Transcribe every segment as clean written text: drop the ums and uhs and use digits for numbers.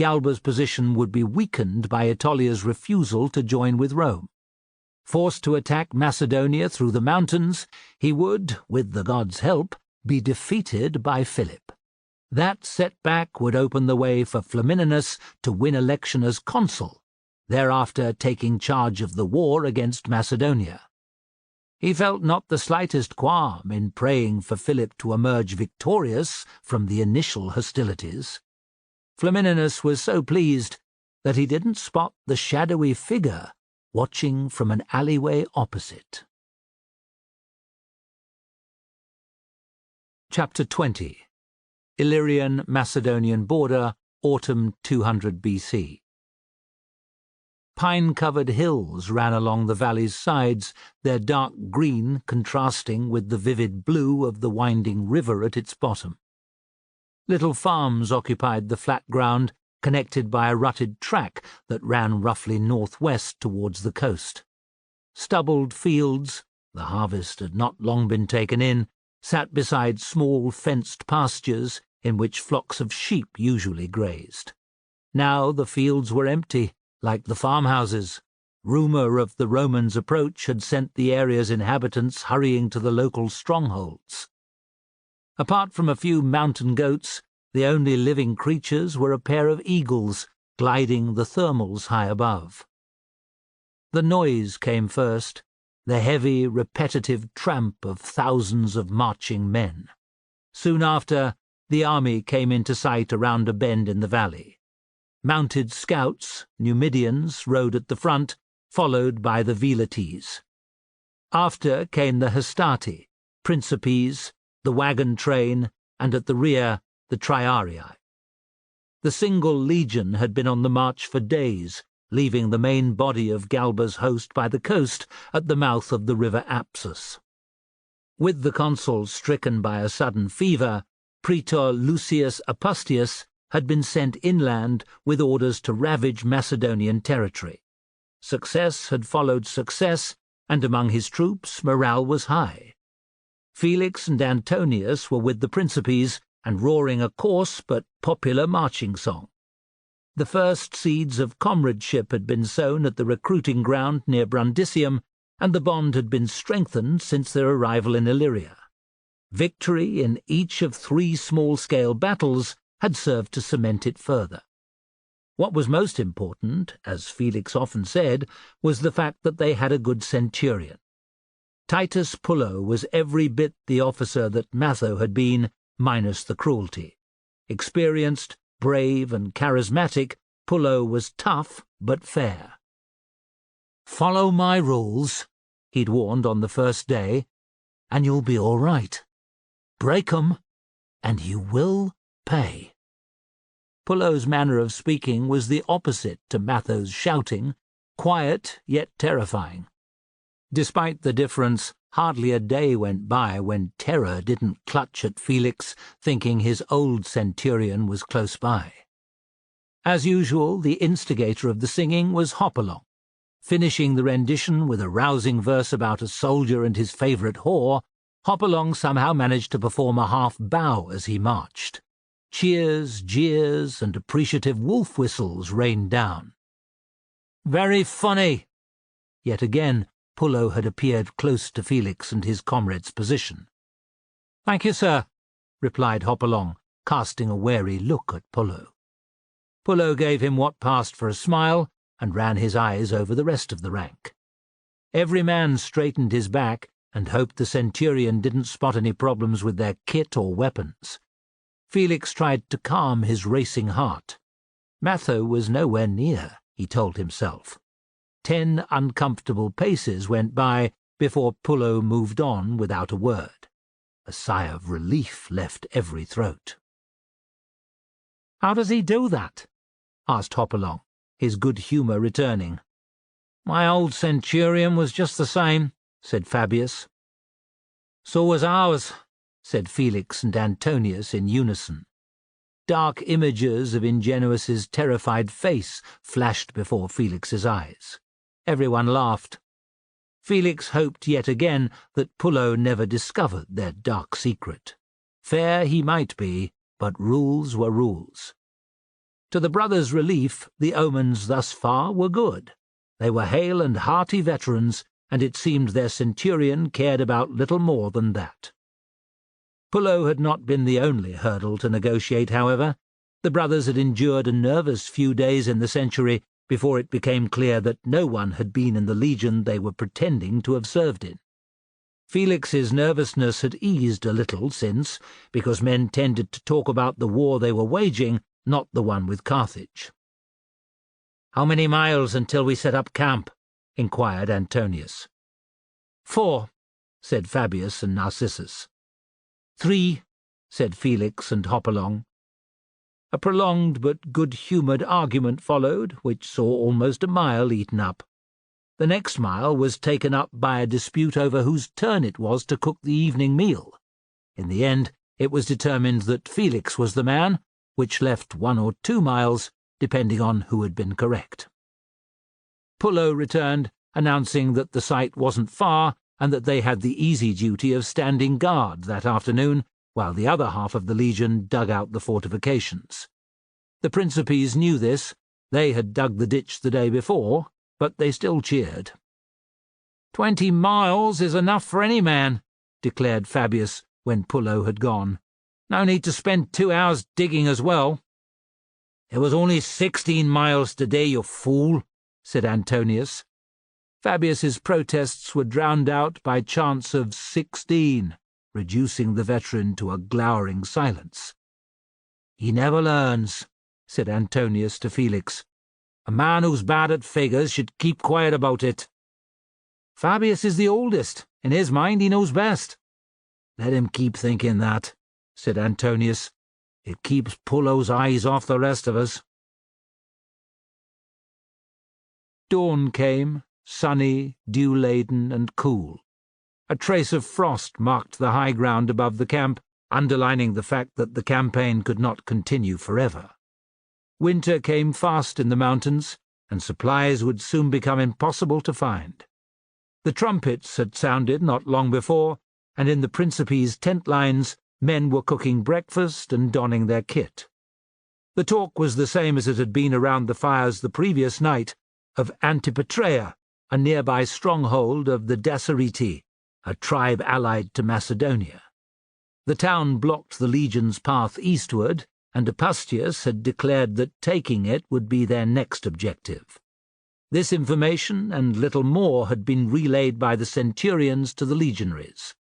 Galba's position would be weakened by Aetolia's refusal to join with Rome. Forced to attack Macedonia through the mountains, he would, with the gods' help, be defeated by Philip. That setback would open the way for Flamininus to win election as consul, thereafter taking charge of the war against Macedonia. He felt not the slightest qualm in praying for Philip to emerge victorious from the initial hostilities. Flamininus was so pleased that he didn't spot the shadowy figure watching from an alleyway opposite. Chapter 20. Illyrian-Macedonian border, autumn 200 BC. Pine-covered hills ran along the valley's sides, their dark green contrasting with the vivid blue of the winding river at its bottom. Little farms occupied the flat ground, connected by a rutted track that ran roughly northwest towards the coast. Stubbled fields, the harvest had not long been taken in, sat beside small fenced pastures in which flocks of sheep usually grazed. Now the fields were empty, like the farmhouses. Rumour of the Romans' approach had sent the area's inhabitants hurrying to the local strongholds. Apart from a few mountain goats, the only living creatures were a pair of eagles gliding the thermals high above. The noise came first, the heavy, repetitive tramp of thousands of marching men. Soon after, the army came into sight around a bend in the valley. Mounted scouts, Numidians, rode at the front, followed by the Velites. After came the Hastati, Principes, the wagon train, and at the rear, the Triarii. The single legion had been on the march for days, leaving the main body of Galba's host by the coast at the mouth of the river Apsus. With the consul stricken by a sudden fever, Praetor Lucius Apustius had been sent inland with orders to ravage Macedonian territory. Success had followed success, and among his troops morale was high. Felix and Antonius were with the Principes and roaring a coarse but popular marching song. The first seeds of comradeship had been sown at the recruiting ground near Brundisium, and the bond had been strengthened since their arrival in Illyria. Victory in each of 3 small-scale battles had served to cement it further. What was most important, as Felix often said, was the fact that they had a good centurion. Titus Pullo was every bit the officer that Matho had been, minus the cruelty. Experienced, brave, and charismatic, Pullo was tough but fair. "Follow my rules," he'd warned on the first day, "and you'll be all right. Break 'em, and you will pay." Pullo's manner of speaking was the opposite to Matho's shouting, quiet yet terrifying. Despite the difference, hardly a day went by when terror didn't clutch at Felix, thinking his old centurion was close by. As usual, the instigator of the singing was Hopalong. Finishing the rendition with a rousing verse about a soldier and his favourite whore, Hopalong somehow managed to perform a half-bow as he marched. Cheers, jeers, and appreciative wolf whistles rained down. "Very funny!" Yet again, Pullo had appeared close to Felix and his comrade's position. "Thank you, sir," replied Hopalong, casting a wary look at Pullo. Pullo gave him what passed for a smile and ran his eyes over the rest of the rank. Every man straightened his back and hoped the centurion didn't spot any problems with their kit or weapons. Felix tried to calm his racing heart. Matho was nowhere near, he told himself. 10 uncomfortable paces went by before Pullo moved on without a word. A sigh of relief left every throat. "How does he do that?" asked Hopalong, his good humour returning. "My old centurion was just the same," said Fabius. "So was ours," said Felix and Antonius in unison. Dark images of Ingenuus's terrified face flashed before Felix's eyes. Everyone laughed. Felix hoped yet again that Pullo never discovered their dark secret. Fair he might be, but rules were rules. To the brothers' relief, the omens thus far were good. They were hale and hearty veterans, and it seemed their centurion cared about little more than that. Pullo had not been the only hurdle to negotiate, however. The brothers had endured a nervous few days in the century before it became clear that no one had been in the legion they were pretending to have served in. Felix's nervousness had eased a little since, because men tended to talk about the war they were waging, not the one with Carthage. "How many miles until we set up camp?" inquired Antonius. "4," said Fabius and Narcissus. "3," said Felix and Hopalong. A prolonged but good-humoured argument followed, which saw almost a mile eaten up. The next mile was taken up by a dispute over whose turn it was to cook the evening meal. In the end, it was determined that Felix was the man, which left 1 or 2 miles, depending on who had been correct. Pullo returned, announcing that the site wasn't far and that they had the easy duty of standing guard that afternoon, while the other half of the legion dug out the fortifications. The Principes knew this. They had dug the ditch the day before, but they still cheered. 20 miles is enough for any man," declared Fabius when Pullo had gone. "No need to spend 2 hours digging as well." "It was only 16 miles today, you fool," said Antonius. Fabius's protests were drowned out by chants of 16, reducing the veteran to a glowering silence. "He never learns," said Antonius to Felix. "A man who's bad at figures should keep quiet about it." "Fabius is the oldest. In his mind he knows best." "Let him keep thinking that," said Antonius. "It keeps Pullo's eyes off the rest of us." Dawn came, sunny, dew-laden, and cool. A trace of frost marked the high ground above the camp, underlining the fact that the campaign could not continue forever. Winter came fast in the mountains, and supplies would soon become impossible to find. The trumpets had sounded not long before, and in the Principes' tent lines men were cooking breakfast and donning their kit. The talk was the same as it had been around the fires the previous night, of Antipatrea, a nearby stronghold of the Decisive, a tribe allied to Macedonia. The town blocked the legion's path eastward, and Apustius had declared that taking it would be their next objective. This information and little more had been relayed by the centurions to the legionaries.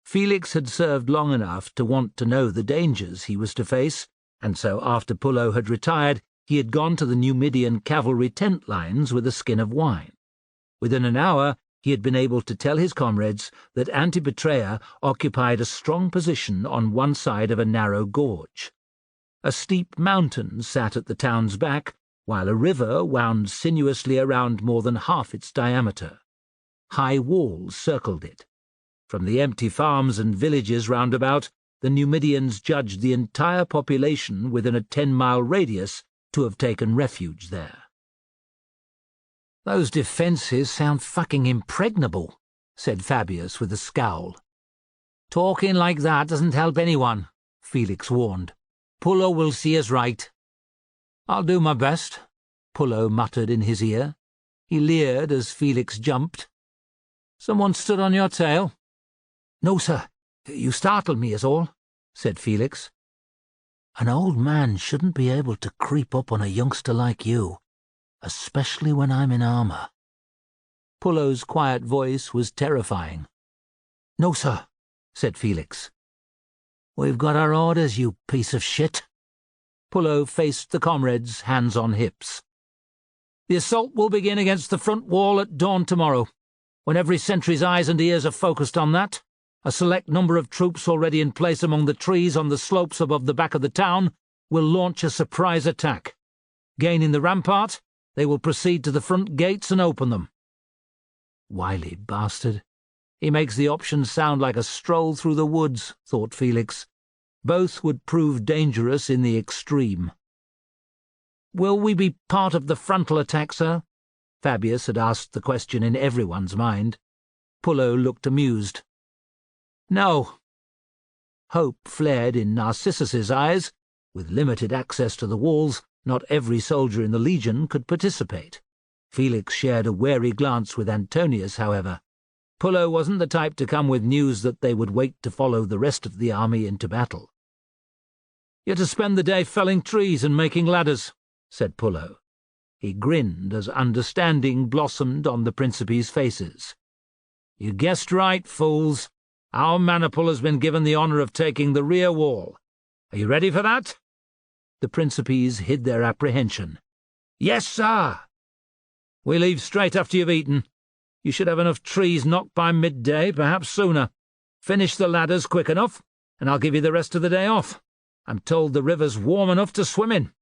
Felix had served long enough to want to know the dangers he was to face, and so after Pullo had retired, he had gone to the Numidian cavalry tent lines with a skin of wine. Within an hour, he had been able to tell his comrades that Antipatrea occupied a strong position on one side of a narrow gorge. A steep mountain sat at the town's back, while a river wound sinuously around more than half its diameter. High walls circled it. From the empty farms and villages round about, the Numidians judged the entire population within a 10-mile radius to have taken refuge there. "Those defences sound fucking impregnable," said Fabius with a scowl. "Talking like that doesn't help anyone," Felix warned. "Pullo will see us right." "I'll do my best," Pullo muttered in his ear. He leered as Felix jumped. "Someone stood on your tail?" "No, sir. You startled me, is all," said Felix. "An old man shouldn't be able to creep up on a youngster like you, especially when I'm in armour." Pullo's quiet voice was terrifying. "No, sir," said Felix. "We've got our orders, you piece of shit." Pullo faced the comrades, hands on hips. "The assault will begin against the front wall at dawn tomorrow. When every sentry's eyes and ears are focused on that, a select number of troops already in place among the trees on the slopes above the back of the town will launch a surprise attack. Gaining the rampart, they will proceed to the front gates and open them." Wily bastard. He makes the option sound like a stroll through the woods, thought Felix. Both would prove dangerous in the extreme. "Will we be part of the frontal attack, sir?" Fabius had asked the question in everyone's mind. Pullo looked amused. "No." Hope flared in Narcissus's eyes, With limited access to the walls, not every soldier in the legion could participate. Felix shared a wary glance with Antonius, however. Pullo wasn't the type to come with news that they would wait to follow the rest of the army into battle. "You're to spend the day felling trees and making ladders," said Pullo. He grinned as understanding blossomed on the Principes' faces. "You guessed right, fools. Our maniple has been given the honour of taking the rear wall. Are you ready for that?" The Principes hid their apprehension. "Yes, sir." "We leave straight after you've eaten. You should have enough trees knocked by midday, perhaps sooner. Finish the ladders quick enough, and I'll give you the rest of the day off. I'm told the river's warm enough to swim in."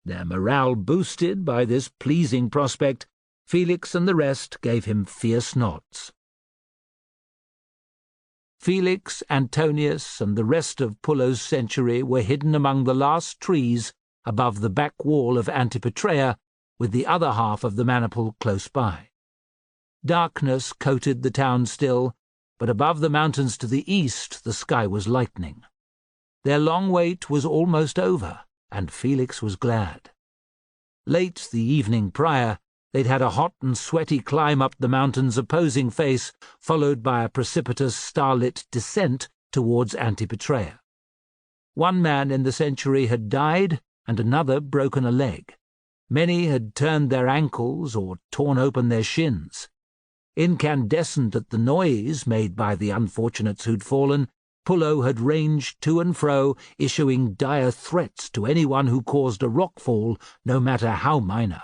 Their morale boosted by this pleasing prospect, Felix and the rest gave him fierce nods. Felix, Antonius, and the rest of Pullo's century were hidden among the last trees above the back wall of Antipatrea, with the other half of the maniple close by. Darkness coated the town still, but above the mountains to the east the sky was lightening. Their long wait was almost over, and Felix was glad. Late the evening prior, they'd had a hot and sweaty climb up the mountain's opposing face, followed by a precipitous starlit descent towards Antipatrea. One man in the century had died, and another broken a leg. Many had turned their ankles or torn open their shins. Incandescent at the noise made by the unfortunates who'd fallen, Pullo had ranged to and fro, issuing dire threats to anyone who caused a rockfall, no matter how minor.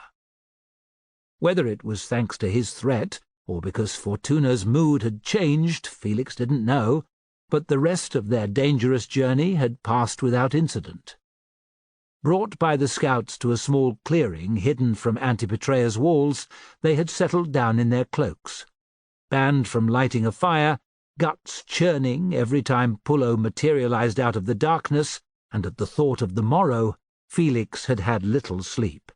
Whether it was thanks to his threat, or because Fortuna's mood had changed, Felix didn't know, but the rest of their dangerous journey had passed without incident. Brought by the scouts to a small clearing hidden from Antipatrea's walls, they had settled down in their cloaks. Banned from lighting a fire, guts churning every time Pullo materialized out of the darkness, and at the thought of the morrow, Felix had had little sleep.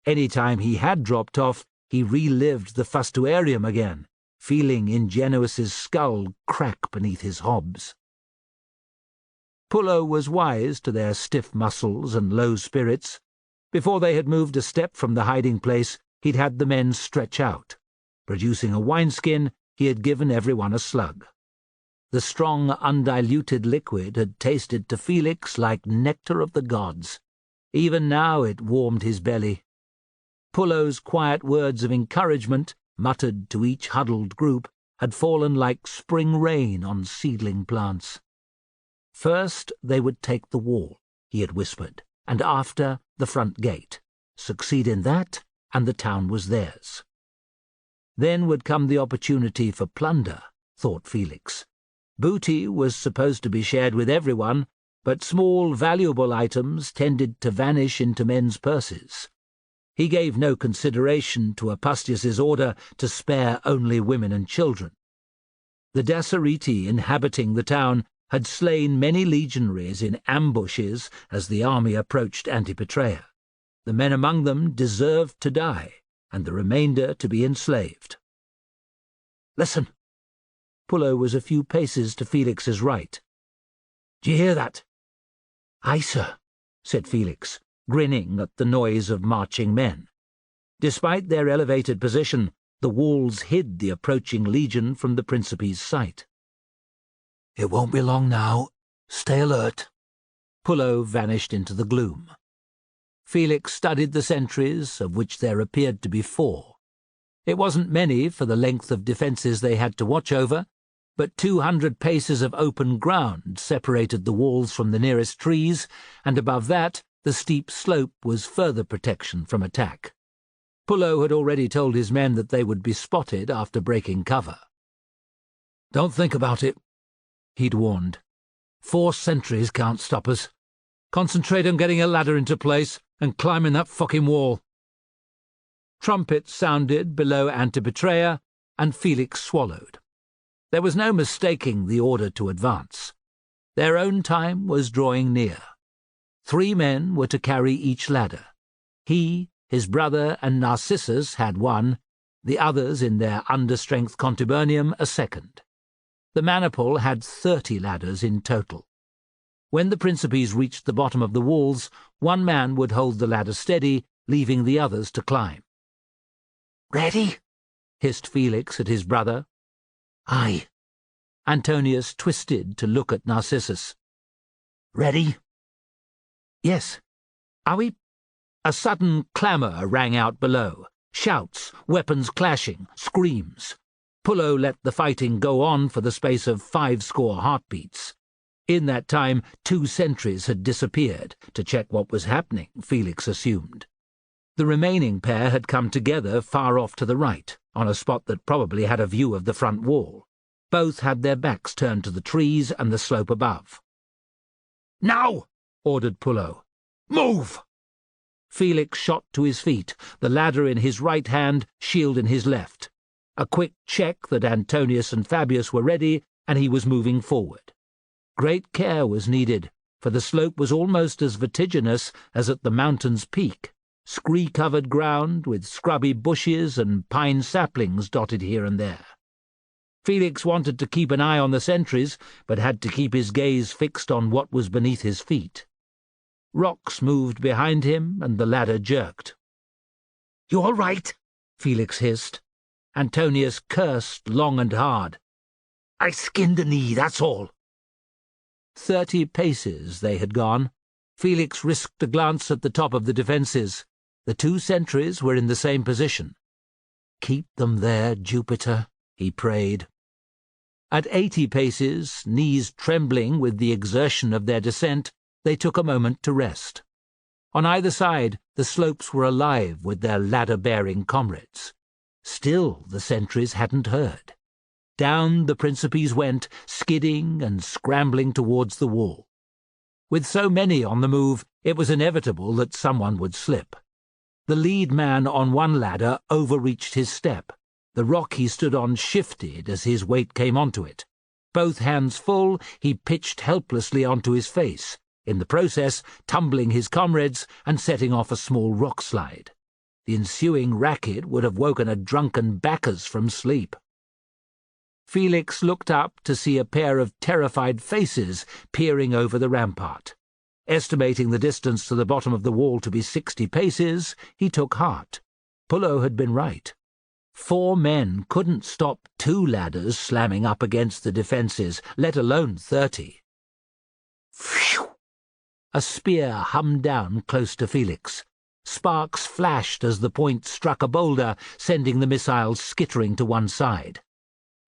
Any time he had dropped off, he relived the fustuarium again, feeling Ingenuous's skull crack beneath his hobs. Pullo was wise to their stiff muscles and low spirits. Before they had moved a step from the hiding place, he'd had the men stretch out. Producing a wineskin, he had given everyone a slug. The strong, undiluted liquid had tasted to Felix like nectar of the gods. Even now it warmed his belly. Pullo's quiet words of encouragement, muttered to each huddled group, had fallen like spring rain on seedling plants. First they would take the wall, he had whispered, and after the front gate. Succeed in that, and the town was theirs. Then would come the opportunity for plunder, thought Felix. Booty was supposed to be shared with everyone, but small, valuable items tended to vanish into men's purses. He gave no consideration to Apustius's order to spare only women and children. The Daceriti inhabiting the town had slain many legionaries in ambushes as the army approached Antipatrea. The men among them deserved to die, and the remainder to be enslaved. "Listen!" Pullo was a few paces to Felix's right. "Do you hear that?" "Aye, sir," said Felix, grinning at the noise of marching men. Despite their elevated position, the walls hid the approaching legion from the Principe's sight. "It won't be long now. Stay alert." Pullo vanished into the gloom. Felix studied the sentries, of which there appeared to be 4. It wasn't many for the length of defences they had to watch over, but 200 paces of open ground separated the walls from the nearest trees, and above that the steep slope was further protection from attack. Pullo had already told his men that they would be spotted after breaking cover. "Don't think about it," he'd warned. 4 sentries can't stop us. Concentrate on getting a ladder into place and climbing that fucking wall." Trumpets sounded below Antipatrea, and Felix swallowed. There was no mistaking the order to advance. Their own time was drawing near. 3 men were to carry each ladder. He, his brother, and Narcissus had one, the others in their understrength contubernium a second. The maniple had 30 ladders in total. When the Principes reached the bottom of the walls, one man would hold the ladder steady, leaving the others to climb. "Ready?" hissed Felix at his brother. "Aye." Antonius twisted to look at Narcissus. "Ready?" "Yes. Are we—" A sudden clamour rang out below. Shouts, weapons clashing, screams. Pullo let the fighting go on for the space of 50 heartbeats. In that time, 2 sentries had disappeared, to check what was happening, Felix assumed. The remaining pair had come together far off to the right, on a spot that probably had a view of the front wall. Both had their backs turned to the trees and the slope above. "Now!" ordered Pullo. "Move!" Felix shot to his feet, the ladder in his right hand, shield in his left. A quick check that Antonius and Fabius were ready, and he was moving forward. Great care was needed, for the slope was almost as vertiginous as at the mountain's peak, scree-covered ground with scrubby bushes and pine saplings dotted here and there. Felix wanted to keep an eye on the sentries, but had to keep his gaze fixed on what was beneath his feet. Rocks moved behind him, and the ladder jerked. "You all right?" Felix hissed. Antonius cursed long and hard. "I skinned a knee, that's all." 30 paces they had gone. Felix risked a glance at the top of the defences. The 2 sentries were in the same position. "Keep them there, Jupiter," he prayed. At 80 paces, knees trembling with the exertion of their descent, they took a moment to rest. On either side, the slopes were alive with their ladder-bearing comrades. Still the sentries hadn't heard. Down the Principes went, skidding and scrambling towards the wall. With so many on the move, it was inevitable that someone would slip. The lead man on one ladder overreached his step. The rock he stood on shifted as his weight came onto it. Both hands full, he pitched helplessly onto his face, in the process tumbling his comrades and setting off a small rock slide. The ensuing racket would have woken a drunken Bacchus from sleep. Felix looked up to see a pair of terrified faces peering over the rampart. Estimating the distance to the bottom of the wall to be 60 paces, he took heart. Pullo had been right. 4 men couldn't stop 2 ladders slamming up against the defences, let alone 30. Phew! A spear hummed down close to Felix. Sparks flashed as the point struck a boulder, sending the missile skittering to one side.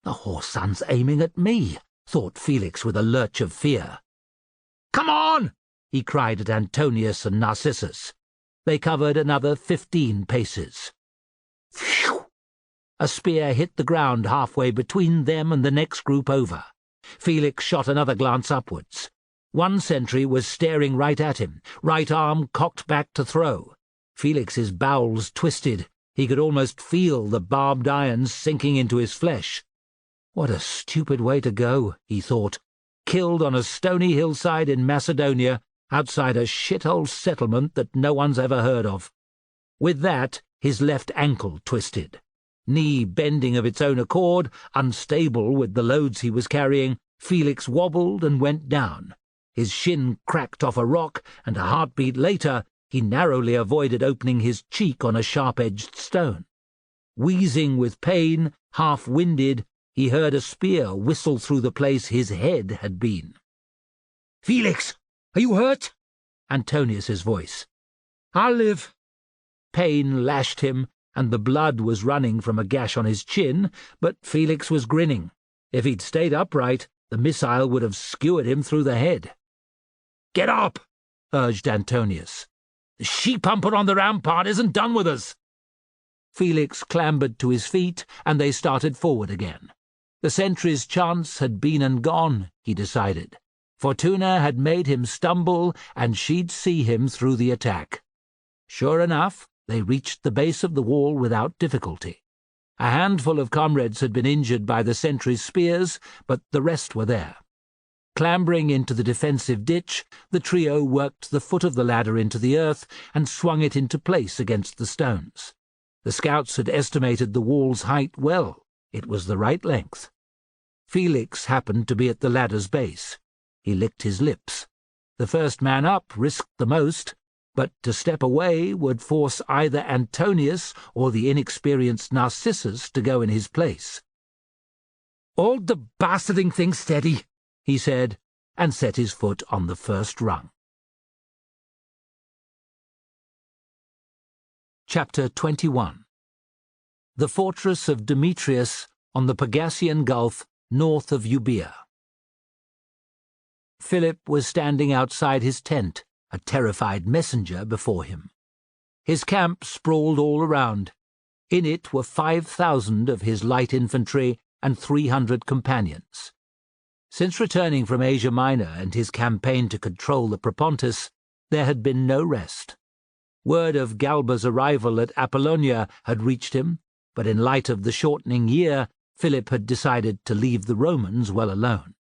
"The whoreson's aiming at me," thought Felix with a lurch of fear. "Come on!" he cried at Antonius and Narcissus. They covered another 15 paces. Phew! A spear hit the ground halfway between them and the next group over. Felix shot another glance upwards. One sentry was staring right at him, right arm cocked back to throw. Felix's bowels twisted. He could almost feel the barbed irons sinking into his flesh. What a stupid way to go, he thought. Killed on a stony hillside in Macedonia, outside a shithole settlement that no one's ever heard of. With that, his left ankle twisted. Knee bending of its own accord, unstable with the loads he was carrying, Felix wobbled and went down. His shin cracked off a rock, and a heartbeat later, he narrowly avoided opening his cheek on a sharp-edged stone. Wheezing with pain, half-winded, he heard a spear whistle through the place his head had been. "Felix, are you hurt?" Antonius's voice. "I'll live." Pain lashed him, and the blood was running from a gash on his chin, but Felix was grinning. If he'd stayed upright, the missile would have skewered him through the head. "Get up!" urged Antonius. "The she-pumper on the rampart isn't done with us." Felix clambered to his feet, and they started forward again. The sentry's chance had been and gone, he decided. Fortuna had made him stumble, and she'd see him through the attack. Sure enough, they reached the base of the wall without difficulty. A handful of comrades had been injured by the sentry's spears, but the rest were there. Clambering into the defensive ditch, the trio worked the foot of the ladder into the earth and swung it into place against the stones. The scouts had estimated the wall's height well. It was the right length. Felix happened to be at the ladder's base. He licked his lips. The first man up risked the most, but to step away would force either Antonius or the inexperienced Narcissus to go in his place. "Hold the bastarding thing steady," he said, and set his foot on the first rung. Chapter 21. The fortress of Demetrius on the Pegasean Gulf north of Euboea. Philip was standing outside his tent, a terrified messenger before him. His camp sprawled all around. In it were 5,000 of his light infantry and 300 companions. Since returning from Asia Minor and his campaign to control the Propontis, there had been no rest. Word of Galba's arrival at Apollonia had reached him, but in light of the shortening year, Philip had decided to leave the Romans well alone.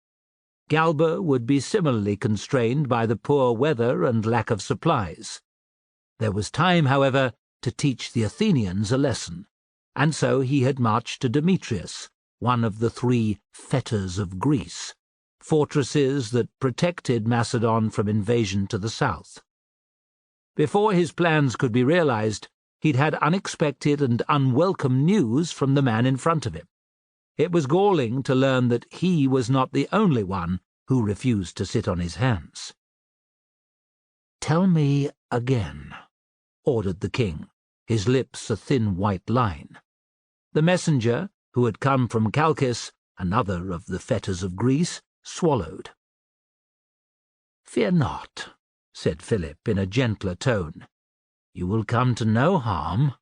Galba would be similarly constrained by the poor weather and lack of supplies. There was time, however, to teach the Athenians a lesson, and so he had marched to Demetrius, one of the 3 fetters of Greece, fortresses that protected Macedon from invasion to the south. Before his plans could be realized, he'd had unexpected and unwelcome news from the man in front of him. It was galling to learn that he was not the only one who refused to sit on his hands. "Tell me again," ordered the king, his lips a thin white line. The messenger, who had come from Chalcis, another of the fetters of Greece, swallowed. "Fear not," said Philip in a gentler tone. "You will come to no harm."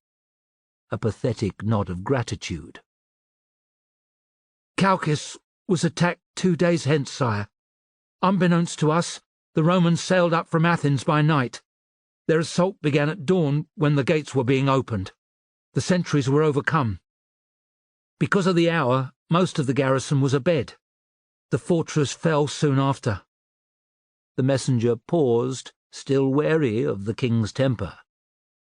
A pathetic nod of gratitude. "Chalcis was attacked 2 days hence, sire. Unbeknownst to us, the Romans sailed up from Athens by night. Their assault began at dawn when the gates were being opened. The sentries were overcome. Because of the hour, most of the garrison was abed. The fortress fell soon after." The messenger paused, still wary of the king's temper.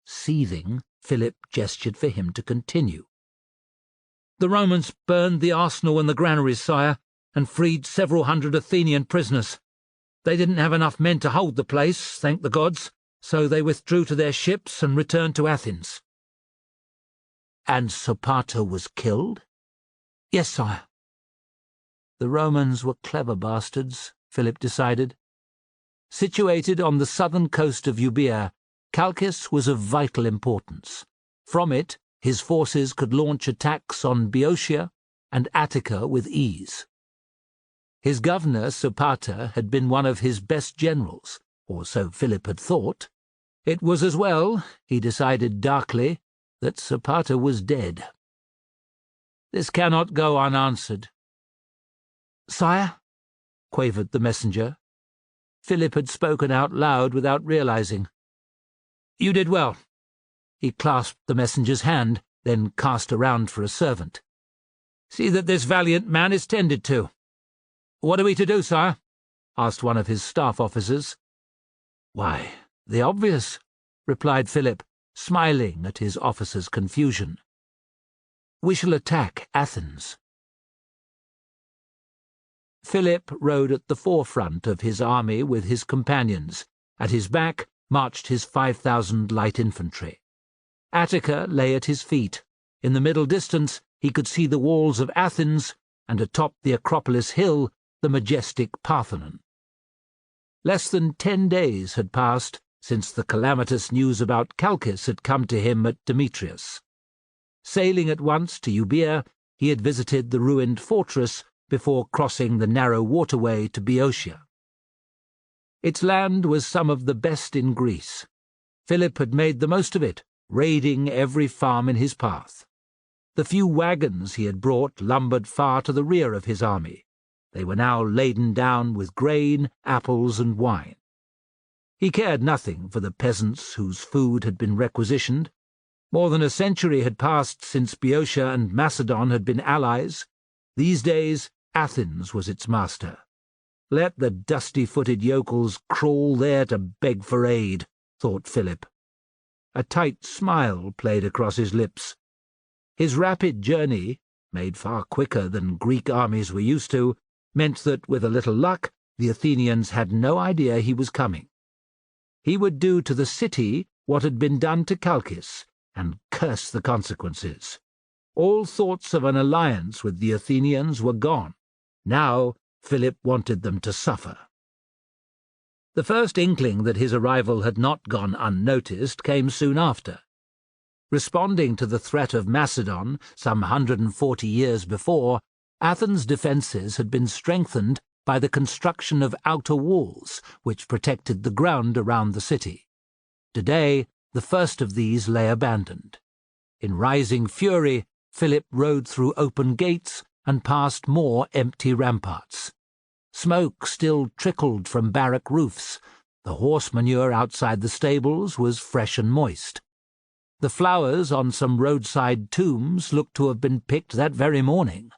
Seething, Philip gestured for him to continue. "The Romans burned the arsenal and the granaries, sire, and freed several hundred Athenian prisoners. They didn't have enough men to hold the place, thank the gods, so they withdrew to their ships and returned to Athens." "And Sopater was killed?" "Yes, sire." The Romans were clever bastards, Philip decided. Situated on the southern coast of Euboea, Chalcis was of vital importance. From it, his forces could launch attacks on Boeotia and Attica with ease. His governor, Sopater, had been one of his best generals, or so Philip had thought. It was as well, he decided darkly, that Sopater was dead. This cannot go unanswered. "Sire?" quavered the messenger. Philip had spoken out loud without realizing. "You did well." He clasped the messenger's hand, then cast around for a servant. "See that this valiant man is tended to." "What are we to do, sire?" asked one of his staff officers. "Why, the obvious," replied Philip, smiling at his officer's confusion. "We shall attack Athens." Philip rode at the forefront of his army with his companions. At his back marched his 5,000 light infantry. Attica lay at his feet. In the middle distance he could see the walls of Athens, and atop the Acropolis hill the majestic Parthenon. Less than 10 days had passed since the calamitous news about Chalcis had come to him at Demetrius. Sailing at once to Euboea, he had visited the ruined fortress before crossing the narrow waterway to Boeotia. Its land was some of the best in Greece. Philip had made the most of it, raiding every farm in his path. The few wagons he had brought lumbered far to the rear of his army. They were now laden down with grain, apples, and wine. He cared nothing for the peasants whose food had been requisitioned. More than a century had passed since Boeotia and Macedon had been allies. These days Athens was its master. Let the dusty-footed yokels crawl there to beg for aid, thought Philip. A tight smile played across his lips. His rapid journey, made far quicker than Greek armies were used to, meant that, with a little luck, the Athenians had no idea he was coming. He would do to the city what had been done to Chalcis, and curse the consequences. All thoughts of an alliance with the Athenians were gone. Now Philip wanted them to suffer. The first inkling that his arrival had not gone unnoticed came soon after. Responding to the threat of Macedon some 140 years before, Athens' defences had been strengthened by the construction of outer walls which protected the ground around the city. Today, the first of these lay abandoned. In rising fury, Philip rode through open gates and past more empty ramparts. Smoke still trickled from barrack roofs. The horse manure outside the stables was fresh and moist. The flowers on some roadside tombs looked to have been picked that very morning.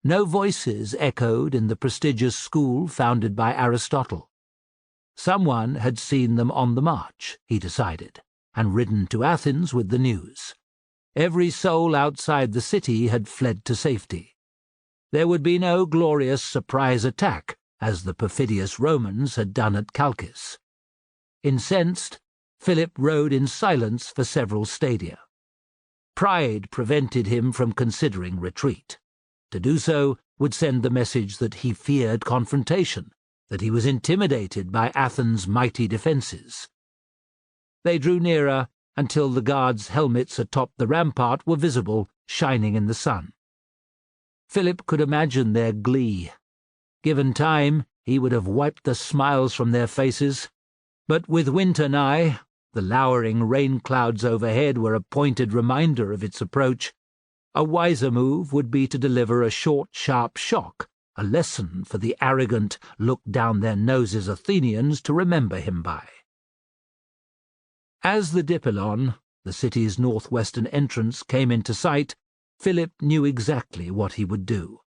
No voices echoed in the prestigious school founded by Aristotle. Someone had seen them on the march, he decided, and ridden to Athens with the news. Every soul outside the city had fled to safety. There would be no glorious surprise attack, as the perfidious Romans had done at Chalcis. Incensed, Philip rode in silence for several stadia. Pride prevented him from considering retreat. To do so would send the message that he feared confrontation, that he was intimidated by Athens' mighty defences. They drew nearer until the guards' helmets atop the rampart were visible, shining in the sun. Philip could imagine their glee. Given time, he would have wiped the smiles from their faces. But with winter nigh, the lowering rain clouds overhead were a pointed reminder of its approach. A wiser move would be to deliver a short, sharp shock, a lesson for the arrogant, look-down-their-noses Athenians to remember him by. As the Dipylon, the city's northwestern entrance, came into sight, Philip knew exactly what he would do.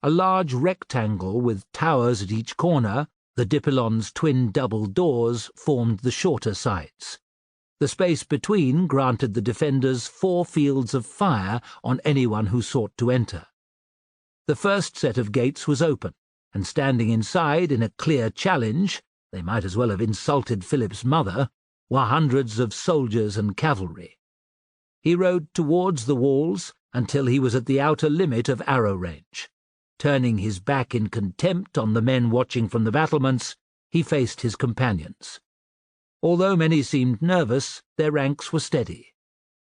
A large rectangle with towers at each corner, the Dipylon's twin double doors, formed the shorter sides. The space between granted the defenders 4 fields of fire on anyone who sought to enter. The first set of gates was open, and standing inside in a clear challenge, they might as well have insulted Philip's mother, were hundreds of soldiers and cavalry. He rode towards the walls until he was at the outer limit of arrow range. Turning his back in contempt on the men watching from the battlements, he faced his companions. Although many seemed nervous, their ranks were steady.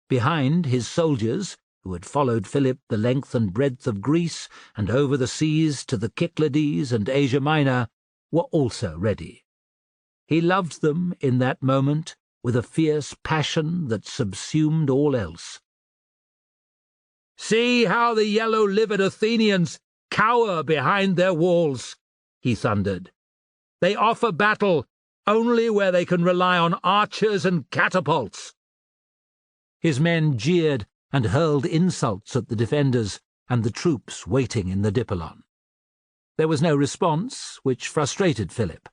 Behind, his soldiers, who had followed Philip the length and breadth of Greece and over the seas to the Cyclades and Asia Minor, were also ready. He loved them in that moment with a fierce passion that subsumed all else. "See how the yellow-livered Athenians cower behind their walls," he thundered. "They offer battle only where they can rely on archers and catapults." His men jeered and hurled insults at the defenders and the troops waiting in the Dipylon. There was no response, which frustrated Philip.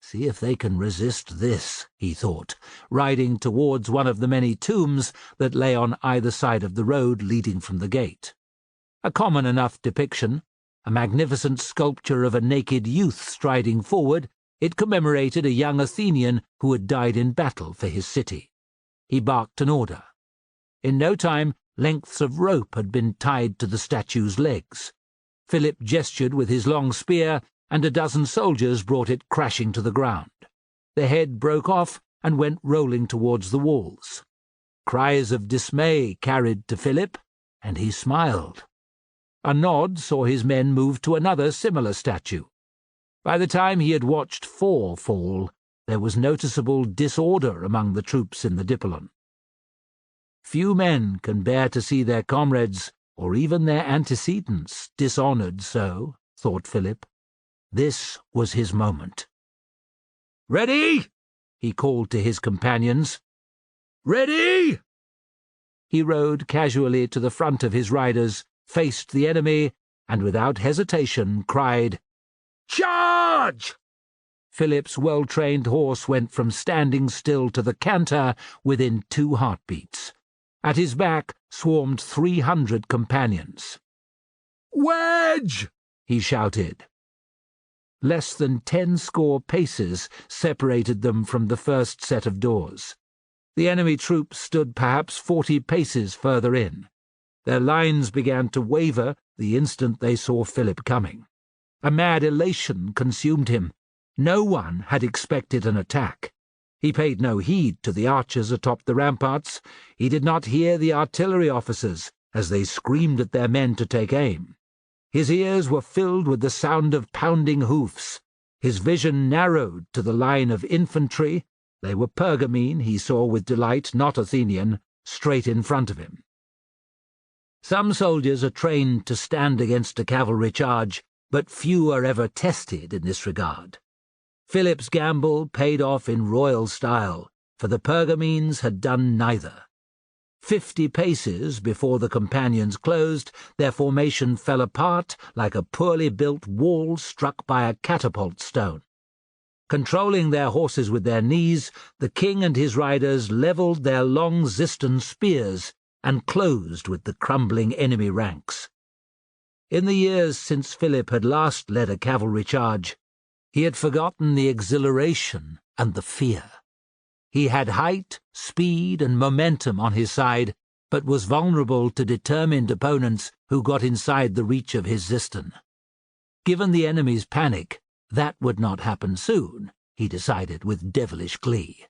See if they can resist this, he thought, riding towards one of the many tombs that lay on either side of the road leading from the gate. A common enough depiction, a magnificent sculpture of a naked youth striding forward, it commemorated a young Athenian who had died in battle for his city. He barked an order. In no time, lengths of rope had been tied to the statue's legs. Philip gestured with his long spear, and a dozen soldiers brought it crashing to the ground. The head broke off and went rolling towards the walls. Cries of dismay carried to Philip, and he smiled. A nod saw his men move to another similar statue. By the time he had watched 4 fall, there was noticeable disorder among the troops in the Dipylon. Few men can bear to see their comrades, or even their antecedents, dishonoured so, thought Philip. This was his moment. "Ready?" he called to his companions. "Ready?" He rode casually to the front of his riders, faced the enemy, and without hesitation cried, "Charge!" Philip's well-trained horse went from standing still to the canter within 2 heartbeats. At his back swarmed 300 companions. "Wedge!" he shouted. Less than 10 score paces separated them from the first set of doors. The enemy troops stood perhaps 40 paces further in. Their lines began to waver the instant they saw Philip coming. A mad elation consumed him. No one had expected an attack. He paid no heed to the archers atop the ramparts. He did not hear the artillery officers as they screamed at their men to take aim. His ears were filled with the sound of pounding hoofs. His vision narrowed to the line of infantry. They were Pergamene, he saw with delight, not Athenian, straight in front of him. Some soldiers are trained to stand against a cavalry charge, but few are ever tested in this regard. Philip's gamble paid off in royal style, for the Pergamenes had done neither. 50 paces before the companions closed, their formation fell apart like a poorly built wall struck by a catapult stone. Controlling their horses with their knees, the king and his riders levelled their long Xyston spears and closed with the crumbling enemy ranks. In the years since Philip had last led a cavalry charge, he had forgotten the exhilaration and the fear. He had height, speed, and momentum on his side, but was vulnerable to determined opponents who got inside the reach of his Xyston. Given the enemy's panic, that would not happen soon, he decided with devilish glee.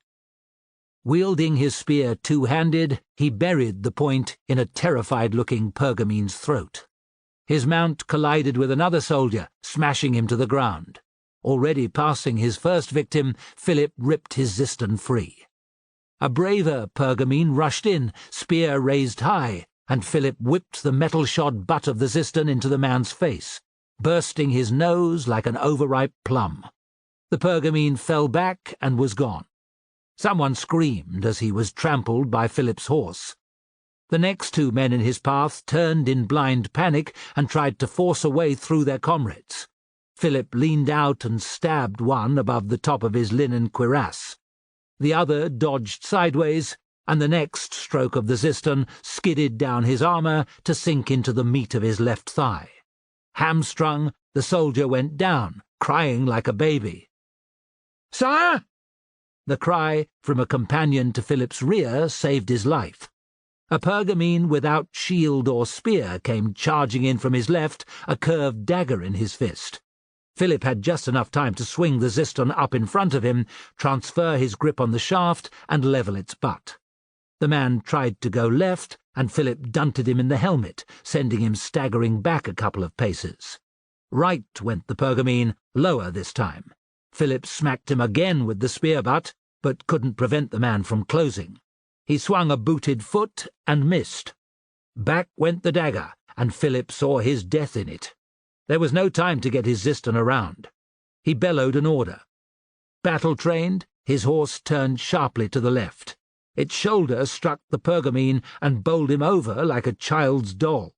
Wielding his spear two-handed, he buried the point in a terrified-looking Pergamene's throat. His mount collided with another soldier, smashing him to the ground. Already passing his first victim, Philip ripped his Xyston free. A braver Pergamene rushed in, spear raised high, and Philip whipped the metal-shod butt of the Xyston into the man's face, bursting his nose like an overripe plum. The Pergamene fell back and was gone. Someone screamed as he was trampled by Philip's horse. The next two men in his path turned in blind panic and tried to force a way through their comrades. Philip leaned out and stabbed one above the top of his linen cuirass. The other dodged sideways, and the next stroke of the Xyston skidded down his armour to sink into the meat of his left thigh. Hamstrung, the soldier went down, crying like a baby. "Sire!" The cry from a companion to Philip's rear saved his life. A Pergamene without shield or spear came charging in from his left, a curved dagger in his fist. Philip had just enough time to swing the Xyston up in front of him, transfer his grip on the shaft, and level its butt. The man tried to go left, and Philip dunted him in the helmet, sending him staggering back a couple of paces. Right went the Pergamene, lower this time. Philip smacked him again with the spear butt, but couldn't prevent the man from closing. He swung a booted foot and missed. Back went the dagger, and Philip saw his death in it. There was no time to get his Xyston around. He bellowed an order. Battle-trained, his horse turned sharply to the left. Its shoulder struck the Pergamene and bowled him over like a child's doll.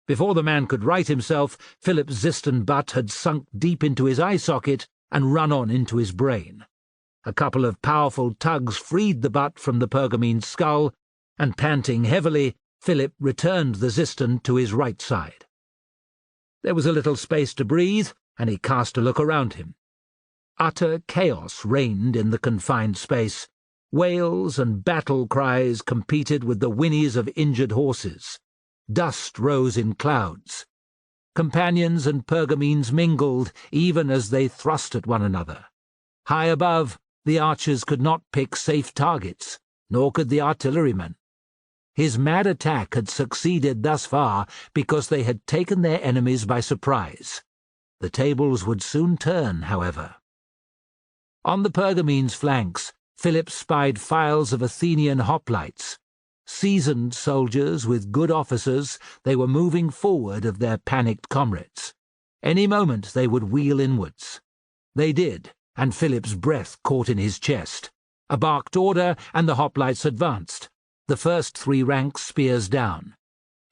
Before the man could right himself, Philip's Xyston butt had sunk deep into his eye socket and run on into his brain. A couple of powerful tugs freed the butt from the Pergamene's skull, and panting heavily, Philip returned the Xyston to his right side. There was a little space to breathe, and he cast a look around him. Utter chaos reigned in the confined space. Wails and battle cries competed with the whinnies of injured horses. Dust rose in clouds. Companions and Pergamenes mingled, even as they thrust at one another. High above, the archers could not pick safe targets, nor could the artillerymen. His mad attack had succeeded thus far because they had taken their enemies by surprise. The tables would soon turn, however. On the Pergamene's flanks, Philip spied files of Athenian hoplites. Seasoned soldiers with good officers, they were moving forward of their panicked comrades. Any moment they would wheel inwards. They did, and Philip's breath caught in his chest. A barked order, and the hoplites advanced. The first three ranks spears down.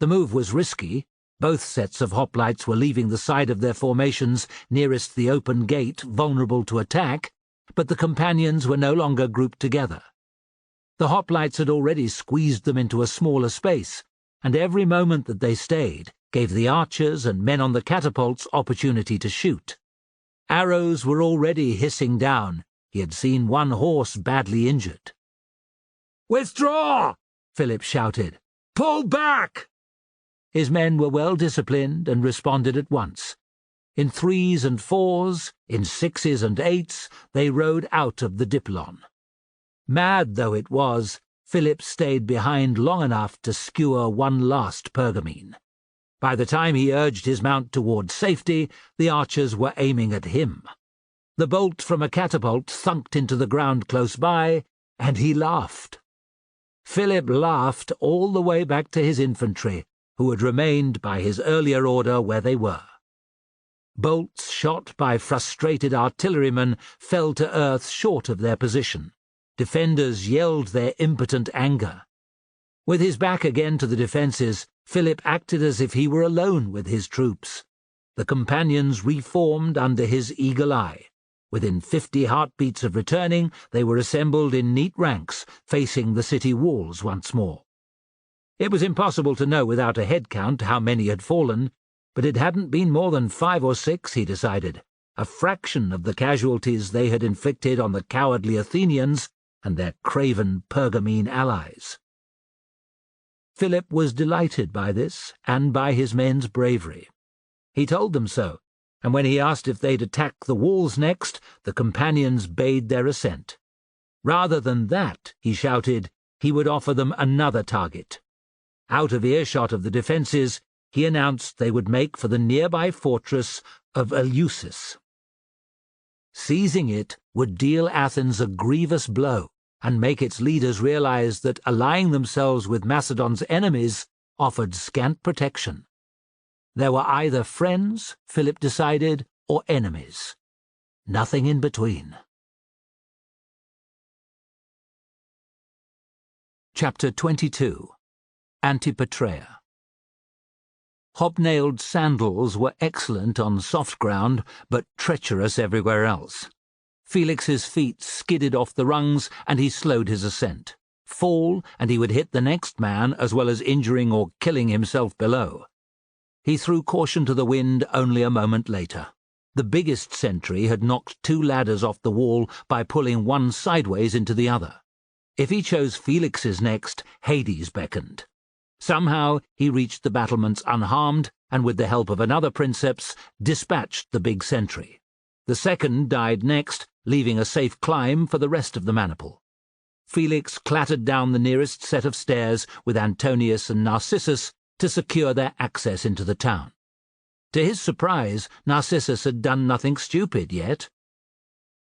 The move was risky. Both sets of hoplites were leaving the side of their formations nearest the open gate vulnerable to attack, but the companions were no longer grouped together. The hoplites had already squeezed them into a smaller space, and every moment that they stayed gave the archers and men on the catapults opportunity to shoot. Arrows were already hissing down. He had seen one horse badly injured. "Withdraw!" Philip shouted. "Pull back!" His men were well disciplined and responded at once. In 3s and 4s, in 6s and 8s, they rode out of the Dipylon. Mad though it was, Philip stayed behind long enough to skewer one last pergamene. By the time he urged his mount toward safety, the archers were aiming at him. The bolt from a catapult thunked into the ground close by, and he laughed. Philip laughed all the way back to his infantry, who had remained by his earlier order where they were. Bolts shot by frustrated artillerymen fell to earth short of their position. Defenders yelled their impotent anger. With his back again to the defences, Philip acted as if he were alone with his troops. The companions reformed under his eagle eye. Within 50 heartbeats of returning, they were assembled in neat ranks, facing the city walls once more. It was impossible to know without a head count how many had fallen, but it hadn't been more than 5 or 6, he decided, a fraction of the casualties they had inflicted on the cowardly Athenians and their craven Pergamene allies. Philip was delighted by this and by his men's bravery. He told them so, and when he asked if they'd attack the walls next, the companions bade their assent. Rather than that, he shouted, he would offer them another target. Out of earshot of the defences, he announced they would make for the nearby fortress of Eleusis. Seizing it would deal Athens a grievous blow and make its leaders realize that allying themselves with Macedon's enemies offered scant protection. There were either friends, Philip decided, or enemies. Nothing in between. Chapter 22. Antipatrea. Hobnailed sandals were excellent on soft ground, but treacherous everywhere else. Felix's feet skidded off the rungs, and he slowed his ascent. Fall, and he would hit the next man, as well as injuring or killing himself below. He threw caution to the wind only a moment later. The biggest sentry had knocked 2 ladders off the wall by pulling one sideways into the other. If he chose Felix's next, Hades beckoned. Somehow he reached the battlements unharmed, and with the help of another princeps, dispatched the big sentry. The second died next, leaving a safe climb for the rest of the maniple. Felix clattered down the nearest set of stairs with Antonius and Narcissus to secure their access into the town. To his surprise, Narcissus had done nothing stupid yet.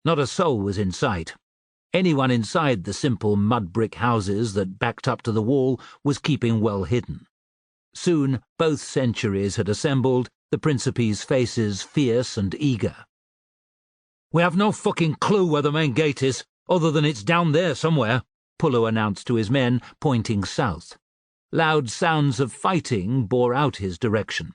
Not a soul was in sight. Anyone inside the simple mud-brick houses that backed up to the wall was keeping well hidden. Soon both centuries had assembled, the Principes' faces fierce and eager. "We have no fucking clue where the main gate is, other than it's down there somewhere," Pullo announced to his men, pointing south. Loud sounds of fighting bore out his direction.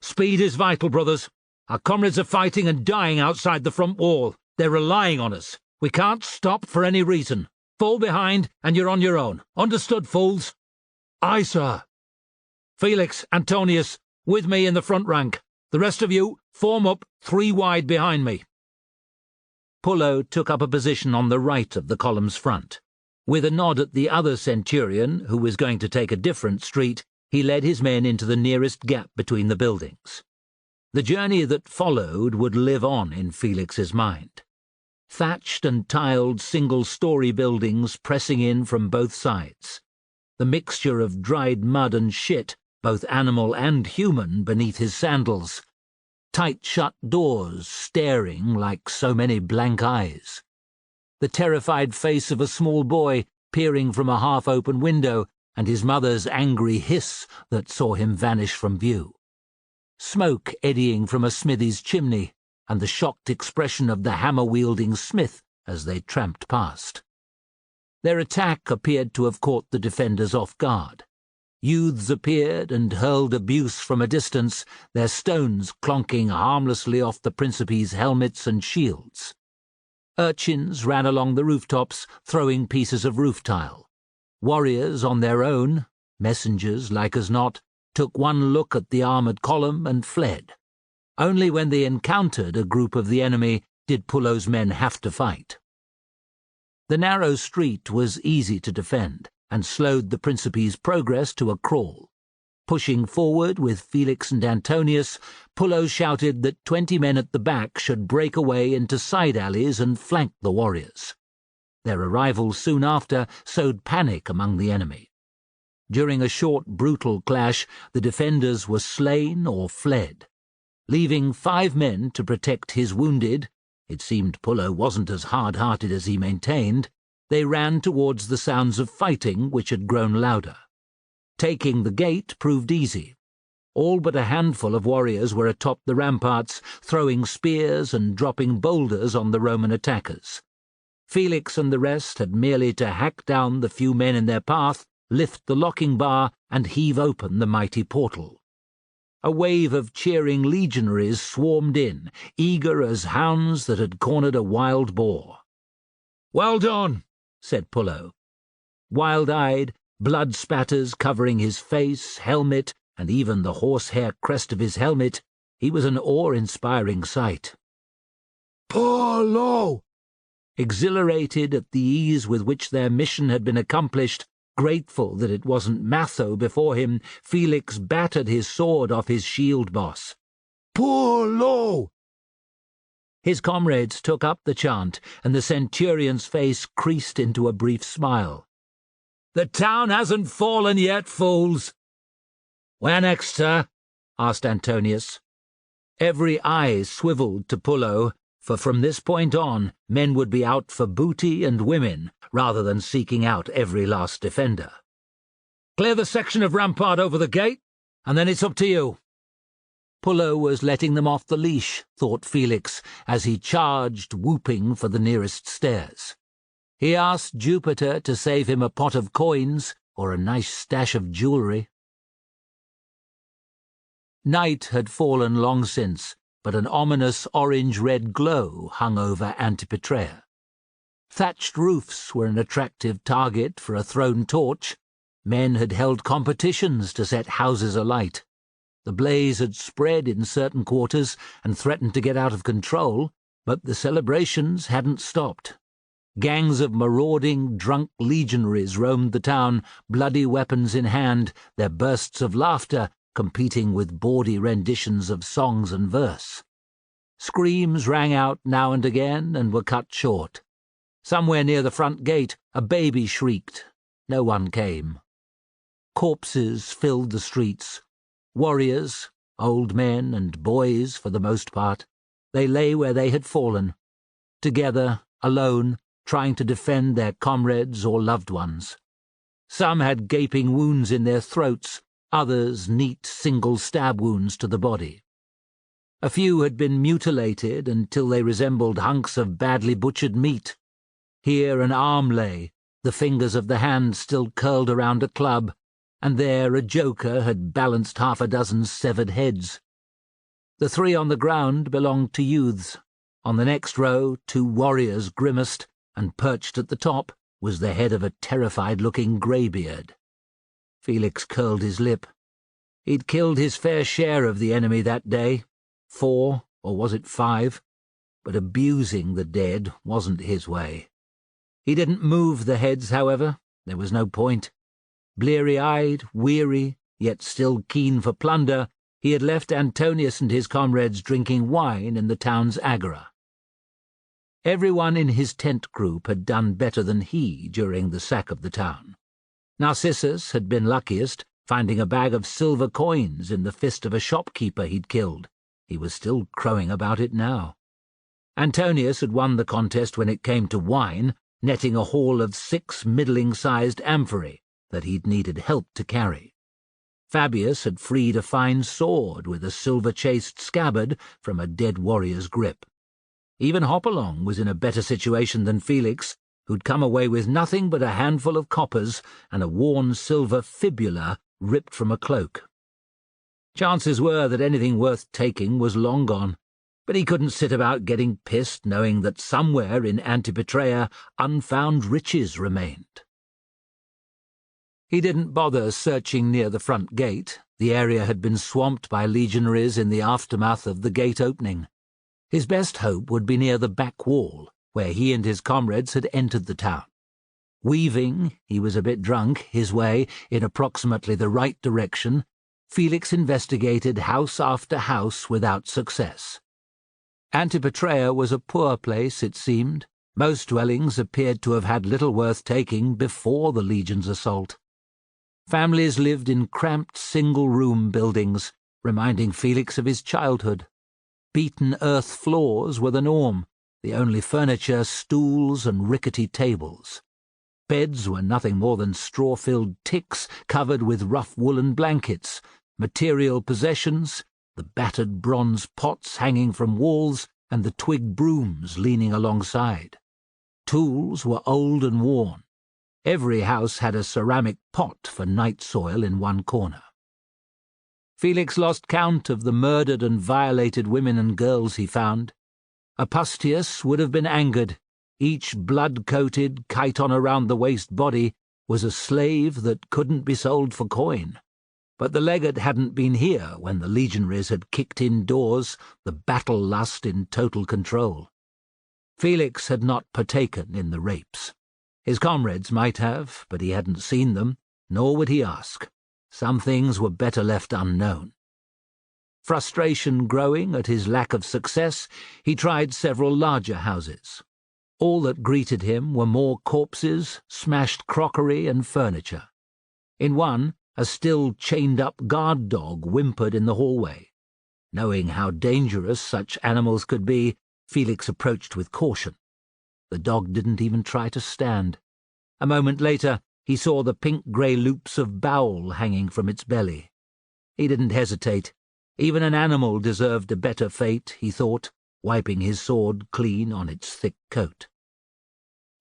"Speed is vital, brothers. Our comrades are fighting and dying outside the front wall. They're relying on us. We can't stop for any reason. Fall behind, and you're on your own. Understood, fools?" "Aye, sir." "Felix, Antonius, with me in the front rank. The rest of you, form up 3 wide behind me." Pullo took up a position on the right of the column's front. With a nod at the other centurion, who was going to take a different street, he led his men into the nearest gap between the buildings. The journey that followed would live on in Felix's mind. Thatched and tiled single-story buildings pressing in from both sides. The mixture of dried mud and shit, both animal and human, beneath his sandals. Tight-shut doors staring like so many blank eyes. The terrified face of a small boy peering from a half-open window, and his mother's angry hiss that saw him vanish from view. Smoke eddying from a smithy's chimney, and the shocked expression of the hammer-wielding smith as they tramped past. Their attack appeared to have caught the defenders off guard. Youths appeared and hurled abuse from a distance, their stones clonking harmlessly off the Principes' helmets and shields. Urchins ran along the rooftops, throwing pieces of roof tile. Warriors on their own, messengers like as not, took one look at the armoured column and fled. Only when they encountered a group of the enemy did Pullo's men have to fight. The narrow street was easy to defend, and slowed the Principe's progress to a crawl. Pushing forward with Felix and Antonius, Pullo shouted that 20 men at the back should break away into side alleys and flank the warriors. Their arrival soon after sowed panic among the enemy. During a short, brutal clash, the defenders were slain or fled. Leaving 5 men to protect his wounded, it seemed Pullo wasn't as hard-hearted as he maintained, they ran towards the sounds of fighting which had grown louder. Taking the gate proved easy. All but a handful of warriors were atop the ramparts, throwing spears and dropping boulders on the Roman attackers. Felix and the rest had merely to hack down the few men in their path, lift the locking bar, and heave open the mighty portal. A wave of cheering legionaries swarmed in, eager as hounds that had cornered a wild boar. "Well done," said Pullo. Wild-eyed, blood spatters covering his face, helmet, and even the horsehair crest of his helmet, he was an awe-inspiring sight. "Pullo!" Exhilarated at the ease with which their mission had been accomplished, grateful that it wasn't Matho before him, Felix battered his sword off his shield boss. "Pullo!" His comrades took up the chant, and the centurion's face creased into a brief smile. "The town hasn't fallen yet, fools." "Where next, sir?" asked Antonius. Every eye swiveled to Pullo, for from this point on, men would be out for booty and women, rather than seeking out every last defender. "Clear the section of rampart over the gate, and then it's up to you." Pullo was letting them off the leash, thought Felix, as he charged, whooping, for the nearest stairs. He asked Jupiter to save him a pot of coins or a nice stash of jewellery. Night had fallen long since, but an ominous orange-red glow hung over Antipatrea. Thatched roofs were an attractive target for a thrown torch. Men had held competitions to set houses alight. The blaze had spread in certain quarters and threatened to get out of control, but the celebrations hadn't stopped. Gangs of marauding, drunk legionaries roamed the town, bloody weapons in hand, their bursts of laughter competing with bawdy renditions of songs and verse. Screams rang out now and again and were cut short. Somewhere near the front gate, a baby shrieked. No one came. Corpses filled the streets. Warriors, old men and boys for the most part, they lay where they had fallen, together, alone, trying to defend their comrades or loved ones. Some had gaping wounds in their throats, others neat single stab wounds to the body. A few had been mutilated until they resembled hunks of badly butchered meat. Here an arm lay, the fingers of the hand still curled around a club, and there a joker had balanced 6 severed heads. The 3 on the ground belonged to youths. On the next row 2 warriors grimaced, and perched at the top was the head of a terrified-looking greybeard. Felix curled his lip. He'd killed his fair share of the enemy that day, 4, or was it 5, but abusing the dead wasn't his way. He didn't move the heads, however. There was no point. Bleary-eyed, weary, yet still keen for plunder, he had left Antonius and his comrades drinking wine in the town's agora. Everyone in his tent group had done better than he during the sack of the town. Narcissus had been luckiest, finding a bag of silver coins in the fist of a shopkeeper he'd killed. He was still crowing about it now. Antonius had won the contest when it came to wine, netting a haul of 6 middling-sized amphorae that he'd needed help to carry. Fabius had freed a fine sword with a silver-chased scabbard from a dead warrior's grip. Even Hopalong was in a better situation than Felix, who'd come away with nothing but a handful of coppers and a worn silver fibula ripped from a cloak. Chances were that anything worth taking was long gone, but he couldn't sit about getting pissed knowing that somewhere in Antipatrea unfound riches remained. He didn't bother searching near the front gate. The area had been swamped by legionaries in the aftermath of the gate opening. His best hope would be near the back wall, where he and his comrades had entered the town. Weaving, he was a bit drunk, his way in approximately the right direction, Felix investigated house after house without success. Antipatrea was a poor place, it seemed. Most dwellings appeared to have had little worth taking before the legion's assault. Families lived in cramped single-room buildings, reminding Felix of his childhood. Beaten earth floors were the norm, the only furniture stools and rickety tables. Beds were nothing more than straw-filled ticks covered with rough woolen blankets. Material possessions, the battered bronze pots hanging from walls and the twig brooms leaning alongside. Tools were old and worn. Every house had a ceramic pot for night soil in one corner. Felix lost count of the murdered and violated women and girls he found. Apustius would have been angered. Each blood-coated, chiton-around-the-waist body was a slave that couldn't be sold for coin. But the legate hadn't been here when the legionaries had kicked indoors, the battle lust in total control. Felix had not partaken in the rapes. His comrades might have, but he hadn't seen them, nor would he ask. Some things were better left unknown. Frustration growing at his lack of success, he tried several larger houses. All that greeted him were more corpses, smashed crockery and furniture. In one, a still chained-up guard dog whimpered in the hallway. Knowing how dangerous such animals could be, Felix approached with caution. The dog didn't even try to stand. A moment later, he saw the pink-grey loops of bowel hanging from its belly. He didn't hesitate. Even an animal deserved a better fate, he thought, wiping his sword clean on its thick coat.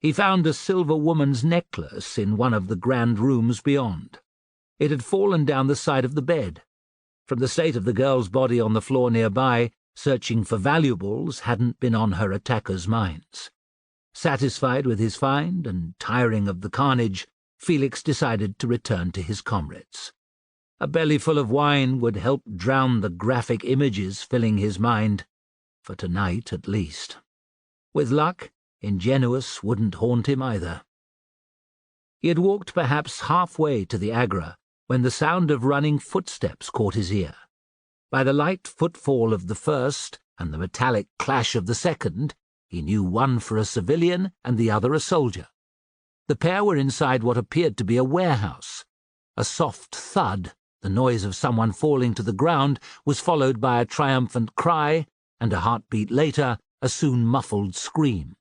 He found a silver woman's necklace in one of the grand rooms beyond. It had fallen down the side of the bed. From the state of the girl's body on the floor nearby, searching for valuables hadn't been on her attackers' minds. Satisfied with his find and tiring of the carnage, Felix decided to return to his comrades. A bellyful of wine would help drown the graphic images filling his mind, for tonight at least. With luck, Ingenuus wouldn't haunt him either. He had walked perhaps halfway to the Agra when the sound of running footsteps caught his ear. By the light footfall of the first and the metallic clash of the second, he knew one for a civilian and the other a soldier. The pair were inside what appeared to be a warehouse. A soft thud, the noise of someone falling to the ground, was followed by a triumphant cry, and a heartbeat later, a soon muffled scream.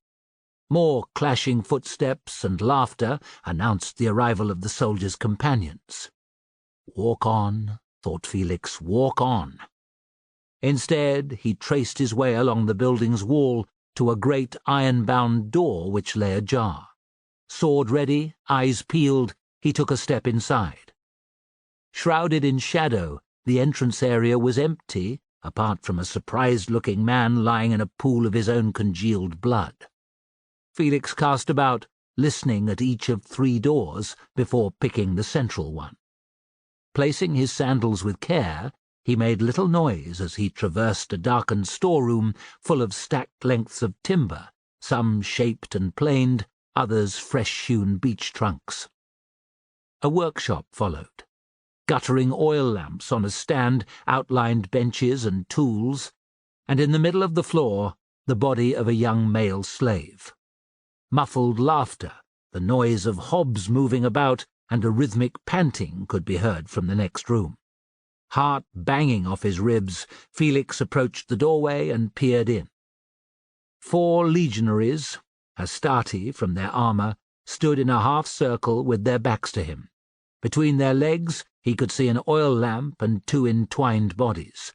More clashing footsteps and laughter announced the arrival of the soldier's companions. Walk on, thought Felix, walk on. Instead, he traced his way along the building's wall to a great iron-bound door which lay ajar. Sword ready, eyes peeled, he took a step inside. Shrouded in shadow, the entrance area was empty, apart from a surprised-looking man lying in a pool of his own congealed blood. Felix cast about, listening at each of 3 doors before picking the central one. Placing his sandals with care, he made little noise as he traversed a darkened storeroom full of stacked lengths of timber, some shaped and planed, others fresh-hewn beech trunks. A workshop followed. Guttering oil lamps on a stand outlined benches and tools, and in the middle of the floor the body of a young male slave. Muffled laughter, the noise of hobs moving about, and a rhythmic panting could be heard from the next room. Heart banging off his ribs, Felix approached the doorway and peered in. 4 legionaries, Hastati from their armour, stood in a half-circle with their backs to him. Between their legs he could see an oil lamp and 2 entwined bodies.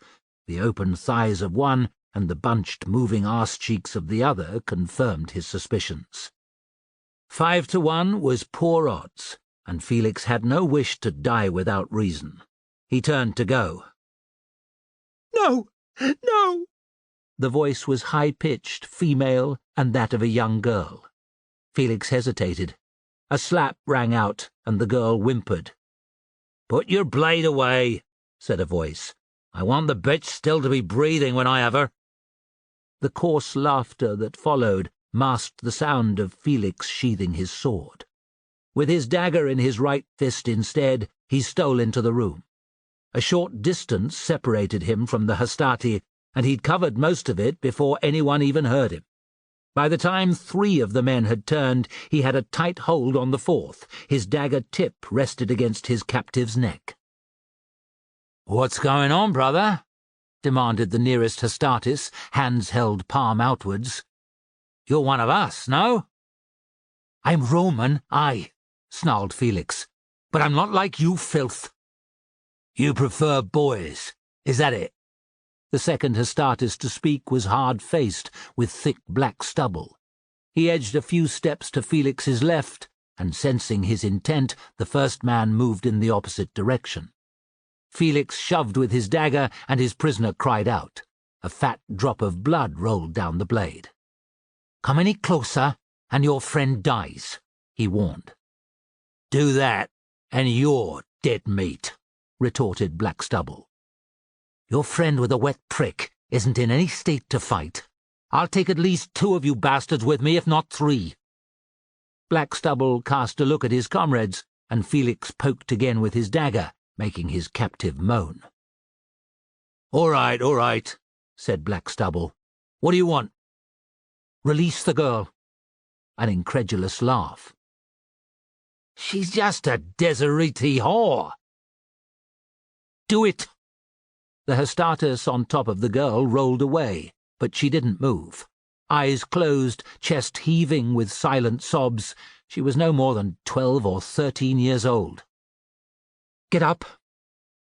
The open thighs of one and the bunched moving arse-cheeks of the other confirmed his suspicions. 5 to 1 was poor odds, and Felix had no wish to die without reason. He turned to go. "No! No!" The voice was high-pitched, female, and that of a young girl. Felix hesitated. A slap rang out, and the girl whimpered. "Put your blade away," said a voice. "I want the bitch still to be breathing when I have her." The coarse laughter that followed masked the sound of Felix sheathing his sword. With his dagger in his right fist instead, he stole into the room. A short distance separated him from the Hastati, and he'd covered most of it before anyone even heard him. By the time 3 of the men had turned, he had a tight hold on the 4th. His dagger tip rested against his captive's neck. "What's going on, brother?" demanded the nearest Hastatis, hands held palm outwards. "You're one of us, no?" "I'm Roman, aye," snarled Felix, "but I'm not like you filth." "You prefer boys, is that it?" The second Hastatis to speak was hard-faced, with thick black stubble. He edged a few steps to Felix's left, and sensing his intent, the first man moved in the opposite direction. Felix shoved with his dagger, and his prisoner cried out. A fat drop of blood rolled down the blade. "Come any closer, and your friend dies," he warned. "Do that, and you're dead meat," retorted Blackstubble. "Your friend with a wet prick isn't in any state to fight. I'll take at least 2 of you bastards with me, if not 3. Blackstubble cast a look at his comrades, and Felix poked again with his dagger, making his captive moan. All right, said Blackstubble. "What do you want?" "Release the girl." An incredulous laugh. "She's just a deseriti whore." "Do it." The Hastatis on top of the girl rolled away, but she didn't move. Eyes closed, chest heaving with silent sobs, she was no more than 12 or 13 years old. "Get up."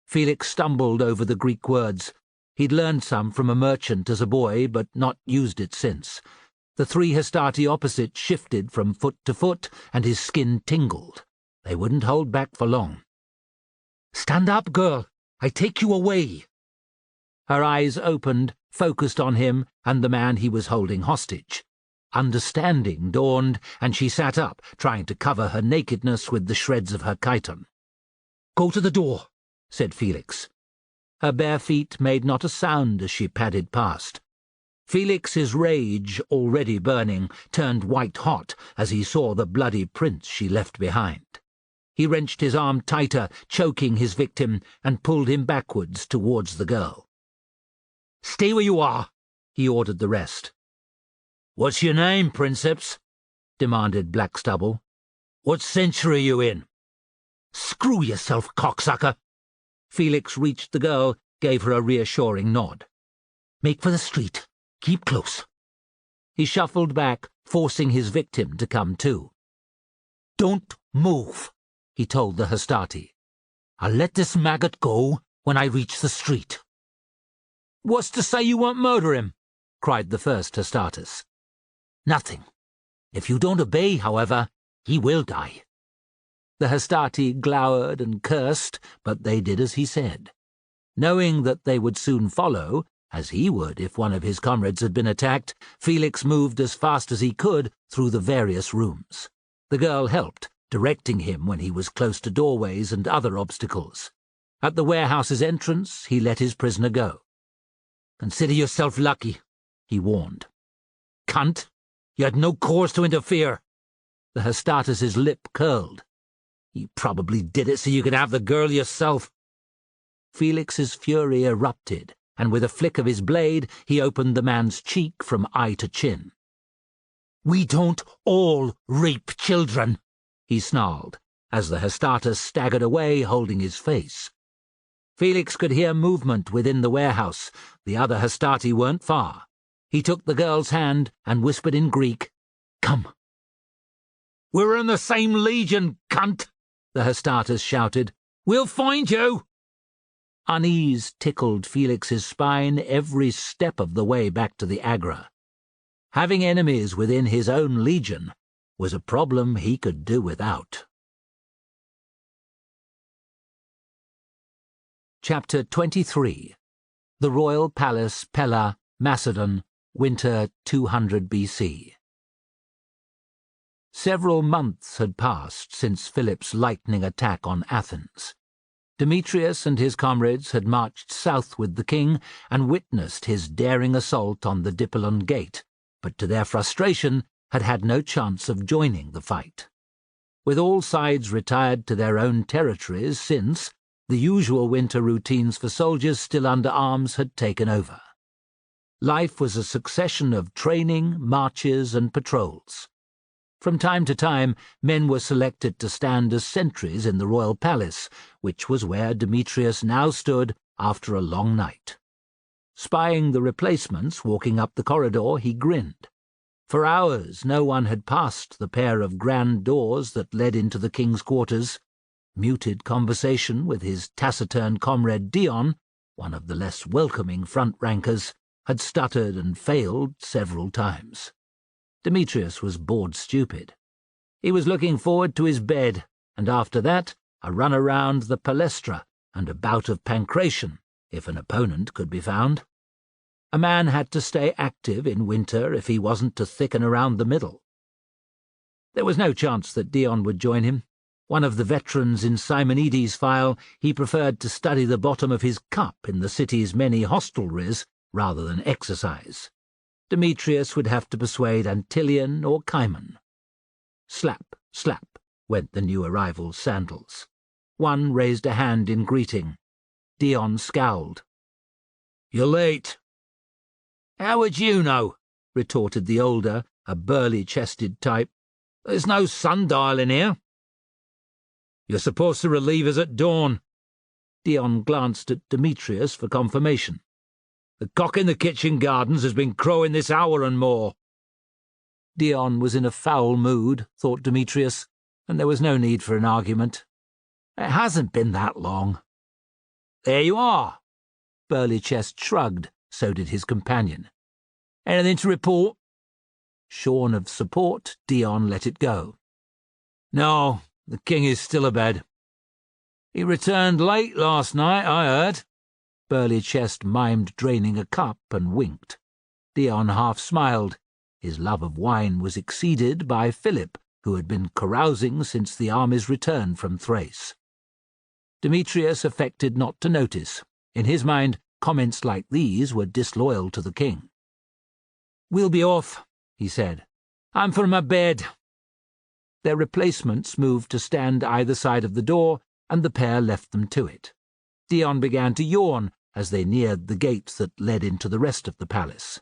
Felix stumbled over the Greek words. He'd learned some from a merchant as a boy, but not used it since. The 3 Hastati opposite shifted from foot to foot, and his skin tingled. They wouldn't hold back for long. "Stand up, girl. I take you away." Her eyes opened, focused on him and the man he was holding hostage. Understanding dawned, and she sat up, trying to cover her nakedness with the shreds of her chiton. "Go to the door," said Felix. Her bare feet made not a sound as she padded past. Felix's rage, already burning, turned white-hot as he saw the bloody prints she left behind. He wrenched his arm tighter, choking his victim, and pulled him backwards towards the girl. "Stay where you are," he ordered the rest. "What's your name, Princeps?" demanded Blackstubble. "What century are you in?" "Screw yourself, cocksucker." Felix reached the girl, gave her a reassuring nod. "Make for the street. Keep close." He shuffled back, forcing his victim to come too. "Don't move," he told the Hastati. "I'll let this maggot go when I reach the street." "What's to say you won't murder him?" cried the first Hastatis. "Nothing. If you don't obey, however, he will die." The Hastati glowered and cursed, but they did as he said. Knowing that they would soon follow, as he would if one of his comrades had been attacked, Felix moved as fast as he could through the various rooms. The girl helped, directing him when he was close to doorways and other obstacles. At the warehouse's entrance, he let his prisoner go. "Consider yourself lucky," he warned. "Cunt, you had no cause to interfere." The Hastatis's lip curled. "You probably did it so you could have the girl yourself." Felix's fury erupted, and with a flick of his blade, he opened the man's cheek from eye to chin. "We don't all rape children," he snarled, as the Hastatis staggered away, holding his face. Felix could hear movement within the warehouse. The other Hastati weren't far. He took the girl's hand and whispered in Greek, "Come." "We're in the same legion, cunt," the Hastatis shouted. "We'll find you." Unease tickled Felix's spine every step of the way back to the Agra. Having enemies within his own legion was a problem he could do without. Chapter 23. The Royal Palace, Pella, Macedon, Winter 200 BC. Several months had passed since Philip's lightning attack on Athens. Demetrius and his comrades had marched south with the king and witnessed his daring assault on the Dipylon Gate, but to their frustration had had no chance of joining the fight. With all sides retired to their own territories since, the usual winter routines for soldiers still under arms had taken over. Life was a succession of training, marches, and patrols. From time to time, men were selected to stand as sentries in the royal palace, which was where Demetrius now stood after a long night. Spying the replacements walking up the corridor, he grinned. For hours no one had passed the pair of grand doors that led into the king's quarters. Muted conversation with his taciturn comrade Dion, one of the less welcoming front-rankers, had stuttered and failed several times. Demetrius was bored stupid. He was looking forward to his bed, and after that a run around the palestra and a bout of pancration, if an opponent could be found. A man had to stay active in winter if he wasn't to thicken around the middle. There was no chance that Dion would join him. One of the veterans in Simonides' file, he preferred to study the bottom of his cup in the city's many hostelries rather than exercise. Demetrius would have to persuade Antilion or Cimon. Slap, slap, went the new arrival's sandals. One raised a hand in greeting. Dion scowled. "You're late." "How would you know?" retorted the older, a burly-chested type. "There's no sundial in here." "You're supposed to relieve us at dawn." Dion glanced at Demetrius for confirmation. "The cock in the kitchen gardens has been crowing this hour and more." Dion was in a foul mood, thought Demetrius, and there was no need for an argument. "It hasn't been that long." "There you are." Burly-chest shrugged, so did his companion. "Anything to report?" Shorn of support, Dion let it go. "No, the king is still abed." "He returned late last night, I heard." Burly-chest mimed draining a cup and winked. Dion half smiled. His love of wine was exceeded by Philip, who had been carousing since the army's return from Thrace. Demetrius affected not to notice. In his mind, comments like these were disloyal to the king. "We'll be off," he said. "I'm for my bed." Their replacements moved to stand either side of the door, and the pair left them to it. Dion began to yawn as they neared the gates that led into the rest of the palace.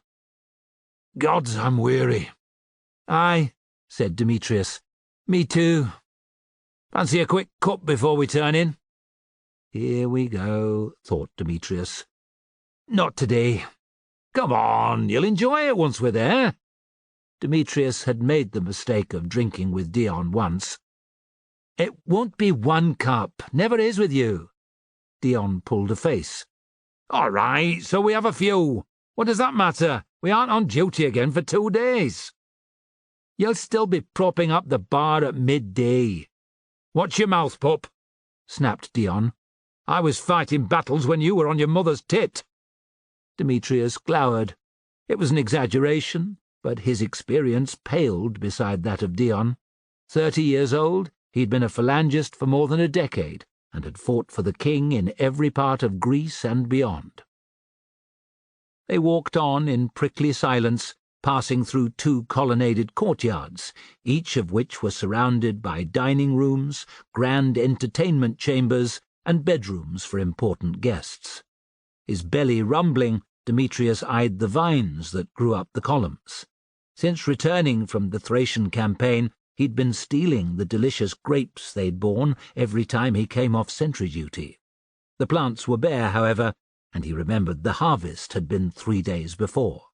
"Gods, I'm weary." "Aye," said Demetrius. "Me too. Fancy a quick cup before we turn in?" "Here we go," thought Demetrius. "Not today." "Come on, you'll enjoy it once we're there." Demetrius had made the mistake of drinking with Dion once. "It won't be one cup, never is with you." Dion pulled a face. "All right, so we have a few. What does that matter? We aren't on duty again for 2 days." "You'll still be propping up the bar at midday." "Watch your mouth, pup," snapped Dion. "I was fighting battles when you were on your mother's tit." Demetrius glowered. It was an exaggeration, but his experience paled beside that of Dion. 30 years old, he'd been a phalangist for more than a decade, and had fought for the king in every part of Greece and beyond. They walked on in prickly silence, passing through 2 colonnaded courtyards, each of which was surrounded by dining rooms, grand entertainment chambers, and bedrooms for important guests. His belly rumbling, Demetrius eyed the vines that grew up the columns. Since returning from the Thracian campaign, he'd been stealing the delicious grapes they'd borne every time he came off sentry duty. The plants were bare, however, and he remembered the harvest had been 3 days before.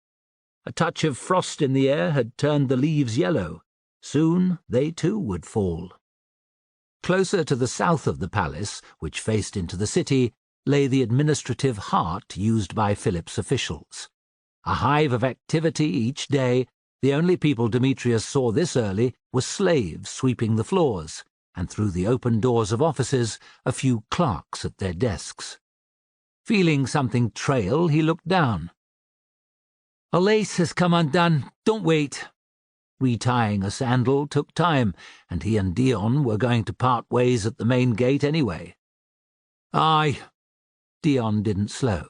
A touch of frost in the air had turned the leaves yellow. Soon they too would fall. Closer to the south of the palace, which faced into the city, lay the administrative heart used by Philip's officials. A hive of activity each day. The only people Demetrius saw this early were slaves sweeping the floors, and through the open doors of offices a few clerks at their desks. Feeling something trail, he looked down. "A lace has come undone. Don't wait." Retying a sandal took time, and he and Dion were going to part ways at the main gate anyway. Aye. Dion didn't slow.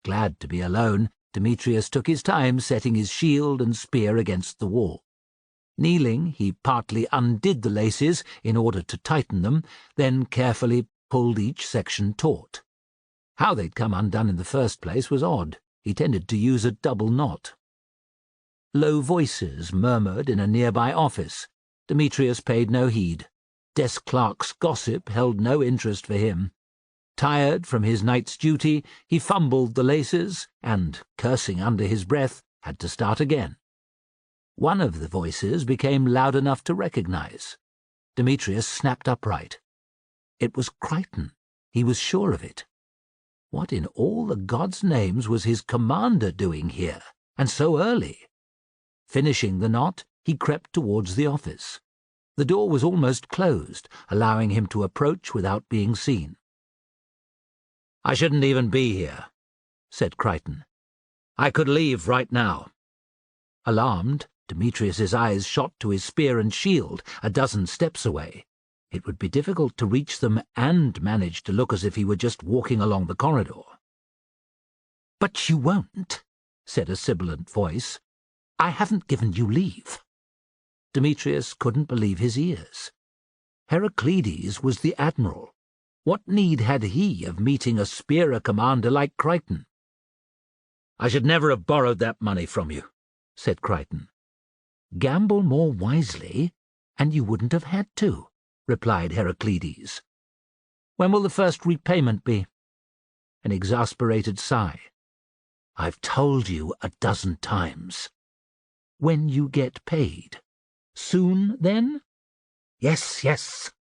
Glad to be alone, Demetrius took his time setting his shield and spear against the wall. Kneeling, he partly undid the laces in order to tighten them, then carefully pulled each section taut. How they'd come undone in the first place was odd. He tended to use a double knot. Low voices murmured in a nearby office. Demetrius paid no heed. Desk clerk's gossip held no interest for him. Tired from his night's duty, he fumbled the laces and, cursing under his breath, had to start again. One of the voices became loud enough to recognize. Demetrius snapped upright. It was Crichton. He was sure of it. What in all the gods' names was his commander doing here, and so early? Finishing the knot, he crept towards the office. The door was almost closed, allowing him to approach without being seen. "I shouldn't even be here," said Crichton. "I could leave right now." Alarmed, Demetrius's eyes shot to his spear and shield a dozen steps away. It would be difficult to reach them and manage to look as if he were just walking along the corridor. "But you won't," said a sibilant voice. "I haven't given you leave." Demetrius couldn't believe his ears. Heraclides was the admiral. What need had he of meeting a spearer commander like Crichton? "I should never have borrowed that money from you," said Crichton. "Gamble more wisely, and you wouldn't have had to," replied Heraclides. "When will the first repayment be?" An exasperated sigh. "I've told you a dozen times." "When you get paid. Soon, then?" "Yes, yes."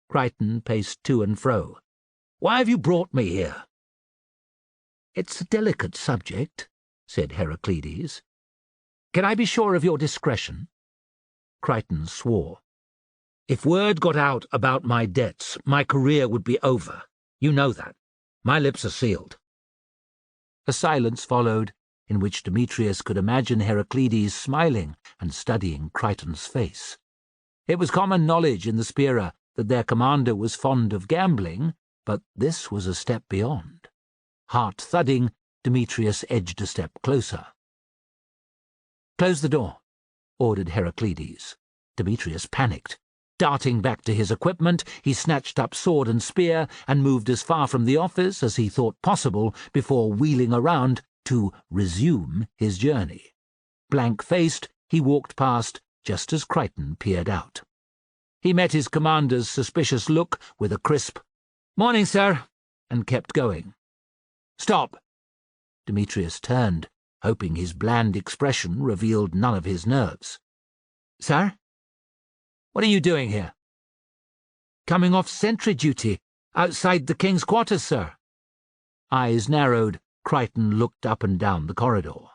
Crichton paced to and fro. "Why have you brought me here?" "It's a delicate subject," said Heraclides. "Can I be sure of your discretion?" Crichton swore. "If word got out about my debts, my career would be over. You know that. My lips are sealed." A silence followed, in which Demetrius could imagine Heraclides smiling and studying Crichton's face. It was common knowledge in the Spira that their commander was fond of gambling, but this was a step beyond. Heart thudding, Demetrius edged a step closer. "Close the door," ordered Heraclides. Demetrius panicked. Darting back to his equipment, he snatched up sword and spear and moved as far from the office as he thought possible before wheeling around to resume his journey. Blank-faced, he walked past just as Crichton peered out. He met his commander's suspicious look with a crisp, "Morning, sir," and kept going. "Stop!" Demetrius turned, hoping his bland expression revealed none of his nerves. "Sir? What are you doing here?" "Coming off sentry duty, outside the king's quarters, sir." Eyes narrowed, Crichton looked up and down the corridor.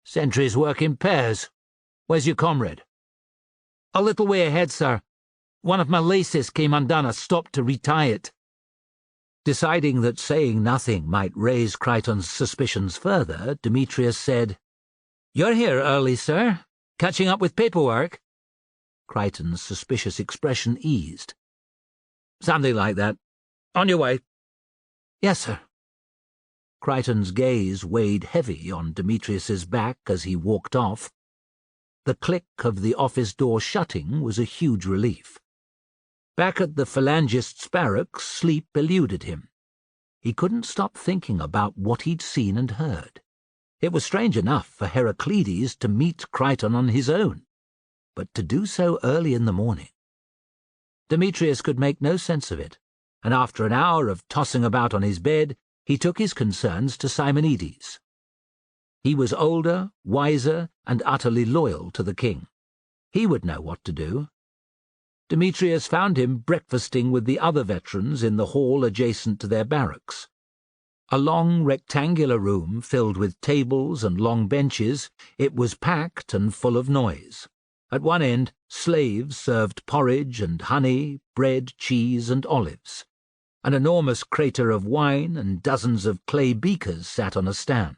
"Sentries work in pairs. Where's your comrade?" "A little way ahead, sir. One of my laces came undone. I stopped to retie it." Deciding that saying nothing might raise Crichton's suspicions further, Demetrius said, "You're here early, sir. Catching up with paperwork?" Crichton's suspicious expression eased. "Something like that. On your way." "Yes, sir." Crichton's gaze weighed heavy on Demetrius's back as he walked off. The click of the office door shutting was a huge relief. Back at the Phalangists' barracks, sleep eluded him. He couldn't stop thinking about what he'd seen and heard. It was strange enough for Heraclides to meet Crichton on his own, but to do so early in the morning. Demetrius could make no sense of it, and after an hour of tossing about on his bed, he took his concerns to Simonides. He was older, wiser, and utterly loyal to the king. He would know what to do. Demetrius found him breakfasting with the other veterans in the hall adjacent to their barracks. A long rectangular room filled with tables and long benches, it was packed and full of noise. At one end, slaves served porridge and honey, bread, cheese, and olives. An enormous crater of wine and dozens of clay beakers sat on a stand.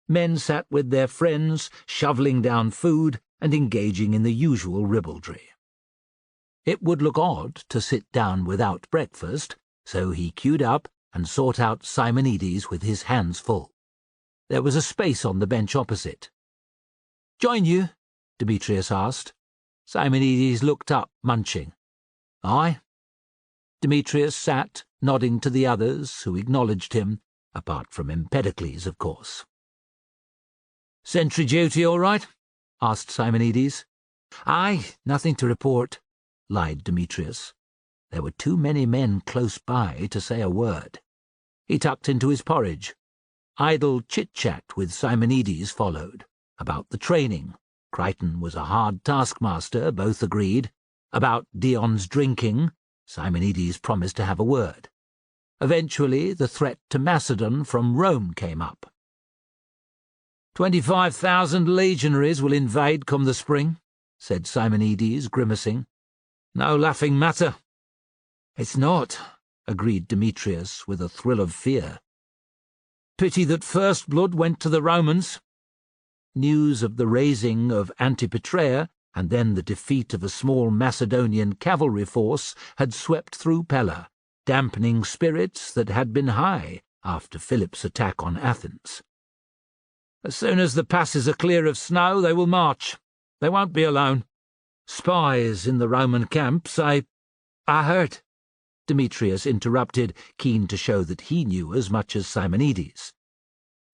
Men sat with their friends, shoveling down food and engaging in the usual ribaldry. It would look odd to sit down without breakfast, so he queued up and sought out Simonides with his hands full. There was a space on the bench opposite. "Join you?" Demetrius asked. Simonides looked up, munching. "Aye." Demetrius sat, nodding to the others, who acknowledged him, apart from Empedocles, of course. "Sentry duty all right?" asked Simonides. "Aye, nothing to report," lied Demetrius. There were too many men close by to say a word. He tucked into his porridge. Idle chit-chat with Simonides followed. About the training. Crichton was a hard taskmaster, both agreed. About Dion's drinking, Simonides promised to have a word. Eventually, the threat to Macedon from Rome came up. 25,000 legionaries will invade come the spring, said Simonides, grimacing. No laughing matter. It's not, agreed Demetrius with a thrill of fear. Pity that first blood went to the Romans. News of the raising of Antipatrea and then the defeat of a small Macedonian cavalry force had swept through Pella, dampening spirits that had been high after Philip's attack on Athens. As soon as the passes are clear of snow, they will march. They won't be alone. Spies in the Roman camp say— I heard, Demetrius interrupted, keen to show that he knew as much as Simonides.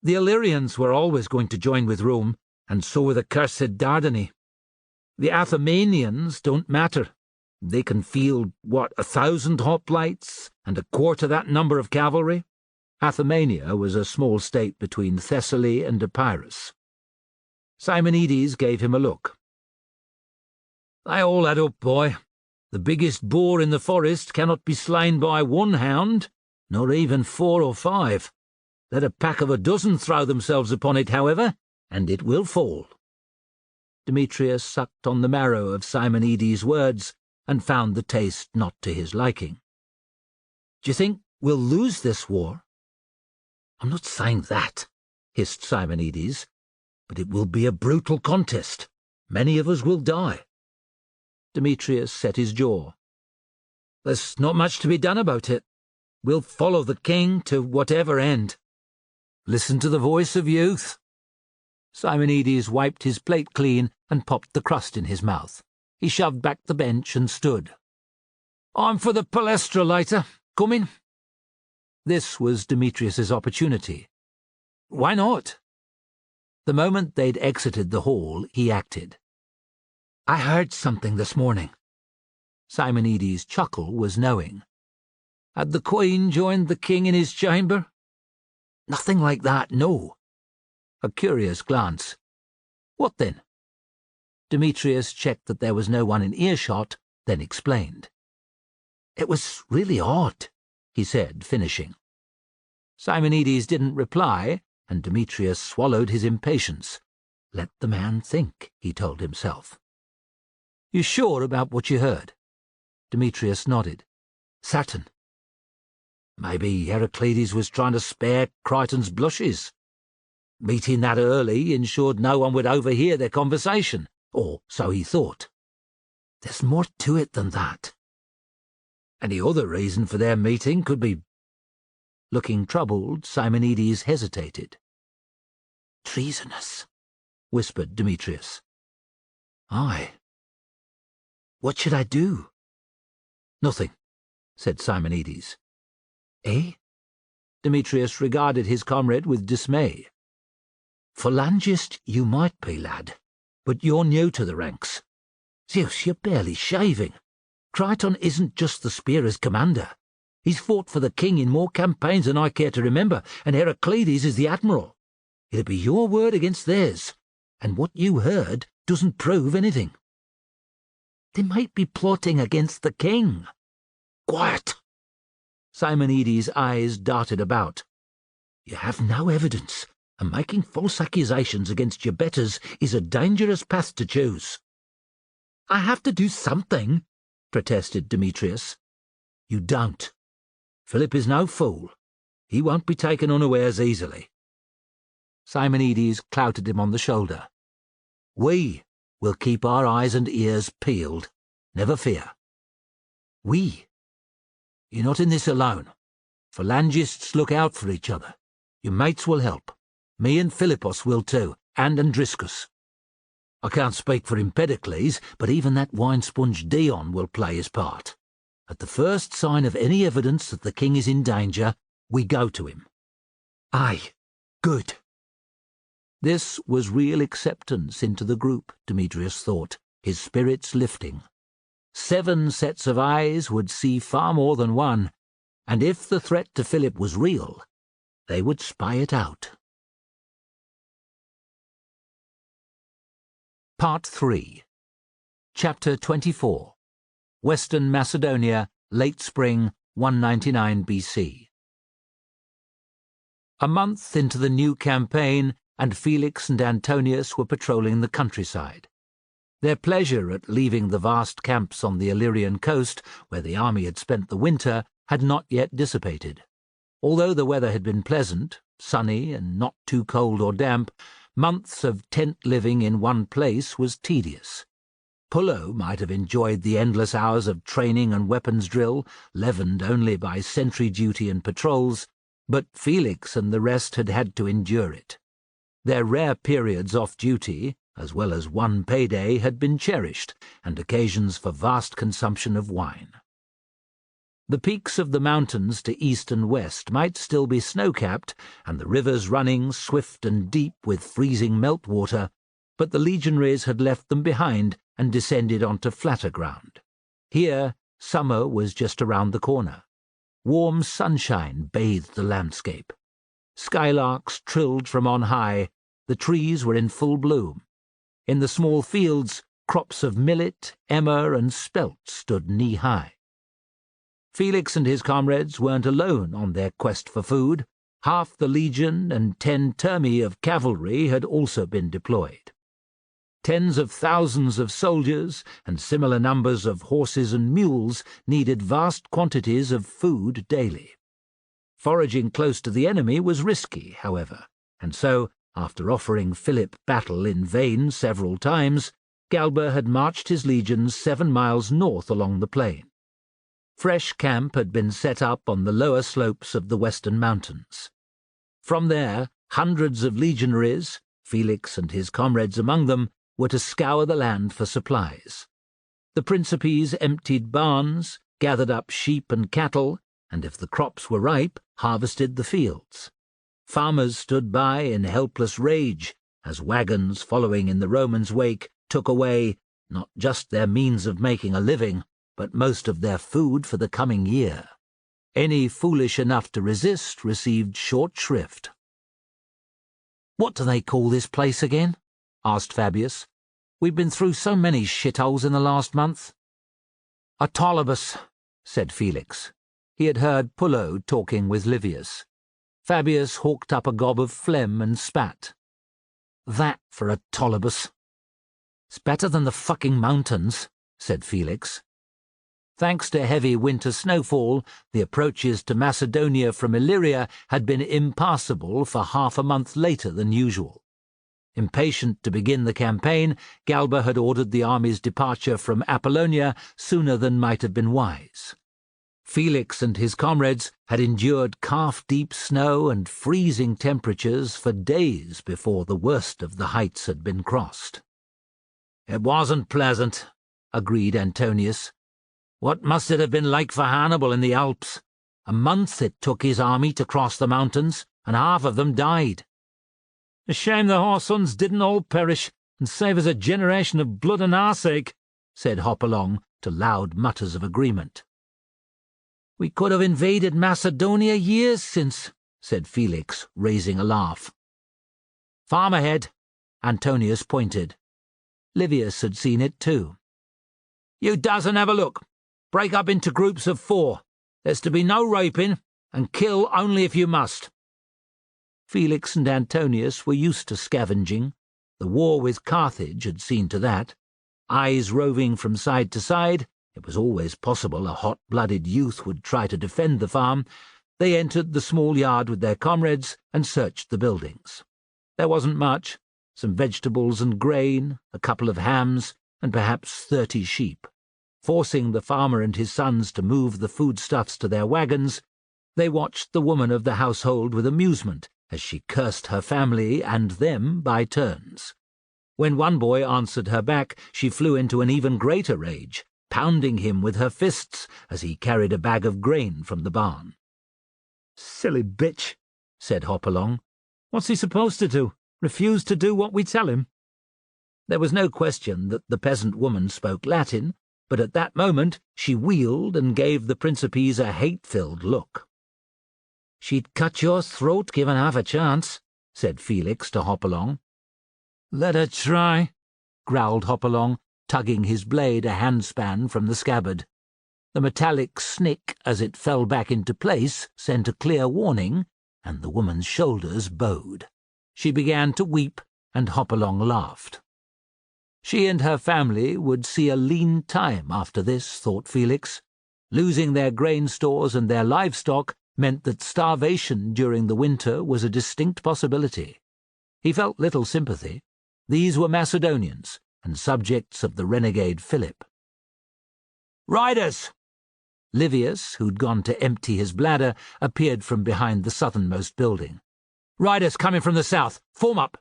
The Illyrians were always going to join with Rome, and so were the cursed Dardani. The Athenians don't matter. They can field, 1,000 hoplites and a quarter that number of cavalry? Athemania was a small state between Thessaly and Epirus. Simonides gave him a look. They all add up, boy. The biggest boar in the forest cannot be slain by one hound, nor even 4 or 5. Let a pack of a dozen throw themselves upon it, however, and it will fall. Demetrius sucked on the marrow of Simonides' words and found the taste not to his liking. Do you think we'll lose this war? I'm not saying that, hissed Simonides, but it will be a brutal contest. Many of us will die. Demetrius set his jaw. There's not much to be done about it. We'll follow the king to whatever end. Listen to the voice of youth. Simonides wiped his plate clean and popped the crust in his mouth. He shoved back the bench and stood. I'm for the palestra later. Coming? This was Demetrius's opportunity. Why not? The moment they'd exited the hall, he acted. I heard something this morning. Simonides' chuckle was knowing. Had the Queen joined the king in his chamber? Nothing like that, no. A curious glance. What then? Demetrius checked that there was no one in earshot, then explained. It was really odd, he said, finishing. Simonides didn't reply, and Demetrius swallowed his impatience. Let the man think, he told himself. You sure about what you heard? Demetrius nodded. Certain. Maybe Heraclides was trying to spare Crichton's blushes. Meeting that early ensured no one would overhear their conversation, or so he thought. There's more to it than that. Any other reason for their meeting could be... Looking troubled, Simonides hesitated. Treasonous, whispered Demetrius. Aye. What should I do? Nothing, said Simonides. Eh? Demetrius regarded his comrade with dismay. Phalangist you might be, lad, but you're new to the ranks. Zeus, you're barely shaving. Crichton isn't just the spearer's commander. He's fought for the king in more campaigns than I care to remember, and Heraclides is the admiral. It'll be your word against theirs, and what you heard doesn't prove anything. They might be plotting against the king. Quiet! Simonides' eyes darted about. You have no evidence, and making false accusations against your betters is a dangerous path to choose. I have to do something, protested Demetrius. You don't. Philip is no fool. He won't be taken unawares easily. Simonides clouted him on the shoulder. We will keep our eyes and ears peeled. Never fear. We? You're not in this alone. Phalangists look out for each other. Your mates will help. Me and Philippos will too, and Andriscus. I can't speak for Empedocles, but even that wine-sponge Dion will play his part. At the first sign of any evidence that the king is in danger, we go to him. Aye, good. This was real acceptance into the group, Demetrius thought, his spirits lifting. 7 sets of eyes would see far more than one, and if the threat to Philip was real, they would spy it out. Part 3. Chapter 24. Western Macedonia, late spring, 199 BC. A month into the new campaign, and Felix and Antonius were patrolling the countryside. Their pleasure at leaving the vast camps on the Illyrian coast, where the army had spent the winter, had not yet dissipated. Although the weather had been pleasant, sunny, and not too cold or damp, months of tent living in one place was tedious. Pullo might have enjoyed the endless hours of training and weapons drill, leavened only by sentry duty and patrols, but Felix and the rest had had to endure it. Their rare periods off duty, as well as one payday, had been cherished, and occasions for vast consumption of wine. The peaks of the mountains to east and west might still be snow-capped, and the rivers running swift and deep with freezing meltwater, but the legionaries had left them behind and descended onto flatter ground. Here, summer was just around the corner. Warm sunshine bathed the landscape. Skylarks trilled from on high, the trees were in full bloom. In the small fields, crops of millet, emmer, and spelt stood knee-high. Felix and his comrades weren't alone on their quest for food. Half the legion and 10 termi of cavalry had also been deployed. Tens of thousands of soldiers and similar numbers of horses and mules needed vast quantities of food daily. Foraging close to the enemy was risky, however, and so, after offering Philip battle in vain several times, Galba had marched his legions 7 miles north along the plain. Fresh camp had been set up on the lower slopes of the western mountains. From there, hundreds of legionaries, Felix and his comrades among them, were to scour the land for supplies. The Principes emptied barns, gathered up sheep and cattle, and if the crops were ripe, harvested the fields. Farmers stood by in helpless rage as wagons following in the Romans' wake took away not just their means of making a living, but most of their food for the coming year. Any foolish enough to resist received short shrift. "What do they call this place again?" asked Fabius. "We've been through so many shitholes in the last month." "Autolibus," said Felix. He had heard Pullo talking with Livius. Fabius hawked up a gob of phlegm and spat. "That for Autolibus." "It's better than the fucking mountains," said Felix. Thanks to heavy winter snowfall, the approaches to Macedonia from Illyria had been impassable for half a month later than usual. Impatient to begin the campaign, Galba had ordered the army's departure from Apollonia sooner than might have been wise. Felix and his comrades had endured calf-deep snow and freezing temperatures for days before the worst of the heights had been crossed. "It wasn't pleasant," agreed Antonius. "What must it have been like for Hannibal in the Alps? A month it took his army to cross the mountains, and half of them died." "A shame the Horsons didn't all perish and save us a generation of blood and arseache," said Hopalong, to loud mutters of agreement. "We could have invaded Macedonia years since," said Felix, raising a laugh. "Farm ahead," Antonius pointed. Livius had seen it too. "You doesn't have a look. Break up into groups of 4. There's to be no raping, and kill only if you must." Felix and Antonius were used to scavenging. The war with Carthage had seen to that. Eyes roving from side to side, it was always possible a hot-blooded youth would try to defend the farm. They entered the small yard with their comrades and searched the buildings. There wasn't much, some vegetables and grain, a couple of hams, and perhaps 30 sheep. Forcing the farmer and his sons to move the foodstuffs to their wagons, they watched the woman of the household with amusement as she cursed her family and them by turns. When one boy answered her back, she flew into an even greater rage, pounding him with her fists as he carried a bag of grain from the barn. "Silly bitch," said Hopalong. "What's he supposed to do? Refuse to do what we tell him?" There was no question that the peasant woman spoke Latin, but at that moment she wheeled and gave the Principes a hate-filled look. "She'd cut your throat given half a chance," said Felix to Hopalong. "Let her try," growled Hopalong, tugging his blade a handspan from the scabbard. The metallic snick as it fell back into place sent a clear warning, and the woman's shoulders bowed. She began to weep, and Hopalong laughed. She and her family would see a lean time after this, thought Felix. Losing their grain stores and their livestock meant that starvation during the winter was a distinct possibility. He felt little sympathy. These were Macedonians, and subjects of the renegade Philip. "Riders!" Livius, who'd gone to empty his bladder, appeared from behind the southernmost building. "Riders coming from the south! Form up!"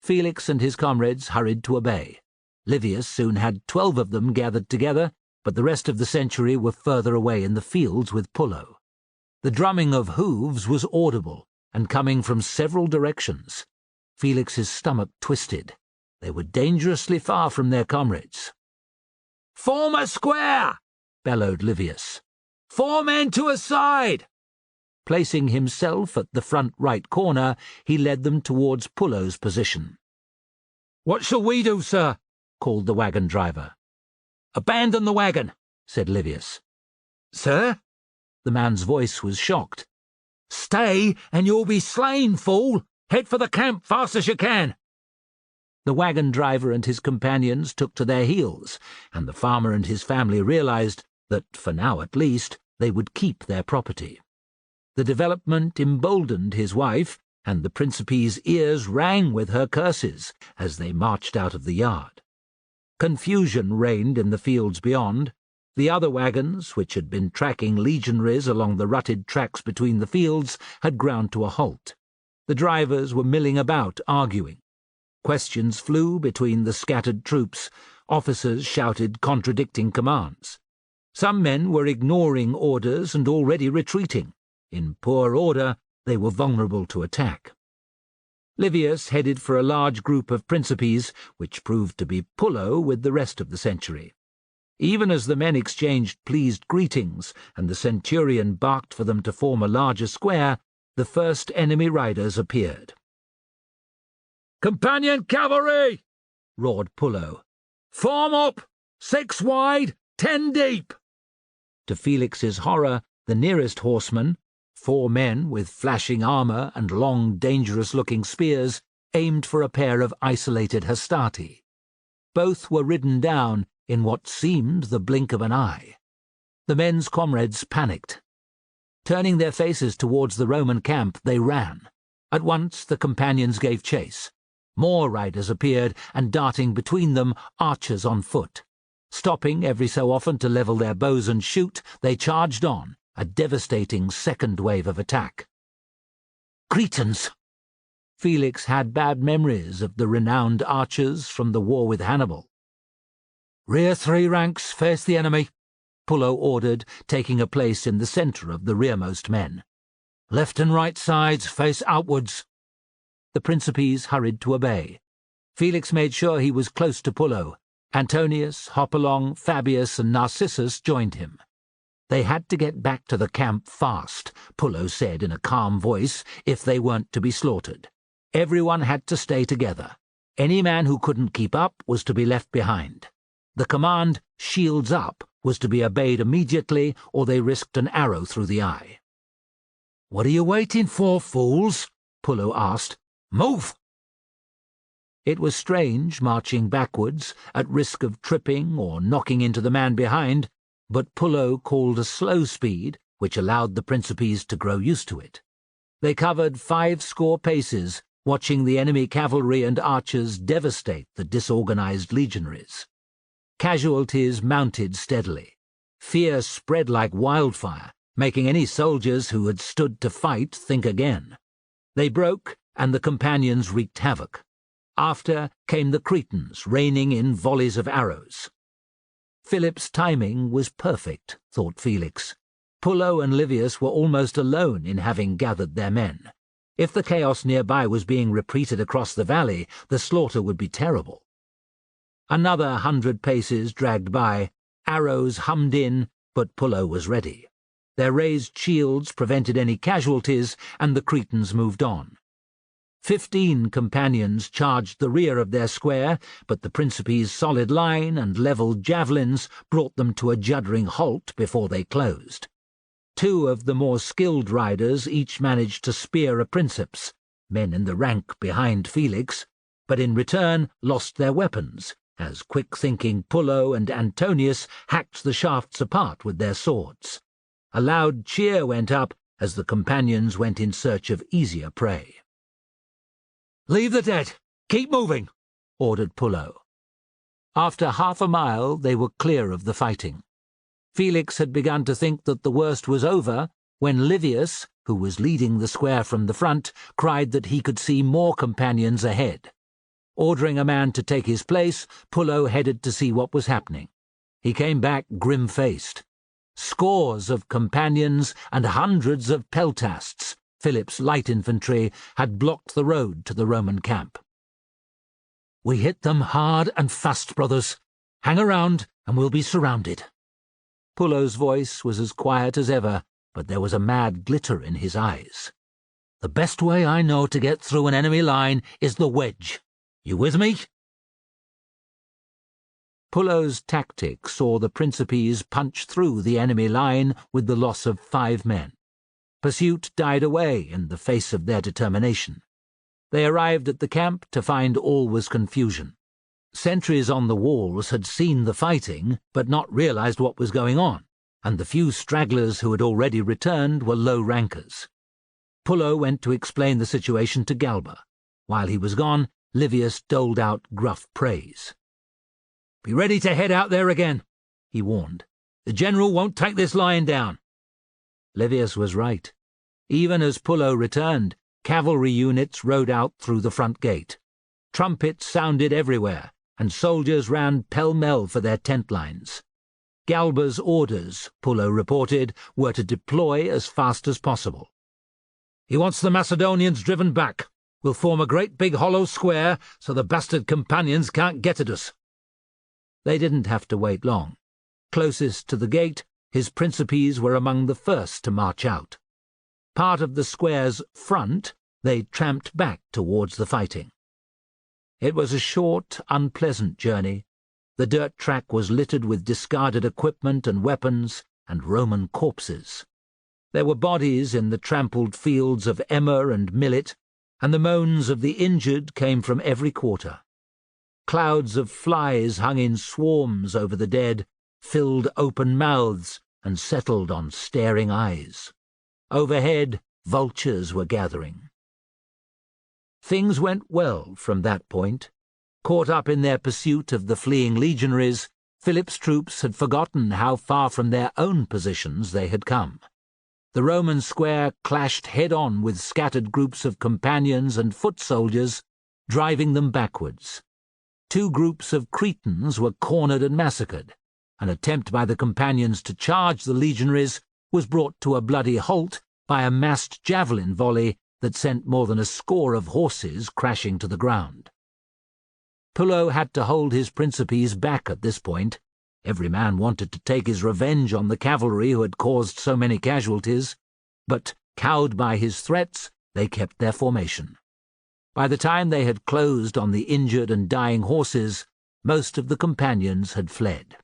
Felix and his comrades hurried to obey. Livius soon had 12 of them gathered together, but the rest of the century were further away in the fields with Pullo. The drumming of hooves was audible, and coming from several directions. Felix's stomach twisted. They were dangerously far from their comrades. "Form a square!" bellowed Livius. "4 men to a side!" Placing himself at the front right corner, he led them towards Pullo's position. "What shall we do, sir?" called the wagon driver. "Abandon the wagon," said Livius. "Sir?" The man's voice was shocked. "Stay, and you'll be slain, fool! Head for the camp fast as you can!" The wagon driver and his companions took to their heels, and the farmer and his family realized that, for now at least, they would keep their property. The development emboldened his wife, and the Principe's ears rang with her curses as they marched out of the yard. Confusion reigned in the fields beyond. The other wagons, which had been tracking legionaries along the rutted tracks between the fields, had ground to a halt. The drivers were milling about, arguing. Questions flew between the scattered troops. Officers shouted contradicting commands. Some men were ignoring orders and already retreating. In poor order, they were vulnerable to attack. Livius headed for a large group of Principes, which proved to be Pullo with the rest of the century. Even as the men exchanged pleased greetings and the centurion barked for them to form a larger square, the first enemy riders appeared. "Companion cavalry!" roared Pullo. "Form up! 6 wide, 10 deep!" To Felix's horror, the nearest horsemen, 4 men with flashing armour and long, dangerous-looking spears, aimed for a pair of isolated hastati. Both were ridden down in what seemed the blink of an eye. The men's comrades panicked. Turning their faces towards the Roman camp, they ran. At once the companions gave chase. More riders appeared, and darting between them, archers on foot. Stopping every so often to level their bows and shoot, they charged on, a devastating second wave of attack. Cretans! Felix had bad memories of the renowned archers from the war with Hannibal. "Rear 3 ranks, face the enemy," Pullo ordered, taking a place in the centre of the rearmost men. "Left and right sides face outwards." The Principes hurried to obey. Felix made sure he was close to Pullo. Antonius, Hopalong, Fabius, and Narcissus joined him. They had to get back to the camp fast, Pullo said in a calm voice, if they weren't to be slaughtered. Everyone had to stay together. Any man who couldn't keep up was to be left behind. The command, "shields up," was to be obeyed immediately, or they risked an arrow through the eye. "What are you waiting for, fools?" Pullo asked. "Move!" It was strange marching backwards, at risk of tripping or knocking into the man behind, but Pullo called a slow speed, which allowed the Principes to grow used to it. They covered 50 paces, watching the enemy cavalry and archers devastate the disorganized legionaries. Casualties mounted steadily. Fear spread like wildfire, making any soldiers who had stood to fight think again. They broke, and the companions wreaked havoc. After came the Cretans, raining in volleys of arrows. Philip's timing was perfect, thought Felix. Pullo and Livius were almost alone in having gathered their men. If the chaos nearby was being repeated across the valley, the slaughter would be terrible. Another 100 paces dragged by. Arrows hummed in, but Pullo was ready. Their raised shields prevented any casualties, and the Cretans moved on. 15 companions charged the rear of their square, but the Principe's solid line and levelled javelins brought them to a juddering halt before they closed. 2 of the more skilled riders each managed to spear a Princeps, men in the rank behind Felix, but in return lost their weapons, as quick-thinking Pullo and Antonius hacked the shafts apart with their swords. A loud cheer went up as the companions went in search of easier prey. "Leave the dead! Keep moving!" ordered Pullo. After half a mile they were clear of the fighting. Felix had begun to think that the worst was over when Livius, who was leading the square from the front, cried that he could see more companions ahead. Ordering a man to take his place, Pullo headed to see what was happening. He came back grim-faced. Scores of companions and hundreds of peltasts, Philip's light infantry, had blocked the road to the Roman camp. "We hit them hard and fast, brothers. Hang around and we'll be surrounded." Pullo's voice was as quiet as ever, but there was a mad glitter in his eyes. "The best way I know to get through an enemy line is the wedge. You with me?" Pullo's tactic saw the Principes punch through the enemy line with the loss of 5 men. Pursuit died away in the face of their determination. They arrived at the camp to find all was confusion. Sentries on the walls had seen the fighting, but not realized what was going on, and the few stragglers who had already returned were low rankers. Pullo went to explain the situation to Galba. While he was gone, Livius doled out gruff praise. "Be ready to head out there again," he warned. "The general won't take this lying down." Livius was right. Even as Pullo returned, cavalry units rode out through the front gate. Trumpets sounded everywhere, and soldiers ran pell-mell for their tent lines. Galba's orders, Pullo reported, were to deploy as fast as possible. "He wants the Macedonians driven back. We'll form a great big hollow square so the bastard companions can't get at us." They didn't have to wait long. Closest to the gate, his Principes were among the first to march out. Part of the square's front, they tramped back towards the fighting. It was a short, unpleasant journey. The dirt track was littered with discarded equipment and weapons and Roman corpses. There were bodies in the trampled fields of emmer and millet, and the moans of the injured came from every quarter. Clouds of flies hung in swarms over the dead, filled open mouths and settled on staring eyes. Overhead, vultures were gathering. Things went well from that point. Caught up in their pursuit of the fleeing legionaries, Philip's troops had forgotten how far from their own positions they had come. The Roman square clashed head-on with scattered groups of companions and foot soldiers, driving them backwards. 2 groups of Cretans were cornered and massacred. An attempt by the companions to charge the legionaries was brought to a bloody halt by a massed javelin volley that sent more than a score of horses crashing to the ground. Pullo had to hold his Principes back at this point. Every man wanted to take his revenge on the cavalry who had caused so many casualties, but, cowed by his threats, they kept their formation. By the time they had closed on the injured and dying horses, most of the companions had fled.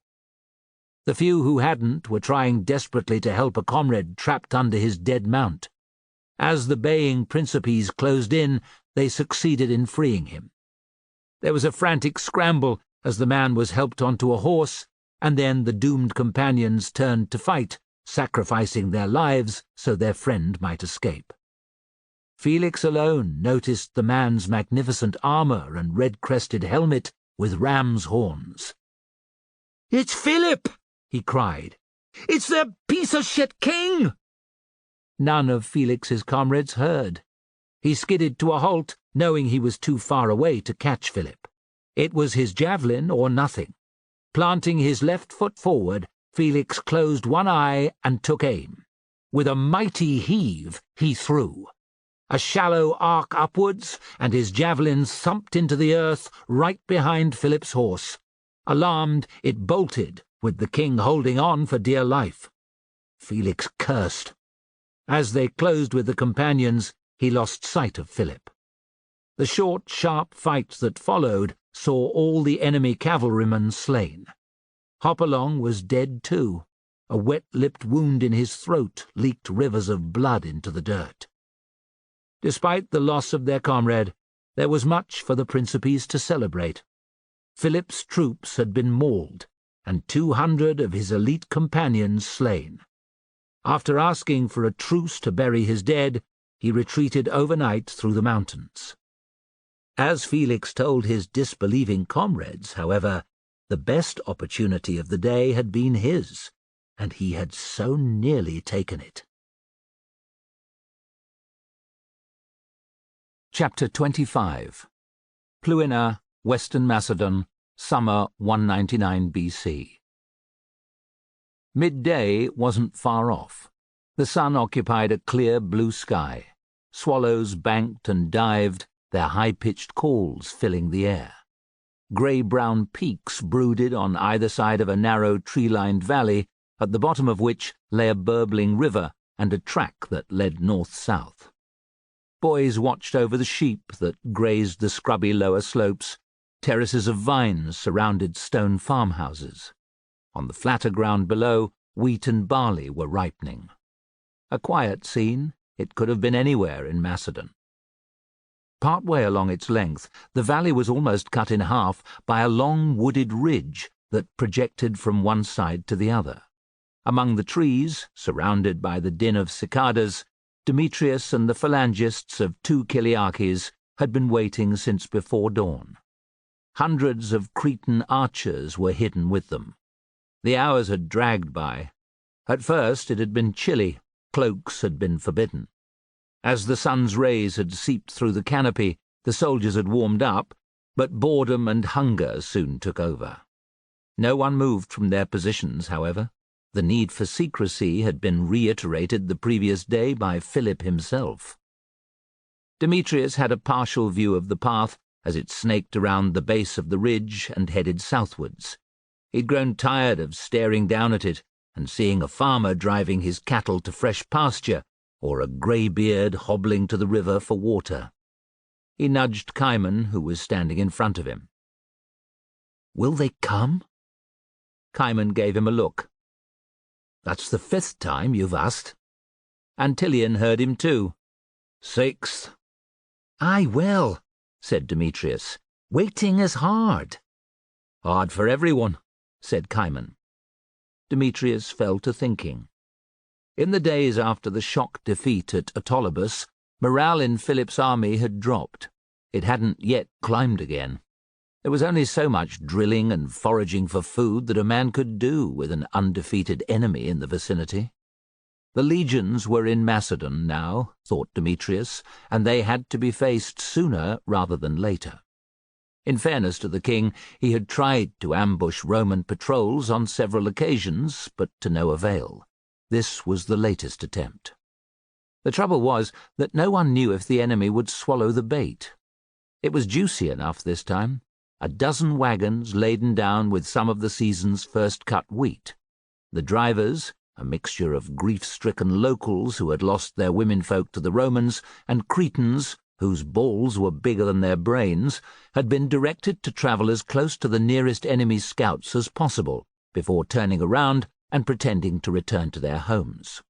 The few who hadn't were trying desperately to help a comrade trapped under his dead mount. As the baying Principes closed in, they succeeded in freeing him. There was a frantic scramble as the man was helped onto a horse, and then the doomed companions turned to fight, sacrificing their lives so their friend might escape. Felix alone noticed the man's magnificent armor and red-crested helmet with ram's horns. "It's Philip!" he cried. "It's the piece of shit king!" None of Felix's comrades heard. He skidded to a halt, knowing he was too far away to catch Philip. It was his javelin or nothing. Planting his left foot forward, Felix closed one eye and took aim. With a mighty heave, he threw. A shallow arc upwards, and his javelin thumped into the earth right behind Philip's horse. Alarmed, it bolted, with the king holding on for dear life. Felix cursed. As they closed with the companions, he lost sight of Philip. The short, sharp fight that followed saw all the enemy cavalrymen slain. Hopalong was dead too. A wet-lipped wound in his throat leaked rivers of blood into the dirt. Despite the loss of their comrade, there was much for the Principes to celebrate. Philip's troops had been mauled, and 200 of his elite companions slain. After asking for a truce to bury his dead, he retreated overnight through the mountains. As Felix told his disbelieving comrades, however, the best opportunity of the day had been his, and he had so nearly taken it. Chapter 25. Pluina, Western Macedon, summer 199 BC. Midday wasn't far off. The sun occupied a clear blue sky. Swallows banked and dived, their high-pitched calls filling the air. Grey-brown peaks brooded on either side of a narrow tree-lined valley, at the bottom of which lay a burbling river and a track that led north-south. Boys watched over the sheep that grazed the scrubby lower slopes. Terraces of vines surrounded stone farmhouses. On the flatter ground below, wheat and barley were ripening. A quiet scene, it could have been anywhere in Macedon. Part-way along its length, the valley was almost cut in half by a long wooded ridge that projected from one side to the other. Among the trees, surrounded by the din of cicadas, Demetrius and the phalangists of 2 Kiliakes had been waiting since before dawn. Hundreds of Cretan archers were hidden with them. The hours had dragged by. At first it had been chilly, cloaks had been forbidden. As the sun's rays had seeped through the canopy, the soldiers had warmed up, but boredom and hunger soon took over. No one moved from their positions, however. The need for secrecy had been reiterated the previous day by Philip himself. Demetrius had a partial view of the path as it snaked around the base of the ridge and headed southwards. He'd grown tired of staring down at it and seeing a farmer driving his cattle to fresh pasture or a greybeard hobbling to the river for water. He nudged Kane, who was standing in front of him. "Will they come?" Kane gave him a look. "That's the 5th time you've asked." Antilian heard him too. "6th. "Aye, well," said Demetrius. "Waiting is hard." "Hard for everyone," said Kane. Demetrius fell to thinking. In the days after the shock defeat at Autolybus, morale in Philip's army had dropped. It hadn't yet climbed again. There was only so much drilling and foraging for food that a man could do with an undefeated enemy in the vicinity. The legions were in Macedon now, thought Demetrius, and they had to be faced sooner rather than later. In fairness to the king, he had tried to ambush Roman patrols on several occasions, but to no avail. This was the latest attempt. The trouble was that no one knew if the enemy would swallow the bait. It was juicy enough this time. A dozen wagons laden down with some of the season's first-cut wheat. The drivers, a mixture of grief-stricken locals who had lost their womenfolk to the Romans, and Cretans, whose balls were bigger than their brains, had been directed to travel as close to the nearest enemy's scouts as possible, before turning around and pretending to return to their homes.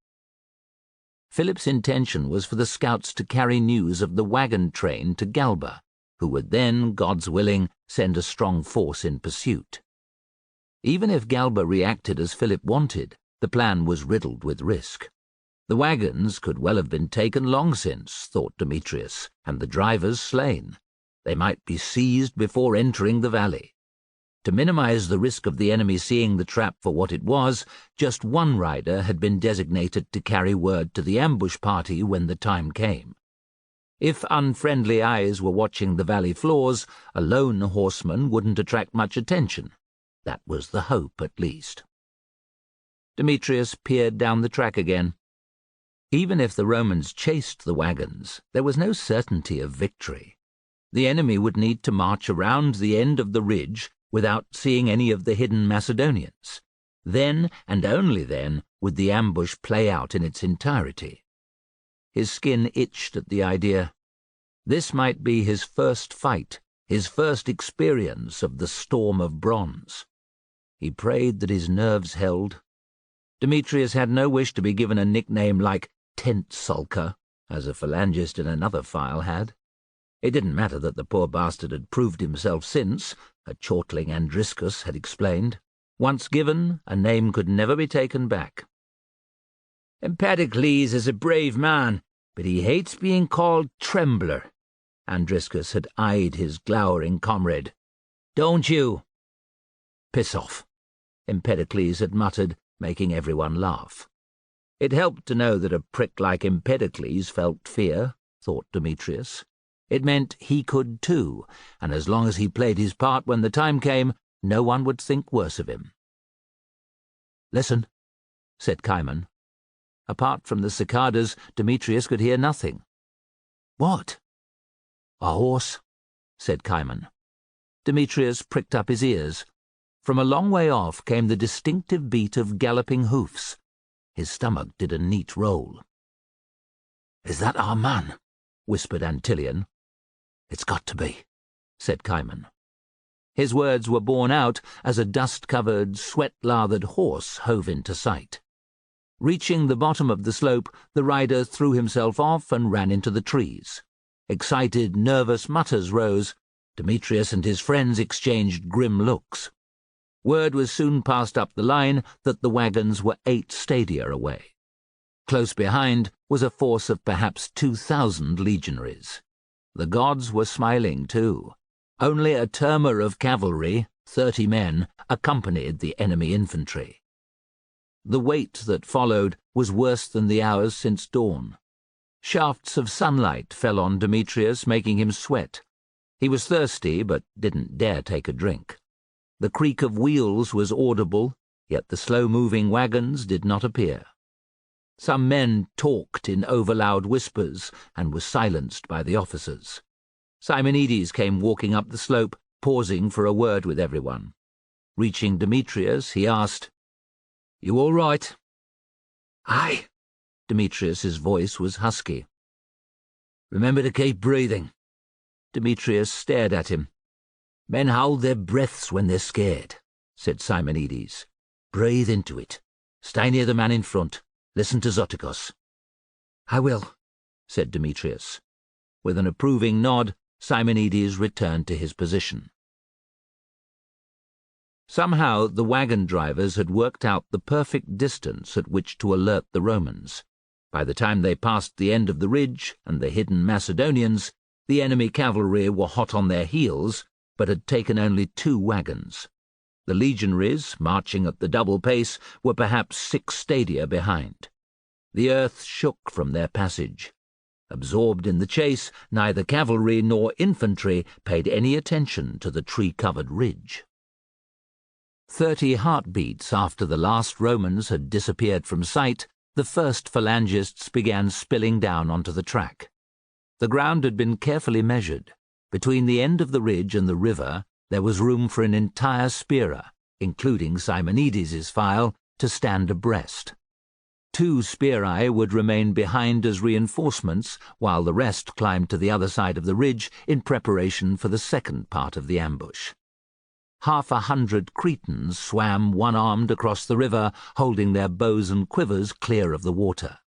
Philip's intention was for the scouts to carry news of the wagon train to Galba, who would then, God's willing, send a strong force in pursuit. Even if Galba reacted as Philip wanted, the plan was riddled with risk. The wagons could well have been taken long since, thought Demetrius, and the drivers slain. They might be seized before entering the valley. To minimize the risk of the enemy seeing the trap for what it was, just one rider had been designated to carry word to the ambush party when the time came. If unfriendly eyes were watching the valley floors, a lone horseman wouldn't attract much attention. That was the hope, at least. Demetrius peered down the track again. Even if the Romans chased the wagons, there was no certainty of victory. The enemy would need to march around the end of the ridge without seeing any of the hidden Macedonians. Then, and only then, would the ambush play out in its entirety. His skin itched at the idea. This might be his first fight, his first experience of the storm of bronze. He prayed that his nerves held. Demetrius had no wish to be given a nickname like Tent Sulker, as a phalangist in another file had. It didn't matter that the poor bastard had proved himself since, a chortling Andriscus had explained. Once given, a name could never be taken back. "Empedocles is a brave man, but he hates being called Trembler," Andriscus had eyed his glowering comrade. "Don't you?" "Piss off," Empedocles had muttered, making everyone laugh. It helped to know that a prick like Empedocles felt fear, thought Demetrius. It meant he could too, and as long as he played his part when the time came, no one would think worse of him. "Listen," said Cimon. Apart from the cicadas, Demetrius could hear nothing. "What?" "A horse," said Cimon. Demetrius pricked up his ears. From a long way off came the distinctive beat of galloping hoofs. His stomach did a neat roll. "Is that our man?" whispered Antilion. "It's got to be," said Cimon. His words were borne out as a dust-covered, sweat-lathered horse hove into sight. Reaching the bottom of the slope, the rider threw himself off and ran into the trees. Excited, nervous mutters rose. Demetrius and his friends exchanged grim looks. Word was soon passed up the line that the wagons were 8 stadia away. Close behind was a force of perhaps 2,000 legionaries. The gods were smiling too. Only a turmer of cavalry, 30 men, accompanied the enemy infantry. The wait that followed was worse than the hours since dawn. Shafts of sunlight fell on Demetrius, making him sweat. He was thirsty, but didn't dare take a drink. The creak of wheels was audible, yet the slow-moving wagons did not appear. Some men talked in overloud whispers and were silenced by the officers. Simonides came walking up the slope, pausing for a word with everyone. Reaching Demetrius, he asked, "You all right?" "Aye." Demetrius's voice was husky. "Remember to keep breathing." Demetrius stared at him. "Men hold their breaths when they're scared," said Simonides. "Breathe into it. Stay near the man in front. Listen to Zoticos." "I will," said Demetrius. With an approving nod, Simonides returned to his position. Somehow the wagon drivers had worked out the perfect distance at which to alert the Romans. By the time they passed the end of the ridge and the hidden Macedonians, the enemy cavalry were hot on their heels, but had taken only 2 wagons. The legionaries, marching at the double pace, were perhaps 6 stadia behind. The earth shook from their passage. Absorbed in the chase, neither cavalry nor infantry paid any attention to the tree-covered ridge. 30 heartbeats after the last Romans had disappeared from sight, the first phalangists began spilling down onto the track. The ground had been carefully measured. Between the end of the ridge and the river, there was room for an entire spearer, including Simonides' file, to stand abreast. 2 spearii would remain behind as reinforcements, while the rest climbed to the other side of the ridge in preparation for the second part of the ambush. 100 Cretans swam one-armed across the river, holding their bows and quivers clear of the water.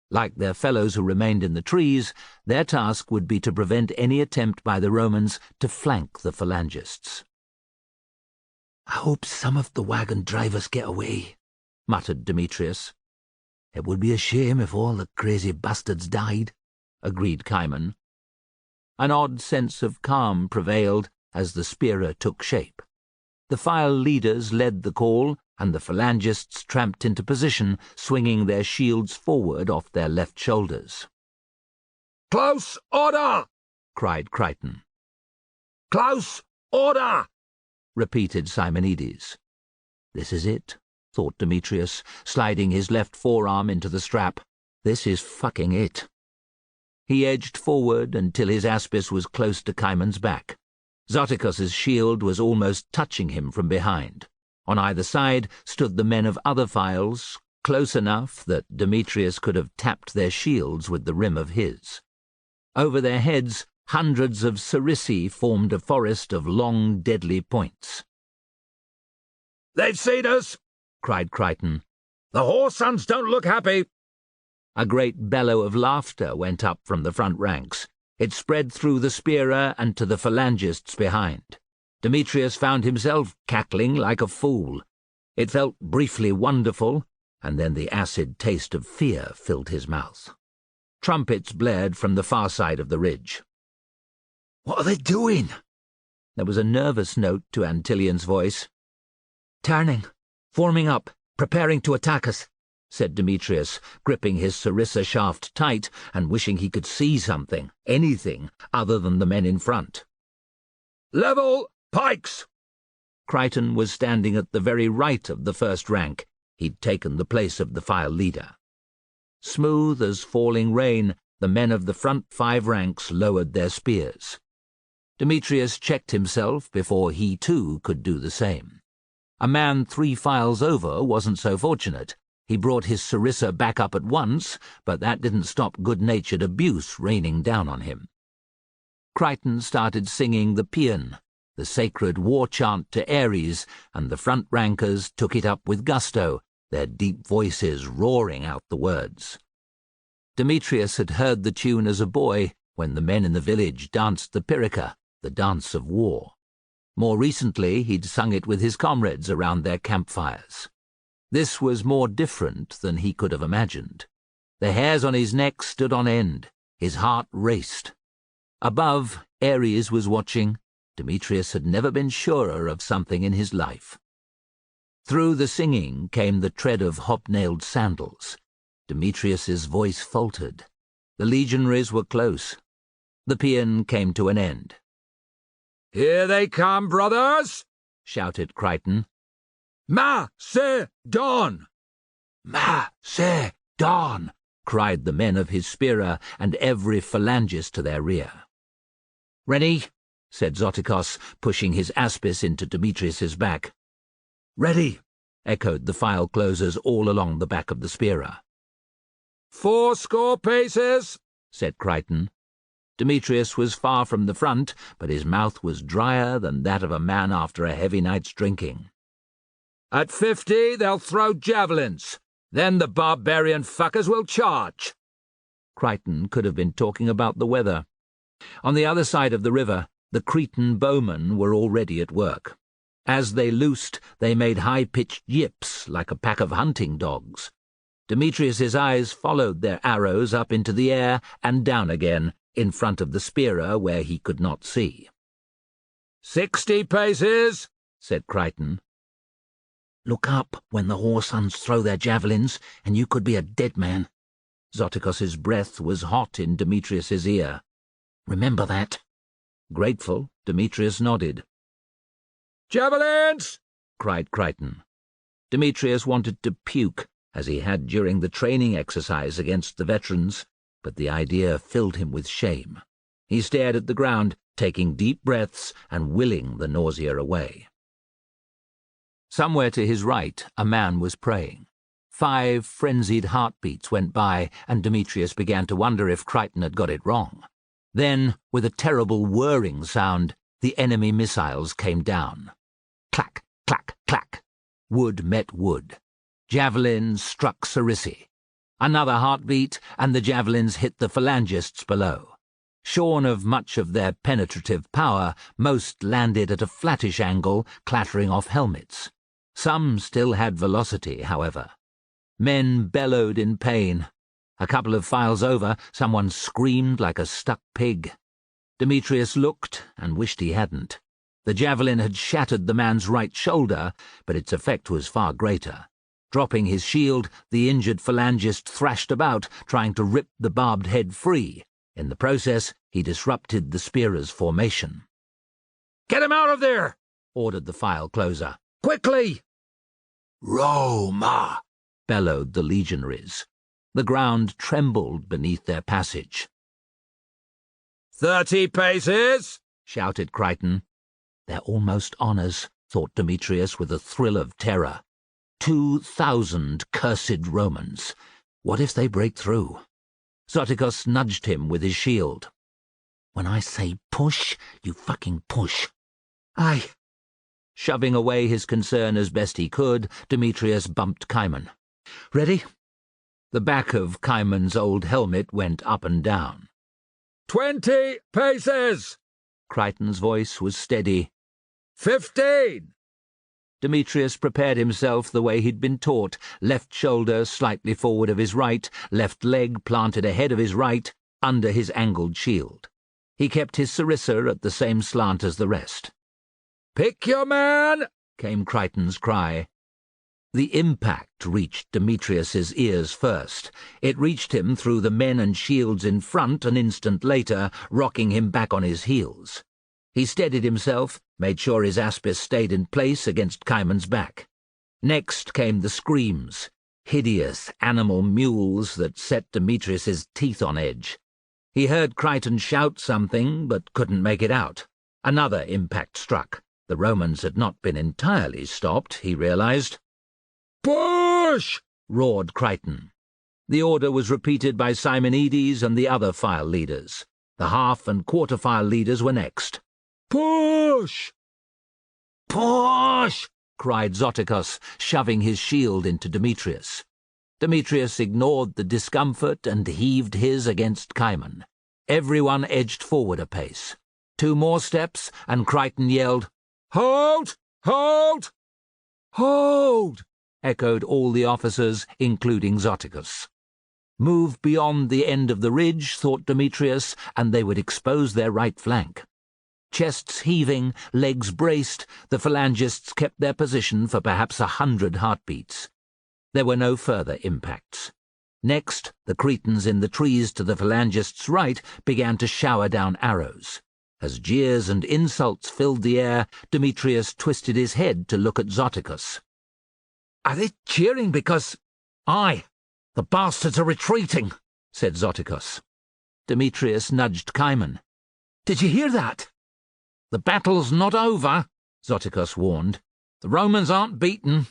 Like their fellows who remained in the trees, their task would be to prevent any attempt by the Romans to flank the phalangists. "I hope some of the wagon drivers get away," muttered Demetrius. "It would be a shame if all the crazy bastards died," agreed Cimon. An odd sense of calm prevailed as the spearer took shape. The file leaders led the call, and the phalangists tramped into position, swinging their shields forward off their left shoulders. "Close order!" cried Crichton. "Close order!" repeated Simonides. This is it, thought Demetrius, sliding his left forearm into the strap. This is fucking it. He edged forward until his aspis was close to Chimon's back. Zoticos's shield was almost touching him from behind. On either side stood the men of other files, close enough that Demetrius could have tapped their shields with the rim of his. Over their heads, hundreds of Cerisi formed a forest of long, deadly points. "They've seen us!" cried Crichton. "The Whoresons don't look happy!" A great bellow of laughter went up from the front ranks. It spread through the spearer and to the phalangists behind. Demetrius found himself cackling like a fool. It felt briefly wonderful, and then the acid taste of fear filled his mouth. Trumpets blared from the far side of the ridge. "What are they doing?" There was a nervous note to Antillion's voice. "Turning, forming up, preparing to attack us," said Demetrius, gripping his sarissa shaft tight and wishing he could see something, anything, other than the men in front. "Level, pikes!" Crichton was standing at the very right of the first rank. He'd taken the place of the file leader. Smooth as falling rain, the men of the front 5 ranks lowered their spears. Demetrius checked himself before he too could do the same. A man 3 files over wasn't so fortunate. He brought his sarissa back up at once, but that didn't stop good-natured abuse raining down on him. Crichton started singing the paean, the sacred war chant to Ares, and the front rankers took it up with gusto, their deep voices roaring out the words. Demetrius had heard the tune as a boy when the men in the village danced the pyrrhica, the dance of war. More recently, he'd sung it with his comrades around their campfires. This was more different than he could have imagined. The hairs on his neck stood on end. His heart raced. Above, Ares was watching. Demetrius had never been surer of something in his life. Through the singing came the tread of hobnailed sandals. Demetrius's voice faltered. The legionaries were close. The paean came to an end. "Here they come, brothers!" shouted Crichton. "Macedon! Macedon! cried the men of his spearer and every phalangist to their rear. "Ready?" said Zoticos, pushing his aspis into Demetrius's back. "Ready!" echoed the file closers all along the back of the spearer. 80 paces, said Crichton. Demetrius was far from the front, but his mouth was drier than that of a man after a heavy night's drinking. "At 50, they'll throw javelins. Then the barbarian fuckers will charge." Crichton could have been talking about the weather. On the other side of the river, the Cretan bowmen were already at work. As they loosed, they made high-pitched yips like a pack of hunting dogs. Demetrius's eyes followed their arrows up into the air and down again, in front of the spearer where he could not see. 60 paces, said Crichton. "Look up when the Whoresons throw their javelins, and you could be a dead man." Zoticos's breath was hot in Demetrius's ear. "Remember that." Grateful, Demetrius nodded. "Javelins!" cried Crichton. Demetrius wanted to puke, as he had during the training exercise against the veterans, but the idea filled him with shame. He stared at the ground, taking deep breaths and willing the nausea away. Somewhere to his right, a man was praying. 5 frenzied heartbeats went by, and Demetrius began to wonder if Crichton had got it wrong. Then, with a terrible whirring sound, the enemy missiles came down. Clack, clack, clack. Wood met wood. Javelins struck Cerisi. Another heartbeat, and the javelins hit the phalangists below. Shorn of much of their penetrative power, most landed at a flattish angle, clattering off helmets. Some still had velocity, however. Men bellowed in pain. A couple of files over, someone screamed like a stuck pig. Demetrius looked and wished he hadn't. The javelin had shattered the man's right shoulder, but its effect was far greater. Dropping his shield, the injured phalangist thrashed about, trying to rip the barbed head free. In the process, he disrupted the spearer's formation. "Get him out of there!" ordered the file closer. "Quickly!" "Roma!" bellowed the legionaries. The ground trembled beneath their passage. 30 paces! shouted Crichton. They're almost on us, thought Demetrius with a thrill of terror. 2,000 cursed Romans. What if they break through? Zoticus nudged him with his shield. "When I say push, you fucking push." Aye. Shoving away his concern as best he could, Demetrius bumped Cimon. "Ready?" The back of Cimon's old helmet went up and down. 20 paces! Crichton's voice was steady. 15! Demetrius prepared himself the way he'd been taught, left shoulder slightly forward of his right, left leg planted ahead of his right, under his angled shield. He kept his sarissa at the same slant as the rest. "Pick your man!" came Crichton's cry. The impact reached Demetrius's ears first. It reached him through the men and shields in front an instant later, rocking him back on his heels. He steadied himself, made sure his aspis stayed in place against Cimon's back. Next came the screams, hideous animal mewls that set Demetrius's teeth on edge. He heard Crichton shout something, but couldn't make it out. Another impact struck. The Romans had not been entirely stopped, he realized. "Push!" roared Crichton. The order was repeated by Simonides and the other file leaders. The half and quarter file leaders were next. "Push!" "Push!" cried Zoticus, shoving his shield into Demetrius. Demetrius ignored the discomfort and heaved his against Cimon. Everyone edged forward a pace. 2 more steps, and Crichton yelled, "Hold! Hold! Hold!" echoed all the officers, including Zoticus. Move beyond the end of the ridge, thought Demetrius, and they would expose their right flank. Chests heaving, legs braced, the phalangists kept their position for perhaps 100 heartbeats. There were no further impacts. Next, the Cretans in the trees to the phalangists' right began to shower down arrows. As jeers and insults filled the air, Demetrius twisted his head to look at Zoticus. "Are they cheering because—" "Aye, the bastards are retreating," said Zoticus. Demetrius nudged Cimon. "Did you hear that?" "The battle's not over," Zoticus warned. "The Romans aren't beaten."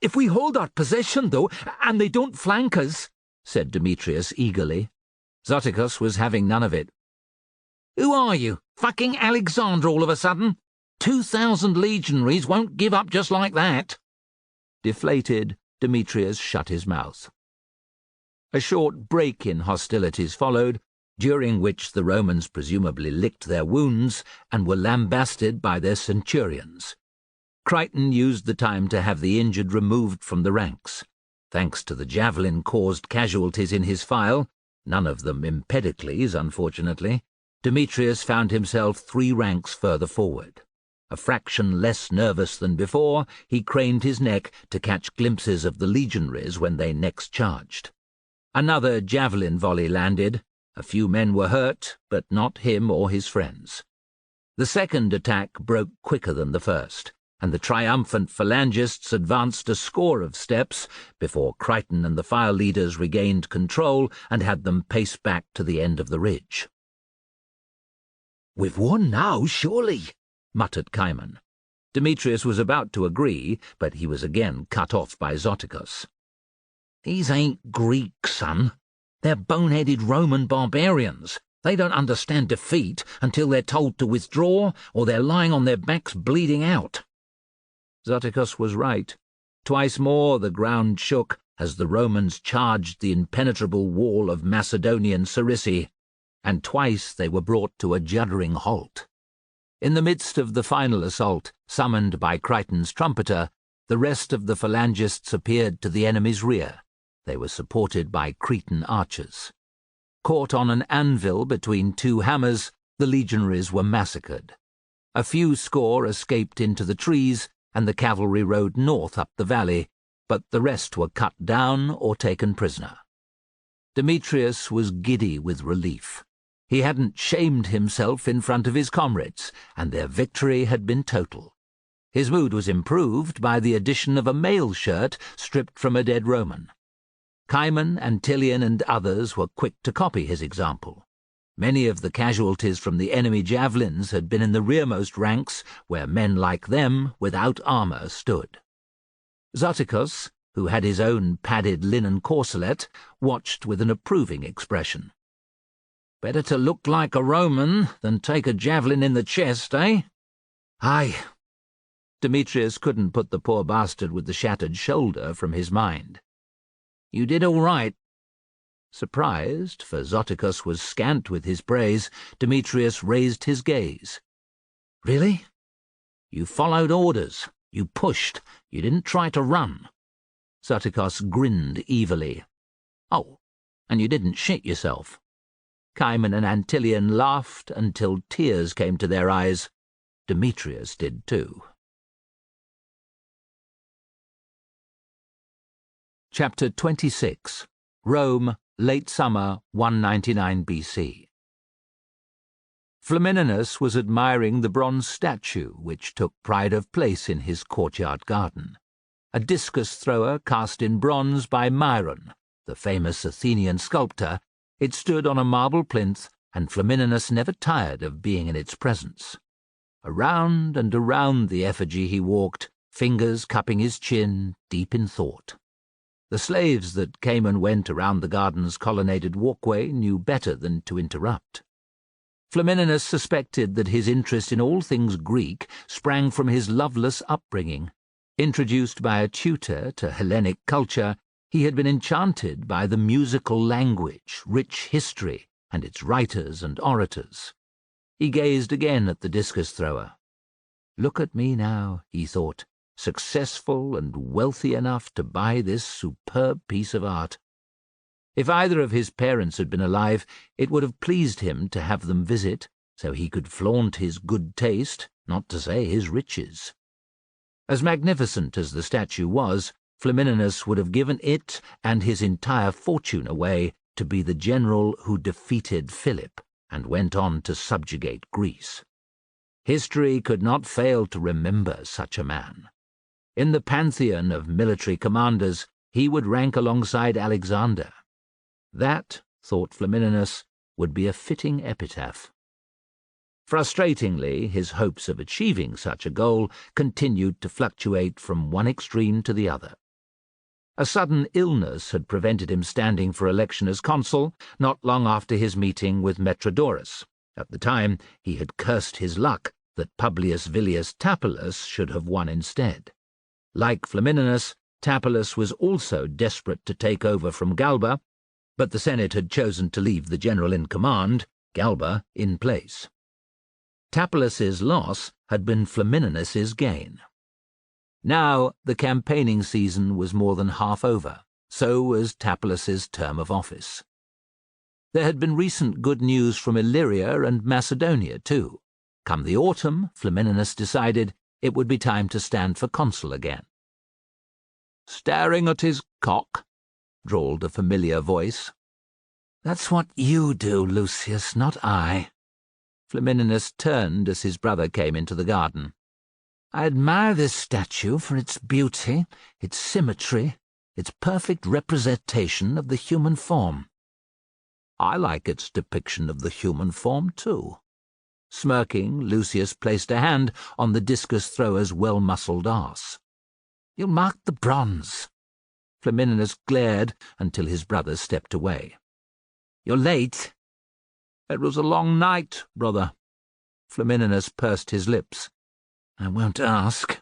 "If we hold our position, though, and they don't flank us," said Demetrius eagerly. Zoticus was having none of it. "Who are you? Fucking Alexander all of a sudden? 2,000 legionaries won't give up just like that." Deflated, Demetrius shut his mouth. A short break in hostilities followed, during which the Romans presumably licked their wounds and were lambasted by their centurions. Crichton used the time to have the injured removed from the ranks. Thanks to the javelin-caused casualties in his file, none of them Empedocles, unfortunately, Demetrius found himself 3 ranks further forward. A fraction less nervous than before, he craned his neck to catch glimpses of the legionaries when they next charged. Another javelin volley landed. A few men were hurt, but not him or his friends. The second attack broke quicker than the first, and the triumphant phalangists advanced a score of steps before Crichton and the file leaders regained control and had them pace back to the end of the ridge. "We've won now, surely," muttered Cimon. Demetrius was about to agree, but he was again cut off by Zoticus. "These ain't Greeks, son. They're bone-headed Roman barbarians. They don't understand defeat until they're told to withdraw or they're lying on their backs bleeding out." Zoticus was right. Twice more the ground shook as the Romans charged the impenetrable wall of Macedonian sarissæ, and twice they were brought to a juddering halt. In the midst of the final assault, summoned by Crichton's trumpeter, the rest of the phalangists appeared to the enemy's rear. They were supported by Cretan archers. Caught on an anvil between 2 hammers, the legionaries were massacred. A few score escaped into the trees, and the cavalry rode north up the valley, but the rest were cut down or taken prisoner. Demetrius was giddy with relief. He hadn't shamed himself in front of his comrades, and their victory had been total. His mood was improved by the addition of a mail shirt stripped from a dead Roman. Cimon, Antilian, and others were quick to copy his example. Many of the casualties from the enemy javelins had been in the rearmost ranks, where men like them, without armour, stood. Zoticus, who had his own padded linen corselet, watched with an approving expression. "Better to look like a Roman than take a javelin in the chest, eh?" "Aye." Demetrius couldn't put the poor bastard with the shattered shoulder from his mind. "You did all right." Surprised, for Zoticus was scant with his praise, Demetrius raised his gaze. "Really?" "You followed orders. You pushed. You didn't try to run." Zoticus grinned evilly. "Oh, and you didn't shit yourself." Cimon and Antilian laughed until tears came to their eyes. Demetrius did too. Chapter 26. Rome, late summer, 199 BC. Flamininus was admiring the bronze statue which took pride of place in his courtyard garden. A discus thrower cast in bronze by Myron, the famous Athenian sculptor. It stood on a marble plinth, and Flamininus never tired of being in its presence. Around and around the effigy he walked, fingers cupping his chin, deep in thought. The slaves that came and went around the garden's colonnaded walkway knew better than to interrupt. Flamininus suspected that his interest in all things Greek sprang from his loveless upbringing. Introduced by a tutor to Hellenic culture, he had been enchanted by the musical language, rich history, and its writers and orators. He gazed again at the discus thrower. "Look at me now," he thought, "successful and wealthy enough to buy this superb piece of art." If either of his parents had been alive, it would have pleased him to have them visit, so he could flaunt his good taste, not to say his riches. As magnificent as the statue was, Flamininus would have given it and his entire fortune away to be the general who defeated Philip and went on to subjugate Greece. History could not fail to remember such a man. In the pantheon of military commanders, he would rank alongside Alexander. That, thought Flamininus, would be a fitting epitaph. Frustratingly, his hopes of achieving such a goal continued to fluctuate from one extreme to the other. A sudden illness had prevented him standing for election as consul not long after his meeting with Metrodorus. At the time, he had cursed his luck that Publius Villius Tapulus should have won instead. Like Flamininus, Tapulus was also desperate to take over from Galba, but the Senate had chosen to leave the general in command, Galba, in place. Tapulus's loss had been Flamininus's gain. Now the campaigning season was more than half over, so was Tapulus's term of office. There had been recent good news from Illyria and Macedonia too. Come the autumn, Flamininus decided it would be time to stand for consul again. "Staring at his cock?" drawled a familiar voice. "That's what you do, Lucius, not I." Flamininus turned as his brother came into the garden. "I admire this statue for its beauty, its symmetry, its perfect representation of the human form." "I like its depiction of the human form, too." Smirking, Lucius placed a hand on the discus thrower's well-muscled arse. "You'll mark the bronze." Flamininus glared until his brother stepped away. "You're late." "It was a long night, brother." Flamininus pursed his lips. "I won't ask."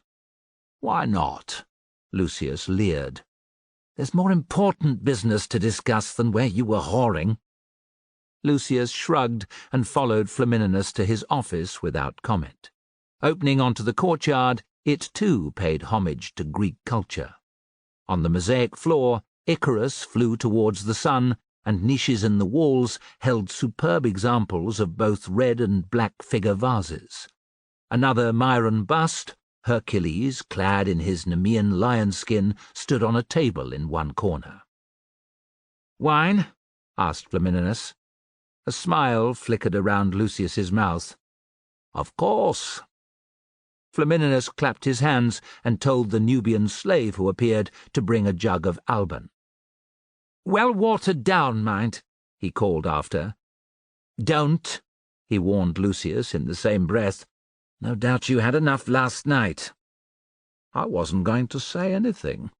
"Why not?" Lucius leered. "There's more important business to discuss than where you were whoring." Lucius shrugged and followed Flamininus to his office without comment. Opening onto the courtyard, it too paid homage to Greek culture. On the mosaic floor, Icarus flew towards the sun, and niches in the walls held superb examples of both red and black figure vases. Another Myron bust, Hercules, clad in his Nemean lion skin, stood on a table in one corner. "Wine?" asked Flamininus. A smile flickered around Lucius's mouth. "Of course." Flamininus clapped his hands and told the Nubian slave who appeared to bring a jug of Alban. "Well watered down, mind," he called after. "Don't," he warned Lucius in the same breath. "No doubt you had enough last night." I wasn't going to say anything.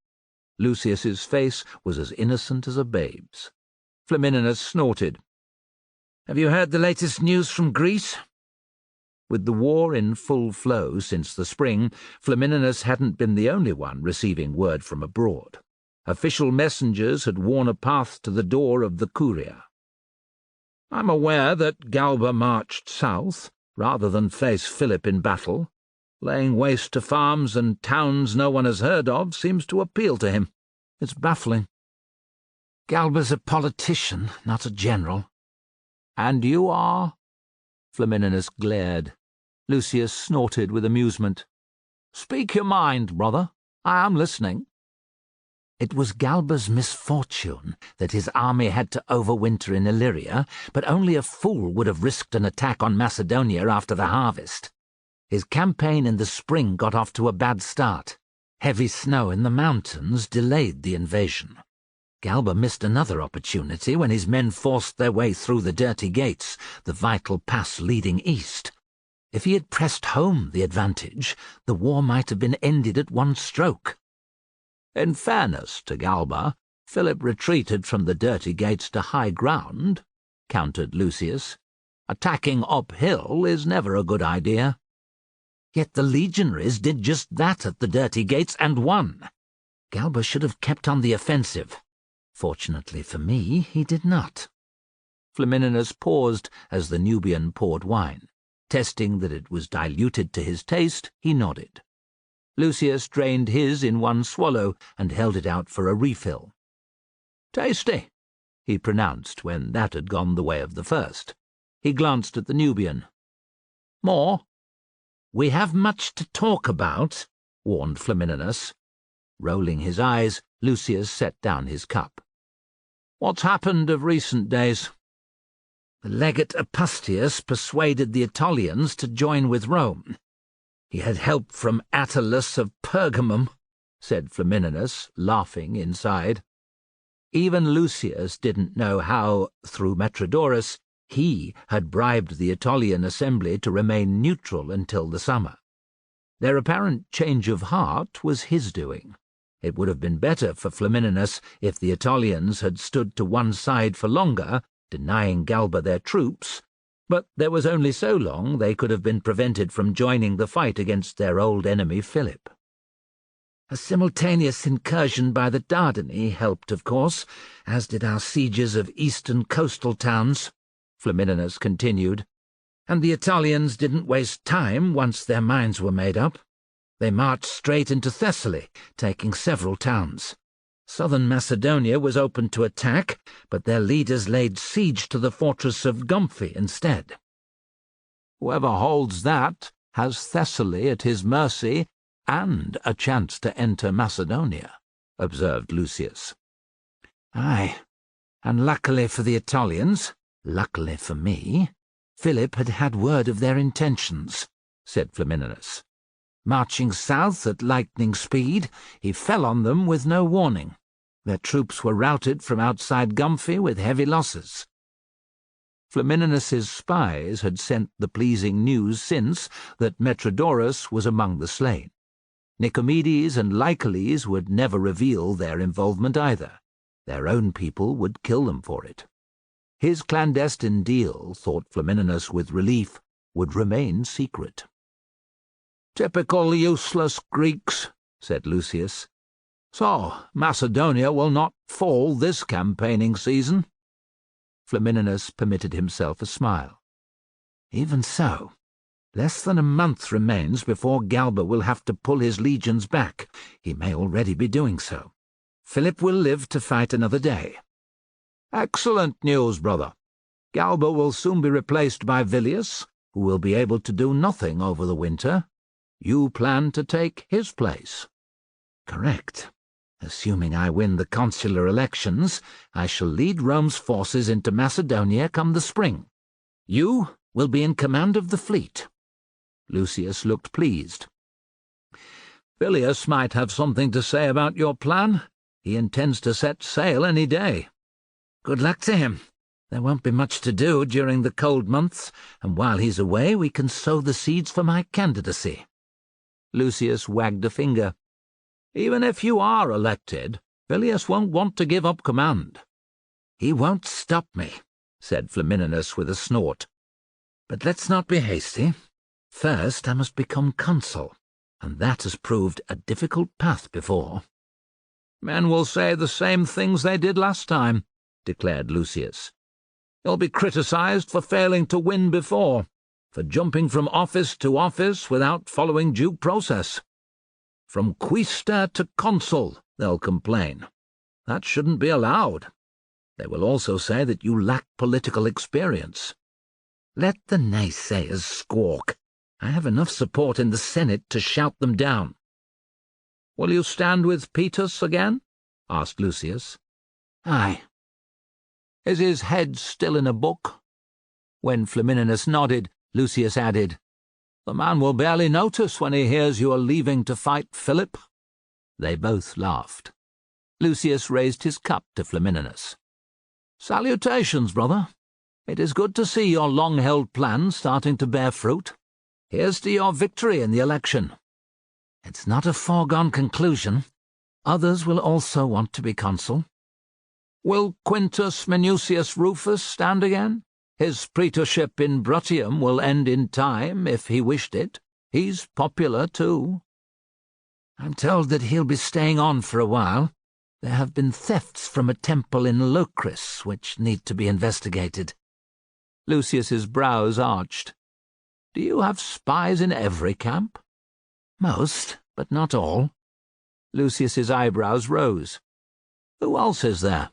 Lucius's face was as innocent as a babe's. Flamininus snorted. "Have you heard the latest news from Greece?" With the war in full flow since the spring, Flamininus hadn't been the only one receiving word from abroad. Official messengers had worn a path to the door of the Curia. "I'm aware that Galba marched south, rather than face Philip in battle. Laying waste to farms and towns no one has heard of seems to appeal to him. It's baffling." "Galba's a politician, not a general." "And you are?" Flamininus glared. Lucius snorted with amusement. "Speak your mind, brother. I am listening." "It was Galba's misfortune that his army had to overwinter in Illyria, but only a fool would have risked an attack on Macedonia after the harvest. His campaign in the spring got off to a bad start. Heavy snow in the mountains delayed the invasion. Galba missed another opportunity when his men forced their way through the dirty gates, the vital pass leading east. If he had pressed home the advantage, the war might have been ended at one stroke." "In fairness to Galba, Philip retreated from the dirty gates to high ground," countered Lucius. "Attacking uphill is never a good idea." "Yet the legionaries did just that at the dirty gates and won. Galba should have kept on the offensive. Fortunately for me, he did not." Flamininus paused as the Nubian poured wine. Testing that it was diluted to his taste, he nodded. Lucius drained his in one swallow and held it out for a refill. "Tasty," he pronounced when that had gone the way of the first. He glanced at the Nubian. "More?" "We have much to talk about," warned Flamininus. Rolling his eyes, Lucius set down his cup. "What's happened of recent days?" "The legate Apustius persuaded the Aetolians to join with Rome. He had help from Attalus of Pergamum," said Flamininus, laughing inside. Even Lucius didn't know how, through Metrodorus, he had bribed the Aetolian assembly to remain neutral until the summer. Their apparent change of heart was his doing. It would have been better for Flamininus if the Aetolians had stood to one side for longer, denying Galba their troops, but there was only so long they could have been prevented from joining the fight against their old enemy Philip. "A simultaneous incursion by the Dardani helped, of course, as did our sieges of eastern coastal towns," Flamininus continued. "And the Aetolians didn't waste time once their minds were made up. They marched straight into Thessaly, taking several towns. Southern Macedonia was open to attack, but their leaders laid siege to the fortress of Gumphi instead." "Whoever holds that has Thessaly at his mercy and a chance to enter Macedonia," observed Lucius. "Aye, and luckily for the Aetolians, luckily for me, Philip had had word of their intentions," said Flamininus. "Marching south at lightning speed, he fell on them with no warning. Their troops were routed from outside Gumphi with heavy losses." Flamininus's spies had sent the pleasing news since that Metrodorus was among the slain. Nicomedes and Lycoles would never reveal their involvement either. Their own people would kill them for it. His clandestine deal, thought Flamininus with relief, would remain secret. "Typical useless Greeks," said Lucius. "So Macedonia will not fall this campaigning season." Flamininus permitted himself a smile. "Even so, less than a month remains before Galba will have to pull his legions back. He may already be doing so. Philip will live to fight another day." "Excellent news, brother. Galba will soon be replaced by Villius, who will be able to do nothing over the winter. You plan to take his place." "Correct. Assuming I win the consular elections, I shall lead Rome's forces into Macedonia come the spring. You will be in command of the fleet." Lucius looked pleased. "Villius might have something to say about your plan. He intends to set sail any day." "Good luck to him. There won't be much to do during the cold months, and while he's away we can sow the seeds for my candidacy." Lucius wagged a finger. "Even if you are elected, Villius won't want to give up command." "He won't stop me," said Flamininus with a snort. "But let's not be hasty. First I must become consul, and that has proved a difficult path before." "Men will say the same things they did last time," declared Lucius. "You'll be criticized for failing to win before, for jumping from office to office without following due process. From quaestor to consul, they'll complain. That shouldn't be allowed. They will also say that you lack political experience." "Let the naysayers squawk. I have enough support in the Senate to shout them down." "Will you stand with Petus again?" asked Lucius. "Aye." "Is his head still in a book?" When Flamininus nodded, Lucius added, "The man will barely notice when he hears you are leaving to fight Philip." They both laughed. Lucius raised his cup to Flamininus. "Salutations, brother. It is good to see your long-held plan starting to bear fruit. Here's to your victory in the election." "It's not a foregone conclusion. Others will also want to be consul." "Will Quintus Minucius Rufus stand again? His praetorship in Bruttium will end in time, if he wished it. He's popular, too." "I'm told that he'll be staying on for a while. There have been thefts from a temple in Locris, which need to be investigated." Lucius's brows arched. "Do you have spies in every camp?" "Most, but not all." Lucius's eyebrows rose. "Who else is there?"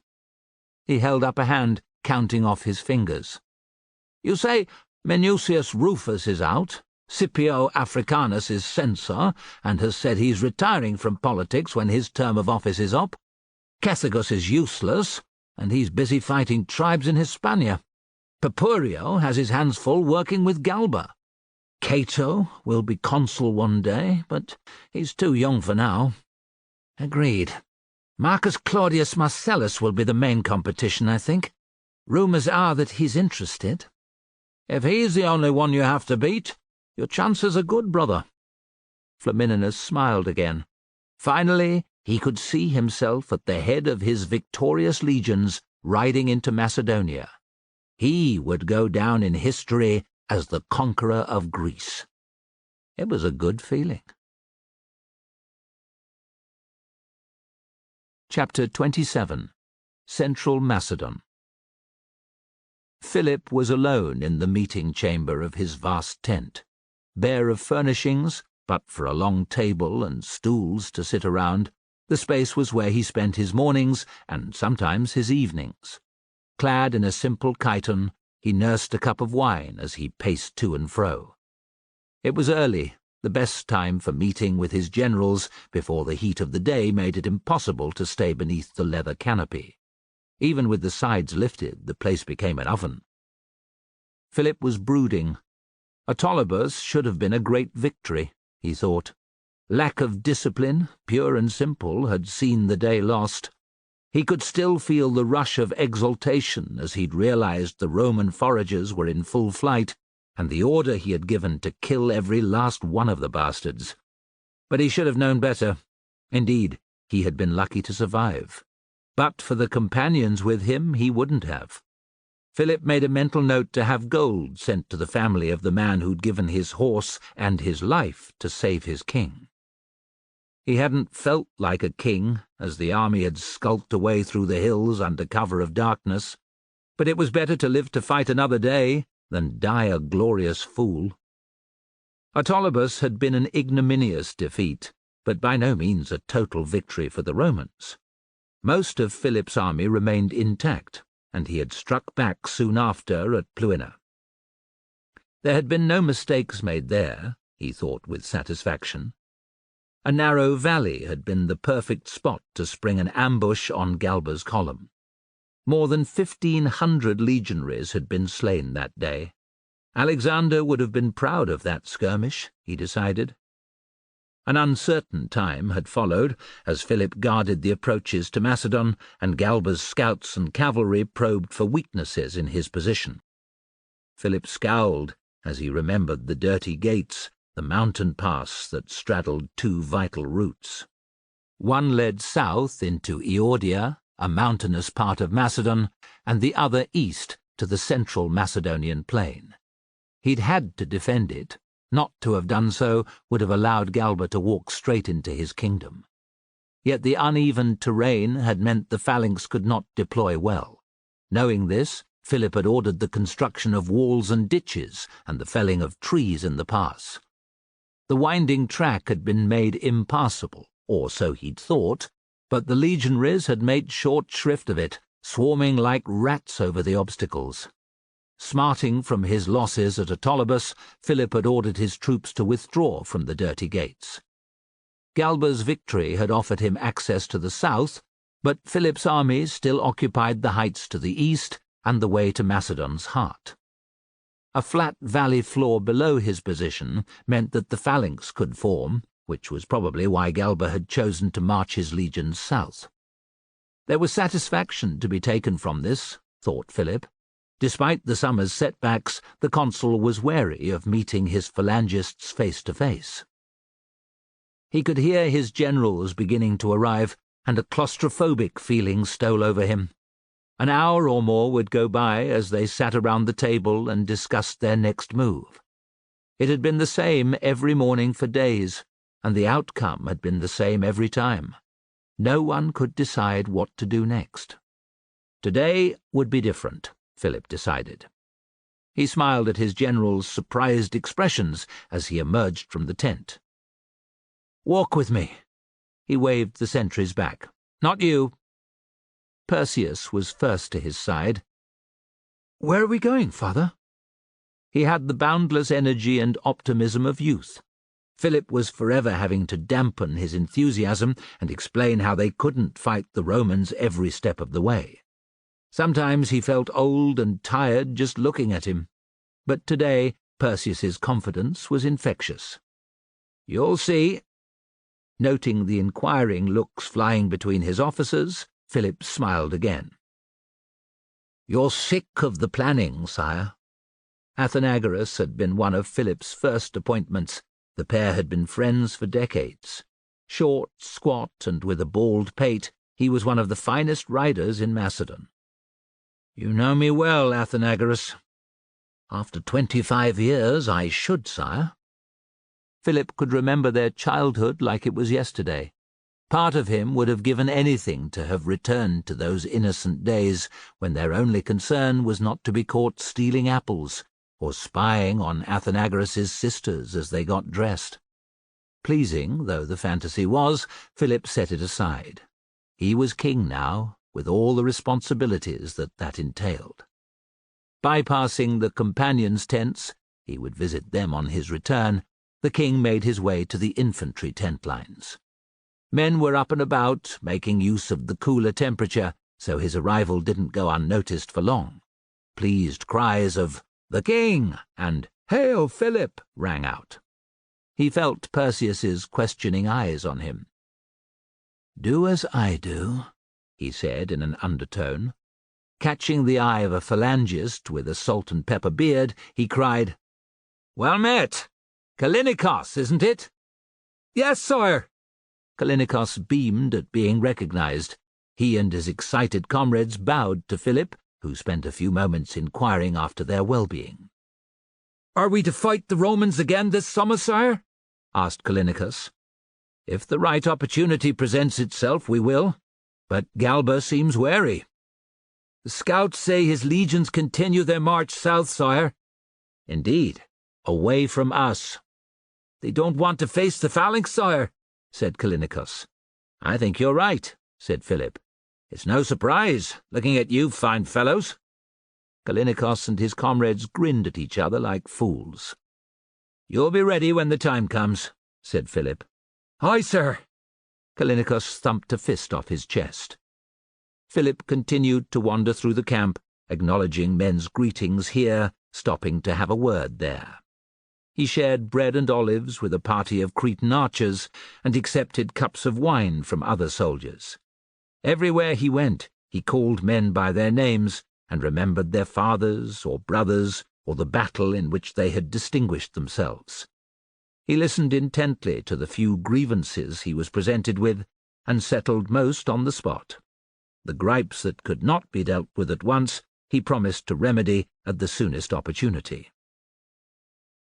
He held up a hand, counting off his fingers. "You say Minucius Rufus is out. Scipio Africanus is censor, and has said he's retiring from politics when his term of office is up. Cethegus is useless, and he's busy fighting tribes in Hispania. Papurio has his hands full working with Galba. Cato will be consul one day, but he's too young for now." "Agreed. Marcus Claudius Marcellus will be the main competition, I think. Rumours are that he's interested." "If he's the only one you have to beat, your chances are good, brother." Flamininus smiled again. Finally, he could see himself at the head of his victorious legions riding into Macedonia. He would go down in history as the conqueror of Greece. It was a good feeling. Chapter 27. Central Macedon. Philip was alone in the meeting chamber of his vast tent, bare of furnishings, but for a long table and stools to sit around. The space was where he spent his mornings and sometimes his evenings. Clad in a simple chiton, he nursed a cup of wine as he paced to and fro. It was early, the best time for meeting with his generals before the heat of the day made it impossible to stay beneath the leather canopy. Even with the sides lifted, the place became an oven. Philip was brooding. Autolybus should have been a great victory, he thought. Lack of discipline, pure and simple, had seen the day lost. He could still feel the rush of exultation as he'd realized the Roman foragers were in full flight, and the order he had given to kill every last one of the bastards. But he should have known better. Indeed, he had been lucky to survive. But for the companions with him, he wouldn't have. Philip made a mental note to have gold sent to the family of the man who'd given his horse and his life to save his king. He hadn't felt like a king as the army had skulked away through the hills under cover of darkness, but it was better to live to fight another day than die a glorious fool. Autolybus had been an ignominious defeat, but by no means a total victory for the Romans. Most of Philip's army remained intact, and he had struck back soon after at Pluina. There had been no mistakes made there, he thought with satisfaction. A narrow valley had been the perfect spot to spring an ambush on Galba's column. More than 1,500 legionaries had been slain that day. Alexander would have been proud of that skirmish, he decided. An uncertain time had followed, as Philip guarded the approaches to Macedon, and Galba's scouts and cavalry probed for weaknesses in his position. Philip scowled as he remembered the dirty gates, the mountain pass that straddled two vital routes. One led south into Eordia, a mountainous part of Macedon, and the other east to the central Macedonian plain. He'd had to defend it. Not to have done so would have allowed Galba to walk straight into his kingdom. Yet the uneven terrain had meant the phalanx could not deploy well. Knowing this, Philip had ordered the construction of walls and ditches and the felling of trees in the pass. The winding track had been made impassable, or so he'd thought, but the legionaries had made short shrift of it, swarming like rats over the obstacles. Smarting from his losses at Autolibus, Philip had ordered his troops to withdraw from the dirty gates. Galba's victory had offered him access to the south, but Philip's armies still occupied the heights to the east and the way to Macedon's heart. A flat valley floor below his position meant that the phalanx could form, which was probably why Galba had chosen to march his legions south. There was satisfaction to be taken from this, thought Philip. Despite the summer's setbacks, the consul was wary of meeting his phalangists face to face. He could hear his generals beginning to arrive, and a claustrophobic feeling stole over him. An hour or more would go by as they sat around the table and discussed their next move. It had been the same every morning for days, and the outcome had been the same every time. No one could decide what to do next. Today would be different, Philip decided. He smiled at his general's surprised expressions as he emerged from the tent. "Walk with me." He waved the sentries back. "Not you." Perseus was first to his side. "Where are we going, Father?" He had the boundless energy and optimism of youth. Philip was forever having to dampen his enthusiasm and explain how they couldn't fight the Romans every step of the way. Sometimes he felt old and tired just looking at him, but today Perseus's confidence was infectious. "You'll see." Noting the inquiring looks flying between his officers, Philip smiled again. "You're sick of the planning, sire." Athenagoras had been one of Philip's first appointments. The pair had been friends for decades. Short, squat, and with a bald pate, he was one of the finest riders in Macedon. "You know me well, Athenagoras." "After 25 years, I should, sire." Philip could remember their childhood like it was yesterday. Part of him would have given anything to have returned to those innocent days when their only concern was not to be caught stealing apples or spying on Athenagoras's sisters as they got dressed. Pleasing though the fantasy was, Philip set it aside. He was king now, with all the responsibilities that entailed. Bypassing the companions' tents, he would visit them on his return, the king made his way to the infantry tent lines. Men were up and about, making use of the cooler temperature, so his arrival didn't go unnoticed for long. Pleased cries of "The King!" and "Hail, Philip!" rang out. He felt Perseus's questioning eyes on him. "Do as I do," he said in an undertone. Catching the eye of a phalangist with a salt and pepper beard, he cried, "Well met! Callinicos, isn't it?" "Yes, sire." Callinicos beamed at being recognized. He and his excited comrades bowed to Philip, who spent a few moments inquiring after their well-being. "Are we to fight the Romans again this summer, sire?" asked Callinicus. "If the right opportunity presents itself, we will, but Galba seems wary." "The scouts say his legions continue their march south, sire." "Indeed, away from us." "They don't want to face the phalanx, sire," said Callinicus. "I think you're right," said Philip. "It's no surprise, looking at you fine fellows." Callinicos and his comrades grinned at each other like fools. "You'll be ready when the time comes," said Philip. "Aye, sir." Callinicos thumped a fist off his chest. Philip continued to wander through the camp, acknowledging men's greetings here, stopping to have a word there. He shared bread and olives with a party of Cretan archers and accepted cups of wine from other soldiers. Everywhere he went, he called men by their names and remembered their fathers or brothers or the battle in which they had distinguished themselves. He listened intently to the few grievances he was presented with and settled most on the spot. The gripes that could not be dealt with at once he promised to remedy at the soonest opportunity.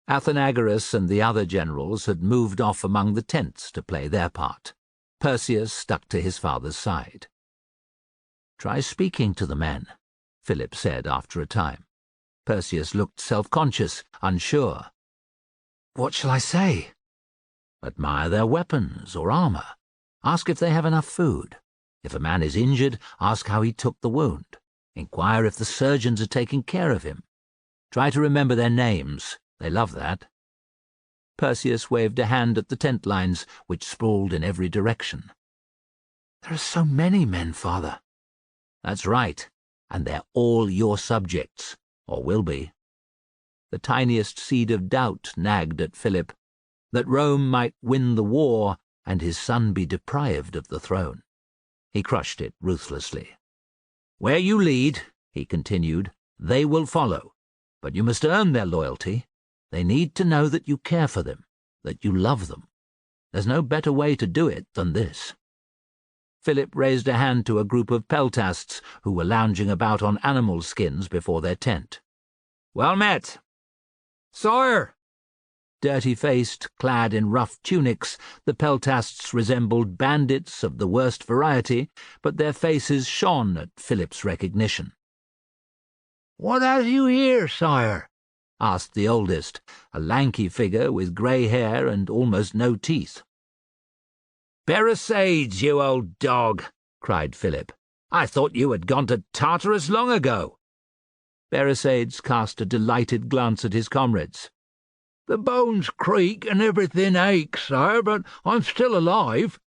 Athenagoras and the other generals had moved off among the tents to play their part. Perseus stuck to his father's side. "Try speaking to the men," Philip said after a time. Perseus looked self-conscious, unsure. "What shall I say?" "Admire their weapons or armour. Ask if they have enough food. If a man is injured, ask how he took the wound. Inquire if the surgeons are taking care of him. Try to remember their names. They love that." Perseus waved a hand at the tent lines, which sprawled in every direction. "There are so many men, father." "That's right, and they're all your subjects, or will be." The tiniest seed of doubt nagged at Philip, that Rome might win the war and his son be deprived of the throne. He crushed it ruthlessly. "Where you lead," he continued, "they will follow, but you must earn their loyalty. They need to know that you care for them, that you love them. There's no better way to do it than this." Philip raised a hand to a group of peltasts who were lounging about on animal skins before their tent. "Well met." "Sire!" Dirty-faced, clad in rough tunics, the peltasts resembled bandits of the worst variety, but their faces shone at Philip's recognition. "What have you here, sire?" asked the oldest, a lanky figure with grey hair and almost no teeth. "Beresades, you old dog!" cried Philip. "I thought you had gone to Tartarus long ago." Beresades cast a delighted glance at his comrades. "The bones creak and everything aches, sire, but I'm still alive."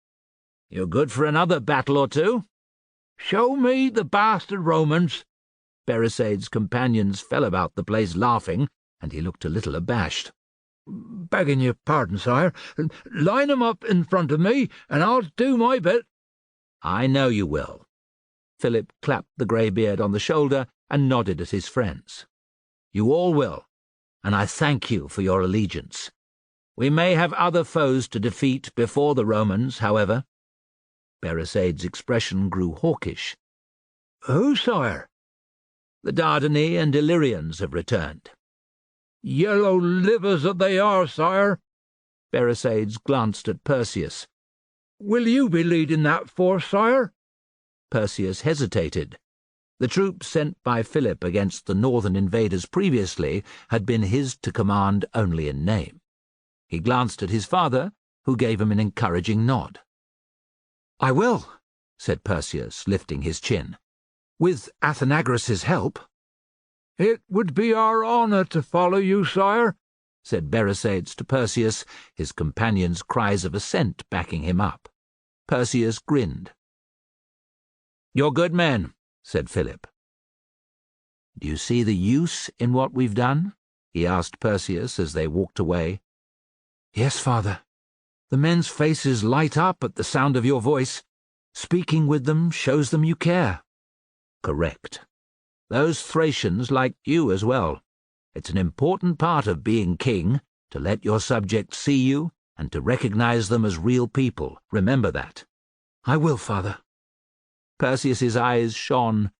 "You're good for another battle or two." "Show me the bastard Romans." Beresades' companions fell about the place laughing, and he looked a little abashed. "Begging your pardon, sire. Line 'em up in front of me, and I'll do my bit." "I know you will." Philip clapped the greybeard on the shoulder and nodded at his friends. "You all will, and I thank you for your allegiance. We may have other foes to defeat before the Romans, however." Beresades' expression grew hawkish. "Who, sire?" "The Dardani and Illyrians have returned." "Yellow livers that they are, sire." Beresades glanced at Perseus. "Will you be leading that force, sire?" Perseus hesitated. The troops sent by Philip against the northern invaders previously had been his to command only in name. He glanced at his father, who gave him an encouraging nod. "I will," said Perseus, lifting his chin. "With Athenagoras' help." "It would be our honour to follow you, sire," said Beresades to Perseus, his companions' cries of assent backing him up. Perseus grinned. "You're good men," said Philip. "Do you see the use in what we've done?" he asked Perseus as they walked away. "Yes, father. The men's faces light up at the sound of your voice. Speaking with them shows them you care." "Correct. Those Thracians liked you as well. It's an important part of being king, to let your subjects see you and to recognize them as real people. Remember that." "I will, father." Perseus's eyes shone,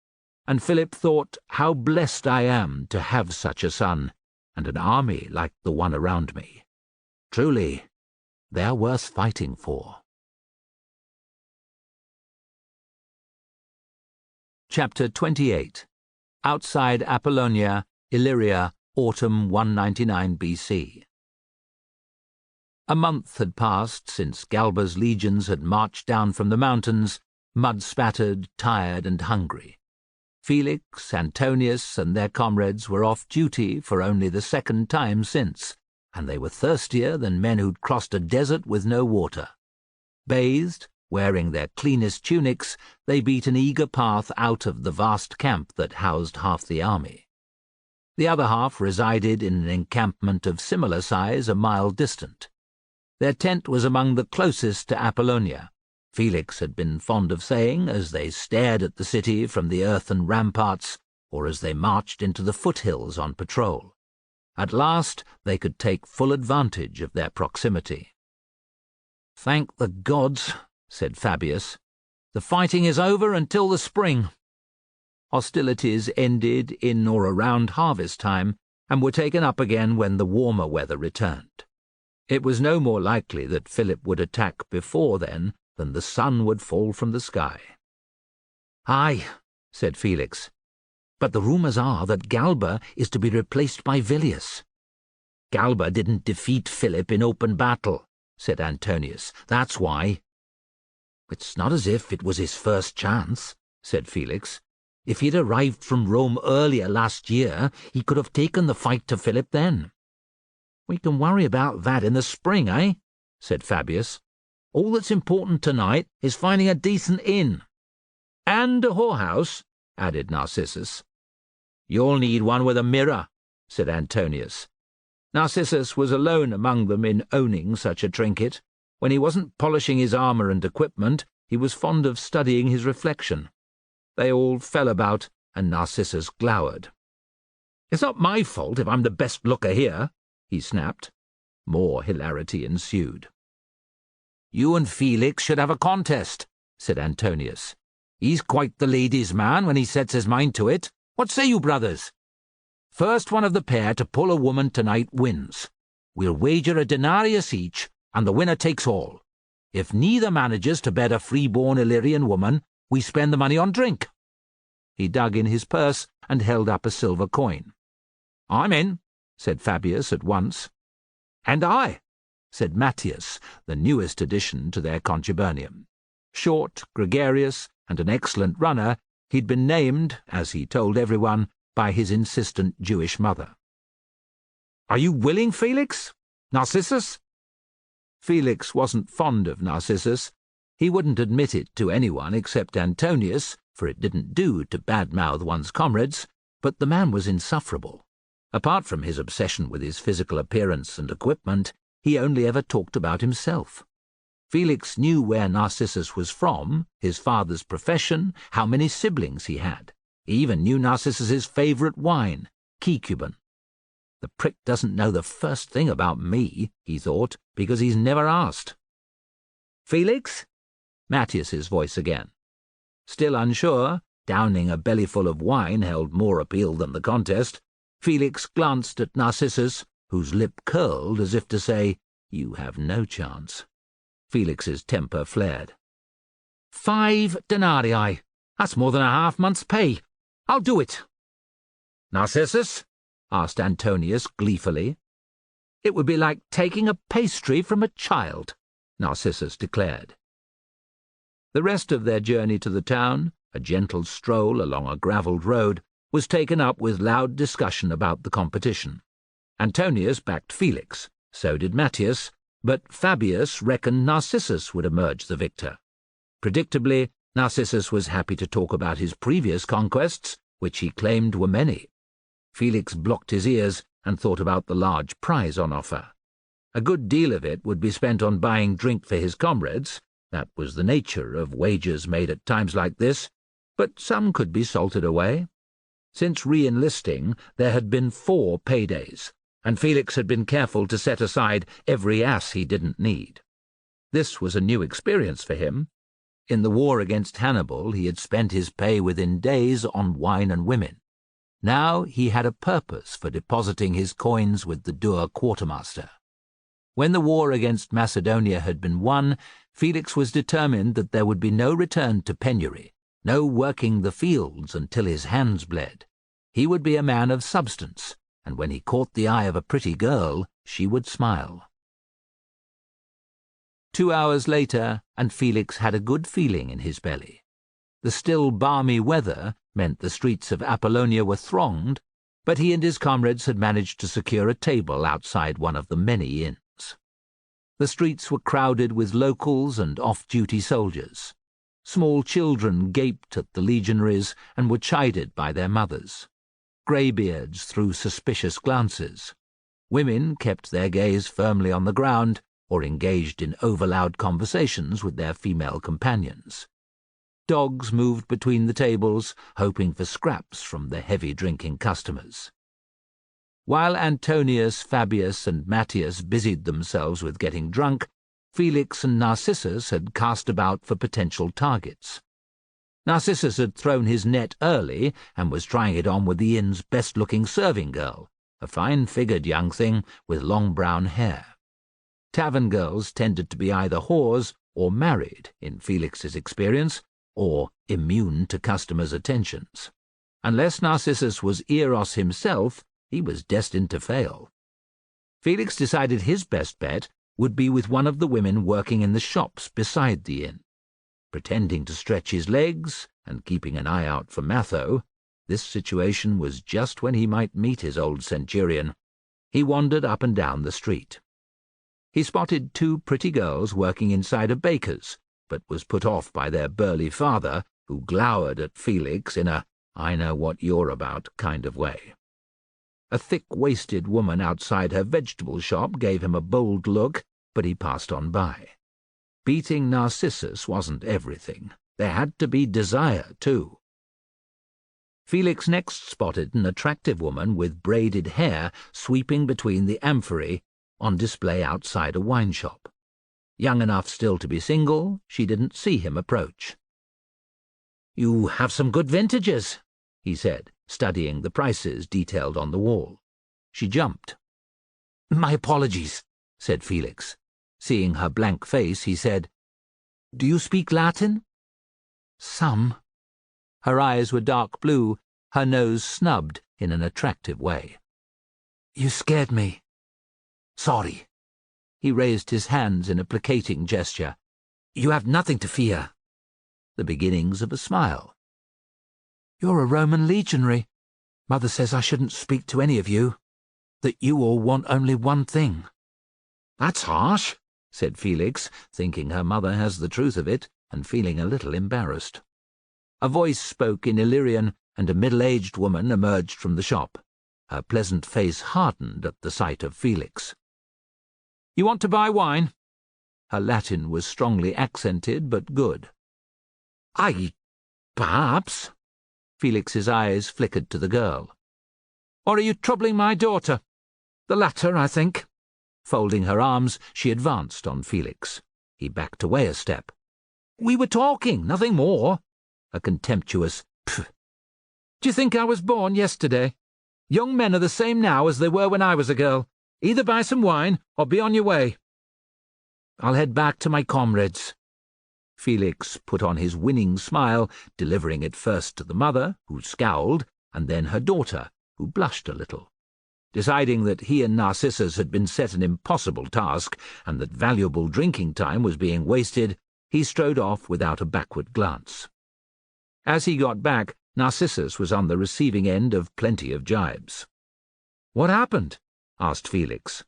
and Philip thought, how blessed I am to have such a son, and an army like the one around me. Truly, they're worth fighting for. Chapter 28. Outside Apollonia, Illyria, autumn 199 BC. A month had passed since Galba's legions had marched down from the mountains, mud-spattered, tired and hungry. Felix, Antonius, and their comrades were off duty for only the second time since, and they were thirstier than men who'd crossed a desert with no water. Bathed, wearing their cleanest tunics, they beat an eager path out of the vast camp that housed half the army. The other half resided in an encampment of similar size a mile distant. Their tent was among the closest to Apollonia. Felix had been fond of saying, as they stared at the city from the earthen ramparts, or as they marched into the foothills on patrol. At last they could take full advantage of their proximity. "Thank the gods," said Fabius. "The fighting is over until the spring." Hostilities ended in or around harvest time, and were taken up again when the warmer weather returned. It was no more likely that Philip would attack before then than the sun would fall from the sky. "Aye," said Felix, "but the rumours are that Galba is to be replaced by Villius." "Galba didn't defeat Philip in open battle," said Antonius. "That's why." "It's not as if it was his first chance," said Felix. "If he'd arrived from Rome earlier last year, he could have taken the fight to Philip then." "We can worry about that in the spring, eh?" said Fabius. "All that's important tonight is finding a decent inn." "And a whorehouse," added Narcissus. "You'll need one with a mirror," said Antonius. Narcissus was alone among them in owning such a trinket. When he wasn't polishing his armour and equipment, he was fond of studying his reflection. They all fell about, and Narcissus glowered. "It's not my fault if I'm the best looker here," he snapped. More hilarity ensued. "You and Felix should have a contest," said Antonius. "He's quite the ladies' man when he sets his mind to it. What say you, brothers? First one of the pair to pull a woman tonight wins. We'll wager a denarius each, and the winner takes all. If neither manages to bed a free-born Illyrian woman, we spend the money on drink." He dug in his purse and held up a silver coin. "I'm in," said Fabius at once. "And I," said Matthias, the newest addition to their contubernium. Short, gregarious, and an excellent runner, he'd been named, as he told everyone, by his insistent Jewish mother. "Are you willing, Felix? Narcissus?" Felix wasn't fond of Narcissus. He wouldn't admit it to anyone except Antonius, for it didn't do to badmouth one's comrades, but the man was insufferable. Apart from his obsession with his physical appearance and equipment, he only ever talked about himself. Felix knew where Narcissus was from, his father's profession, how many siblings he had. He even knew Narcissus's favourite wine, Caecuban. The prick doesn't know the first thing about me, he thought, because he's never asked. "Felix?" Matthias's voice again. Still unsure, downing a bellyful of wine held more appeal than the contest, Felix glanced at Narcissus, whose lip curled as if to say, "You have no chance." Felix's temper flared. 5 denarii. That's more than a half-month's pay. I'll do it." "Narcissus?" asked Antonius gleefully. "It would be like taking a pastry from a child," Narcissus declared. The rest of their journey to the town, a gentle stroll along a gravelled road, was taken up with loud discussion about the competition. Antonius backed Felix, so did Matthias, but Fabius reckoned Narcissus would emerge the victor. Predictably, Narcissus was happy to talk about his previous conquests, which he claimed were many. Felix blocked his ears and thought about the large prize on offer. A good deal of it would be spent on buying drink for his comrades. That was the nature of wagers made at times like this, but some could be salted away. Since re-enlisting, there had been 4 paydays, and Felix had been careful to set aside every ass he didn't need. This was a new experience for him. In the war against Hannibal, he had spent his pay within days on wine and women. Now he had a purpose for depositing his coins with the dour quartermaster. When the war against Macedonia had been won, Felix was determined that there would be no return to penury, no working the fields until his hands bled. He would be a man of substance, and when he caught the eye of a pretty girl, she would smile. 2 hours later, and Felix had a good feeling in his belly. The still balmy weather meant the streets of Apollonia were thronged, but he and his comrades had managed to secure a table outside one of the many inns. The streets were crowded with locals and off-duty soldiers. Small children gaped at the legionaries and were chided by their mothers. Greybeards threw suspicious glances. Women kept their gaze firmly on the ground or engaged in overloud conversations with their female companions. Dogs moved between the tables, hoping for scraps from the heavy-drinking customers. While Antonius, Fabius, and Matthias busied themselves with getting drunk, Felix and Narcissus had cast about for potential targets. Narcissus had thrown his net early and was trying it on with the inn's best-looking serving girl, a fine-figured young thing with long brown hair. Tavern girls tended to be either whores or married, in Felix's experience, or immune to customers' attentions. Unless Narcissus was Eros himself, he was destined to fail. Felix decided his best bet would be with one of the women working in the shops beside the inn. Pretending to stretch his legs and keeping an eye out for Matho, this situation was just when he might meet his old centurion. He wandered up and down the street. He spotted two pretty girls working inside a baker's, but was put off by their burly father, who glowered at Felix in a I-know-what-you're-about kind of way. A thick-waisted woman outside her vegetable shop gave him a bold look, but he passed on by. Beating Narcissus wasn't everything. There had to be desire, too. Felix next spotted an attractive woman with braided hair sweeping between the amphorae on display outside a wine shop. Young enough still to be single, she didn't see him approach. "You have some good vintages," he said, studying the prices detailed on the wall. She jumped. "My apologies," said Felix. Seeing her blank face, he said, "Do you speak Latin?" "Some." Her eyes were dark blue, her nose snubbed in an attractive way. "You scared me. Sorry." He raised his hands in a placating gesture. "You have nothing to fear." The beginnings of a smile. "You're a Roman legionary. Mother says I shouldn't speak to any of you, that you all want only one thing." "That's harsh," said Felix, thinking her mother has the truth of it, and feeling a little embarrassed. A voice spoke in Illyrian, and a middle-aged woman emerged from the shop. Her pleasant face hardened at the sight of Felix. "You want to buy wine?" Her Latin was strongly accented, but good. Perhaps." Felix's eyes flickered to the girl. "Or are you troubling my daughter?" "The latter, I think." Folding her arms, she advanced on Felix. He backed away a step. "We were talking, nothing more." A contemptuous "Pfft." "Do you think I was born yesterday? Young men are the same now as they were when I was a girl. Either buy some wine or be on your way." "I'll head back to my comrades." Felix put on his winning smile, delivering it first to the mother, who scowled, and then her daughter, who blushed a little. Deciding that he and Narcissus had been set an impossible task and that valuable drinking time was being wasted, he strode off without a backward glance. As he got back, Narcissus was on the receiving end of plenty of jibes. "What happened?" asked Felix.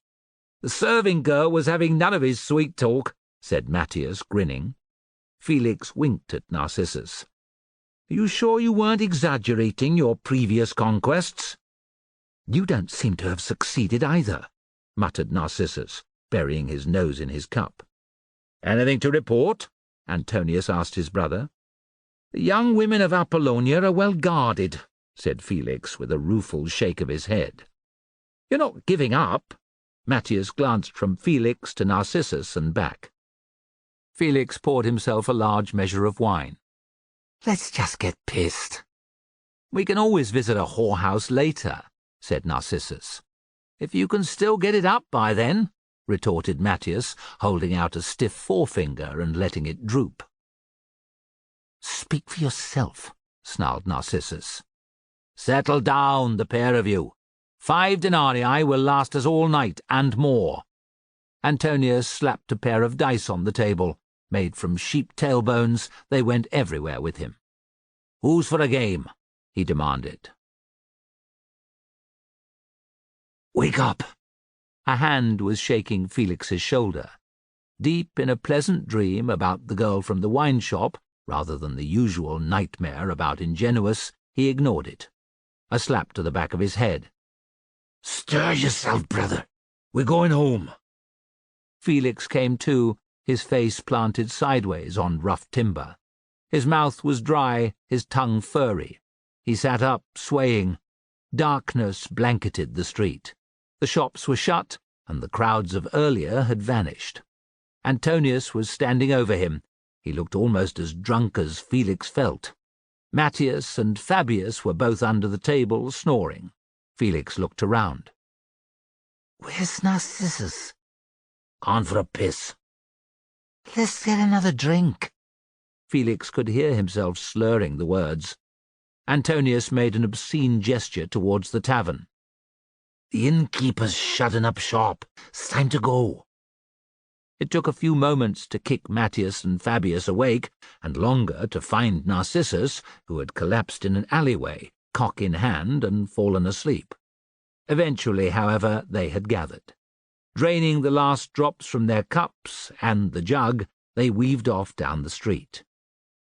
"The serving girl was having none of his sweet talk," said Matthias, grinning. Felix winked at Narcissus. "Are you sure you weren't exaggerating your previous conquests?" "You don't seem to have succeeded either," muttered Narcissus, burying his nose in his cup. "Anything to report?" Antonius asked his brother. "The young women of Apollonia are well guarded," said Felix, with a rueful shake of his head. "You're not giving up?" Matthias glanced from Felix to Narcissus and back. Felix poured himself a large measure of wine. "Let's just get pissed." "We can always visit a whorehouse later," said Narcissus. "If you can still get it up by then," retorted Matthias, holding out a stiff forefinger and letting it droop. "Speak for yourself," snarled Narcissus. "Settle down, the pair of you. 5 denarii will last us all night and more." Antonius slapped a pair of dice on the table. Made from sheep tailbones, they went everywhere with him. "Who's for a game?" he demanded. "Wake up!" A hand was shaking Felix's shoulder. Deep in a pleasant dream about the girl from the wine shop, rather than the usual nightmare about Ingenuous, he ignored it. A slap to the back of his head. "Stir yourself, brother. We're going home." Felix came to, his face planted sideways on rough timber. His mouth was dry, his tongue furry. He sat up, swaying. Darkness blanketed the street. The shops were shut, and the crowds of earlier had vanished. Antonius was standing over him. He looked almost as drunk as Felix felt. Matthias and Fabius were both under the table, snoring. Felix looked around. "Where's Narcissus?" "Gone for a piss." "Let's get another drink." Felix could hear himself slurring the words. Antonius made an obscene gesture towards the tavern. "The innkeeper's shutting up shop. It's time to go." It took a few moments to kick Matthias and Fabius awake, and longer to find Narcissus, who had collapsed in an alleyway, cock in hand, and fallen asleep. Eventually, however, they had gathered. Draining the last drops from their cups and the jug, they weaved off down the street.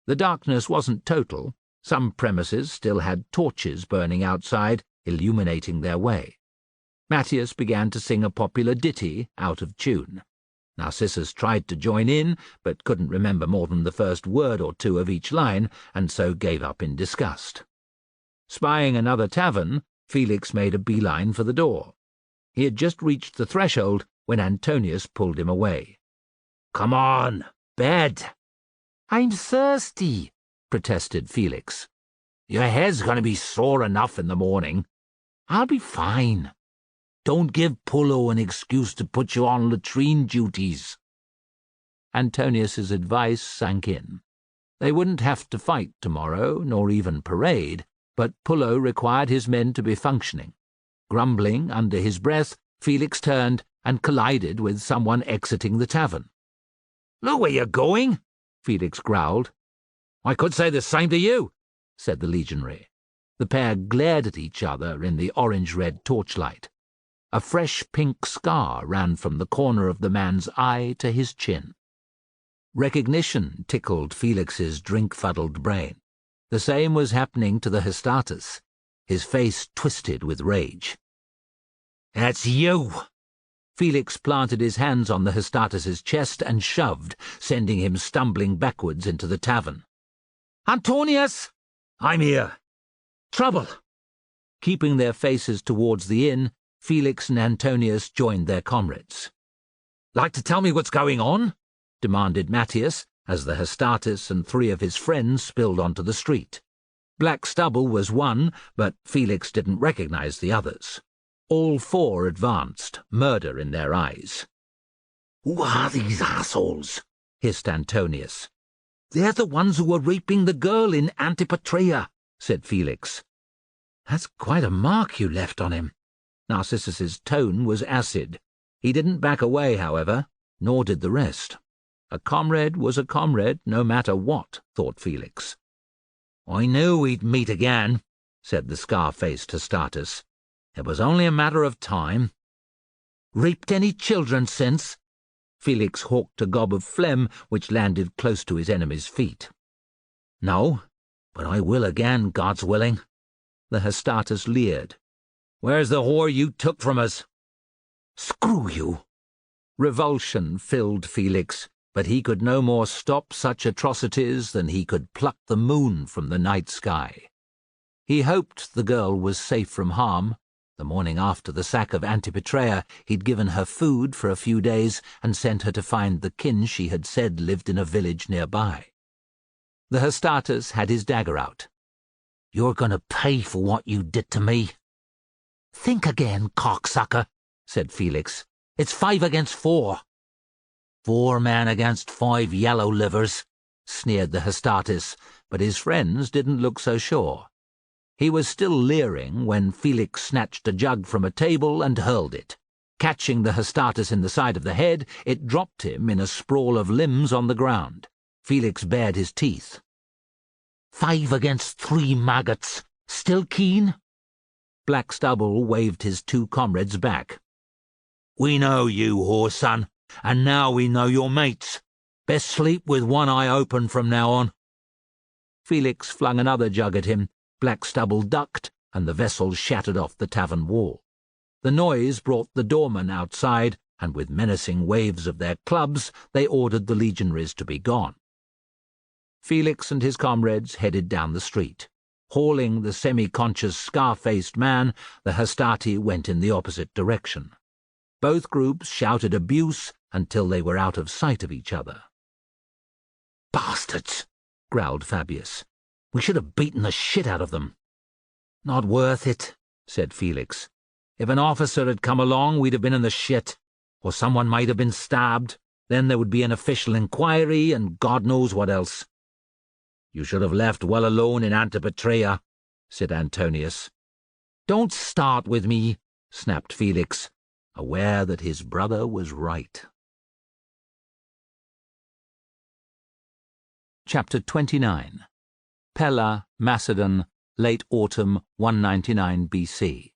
The darkness wasn't total. Some premises still had torches burning outside, illuminating their way. Matthias began to sing a popular ditty out of tune. Narcissus tried to join in, but couldn't remember more than the first word or two of each line, and so gave up in disgust. Spying another tavern, Felix made a beeline for the door. He had just reached the threshold when Antonius pulled him away. "Come on, bed." "I'm thirsty," protested Felix. "Your head's going to be sore enough in the morning." "I'll be fine." "Don't give Pullo an excuse to put you on latrine duties." Antonius's advice sank in. They wouldn't have to fight tomorrow, nor even parade, but Pullo required his men to be functioning. Grumbling under his breath, Felix turned and collided with someone exiting the tavern. "Look where you're going," Felix growled. "I could say the same to you," said the legionary. The pair glared at each other in the orange-red torchlight. A fresh pink scar ran from the corner of the man's eye to his chin. Recognition tickled Felix's drink-fuddled brain. The same was happening to the Hestatus. His face twisted with rage. "That's you!" Felix planted his hands on the Hestatus's chest and shoved, sending him stumbling backwards into the tavern. "Antonius!" "I'm here." "Trouble!" Keeping their faces towards the inn, Felix and Antonius joined their comrades. "Like to tell me what's going on?" demanded Matthias, as the Hestatus and 3 of his friends spilled onto the street. Black Stubble was one, but Felix didn't recognize the others. All 4 advanced, murder in their eyes. "Who are these assholes?" hissed Antonius. "They're the ones who were raping the girl in Antipatrea," said Felix. "That's quite a mark you left on him." Narcissus's tone was acid. He didn't back away, however, nor did the rest. A comrade was a comrade, no matter what, thought Felix. "I knew we'd meet again," said the scar-faced Hestatus. "It was only a matter of time." "Raped any children since?" Felix hawked a gob of phlegm which landed close to his enemy's feet. "No, but I will again, God's willing." The Hestatus leered. "Where's the whore you took from us?" "Screw you!" Revulsion filled Felix, but he could no more stop such atrocities than he could pluck the moon from the night sky. He hoped the girl was safe from harm. The morning after the sack of Antipatrea, he'd given her food for a few days and sent her to find the kin she had said lived in a village nearby. The Hestatus had his dagger out. "You're going to pay for what you did to me." "Think again, cocksucker," said Felix. "It's 5 against 4. 4 men against 5 yellow livers," sneered the Hestatus, but his friends didn't look so sure. He was still leering when Felix snatched a jug from a table and hurled it. Catching the Hestatus in the side of the head, it dropped him in a sprawl of limbs on the ground. Felix bared his teeth. 5 against 3 maggots, Still keen?" Blackstubble waved his two comrades back. "We know you, whoreson, and now we know your mates. Best sleep with one eye open from now on." Felix flung another jug at him, Blackstubble ducked, and the vessel shattered off the tavern wall. The noise brought the doormen outside, and with menacing waves of their clubs they ordered the legionaries to be gone. Felix and his comrades headed down the street. Hauling the semi-conscious, scar-faced man, the Hastati went in the opposite direction. Both groups shouted abuse until they were out of sight of each other. "Bastards!" growled Fabius. "We should have beaten the shit out of them." "Not worth it," said Felix. "If an officer had come along, we'd have been in the shit, or someone might have been stabbed. Then there would be an official inquiry, and God knows what else." "You should have left well alone in Antipatrea," said Antonius. "Don't start with me," snapped Felix, aware that his brother was right. Chapter 29. Pella, Macedon, late autumn 199 BC.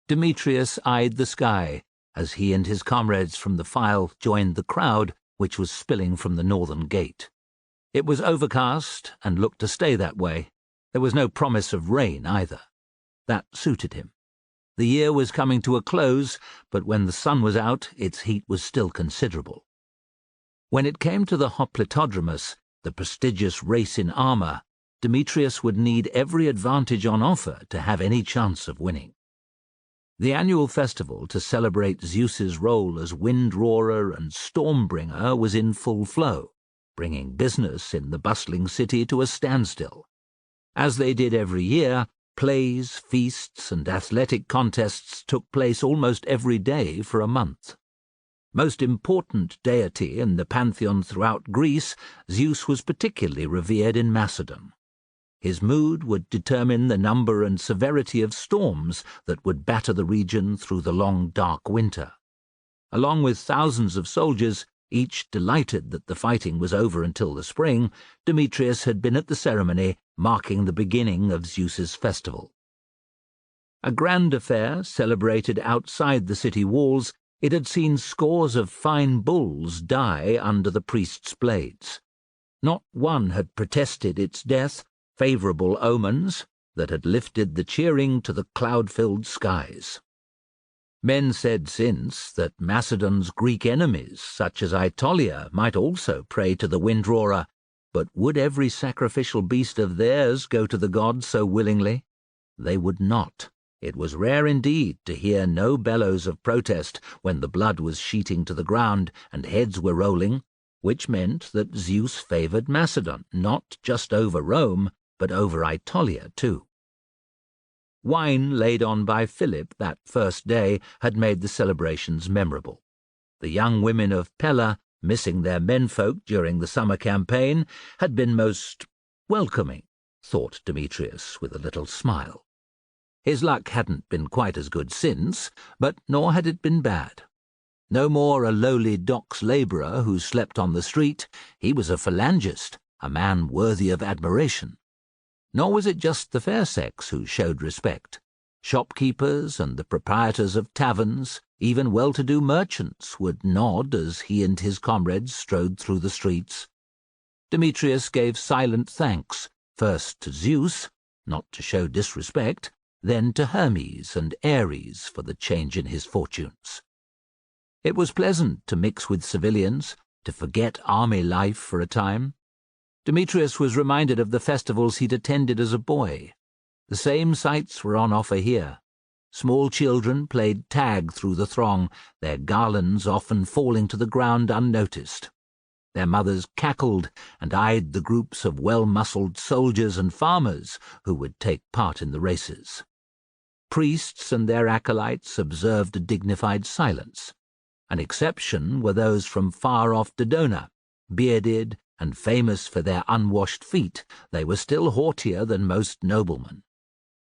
Demetrius eyed the sky as he and his comrades from the file joined the crowd which was spilling from the northern gate. It was overcast and looked to stay that way. There was no promise of rain either. That suited him. The year was coming to a close, but when the sun was out, its heat was still considerable. When it came to the Hoplitodromus, the prestigious race in armour, Demetrius would need every advantage on offer to have any chance of winning. The annual festival to celebrate Zeus's role as wind-roarer and storm-bringer was in full flow, bringing business in the bustling city to a standstill. As they did every year, plays, feasts, and athletic contests took place almost every day for a month. Most important deity in the pantheon throughout Greece, Zeus was particularly revered in Macedon. His mood would determine the number and severity of storms that would batter the region through the long, dark winter. Along with thousands of soldiers, each delighted that the fighting was over until the spring, Demetrius had been at the ceremony marking the beginning of Zeus's festival. A grand affair celebrated outside the city walls, it had seen scores of fine bulls die under the priests' blades. Not one had protested its death, favourable omens that had lifted the cheering to the cloud-filled skies. Men said since that Macedon's Greek enemies, such as Aetolia, might also pray to the wind-roarer, but would every sacrificial beast of theirs go to the gods so willingly? They would not. It was rare indeed to hear no bellows of protest when the blood was sheeting to the ground and heads were rolling, which meant that Zeus favoured Macedon, not just over Rome, but over Aetolia too. Wine laid on by Philip that first day had made the celebrations memorable. The young women of Pella, missing their menfolk during the summer campaign, had been most welcoming, thought Demetrius with a little smile. His luck hadn't been quite as good since, but nor had it been bad. No more a lowly docks labourer who slept on the street, he was a phalangist, a man worthy of admiration. Nor was it just the fair sex who showed respect. Shopkeepers and the proprietors of taverns, even well-to-do merchants, would nod as he and his comrades strode through the streets. Demetrius gave silent thanks, first to Zeus, not to show disrespect, then to Hermes and Ares for the change in his fortunes. It was pleasant to mix with civilians, to forget army life for a time. Demetrius was reminded of the festivals he'd attended as a boy. The same sights were on offer here. Small children played tag through the throng, their garlands often falling to the ground unnoticed. Their mothers cackled and eyed the groups of well-muscled soldiers and farmers who would take part in the races. Priests and their acolytes observed a dignified silence. An exception were those from far-off Dodona, bearded and famous for their unwashed feet. They were still haughtier than most noblemen.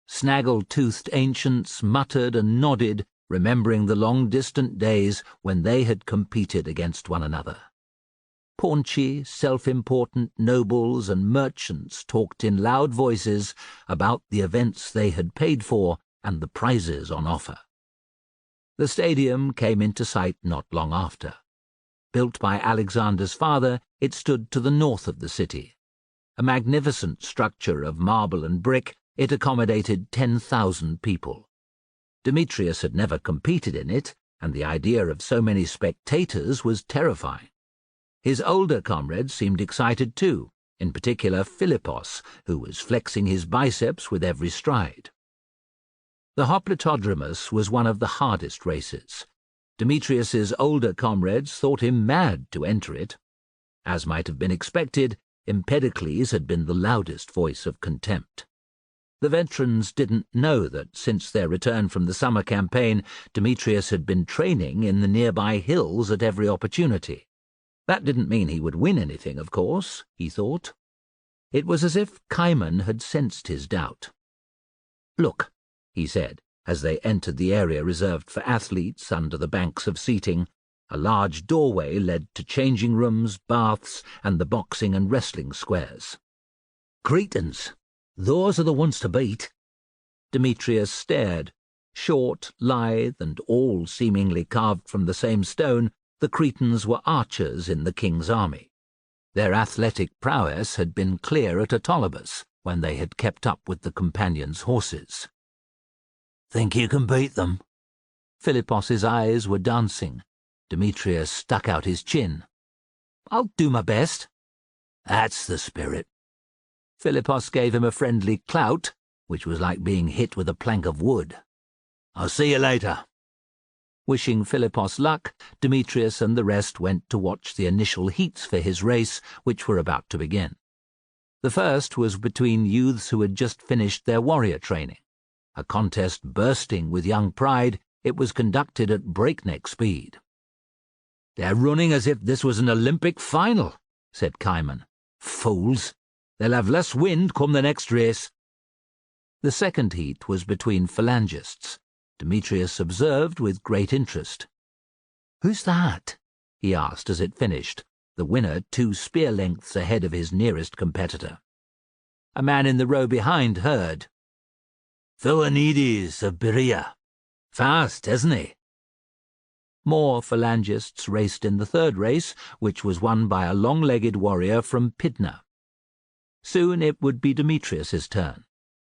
Snaggle-toothed ancients muttered and nodded, remembering the long-distant days when they had competed against one another. Paunchy, self-important nobles and merchants talked in loud voices about the events they had paid for and the prizes on offer. The stadium came into sight not long after. Built by Alexander's father, it stood to the north of the city. A magnificent structure of marble and brick, it accommodated 10,000 people. Demetrius had never competed in it, and the idea of so many spectators was terrifying. His older comrades seemed excited too, in particular Philippos, who was flexing his biceps with every stride. The hoplitodromus was one of the hardest races. Demetrius's older comrades thought him mad to enter it. As might have been expected, Empedocles had been the loudest voice of contempt. The veterans didn't know that since their return from the summer campaign, Demetrius had been training in the nearby hills at every opportunity. That didn't mean he would win anything, of course, he thought. It was as if Kane had sensed his doubt. "Look," he said, as they entered the area reserved for athletes under the banks of seating. A large doorway led to changing rooms, baths, and the boxing and wrestling squares. "Cretans, those are the ones to beat." Demetrius stared. Short, lithe, and all seemingly carved from the same stone, the Cretans were archers in the king's army. Their athletic prowess had been clear at Autolybus, when they had kept up with the companions' horses. "Think you can beat them?" Philippos's eyes were dancing. Demetrius stuck out his chin. "I'll do my best." "That's the spirit." Philippos gave him a friendly clout, which was like being hit with a plank of wood. "I'll see you later." Wishing Philippos luck, Demetrius and the rest went to watch the initial heats for his race, which were about to begin. The first was between youths who had just finished their warrior training. A contest bursting with young pride, it was conducted at breakneck speed. "They're running as if this was an Olympic final," said Kane. "Fools! They'll have less wind come the next race." The second heat was between phalangists. Demetrius observed with great interest. "Who's that?" he asked as it finished, the winner 2 spear lengths ahead of his nearest competitor. A man in the row behind heard. "Phalanx of Berea. Fast, isn't he?" More phalangists raced in the third race, which was won by a long-legged warrior from Pydna. Soon it would be Demetrius's turn.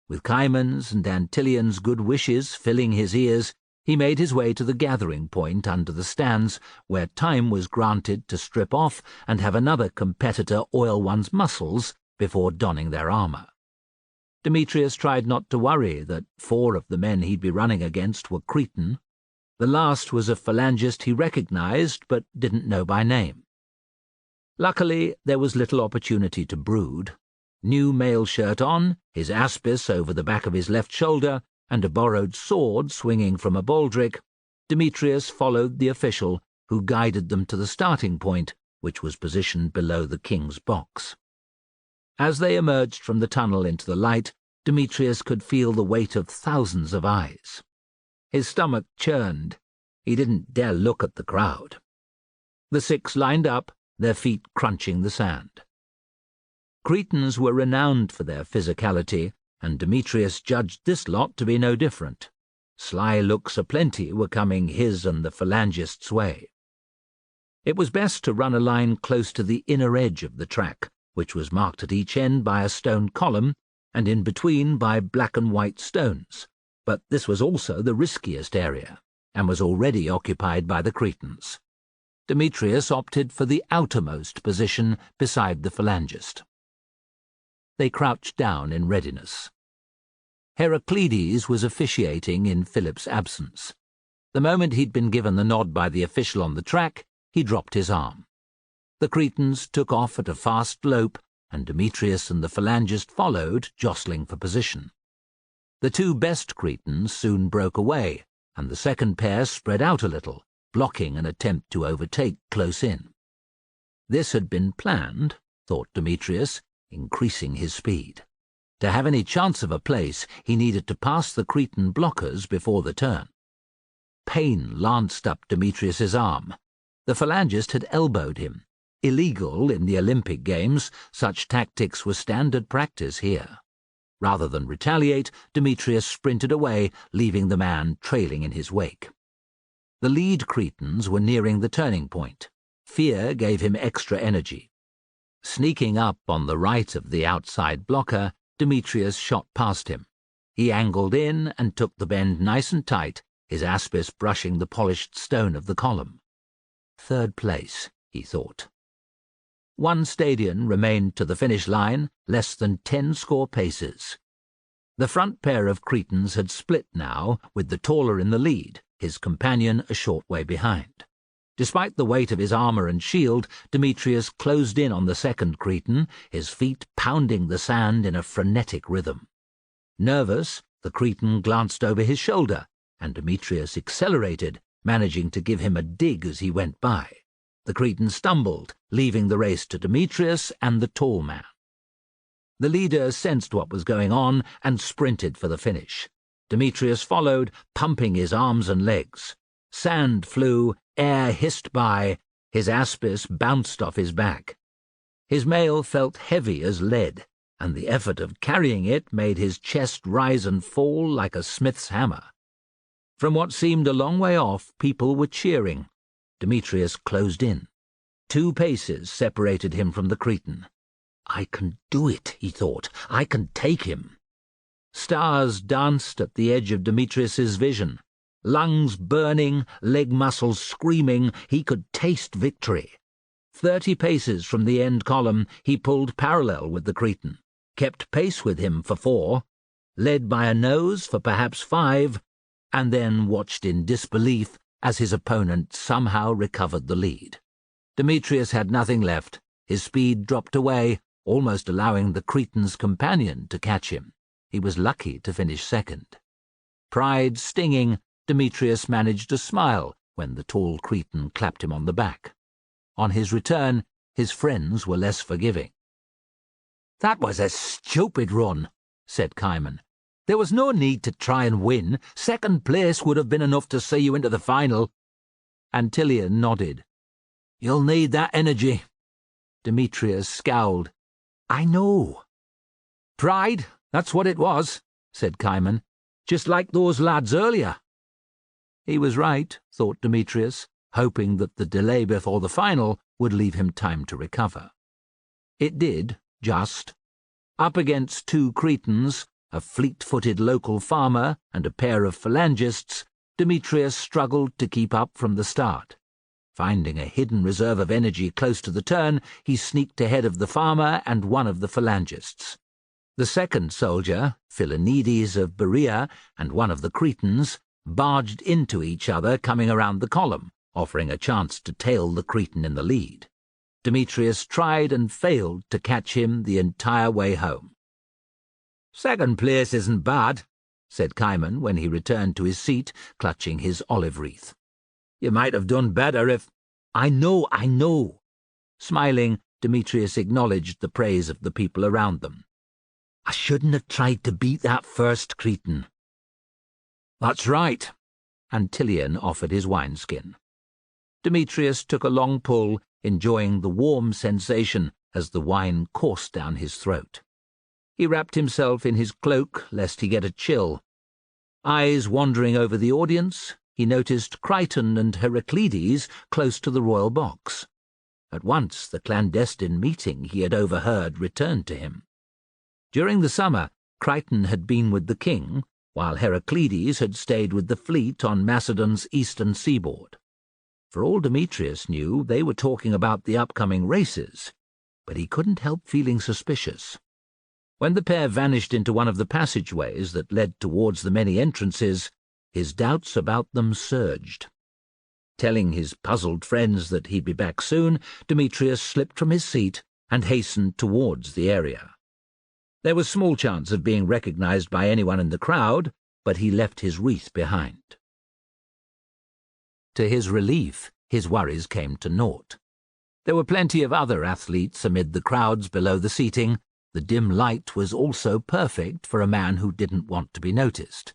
With Chimon's and Antillion's good wishes filling his ears, he made his way to the gathering point under the stands, where time was granted to strip off and have another competitor oil one's muscles before donning their armour. Demetrius tried not to worry that 4 of the men he'd be running against were Cretan. The last was a phalangist he recognized but didn't know by name. Luckily, there was little opportunity to brood. New mail shirt on, his aspis over the back of his left shoulder, and a borrowed sword swinging from a baldric, Demetrius followed the official who guided them to the starting point, which was positioned below the king's box. As they emerged from the tunnel into the light, Demetrius could feel the weight of thousands of eyes. His stomach churned. He didn't dare look at the crowd. The 6 lined up, their feet crunching the sand. Cretans were renowned for their physicality, and Demetrius judged this lot to be no different. Sly looks aplenty were coming his and the phalangists' way. It was best to run a line close to the inner edge of the track, which was marked at each end by a stone column, and in between by black and white stones, but this was also the riskiest area, and was already occupied by the Cretans. Demetrius opted for the outermost position beside the phalangist. They crouched down in readiness. Heraclides was officiating in Philip's absence. The moment he'd been given the nod by the official on the track, he dropped his arm. The Cretans took off at a fast lope, and Demetrius and the phalangist followed, jostling for position. The 2 best Cretans soon broke away, and the second pair spread out a little, blocking an attempt to overtake close in. This had been planned, thought Demetrius, increasing his speed. To have any chance of a place, he needed to pass the Cretan blockers before the turn. Pain lanced up Demetrius's arm. The phalangist had elbowed him. Illegal in the Olympic Games, such tactics were standard practice here. Rather than retaliate, Demetrius sprinted away, leaving the man trailing in his wake. The lead Cretans were nearing the turning point. Fear gave him extra energy. Sneaking up on the right of the outside blocker, Demetrius shot past him. He angled in and took the bend nice and tight, his aspis brushing the polished stone of the column. Third place, he thought. One Stadion remained to the finish line, less than 10 score paces. The front pair of Cretans had split now, with the taller in the lead, his companion a short way behind. Despite the weight of his armour and shield, Demetrius closed in on the second Cretan, his feet pounding the sand in a frenetic rhythm. Nervous, the Cretan glanced over his shoulder, and Demetrius accelerated, managing to give him a dig as he went by. The Cretan stumbled, leaving the race to Demetrius and the tall man. The leader sensed what was going on and sprinted for the finish. Demetrius followed, pumping his arms and legs. Sand flew, air hissed by, his aspis bounced off his back. His mail felt heavy as lead, and the effort of carrying it made his chest rise and fall like a smith's hammer. From what seemed a long way off, people were cheering. Demetrius closed in. 2 paces separated him from the Cretan. "I can do it," he thought. "I can take him." Stars danced at the edge of Demetrius's vision. Lungs burning, leg muscles screaming, he could taste victory. 30 paces from the end column, he pulled parallel with the Cretan, kept pace with him for 4, led by a nose for perhaps 5, and then watched in disbelief as his opponent somehow recovered the lead. Demetrius had nothing left. His speed dropped away, almost allowing the Cretan's companion to catch him. He was lucky to finish second. Pride stinging, Demetrius managed a smile when the tall Cretan clapped him on the back. On his return, his friends were less forgiving. "That was a stupid run," said Kaiman. "There was no need to try and win. Second place would have been enough to see you into the final." Antilian nodded. "You'll need that energy." Demetrius scowled. "I know." "Pride, that's what it was," said Kaiman. "Just like those lads earlier." He was right, thought Demetrius, hoping that the delay before the final would leave him time to recover. It did, just. Up against 2 Cretans, a fleet-footed local farmer and a pair of phalangists, Demetrius struggled to keep up from the start. Finding a hidden reserve of energy close to the turn, he sneaked ahead of the farmer and one of the phalangists. The second soldier, Philonides of Berea, and one of the Cretans, barged into each other coming around the column, offering a chance to tail the Cretan in the lead. Demetrius tried and failed to catch him the entire way home. "Second place isn't bad," said Kaiman when he returned to his seat, clutching his olive wreath. "You might have done better if—" I know." Smiling, Demetrius acknowledged the praise of the people around them. "I shouldn't have tried to beat that first Cretan." "That's right." Antilian offered his wineskin. Demetrius took a long pull, enjoying the warm sensation as the wine coursed down his throat. He wrapped himself in his cloak lest he get a chill. Eyes wandering over the audience, he noticed Crichton and Heraclides close to the royal box. At once the clandestine meeting he had overheard returned to him. During the summer, Crichton had been with the king, while Heraclides had stayed with the fleet on Macedon's eastern seaboard. For all Demetrius knew, they were talking about the upcoming races, but he couldn't help feeling suspicious. When the pair vanished into one of the passageways that led towards the many entrances, his doubts about them surged. Telling his puzzled friends that he'd be back soon, Demetrius slipped from his seat and hastened towards the area. There was small chance of being recognized by anyone in the crowd, but he left his wreath behind. To his relief, his worries came to naught. There were plenty of other athletes amid the crowds below the seating. The dim light was also perfect for a man who didn't want to be noticed.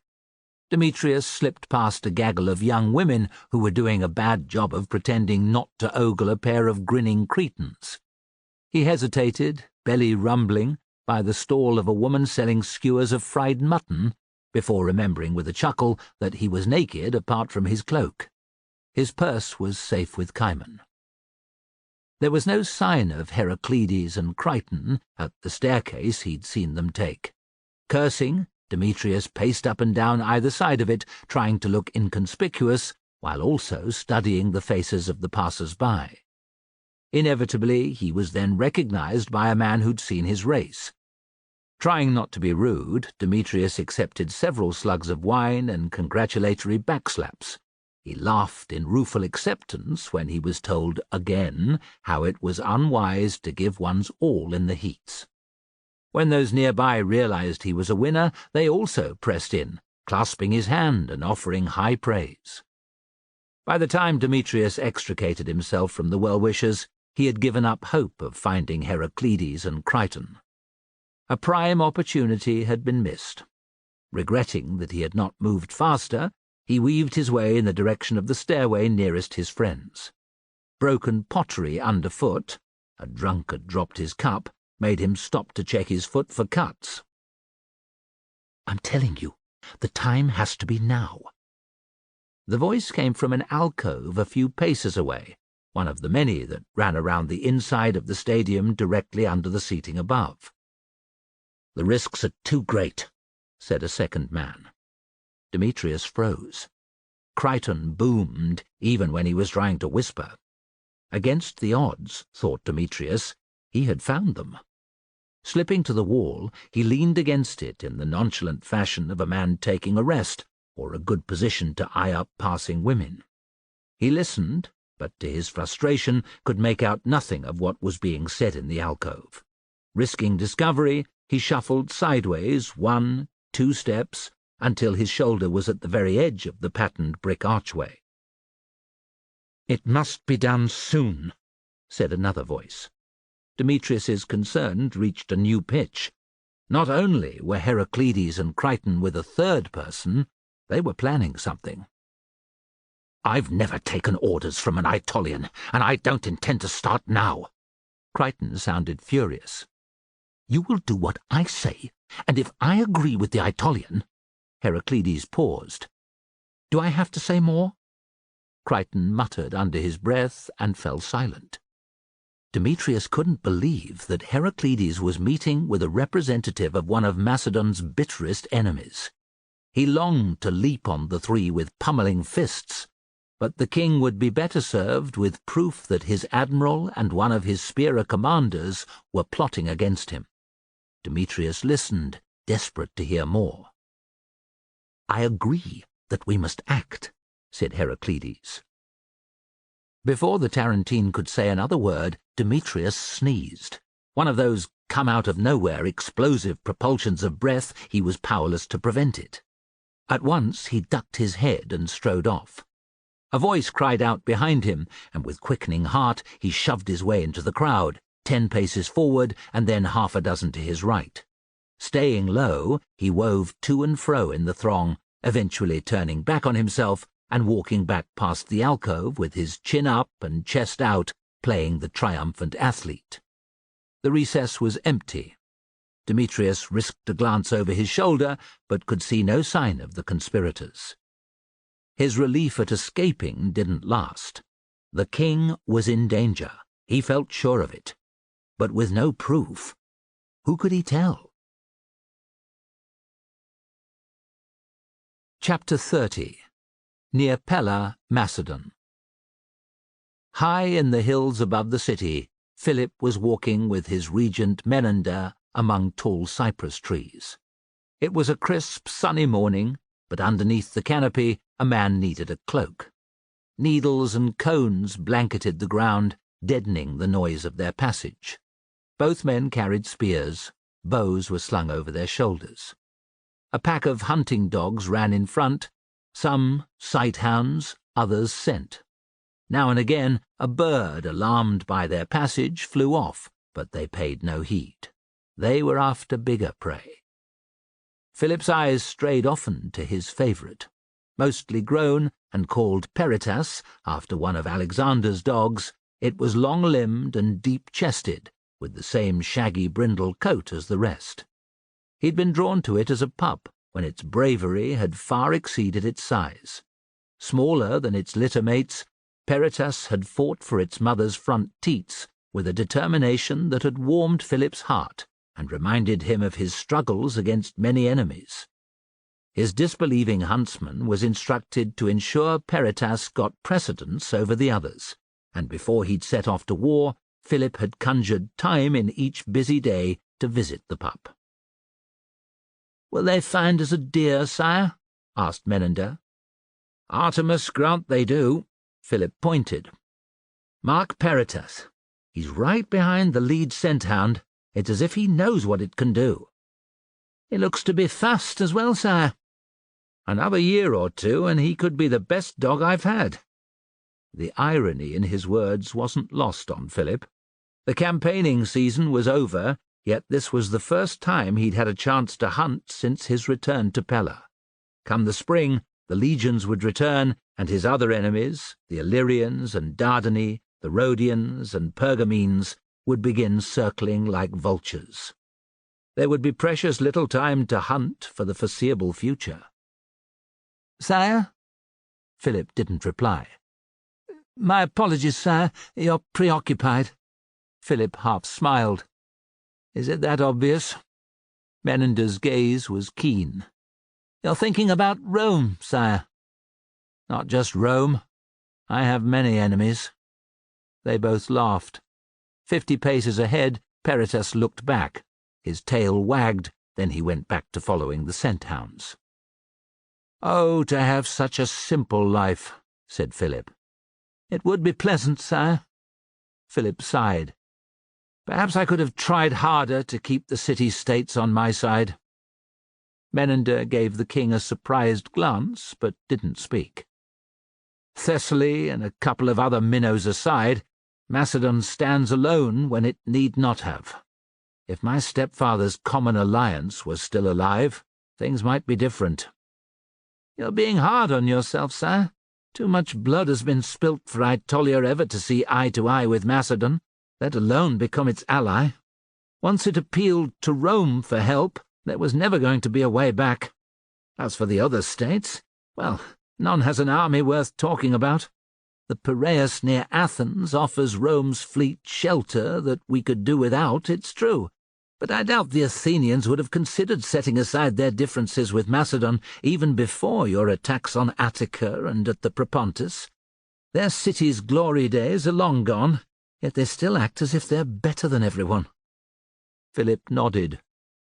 Demetrius slipped past a gaggle of young women who were doing a bad job of pretending not to ogle a pair of grinning Cretans. He hesitated, belly rumbling, by the stall of a woman selling skewers of fried mutton, before remembering with a chuckle that he was naked apart from his cloak. His purse was safe with Cimon. There was no sign of Heraclides and Crichton at the staircase he'd seen them take. Cursing, Demetrius paced up and down either side of it, trying to look inconspicuous, while also studying the faces of the passers-by. Inevitably, he was then recognized by a man who'd seen his race. Trying not to be rude, Demetrius accepted several slugs of wine and congratulatory backslaps. He laughed in rueful acceptance when he was told again how it was unwise to give one's all in the heats. When those nearby realized he was a winner, they also pressed in, clasping his hand and offering high praise. By the time Demetrius extricated himself from the well-wishers, he had given up hope of finding Heraclides and Crichton. A prime opportunity had been missed. Regretting that he had not moved faster, he weaved his way in the direction of the stairway nearest his friends. Broken pottery underfoot, a drunkard dropped his cup, made him stop to check his foot for cuts. "I'm telling you, the time has to be now." The voice came from an alcove a few paces away, one of the many that ran around the inside of the stadium directly under the seating above. "The risks are too great," said a second man. Demetrius froze. Crichton boomed even when he was trying to whisper. Against the odds, thought Demetrius, he had found them. Slipping to the wall, he leaned against it in the nonchalant fashion of a man taking a rest or a good position to eye up passing women. He listened, but to his frustration could make out nothing of what was being said in the alcove. Risking discovery, he shuffled sideways 1, 2 steps, until his shoulder was at the very edge of the patterned brick archway. "It must be done soon," said another voice. Demetrius's concern reached a new pitch. Not only were Heraclides and Crichton with a third person, they were planning something. "I've never taken orders from an Aetolian, and I don't intend to start now." Crichton sounded furious. "You will do what I say, and if I agree with the Aetolian—" Heraclides paused. "Do I have to say more?" Crichton muttered under his breath and fell silent. Demetrius couldn't believe that Heraclides was meeting with a representative of one of Macedon's bitterest enemies. He longed to leap on the three with pummeling fists, but the king would be better served with proof that his admiral and one of his Spearer commanders were plotting against him. Demetrius listened, desperate to hear more. "I agree that we must act," said Heraclides. Before the Tarentine could say another word, Demetrius sneezed. One of those come-out-of-nowhere explosive propulsions of breath he was powerless to prevent it. At once he ducked his head and strode off. A voice cried out behind him, and with quickening heart he shoved his way into the crowd, 10 paces forward and then half a dozen to his right. Staying low, he wove to and fro in the throng, eventually turning back on himself and walking back past the alcove with his chin up and chest out, playing the triumphant athlete. The recess was empty. Demetrius risked a glance over his shoulder, but could see no sign of the conspirators. His relief at escaping didn't last. The king was in danger. He felt sure of it. But with no proof, who could he tell? Chapter 30. Near Pella, Macedon. High in the hills above the city, Philip was walking with his regent Menander among tall cypress trees. It was a crisp, sunny morning, but underneath the canopy a man needed a cloak. Needles and cones blanketed the ground, deadening the noise of their passage. Both men carried spears. Bows were slung over their shoulders. A pack of hunting dogs ran in front, some sighthounds, others scent. Now and again a bird, alarmed by their passage, flew off, but they paid no heed. They were after bigger prey. Philip's eyes strayed often to his favourite. Mostly grown and called Peritas, after one of Alexander's dogs, it was long-limbed and deep-chested, with the same shaggy brindle coat as the rest. He'd been drawn to it as a pup, when its bravery had far exceeded its size. Smaller than its litter mates, Peritas had fought for its mother's front teats with a determination that had warmed Philip's heart and reminded him of his struggles against many enemies. His disbelieving huntsman was instructed to ensure Peritas got precedence over the others, and before he'd set off to war, Philip had conjured time in each busy day to visit the pup. "Will they find us a deer, sire?" asked Menander. "Artemis grant they do." Philip pointed. "Mark Peritas. He's right behind the lead scent-hound. It's as if he knows what it can do." "He looks to be fast as well, sire." "Another year or two, and he could be the best dog I've had." The irony in his words wasn't lost on Philip. The campaigning season was over, yet this was the first time he'd had a chance to hunt since his return to Pella. Come the spring, the legions would return, and his other enemies, the Illyrians and Dardani, the Rhodians and Pergamines, would begin circling like vultures. There would be precious little time to hunt for the foreseeable future. "Sire?" Philip didn't reply. "My apologies, sire. You're preoccupied." Philip half smiled. "Is it that obvious?" Menander's gaze was keen. "You're thinking about Rome, sire." "Not just Rome. I have many enemies." They both laughed. 50 paces ahead, Peritas looked back. His tail wagged, then he went back to following the scent-hounds. "Oh, to have such a simple life," said Philip. "It would be pleasant, sire." Philip sighed. "Perhaps I could have tried harder to keep the city-states on my side." Menander gave the king a surprised glance, but didn't speak. "Thessaly and a couple of other minnows aside, Macedon stands alone when it need not have. If my stepfather's common alliance was still alive, things might be different." "You're being hard on yourself, sire. Too much blood has been spilt for Aetolia ever to see eye to eye with Macedon, let alone become its ally. Once it appealed to Rome for help, there was never going to be a way back. As for the other states, well, none has an army worth talking about. The Piraeus near Athens offers Rome's fleet shelter that we could do without, it's true, but I doubt the Athenians would have considered setting aside their differences with Macedon even before your attacks on Attica and at the Propontis. Their city's glory days are long gone, yet they still act as if they're better than everyone." Philip nodded.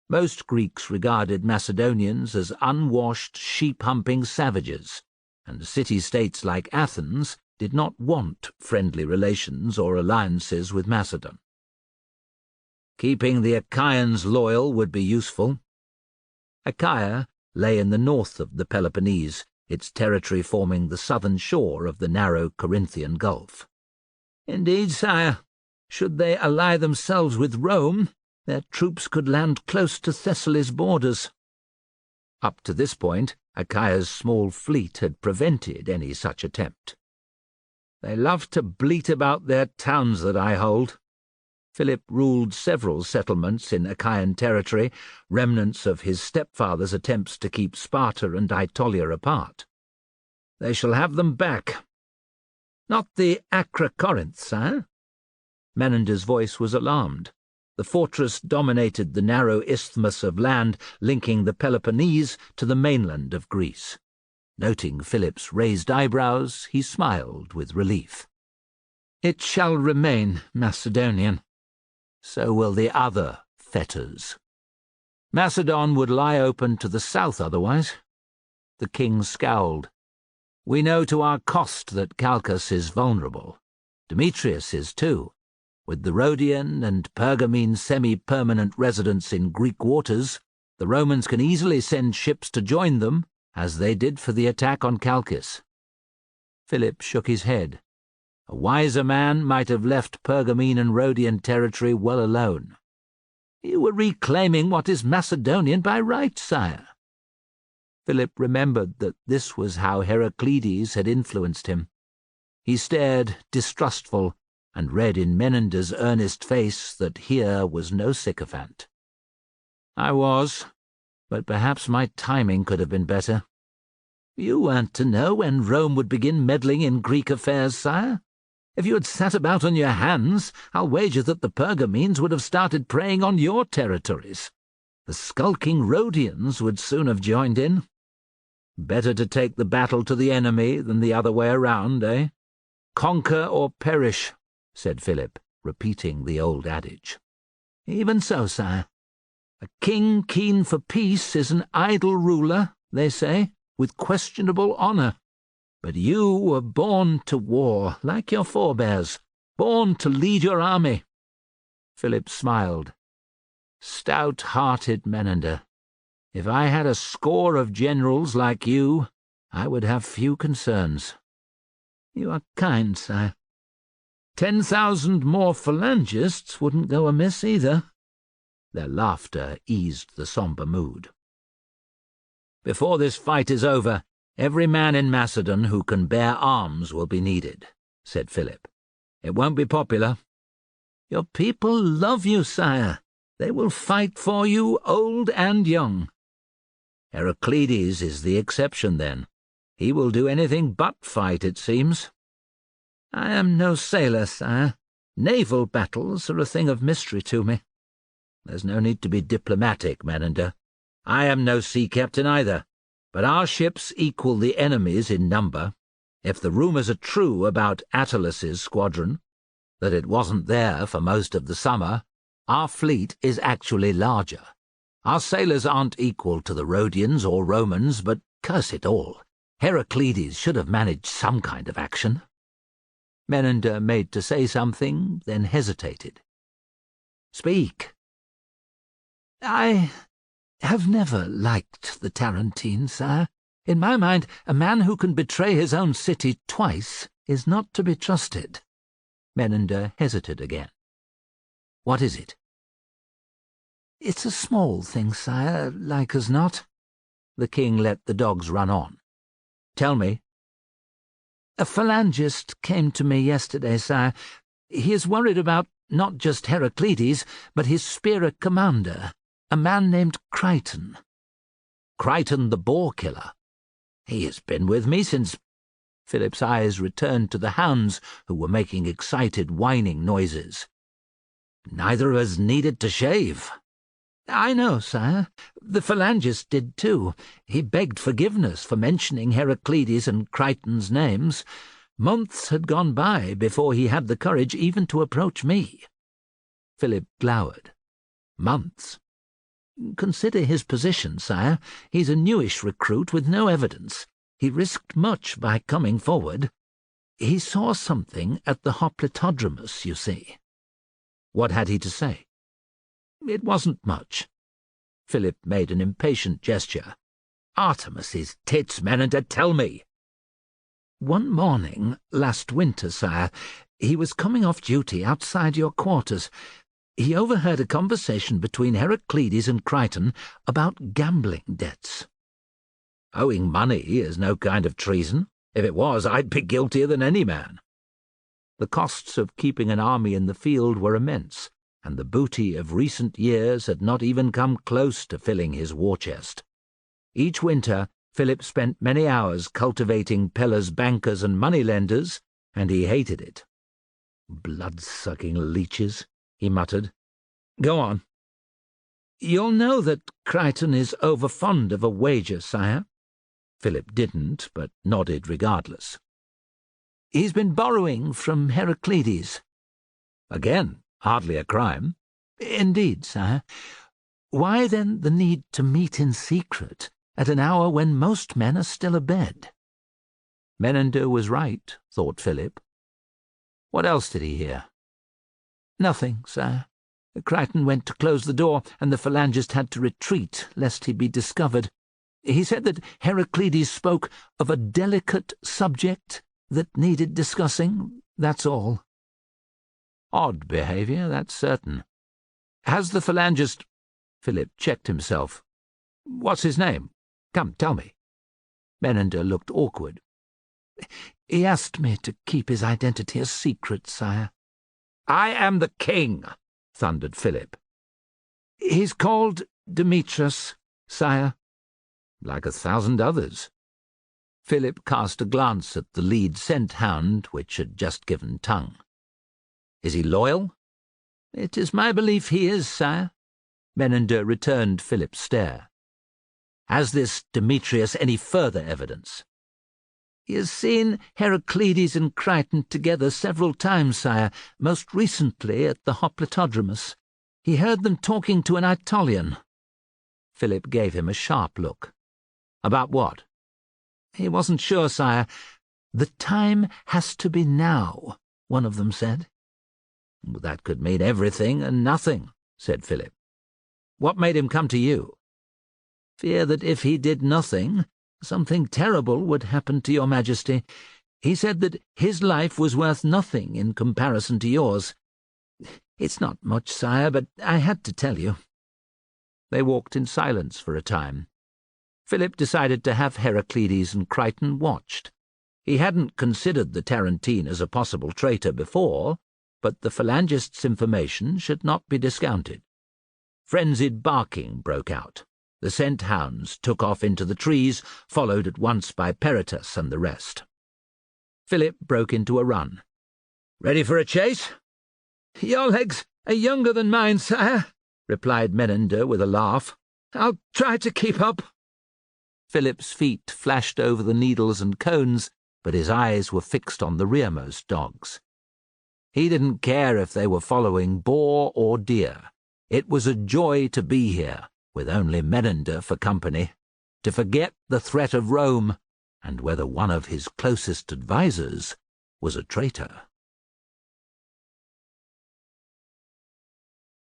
Most Greeks regarded Macedonians as unwashed, sheep-humping savages, and city-states like Athens did not want friendly relations or alliances with Macedon. Keeping the Achaeans loyal would be useful. Achaia lay in the north of the Peloponnese, its territory forming the southern shore of the narrow Corinthian Gulf. "Indeed, sire. Should they ally themselves with Rome, their troops could land close to Thessaly's borders." Up to this point, Achaia's small fleet had prevented any such attempt. "They love to bleat about their towns that I hold." Philip ruled several settlements in Achaean territory, remnants of his stepfather's attempts to keep Sparta and Aetolia apart. "They shall have them back." "Not the Acra Corinth, sire?" Menander's voice was alarmed. The fortress dominated the narrow isthmus of land linking the Peloponnese to the mainland of Greece. Noting Philip's raised eyebrows, he smiled with relief. "It shall remain Macedonian. So will the other fetters. Macedon would lie open to the south otherwise." The king scowled. "We know to our cost that Chalcas is vulnerable. Demetrius is too. With the Rhodian and Pergamene semi-permanent residents in Greek waters, the Romans can easily send ships to join them, as they did for the attack on Chalcis." Philip shook his head. A wiser man might have left Pergamene and Rhodian territory well alone. "You were reclaiming what is Macedonian by right, sire. Philip remembered that this was how Heraclides had influenced him. He stared distrustful and read in Menander's earnest face that here was no sycophant. "I was, but perhaps my timing could have been better." "You weren't to know when Rome would begin meddling in Greek affairs, sire. If you had sat about on your hands, I'll wager that the Pergamenes would have started preying on your territories. The skulking Rhodians would soon have joined in. Better to take the battle to the enemy than the other way around, eh? Conquer or perish," said Philip, repeating the old adage. "Even so, sire. A king keen for peace is an idle ruler, they say, with questionable honour. But you were born to war, like your forebears, born to lead your army." Philip smiled. "Stout-hearted Menander. If I had a score of generals like you, I would have few concerns." "You are kind, sire. 10,000 more phalangists wouldn't go amiss either." Their laughter eased the sombre mood. "Before this fight is over, every man in Macedon who can bear arms will be needed," said Philip. "It won't be popular." "Your people love you, sire. They will fight for you, old and young." "Heraclides is the exception, then. He will do anything but fight, it seems." "I am no sailor, sire. Naval battles are a thing of mystery to me." "There's no need to be diplomatic, Menander. I am no sea captain either, but our ships equal the enemy's in number. If the rumours are true about Attilus's squadron, that it wasn't there for most of the summer, our fleet is actually larger. Our sailors aren't equal to the Rhodians or Romans, but curse it all, Heraclides should have managed some kind of action." Menander made to say something, then hesitated. "Speak." "I have never liked the Tarentine, sire. In my mind, a man who can betray his own city twice is not to be trusted." Menander hesitated again. "What is it?" "It's a small thing, sire, like as not." The king let the dogs run on. "Tell me." "A phalangist came to me yesterday, sire. He is worried about not just Heraclides, but his spearer commander, a man named Crichton." "Crichton the boar-killer? He has been with me since—" Philip's eyes returned to the hounds, who were making excited whining noises. "Neither of us needed to shave." "I know, sire. The phalangist did too. He begged forgiveness for mentioning Heraclides and Crichton's names. Months had gone by before he had the courage even to approach me." Philip glowered. "Months? Consider his position, sire. He's a newish recruit with no evidence. He risked much by coming forward. He saw something at the Hoplitodromus, you see." "What had he to say?" "It wasn't much." Philip made an impatient gesture. "Artemis's tits, Menander, tell me." "One morning, last winter, sire, he was coming off duty outside your quarters. He overheard a conversation between Heraclides and Crichton about gambling debts." "Owing money is no kind of treason. If it was, I'd be guiltier than any man." The costs of keeping an army in the field were immense, and the booty of recent years had not even come close to filling his war chest. Each winter, Philip spent many hours cultivating Pella's bankers and moneylenders, and he hated it. "Blood-sucking leeches," he muttered. "Go on." "You'll know that Crichton is over-fond of a wager, sire." Philip didn't, but nodded regardless. "He's been borrowing from Heraclides." "Again, hardly a crime." "Indeed, sire. Why then the need to meet in secret at an hour when most men are still abed?" Menander was right, thought Philip. What else did he hear? "Nothing, sire. Crichton went to close the door, and the phalangist had to retreat lest he be discovered. He said that Heraclides spoke of a delicate subject that needed discussing, that's all." "Odd behaviour, that's certain. Has the phalangist—" Philip checked himself. "What's his name? Come, tell me." Menander looked awkward. He asked me to keep his identity a secret, sire. I am the king, thundered Philip. He's called Demetrius, sire. Like 1,000 others. Philip cast a glance at the lead scent hound, which had just given tongue. Is he loyal? It is my belief he is, sire. Menander returned Philip's stare. Has this Demetrius any further evidence? He has seen Heraclides and Crichton together several times, sire, most recently at the Hoplitodromus. He heard them talking to an Aetolian. Philip gave him a sharp look. About what? He wasn't sure, sire. The time has to be now, one of them said. That could mean everything and nothing, said Philip. What made him come to you? Fear that if he did nothing, something terrible would happen to your majesty. He said that his life was worth nothing in comparison to yours. It's not much, sire, but I had to tell you. They walked in silence for a time. Philip decided to have Heraclides and Crichton watched. He hadn't considered the Tarentine as a possible traitor before, but the Phalangist's information should not be discounted. Frenzied barking broke out. The scent hounds took off into the trees, followed at once by Peritus and the rest. Philip broke into a run. "Ready for a chase?" "Your legs are younger than mine, sire," replied Menander with a laugh. "I'll try to keep up." Philip's feet flashed over the needles and cones, but his eyes were fixed on the rearmost dogs. He didn't care if they were following boar or deer. It was a joy to be here, with only Menander for company, to forget the threat of Rome, and whether one of his closest advisers was a traitor.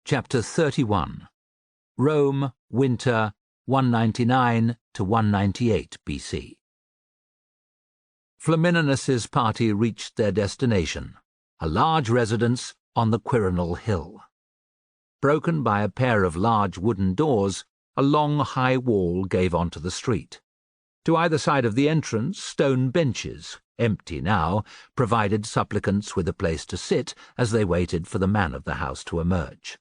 Chapter 31. Rome, winter, 199 to 198 BC. Flamininus's party reached their destination, a large residence on the Quirinal Hill. Broken by a pair of large wooden doors, a long high wall gave onto the street. To either side of the entrance, stone benches, empty now, provided supplicants with a place to sit as they waited for the man of the house to emerge.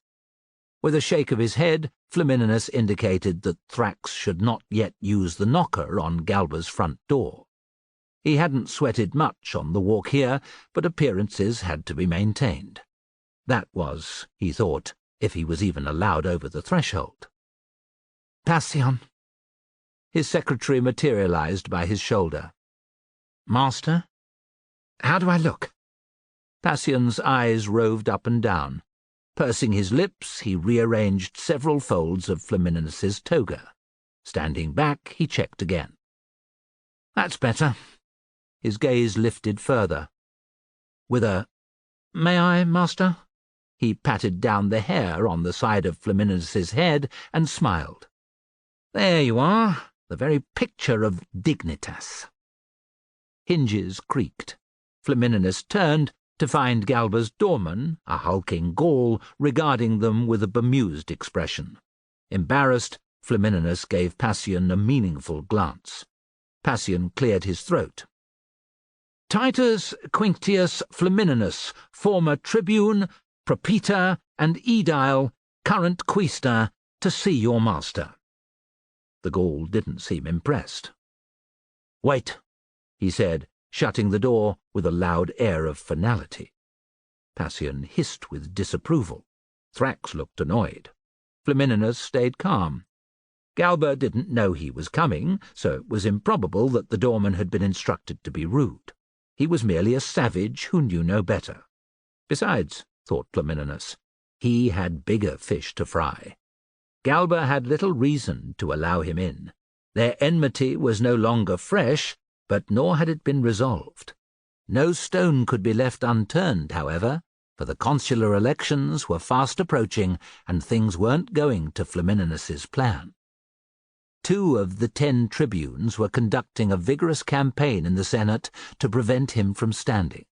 With a shake of his head, Flamininus indicated that Thrax should not yet use the knocker on Galba's front door. He hadn't sweated much on the walk here, but appearances had to be maintained. That was, he thought, if he was even allowed over the threshold. "Passion." His secretary materialized by his shoulder. "Master? How do I look?" Passion's eyes roved up and down. Pursing his lips, he rearranged several folds of Flamininus's toga. Standing back, he checked again. "That's better." His gaze lifted further. With a "May I, master?" he patted down the hair on the side of Flamininus's head and smiled. "There you are, the very picture of dignitas." Hinges creaked. Flamininus turned to find Galba's doorman, a hulking Gaul, regarding them with a bemused expression. Embarrassed, Flamininus gave Passion a meaningful glance. Passion cleared his throat. "Titus Quinctius Flamininus, former tribune, propaetor, and aedile, current quaestor, to see your master." The Gaul didn't seem impressed. "Wait," he said, shutting the door with a loud air of finality. Passion hissed with disapproval. Thrax looked annoyed. Flamininus stayed calm. Galba didn't know he was coming, so it was improbable that the doorman had been instructed to be rude. He was merely a savage who knew no better. Besides, thought Flamininus, he had bigger fish to fry. Galba had little reason to allow him in. Their enmity was no longer fresh, but nor had it been resolved. No stone could be left unturned, however, for the consular elections were fast approaching and things weren't going to Flamininus's plan. 2 of the 10 tribunes were conducting a vigorous campaign in the Senate to prevent him from standing.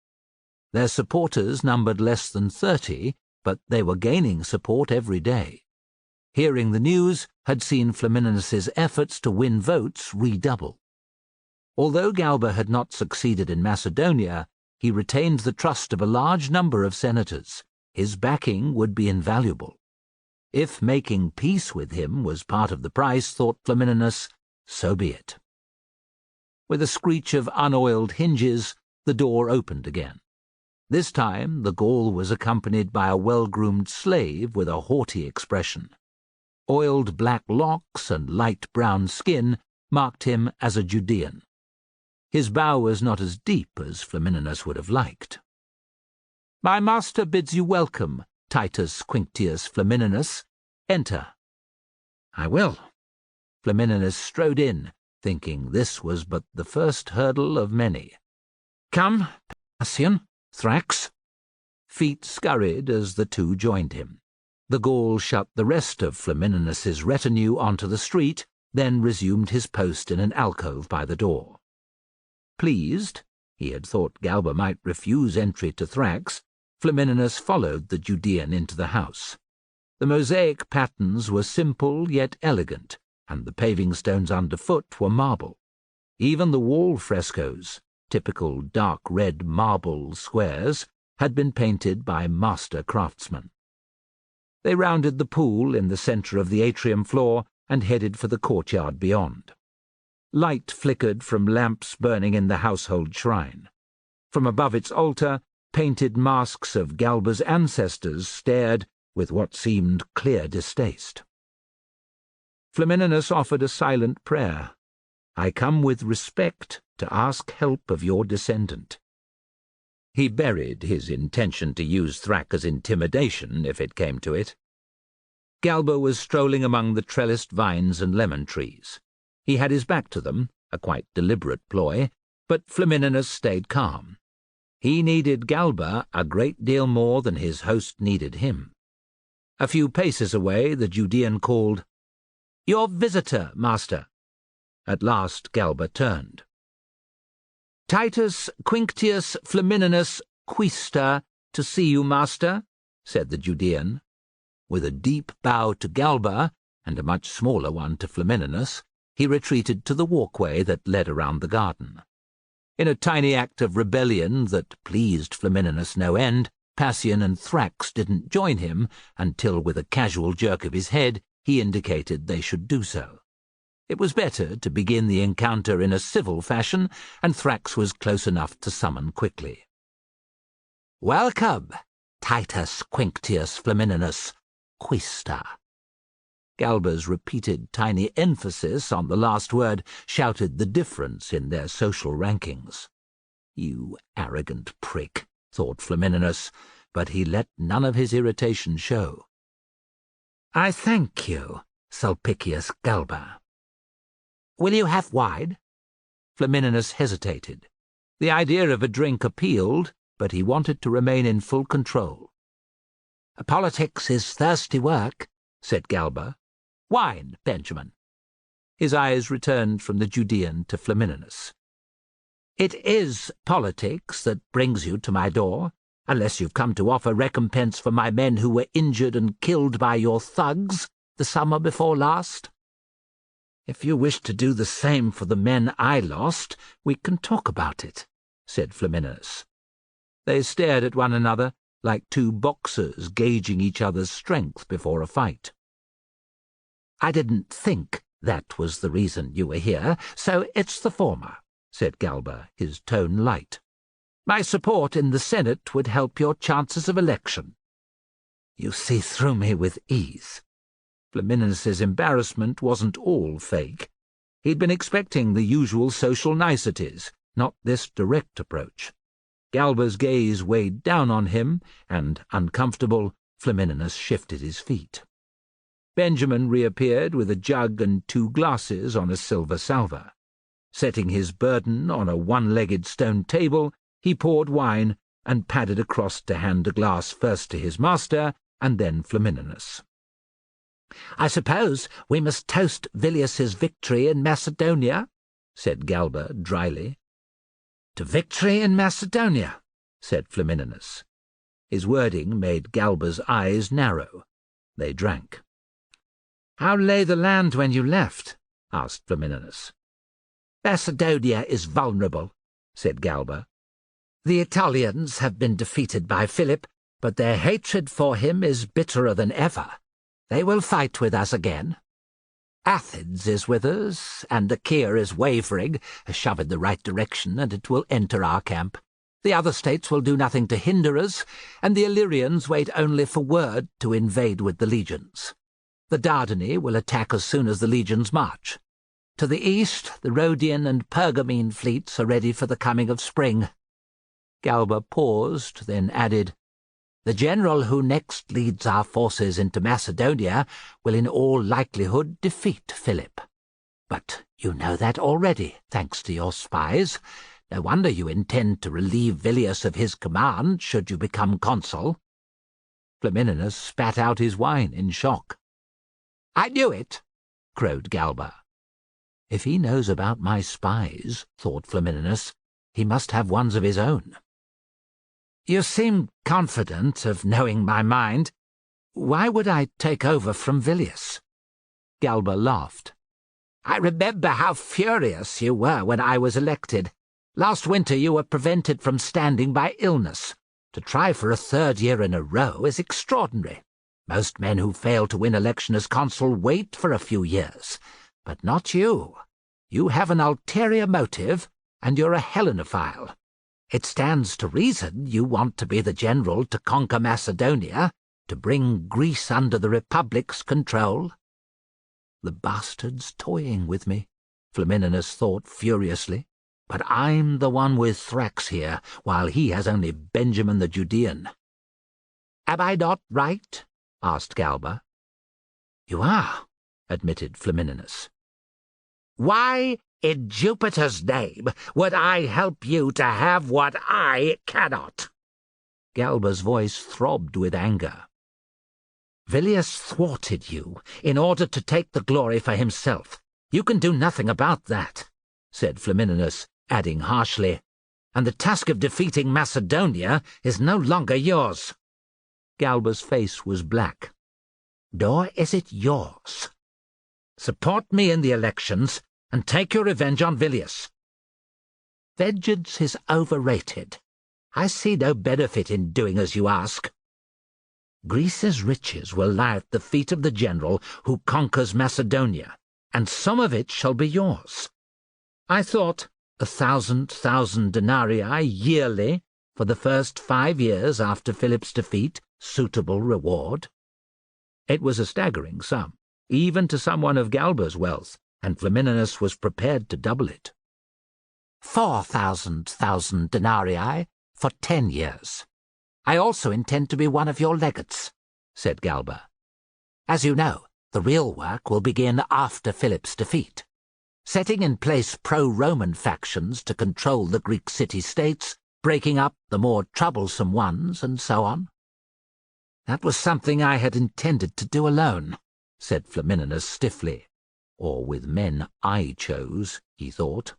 Their supporters numbered less than 30, but they were gaining support every day. Hearing the news had seen Flamininus's efforts to win votes redouble. Although Galba had not succeeded in Macedonia, he retained the trust of a large number of senators. His backing would be invaluable. If making peace with him was part of the price, thought Flamininus, so be it. With a screech of unoiled hinges, the door opened again. This time the Gaul was accompanied by a well-groomed slave with a haughty expression. Oiled black locks and light brown skin marked him as a Judean. His bow was not as deep as Flamininus would have liked. "My master bids you welcome, Titus Quinctius Flamininus. Enter." "I will." Flamininus strode in, thinking this was but the first hurdle of many. "Come, Passian, Thrax." Feet scurried as the two joined him. The Gaul shut the rest of Flamininus's retinue onto the street, then resumed his post in an alcove by the door. Pleased, he had thought Galba might refuse entry to Thrax, Flamininus followed the Judean into the house. The mosaic patterns were simple yet elegant, and the paving stones underfoot were marble. Even the wall frescoes, typical dark red marble squares, had been painted by master craftsmen. They rounded the pool in the centre of the atrium floor and headed for the courtyard beyond. Light flickered from lamps burning in the household shrine. From above its altar, painted masks of Galba's ancestors stared with what seemed clear distaste. Flamininus offered a silent prayer. "I come with respect to ask help of your descendant." He buried his intention to use Thrax as intimidation if it came to it. Galba was strolling among the trellised vines and lemon trees. He had his back to them, a quite deliberate ploy, but Flamininus stayed calm. He needed Galba a great deal more than his host needed him. A few paces away the Judean called, "Your visitor, master." At last Galba turned. "Titus Quinctius Flamininus, Quaestor, to see you, master," said the Judean. With a deep bow to Galba, and a much smaller one to Flamininus, he retreated to the walkway that led around the garden. In a tiny act of rebellion that pleased Flamininus no end, Passian and Thrax didn't join him until, with a casual jerk of his head, he indicated they should do so. It was better to begin the encounter in a civil fashion, and Thrax was close enough to summon quickly. "Welcome, Titus Quinctius Flamininus, Quaestor." Galba's repeated tiny emphasis on the last word shouted the difference in their social rankings. "You arrogant prick," thought Flamininus, but he let none of his irritation show. "I thank you, Sulpicius Galba." "Will you have wine?" Flamininus hesitated. The idea of a drink appealed, but he wanted to remain in full control. "Politics is thirsty work," said Galba. "Wine, Benjamin." His eyes returned from the Judean to Flamininus. "It is politics that brings you to my door, unless you've come to offer recompense for my men who were injured and killed by your thugs the summer before last." "If you wish to do the same for the men I lost, we can talk about it," said Flamininus. They stared at one another like two boxers gauging each other's strength before a fight. "I didn't think that was the reason you were here, so it's the former," said Galba, his tone light. "My support in the Senate would help your chances of election." "You see through me with ease." Flamininus's embarrassment wasn't all fake. He'd been expecting the usual social niceties, not this direct approach. Galba's gaze weighed down on him, and, uncomfortable, Flamininus shifted his feet. Benjamin reappeared with a jug and 2 glasses on a silver salver. Setting his burden on a one-legged stone table, he poured wine and padded across to hand a glass first to his master and then Flamininus. "I suppose we must toast Vilius's victory in Macedonia," said Galba dryly. "To victory in Macedonia," said Flamininus. His wording made Galba's eyes narrow. They drank. "How lay the land when you left?" asked Flamininus. Macedonia is vulnerable, said Galba. The Italians have been defeated by Philip, but their hatred for him is bitterer than ever. They will fight with us again. Athens is with us, and Achaia is wavering, a shove in the right direction, and it will enter our camp. The other states will do nothing to hinder us, and the Illyrians wait only for word to invade with the legions. The Dardani will attack as soon as the legions march. To the east, the Rhodian and Pergamene fleets are ready for the coming of spring. Galba paused, then added, The general who next leads our forces into Macedonia will in all likelihood defeat Philip. But you know that already, thanks to your spies. No wonder you intend to relieve Villius of his command should you become consul. Flamininus spat out his wine in shock. I knew it, crowed Galba. If he knows about my spies, thought Flamininus, he must have ones of his own. You seem confident of knowing my mind. Why would I take over from Villius? Galba laughed. I remember how furious you were when I was elected. Last winter you were prevented from standing by illness. To try for a third year in a row is extraordinary. Most men who fail to win election as consul wait for a few years. But not you. You have an ulterior motive, and you're a Hellenophile. It stands to reason you want to be the general to conquer Macedonia, to bring Greece under the Republic's control. The bastard's toying with me, Flamininus thought furiously. But I'm the one with Thrax here, while he has only Benjamin the Judean. Am I not right? Asked Galba. You are, admitted Flamininus. Why, in Jupiter's name, would I help you to have what I cannot? Galba's voice throbbed with anger. Villius thwarted you in order to take the glory for himself. You can do nothing about that, said Flamininus, adding harshly, and the task of defeating Macedonia is no longer yours. Galba's face was black. Nor is it yours. Support me in the elections, and take your revenge on Villius. Vengeance is overrated. I see no benefit in doing as you ask. Greece's riches will lie at the feet of the general who conquers Macedonia, and some of it shall be yours. I thought 1,000 denarii yearly for the first 5 years after Philip's defeat suitable reward. It was a staggering sum, even to someone of Galba's wealth, and Flamininus was prepared to double it. 4,000 denarii for 10 years. I also intend to be one of your legates, said Galba. As you know, the real work will begin after Philip's defeat. Setting in place pro-Roman factions to control the Greek city-states, breaking up the more troublesome ones, and so on. That was something I had intended to do alone, said Flamininus stiffly. Or with men I chose, he thought.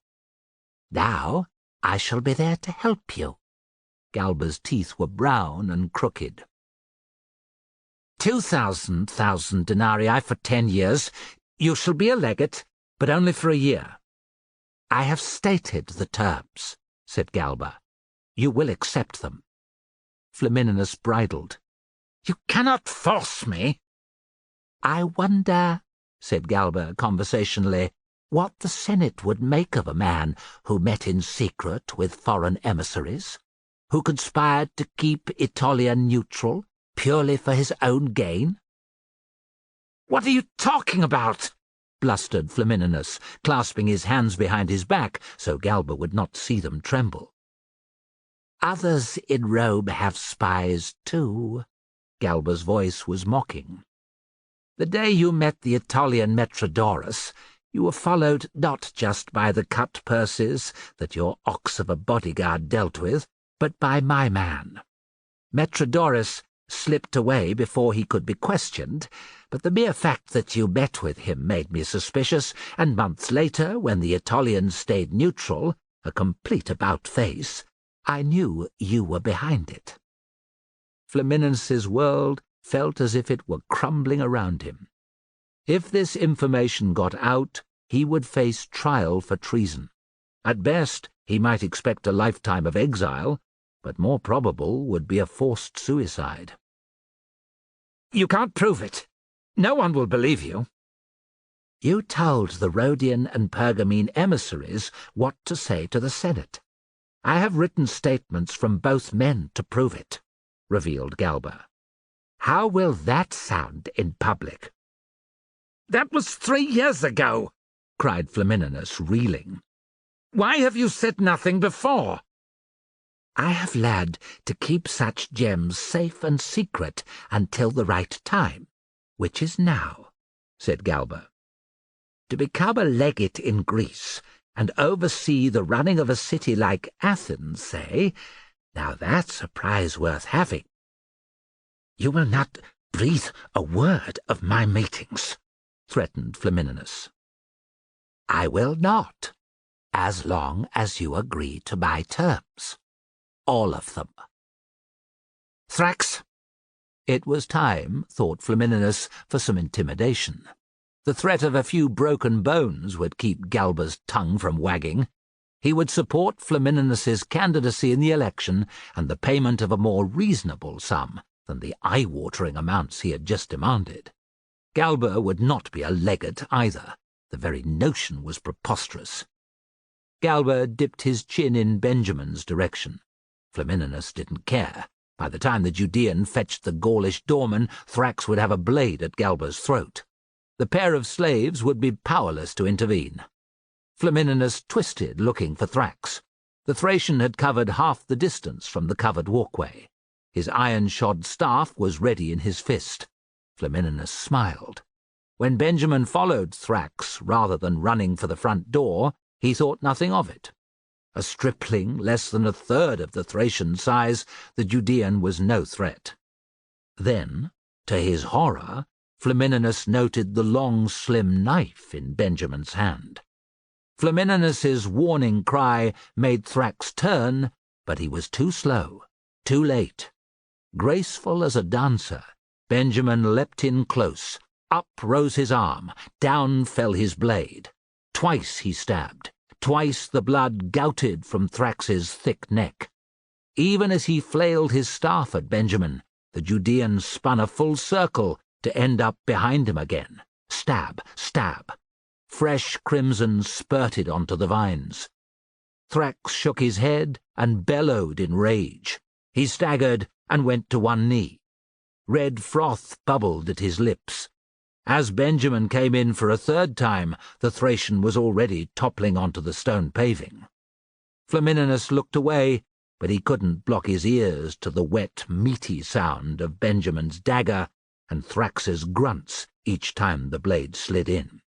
Now I shall be there to help you. Galba's teeth were brown and crooked. 2,000 denarii for 10 years. You shall be a legate, but only for a year. I have stated the terms, said Galba. You will accept them. Flamininus bridled. You cannot force me. I wonder, said Galba conversationally, what the Senate would make of a man who met in secret with foreign emissaries, who conspired to keep Aetolia neutral purely for his own gain. What are you talking about? Blustered Flamininus, clasping his hands behind his back so Galba would not see them tremble. Others in Rome have spies too. Galba's voice was mocking. The day you met the Aetolian Metrodorus, you were followed not just by the cut purses that your ox of a bodyguard dealt with, but by my man. Metrodorus slipped away before he could be questioned, but the mere fact that you met with him made me suspicious, and months later, when the Aetolians stayed neutral, a complete about-face, I knew you were behind it. Flamininus's world felt as if it were crumbling around him. If this information got out, he would face trial for treason. At best, he might expect a lifetime of exile, but more probable would be a forced suicide. You can't prove it. No one will believe you. You told the Rhodian and Pergamene emissaries what to say to the Senate. I have written statements from both men to prove it, revealed Galba. How will that sound in public? That was 3 years ago, cried Flamininus, reeling. Why have you said nothing before? I have learned to keep such gems safe and secret until the right time, which is now, said Galba. To become a legate in Greece and oversee the running of a city like Athens, say, now that's a prize worth having. You will not breathe a word of my meetings, threatened Flamininus. I will not, as long as you agree to my terms. All of them. Thrax. It was time, thought Flamininus, for some intimidation. The threat of a few broken bones would keep Galba's tongue from wagging. He would support Flamininus's candidacy in the election and the payment of a more reasonable sum than the eye-watering amounts he had just demanded. Galba would not be a legate either. The very notion was preposterous. Galba dipped his chin in Benjamin's direction. Flamininus didn't care. By the time the Judean fetched the Gaulish doorman, Thrax would have a blade at Galba's throat. The pair of slaves would be powerless to intervene. Flamininus twisted, looking for Thrax. The Thracian had covered half the distance from the covered walkway. His iron-shod staff was ready in his fist. Flamininus smiled. When Benjamin followed Thrax rather than running for the front door, he thought nothing of it. A stripling less than a third of the Thracian size, the Judean was no threat. Then, to his horror, Flamininus noted the long, slim knife in Benjamin's hand. Flamininus's warning cry made Thrax turn, but he was too slow, too late. Graceful as a dancer, Benjamin leapt in close. Up rose his arm, down fell his blade. Twice he stabbed. Twice the blood gouted from Thrax's thick neck. Even as he flailed his staff at Benjamin, the Judean spun a full circle to end up behind him again. Stab, stab. Fresh crimson spurted onto the vines. Thrax shook his head and bellowed in rage. He staggered and went to one knee. Red froth bubbled at his lips. As Benjamin came in for a third time, the Thracian was already toppling onto the stone paving. Flamininus looked away, but he couldn't block his ears to the wet, meaty sound of Benjamin's dagger and Thrax's grunts each time the blade slid in.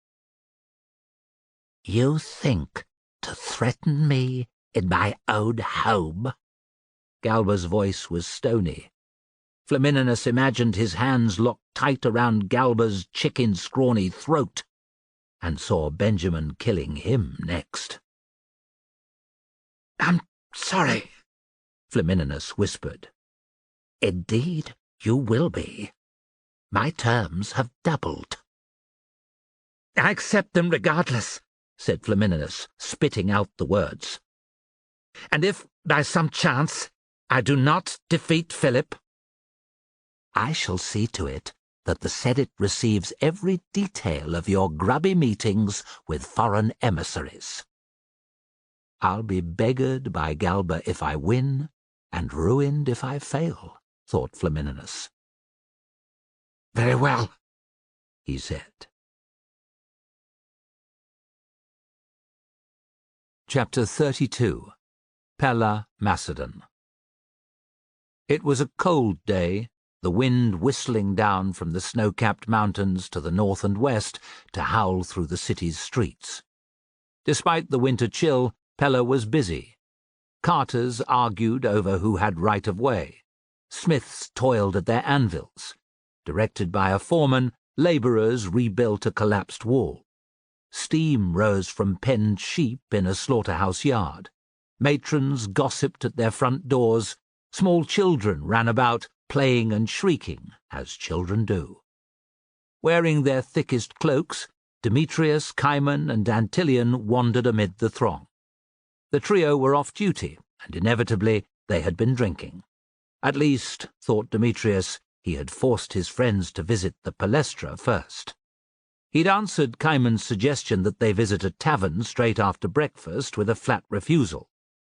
You think to threaten me in my own home? Galba's voice was stony. Flamininus imagined his hands locked tight around Galba's chicken-scrawny throat and saw Benjamin killing him next. I'm sorry, Flamininus whispered. Indeed, you will be. My terms have doubled. I accept them regardless, said Flamininus, spitting out the words. And if, by some chance, I do not defeat Philip, I shall see to it that the Senate receives every detail of your grubby meetings with foreign emissaries. I'll be beggared by Galba if I win, and ruined if I fail, thought Flamininus. Very well, he said. Chapter 32. Pella, Macedon. It was a cold day, the wind whistling down from the snow-capped mountains to the north and west to howl through the city's streets. Despite the winter chill, Pella was busy. Carters argued over who had right of way. Smiths toiled at their anvils. Directed by a foreman, labourers rebuilt a collapsed wall. Steam rose from penned sheep in a slaughterhouse yard. Matrons gossiped at their front doors. Small children ran about, playing and shrieking, as children do. Wearing their thickest cloaks, Demetrius, Cimon, and Antilion wandered amid the throng. The trio were off duty, and inevitably they had been drinking. At least, thought Demetrius, he had forced his friends to visit the Palestra first. He'd answered Caimon's suggestion that they visit a tavern straight after breakfast with a flat refusal.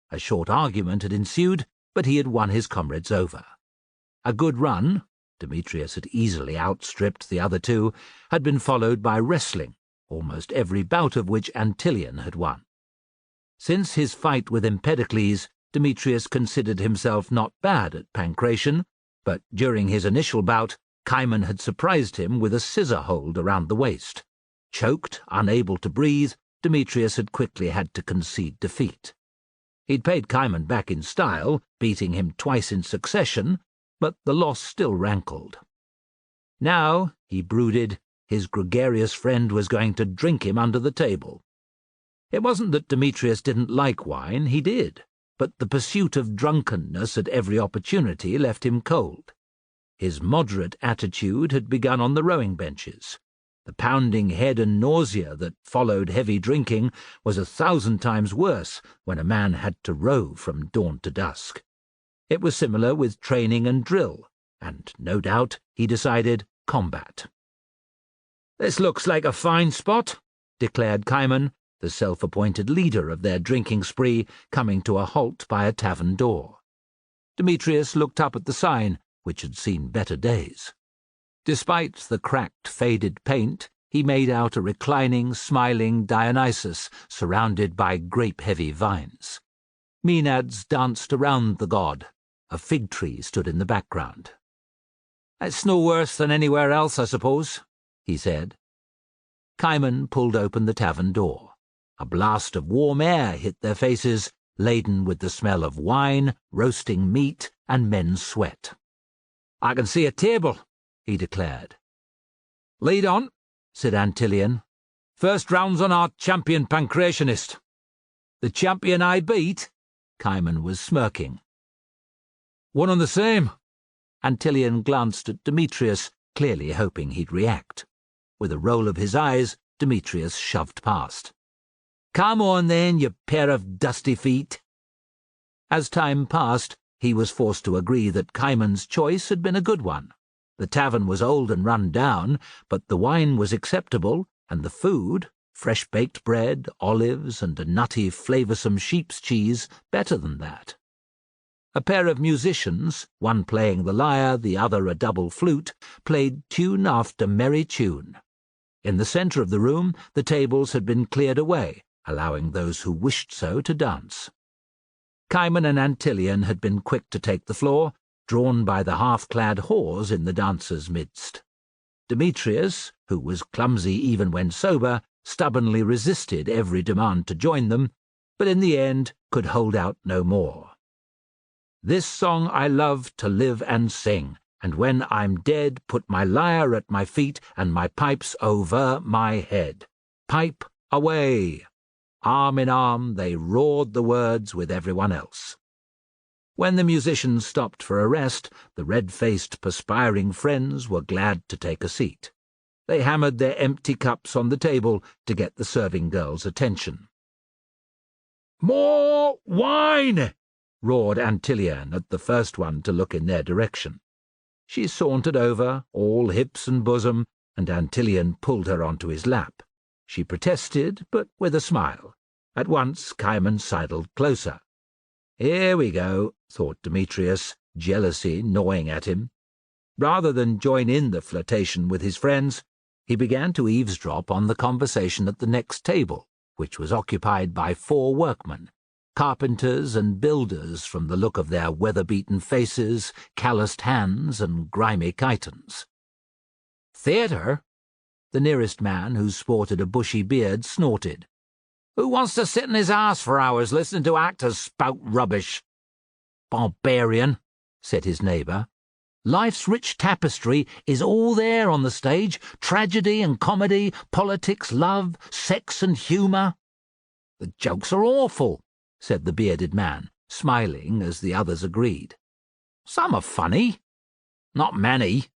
A short argument had ensued, but he had won his comrades over. A good run, Demetrius had easily outstripped the other two, had been followed by wrestling, almost every bout of which Antilion had won. Since his fight with Empedocles, Demetrius considered himself not bad at pancration, but during his initial bout, Cimon had surprised him with a scissor hold around the waist. Choked, unable to breathe, Demetrius had quickly had to concede defeat. He'd paid Cimon back in style, beating him twice in succession, but the loss still rankled. Now, he brooded, his gregarious friend was going to drink him under the table. It wasn't that Demetrius didn't like wine, he did, but the pursuit of drunkenness at every opportunity left him cold. His moderate attitude had begun on the rowing benches. The pounding head and nausea that followed heavy drinking was 1,000 times worse when a man had to row from dawn to dusk. It was similar with training and drill, and, no doubt, he decided, combat. "This looks like a fine spot," declared Cimon, the self-appointed leader of their drinking spree, coming to a halt by a tavern door. Demetrius looked up at the sign, which had seen better days. Despite the cracked, faded paint, he made out a reclining, smiling Dionysus surrounded by grape-heavy vines. Maenads danced around the god. A fig tree stood in the background. "It's no worse than anywhere else, I suppose," he said. Cimon pulled open the tavern door. A blast of warm air hit their faces, laden with the smell of wine, roasting meat, and men's sweat. "I can see a table," he declared. "Lead on," said Antilion. "First round's on our champion pancrationist." "The champion I beat?" Cimon was smirking. "One and the same." Antilion glanced at Demetrius, clearly hoping he'd react. With a roll of his eyes, Demetrius shoved past. "Come on, then, you pair of dusty feet." As time passed, he was forced to agree that Cimon's choice had been a good one. The tavern was old and run down, but the wine was acceptable, and the food, fresh-baked bread, olives, and a nutty, flavoursome sheep's cheese, better than that. A pair of musicians, one playing the lyre, the other a double flute, played tune after merry tune. In the centre of the room, the tables had been cleared away, allowing those who wished so to dance. Cimon and Antilion had been quick to take the floor, drawn by the half-clad whores in the dancers' midst. Demetrius, who was clumsy even when sober, stubbornly resisted every demand to join them, but in the end could hold out no more. "This song I love to live and sing, and when I'm dead put my lyre at my feet and my pipes over my head. Pipe away!" Arm in arm, they roared the words with everyone else. When the musicians stopped for a rest, the red-faced, perspiring friends were glad to take a seat. They hammered their empty cups on the table to get the serving girl's attention. "More wine!" roared Antilion at the first one to look in their direction. She sauntered over, all hips and bosom, and Antilion pulled her onto his lap. She protested, but with a smile. At once Cimon sidled closer. "Here we go," thought Demetrius, jealousy gnawing at him. Rather than join in the flirtation with his friends, he began to eavesdrop on the conversation at the next table, which was occupied by 4 workmen, carpenters and builders from the look of their weather-beaten faces, calloused hands, and grimy chitons. "Theatre?" The nearest man, who sported a bushy beard, snorted. "Who wants to sit in his arse for hours listening to actors spout rubbish?" "Barbarian," said his neighbour. "Life's rich tapestry is all there on the stage, tragedy and comedy, politics, love, sex and humour." "The jokes are awful," said the bearded man, smiling as the others agreed. "Some are funny." "Not many,"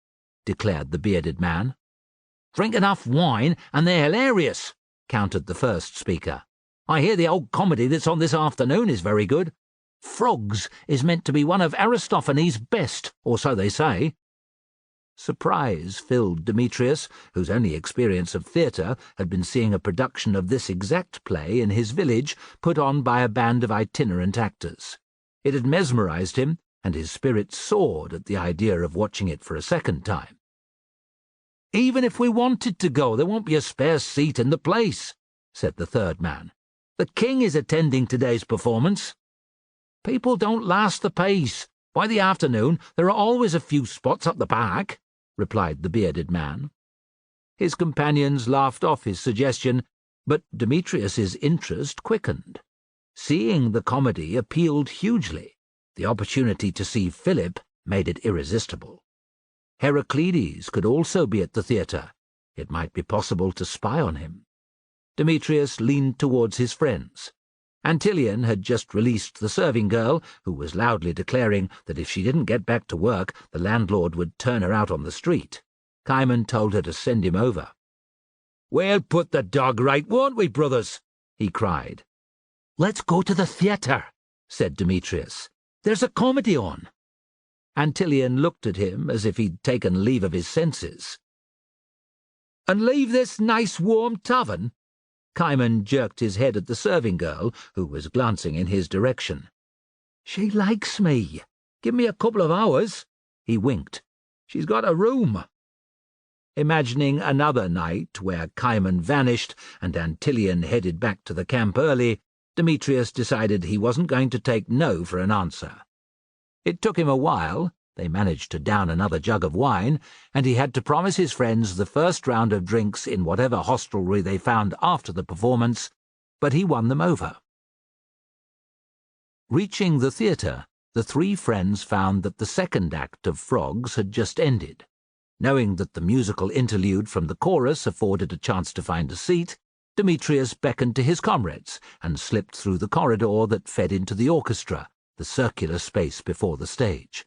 declared the bearded man. "Drink enough wine and they're hilarious," countered the first speaker. I hear the old comedy that's on this afternoon is very good. Frogs is meant to be one of Aristophanes' best, or so they say." Surprise filled Demetrius, whose only experience of theatre had been seeing a production of this exact play in his village put on by a band of itinerant actors. It had mesmerized him, and his spirits soared at the idea of watching it for a second time. "Even if we wanted to go, there won't be a spare seat in the place," said the third man. "The king is attending today's performance. People don't last the pace. By the afternoon there are always a few spots up the back," replied the bearded man. His companions laughed off his suggestion, but Demetrius's interest quickened. Seeing the comedy appealed hugely. The opportunity to see Philip made it irresistible. Heraclides could also be at the theatre. It might be possible to spy on him. Demetrius leaned towards his friends. Antilion had just released the serving girl, who was loudly declaring that if she didn't get back to work, the landlord would turn her out on the street. Kymon told her to send him over. "We'll put the dog right, won't we, brothers?" he cried. "Let's go to the theatre," said Demetrius. "There's a comedy on." Antilion looked at him as if he'd taken leave of his senses. "And leave this nice warm tavern?" Kymon jerked his head at the serving girl, who was glancing in his direction. "She likes me. Give me a couple of hours." He winked. "She's got a room." Imagining another night where Kymon vanished and Antilion headed back to the camp early, Demetrius decided he wasn't going to take no for an answer. It took him a while. They managed to down another jug of wine, and he had to promise his friends the first round of drinks in whatever hostelry they found after the performance, but he won them over. Reaching the theatre, the three friends found that the second act of Frogs had just ended. Knowing that the musical interlude from the chorus afforded a chance to find a seat, Demetrius beckoned to his comrades and slipped through the corridor that fed into the orchestra, the circular space before the stage.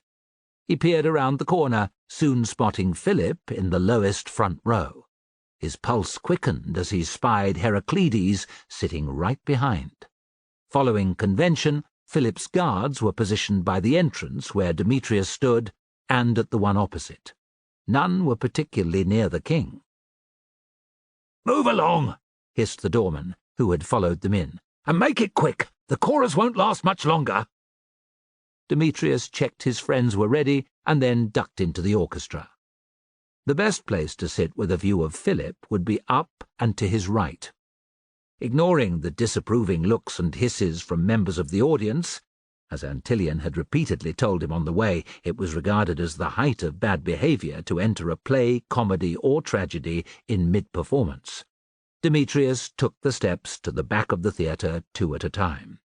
He peered around the corner, soon spotting Philip in the lowest front row. His pulse quickened as he spied Heraclides sitting right behind. Following convention, Philip's guards were positioned by the entrance where Demetrius stood and at the one opposite. None were particularly near the king. "Move along," hissed the doorman, who had followed them in, "and make it quick. The chorus won't last much longer." Demetrius checked his friends were ready and then ducked into the orchestra. The best place to sit with a view of Philip would be up and to his right. Ignoring the disapproving looks and hisses from members of the audience, as Antilion had repeatedly told him on the way, it was regarded as the height of bad behaviour to enter a play, comedy, or tragedy in mid-performance, Demetrius took the steps to the back of the theatre 2 at a time.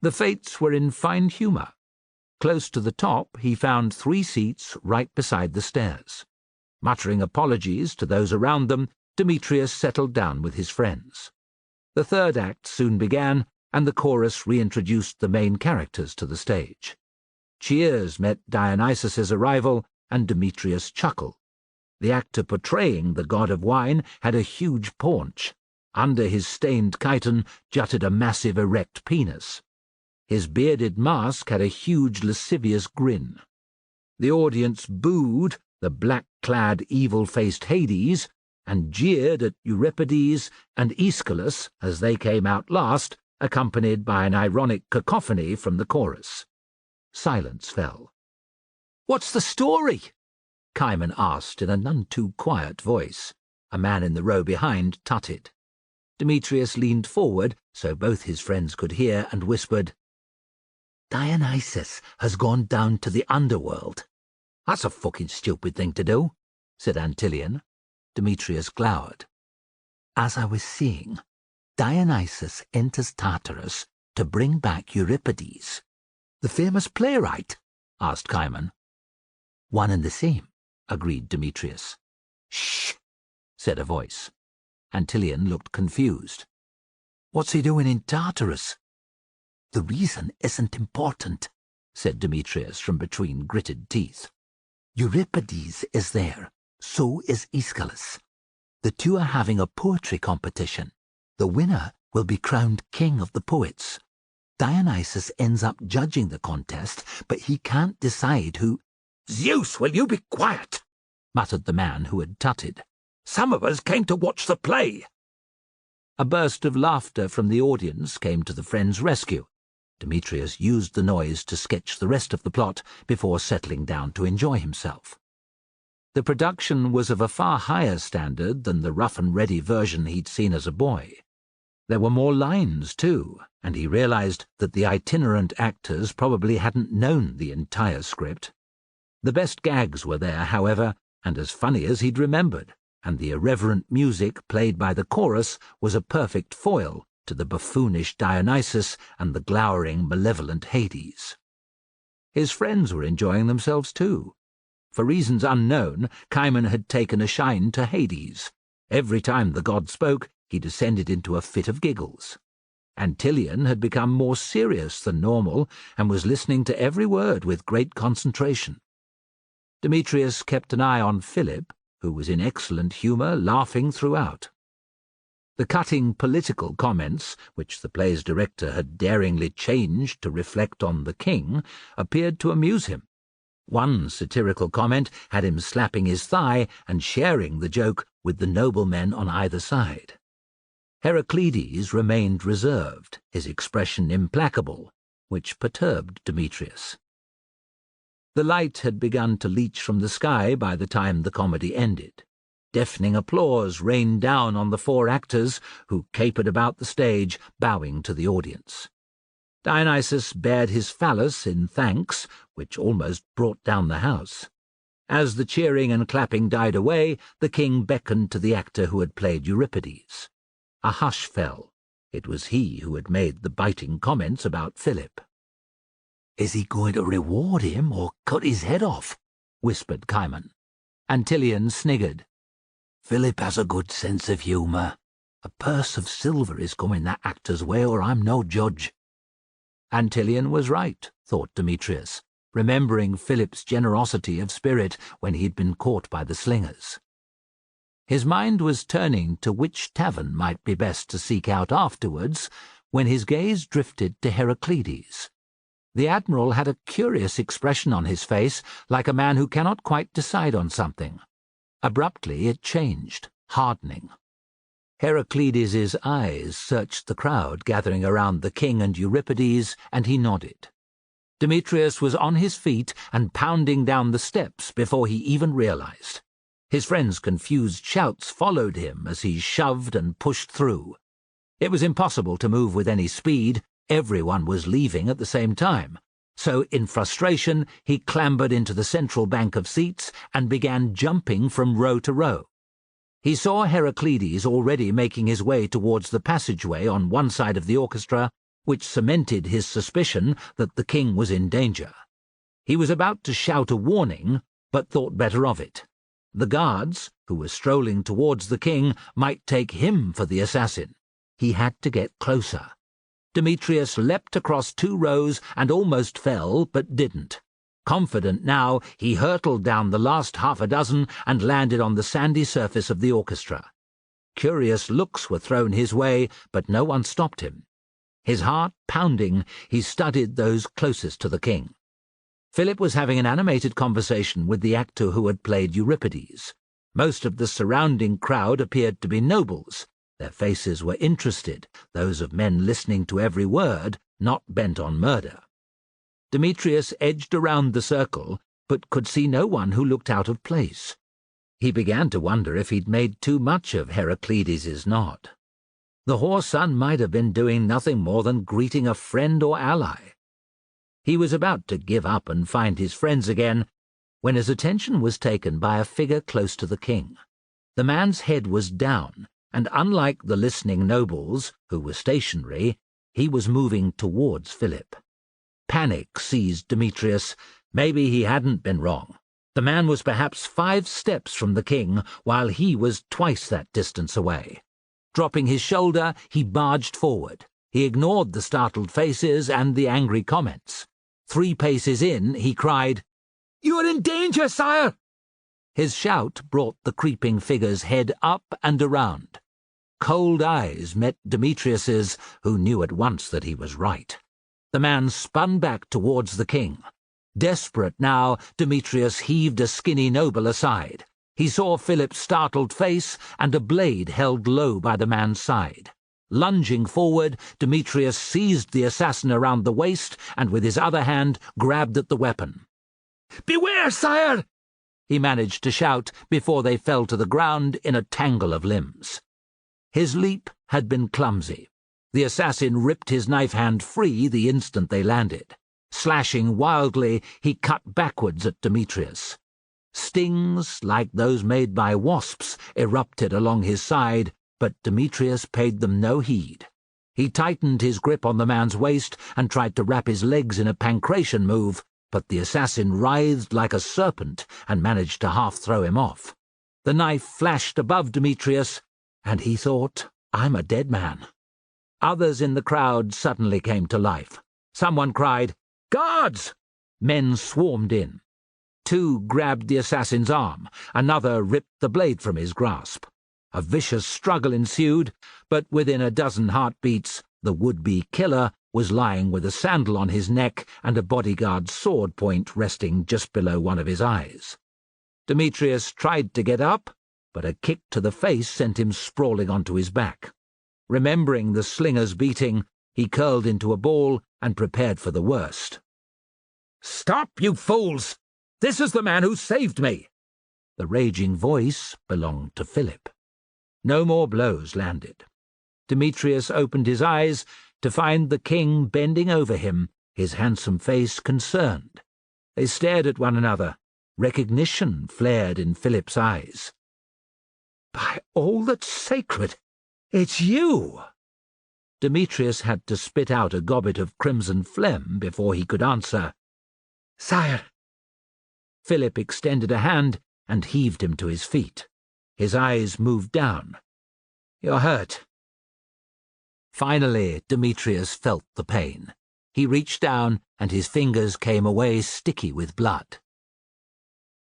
The Fates were in fine humour. Close to the top he found 3 seats right beside the stairs. Muttering apologies to those around them, Demetrius settled down with his friends. The third act soon began, and the chorus reintroduced the main characters to the stage. Cheers met Dionysus's arrival, and Demetrius chuckled. The actor portraying the god of wine had a huge paunch. Under his stained chiton jutted a massive erect penis. His bearded mask had a huge lascivious grin. The audience booed the black-clad, evil-faced Hades and jeered at Euripides and Aeschylus as they came out last, accompanied by an ironic cacophony from the chorus. Silence fell. "What's the story?" Kymon asked in a none-too-quiet voice. A man in the row behind tutted. Demetrius leaned forward so both his friends could hear and whispered, "Dionysus has gone down to the underworld." "That's a fucking stupid thing to do," said Antilion. Demetrius glowered. "As I was saying, Dionysus enters Tartarus to bring back Euripides." "The famous playwright?" asked Kymon. "One and the same," agreed Demetrius. "Shh," said a voice. Antilion looked confused. "What's he doing in Tartarus?" "The reason isn't important," said Demetrius from between gritted teeth. "Euripides is there, so is Aeschylus. The two are having a poetry competition. The winner will be crowned king of the poets. Dionysus ends up judging the contest, but he can't decide who—" "Zeus, will you be quiet?" muttered the man who had tutted. "Some of us came to watch the play." A burst of laughter from the audience came to the friend's rescue. Demetrius used the noise to sketch the rest of the plot before settling down to enjoy himself. The production was of a far higher standard than the rough-and-ready version he'd seen as a boy. There were more lines, too, and he realized that the itinerant actors probably hadn't known the entire script. The best gags were there, however, and as funny as he'd remembered, and the irreverent music played by the chorus was a perfect foil to the buffoonish Dionysus and the glowering, malevolent Hades. His friends were enjoying themselves, too. For reasons unknown, Kane had taken a shine to Hades. Every time the god spoke, he descended into a fit of giggles. Antilion had become more serious than normal and was listening to every word with great concentration. Demetrius kept an eye on Philip, who was in excellent humour, laughing throughout. The cutting political comments, which the play's director had daringly changed to reflect on the king, appeared to amuse him. One satirical comment had him slapping his thigh and sharing the joke with the noblemen on either side. Heraclides remained reserved, his expression implacable, which perturbed Demetrius. The light had begun to leach from the sky by the time the comedy ended. Deafening applause rained down on the four actors, who capered about the stage, bowing to the audience. Dionysus bared his phallus in thanks, which almost brought down the house. As the cheering and clapping died away, the king beckoned to the actor who had played Euripides. A hush fell. It was he who had made the biting comments about Philip. "Is he going to reward him or cut his head off?" whispered Kane. Antilion sniggered. "Philip has a good sense of humour. A purse of silver is coming that actor's way, or I'm no judge." Antilion was right, thought Demetrius, remembering Philip's generosity of spirit when he'd been caught by the slingers. His mind was turning to which tavern might be best to seek out afterwards, when his gaze drifted to Heraclides. The admiral had a curious expression on his face, like a man who cannot quite decide on something. Abruptly it changed, hardening. Heraclides' eyes searched the crowd gathering around the king and Euripides, and he nodded. Demetrius was on his feet and pounding down the steps before he even realized. His friends' confused shouts followed him as he shoved and pushed through. It was impossible to move with any speed. Everyone was leaving at the same time. So, in frustration, he clambered into the central bank of seats and began jumping from row to row. He saw Heraclides already making his way towards the passageway on one side of the orchestra, which cemented his suspicion that the king was in danger. He was about to shout a warning, but thought better of it. The guards, who were strolling towards the king, might take him for the assassin. He had to get closer. Demetrius leapt across 2 rows and almost fell, but didn't. Confident now, he hurtled down the last half a dozen and landed on the sandy surface of the orchestra. Curious looks were thrown his way, but no one stopped him. His heart pounding, he studied those closest to the king. Philip was having an animated conversation with the actor who had played Euripides. Most of the surrounding crowd appeared to be nobles. Their faces were interested, those of men listening to every word, not bent on murder. Demetrius edged around the circle, but could see no one who looked out of place. He began to wonder if he'd made too much of Heraclides' nod. The whoreson might have been doing nothing more than greeting a friend or ally. He was about to give up and find his friends again, when his attention was taken by a figure close to the king. The man's head was down, and unlike the listening nobles, who were stationary, he was moving towards Philip. Panic seized Demetrius. Maybe he hadn't been wrong. The man was perhaps 5 steps from the king, while he was twice that distance away. Dropping his shoulder, he barged forward. He ignored the startled faces and the angry comments. 3 paces in, he cried, "You are in danger, sire!" His shout brought the creeping figure's head up and around. Cold eyes met Demetrius's, who knew at once that he was right. The man spun back towards the king. Desperate now, Demetrius heaved a skinny noble aside. He saw Philip's startled face and a blade held low by the man's side. Lunging forward, Demetrius seized the assassin around the waist and with his other hand grabbed at the weapon. "Beware, sire!" he managed to shout before they fell to the ground in a tangle of limbs. His leap had been clumsy. The assassin ripped his knife hand free the instant they landed. Slashing wildly, he cut backwards at Demetrius. Stings, like those made by wasps, erupted along his side, but Demetrius paid them no heed. He tightened his grip on the man's waist and tried to wrap his legs in a pancration move, but the assassin writhed like a serpent and managed to half-throw him off. The knife flashed above Demetrius, and he thought, "I'm a dead man." Others in the crowd suddenly came to life. Someone cried, "Guards!" Men swarmed in. Two grabbed the assassin's arm. Another ripped the blade from his grasp. A vicious struggle ensued, but within a dozen heartbeats, the would-be killer was lying with a sandal on his neck and a bodyguard's sword point resting just below one of his eyes. Demetrius tried to get up, but a kick to the face sent him sprawling onto his back. Remembering the slinger's beating, he curled into a ball and prepared for the worst. "Stop, you fools! This is the man who saved me!" The raging voice belonged to Philip. No more blows landed. Demetrius opened his eyes to find the king bending over him, his handsome face concerned. They stared at one another. Recognition flared in Philip's eyes. "By all that's sacred, it's you!" Demetrius had to spit out a gobbet of crimson phlegm before he could answer. "Sire." Philip extended a hand and heaved him to his feet. His eyes moved down. "You're hurt." Finally, Demetrius felt the pain. He reached down, and his fingers came away sticky with blood.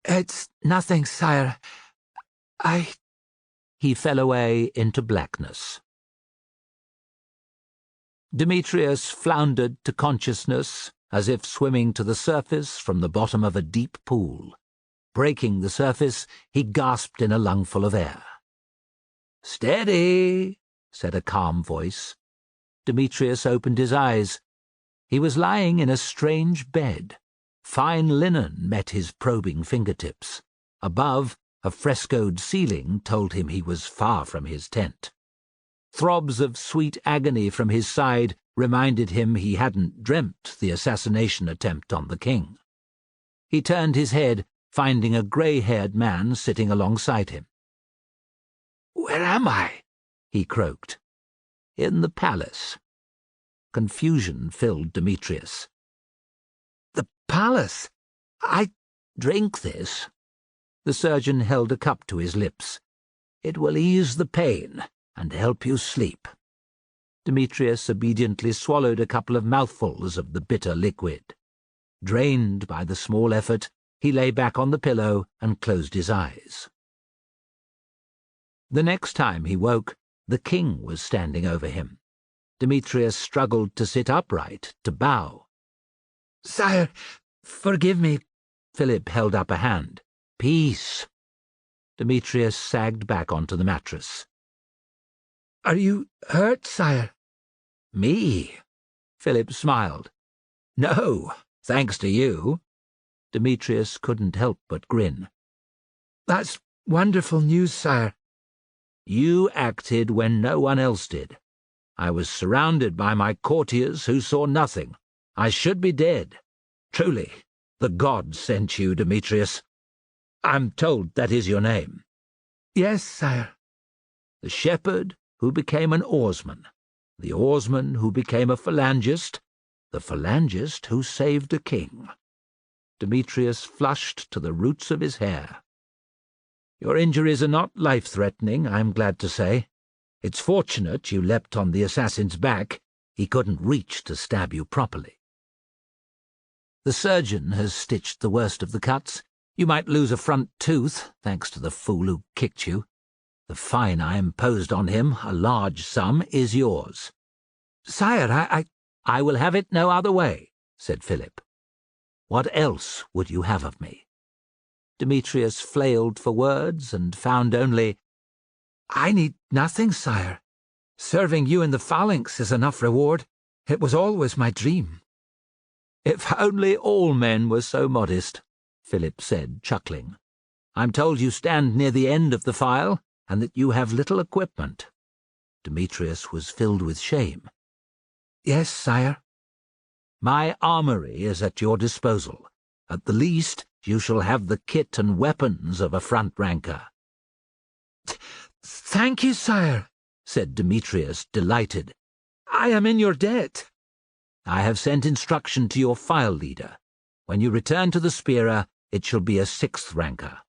"It's nothing, sire. He fell away into blackness. Demetrius floundered to consciousness, as if swimming to the surface from the bottom of a deep pool. Breaking the surface, he gasped in a lungful of air. "Steady," said a calm voice. Demetrius opened his eyes. He was lying in a strange bed. Fine linen met his probing fingertips. Above, a frescoed ceiling told him he was far from his tent. Throbs of sweet agony from his side reminded him he hadn't dreamt the assassination attempt on the king. He turned his head, finding a grey-haired man sitting alongside him. "Where am I?" he croaked. "In the palace." Confusion filled Demetrius. "The palace? Drink this." The surgeon held a cup to his lips. "It will ease the pain and help you sleep." Demetrius obediently swallowed a couple of mouthfuls of the bitter liquid. Drained by the small effort, he lay back on the pillow and closed his eyes. The next time he woke, the king was standing over him. Demetrius struggled to sit upright, to bow. "Sire, forgive me." Philip held up a hand. "Peace." Demetrius sagged back onto the mattress. "Are you hurt, sire?" "Me?" Philip smiled. "No, thanks to you." Demetrius couldn't help but grin. "That's wonderful news, sire." "You acted when no one else did. I was surrounded by my courtiers who saw nothing. I should be dead. Truly, the gods sent you, Demetrius. I'm told that is your name." "Yes, sire." "The shepherd who became an oarsman, the oarsman who became a phalangist, the phalangist who saved a king." Demetrius flushed to the roots of his hair. "Your injuries are not life-threatening, I'm glad to say. It's fortunate you leapt on the assassin's back. He couldn't reach to stab you properly. The surgeon has stitched the worst of the cuts. You might lose a front tooth, thanks to the fool who kicked you. The fine I imposed on him, a large sum, is yours." "Sire, "I will have it no other way," said Philip. "What else would you have of me?" Demetrius flailed for words and found only, "I need nothing, sire. Serving you in the Phalanx is enough reward. It was always my dream." "If only all men were so modest," Philip said, chuckling. "I'm told you stand near the end of the file, and that you have little equipment." Demetrius was filled with shame. "Yes, sire." "My armory is at your disposal. At the least, you shall have the kit and weapons of a front-ranker." "Thank you, sire," said Demetrius, delighted. "I am in your debt." "I have sent instruction to your file leader. When you return to the Spira, it shall be a sixth-ranker.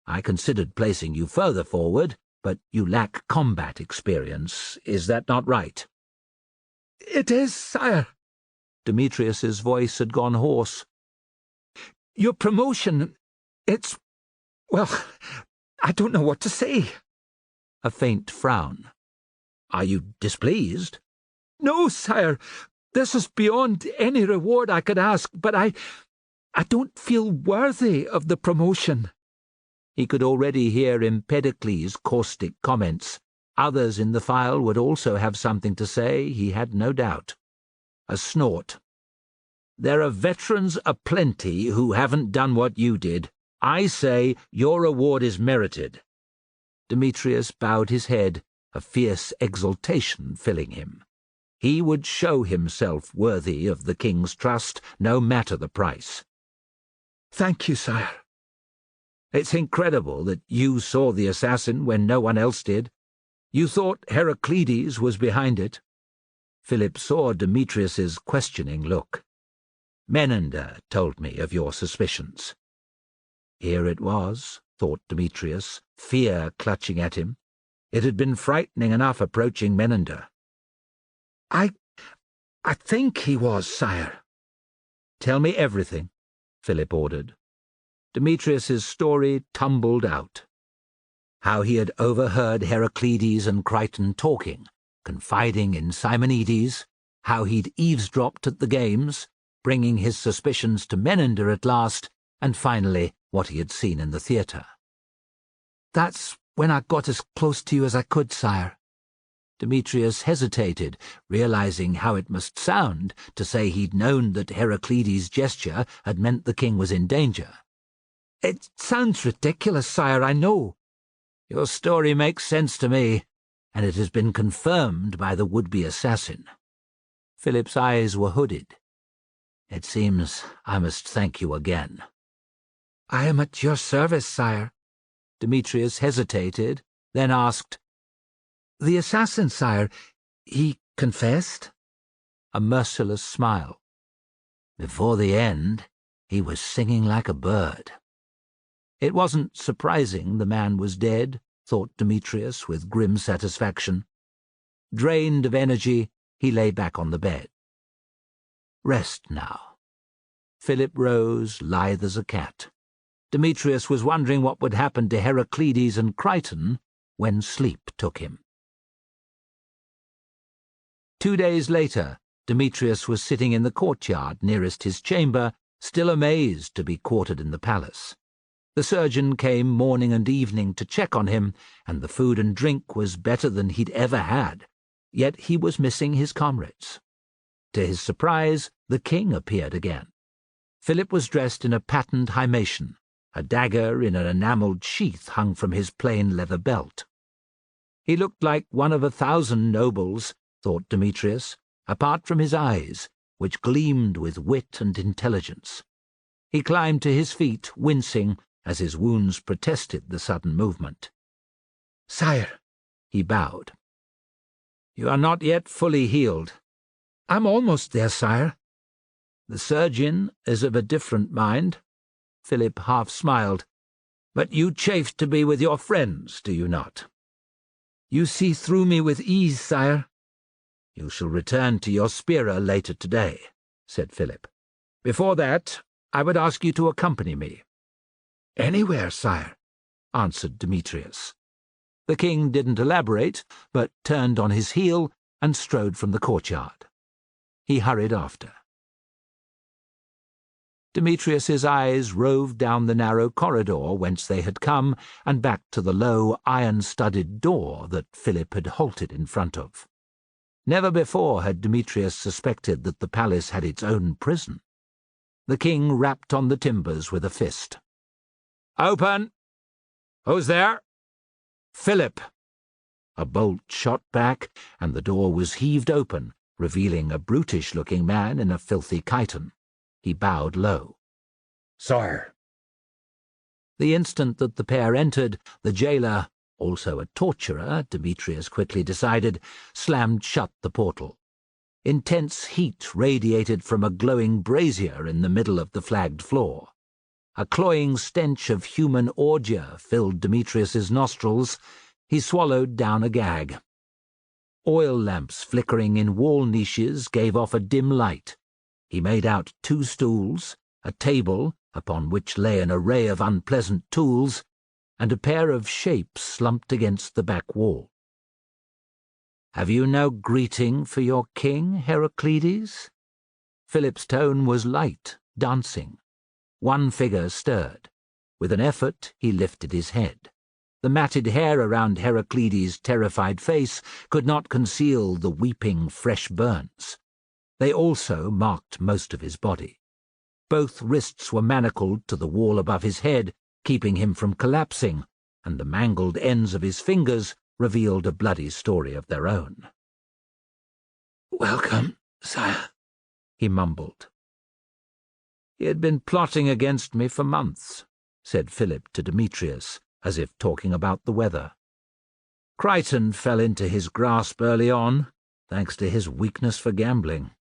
I considered placing you further forward, but you lack combat experience. Is that not right?" "It is, sire." Demetrius's voice had gone hoarse. "Your promotion, well, I don't know what to say." A faint frown. "Are you displeased?" "No, sire. This is beyond any reward I could ask, but I don't feel worthy of the promotion." He could already hear Empedocles' caustic comments. Others in the file would also have something to say, he had no doubt. A snort. "There are veterans aplenty who haven't done what you did. I say your award is merited." Demetrius bowed his head, a fierce exultation filling him. He would show himself worthy of the king's trust, no matter the price. "Thank you, sire." "It's incredible that you saw the assassin when no one else did. You thought Heraclides was behind it." Philip saw Demetrius's questioning look. "Menander told me of your suspicions." Here it was, thought Demetrius, fear clutching at him. It had been frightening enough approaching Menander. I think he was, sire." "Tell me everything," Philip ordered. Demetrius's story tumbled out. How he had overheard Heraclides and Crichton talking, confiding in Simonides, how he'd eavesdropped at the games, bringing his suspicions to Menander at last, and finally what he had seen in the theatre. "That's when I got as close to you as I could, sire." Demetrius hesitated, realizing how it must sound to say he'd known that Heraclides' gesture had meant the king was in danger. "It sounds ridiculous, sire, I know." "Your story makes sense to me, and it has been confirmed by the would-be assassin." Philip's eyes were hooded. "It seems I must thank you again." "I am at your service, sire." Demetrius hesitated, then asked, "The assassin, sire, he confessed?" A merciless smile. "Before the end, he was singing like a bird." It wasn't surprising the man was dead, thought Demetrius with grim satisfaction. Drained of energy, he lay back on the bed. Rest now. Philip rose, lithe as a cat. Demetrius was wondering what would happen to Heraclides and Crichton when sleep took him. 2 days later, Demetrius was sitting in the courtyard nearest his chamber, still amazed to be quartered in the palace. The surgeon came morning and evening to check on him, and the food and drink was better than he'd ever had, yet he was missing his comrades. To his surprise, the king appeared again. Philip was dressed in a patterned himation. A dagger in an enamelled sheath hung from his plain leather belt. He looked like one of 1,000 nobles, thought Demetrius, apart from his eyes, which gleamed with wit and intelligence. He climbed to his feet, wincing, as his wounds protested the sudden movement. "Sire," he bowed. "You are not yet fully healed." "I'm almost there, sire." "The surgeon is of a different mind." Philip half smiled. "But you chafe to be with your friends, do you not?" "You see through me with ease, sire." "You shall return to your Spira later today," said Philip. "Before that, I would ask you to accompany me." "Anywhere, sire," answered Demetrius. The king didn't elaborate, but turned on his heel and strode from the courtyard. He hurried after. Demetrius's eyes roved down the narrow corridor whence they had come and back to the low, iron-studded door that Philip had halted in front of. Never before had Demetrius suspected that the palace had its own prison. The king rapped on the timbers with a fist. "Open! Who's there?" "Philip." A bolt shot back, and the door was heaved open, revealing a brutish-looking man in a filthy chiton. He bowed low. "Sire." The instant that the pair entered, the jailer, also a torturer, Demetrius quickly decided, slammed shut the portal. Intense heat radiated from a glowing brazier in the middle of the flagged floor. A cloying stench of human ordure filled Demetrius's nostrils. He swallowed down a gag. Oil lamps flickering in wall niches gave off a dim light. He made out 2 stools, a table, upon which lay an array of unpleasant tools, and a pair of shapes slumped against the back wall. "Have you no greeting for your king, Heraclides?" Philip's tone was light, dancing. One figure stirred. With an effort, he lifted his head. The matted hair around Heraclides' terrified face could not conceal the weeping, fresh burns. They also marked most of his body. Both wrists were manacled to the wall above his head, keeping him from collapsing, and the mangled ends of his fingers revealed a bloody story of their own. "Welcome, sire," he mumbled. "He had been plotting against me for months," said Philip to Demetrius, as if talking about the weather. "Crichton fell into his grasp early on, thanks to his weakness for gambling."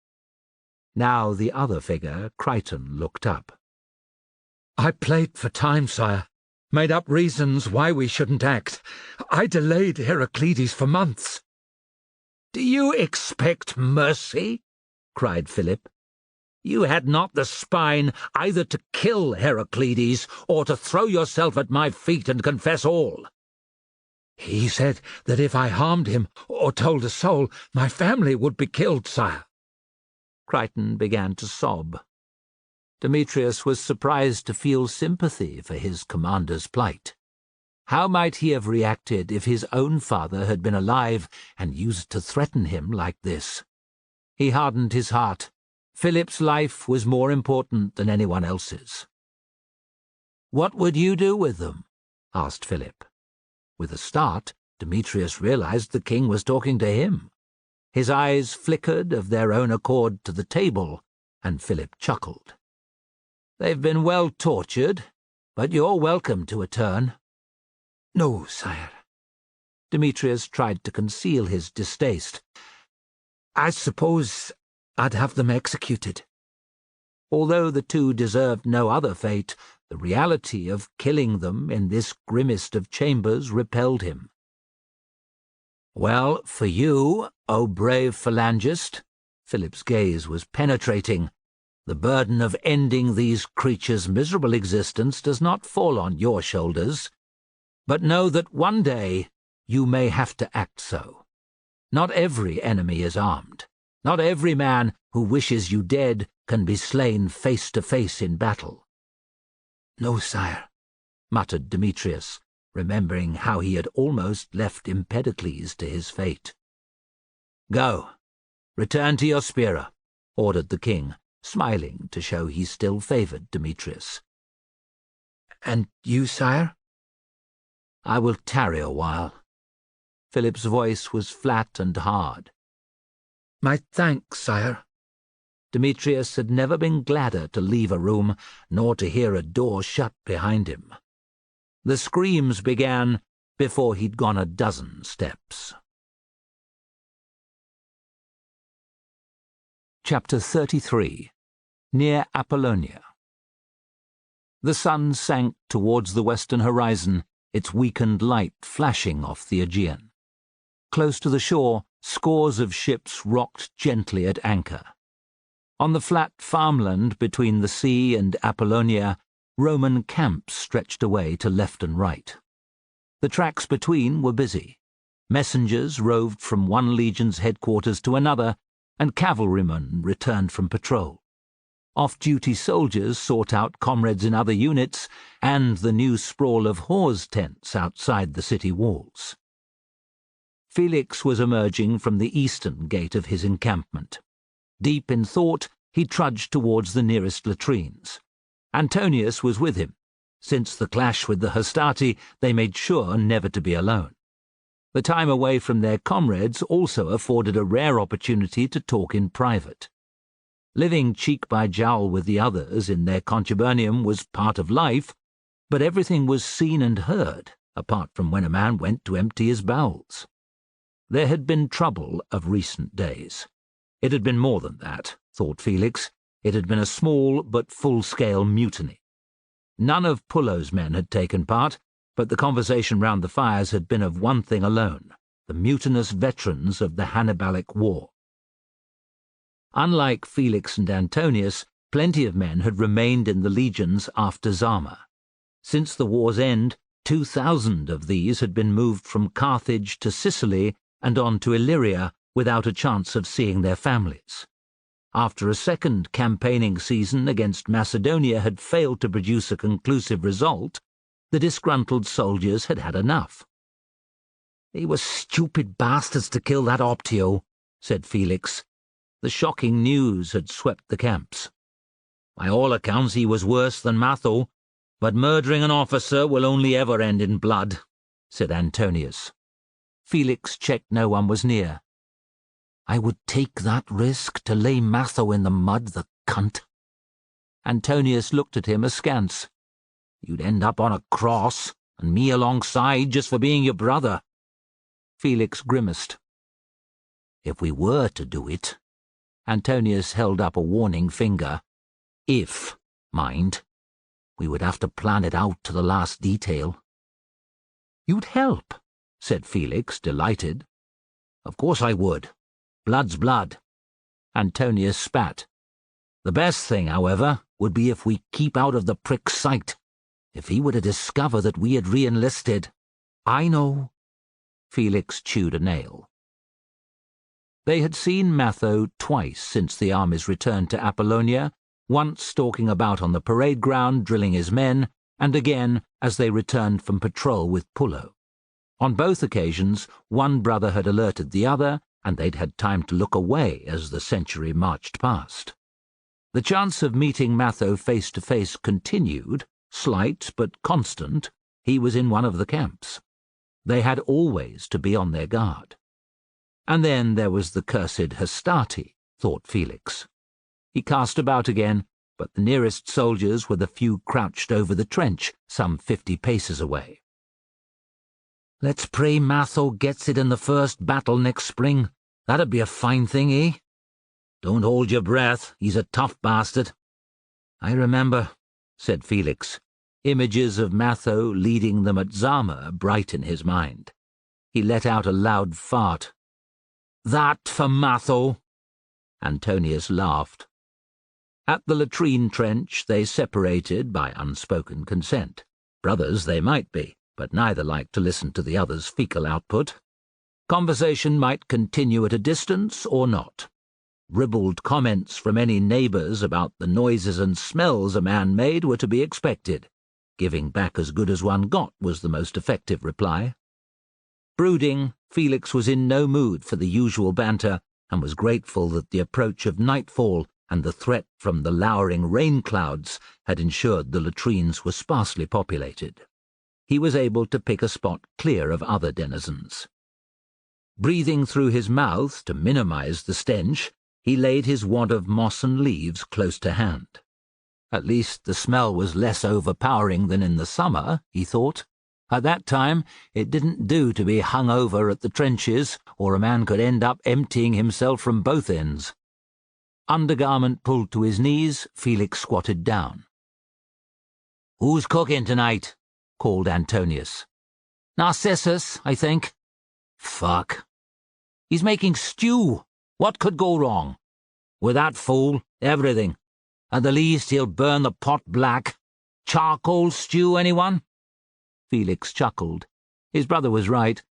Now the other figure, Crichton, looked up. "I played for time, sire. Made up reasons why we shouldn't act. I delayed Heraclides for months." "Do you expect mercy?" cried Philip. "You had not the spine either to kill Heraclides or to throw yourself at my feet and confess all." "He said that if I harmed him or told a soul, my family would be killed, sire." Crichton began to sob. Demetrius was surprised to feel sympathy for his commander's plight. How might he have reacted if his own father had been alive and used to threaten him like this? He hardened his heart. Philip's life was more important than anyone else's. "What would you do with them?" asked Philip. With a start, Demetrius realized the king was talking to him. His eyes flickered of their own accord to the table, and Philip chuckled. "They've been well tortured, but you're welcome to a turn." "No, sire." Demetrius tried to conceal his distaste. "I suppose I'd have them executed." Although the two deserved no other fate, the reality of killing them in this grimmest of chambers repelled him. "Well, for you, O brave phalangist," Philip's gaze was penetrating, "the burden of ending these creatures' miserable existence does not fall on your shoulders. But know that one day you may have to act so. Not every enemy is armed. Not every man who wishes you dead can be slain face to face in battle." "No, sire," muttered Demetrius, remembering how he had almost left Empedocles to his fate. "Go, return to your Spira," ordered the king, smiling to show he still favoured Demetrius. "And you, sire?" "I will tarry a while." Philip's voice was flat and hard. "My thanks, sire." Demetrius had never been gladder to leave a room, nor to hear a door shut behind him. The screams began before he'd gone a dozen steps. Chapter 33. Near Apollonia. The sun sank towards the western horizon, its weakened light flashing off the Aegean. Close to the shore, scores of ships rocked gently at anchor. On the flat farmland between the sea and Apollonia, Roman camps stretched away to left and right. The tracks between were busy. Messengers roved from one legion's headquarters to another, and cavalrymen returned from patrol. Off-duty soldiers sought out comrades in other units and the new sprawl of Hors tents outside the city walls. Felix was emerging from the eastern gate of his encampment. Deep in thought, he trudged towards the nearest latrines. Antonius was with him. Since the clash with the Hastati, they made sure never to be alone. The time away from their comrades also afforded a rare opportunity to talk in private. Living cheek by jowl with the others in their contubernium was part of life, but everything was seen and heard, apart from when a man went to empty his bowels. There had been trouble of recent days. It had been more than that, thought Felix. It had been a small but full-scale mutiny. None of Pullo's men had taken part, but the conversation round the fires had been of one thing alone: the mutinous veterans of the Hannibalic War. Unlike Felix and Antonius, plenty of men had remained in the legions after Zama. Since the war's end, 2,000 of these had been moved from Carthage to Sicily and on to Illyria without a chance of seeing their families. After a second campaigning season against Macedonia had failed to produce a conclusive result, the disgruntled soldiers had had enough. "They were stupid bastards to kill that Optio," said Felix. The shocking news had swept the camps. "By all accounts he was worse than Matho, but murdering an officer will only ever end in blood," said Antonius. Felix checked no one was near. "I would take that risk to lay Matho in the mud, the cunt." Antonius looked at him askance. "You'd end up on a cross, and me alongside just for being your brother." Felix grimaced. "If we were to do it," Antonius held up a warning finger. "If, mind. We would have to plan it out to the last detail." "You'd help," said Felix, delighted. "Of course I would. Blood's blood." Antonius spat. "The best thing, however, would be if we keep out of the prick's sight. If he were to discover that we had re-enlisted—" "I know." Felix chewed a nail. They had seen Matho twice since the army's return to Apollonia, once stalking about on the parade ground drilling his men, and again as they returned from patrol with Pullo. On both occasions, one brother had alerted the other, and they'd had time to look away as the century marched past. The chance of meeting Matho face to face continued, slight but constant. He was in one of the camps. They had always to be on their guard. And then there was the cursed Hastati, thought Felix. He cast about again, but the nearest soldiers were the few crouched over the trench, some 50 paces away. "Let's pray Matho gets it in the first battle next spring. That'd be a fine thing, eh?" "Don't hold your breath. He's a tough bastard." "I remember," said Felix. Images of Matho leading them at Zama bright in his mind. He let out a loud fart. "That for Matho!" Antonius laughed. At the latrine trench they separated by unspoken consent. Brothers they might be, but neither liked to listen to the other's fecal output. Conversation might continue at a distance or not. Ribald comments from any neighbours about the noises and smells a man made were to be expected. Giving back as good as one got was the most effective reply. Brooding, Felix was in no mood for the usual banter, and was grateful that the approach of nightfall and the threat from the lowering rain clouds had ensured the latrines were sparsely populated. He was able to pick a spot clear of other denizens. Breathing through his mouth to minimize the stench, he laid his wad of moss and leaves close to hand. At least the smell was less overpowering than in the summer, he thought. At that time, it didn't do to be hung over at the trenches, or a man could end up emptying himself from both ends. Undergarment pulled to his knees, Felix squatted down. "Who's cooking tonight?" called Antonius. "Narcissus, I think." "Fuck. He's making stew. What could go wrong? With that fool, everything. At the least, he'll burn the pot black. Charcoal stew, anyone?" Felix chuckled. His brother was right.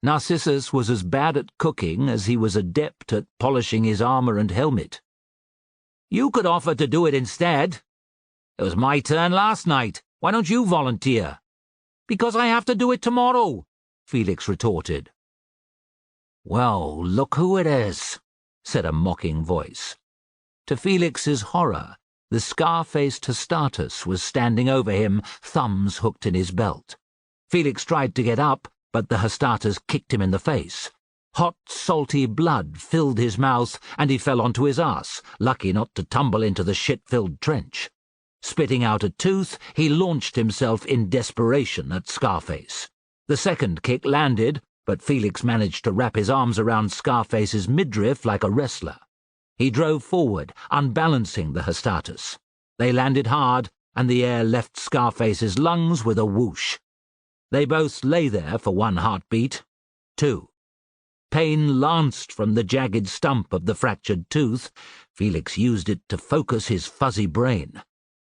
Narcissus was as bad at cooking as he was adept at polishing his armor and helmet. "You could offer to do it instead." "It was my turn last night. Why don't you volunteer?" "Because I have to do it tomorrow," Felix retorted. "Well, look who it is," said a mocking voice. To Felix's horror, the scar-faced Hestatus was standing over him, thumbs hooked in his belt. Felix tried to get up, but the Hestatus kicked him in the face. Hot, salty blood filled his mouth, and he fell onto his ass, lucky not to tumble into the shit-filled trench. Spitting out a tooth, he launched himself in desperation at Scarface. The second kick landed, but Felix managed to wrap his arms around Scarface's midriff like a wrestler. He drove forward, unbalancing the Hestatus. They landed hard, and the air left Scarface's lungs with a whoosh. They both lay there for one heartbeat, two. Pain lanced from the jagged stump of the fractured tooth. Felix used it to focus his fuzzy brain.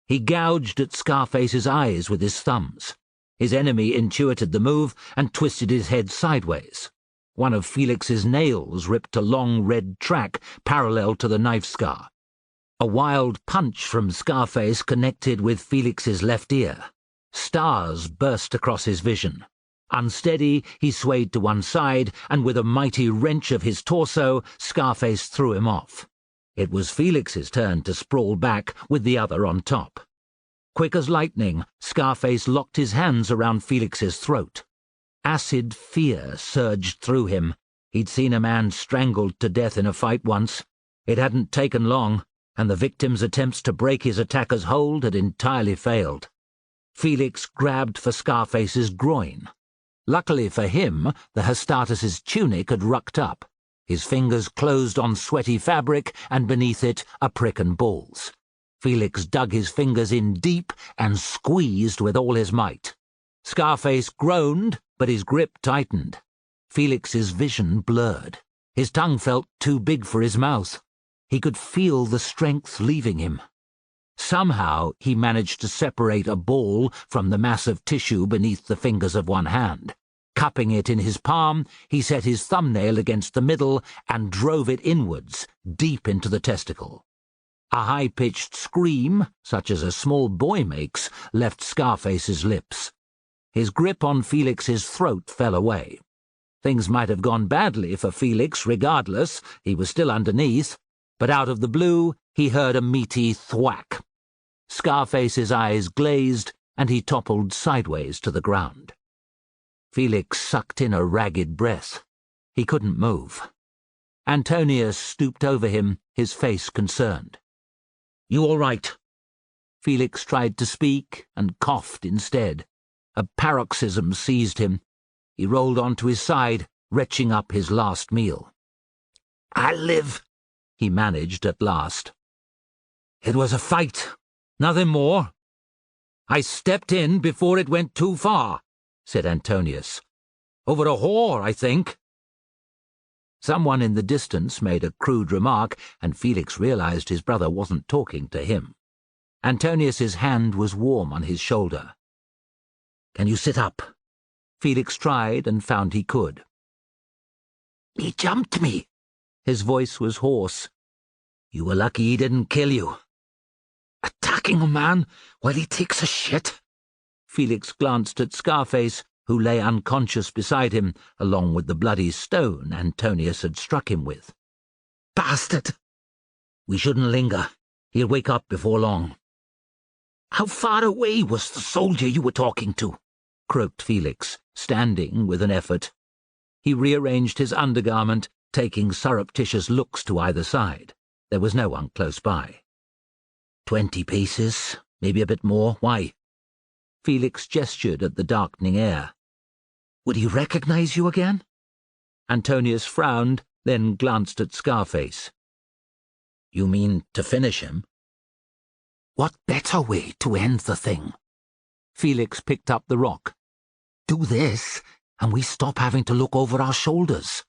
He gouged at Scarface's eyes with his thumbs. His enemy intuited the move and twisted his head sideways. One of Felix's nails ripped a long red track parallel to the knife scar. A wild punch from Scarface connected with Felix's left ear. Stars burst across his vision. Unsteady, he swayed to one side, and with a mighty wrench of his torso, Scarface threw him off. It was Felix's turn to sprawl back with the other on top. Quick as lightning, Scarface locked his hands around Felix's throat. Acid fear surged through him. He'd seen a man strangled to death in a fight once. It hadn't taken long, and the victim's attempts to break his attacker's hold had entirely failed. Felix grabbed for Scarface's groin. Luckily for him, the Hestatus's tunic had rucked up. His fingers closed on sweaty fabric, and beneath it a prick and balls. Felix dug his fingers in deep and squeezed with all his might. Scarface groaned, but his grip tightened. Felix's vision blurred. His tongue felt too big for his mouth. He could feel the strength leaving him. Somehow he managed to separate a ball from the mass of tissue beneath the fingers of one hand. Cupping it in his palm, he set his thumbnail against the middle and drove it inwards, deep into the testicle. A high-pitched scream, such as a small boy makes, left Scarface's lips. His grip on Felix's throat fell away. Things might have gone badly for Felix regardless, he was still underneath, but out of the blue he heard a meaty thwack. Scarface's eyes glazed, and he toppled sideways to the ground. Felix sucked in a ragged breath. He couldn't move. Antonius stooped over him, his face concerned. "You all right?" Felix tried to speak and coughed instead. A paroxysm seized him. He rolled onto his side, retching up his last meal. "I live," he managed at last. "It was a fight, nothing more. I stepped in before it went too far," said Antonius. "Over a whore, I think." Someone in the distance made a crude remark, and Felix realized his brother wasn't talking to him. Antonius's hand was warm on his shoulder. "Can you sit up?" Felix tried and found he could. "He jumped me." His voice was hoarse. "You were lucky he didn't kill you." "Attacking a man while he takes a shit?" Felix glanced at Scarface, who lay unconscious beside him, along with the bloody stone Antonius had struck him with. "Bastard!" "We shouldn't linger. He'll wake up before long." "How far away was the soldier you were talking to?" croaked Felix, standing with an effort. He rearranged his undergarment, taking surreptitious looks to either side. There was no one close by. 20 paces, maybe a bit more. Why? Felix gestured at the darkening air. "Would he recognize you again?" Antonius frowned, then glanced at Scarface. "You mean to finish him?" "What better way to end the thing?" Felix picked up the rock. "Do this, and we stop having to look over our shoulders."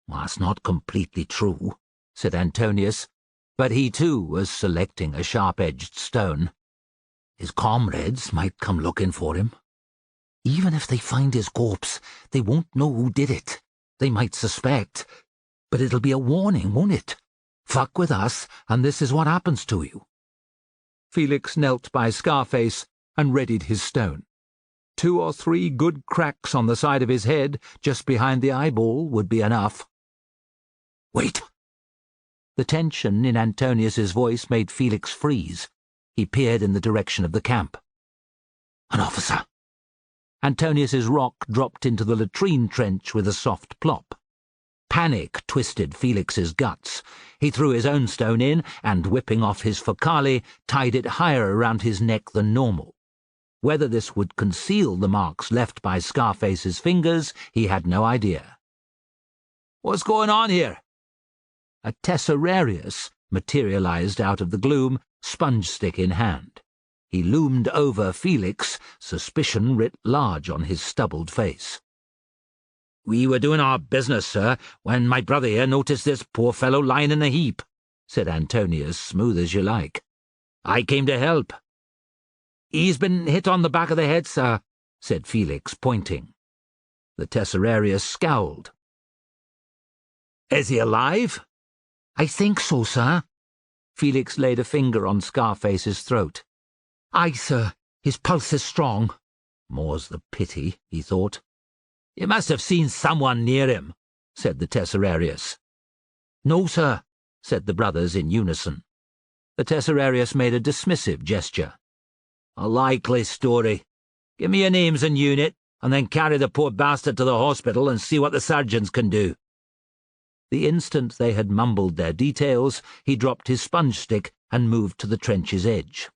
"Well, that's not completely true," said Antonius, but he too was selecting a sharp-edged stone. "His comrades might come looking for him." Even if they find his corpse, they won't know who did it. They might suspect, but it'll be a warning, won't it? Fuck with us, and this is what happens to you." Felix knelt by Scarface and readied his stone. 2 or 3 good cracks on the side of his head, just behind the eyeball, would be enough. "Wait!" The tension in Antonius's voice made Felix freeze. He peered in the direction of the camp. "An officer." Antonius's rock dropped into the latrine trench with a soft plop. Panic twisted Felix's guts. He threw his own stone in and, whipping off his focale, tied it higher around his neck than normal. Whether this would conceal the marks left by Scarface's fingers, he had no idea. "What's going on here?" A tesserarius materialized out of the gloom, sponge stick in hand. He loomed over Felix, suspicion writ large on his stubbled face. "We were doing our business, sir, when my brother here noticed this poor fellow lying in a heap," said Antonius, smooth as you like. "I came to help." "He's been hit on the back of the head, sir," said Felix, pointing. The tesserarius scowled. "Is he alive?" "I think so, sir." Felix laid a finger on Scarface's throat. "Aye, sir. His pulse is strong." More's the pity, he thought. "You must have seen someone near him," said the tesserarius. "No, sir," said the brothers in unison. The tesserarius made a dismissive gesture. "A likely story. Give me your names and unit, and then carry the poor bastard to the hospital and see what the surgeons can do." The instant they had mumbled their details, he dropped his sponge stick and moved to the trench's edge.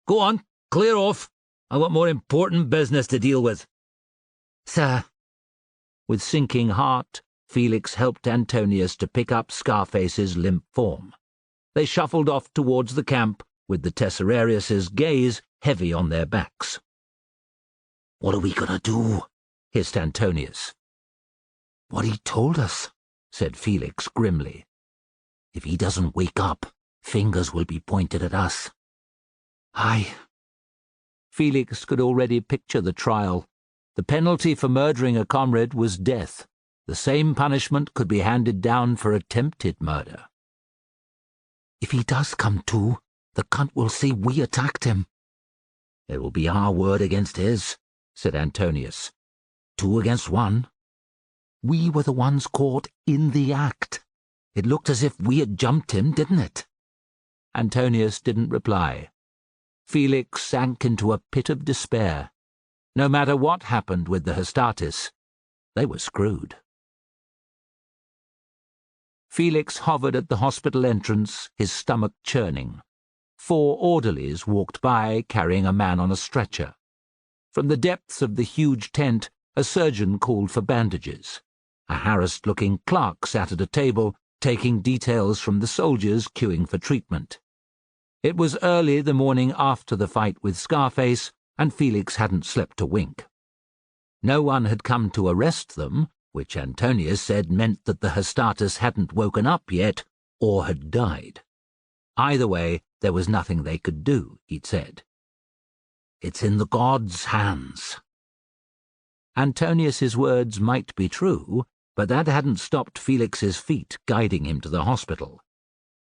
"Go on, clear off. I've got more important business to deal with." "Sir." With sinking heart, Felix helped Antonius to pick up Scarface's limp form. They shuffled off towards the camp, with the tesserarius's gaze heavy on their backs. "What are we going to do?" hissed Antonius. "What he told us," said Felix grimly. "If he doesn't wake up, fingers will be pointed at us." "Aye." Felix could already picture the trial. The penalty for murdering a comrade was death. The same punishment could be handed down for attempted murder. "If he does come to, the cunt will say we attacked him." "It will be our word against his," said Antonius. 2 against 1. We were the ones caught in the act. It looked as if we had jumped him, didn't it?" Antonius didn't reply. Felix sank into a pit of despair. No matter what happened with the Hestatis, they were screwed. Felix hovered at the hospital entrance, his stomach churning. 4 orderlies walked by, carrying a man on a stretcher. From the depths of the huge tent, a surgeon called for bandages. A harassed-looking clerk sat at a table, taking details from the soldiers queuing for treatment. It was early the morning after the fight with Scarface, and Felix hadn't slept a wink. No one had come to arrest them, which Antonius said meant that the Hestatis hadn't woken up yet, or had died. Either way, there was nothing they could do, he'd said. "It's in the gods' hands." Antonius's words might be true, but that hadn't stopped Felix's feet guiding him to the hospital.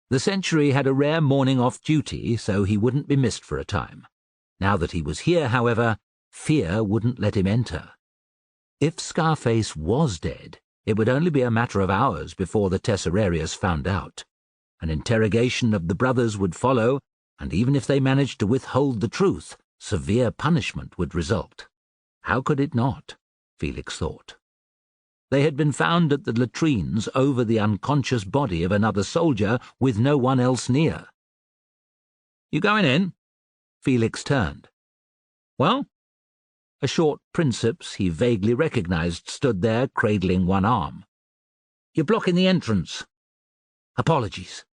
The sentry had a rare morning off duty, so he wouldn't be missed for a time. Now that he was here, however, fear wouldn't let him enter. If Scarface was dead, it would only be a matter of hours before the tesserarius found out. An interrogation of the brothers would follow, and even if they managed to withhold the truth, severe punishment would result. How could it not? Felix thought. They had been found at the latrines over the unconscious body of another soldier with no one else near. "You going in?" Felix turned. "Well?" A short princeps he vaguely recognized stood there cradling one arm. "You're blocking the entrance." "Apologies."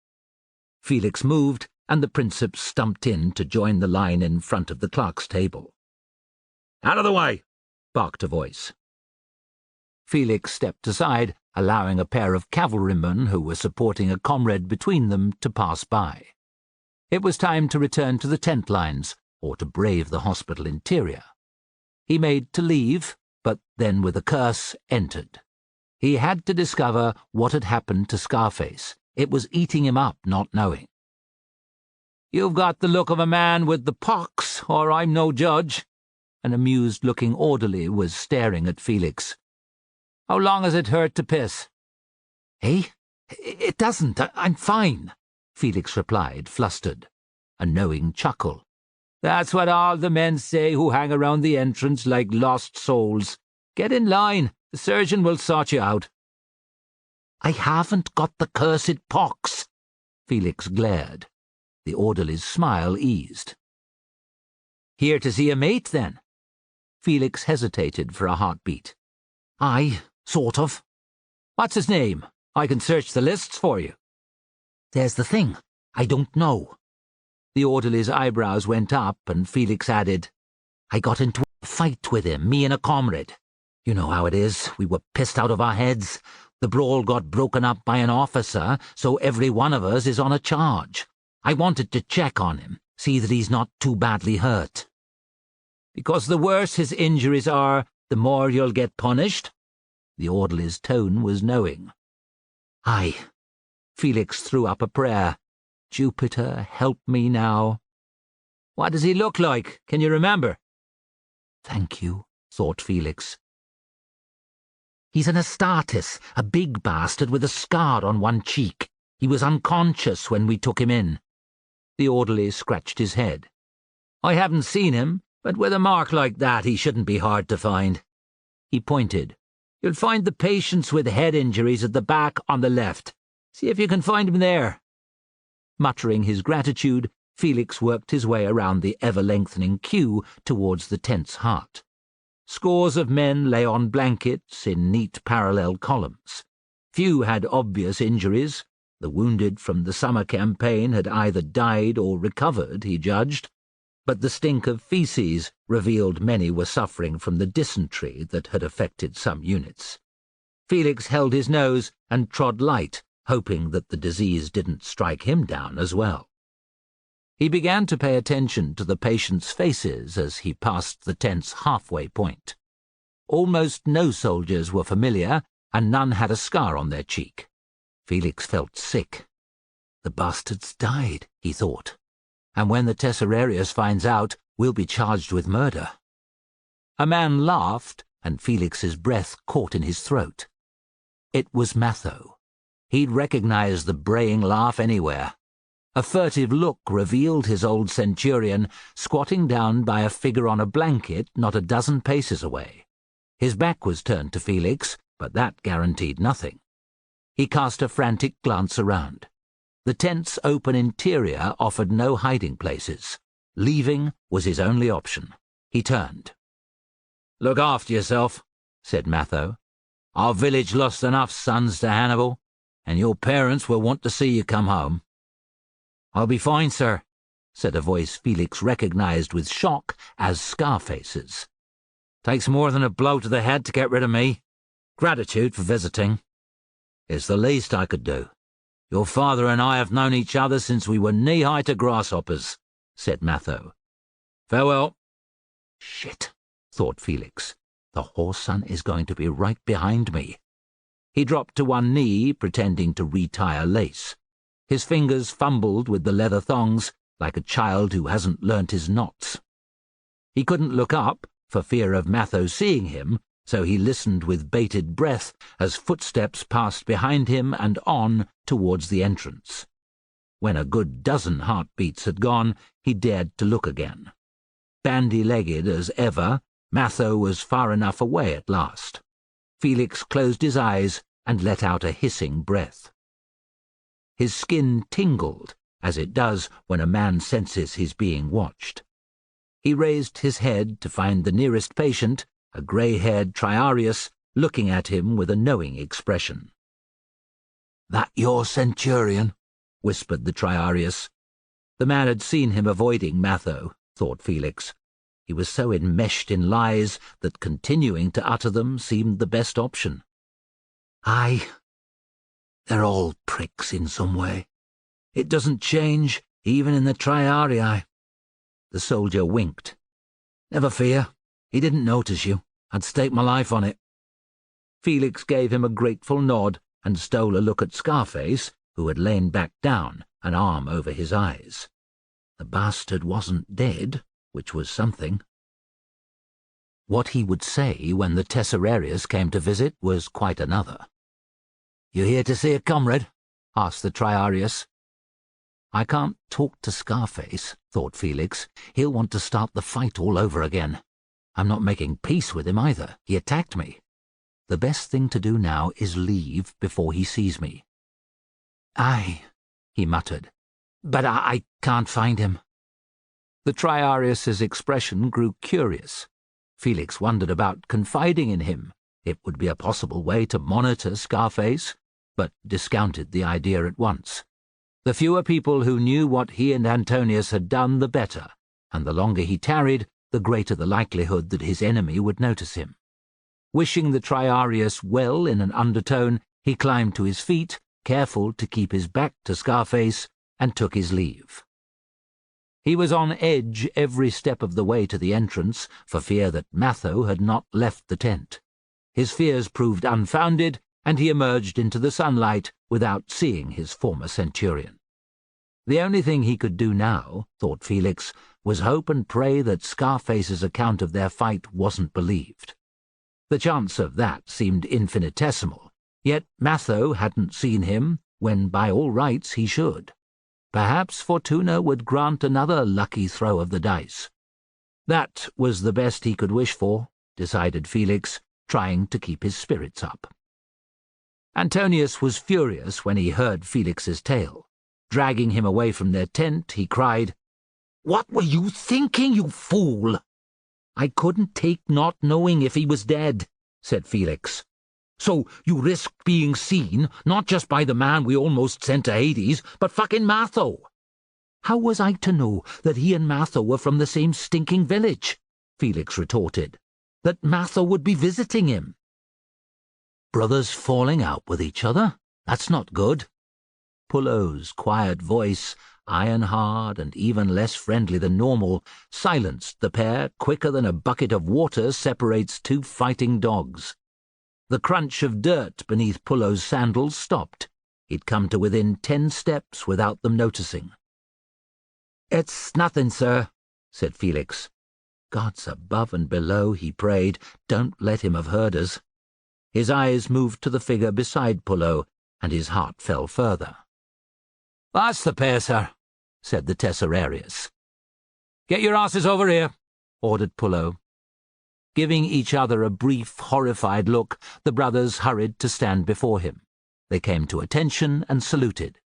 Felix moved, and the princeps stumped in to join the line in front of the clerk's table. "Out of the way!" barked a voice. Felix stepped aside, allowing a pair of cavalrymen who were supporting a comrade between them to pass by. It was time to return to the tent lines, or to brave the hospital interior. He made to leave, but then with a curse entered. He had to discover what had happened to Scarface. It was eating him up, not knowing. "You've got the look of a man with the pox, or I'm no judge." An amused-looking orderly was staring at Felix. "How long has it hurt to piss?" "Eh? It doesn't. I'm fine," Felix replied, flustered. A knowing chuckle. "That's what all the men say who hang around the entrance like lost souls. Get in line. The surgeon will sort you out." "I haven't got the cursed pox," Felix glared. The orderly's smile eased. "Here to see a mate, then?" Felix hesitated for a heartbeat. "Aye, sort of." "What's his name? I can search the lists for you." "There's the thing. I don't know." The orderly's eyebrows went up, and Felix added, "I got into a fight with him, me and a comrade. You know how it is. We were pissed out of our heads. The brawl got broken up by an officer, so every one of us is on a charge. I wanted to check on him, see that he's not too badly hurt." "Because the worse his injuries are, the more you'll get punished?" The orderly's tone was knowing. "Aye." Felix threw up a prayer. "Jupiter, help me now." "What does he look like? Can you remember?" "Thank you," thought Felix. "He's an Astartes, a big bastard with a scar on one cheek. He was unconscious when we took him in." The orderly scratched his head. "I haven't seen him, but with a mark like that he shouldn't be hard to find." He pointed. "You'll find the patients with head injuries at the back on the left. See if you can find him there." Muttering his gratitude, Felix worked his way around the ever-lengthening queue towards the tent's heart. Scores of men lay on blankets in neat parallel columns. Few had obvious injuries. The wounded from the summer campaign had either died or recovered, he judged, but the stink of feces revealed many were suffering from the dysentery that had affected some units. Felix held his nose and trod light, hoping that the disease didn't strike him down as well. He began to pay attention to the patients' faces as he passed the tent's halfway point. Almost no soldiers were familiar, and none had a scar on their cheek. Felix felt sick. "The bastard's died," he thought. "And when the Tesserarius finds out, we'll be charged with murder." A man laughed, and Felix's breath caught in his throat. It was Matho. He'd recognized the braying laugh anywhere. A furtive look revealed his old centurion squatting down by a figure on a blanket not a dozen paces away. His back was turned to Felix, but that guaranteed nothing. He cast a frantic glance around. The tent's open interior offered no hiding places. Leaving was his only option. He turned. "Look after yourself," said Matho. "Our village lost enough sons to Hannibal, and your parents will want to see you come home." "I'll be fine, sir," said a voice Felix recognized with shock as Scarface's. "Takes more than a blow to the head to get rid of me. Gratitude for visiting." "It's the least I could do. Your father and I have known each other since we were knee-high to grasshoppers," said Matho. "Farewell." "Shit," thought Felix. "The whoreson is going to be right behind me." He dropped to one knee, pretending to retie a lace. His fingers fumbled with the leather thongs like a child who hasn't learnt his knots. He couldn't look up for fear of Matho seeing him, so he listened with bated breath as footsteps passed behind him and on towards the entrance. When a good dozen heartbeats had gone, he dared to look again. Bandy-legged as ever, Matho was far enough away at last. Felix closed his eyes and let out a hissing breath. His skin tingled, as it does when a man senses he's being watched. He raised his head to find the nearest patient, a grey-haired Triarius, looking at him with a knowing expression. "That your centurion?" whispered the Triarius. The man had seen him avoiding Matho, thought Felix. He was so enmeshed in lies that continuing to utter them seemed the best option. "Aye. They're all pricks in some way. It doesn't change, even in the Triarii." The soldier winked. "Never fear. He didn't notice you. I'd stake my life on it." Felix gave him a grateful nod and stole a look at Scarface, who had lain back down, an arm over his eyes. The bastard wasn't dead, which was something. What he would say when the Tesserarius came to visit was quite another. "You here to see a comrade?" asked the Triarius. "I can't talk to Scarface," thought Felix. "He'll want to start the fight all over again. I'm not making peace with him either. He attacked me. The best thing to do now is leave before he sees me." "Aye," he muttered. "But I can't find him." The Triarius's expression grew curious. Felix wondered about confiding in him. It would be a possible way to monitor Scarface, but discounted the idea at once. The fewer people who knew what he and Antonius had done, the better, and the longer he tarried, the greater the likelihood that his enemy would notice him. Wishing the Triarius well in an undertone, he climbed to his feet, careful to keep his back to Scarface, and took his leave. He was on edge every step of the way to the entrance for fear that Matho had not left the tent. His fears proved unfounded, and he emerged into the sunlight without seeing his former centurion. The only thing he could do now, thought Felix, was hope and pray that Scarface's account of their fight wasn't believed. The chance of that seemed infinitesimal, yet Matho hadn't seen him when by all rights he should. Perhaps Fortuna would grant another lucky throw of the dice. That was the best he could wish for, decided Felix, trying to keep his spirits up. Antonius was furious when he heard Felix's tale. Dragging him away from their tent, he cried, "What were you thinking, you fool?" "I couldn't take not knowing if he was dead," said Felix. "So you risked being seen, not just by the man we almost sent to Hades, but fucking Matho." "How was I to know that he and Matho were from the same stinking village?" Felix retorted. "That Matho would be visiting him." "Brothers falling out with each other? That's not good." Pullo's quiet voice, iron-hard and even less friendly than normal, silenced the pair quicker than a bucket of water separates two fighting dogs. The crunch of dirt beneath Pullo's sandals stopped. He'd come to within 10 steps without them noticing. "It's nothing, sir," said Felix. Gods above and below, he prayed, don't let him have heard us. His eyes moved to the figure beside Pullo, and his heart fell further. "That's the pair, sir," said the Tesserarius. "Get your asses over here," ordered Pullo. Giving each other a brief, horrified look, the brothers hurried to stand before him. They came to attention and saluted.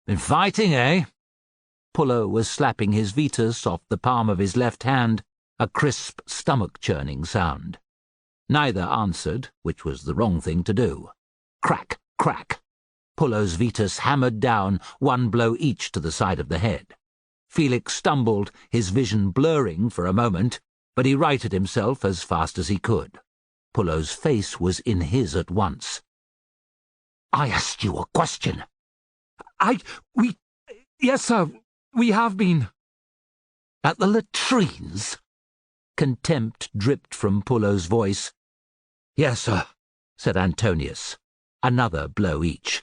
"Been fighting, eh?" Pullo was slapping his Vetus off the palm of his left hand, a crisp, stomach-churning sound. Neither answered, which was the wrong thing to do. Crack, crack. Pullo's Vetus hammered down, one blow each to the side of the head. Felix stumbled, his vision blurring for a moment, but he righted himself as fast as he could. Pullo's face was in his at once. "I asked you a question." Yes, sir, we have been." "At the latrines?" Contempt dripped from Pullo's voice. "Yes, sir," said Antonius. Another blow each.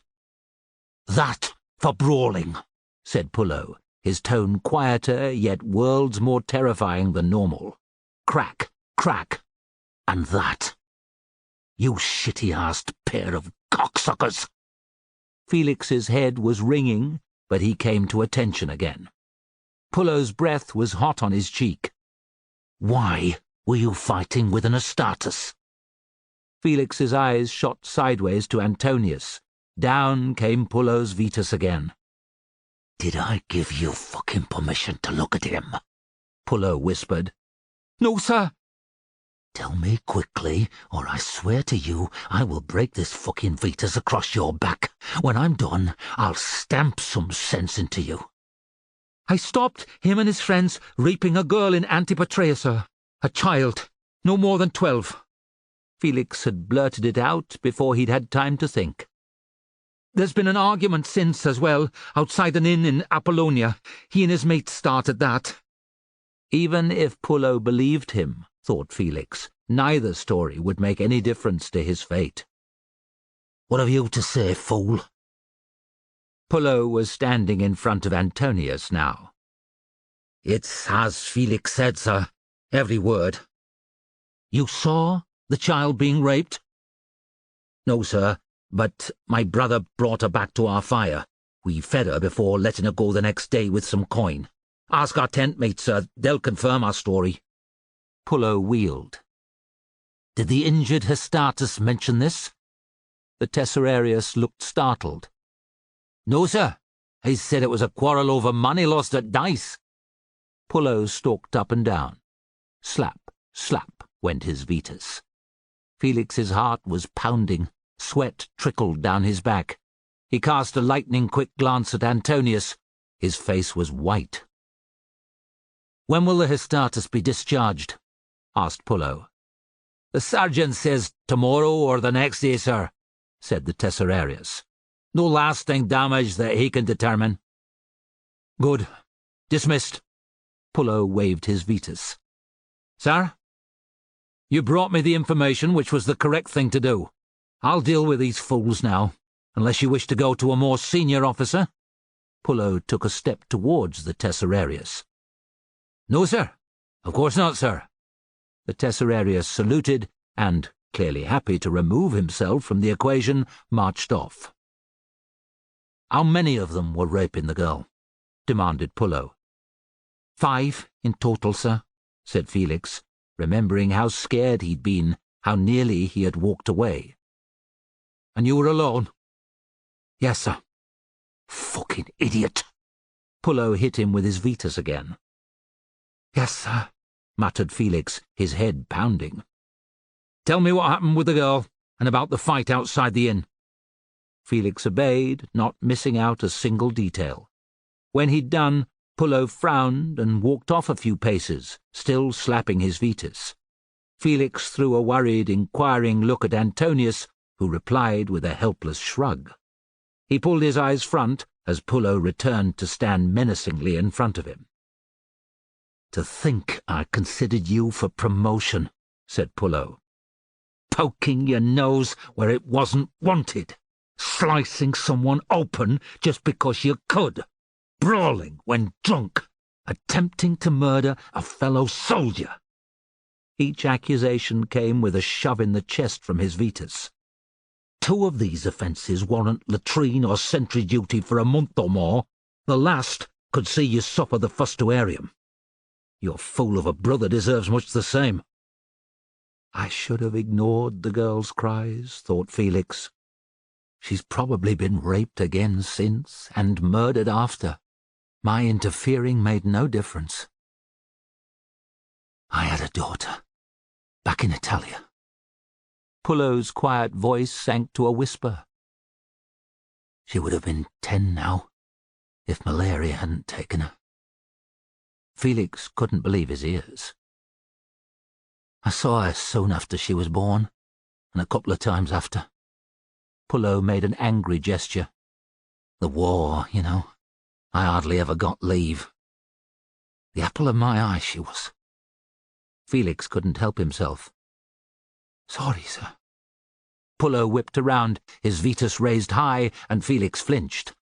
"That for brawling," said Pullo, his tone quieter yet worlds more terrifying than normal. Crack, crack. "And that, you shitty-assed pair of cocksuckers." Felix's head was ringing, but he came to attention again. Pullo's breath was hot on his cheek. "Why were you fighting with an Astartes?" Felix's eyes shot sideways to Antonius. Down came Pullo's Vetus again. "Did I give you fucking permission to look at him?" Pullo whispered. "No, sir." "Tell me quickly, or I swear to you I will break this fucking Vetus across your back. When I'm done, I'll stamp some sense into you." "I stopped him and his friends raping a girl in Antipatrea, sir. A child, no more than 12. Felix had blurted it out before he'd had time to think. "There's been an argument since as well, outside an inn in Apollonia. He and his mate started that." Even if Pullo believed him, thought Felix. Neither story would make any difference to his fate. "What have you to say, fool?" Pullo was standing in front of Antonius now. "It's as Felix said, sir. Every word." "You saw the child being raped?" "No, sir, but my brother brought her back to our fire. We fed her before letting her go the next day with some coin. Ask our tent mates, sir. They'll confirm our story." Pullo wheeled. "Did the injured Hestatus mention this?" The Tesserarius looked startled. "No, sir. He said it was a quarrel over money lost at dice." Pullo stalked up and down. Slap, slap went his Vetus. Felix's heart was pounding. Sweat trickled down his back. He cast a lightning-quick glance at Antonius. His face was white. "When will the Hestatus be discharged?" asked Pullo. "The sergeant says tomorrow or the next day, sir," said the Tesserarius. "No lasting damage that he can determine." "Good. Dismissed." Pullo waved his Vetus. "Sir? You brought me the information, which was the correct thing to do. I'll deal with these fools now, unless you wish to go to a more senior officer." Pullo took a step towards the Tesserarius. "No, sir. Of course not, sir." The Tesserarius saluted and, clearly happy to remove himself from the equation, marched off. "How many of them were raping the girl?" demanded Pullo. 5 in total, sir," said Felix, remembering how scared he'd been, how nearly he had walked away. "And you were alone?" "Yes, sir." "Fucking idiot!" Pullo hit him with his Vetus again. "Yes, sir," muttered Felix, his head pounding. "Tell me what happened with the girl, and about the fight outside the inn." Felix obeyed, not missing out a single detail. When he'd done, Pullo frowned and walked off a few paces, still slapping his Vetus. Felix threw a worried, inquiring look at Antonius, who replied with a helpless shrug. He pulled his eyes front as Pullo returned to stand menacingly in front of him. "To think I considered you for promotion," said Pullo. "Poking your nose where it wasn't wanted, slicing someone open just because you could, brawling when drunk, attempting to murder a fellow soldier." Each accusation came with a shove in the chest from his Vetus. 2 of these offences warrant latrine or sentry duty for a month or more. The last could see you suffer the fustuarium. Your fool of a brother deserves much the same." "I should have ignored the girl's cries," thought Felix. "She's probably been raped again since, and murdered after. My interfering made no difference." "I had a daughter, back in Italia." Pullo's quiet voice sank to a whisper. "She would have been 10 now, if malaria hadn't taken her." Felix couldn't believe his ears. "I saw her soon after she was born, and a couple of times after." Pullo made an angry gesture. "The war, you know. I hardly ever got leave. The apple of my eye she was." Felix couldn't help himself. "Sorry, sir." Pullo whipped around, his Vetus raised high, and Felix flinched.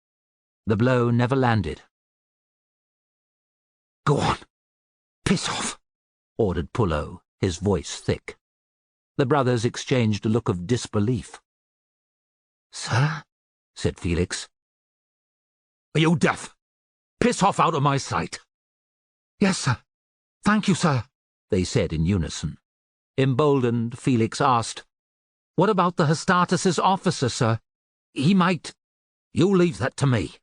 The blow never landed. "Go on. Piss off," ordered Pullo, his voice thick. The brothers exchanged a look of disbelief. "Sir?" said Felix. "Are you deaf? Piss off out of my sight." "Yes, sir. Thank you, sir," they said in unison. Emboldened, Felix asked, "What about the Hestatus's officer, sir? He might—" "You leave that to me."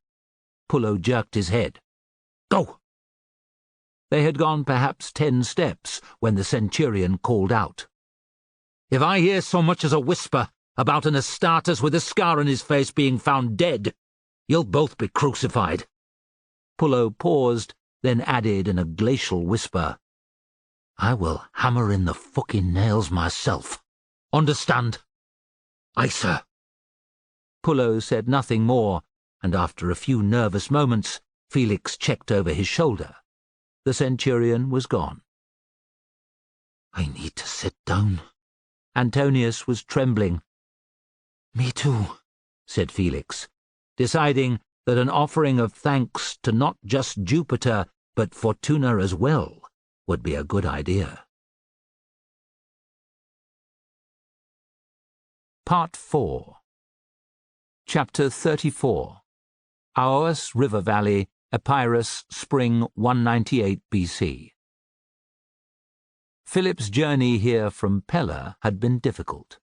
Pullo jerked his head. "Go." They had gone perhaps 10 steps when the centurion called out. "If I hear so much as a whisper about an Hestatus with a scar on his face being found dead, you'll both be crucified." Pullo paused, then added in a glacial whisper, "I will hammer in the fucking nails myself. Understand?" "Aye, sir." Pullo said nothing more, and after a few nervous moments, Felix checked over his shoulder. The centurion was gone. I need to sit down. Antonius was trembling. Me too, said Felix, deciding that an offering of thanks to not just Jupiter but Fortuna as well would be a good idea. Part 4. Chapter 34. Aoos River Valley, Epirus, Spring 198 BC. Philip's journey here from Pella had been difficult.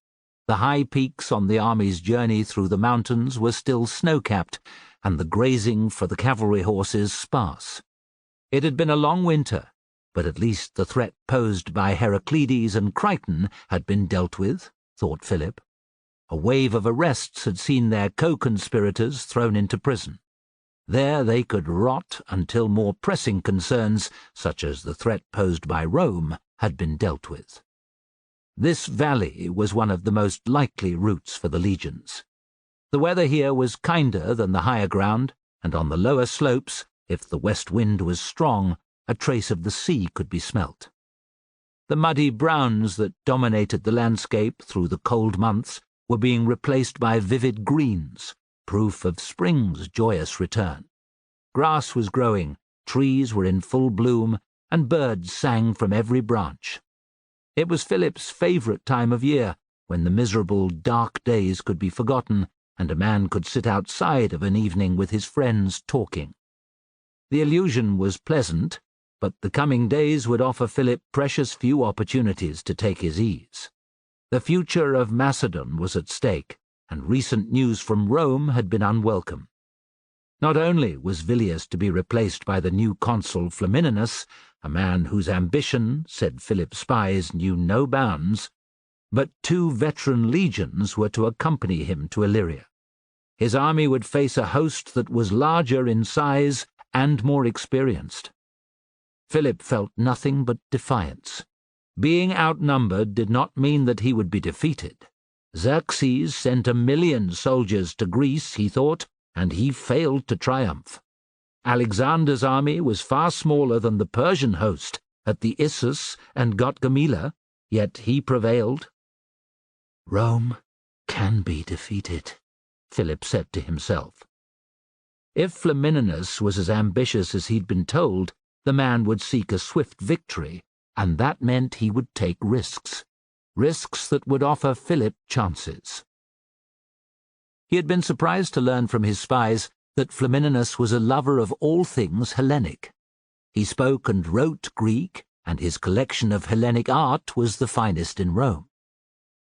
The high peaks on the army's journey through the mountains were still snow-capped, and the grazing for the cavalry horses sparse. It had been a long winter, but at least the threat posed by Heraclides and Crichton had been dealt with, thought Philip. A wave of arrests had seen their co-conspirators thrown into prison. There they could rot until more pressing concerns, such as the threat posed by Rome, had been dealt with. This valley was one of the most likely routes for the legions. The weather here was kinder than the higher ground, and on the lower slopes, if the west wind was strong, a trace of the sea could be smelt. The muddy browns that dominated the landscape through the cold months were being replaced by vivid greens, proof of spring's joyous return. Grass was growing, trees were in full bloom, and birds sang from every branch. It was Philip's favourite time of year, when the miserable, dark days could be forgotten, and a man could sit outside of an evening with his friends talking. The illusion was pleasant, but the coming days would offer Philip precious few opportunities to take his ease. The future of Macedon was at stake, and recent news from Rome had been unwelcome. Not only was Villius to be replaced by the new consul Flamininus, a man whose ambition, said Philip's spies, knew no bounds, but 2 veteran legions were to accompany him to Illyria. His army would face a host that was larger in size and more experienced. Philip felt nothing but defiance. Being outnumbered did not mean that he would be defeated. Xerxes sent 1 million soldiers to Greece, he thought, and he failed to triumph. Alexander's army was far smaller than the Persian host at the Issus and Got Gamila, yet he prevailed. Rome can be defeated, Philip said to himself. If Flamininus was as ambitious as he'd been told, the man would seek a swift victory, and that meant he would take risks that would offer Philip chances. He had been surprised to learn from his spies that Flamininus was a lover of all things Hellenic. He spoke and wrote Greek, and his collection of Hellenic art was the finest in Rome.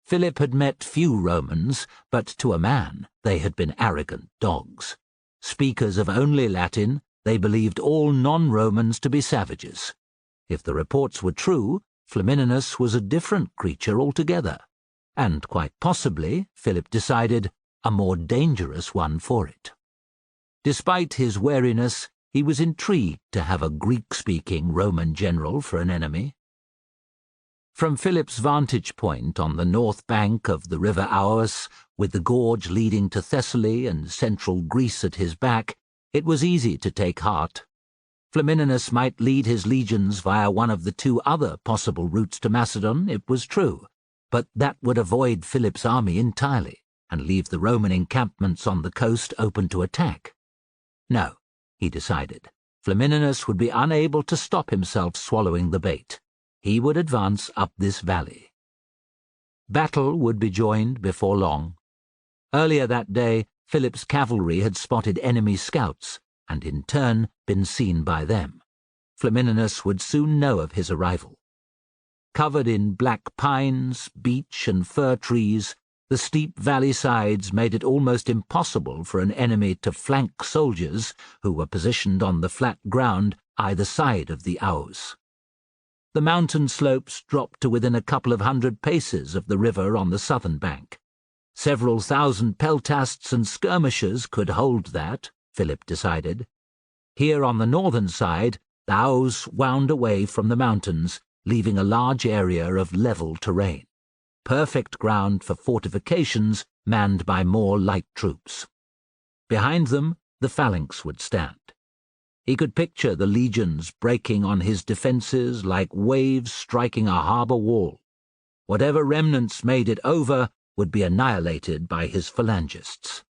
Philip had met few Romans, but to a man they had been arrogant dogs. Speakers of only Latin, they believed all non-Romans to be savages. If the reports were true, Flamininus was a different creature altogether, and quite possibly, Philip decided, a more dangerous one for it. Despite his wariness, he was intrigued to have a Greek-speaking Roman general for an enemy. From Philip's vantage point on the north bank of the river Aoos, with the gorge leading to Thessaly and central Greece at his back, it was easy to take heart. Flamininus might lead his legions via one of the 2 other possible routes to Macedon, it was true, but that would avoid Philip's army entirely and leave the Roman encampments on the coast open to attack. No, he decided, Flamininus would be unable to stop himself swallowing the bait. He would advance up this valley. Battle would be joined before long. Earlier that day, Philip's cavalry had spotted enemy scouts, and in turn been seen by them. Flamininus would soon know of his arrival. Covered in black pines, beech, and fir trees, the steep valley sides made it almost impossible for an enemy to flank soldiers who were positioned on the flat ground either side of the Aoos. The mountain slopes dropped to within a couple of 100 paces of the river on the southern bank. Several thousand peltasts and skirmishers could hold that, Philip decided. Here on the northern side, the Aoos wound away from the mountains, leaving a large area of level terrain. Perfect ground for fortifications manned by more light troops. Behind them, the Phalanx would stand. He could picture the legions breaking on his defences like waves striking a harbour wall. Whatever remnants made it over would be annihilated by his phalangists.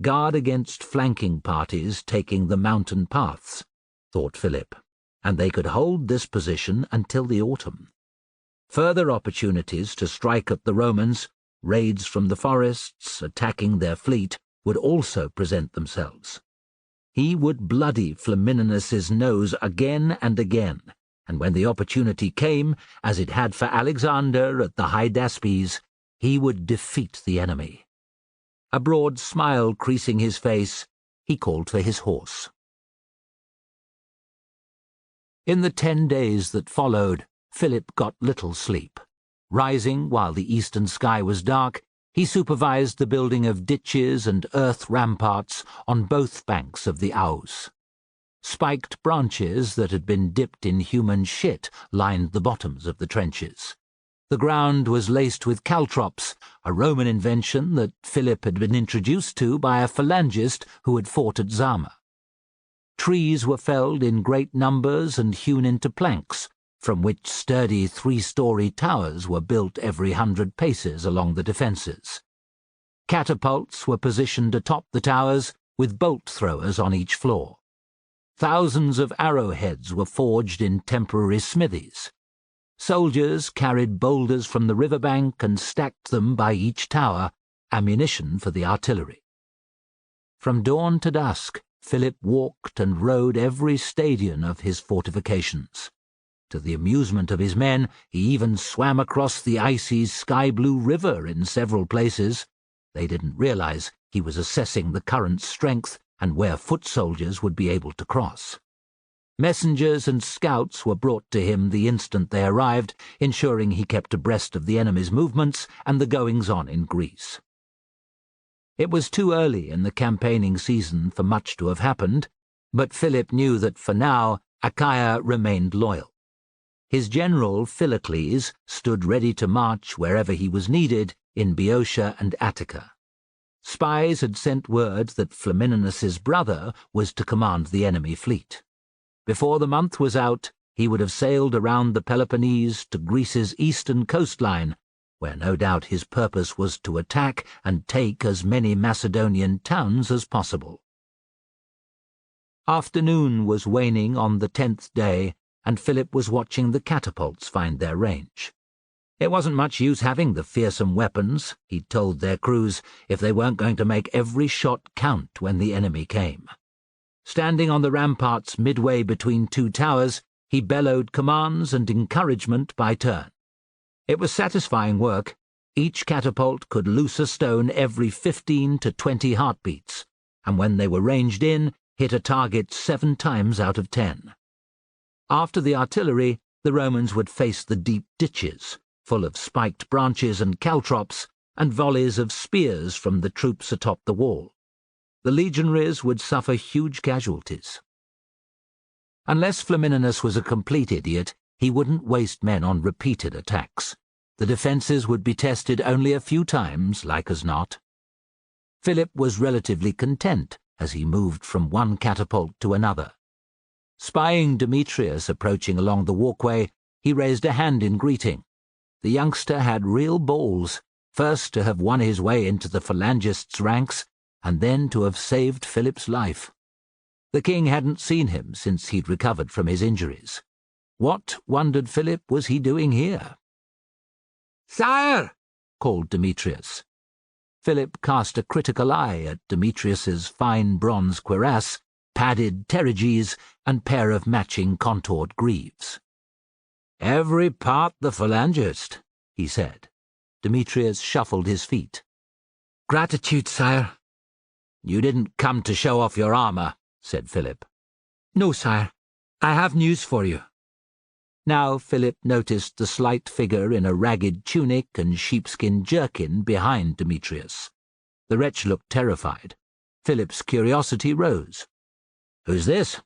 Guard against flanking parties taking the mountain paths, thought Philip, and they could hold this position until the autumn. Further opportunities to strike at the Romans, raids from the forests, attacking their fleet, would also present themselves. He would bloody Flamininus's nose again and again, and when the opportunity came, as it had for Alexander at the Hydaspes, he would defeat the enemy. A broad smile creasing his face, he called for his horse. In the 10 days that followed, Philip got little sleep. Rising while the eastern sky was dark, he supervised the building of ditches and earth ramparts on both banks of the Aous. Spiked branches that had been dipped in human shit lined the bottoms of the trenches. The ground was laced with caltrops, a Roman invention that Philip had been introduced to by a phalangist who had fought at Zama. Trees were felled in great numbers and hewn into planks, from which sturdy 3-story towers were built every 100 paces along the defences. Catapults were positioned atop the towers, with bolt-throwers on each floor. Thousands of arrowheads were forged in temporary smithies. Soldiers carried boulders from the riverbank and stacked them by each tower, ammunition for the artillery. From dawn to dusk, Philip walked and rode every stadion of his fortifications. To the amusement of his men, he even swam across the icy sky-blue river in several places. They didn't realize he was assessing the current's strength and where foot soldiers would be able to cross. Messengers and scouts were brought to him the instant they arrived, ensuring he kept abreast of the enemy's movements and the goings-on in Greece. It was too early in the campaigning season for much to have happened, but Philip knew that for now Achaia remained loyal. His general Philocles stood ready to march wherever he was needed in Boeotia and Attica. Spies had sent word that Flamininus's brother was to command the enemy fleet. Before the month was out, he would have sailed around the Peloponnese to Greece's eastern coastline, where no doubt his purpose was to attack and take as many Macedonian towns as possible. Afternoon was waning on the 10th day, and Philip was watching the catapults find their range. It wasn't much use having the fearsome weapons, he'd told their crews, if they weren't going to make every shot count when the enemy came. Standing on the ramparts midway between 2 towers, he bellowed commands and encouragement by turn. It was satisfying work. Each catapult could loose a stone every 15 to 20 heartbeats, and when they were ranged in, hit a target 7 times out of 10. After the artillery, the Romans would face the deep ditches, full of spiked branches and caltrops, and volleys of spears from the troops atop the wall. The legionaries would suffer huge casualties. Unless Flamininus was a complete idiot, he wouldn't waste men on repeated attacks. The defences would be tested only a few times, like as not. Philip was relatively content as he moved from one catapult to another. Spying Demetrius approaching along the walkway, he raised a hand in greeting. The youngster had real balls, first to have won his way into the phalangists' ranks, and then to have saved Philip's life. The king hadn't seen him since he'd recovered from his injuries. What, wondered Philip, was he doing here? "Sire!" called Demetrius. Philip cast a critical eye at Demetrius's fine bronze cuirass, padded terriges, and pair of matching contoured greaves. "Every part the phalangist," he said. Demetrius shuffled his feet. "Gratitude, sire." "You didn't come to show off your armour," said Philip. "No, sire. I have news for you." Now Philip noticed the slight figure in a ragged tunic and sheepskin jerkin behind Demetrius. The wretch looked terrified. Philip's curiosity rose. "Who's this?"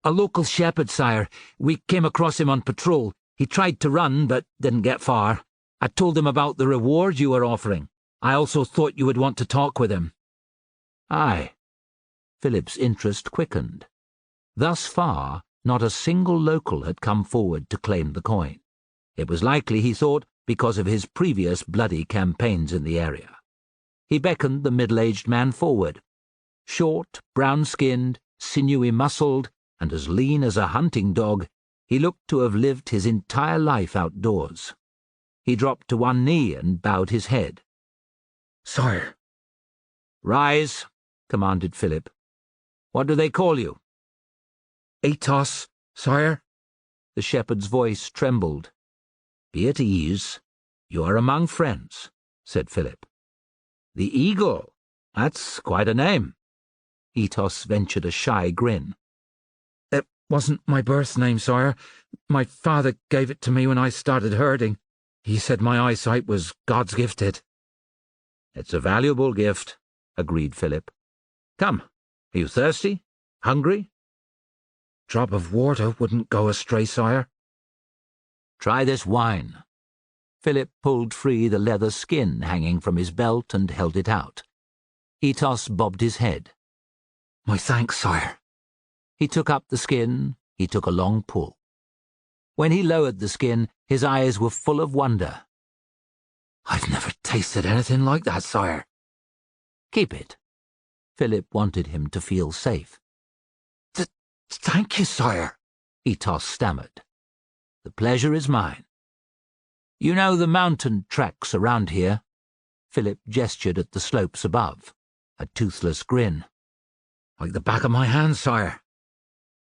"A local shepherd, sire. We came across him on patrol. He tried to run, but didn't get far. I told him about the reward you were offering. I also thought you would want to talk with him." "Aye." Philip's interest quickened. Thus far, not a single local had come forward to claim the coin. It was likely, he thought, because of his previous bloody campaigns in the area. He beckoned the middle-aged man forward. Short, brown-skinned, sinewy-muscled, and as lean as a hunting dog, he looked to have lived his entire life outdoors. He dropped to one knee and bowed his head. "Sire." "Rise," commanded Philip. "What do they call you?" "Atos, sire." The shepherd's voice trembled. "Be at ease. You are among friends," said Philip. "The Eagle. That's quite a name." Atos ventured a shy grin. "It wasn't my birth name, sire. My father gave it to me when I started herding. He said my eyesight was God's gifted." "It's a valuable gift," agreed Philip. "Come, are you thirsty? Hungry?" "Drop of water wouldn't go astray, sire." "Try this wine." Philip pulled free the leather skin hanging from his belt and held it out. Atos bobbed his head. "My thanks, sire." He took up the skin. He took a long pull. When he lowered the skin, his eyes were full of wonder. "I've never tasted anything like that, sire." "Keep it." Philip wanted him to feel safe. "Thank you, sire," Atos stammered. "The pleasure is mine. You know the mountain tracks around here?" Philip gestured at the slopes above, a toothless grin. "Like the back of my hand, sire."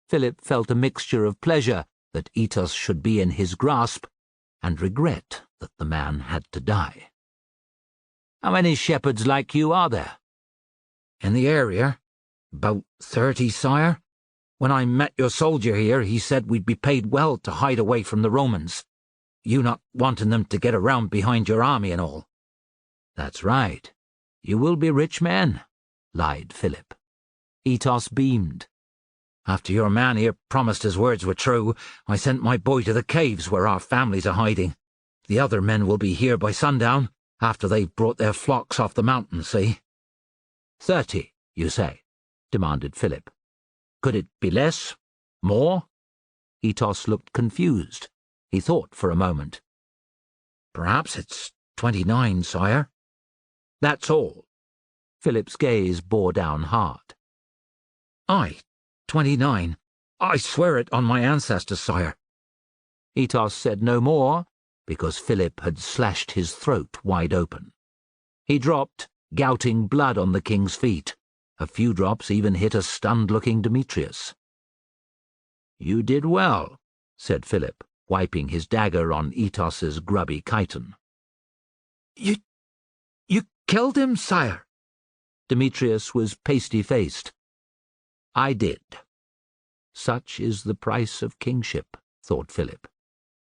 Philip felt a mixture of pleasure that Atos should be in his grasp and regret that the man had to die. "How many shepherds like you are there?" "In the area? About 30, sire. When I met your soldier here, he said we'd be paid well to hide away from the Romans. You not wanting them to get around behind your army and all." "That's right. You will be rich men," lied Philip. Atos beamed. "After your man here promised his words were true, I sent my boy to the caves where our families are hiding. The other men will be here by sundown, after they've brought their flocks off the mountain, see?" 30, you say?" demanded Philip. "Could it be less? More?" Atos looked confused. He thought for a moment. "Perhaps it's 29, sire." "That's all?" Philip's gaze bore down hard. "Aye, 29. I swear it on my ancestors, sire." Atos said no more, because Philip had slashed his throat wide open. He dropped, gouting blood on the king's feet. A few drops even hit a stunned-looking Demetrius. "You did well," said Philip, wiping his dagger on Atos's grubby chiton. You killed him, sire?" Demetrius was pasty-faced. "I did." Such is the price of kingship, thought Philip.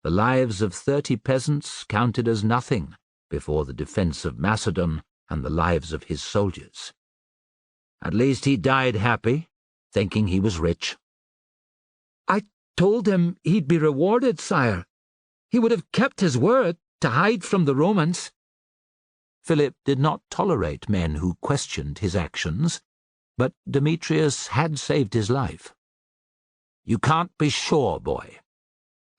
The lives of 30 peasants counted as nothing before the defence of Macedon and the lives of his soldiers. At least he died happy, thinking he was rich. "I told him he'd be rewarded, sire. He would have kept his word to hide from the Romans." Philip did not tolerate men who questioned his actions, but Demetrius had saved his life. "You can't be sure, boy.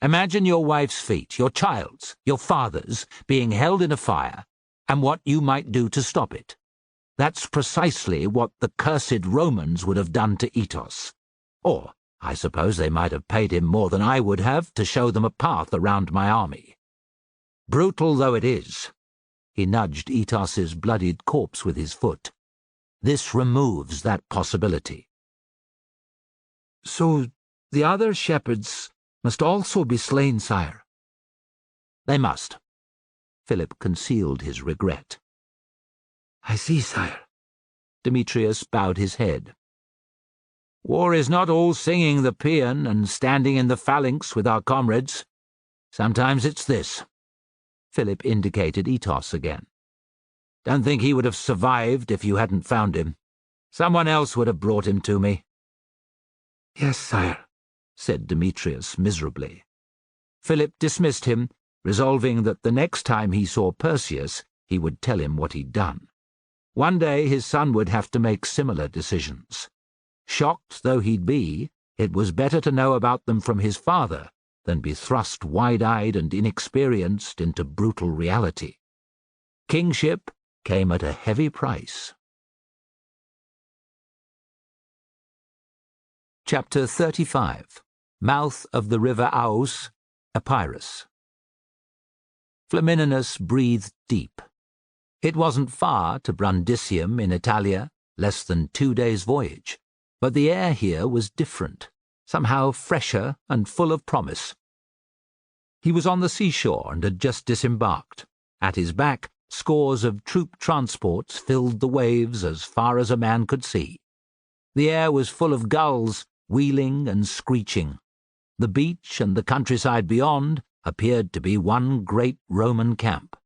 Imagine your wife's feet, your child's, your father's, being held in a fire, and what you might do to stop it. That's precisely what the cursed Romans would have done to Atos. Or, I suppose they might have paid him more than I would have to show them a path around my army. Brutal though it is," he nudged Atos's bloodied corpse with his foot, "this removes that possibility." "So the other shepherds must also be slain, sire?" "They must." Philip concealed his regret. "I see, sire." Demetrius bowed his head. "War is not all singing the paean and standing in the phalanx with our comrades. Sometimes it's this." Philip indicated Atos again. "Don't think he would have survived if you hadn't found him. Someone else would have brought him to me." "Yes, sire," said Demetrius miserably. Philip dismissed him, resolving that the next time he saw Perseus he would tell him what he'd done. One day his son would have to make similar decisions. Shocked though he'd be, It was better to know about them from his father than be thrust wide-eyed and inexperienced into brutal reality. Kingship came at a heavy price. Chapter 35. Mouth of the River Aous, Epirus. Flamininus breathed deep. It wasn't far to Brundisium in Italia, less than 2 days' voyage, but the air here was different, somehow fresher and full of promise. He was on the seashore and had just disembarked. At his back, scores of troop transports filled the waves as far as a man could see. The air was full of gulls, wheeling and screeching. The beach and the countryside beyond appeared to be one great Roman camp.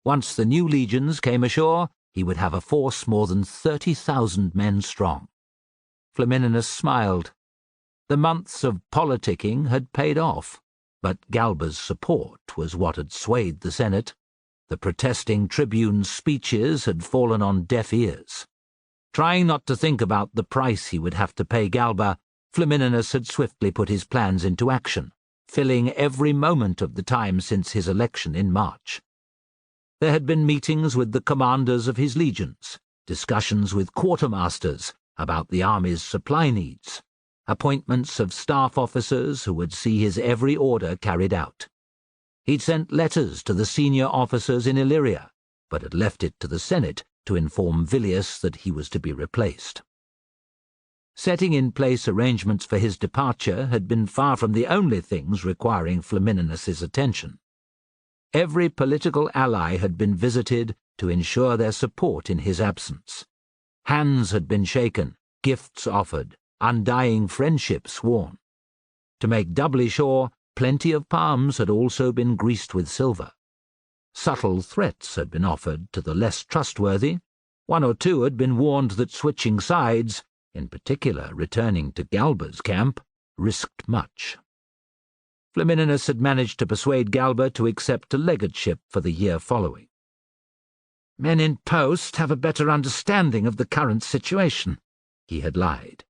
Once the new legions came ashore, he would have a force more than 30,000 men strong. Flamininus smiled. The months of politicking had paid off, but Galba's support was what had swayed the Senate. The protesting tribune's speeches had fallen on deaf ears. Trying not to think about the price he would have to pay Galba, Flamininus had swiftly put his plans into action, filling every moment of the time since his election in March. There had been meetings with the commanders of his legions, discussions with quartermasters about the army's supply needs, appointments of staff officers who would see his every order carried out. He'd sent letters to the senior officers in Illyria, but had left it to the Senate to inform Villius that he was to be replaced. Setting in place arrangements for his departure had been far from the only things requiring Flamininus's attention. Every political ally had been visited to ensure their support in his absence. Hands had been shaken, gifts offered, undying friendship sworn. To make doubly sure, plenty of palms had also been greased with silver. Subtle threats had been offered to the less trustworthy. 1 or 2 had been warned that switching sides, in particular returning to Galba's camp, risked much. Flamininus had managed to persuade Galba to accept a legateship for the year following. "Men in post have a better understanding of the current situation," he had lied.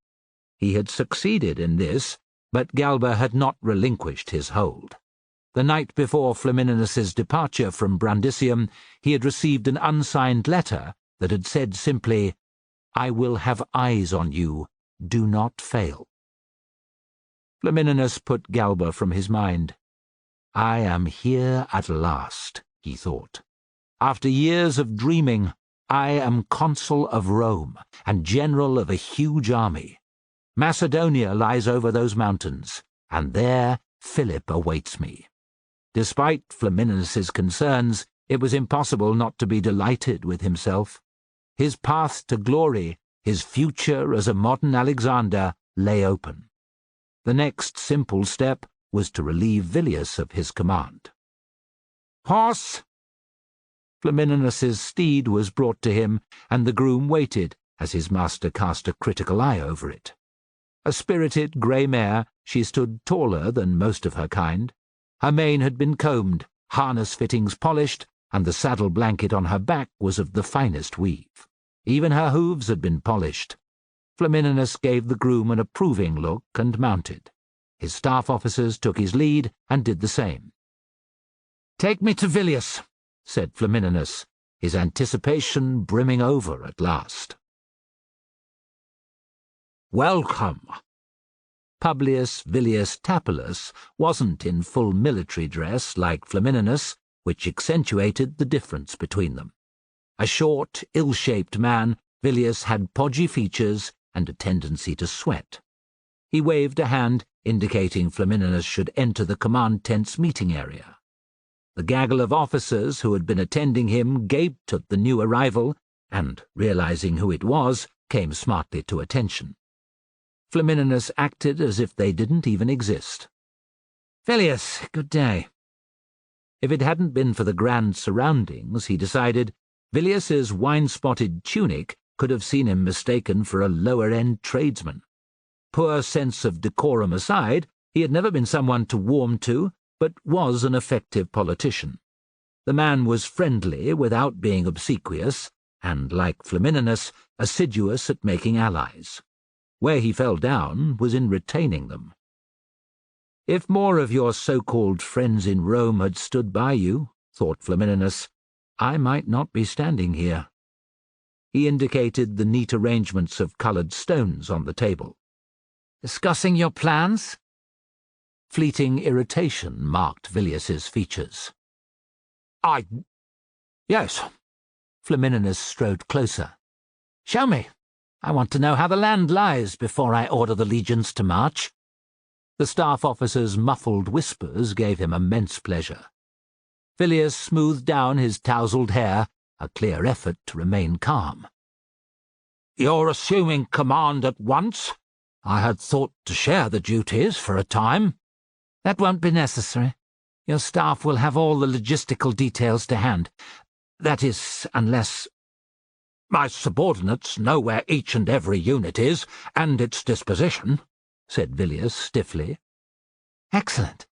He had succeeded in this, but Galba had not relinquished his hold. The night before Flamininus's departure from Brundisium, he had received an unsigned letter that had said simply, "I will have eyes on you. Do not fail." Flamininus put Galba from his mind. "I am here at last," he thought. "After years of dreaming, I am consul of Rome and general of a huge army. Macedonia lies over those mountains, and there Philip awaits me." Despite Flamininus's concerns, it was impossible not to be delighted with himself. His path to glory, his future as a modern Alexander, lay open. The next simple step was to relieve Villius of his command. "Horse!" Flamininus's steed was brought to him, and the groom waited as his master cast a critical eye over it. A spirited grey mare, she stood taller than most of her kind. Her mane had been combed, harness fittings polished, and the saddle blanket on her back was of the finest weave. Even her hooves had been polished. Flamininus gave the groom an approving look and mounted. His staff officers took his lead and did the same. "Take me to Villius," said Flamininus, his anticipation brimming over at last. "Welcome." Publius Villius Tapulus wasn't in full military dress like Flamininus, which accentuated the difference between them. A short, ill-shaped man, Villius had podgy features and a tendency to sweat. He waved a hand, indicating Flamininus should enter the command tent's meeting area. The gaggle of officers who had been attending him gaped at the new arrival, and, realizing who it was, came smartly to attention. Flamininus acted as if they didn't even exist. "Villius, good day." If it hadn't been for the grand surroundings, he decided, Villius's wine-spotted tunic could have seen him mistaken for a lower-end tradesman. Poor sense of decorum aside, he had never been someone to warm to, but was an effective politician. The man was friendly without being obsequious, and, like Flamininus, assiduous at making allies. Where he fell down was in retaining them. If more of your so-called friends in Rome had stood by you, thought Flamininus, I might not be standing here. He indicated the neat arrangements of coloured stones on the table. Discussing your plans? Fleeting irritation marked Villius's features. Yes. Flamininus strode closer. Show me. I want to know how the land lies before I order the legions to march. The staff officer's muffled whispers gave him immense pleasure. Villius smoothed down his tousled hair, a clear effort to remain calm. You're assuming command at once? I had thought to share the duties for a time. That won't be necessary. Your staff will have all the logistical details to hand. That is, unless... My subordinates know where each and every unit is, and its disposition, said Villius stiffly. Excellent.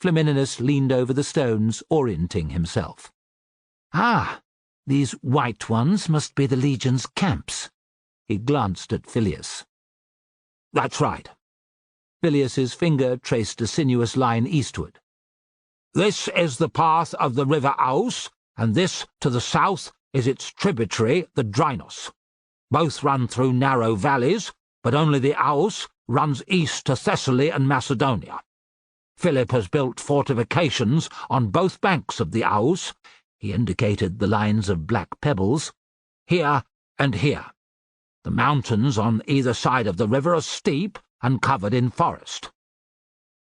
Flamininus leaned over the stones, orienting himself. Ah, these white ones must be the legion's camps. He glanced at Villius. That's right. Villius's finger traced a sinuous line eastward. This is the path of the river Aus, and this, to the south, is its tributary, the Drinos. Both run through narrow valleys, but only the Aus runs east to Thessaly and Macedonia. Philip has built fortifications on both banks of the Aus. He indicated the lines of black pebbles. Here and here. The mountains on either side of the river are steep and covered in forest.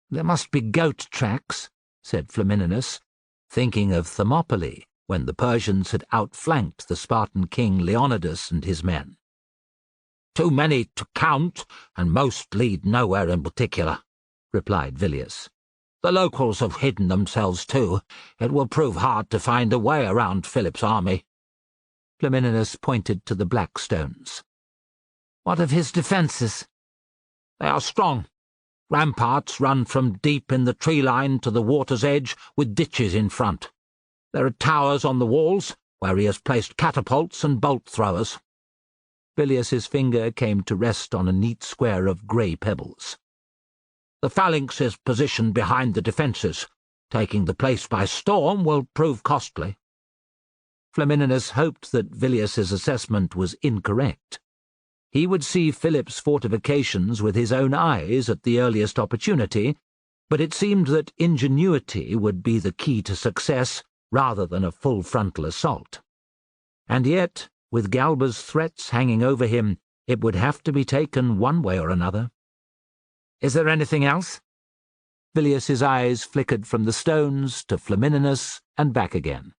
There must be goat tracks, said Flamininus, thinking of Thermopylae, when the Persians had outflanked the Spartan king Leonidas and his men. Too many to count, and most lead nowhere in particular, replied Villius. The locals have hidden themselves too. It will prove hard to find a way around Philip's army. Flamininus pointed to the black stones. What of his defences? They are strong. Ramparts run from deep in the tree line to the water's edge, with ditches in front. There are towers on the walls, where he has placed catapults and bolt-throwers. Villius's finger came to rest on a neat square of grey pebbles. The Phalanx is positioned behind the defences. Taking the place by storm will prove costly. Flamininus hoped that Villius's assessment was incorrect. He would see Philip's fortifications with his own eyes at the earliest opportunity, but it seemed that ingenuity would be the key to success rather than a full frontal assault. And yet, with Galba's threats hanging over him, it would have to be taken one way or another. Is there anything else? Villius's eyes flickered from the stones to Flamininus and back again.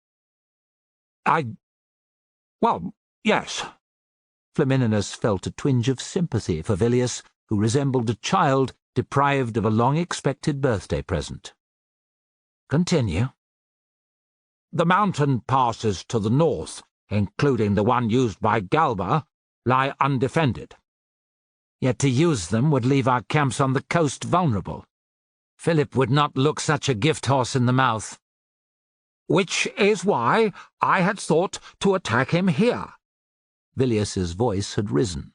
Well, yes. Flamininus felt a twinge of sympathy for Villius, who resembled a child deprived of a long-expected birthday present. Continue. The mountain passes to the north, including the one used by Galba, lie undefended. Yet to use them would leave our camps on the coast vulnerable. Philip would not look such a gift horse in the mouth. Which is why I had thought to attack him here. Villius's voice had risen.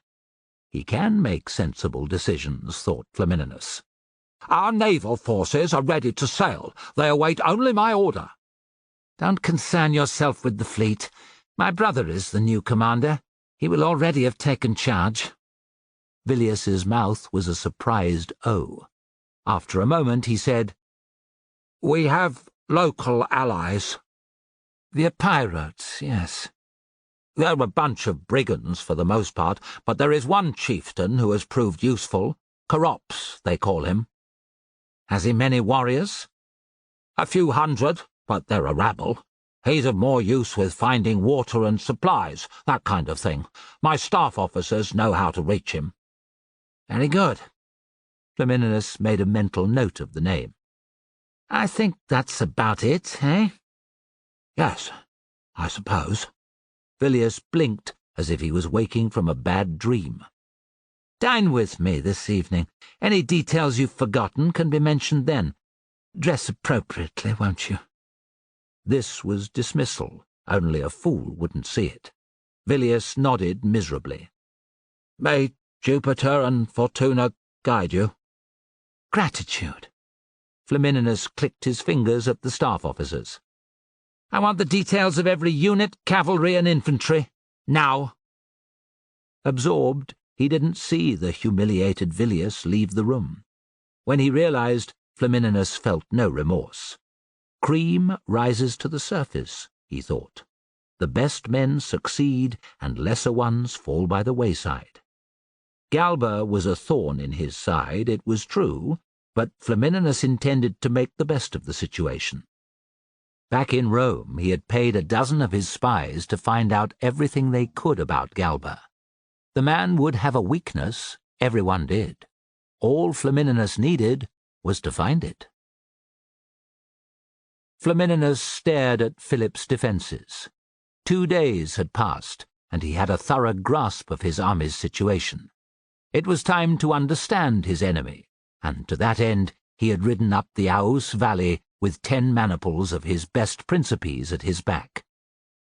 He can make sensible decisions, thought Flamininus. Our naval forces are ready to sail. They await only my order. Don't concern yourself with the fleet. My brother is the new commander. He will already have taken charge. Villius's mouth was a surprised O. After a moment he said, We have local allies. The Epirotes, yes. They're a bunch of brigands for the most part, but there is one chieftain who has proved useful. Korops, they call him. Has he many warriors? A few hundred, but they're a rabble. He's of more use with finding water and supplies, that kind of thing. My staff officers know how to reach him. Very good. Flamininus made a mental note of the name. I think that's about it, eh? Yes, I suppose. Villius blinked as if he was waking from a bad dream. Dine with me this evening. Any details you've forgotten can be mentioned then. Dress appropriately, won't you? This was dismissal. Only a fool wouldn't see it. Villius nodded miserably. May Jupiter and Fortuna guide you." "Gratitude." Flamininus clicked his fingers at the staff officers. "I want the details of every unit, cavalry and infantry. Now." Absorbed, he didn't see the humiliated Villius leave the room. When he realized, Flamininus felt no remorse. Cream rises to the surface, he thought. The best men succeed and lesser ones fall by the wayside. Galba was a thorn in his side, it was true, but Flamininus intended to make the best of the situation. Back in Rome, he had paid a dozen of his spies to find out everything they could about Galba. The man would have a weakness, everyone did. All Flamininus needed was to find it. Flamininus stared at Philip's defences. 2 days had passed, and he had a thorough grasp of his army's situation. It was time to understand his enemy, and to that end he had ridden up the Aous valley with 10 maniples of his best Principes at his back.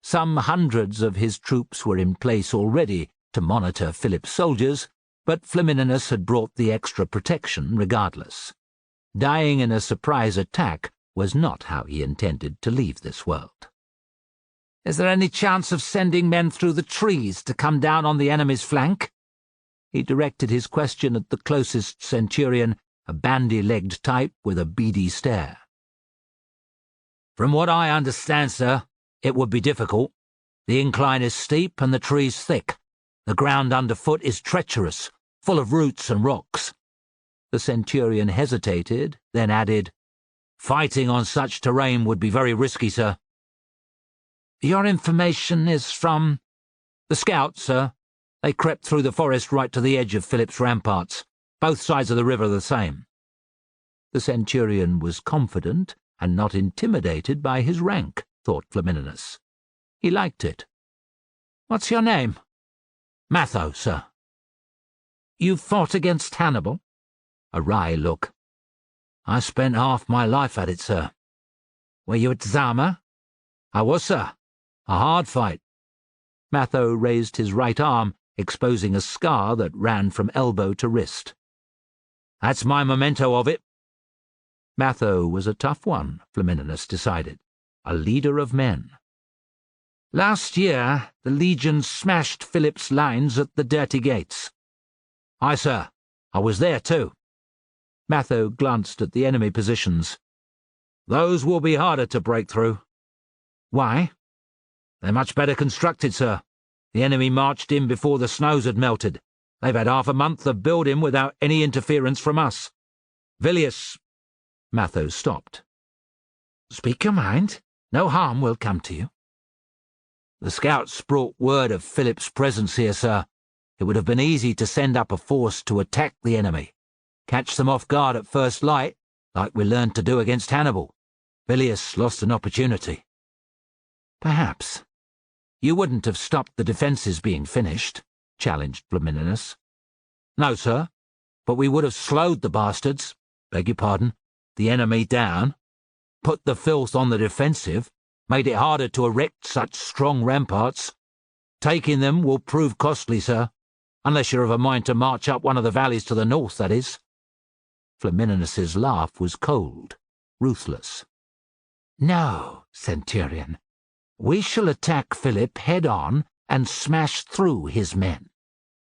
Some hundreds of his troops were in place already to monitor Philip's soldiers, but Flamininus had brought the extra protection regardless. Dying in a surprise attack was not how he intended to leave this world. "Is there any chance of sending men through the trees to come down on the enemy's flank?" He directed his question at the closest centurion, a bandy-legged type with a beady stare. "From what I understand, sir, it would be difficult. The incline is steep and the trees thick. The ground underfoot is treacherous, full of roots and rocks." The centurion hesitated, then added, "Fighting on such terrain would be very risky, sir." "Your information is from—" "The scouts, sir. They crept through the forest right to the edge of Philip's ramparts. Both sides of the river are the same." The centurion was confident and not intimidated by his rank, thought Flamininus. He liked it. "What's your name?" "Matho, sir." "You fought against Hannibal?" A wry look. "I spent half my life at it, sir." "Were you at Zama?" "I was, sir. A hard fight." Matho raised his right arm, exposing a scar that ran from elbow to wrist. "That's my memento of it." Matho was a tough one, Flamininus decided. A leader of men. "Last year, the legions smashed Philip's lines at the Dirty Gates." "Aye, sir. I was there too." Matho glanced at the enemy positions. "Those will be harder to break through." "Why?" "They're much better constructed, sir. The enemy marched in before the snows had melted. They've had half a month of building without any interference from us. Villius—" Matho stopped. "Speak your mind. No harm will come to you." "The scouts brought word of Philip's presence here, sir. It would have been easy to send up a force to attack the enemy. Catch them off guard at first light, like we learned to do against Hannibal. Villius lost an opportunity." "Perhaps. You wouldn't have stopped the defences being finished," challenged Flamininus. "No, sir, but we would have slowed the bastards, beg your pardon, the enemy down, put the filth on the defensive, made it harder to erect such strong ramparts. Taking them will prove costly, sir, unless you're of a mind to march up one of the valleys to the north, that is." Flamininus's laugh was cold, ruthless. "No, centurion. We shall attack Philip head-on and smash through his men.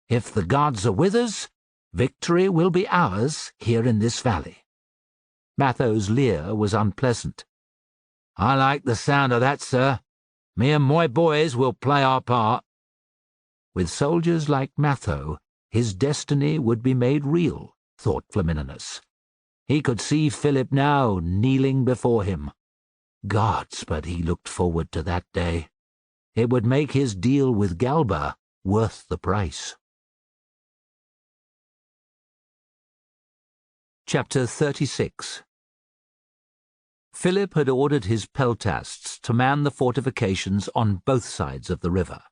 If the gods are with us, victory will be ours here in this valley." Matho's leer was unpleasant. "I like the sound of that, sir. Me and my boys will play our part." With soldiers like Matho, his destiny would be made real, thought Flamininus. He could see Philip now kneeling before him. Gods, but he looked forward to that day. It would make his deal with Galba worth the price. Chapter 36. Philip had ordered his peltasts to man the fortifications on both sides of the river.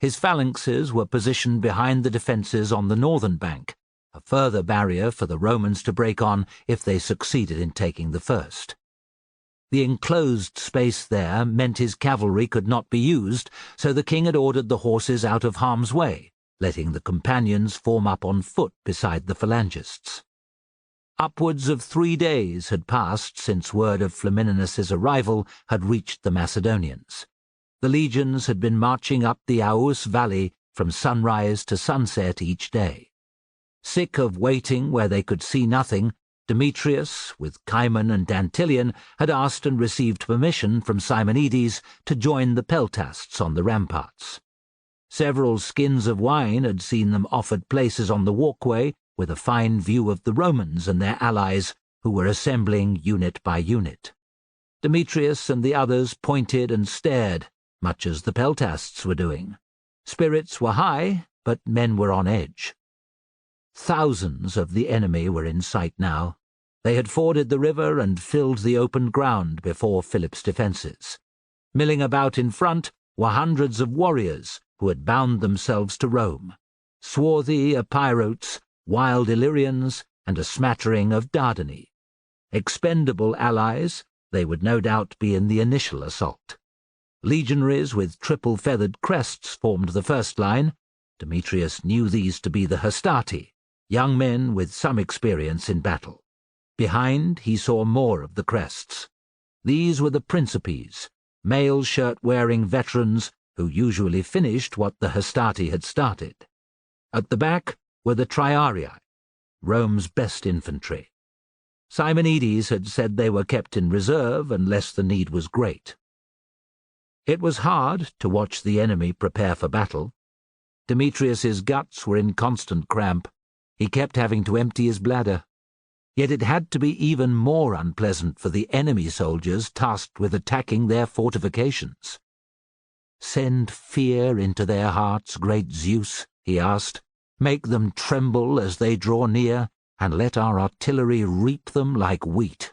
His phalanxes were positioned behind the defences on the northern bank, a further barrier for the Romans to break on if they succeeded in taking the first. The enclosed space there meant his cavalry could not be used, so the king had ordered the horses out of harm's way, letting the companions form up on foot beside the phalangists. Upwards of 3 days had passed since word of Flamininus's arrival had reached the Macedonians. The legions had been marching up the Aous valley from sunrise to sunset each day. Sick of waiting where they could see nothing, Demetrius, with Cimon and Dantilian, had asked and received permission from Simonides to join the peltasts on the ramparts. Several skins of wine had seen them offered places on the walkway, with a fine view of the Romans and their allies, who were assembling unit by unit. Demetrius and the others pointed and stared, much as the peltasts were doing. Spirits were high, but men were on edge. Thousands of the enemy were in sight now. They had forded the river and filled the open ground before Philip's defences. Milling about in front were hundreds of warriors who had bound themselves to Rome, swarthy Epirotes, wild Illyrians, and a smattering of Dardani. Expendable allies, they would no doubt be in the initial assault. Legionaries with triple-feathered crests formed the first line. Demetrius knew these to be the Hastati, young men with some experience in battle. Behind he saw more of the crests. These were the Principes, male shirt-wearing veterans who usually finished what the Hastati had started. At the back were the Triarii, Rome's best infantry. Simonides had said they were kept in reserve unless the need was great. It was hard to watch the enemy prepare for battle. Demetrius's guts were in constant cramp. He kept having to empty his bladder. Yet it had to be even more unpleasant for the enemy soldiers tasked with attacking their fortifications. "Send fear into their hearts, great Zeus," he asked. "Make them tremble as they draw near, and let our artillery reap them like wheat.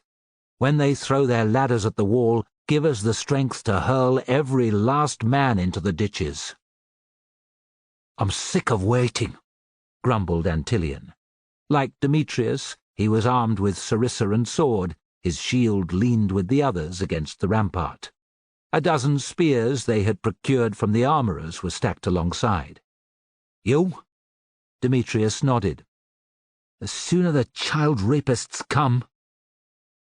When they throw their ladders at the wall, give us the strength to hurl every last man into the ditches." "I'm sick of waiting," grumbled Antilian. Like Demetrius, he was armed with sarissa and sword. His shield leaned with the others against the rampart. A dozen spears they had procured from the armourers were stacked alongside. "You?" Demetrius nodded. "The sooner the child rapists come."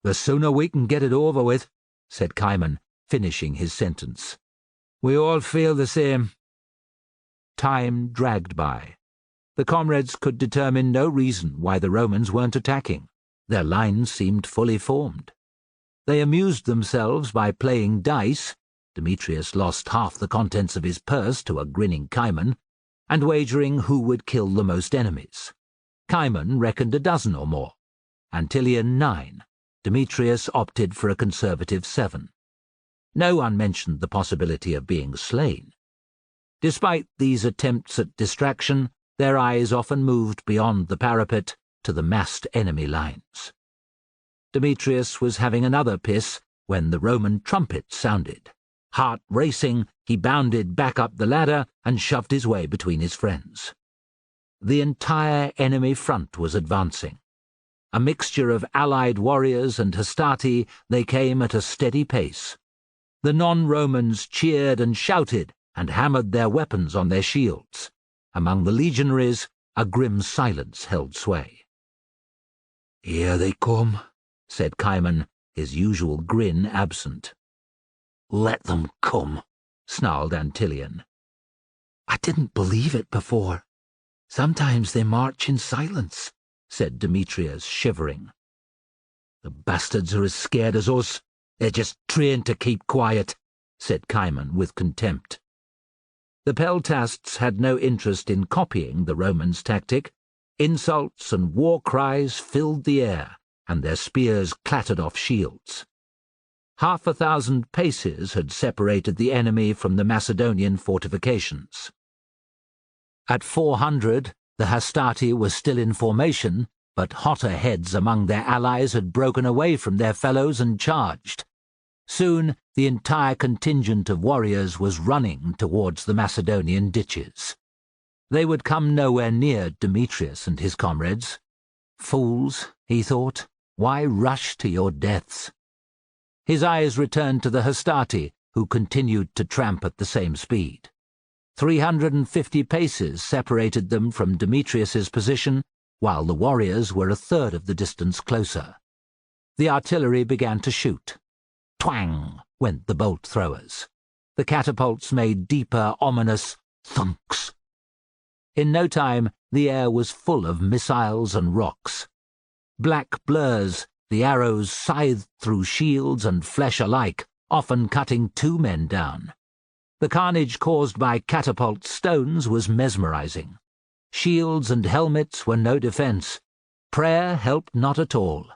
"The sooner we can get it over with," said Cimon, finishing his sentence. "We all feel the same." Time dragged by. The comrades could determine no reason why the Romans weren't attacking. Their lines seemed fully formed. They amused themselves by playing dice. Demetrius lost half the contents of his purse to a grinning Cimon, and wagering who would kill the most enemies. Cimon reckoned a dozen or more, Antilian 9. Demetrius opted for a conservative 7. No one mentioned the possibility of being slain. Despite these attempts at distraction, their eyes often moved beyond the parapet to the massed enemy lines. Demetrius was having another piss when the Roman trumpet sounded. Heart racing, he bounded back up the ladder and shoved his way between his friends. The entire enemy front was advancing. A mixture of allied warriors and Hastati, they came at a steady pace. The non-Romans cheered and shouted and hammered their weapons on their shields. Among the legionaries, a grim silence held sway. "Here they come," said Cimon, his usual grin absent. "Let them come," snarled Antilian. "I didn't believe it before. Sometimes they march in silence," said Demetrius, shivering. "The bastards are as scared as us. They're just trained to keep quiet," said Cimon with contempt. The peltasts had no interest in copying the Romans' tactic. Insults and war cries filled the air, and their spears clattered off shields. 1,000 paces had separated the enemy from the Macedonian fortifications. At 400, the Hastati were still in formation, but hotter heads among their allies had broken away from their fellows and charged. Soon the entire contingent of warriors was running towards the Macedonian ditches. They would come nowhere near Demetrius and his comrades. "Fools," he thought, "why rush to your deaths?" His eyes returned to the Hastati, who continued to tramp at the same speed. 350 paces separated them from Demetrius's position, while the warriors were a third of the distance closer. The artillery began to shoot. Twang went the bolt throwers. The catapults made deeper, ominous thunks. In no time, the air was full of missiles and rocks. Black blurs, the arrows scythed through shields and flesh alike, often cutting 2 men down. The carnage caused by catapult stones was mesmerizing. Shields and helmets were no defense. Prayer helped not at all.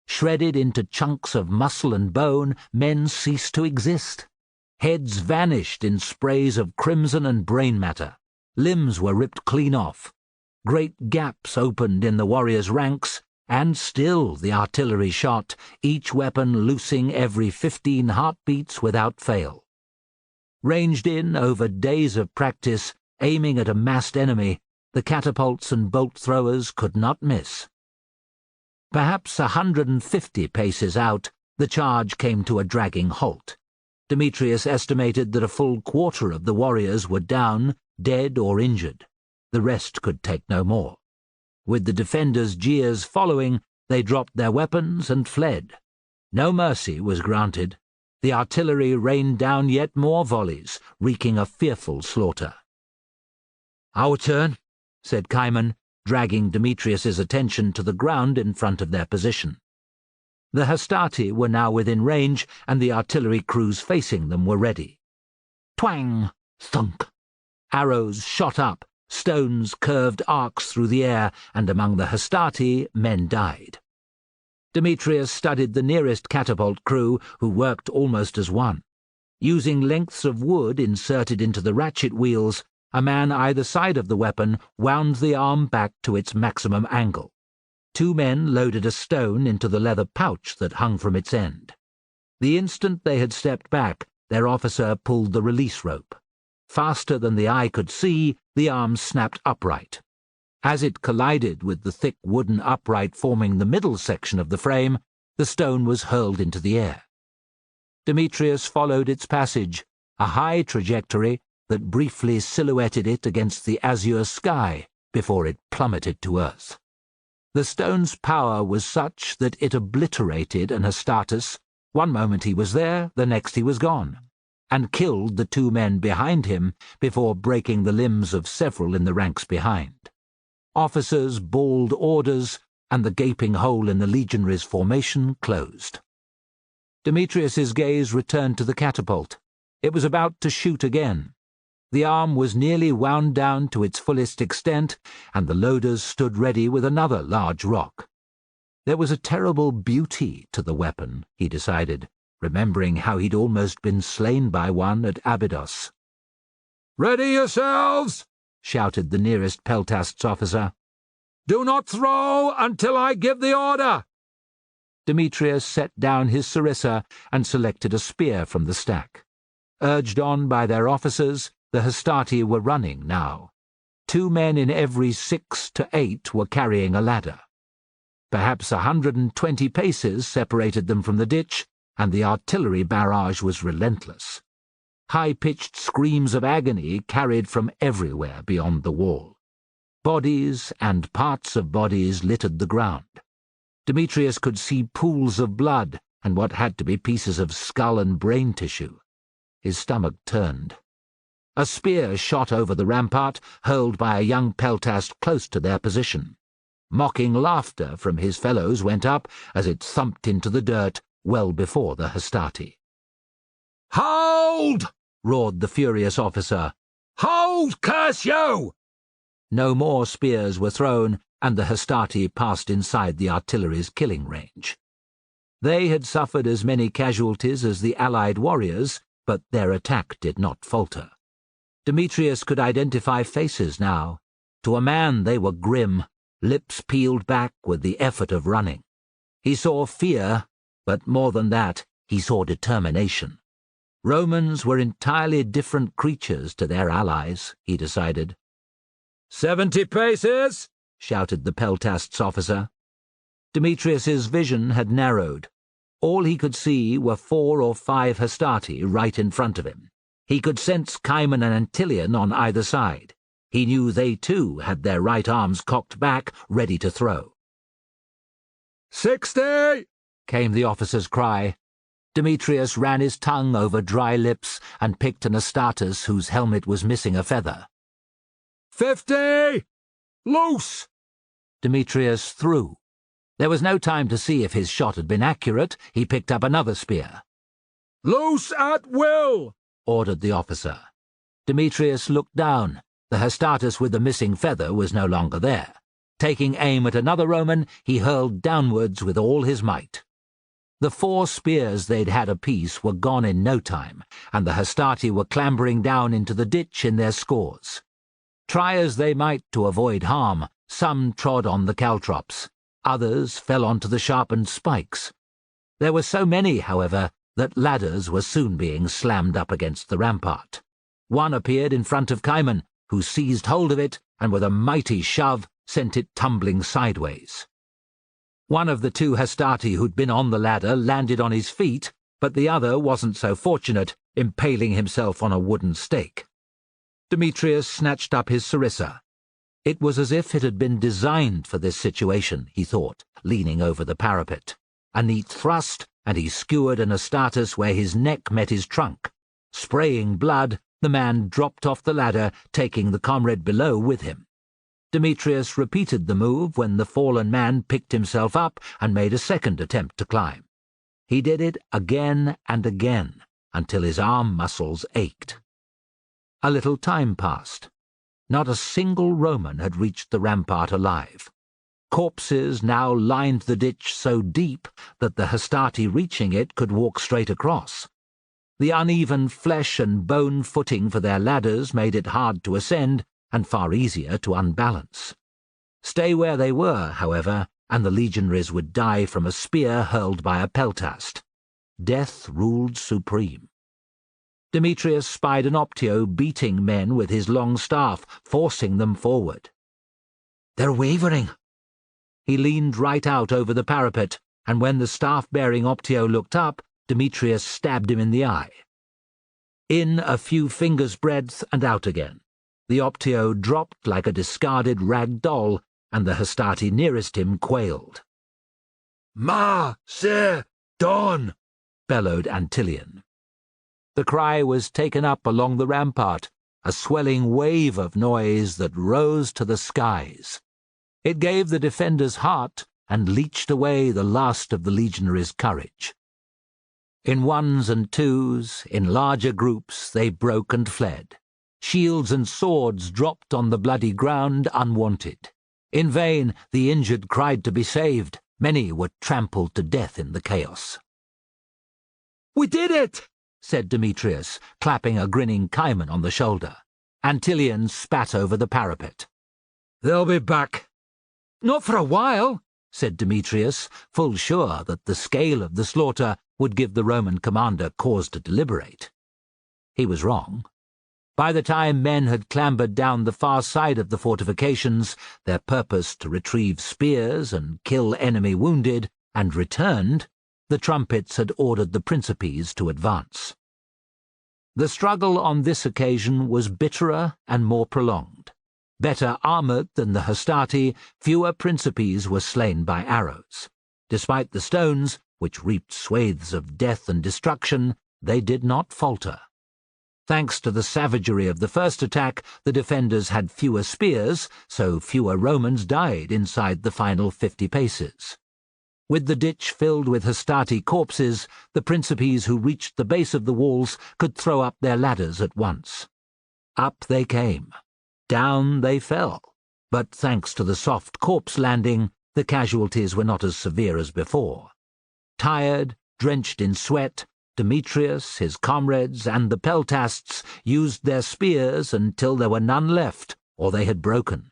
Shredded into chunks of muscle and bone, men ceased to exist. Heads vanished in sprays of crimson and brain matter. Limbs were ripped clean off. Great gaps opened in the warriors' ranks, and still the artillery shot, each weapon loosing every 15 heartbeats without fail. Ranged in over days of practice, aiming at a massed enemy, the catapults and bolt throwers could not miss. Perhaps 150 paces out, the charge came to a dragging halt. Demetrius estimated that a full quarter of the warriors were down, dead or injured. The rest could take no more. With the defenders' jeers following, they dropped their weapons and fled. No mercy was granted. The artillery rained down yet more volleys, wreaking a fearful slaughter. "Our turn," said Cimon, dragging Demetrius's attention to the ground in front of their position. The Hastati were now within range, and the artillery crews facing them were ready. Twang! Thunk! Arrows shot up, stones curved arcs through the air, and among the Hastati men died. Demetrius studied the nearest catapult crew, who worked almost as one. Using lengths of wood inserted into the ratchet wheels, a man either side of the weapon wound the arm back to its maximum angle. 2 men loaded a stone into the leather pouch that hung from its end. The instant they had stepped back, their officer pulled the release rope. Faster than the eye could see, the arm snapped upright. As it collided with the thick wooden upright forming the middle section of the frame, the stone was hurled into the air. Demetrius followed its passage, a high trajectory that briefly silhouetted it against the azure sky before it plummeted to earth. The stone's power was such that it obliterated an Hastatus. One moment he was there, the next he was gone, and killed the 2 men behind him before breaking the limbs of several in the ranks behind. Officers bawled orders, and the gaping hole in the legionaries' formation closed. Demetrius's gaze returned to the catapult. It was about to shoot again. The arm was nearly wound down to its fullest extent, and the loaders stood ready with another large rock. There was a terrible beauty to the weapon, he decided, remembering how he'd almost been slain by one at Abydos. "Ready yourselves!" shouted the nearest Peltast's officer. "Do not throw until I give the order!" Demetrius set down his sarissa and selected a spear from the stack. Urged on by their officers, the Hastati were running now. 2 men in every 6 to 8 were carrying a ladder. Perhaps 120 paces separated them from the ditch, and the artillery barrage was relentless. High-pitched screams of agony carried from everywhere beyond the wall. Bodies and parts of bodies littered the ground. Demetrius could see pools of blood and what had to be pieces of skull and brain tissue. His stomach turned. A spear shot over the rampart, hurled by a young Peltast close to their position. Mocking laughter from his fellows went up as it thumped into the dirt well before the Hastati. "Hold!" roared the furious officer. "Hold, curse you!" No more spears were thrown, and the Hastati passed inside the artillery's killing range. They had suffered as many casualties as the allied warriors, but their attack did not falter. Demetrius could identify faces now. To a man they were grim, lips peeled back with the effort of running. He saw fear, but more than that, he saw determination. Romans were entirely different creatures to their allies, he decided. 70 paces! Shouted the Peltast's officer. Demetrius's vision had narrowed. All he could see were 4 or 5 Hastati right in front of him. He could sense Cimon and Antilion on either side. He knew they too had their right arms cocked back, ready to throw. 60! Came the officer's cry. Demetrius ran his tongue over dry lips and picked an Astartes whose helmet was missing a feather. 50! Loose! Demetrius threw. There was no time to see if his shot had been accurate. He picked up another spear. Loose at will! Ordered the officer. Demetrius looked down. The Astartes with the missing feather was no longer there. Taking aim at another Roman, he hurled downwards with all his might. The 4 spears they'd had apiece were gone in no time, and the Hastati were clambering down into the ditch in their scores. Try as they might to avoid harm, some trod on the caltrops, others fell onto the sharpened spikes. There were so many, however, that ladders were soon being slammed up against the rampart. One appeared in front of Cimon, who seized hold of it and with a mighty shove sent it tumbling sideways. One of the 2 Hastati who'd been on the ladder landed on his feet, but the other wasn't so fortunate, impaling himself on a wooden stake. Demetrius snatched up his sarissa. It was as if it had been designed for this situation, he thought, leaning over the parapet. A neat thrust, and he skewered an Astartes where his neck met his trunk. Spraying blood, the man dropped off the ladder, taking the comrade below with him. Demetrius repeated the move when the fallen man picked himself up and made a second attempt to climb. He did it again and again, until his arm muscles ached. A little time passed. Not a single Roman had reached the rampart alive. Corpses now lined the ditch so deep that the Hastati reaching it could walk straight across. The uneven flesh and bone footing for their ladders made it hard to ascend and far easier to unbalance. Stay where they were, however, and the legionaries would die from a spear hurled by a peltast. Death ruled supreme. Demetrius spied an Optio beating men with his long staff, forcing them forward. They're wavering. He leaned right out over the parapet, and when the staff-bearing Optio looked up, Demetrius stabbed him in the eye. In a few fingers' breadth and out again. The Optio dropped like a discarded rag doll, and the Hastati nearest him quailed. Ma-se-don! Bellowed Antilion. The cry was taken up along the rampart, a swelling wave of noise that rose to the skies. It gave the defenders heart and leached away the last of the legionaries' courage. In ones and twos, in larger groups, they broke and fled. Shields and swords dropped on the bloody ground unwanted. In vain the injured cried to be saved. Many were trampled to death in the chaos. "We did it!" said Demetrius, clapping a grinning Cimon on the shoulder. Antilion spat over the parapet. "They'll be back." "Not for a while," said Demetrius, full sure that the scale of the slaughter would give the Roman commander cause to deliberate. He was wrong. By the time men had clambered down the far side of the fortifications, their purpose to retrieve spears and kill enemy wounded, and returned, the trumpets had ordered the Principes to advance. The struggle on this occasion was bitterer and more prolonged. Better armoured than the Hastati, fewer Principes were slain by arrows. Despite the stones, which reaped swathes of death and destruction, they did not falter. Thanks to the savagery of the first attack, the defenders had fewer spears, so fewer Romans died inside the final 50 paces. With the ditch filled with Hastati corpses, the Principes who reached the base of the walls could throw up their ladders at once. Up they came. Down they fell. But thanks to the soft corpse landing, the casualties were not as severe as before. Tired, drenched in sweat, Demetrius, his comrades, and the peltasts used their spears until there were none left, or they had broken.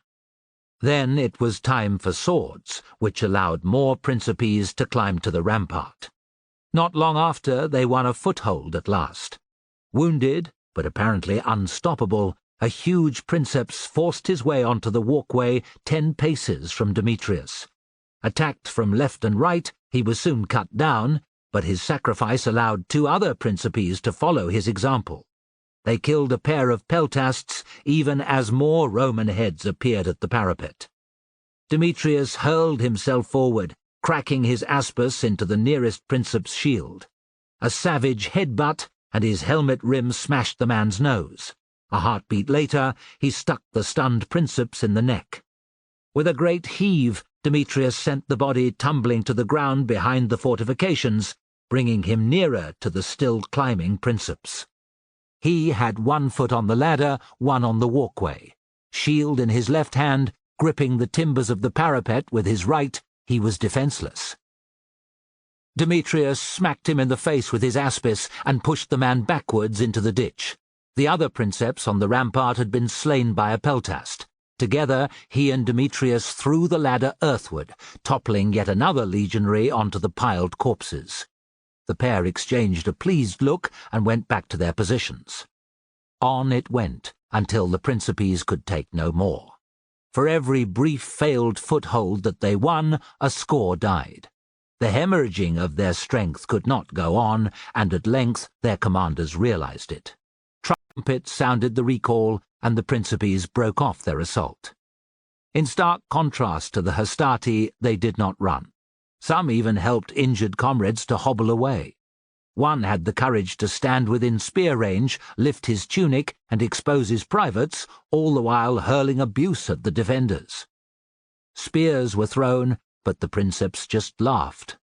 Then it was time for swords, which allowed more Principes to climb to the rampart. Not long after, they won a foothold at last. Wounded, but apparently unstoppable, a huge princeps forced his way onto the walkway 10 paces from Demetrius. Attacked from left and right, he was soon cut down, but his sacrifice allowed 2 other Principes to follow his example. They killed a pair of peltasts even as more Roman heads appeared at the parapet. Demetrius hurled himself forward, cracking his aspis into the nearest princeps' shield. A savage headbutt, and his helmet rim smashed the man's nose. A heartbeat later, he stuck the stunned princeps in the neck. With a great heave, Demetrius sent the body tumbling to the ground behind the fortifications, bringing him nearer to the still climbing princeps. He had one foot on the ladder, one on the walkway. Shield in his left hand, gripping the timbers of the parapet with his right, he was defenseless. Demetrius smacked him in the face with his aspis and pushed the man backwards into the ditch. The other princeps on the rampart had been slain by a peltast. Together, he and Demetrius threw the ladder earthward, toppling yet another legionary onto the piled corpses. The pair exchanged a pleased look and went back to their positions. On it went, until the Principes could take no more. For every brief failed foothold that they won, a score died. The hemorrhaging of their strength could not go on, and at length their commanders realized it. Trumpets sounded the recall, and the Principes broke off their assault. In stark contrast to the Hastati, they did not run. Some even helped injured comrades to hobble away. One had the courage to stand within spear range, lift his tunic, and expose his privates, all the while hurling abuse at the defenders. Spears were thrown, but the princeps just laughed.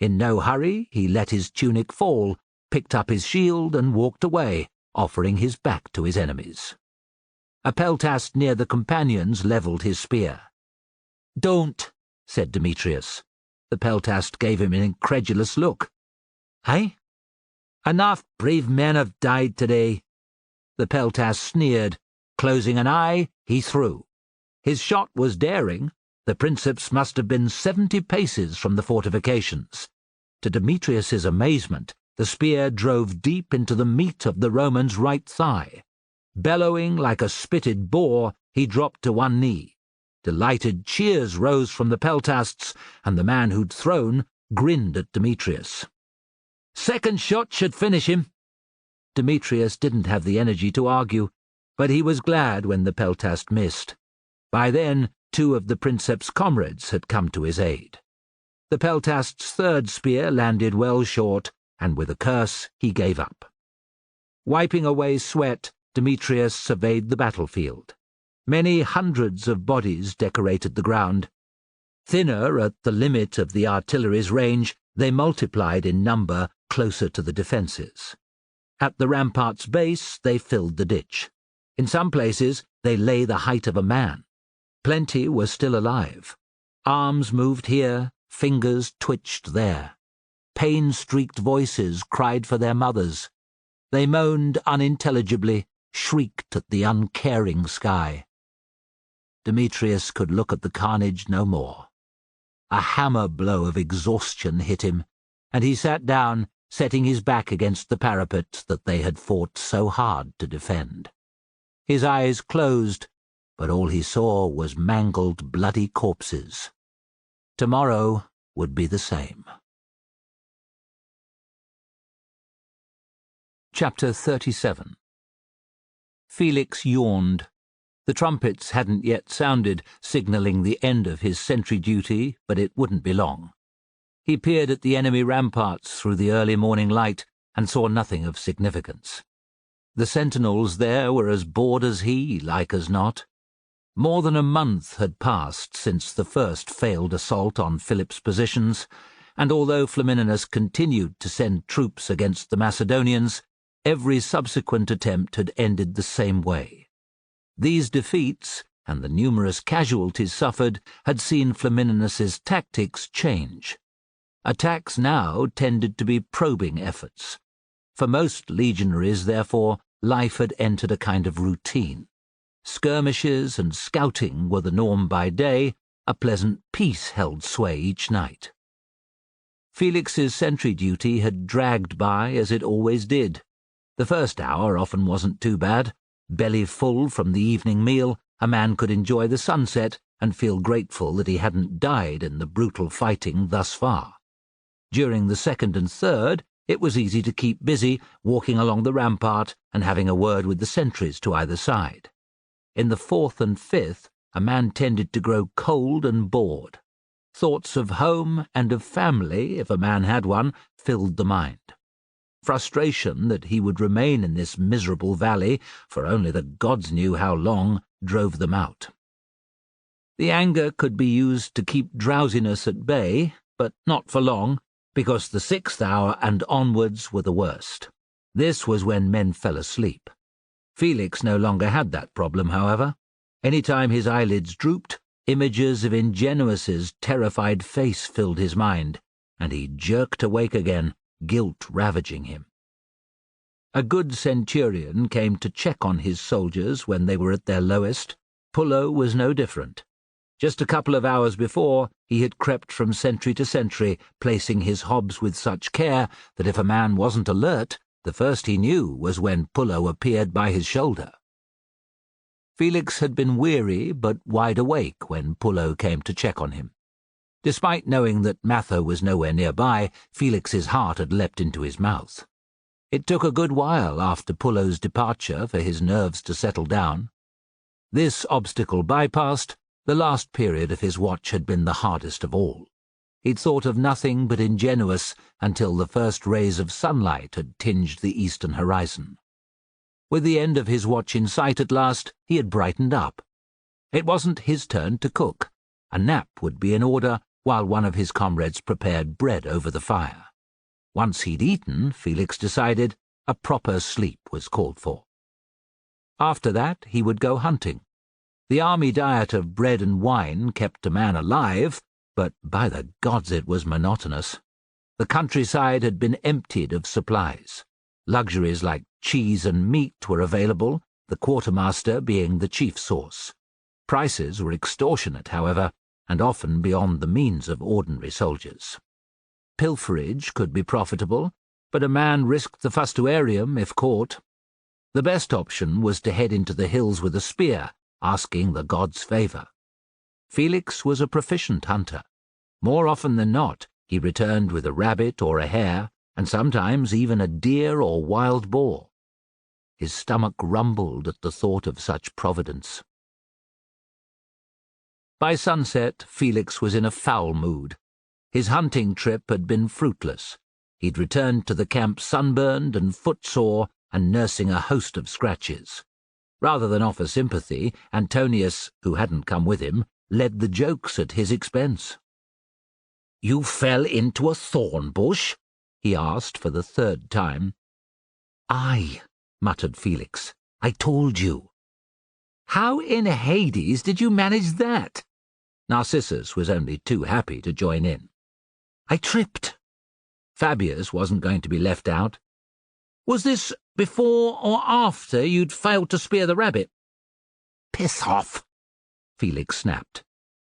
In no hurry, he let his tunic fall, picked up his shield, and walked away, offering his back to his enemies. A peltast near the companions levelled his spear. "Don't," said Demetrius. The peltast gave him an incredulous look. "Eh? Enough brave men have died today." The peltast sneered. Closing an eye, he threw. His shot was daring. The princeps must have been 70 paces from the fortifications. To Demetrius's amazement, the spear drove deep into the meat of the Roman's right thigh. Bellowing like a spitted boar, he dropped to one knee. Delighted cheers rose from the peltasts, and the man who'd thrown grinned at Demetrius. "Second shot should finish him." Demetrius didn't have the energy to argue, but he was glad when the peltast missed. By then, 2 of the princeps' comrades had come to his aid. The peltast's third spear landed well short, and with a curse he gave up. Wiping away sweat, Demetrius surveyed the battlefield. Many hundreds of bodies decorated the ground. Thinner at the limit of the artillery's range, they multiplied in number closer to the defences. At the rampart's base, they filled the ditch. In some places, they lay the height of a man. Plenty were still alive. Arms moved here, fingers twitched there. Pain-streaked voices cried for their mothers. They moaned unintelligibly, shrieked at the uncaring sky. Demetrius could look at the carnage no more. A hammer blow of exhaustion hit him, and he sat down, setting his back against the parapet that they had fought so hard to defend. His eyes closed, but all he saw was mangled, bloody corpses. Tomorrow would be the same. Chapter 37. Felix yawned. The trumpets hadn't yet sounded, signalling the end of his sentry duty, but it wouldn't be long. He peered at the enemy ramparts through the early morning light and saw nothing of significance. The sentinels there were as bored as he, like as not. More than a month had passed since the first failed assault on Philip's positions, and although Flamininus continued to send troops against the Macedonians, every subsequent attempt had ended the same way. These defeats, and the numerous casualties suffered, had seen Flamininus's tactics change. Attacks now tended to be probing efforts. For most legionaries, therefore, life had entered a kind of routine. Skirmishes and scouting were the norm by day, a pleasant peace held sway each night. Felix's sentry duty had dragged by as it always did. The first hour often wasn't too bad. Belly full from the evening meal, a man could enjoy the sunset and feel grateful that he hadn't died in the brutal fighting thus far. During the second and third, It was easy to keep busy, walking along the rampart and having a word with the sentries to either side. In the 4th and 5th, a man tended to grow cold and bored. Thoughts of home and of family, if a man had one, filled the mind. Frustration that he would remain in this miserable valley for only the gods knew how long drove them out. The anger could be used to keep drowsiness at bay, but not for long, because the 6th hour and onwards were the worst. This was when men fell asleep. Felix no longer had that problem, however. Any time his eyelids drooped, images of Ingenuous's terrified face filled his mind, and he jerked awake again, guilt ravaging him. A good centurion came to check on his soldiers when they were at their lowest. Pullo was no different. Just a couple of hours before, he had crept from sentry to sentry, placing his hobs with such care that if a man wasn't alert, the first he knew was when Pullo appeared by his shoulder. Felix had been weary but wide awake when Pullo came to check on him. Despite knowing that Matho was nowhere nearby, Felix's heart had leapt into his mouth. It took a good while after Pullo's departure for his nerves to settle down. This obstacle bypassed, the last period of his watch had been the hardest of all. He'd thought of nothing but Ingenuous until the first rays of sunlight had tinged the eastern horizon. With the end of his watch in sight at last, he had brightened up. It wasn't his turn to cook. A nap would be in order while one of his comrades prepared bread over the fire. Once he'd eaten, Felix decided, a proper sleep was called for. After that, he would go hunting. The army diet of bread and wine kept a man alive, but by the gods it was monotonous. The countryside had been emptied of supplies. Luxuries like cheese and meat were available, the quartermaster being the chief source. Prices were extortionate, however, and often beyond the means of ordinary soldiers. Pilferage could be profitable, but a man risked the fustuarium if caught. The best option was to head into the hills with a spear, asking the gods' favour. Felix was a proficient hunter. More often than not, he returned with a rabbit or a hare, and sometimes even a deer or wild boar. His stomach rumbled at the thought of such providence. By sunset, Felix was in a foul mood. His hunting trip had been fruitless. He'd returned to the camp sunburned and footsore and nursing a host of scratches. Rather than offer sympathy, Antonius, who hadn't come with him, led the jokes at his expense. "You fell into a thorn bush?" he asked for the 3rd time. "Aye," muttered Felix. "I told you." "How in Hades did you manage that?" Narcissus was only too happy to join in. "I tripped." Fabius wasn't going to be left out. "Was this before or after you'd failed to spear the rabbit?" "Piss off," Felix snapped.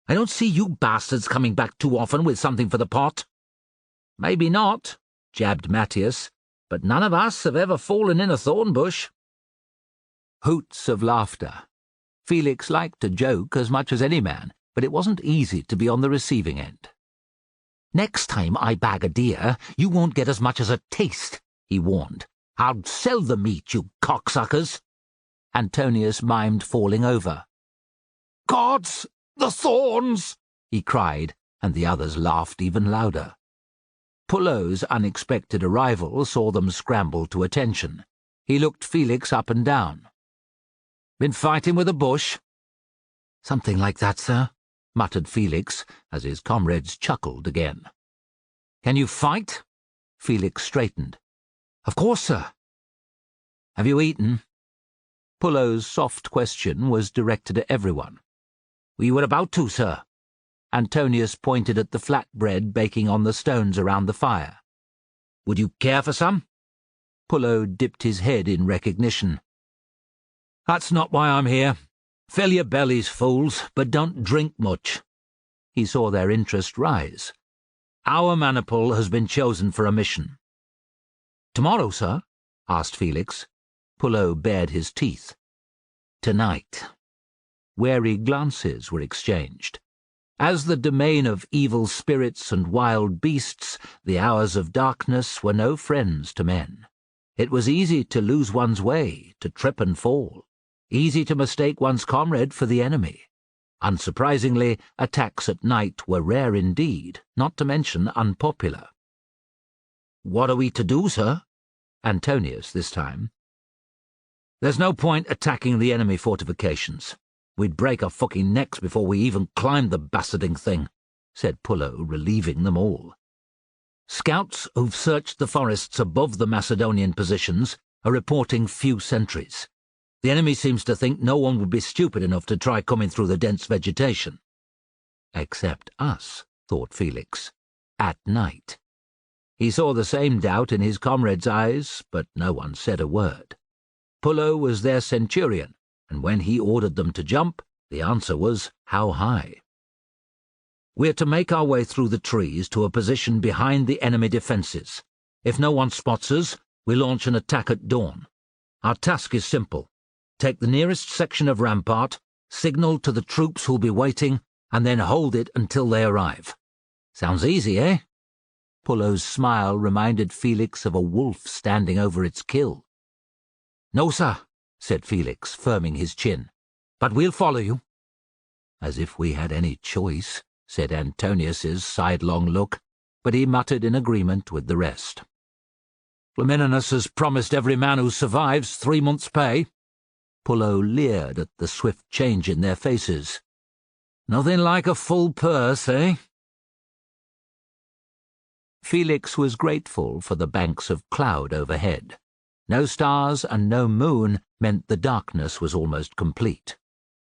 "I don't see you bastards coming back too often with something for the pot." "Maybe not," jabbed Matthias, "but none of us have ever fallen in a thorn bush." Hoots of laughter. Felix liked a joke as much as any man, but it wasn't easy to be on the receiving end. "Next time I bag a deer, you won't get as much as a taste," he warned. "I'll sell the meat, you cocksuckers." Antonius mimed falling over. "Gods, the thorns!" he cried, and the others laughed even louder. Pullo's unexpected arrival saw them scramble to attention. He looked Felix up and down. "Been fighting with a bush?" "Something like that, sir," muttered Felix, as his comrades chuckled again. "Can you fight?" Felix straightened. "Of course, sir." "Have you eaten?" Pullo's soft question was directed at everyone. "We were about to, sir." Antonius pointed at the flatbread baking on the stones around the fire. "Would you care for some?" Pullo dipped his head in recognition. "That's not why I'm here. Fill your bellies, fools, but don't drink much." He saw their interest rise. "Our maniple has been chosen for a mission." "Tomorrow, sir?" asked Felix. Pullo bared his teeth. "Tonight." Wary glances were exchanged. As the domain of evil spirits and wild beasts, the hours of darkness were no friends to men. It was easy to lose one's way, to trip and fall, easy to mistake one's comrade for the enemy. Unsurprisingly, attacks at night were rare indeed, not to mention unpopular. "What are we to do, sir?" Antonius this time. "There's no point attacking the enemy fortifications. We'd break our fucking necks before we even climbed the bastarding thing," said Pullo, relieving them all. "Scouts who've searched the forests above the Macedonian positions are reporting few sentries. The enemy seems to think no one would be stupid enough to try coming through the dense vegetation." Except us, thought Felix, at night. He saw the same doubt in his comrades' eyes, but no one said a word. Pullo was their centurion, and when he ordered them to jump, the answer was, how high? "We're to make our way through the trees to a position behind the enemy defences. If no one spots us, we launch an attack at dawn. Our task is simple. Take the nearest section of rampart, signal to the troops who'll be waiting, and then hold it until they arrive. Sounds easy, eh?" Pullo's smile reminded Felix of a wolf standing over its kill. "No, sir," said Felix, firming his chin, "but we'll follow you." "As if we had any choice," said Antonius's sidelong look, but he muttered in agreement with the rest. "Flamininus has promised every man who survives 3 months' pay." Pullo leered at the swift change in their faces. "Nothing like a full purse, eh?" Felix was grateful for the banks of cloud overhead. No stars and no moon meant the darkness was almost complete.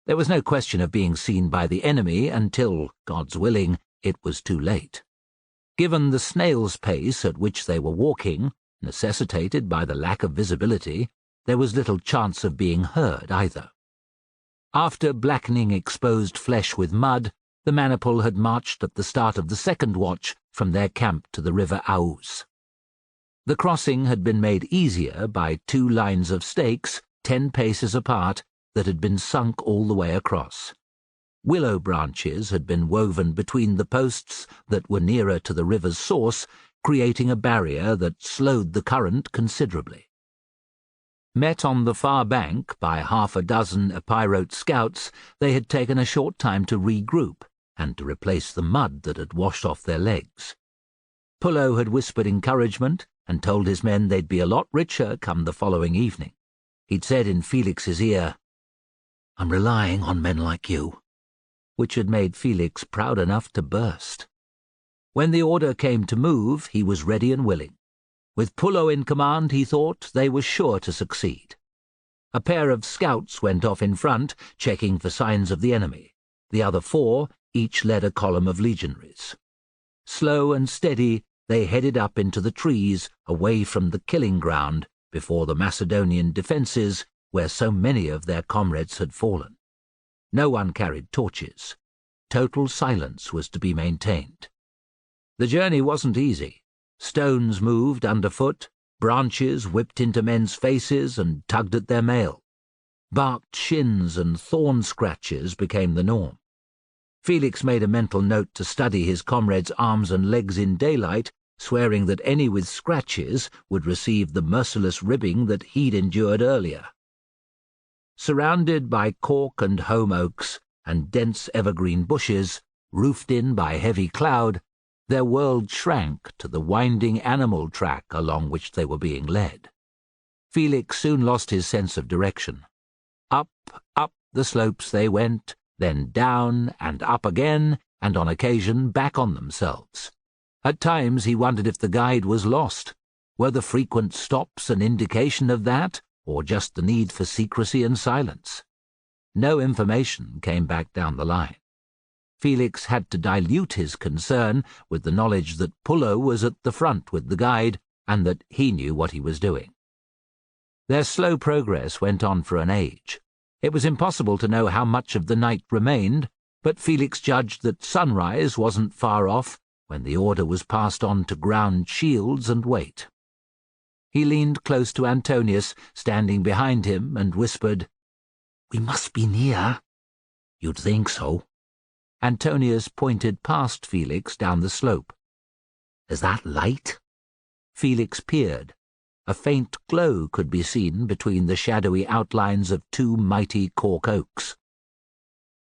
There was no question of being seen by the enemy until, God's willing, it was too late. Given the snail's pace at which they were walking, necessitated by the lack of visibility, there was little chance of being heard either. After blackening exposed flesh with mud, the maniple had marched at the start of the second watch from their camp to the river Aous. The crossing had been made easier by 2 lines of stakes, 10 paces apart, that had been sunk all the way across. Willow branches had been woven between the posts that were nearer to the river's source, creating a barrier that slowed the current considerably. Met on the far bank by 6 Epirote scouts, they had taken a short time to regroup and to replace the mud that had washed off their legs. Pullo had whispered encouragement and told his men they'd be a lot richer come the following evening. He'd said in Felix's ear, "I'm relying on men like you," which had made Felix proud enough to burst. When the order came to move, he was ready and willing. With Pullo in command, he thought they were sure to succeed. A pair of scouts went off in front, checking for signs of the enemy. The other 4 each led a column of legionaries. Slow and steady, they headed up into the trees, away from the killing ground, before the Macedonian defences, where so many of their comrades had fallen. No one carried torches. Total silence was to be maintained. The journey wasn't easy. Stones moved underfoot, branches whipped into men's faces and tugged at their mail. Barked shins and thorn scratches became the norm. Felix made a mental note to study his comrades' arms and legs in daylight, swearing that any with scratches would receive the merciless ribbing that he'd endured earlier. Surrounded by cork and home oaks and dense evergreen bushes, roofed in by heavy cloud, their world shrank to the winding animal track along which they were being led. Felix soon lost his sense of direction. Up the slopes they went, then down and up again, and on occasion back on themselves. At times he wondered if the guide was lost. Were the frequent stops an indication of that, or just the need for secrecy and silence? No information came back down the line. Felix had to dilute his concern with the knowledge that Pullo was at the front with the guide and that he knew what he was doing. Their slow progress went on for an age. It was impossible to know how much of the night remained, but Felix judged that sunrise wasn't far off when the order was passed on to ground shields and wait. He leaned close to Antonius, standing behind him, and whispered, "We must be near." "You'd think so." Antonius pointed past Felix down the slope. "Is that light?" Felix peered. A faint glow could be seen between the shadowy outlines of two mighty cork oaks.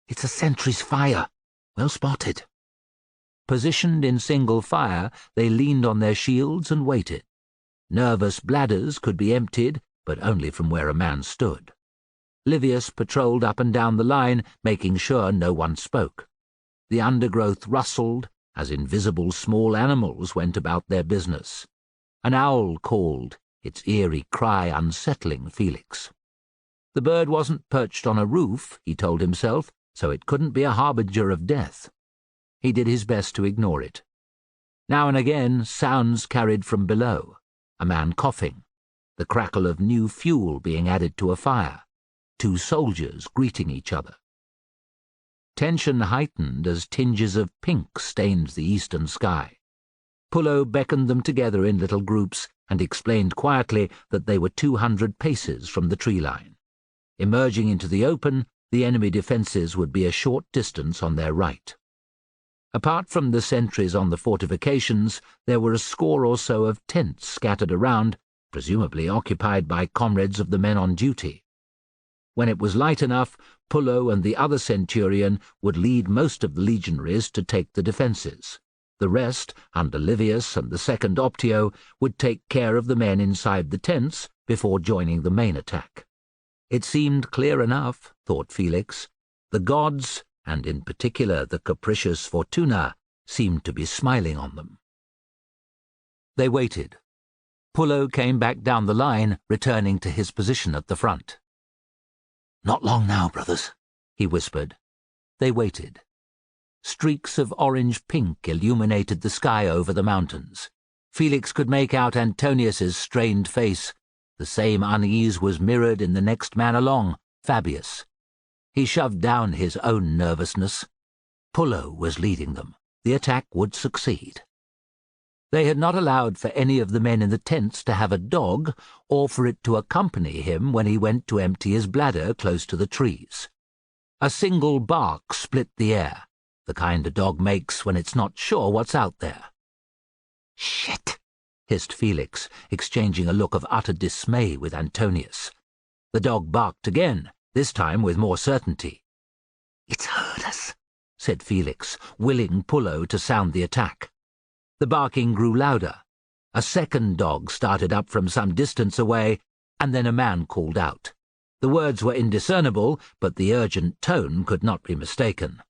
"It's a sentry's fire. Well spotted." Positioned in single fire, they leaned on their shields and waited. Nervous bladders could be emptied, but only from where a man stood. Livius patrolled up and down the line, making sure no one spoke. The undergrowth rustled, as invisible small animals went about their business. An owl called, its eerie cry unsettling Felix. The bird wasn't perched on a roof, he told himself, so it couldn't be a harbinger of death. He did his best to ignore it. Now and again, sounds carried from below. A man coughing, the crackle of new fuel being added to a fire, two soldiers greeting each other. Tension heightened as tinges of pink stained the eastern sky. Pullo beckoned them together in little groups and explained quietly that they were 200 paces from the tree line. Emerging into the open, the enemy defences would be a short distance on their right. Apart from the sentries on the fortifications, there were a score or so of tents scattered around, presumably occupied by comrades of the men on duty. When it was light enough, Pullo and the other centurion would lead most of the legionaries to take the defences. The rest, under Livius and the second Optio, would take care of the men inside the tents before joining the main attack. It seemed clear enough, thought Felix. The gods, and in particular the capricious Fortuna, seemed to be smiling on them. They waited. Pullo came back down the line, returning to his position at the front. "Not long now, brothers," he whispered. They waited. Streaks of orange-pink illuminated the sky over the mountains. Felix could make out Antonius's strained face. The same unease was mirrored in the next man along, Fabius. He shoved down his own nervousness. Pullo was leading them. The attack would succeed. They had not allowed for any of the men in the tents to have a dog, or for it to accompany him when he went to empty his bladder close to the trees. A single bark split the air, the kind a dog makes when it's not sure what's out there. "Shit!" hissed Felix, exchanging a look of utter dismay with Antonius. The dog barked again, this time with more certainty. "It's heard us," said Felix, willing Pullo to sound the attack. The barking grew louder. A second dog started up from some distance away, and then a man called out. The words were indiscernible, but the urgent tone could not be mistaken.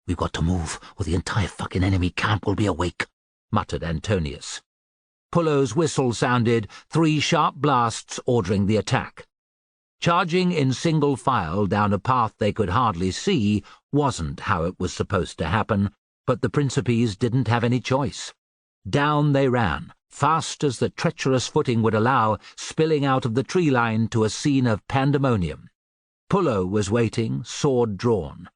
"We've got to move, or the entire fucking enemy camp will be awake," muttered Antonius. Pullo's whistle sounded, 3 sharp blasts ordering the attack. Charging in single file down a path they could hardly see wasn't how it was supposed to happen, but the Principes didn't have any choice. Down they ran, fast as the treacherous footing would allow, spilling out of the tree line to a scene of pandemonium. Pullo was waiting, sword drawn.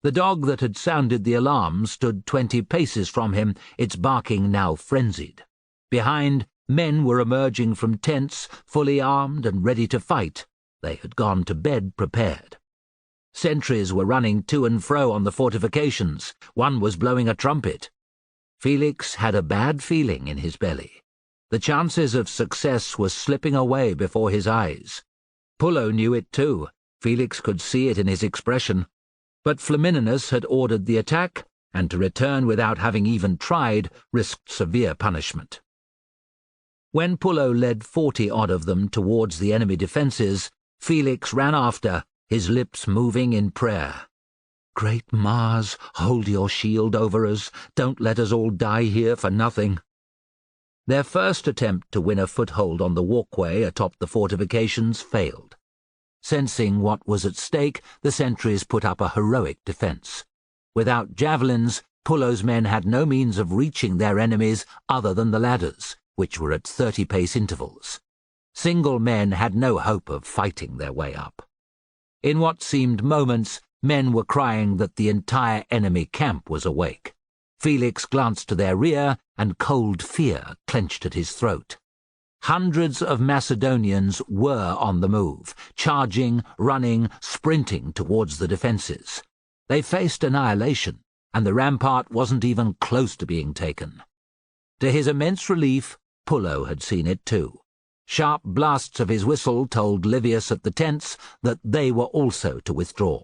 The dog that had sounded the alarm stood 20 paces from him, its barking now frenzied. Behind, men were emerging from tents, fully armed and ready to fight. They had gone to bed prepared. Sentries were running to and fro on the fortifications. One was blowing a trumpet. Felix had a bad feeling in his belly. The chances of success were slipping away before his eyes. Pullo knew it too. Felix could see it in his expression. But Flamininus had ordered the attack, and to return without having even tried risked severe punishment. When Pullo led 40-odd of them towards the enemy defences, Felix ran after, his lips moving in prayer. "Great Mars, hold your shield over us. Don't let us all die here for nothing." Their first attempt to win a foothold on the walkway atop the fortifications failed. Sensing what was at stake, the sentries put up a heroic defence. Without javelins, Pullo's men had no means of reaching their enemies other than the ladders, which were at 30-pace intervals. Single men had no hope of fighting their way up. In what seemed moments, men were crying that the entire enemy camp was awake. Felix glanced to their rear, and cold fear clenched at his throat. Hundreds of Macedonians were on the move, charging, running, sprinting towards the defences. They faced annihilation, and the rampart wasn't even close to being taken. To his immense relief, Pullo had seen it too. Sharp blasts of his whistle told Livius at the tents that they were also to withdraw.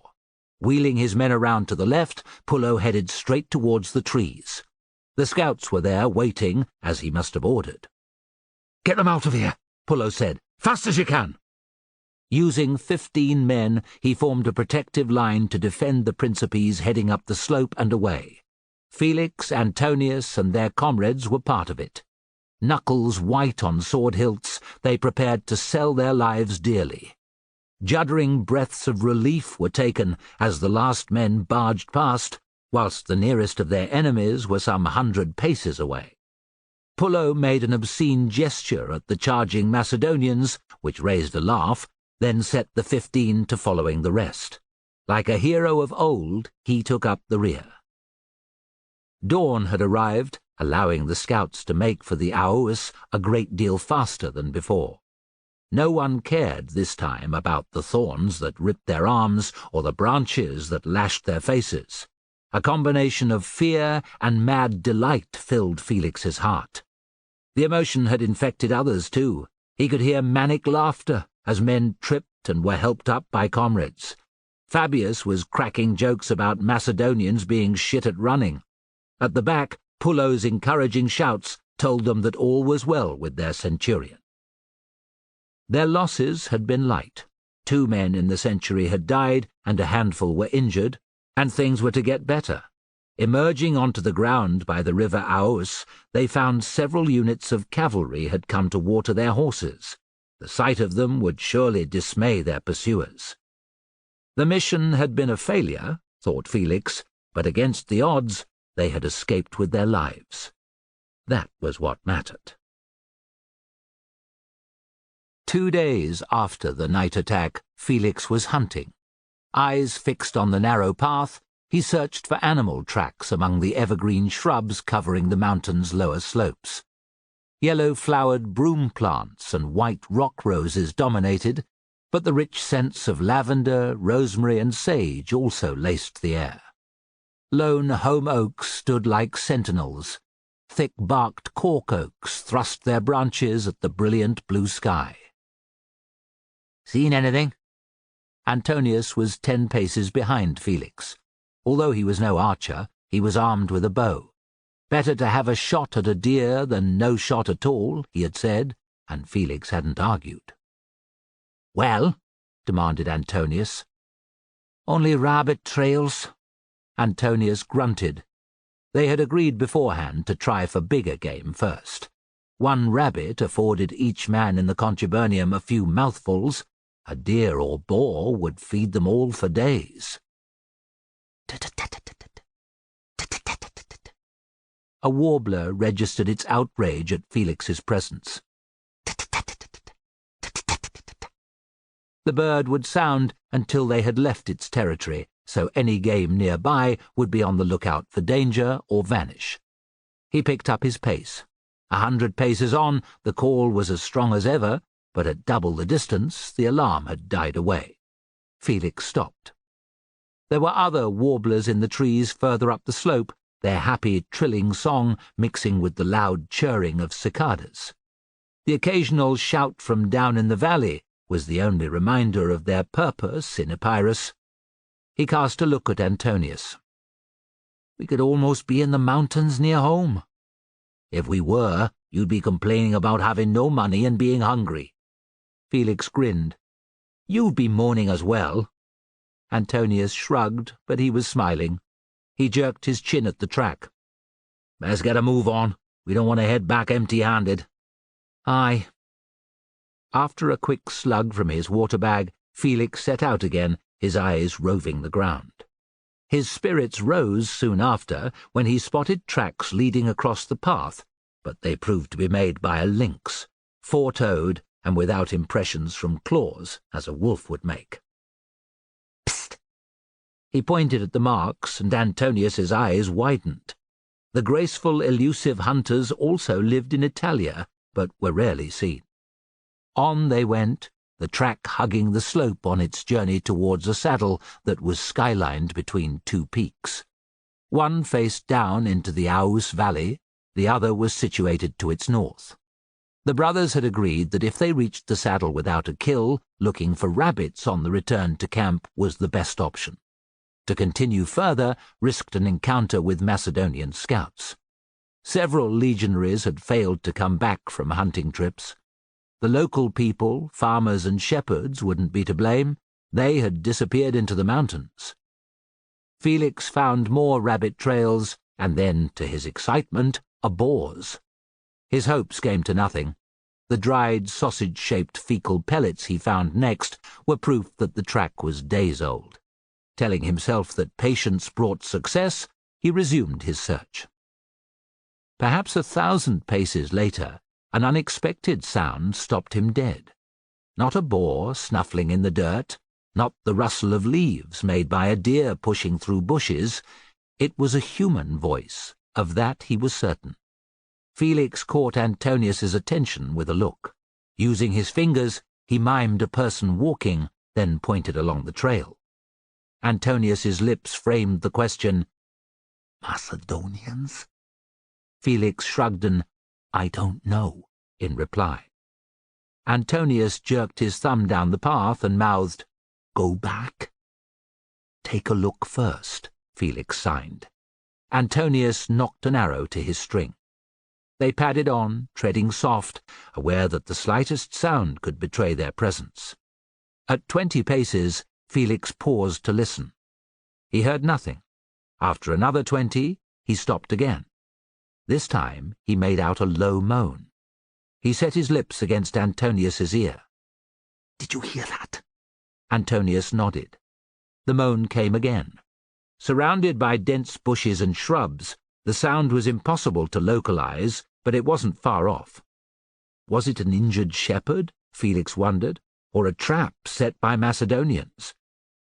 Wheeling his men around to the left, Pullo headed straight towards the trees. The scouts were there, waiting, as he must have ordered. "Get them out of here," Pullo said. "Fast as you can." Using 15 men, he formed a protective line to defend the Principes heading up the slope and away. Felix, Antonius, and their comrades were part of it. Knuckles white on sword hilts, they prepared to sell their lives dearly. Juddering breaths of relief were taken as the last men barged past, whilst the nearest of their enemies were some 100 paces away. Pullo made an obscene gesture at the charging Macedonians, which raised a laugh, then set the 15 to following the rest. Like a hero of old, he took up the rear. Dawn had arrived, allowing the scouts to make for the Aous a great deal faster than before. No one cared this time about the thorns that ripped their arms or the branches that lashed their faces. A combination of fear and mad delight filled Felix's heart. The emotion had infected others too. He could hear manic laughter as men tripped and were helped up by comrades. Fabius was cracking jokes about Macedonians being shit at running. At the back, Pullo's encouraging shouts told them that all was well with their centurion. Their losses had been light. 2 men in the century had died and a handful were injured, and things were to get better. Emerging onto the ground by the river Aous, they found several units of cavalry had come to water their horses. The sight of them would surely dismay their pursuers. The mission had been a failure, thought Felix, but against the odds, they had escaped with their lives. That was what mattered. 2 days after the night attack, Felix was hunting. Eyes fixed on the narrow path, he searched for animal tracks among the evergreen shrubs covering the mountain's lower slopes. Yellow-flowered broom plants and white rock roses dominated, but the rich scents of lavender, rosemary, and sage also laced the air. Lone home oaks stood like sentinels. Thick-barked cork oaks thrust their branches at the brilliant blue sky. "Seen anything?" Antonius was 10 paces behind Felix. Although he was no archer, he was armed with a bow. Better to have a shot at a deer than no shot at all, he had said, and Felix hadn't argued. "Well?" demanded Antonius. "Only rabbit trails." Antonius grunted. They had agreed beforehand to try for bigger game first. 1 rabbit afforded each man in the contubernium a few mouthfuls. A deer or boar would feed them all for days. A warbler registered its outrage at Felix's presence. The bird would sound until they had left its territory, so any game nearby would be on the lookout for danger or vanish. He picked up his pace. 100 paces on, the call was as strong as ever, but at double the distance, the alarm had died away. Felix stopped. There were other warblers in the trees further up the slope, their happy trilling song mixing with the loud chirring of cicadas. The occasional shout from down in the valley was the only reminder of their purpose in Epirus. He cast a look at Antonius. "We could almost be in the mountains near home." "If we were, you'd be complaining about having no money and being hungry." Felix grinned. "You'd be moaning as well." Antonius shrugged, but he was smiling. He jerked his chin at the track. "Let's get a move on. We don't want to head back empty-handed." "Aye." After a quick slug from his water bag, Felix set out again, his eyes roving the ground. His spirits rose soon after when he spotted tracks leading across the path, but they proved to be made by a lynx, 4-toed and without impressions from claws, as a wolf would make. "Psst!" He pointed at the marks, and Antonius's eyes widened. The graceful, elusive hunters also lived in Italia, but were rarely seen. On they went, the track hugging the slope on its journey towards a saddle that was skylined between two peaks. One faced down into the Aous Valley, the other was situated to its north. The brothers had agreed that if they reached the saddle without a kill, looking for rabbits on the return to camp was the best option. To continue further risked an encounter with Macedonian scouts. Several legionaries had failed to come back from hunting trips. The local people, farmers and shepherds, wouldn't be to blame. They had disappeared into the mountains. Felix found more rabbit trails, and then, to his excitement, a boar's. His hopes came to nothing. The dried, sausage-shaped fecal pellets he found next were proof that the track was days old. Telling himself that patience brought success, he resumed his search. Perhaps 1,000 paces later, an unexpected sound stopped him dead. Not a boar snuffling in the dirt, not the rustle of leaves made by a deer pushing through bushes. It was a human voice, of that he was certain. Felix caught Antonius's attention with a look. Using his fingers, he mimed a person walking, then pointed along the trail. Antonius's lips framed the question, "Macedonians?" Felix shrugged an "I don't know" in reply. Antonius jerked his thumb down the path and mouthed, "Go back." "Take a look first," Felix signed. Antonius knocked an arrow to his string. They padded on, treading soft, aware that the slightest sound could betray their presence. At 20 paces, Felix paused to listen. He heard nothing. After another 20, he stopped again. This time he made out a low moan. He set his lips against Antonius's ear. "Did you hear that?" Antonius nodded. The moan came again. Surrounded by dense bushes and shrubs, the sound was impossible to localize, but it wasn't far off. Was it an injured shepherd, Felix wondered, or a trap set by Macedonians?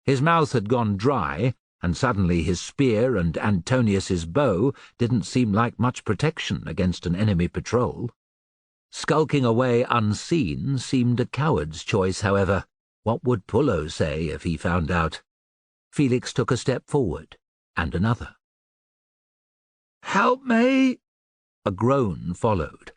His mouth had gone dry, and suddenly his spear and Antonius's bow didn't seem like much protection against an enemy patrol. Skulking away unseen seemed a coward's choice, however. What would Pullo say if he found out? Felix took a step forward, and another. "Help me!" A groan followed.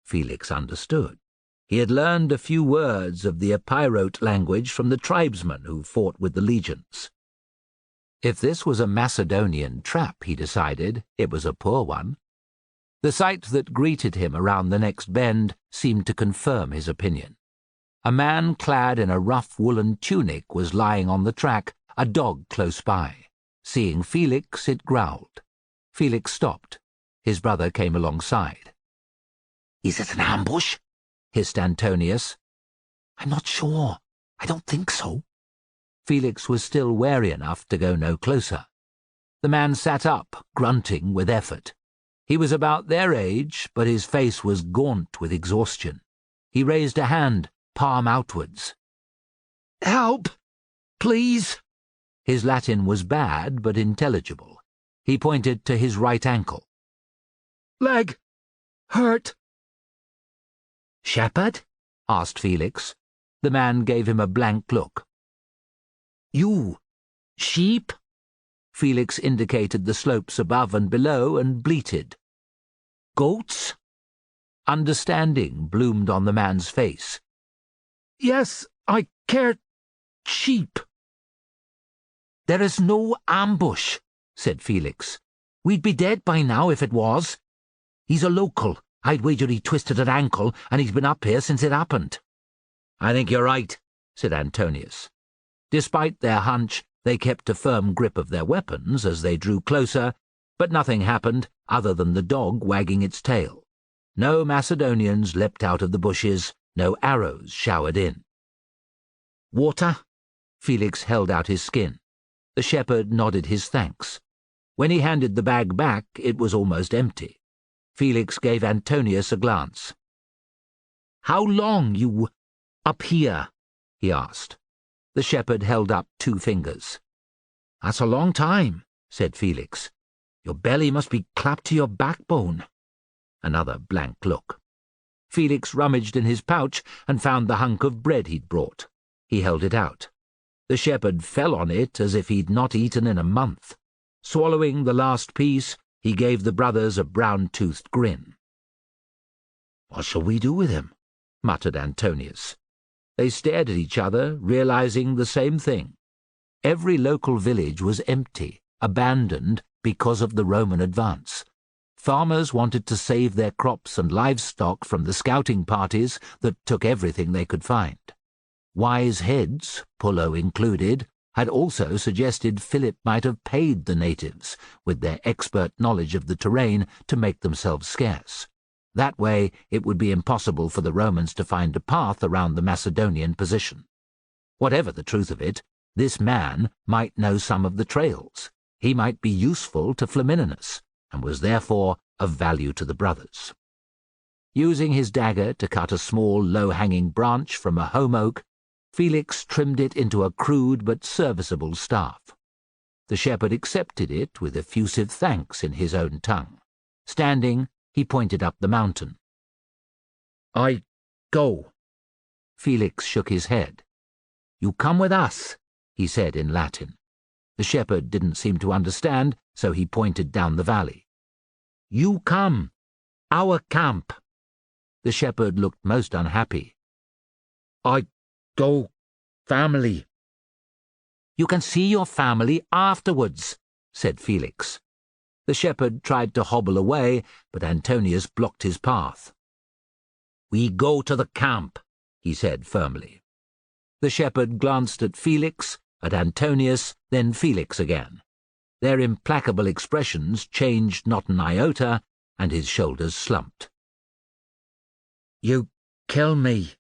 Felix understood. He had learned a few words of the Epeirote language from the tribesmen who fought with the legions. If this was a Macedonian trap, he decided, it was a poor one. The sight that greeted him around the next bend seemed to confirm his opinion. A man clad in a rough woolen tunic was lying on the track, a dog close by. Seeing Felix, it growled. Felix stopped. His brother came alongside. "Is it an ambush?" hissed Antonius. "I'm not sure. I don't think so." Felix was still wary enough to go no closer. The man sat up, grunting with effort. He was about their age, but his face was gaunt with exhaustion. He raised a hand, palm outwards. "Help! Please!" His Latin was bad, but intelligible. He pointed to his right ankle. "Leg! Hurt!" "Shepherd?" asked Felix. The man gave him a blank look. "You, sheep?" Felix indicated the slopes above and below and bleated. "Goats?" Understanding bloomed on the man's face. "Yes, I care sheep." "There is no ambush," said Felix. "We'd be dead by now if it was. He's a local. I'd wager he twisted an ankle, and he's been up here since it happened." "I think you're right," said Antonius. Despite their hunch, they kept a firm grip of their weapons as they drew closer, but nothing happened other than the dog wagging its tail. No Macedonians leapt out of the bushes, no arrows showered in. "Water?" Felix held out his skin. The shepherd nodded his thanks. When he handed the bag back, it was almost empty. Felix gave Antonius a glance. "How long you up here?" he asked. The shepherd held up 2 fingers. "That's a long time," said Felix. "Your belly must be clapped to your backbone." Another blank look. Felix rummaged in his pouch and found the hunk of bread he'd brought. He held it out. The shepherd fell on it as if he'd not eaten in a month. Swallowing the last piece, he gave the brothers a brown-toothed grin. "What shall we do with him?" muttered Antonius. They stared at each other, realizing the same thing. Every local village was empty, abandoned because of the Roman advance. Farmers wanted to save their crops and livestock from the scouting parties that took everything they could find. Wise heads, Pullo included, had also suggested Philip might have paid the natives, with their expert knowledge of the terrain, to make themselves scarce. That way it would be impossible for the Romans to find a path around the Macedonian position. Whatever the truth of it, this man might know some of the trails. He might be useful to Flamininus, and was therefore of value to the brothers. Using his dagger to cut a small, low-hanging branch from a holm oak, Felix trimmed it into a crude but serviceable staff. The shepherd accepted it with effusive thanks in his own tongue. Standing, he pointed up the mountain. "I go." Felix shook his head. "You come with us," he said in Latin. The shepherd didn't seem to understand, so he pointed down the valley. "You come. Our camp." The shepherd looked most unhappy. "I go, family." "You can see your family afterwards," said Felix. The shepherd tried to hobble away, but Antonius blocked his path. "We go to the camp," he said firmly. The shepherd glanced at Felix, at Antonius, then Felix again. Their implacable expressions changed not an iota, and his shoulders slumped. "You kill me."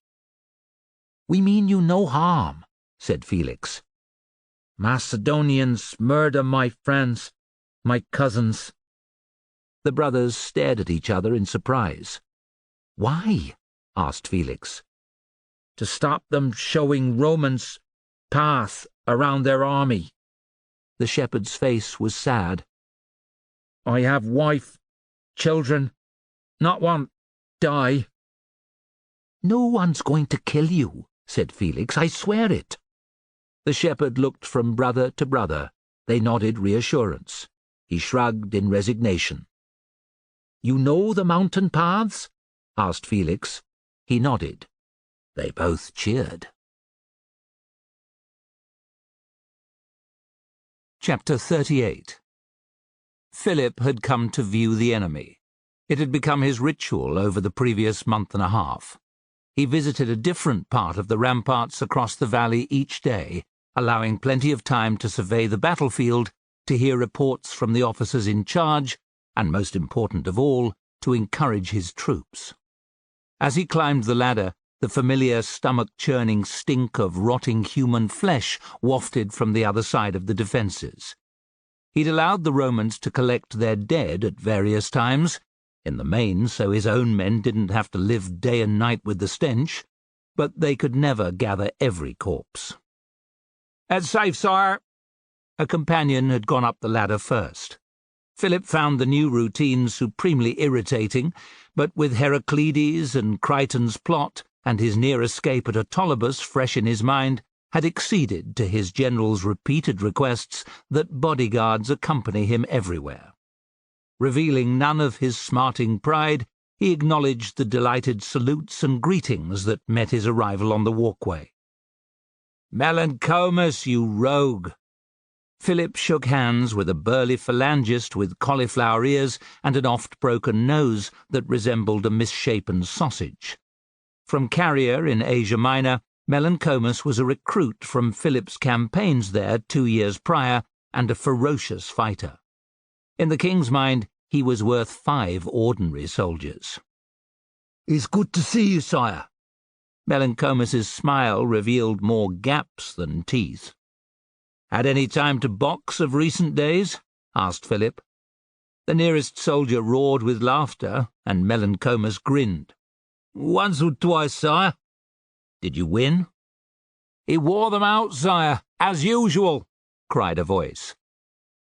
"We mean you no harm," said Felix. "Macedonians murder my friends, my cousins." The brothers stared at each other in surprise. "Why?" asked Felix. "To stop them showing Romans path around their army." The shepherd's face was sad. "I have wife, children, not one die." "No one's going to kill you," said Felix. "I swear it." The shepherd looked from brother to brother. They nodded reassurance. He shrugged in resignation. "You know the mountain paths?" asked Felix. He nodded. They both cheered. Chapter 38. Philip had come to view the enemy. It had become his ritual over the previous month and a half. He visited a different part of the ramparts across the valley each day, allowing plenty of time to survey the battlefield, to hear reports from the officers in charge, and, most important of all, to encourage his troops. As he climbed the ladder, the familiar stomach-churning stink of rotting human flesh wafted from the other side of the defences. He'd allowed the Romans to collect their dead at various times, in the main so his own men didn't have to live day and night with the stench, but they could never gather every corpse. "That's safe, sire." A companion had gone up the ladder first. Philip found the new routine supremely irritating, but with Heraclides and Crichton's plot and his near escape at Autolibus fresh in his mind, had acceded to his general's repeated requests that bodyguards accompany him everywhere. Revealing none of his smarting pride, he acknowledged the delighted salutes and greetings that met his arrival on the walkway. "Melancomus, you rogue!" Philip shook hands with a burly phalangist with cauliflower ears and an oft-broken nose that resembled a misshapen sausage. From Carrier in Asia Minor, Melancomus was a recruit from Philip's campaigns there 2 years prior and a ferocious fighter. In the king's mind, he was worth 5 ordinary soldiers. "It's good to see you, sire." Melancomus's smile revealed more gaps than teeth. "Had any time to box of recent days?" asked Philip. The nearest soldier roared with laughter, and Melancomus grinned. "Once or twice, sire." "Did you win?" "He wore them out, sire, as usual," cried a voice.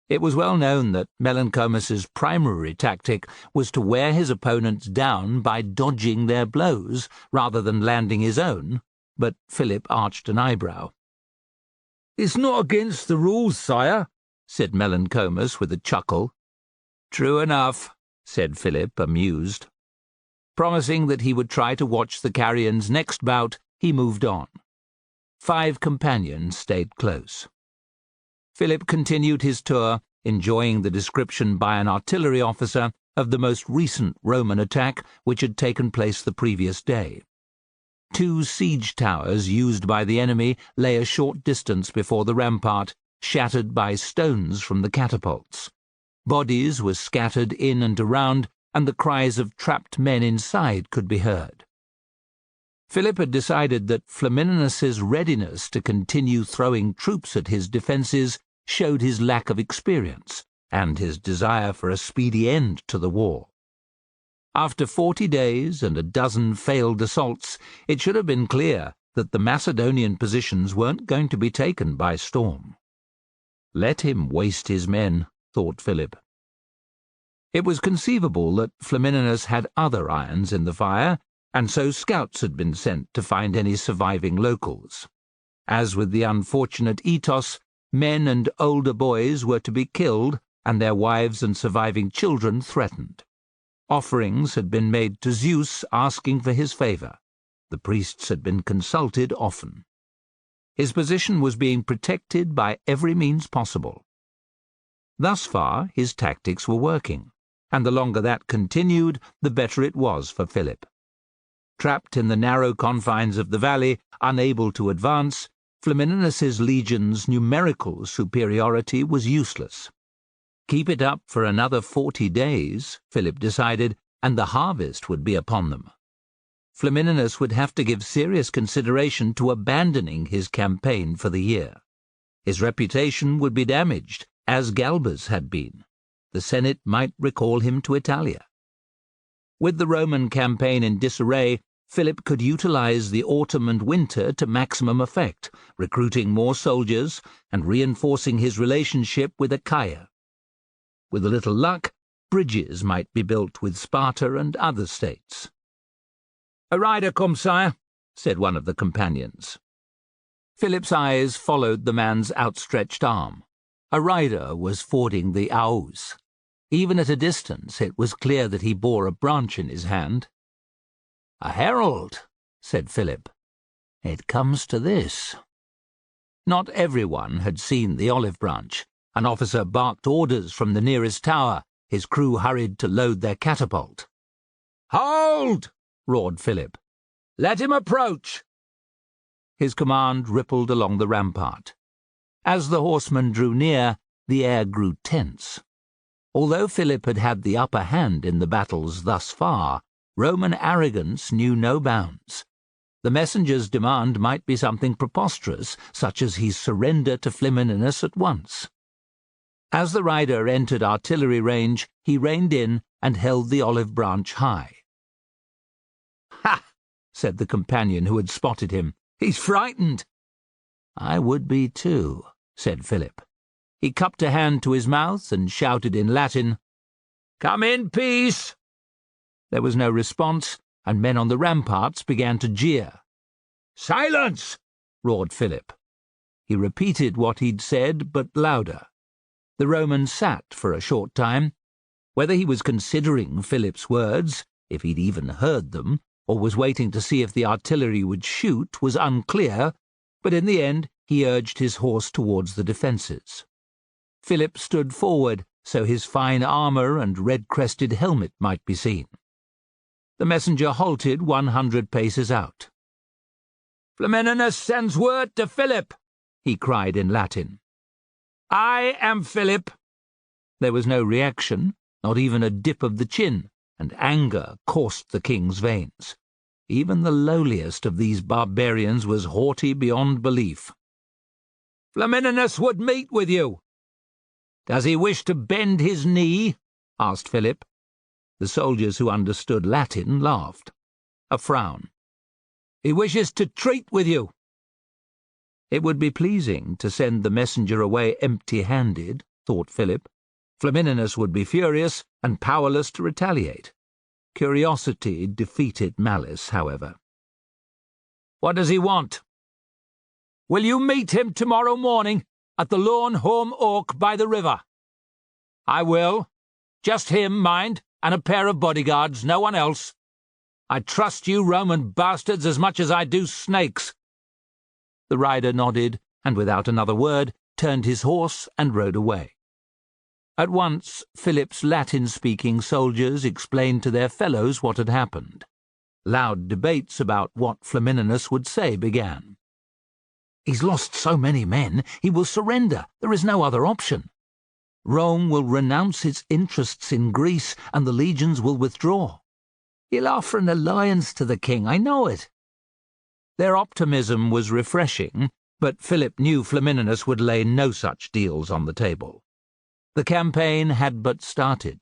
It was well known that Melancomus's primary tactic was to wear his opponents down by dodging their blows rather than landing his own, but Philip arched an eyebrow. "It's not against the rules, sire," said Melancomus with a chuckle. "True enough," said Philip, amused. Promising that he would try to watch the carrion's next bout, he moved on. 5 companions stayed close. Philip continued his tour, enjoying the description by an artillery officer of the most recent Roman attack which had taken place the previous day. 2 siege towers used by the enemy lay a short distance before the rampart, shattered by stones from the catapults. Bodies were scattered in and around, and the cries of trapped men inside could be heard. Philip had decided that Flamininus's readiness to continue throwing troops at his defences showed his lack of experience and his desire for a speedy end to the war. After 40 days and a dozen failed assaults, it should have been clear that the Macedonian positions weren't going to be taken by storm. Let him waste his men, thought Philip. It was conceivable that Flamininus had other irons in the fire, and so scouts had been sent to find any surviving locals. As with the unfortunate Etos, men and older boys were to be killed, and their wives and surviving children threatened. Offerings had been made to Zeus asking for his favour. The priests had been consulted often. His position was being protected by every means possible. Thus far, his tactics were working, and the longer that continued, the better it was for Philip. Trapped in the narrow confines of the valley, unable to advance, Flamininus's legion's numerical superiority was useless. Keep it up for another 40 days, Philip decided, and the harvest would be upon them. Flamininus would have to give serious consideration to abandoning his campaign for the year. His reputation would be damaged, as Galba's had been. The Senate might recall him to Italia. With the Roman campaign in disarray, Philip could utilize the autumn and winter to maximum effect, recruiting more soldiers and reinforcing his relationship with Achaia. With a little luck, bridges might be built with Sparta and other states. "A rider come, sire," said one of the companions. Philip's eyes followed the man's outstretched arm. A rider was fording the Aous. Even at a distance, it was clear that he bore a branch in his hand. "A herald," said Philip. "It comes to this." Not everyone had seen the olive branch. An officer barked orders from the nearest tower. His crew hurried to load their catapult. "Hold!" roared Philip. "Let him approach!" His command rippled along the rampart. As the horsemen drew near, the air grew tense. Although Philip had had the upper hand in the battles thus far, Roman arrogance knew no bounds. The messenger's demand might be something preposterous, such as he surrender to Flamininus at once. As the rider entered artillery range, he reined in and held the olive branch high. "Ha!" said the companion who had spotted him. "He's frightened." "I would be too," said Philip. He cupped a hand to his mouth and shouted in Latin, "Come in peace!" There was no response, and men on the ramparts began to jeer. "Silence!" roared Philip. He repeated what he'd said, but louder. The Roman sat for a short time. Whether he was considering Philip's words, if he'd even heard them, or was waiting to see if the artillery would shoot, was unclear, but in the end he urged his horse towards the defences. Philip stood forward so his fine armour and red-crested helmet might be seen. The messenger halted 100 paces out. "Flamininus sends word to Philip," he cried in Latin. "I am Philip." There was no reaction, not even a dip of the chin, and anger coursed the king's veins. Even the lowliest of these barbarians was haughty beyond belief. "Flamininus would meet with you." "Does he wish to bend his knee?" asked Philip. The soldiers who understood Latin laughed. A frown. "He wishes to treat with you." It would be pleasing to send the messenger away empty-handed, thought Philip. Flamininus would be furious and powerless to retaliate. Curiosity defeated malice, however. "What does he want?" "Will you meet him tomorrow morning at the Lawn Home Oak by the river?" "I will. Just him, mind, and a pair of bodyguards, no one else. I trust you Roman bastards as much as I do snakes." The rider nodded, and without another word, turned his horse and rode away. At once, Philip's Latin-speaking soldiers explained to their fellows what had happened. Loud debates about what Flamininus would say began. "He's lost so many men, he will surrender. There is no other option. Rome will renounce its interests in Greece, and the legions will withdraw. He'll offer an alliance to the king, I know it." Their optimism was refreshing, but Philip knew Flamininus would lay no such deals on the table. The campaign had but started.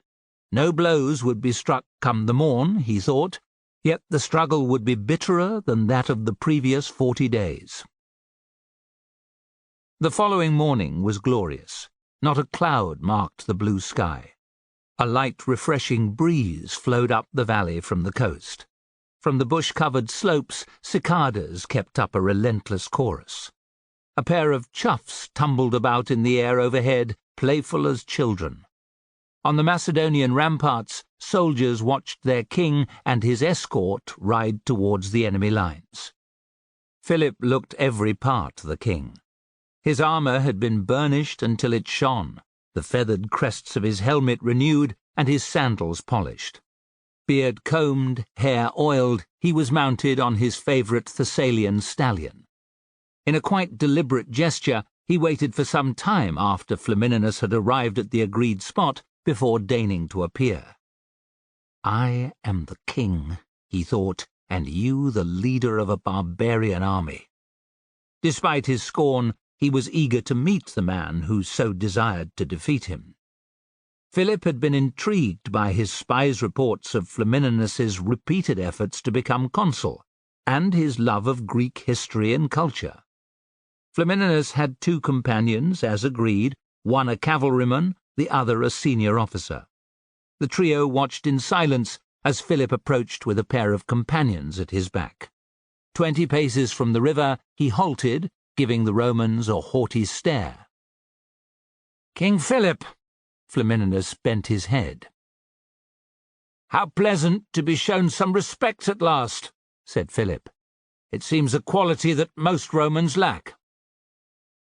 No blows would be struck come the morn, he thought, yet the struggle would be bitterer than that of the previous 40 days. The following morning was glorious. Not a cloud marked the blue sky. A light, refreshing breeze flowed up the valley from the coast. From the bush-covered slopes, cicadas kept up a relentless chorus. A pair of choughs tumbled about in the air overhead, playful as children. On the Macedonian ramparts, soldiers watched their king and his escort ride towards the enemy lines. Philip looked every part the king. His armour had been burnished until it shone, the feathered crests of his helmet renewed, and his sandals polished. Beard combed, hair oiled, he was mounted on his favourite Thessalian stallion. In a quite deliberate gesture, he waited for some time after Flamininus had arrived at the agreed spot before deigning to appear. "I am the king," he thought, "and you the leader of a barbarian army." Despite his scorn, he was eager to meet the man who so desired to defeat him. Philip had been intrigued by his spies' reports of Flamininus's repeated efforts to become consul, and his love of Greek history and culture. Flamininus had 2 companions, as agreed, one a cavalryman, the other a senior officer. The trio watched in silence as Philip approached with a pair of companions at his back. 20 paces from the river, he halted, giving the Romans a haughty stare. "King Philip," Flamininus bent his head. "How pleasant to be shown some respect at last," said Philip. "It seems a quality that most Romans lack."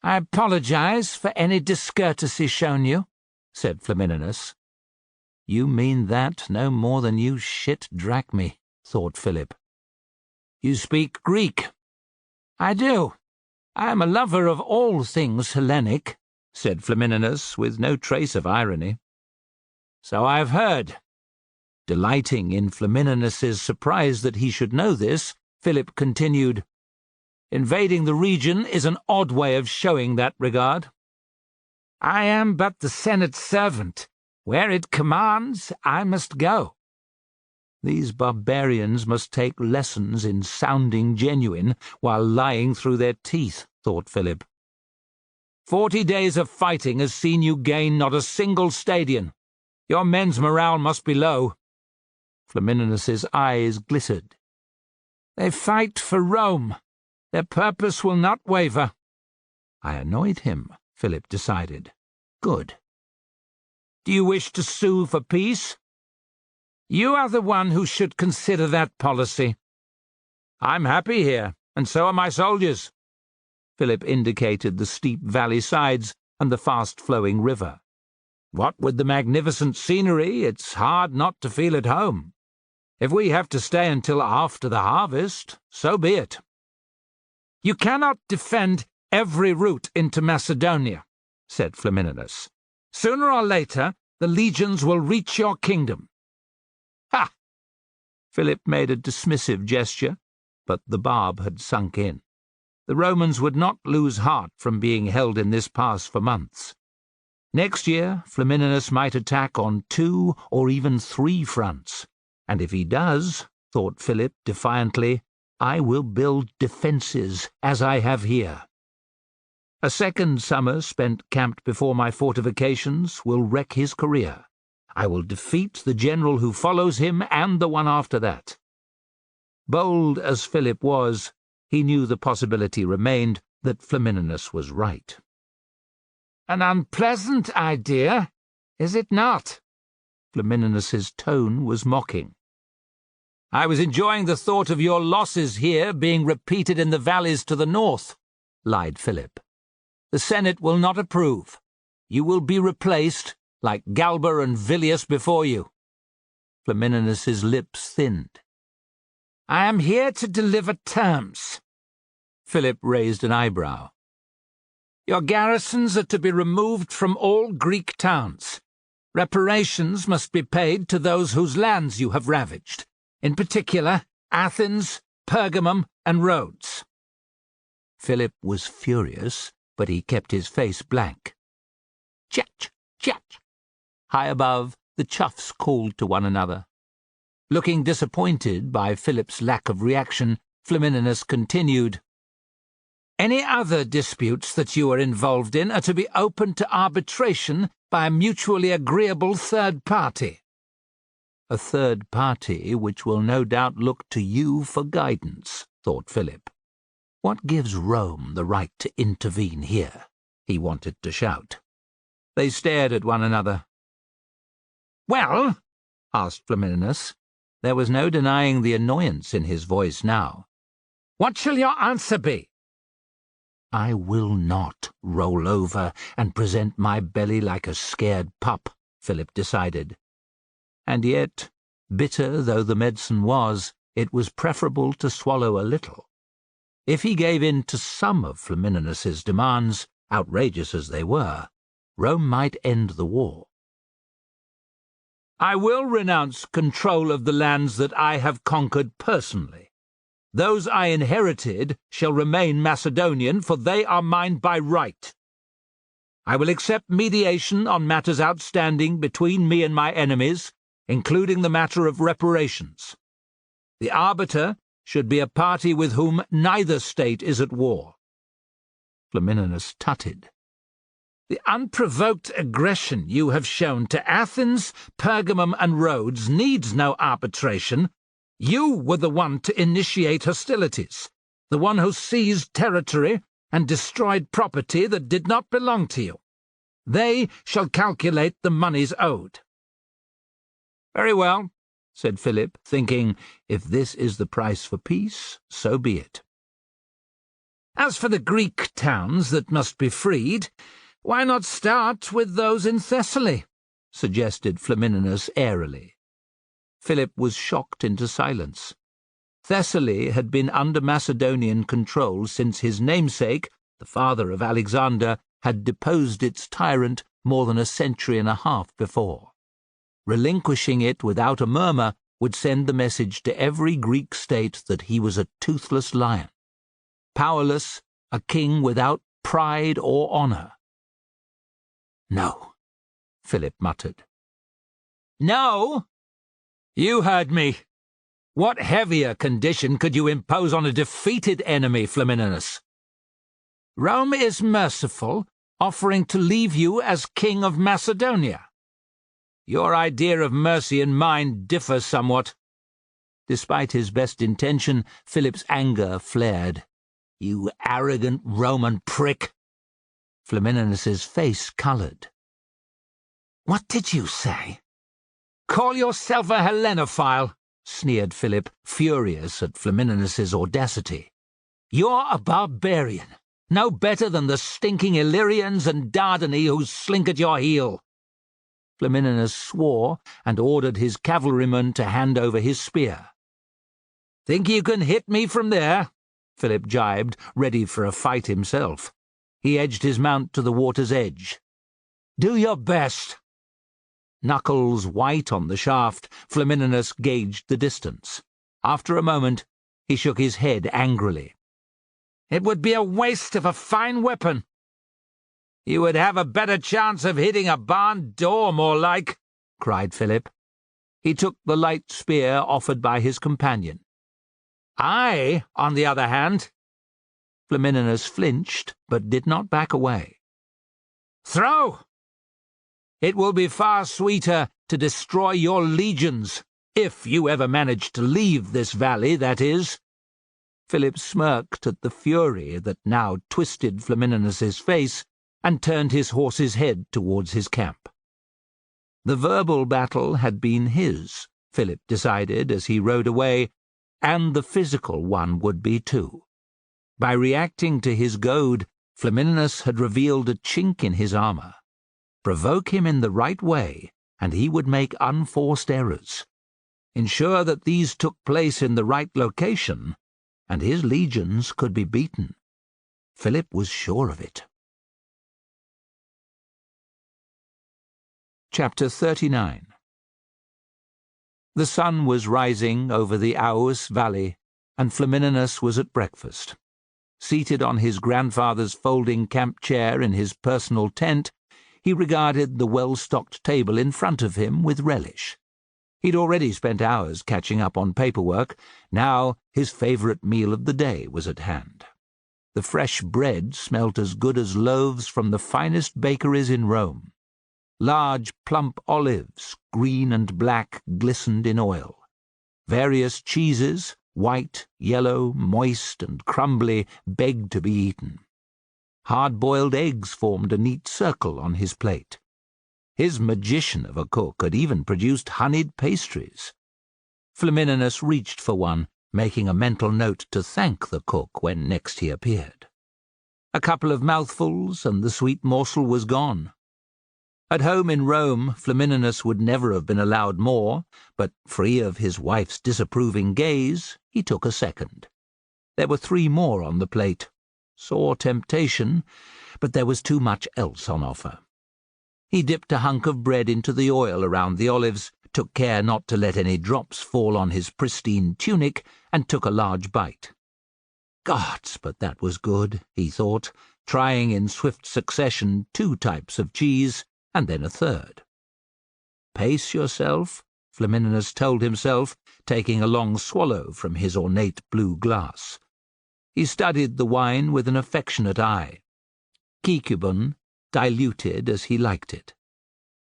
"I apologize for any discourtesy shown you," said Flamininus. "You mean that no more than you shit drachmae," thought Philip. "You speak Greek." "I do. I am a lover of all things Hellenic," said Flamininus, with no trace of irony. "So I have heard." Delighting in Flamininus's surprise that he should know this, Philip continued, "Invading the region is an odd way of showing that regard." "I am but the Senate's servant. Where it commands, I must go." These barbarians must take lessons in sounding genuine while lying through their teeth, thought Philip. 40 days of fighting has seen you gain not a single stadion. Your men's morale must be low. Flamininus's eyes glittered. "They fight for Rome. Their purpose will not waver." I annoyed him, Philip decided. Good. "Do you wish to sue for peace?" "You are the one who should consider that policy." "I'm happy here, and so are my soldiers." Philip indicated the steep valley sides and the fast-flowing river. "What with the magnificent scenery, it's hard not to feel at home. If we have to stay until after the harvest, so be it." "You cannot defend every route into Macedonia," said Flamininus. "Sooner or later, the legions will reach your kingdom." "Ha!" Philip made a dismissive gesture, but the barb had sunk in. The Romans would not lose heart from being held in this pass for months. Next year, Flamininus might attack on 2 or even 3 fronts, and if he does, thought Philip defiantly, I will build defences as I have here. A second summer spent camped before my fortifications will wreck his career. I will defeat the general who follows him and the one after that." Bold as Philip was, he knew the possibility remained that Flamininus was right. "An unpleasant idea, is it not?" Flamininus's tone was mocking. "I was enjoying the thought of your losses here being repeated in the valleys to the north," lied Philip. "The Senate will not approve. You will be replaced, like Galba and Villius before you." Flamininus's lips thinned. "I am here to deliver terms." Philip raised an eyebrow. "Your garrisons are to be removed from all Greek towns. Reparations must be paid to those whose lands you have ravaged, in particular Athens, Pergamum, and Rhodes." Philip was furious, but he kept his face blank. "Chat, chat." High above, the chuffs called to one another. Looking disappointed by Philip's lack of reaction, Flamininus continued, "Any other disputes that you are involved in are to be open to arbitration by a mutually agreeable third party." "A third party which will no doubt look to you for guidance," thought Philip. "What gives Rome the right to intervene here?" he wanted to shout. They stared at one another. "Well?" asked Flamininus. There was no denying the annoyance in his voice now. "What shall your answer be?" "I will not roll over and present my belly like a scared pup," Philip decided. And yet, bitter though the medicine was, it was preferable to swallow a little. If he gave in to some of Flamininus's demands, outrageous as they were, Rome might end the war. "I will renounce control of the lands that I have conquered personally. Those I inherited shall remain Macedonian, for they are mine by right. I will accept mediation on matters outstanding between me and my enemies, including the matter of reparations. The arbiter should be a party with whom neither state is at war." Flamininus tutted. "The unprovoked aggression you have shown to Athens, Pergamum, and Rhodes needs no arbitration. You were the one to initiate hostilities, the one who seized territory and destroyed property that did not belong to you. They shall calculate the monies owed." "Very well," said Philip, thinking, if this is the price for peace, so be it. "As for the Greek towns that must be freed, why not start with those in Thessaly?" suggested Flamininus airily. Philip was shocked into silence. Thessaly had been under Macedonian control since his namesake, the father of Alexander, had deposed its tyrant more than a century and a half before. Relinquishing it without a murmur would send the message to every Greek state that he was a toothless lion. Powerless, a king without pride or honor. "No," Philip muttered. "No? You heard me. What heavier condition could you impose on a defeated enemy, Flamininus? Rome is merciful, offering to leave you as king of Macedonia. Your idea of mercy and mine differ somewhat." Despite his best intention, Philip's anger flared. "You arrogant Roman prick!" Flamininus's face coloured. "What did you say?" "Call yourself a Hellenophile," sneered Philip, furious at Flamininus's audacity. "You're a barbarian, no better than the stinking Illyrians and Dardani who slink at your heel." Flamininus swore and ordered his cavalryman to hand over his spear. "Think you can hit me from there?" Philip jibed, ready for a fight himself. He edged his mount to the water's edge. "Do your best." Knuckles white on the shaft, Flamininus gauged the distance. After a moment, he shook his head angrily. "It would be a waste of a fine weapon." "You would have a better chance of hitting a barn door, more like," cried Philip. He took the light spear offered by his companion. "I, on the other hand—" Flamininus flinched, but did not back away. "Throw! It will be far sweeter to destroy your legions, if you ever manage to leave this valley, that is." Philip smirked at the fury that now twisted Flamininus's face and turned his horse's head towards his camp. The verbal battle had been his, Philip decided as he rode away, and the physical one would be too. By reacting to his goad, Flamininus had revealed a chink in his armour. Provoke him in the right way, and he would make unforced errors. Ensure that these took place in the right location, and his legions could be beaten. Philip was sure of it. Chapter 39. The sun was rising over the Aous valley, and Flamininus was at breakfast. Seated on his grandfather's folding camp chair in his personal tent, he regarded the well-stocked table in front of him with relish. He'd already spent hours catching up on paperwork. Now his favourite meal of the day was at hand. The fresh bread smelt as good as loaves from the finest bakeries in Rome. Large, plump olives, green and black, glistened in oil. Various cheeses, white, yellow, moist, and crumbly, begged to be eaten. Hard-boiled eggs formed a neat circle on his plate. His magician of a cook had even produced honeyed pastries. Flamininus reached for one, making a mental note to thank the cook when next he appeared. A couple of mouthfuls, and the sweet morsel was gone. At home in Rome, Flamininus would never have been allowed more, but free of his wife's disapproving gaze, he took a second. There were 3 more on the plate. Sore temptation, but there was too much else on offer. He dipped a hunk of bread into the oil around the olives, took care not to let any drops fall on his pristine tunic, and took a large bite. Gods, but that was good, he thought, trying in swift succession 2 types of cheese, and then a third. Pace yourself, Flamininus told himself, taking a long swallow from his ornate blue glass. He studied the wine with an affectionate eye. Caecubon, diluted as he liked it.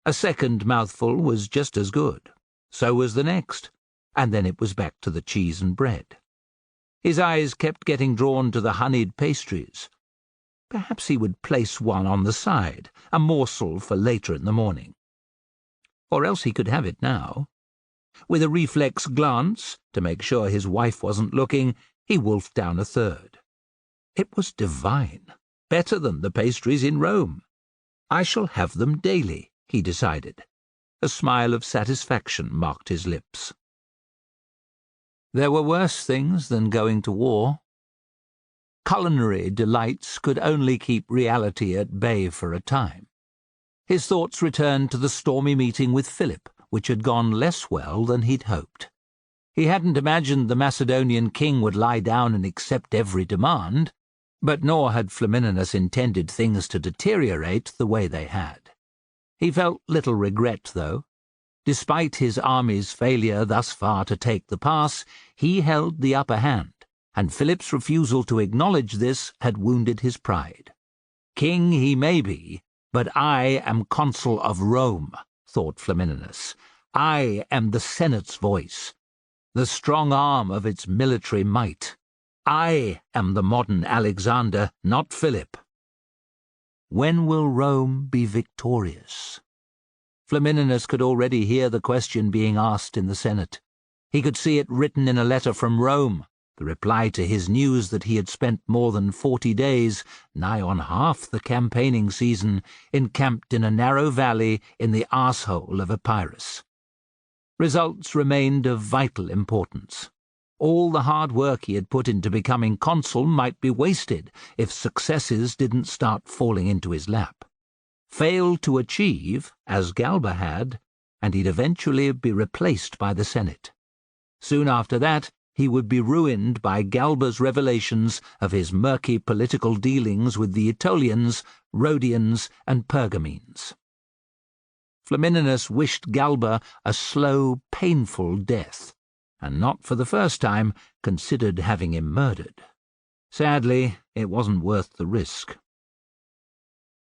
A second mouthful was just as good. So was the next, and then it was back to the cheese and bread. His eyes kept getting drawn to the honeyed pastries. Perhaps he would place one on the side, a morsel for later in the morning. Or else he could have it now. With a reflex glance, to make sure his wife wasn't looking, he wolfed down a third. It was divine, better than the pastries in Rome. I shall have them daily, he decided. A smile of satisfaction marked his lips. There were worse things than going to war. Culinary delights could only keep reality at bay for a time. His thoughts returned to the stormy meeting with Philip, which had gone less well than he'd hoped. He hadn't imagined the Macedonian king would lie down and accept every demand, but nor had Flamininus intended things to deteriorate the way they had. He felt little regret, though. Despite his army's failure thus far to take the pass, he held the upper hand, and Philip's refusal to acknowledge this had wounded his pride. King he may be, but I am consul of Rome, thought Flamininus. I am the Senate's voice, the strong arm of its military might. I am the modern Alexander, not Philip. When will Rome be victorious? Flamininus could already hear the question being asked in the Senate. He could see it written in a letter from Rome, the reply to his news that he had spent more than 40 days, nigh on half the campaigning season, encamped in a narrow valley in the arsehole of Epirus. Results remained of vital importance. All the hard work he had put into becoming consul might be wasted if successes didn't start falling into his lap. Fail to achieve, as Galba had, and he'd eventually be replaced by the Senate. Soon after that, he would be ruined by Galba's revelations of his murky political dealings with the Aetolians, Rhodians, and Pergamenes. Flamininus wished Galba a slow, painful death, and not for the first time considered having him murdered. Sadly, it wasn't worth the risk.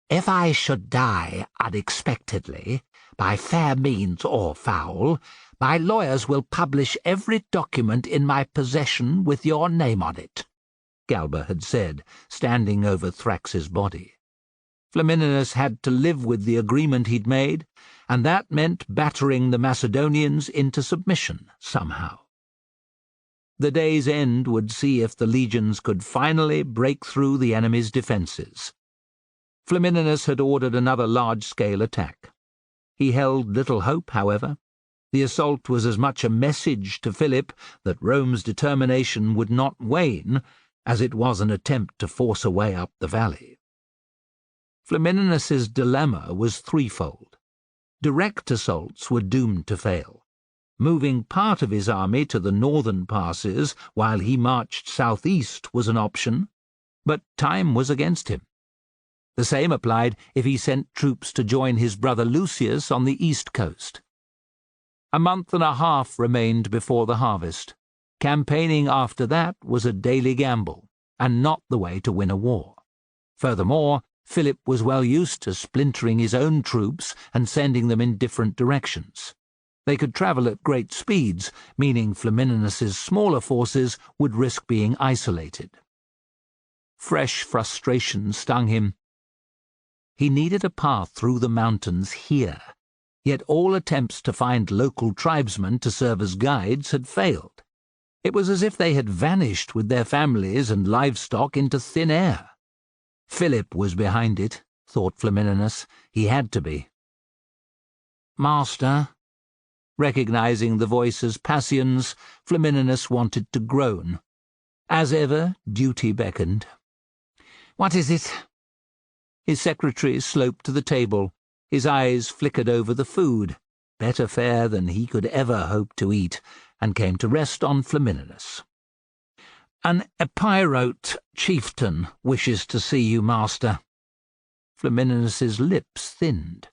If I should die unexpectedly, by fair means or foul, my lawyers will publish every document in my possession with your name on it, Galba had said, standing over Thrax's body. Flamininus had to live with the agreement he'd made, and that meant battering the Macedonians into submission somehow. The day's end would see if the legions could finally break through the enemy's defences. Flamininus had ordered another large-scale attack. He held little hope, however. The assault was as much a message to Philip that Rome's determination would not wane as it was an attempt to force a way up the valley. Flamininus's dilemma was threefold. Direct assaults were doomed to fail. Moving part of his army to the northern passes while he marched southeast was an option, but time was against him. The same applied if he sent troops to join his brother Lucius on the east coast. A month and a half remained before the harvest. Campaigning after that was a daily gamble, and not the way to win a war. Furthermore, Philip was well used to splintering his own troops and sending them in different directions. They could travel at great speeds, meaning Flamininus's smaller forces would risk being isolated. Fresh frustration stung him. He needed a path through the mountains here, yet all attempts to find local tribesmen to serve as guides had failed. It was as if they had vanished with their families and livestock into thin air. Philip was behind it, thought Flamininus. He had to be. "Master," recognizing the voice as Passion's, Flamininus wanted to groan. As ever, duty beckoned. "What is it?" His secretary sloped to the table. His eyes flickered over the food, better fare than he could ever hope to eat, and came to rest on Flamininus. "An Epirote chieftain wishes to see you, master." Flamininus's lips thinned.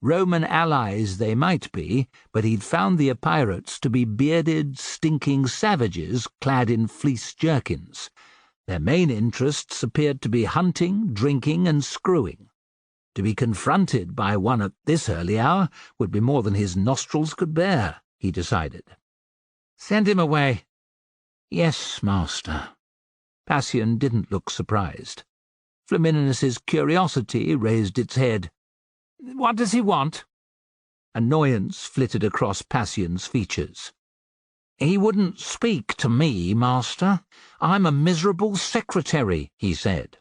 Roman allies they might be, but he'd found the Epirotes to be bearded, stinking savages clad in fleece jerkins. Their main interests appeared to be hunting, drinking, and screwing. To be confronted by one at this early hour would be more than his nostrils could bear, he decided. "Send him away." "Yes, master." Passion didn't look surprised. Flamininus's curiosity raised its head. "What does he want?" Annoyance flitted across Passion's features. "He wouldn't speak to me, master. I'm a miserable secretary," he said.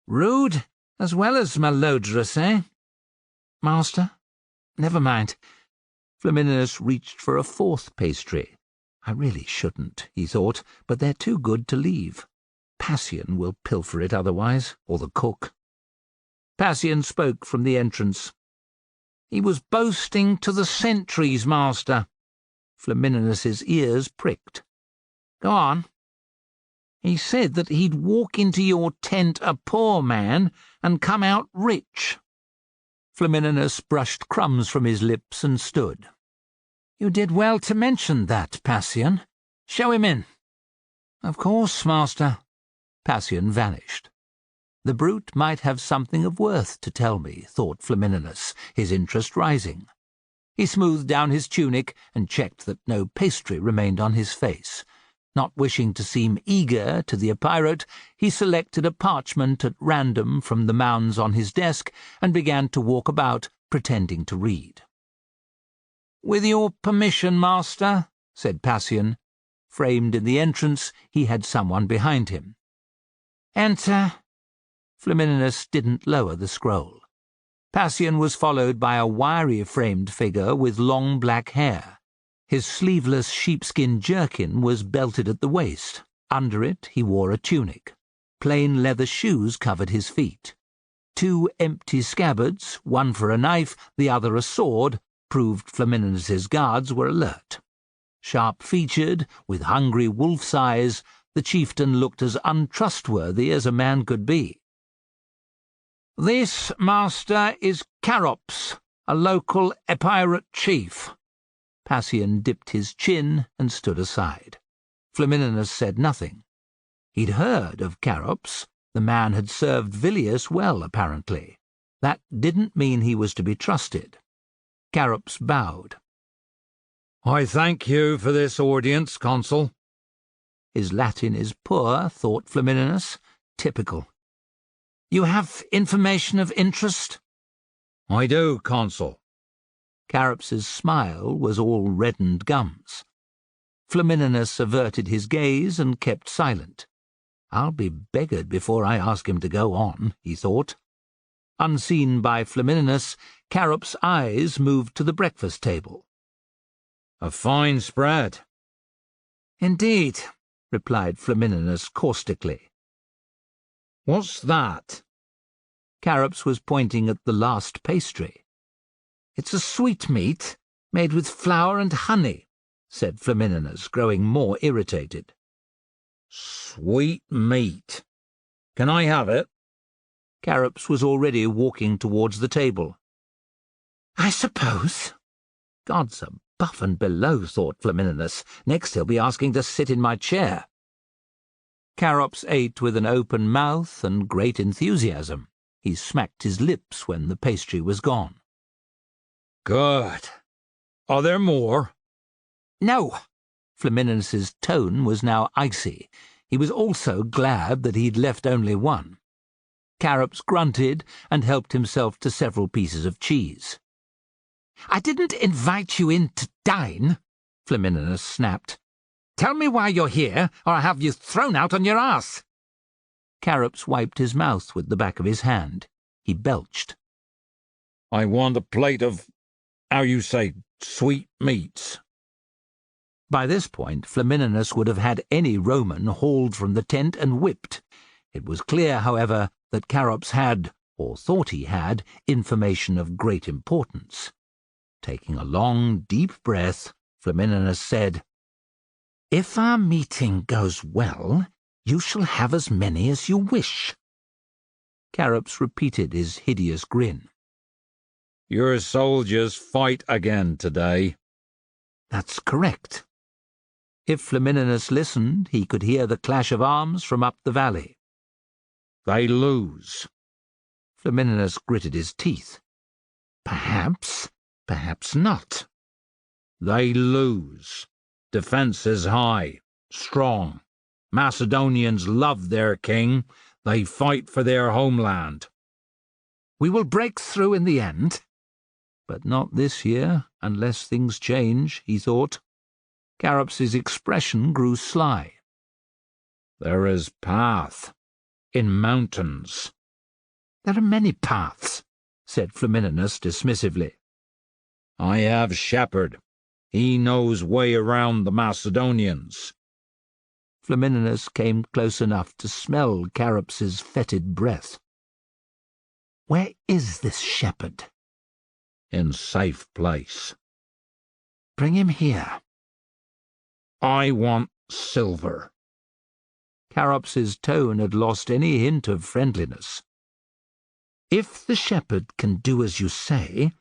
"Rude as well as malodorous, eh?" "Master, never mind." Flamininus reached for a fourth pastry. I really shouldn't, he thought, but they're too good to leave. Passion will pilfer it otherwise, or the cook. Passion spoke from the entrance. "He was boasting to the sentries, master." Flamininus's ears pricked. "Go on." "He said that he'd walk into your tent a poor man and come out rich." Flamininus brushed crumbs from his lips and stood. "You did well to mention that, Passion. Show him in." "Of course, master." Passion vanished. The brute might have something of worth to tell me, thought Flamininus, his interest rising. He smoothed down his tunic and checked that no pastry remained on his face. Not wishing to seem eager to the Epirote, he selected a parchment at random from the mounds on his desk and began to walk about, pretending to read. "With your permission, master," said Passion. Framed in the entrance, he had someone behind him. "Enter." Flamininus didn't lower the scroll. Passion was followed by a wiry-framed figure with long black hair. His sleeveless sheepskin jerkin was belted at the waist. Under it he wore a tunic. Plain leather shoes covered his feet. 2 empty scabbards, one for a knife, the other a sword, proved Flamininus's guards were alert. Sharp-featured, with hungry wolf's eyes, the chieftain looked as untrustworthy as a man could be. "This, master, is Charops, a local Epirote chief." Passion dipped his chin and stood aside. Flamininus said nothing. He'd heard of Charops. The man had served Villius well, apparently. That didn't mean he was to be trusted. Charops bowed. "I thank you for this audience, Consul." His Latin is poor, thought Flamininus. Typical. "You have information of interest?" "I do, Consul." Charops's smile was all reddened gums. Flamininus averted his gaze and kept silent. I'll be beggared before I ask him to go on, he thought. Unseen by Flamininus, Charop's eyes moved to the breakfast table. "A fine spread." "Indeed," replied Flamininus caustically. "What's that?" Charops was pointing at the last pastry. "It's a sweetmeat made with flour and honey," said Flamininus, growing more irritated. "Sweet meat. Can I have it?" Charops was already walking towards the table. "I suppose. Gods above and below," thought Flamininus. "Next he'll be asking to sit in my chair." Charops ate with an open mouth and great enthusiasm. He smacked his lips when the pastry was gone. "Good. Are there more?" "No." Flamininus's tone was now icy. He was also glad that he'd left only one. Charops grunted and helped himself to several pieces of cheese. "I didn't invite you in to dine," Flamininus snapped. "Tell me why you're here, or I'll have you thrown out on your ass." Charops wiped his mouth with the back of his hand. He belched. "I want a plate of, how you say, sweetmeats." By this point, Flamininus would have had any Roman hauled from the tent and whipped. It was clear, however, that Charops had, or thought he had, information of great importance. Taking a long, deep breath, Flamininus said, "If our meeting goes well, you shall have as many as you wish." Charops repeated his hideous grin. "Your soldiers fight again today." "That's correct." If Flamininus listened, he could hear the clash of arms from up the valley. "They lose." Flamininus gritted his teeth. "Perhaps, perhaps not." "They lose. Defense is high, strong. Macedonians love their king. They fight for their homeland." "We will break through in the end." But not this year, unless things change, he thought. Charops's expression grew sly. "There is path. In mountains." "There are many paths," said Flamininus dismissively. "I have Shepherd. He knows way around the Macedonians." Flamininus came close enough to smell Charops's fetid breath. "Where is this shepherd?" "In safe place." "Bring him here." "I want silver." Charops's tone had lost any hint of friendliness. "If the shepherd can do as you say,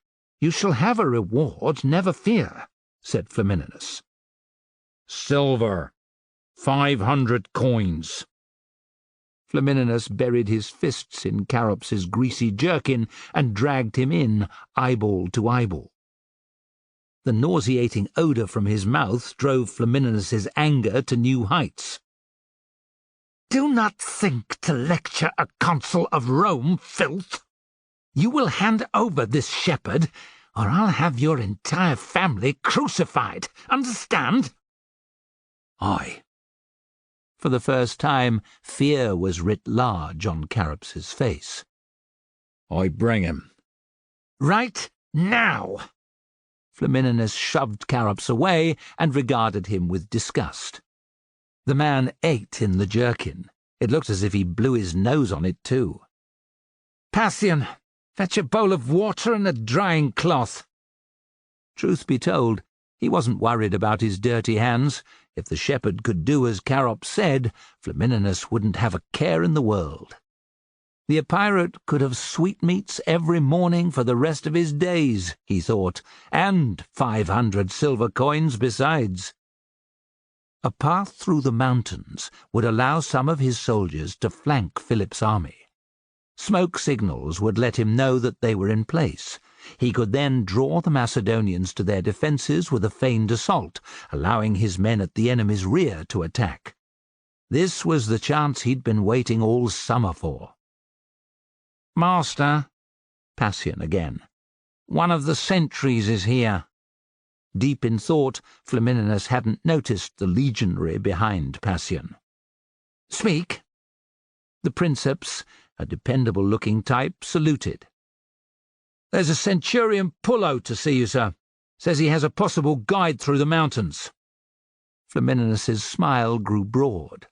you shall have a reward, never fear," said Flamininus. "Silver. 500 coins." Flamininus buried his fists in Charops's greasy jerkin and dragged him in, eyeball to eyeball. The nauseating odour from his mouth drove Flamininus's anger to new heights. "Do not think to lecture a consul of Rome, filth! You will hand over this shepherd, or I'll have your entire family crucified. Understand?" "Aye." For the first time, fear was writ large on Charops's face. "I bring him." "Right now!" Flamininus shoved Charops away and regarded him with disgust. The man ate in the jerkin. It looked as if he blew his nose on it too. "Passion, fetch a bowl of water and a drying cloth." Truth be told, he wasn't worried about his dirty hands. If the shepherd could do as Charops said, Flamininus wouldn't have a care in the world. The Epirot could have sweetmeats every morning for the rest of his days, he thought, and 500 silver coins besides. A path through the mountains would allow some of his soldiers to flank Philip's army. Smoke signals would let him know that they were in place. He could then draw the Macedonians to their defences with a feigned assault, allowing his men at the enemy's rear to attack. This was the chance he'd been waiting all summer for. "Master," Passian again, "one of the sentries is here." Deep in thought, Flamininus hadn't noticed the legionary behind Passian. "Speak." The princeps, a dependable-looking type, saluted. "There's a Centurion Pullo to see you, sir. Says he has a possible guide through the mountains." Flamininus's smile grew broad.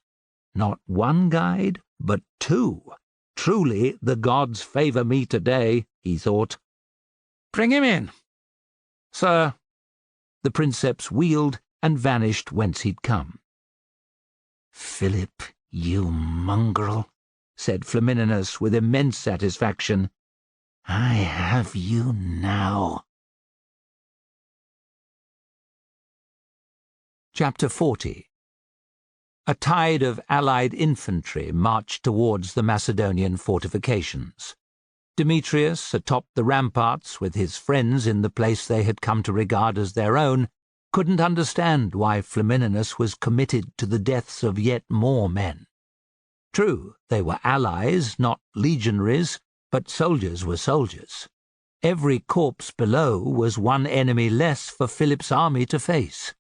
Not one guide, but two. Truly, the gods favour me today, he thought. "Bring him in." "Sir." The princeps wheeled and vanished whence he'd come. "Philip, you mongrel," said Flamininus with immense satisfaction. "I have you now." Chapter 40. A tide of allied infantry marched towards the Macedonian fortifications. Demetrius, atop the ramparts with his friends in the place they had come to regard as their own, couldn't understand why Flamininus was committed to the deaths of yet more men. True, they were allies, not legionaries, but soldiers were soldiers. Every corpse below was one enemy less for Philip's army to face.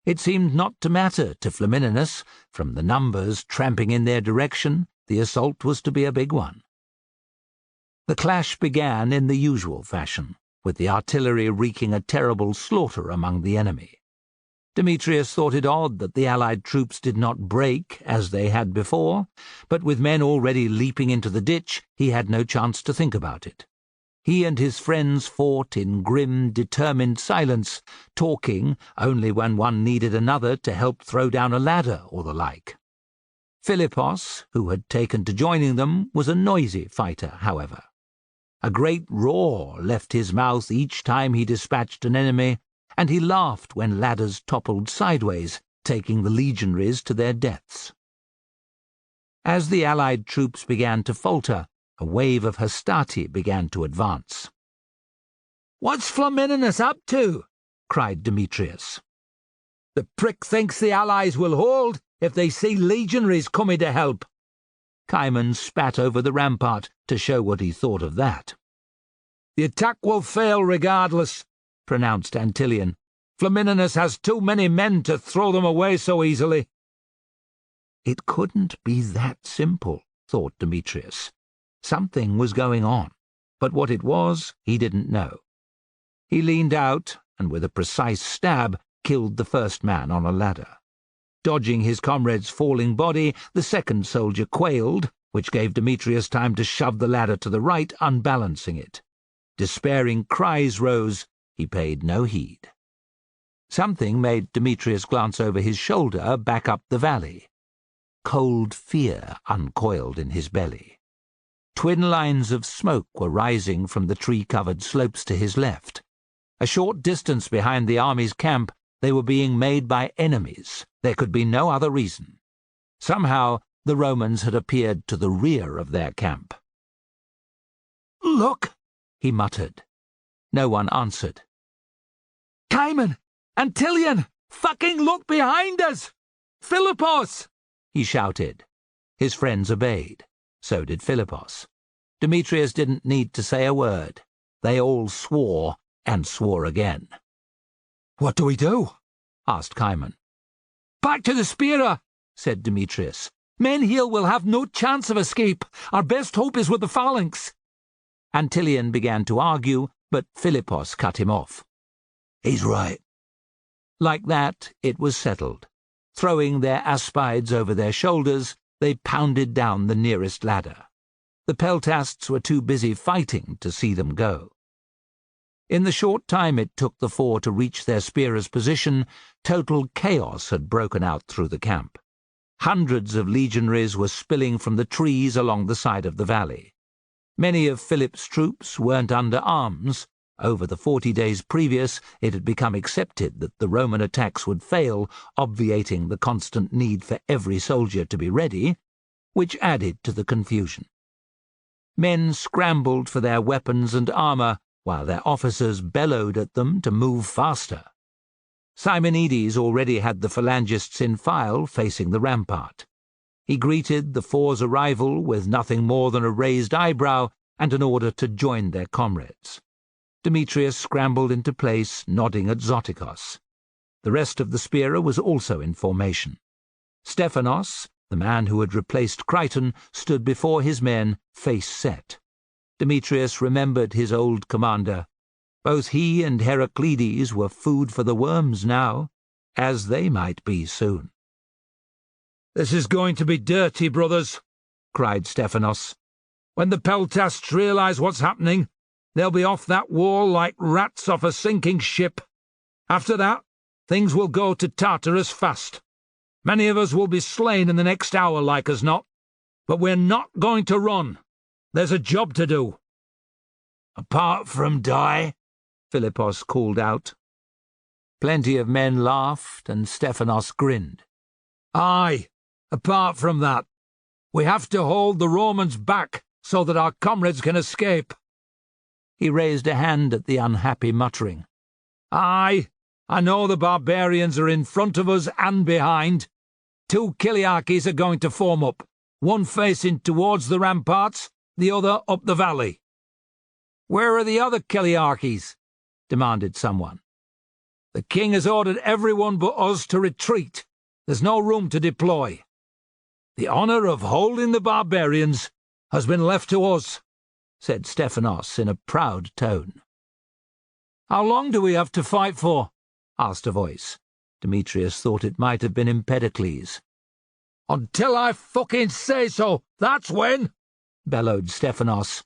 It seemed not to matter to Flamininus. From the numbers tramping in their direction, the assault was to be a big one. The clash began in the usual fashion, with the artillery wreaking a terrible slaughter among the enemy. Demetrius thought it odd that the allied troops did not break as they had before, but with men already leaping into the ditch, he had no chance to think about it. He and his friends fought in grim, determined silence, talking only when one needed another to help throw down a ladder or the like. Philippos, who had taken to joining them, was a noisy fighter, however. A great roar left his mouth each time he dispatched an enemy, and he laughed when ladders toppled sideways, taking the legionaries to their deaths. As the allied troops began to falter, a wave of Hastati began to advance. "What's Flamininus up to?" cried Demetrius. "The prick thinks the allies will hold if they see legionaries coming to help." Kane spat over the rampart to show what he thought of that. "The attack will fail regardless," pronounced Antilian. "Flamininus has too many men to throw them away so easily." It couldn't be that simple, thought Demetrius. Something was going on, but what it was he didn't know. He leaned out and with a precise stab killed the first man on a ladder. Dodging his comrade's falling body, the second soldier quailed, which gave Demetrius time to shove the ladder to the right, unbalancing it. Despairing cries rose. He paid no heed. Something made Demetrius glance over his shoulder back up the valley. Cold fear uncoiled in his belly. Twin lines of smoke were rising from the tree-covered slopes to his left. A short distance behind the army's camp, they were being made by enemies. There could be no other reason. Somehow, the Romans had appeared to the rear of their camp. "Look!" he muttered. No one answered. "Kane! Antilian! Fucking look behind us! Philippos!" he shouted. His friends obeyed. So did Philippos. Demetrius didn't need to say a word. They all swore and swore again. "What do we do?" asked Kane. "Back to the Spira," said Demetrius. "Men here will have no chance of escape. Our best hope is with the Phalanx." Antilian began to argue, but Philippos cut him off. "He's right." Like that, it was settled. Throwing their aspides over their shoulders, they pounded down the nearest ladder. The peltasts were too busy fighting to see them go. In the short time it took the four to reach their Spira's position, total chaos had broken out through the camp. Hundreds of legionaries were spilling from the trees along the side of the valley. Many of Philip's troops weren't under arms, Over the 40 days previous, it had become accepted that the Roman attacks would fail, obviating the constant need for every soldier to be ready, which added to the confusion. Men scrambled for their weapons and armour, while their officers bellowed at them to move faster. Simonides already had the phalangists in file facing the rampart. He greeted the four's arrival with nothing more than a raised eyebrow and an order to join their comrades. Demetrius scrambled into place, nodding at Zotikos. The rest of the spearer was also in formation. Stephanos, the man who had replaced Crichton, stood before his men, face set. Demetrius remembered his old commander. Both he and Heraclides were food for the worms now, as they might be soon. "This is going to be dirty, brothers," cried Stephanos. "When the Peltasts realize what's happening, they'll be off that wall like rats off a sinking ship. After that, things will go to Tartarus fast. Many of us will be slain in the next hour, like as not. But we're not going to run. There's a job to do." "Apart from die?" Philippos called out. Plenty of men laughed, and Stephanos grinned. "Aye, apart from that. We have to hold the Romans back so that our comrades can escape." He raised a hand at the unhappy muttering. "Aye, I know the barbarians are in front of us and behind. 2 Kiliarchies are going to form up, one facing towards the ramparts, the other up the valley." "Where are the other Kiliarchies?" demanded someone. "The king has ordered everyone but us to retreat. There's no room to deploy. The honour of holding the barbarians has been left to us," said Stephanos in a proud tone. "How long do we have to fight for?" asked a voice. Demetrius thought it might have been Empedocles. "Until I fucking say so, that's when," bellowed Stephanos.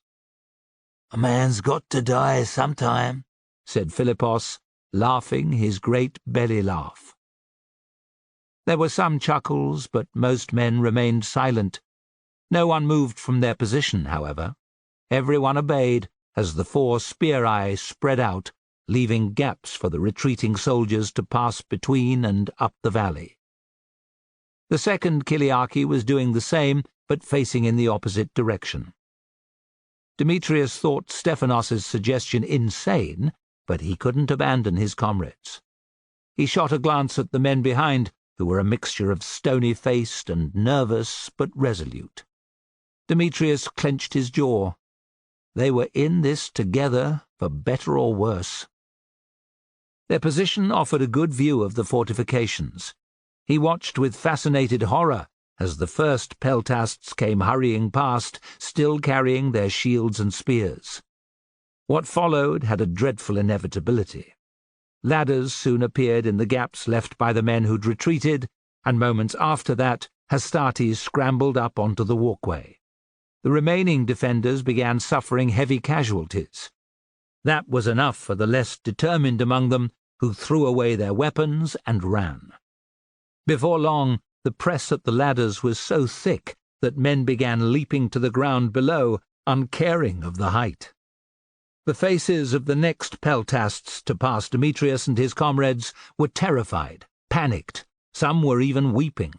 "A man's got to die sometime," said Philippos, laughing his great belly laugh. There were some chuckles, but most men remained silent. No one moved from their position, however. Everyone obeyed as the 4 spear-eye spread out, leaving gaps for the retreating soldiers to pass between and up the valley. The second Kiliarchy was doing the same, but facing in the opposite direction. Demetrius thought Stephanos's suggestion insane, but he couldn't abandon his comrades. He shot a glance at the men behind, who were a mixture of stony-faced and nervous but resolute. Demetrius clenched his jaw. They were in this together, for better or worse. Their position offered a good view of the fortifications. He watched with fascinated horror as the first Peltasts came hurrying past, still carrying their shields and spears. What followed had a dreadful inevitability. Ladders soon appeared in the gaps left by the men who'd retreated, and moments after that, Hastartes scrambled up onto the walkway. The remaining defenders began suffering heavy casualties. That was enough for the less determined among them, who threw away their weapons and ran. Before long, the press at the ladders was so thick that men began leaping to the ground below, uncaring of the height. The faces of the next Peltasts to pass Demetrius and his comrades were terrified, panicked. Some were even weeping.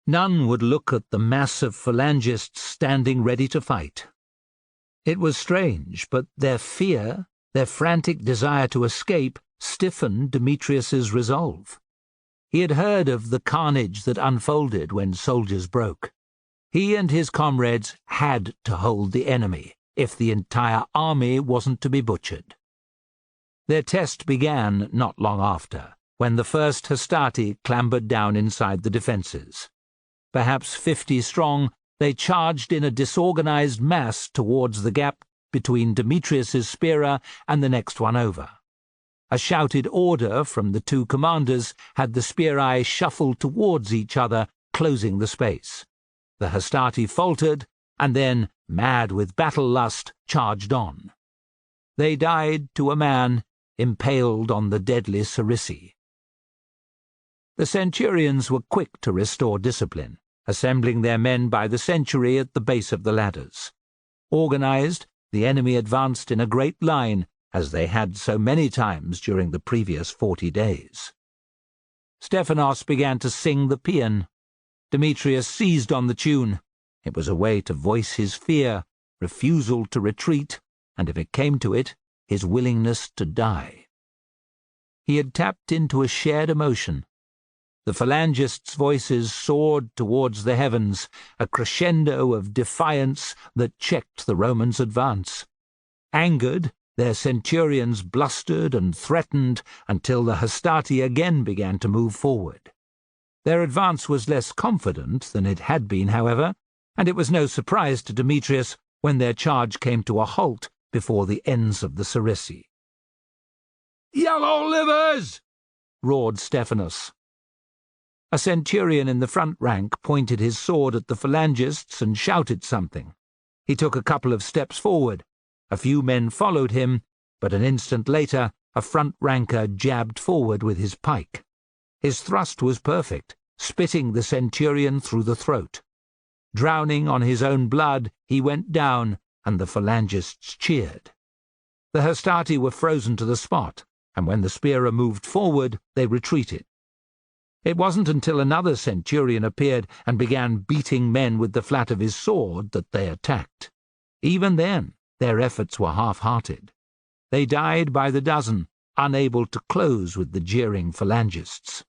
None would look at the mass of phalangists standing ready to fight. It was strange, but their fear, their frantic desire to escape, stiffened Demetrius's resolve. He had heard of the carnage that unfolded when soldiers broke. He and his comrades had to hold the enemy, if the entire army wasn't to be butchered. Their test began not long after, when the first Hastati clambered down inside the defences. Perhaps 50 strong, they charged in a disorganized mass towards the gap between Demetrius's spearer and the next one over. A shouted order from the 2 commanders had the spear-eye shuffle towards each other, closing the space. The Hastati faltered, and then, mad with battle lust, charged on. They died to a man, impaled on the deadly Sarisi. The centurions were quick to restore discipline, assembling their men by the century at the base of the ladders. Organized, the enemy advanced in a great line, as they had so many times during the previous 40 days. Stephanos began to sing the paean. Demetrius seized on the tune. It was a way to voice his fear, refusal to retreat, and if it came to it, his willingness to die. He had tapped into a shared emotion. The phalangists' voices soared towards the heavens, a crescendo of defiance that checked the Romans' advance. Angered, their centurions blustered and threatened until the Hastati again began to move forward. Their advance was less confident than it had been, however, and it was no surprise to Demetrius when their charge came to a halt before the ends of the Cerici. "Yellow livers!" roared Stephanos. A centurion in the front rank pointed his sword at the phalangists and shouted something. He took a couple of steps forward. A few men followed him, but an instant later a front ranker jabbed forward with his pike. His thrust was perfect, spitting the centurion through the throat. Drowning on his own blood, he went down, and the phalangists cheered. The Hastati were frozen to the spot, and when the spearer moved forward, they retreated. It wasn't until another centurion appeared and began beating men with the flat of his sword that they attacked. Even then, their efforts were half-hearted. They died by the dozen, unable to close with the jeering phalangists.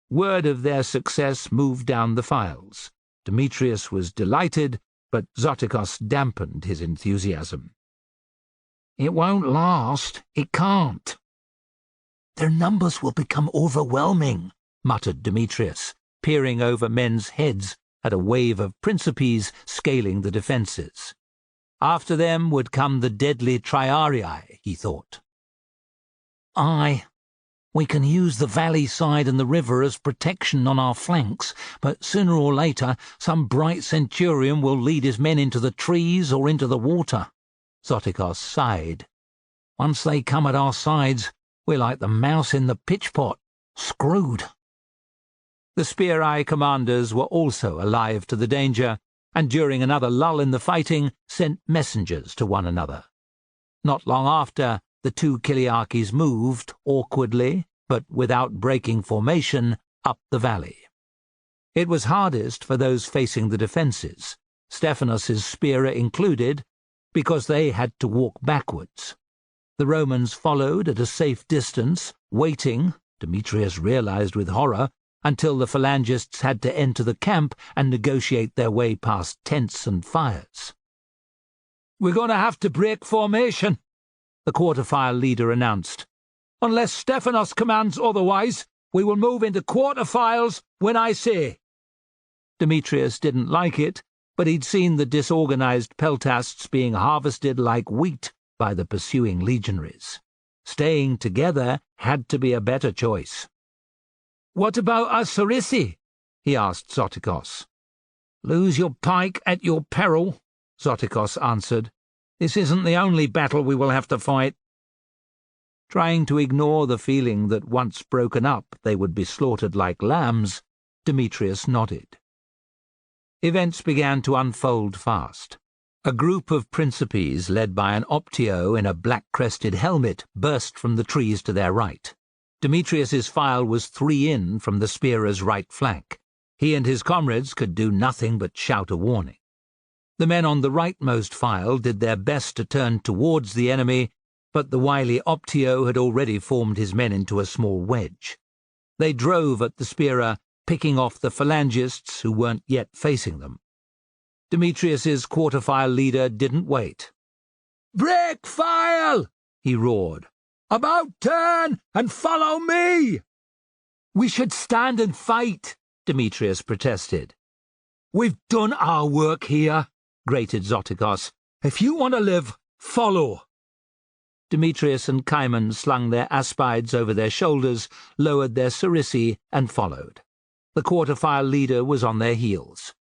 Word of their success moved down the files. Demetrius was delighted, but Zotikos dampened his enthusiasm. "It won't last. It can't." "Their numbers will become overwhelming," muttered Demetrius, peering over men's heads at a wave of Principes scaling the defences. After them would come the deadly Triarii, he thought. "Aye, we can use the valley side and the river as protection on our flanks, but sooner or later some bright centurion will lead his men into the trees or into the water." Zotikos sighed. "Once they come at our sides, we're like the mouse in the pitchpot, screwed." The spear-eye commanders were also alive to the danger, and during another lull in the fighting sent messengers to one another. Not long after, the two Kiliarchys moved, awkwardly, but without breaking formation, up the valley. It was hardest for those facing the defences, Stephanos's spearer included, because they had to walk backwards. The Romans followed at a safe distance, waiting, Demetrius realized with horror, until the phalangists had to enter the camp and negotiate their way past tents and fires. "We're going to have to break formation," the quarter-file leader announced. "Unless Stephanos commands otherwise, we will move into quarter-files when I say." Demetrius didn't like it, but he'd seen the disorganized peltasts being harvested like wheat by the pursuing legionaries. Staying together had to be a better choice. "What about us Cerici?" he asked Zotikos. "Lose your pike at your peril," Zotikos answered. "This isn't the only battle we will have to fight." Trying to ignore the feeling that once broken up they would be slaughtered like lambs, Demetrius nodded. Events began to unfold fast. A group of Principes led by an Optio in a black-crested helmet burst from the trees to their right. Demetrius's file was 3 in from the spearer's right flank. He and his comrades could do nothing but shout a warning. The men on the rightmost file did their best to turn towards the enemy, but the wily Optio had already formed his men into a small wedge. They drove at the spearer, picking off the phalangists who weren't yet facing them. Demetrius's quarter-file leader didn't wait. "Break file!" he roared. "About turn and follow me!" "We should stand and fight," Demetrius protested. "We've done our work here," grated Zotikos. "If you want to live, follow." Demetrius and Cimon slung their aspides over their shoulders, lowered their Cerici, and followed. The quarter-file leader was on their heels.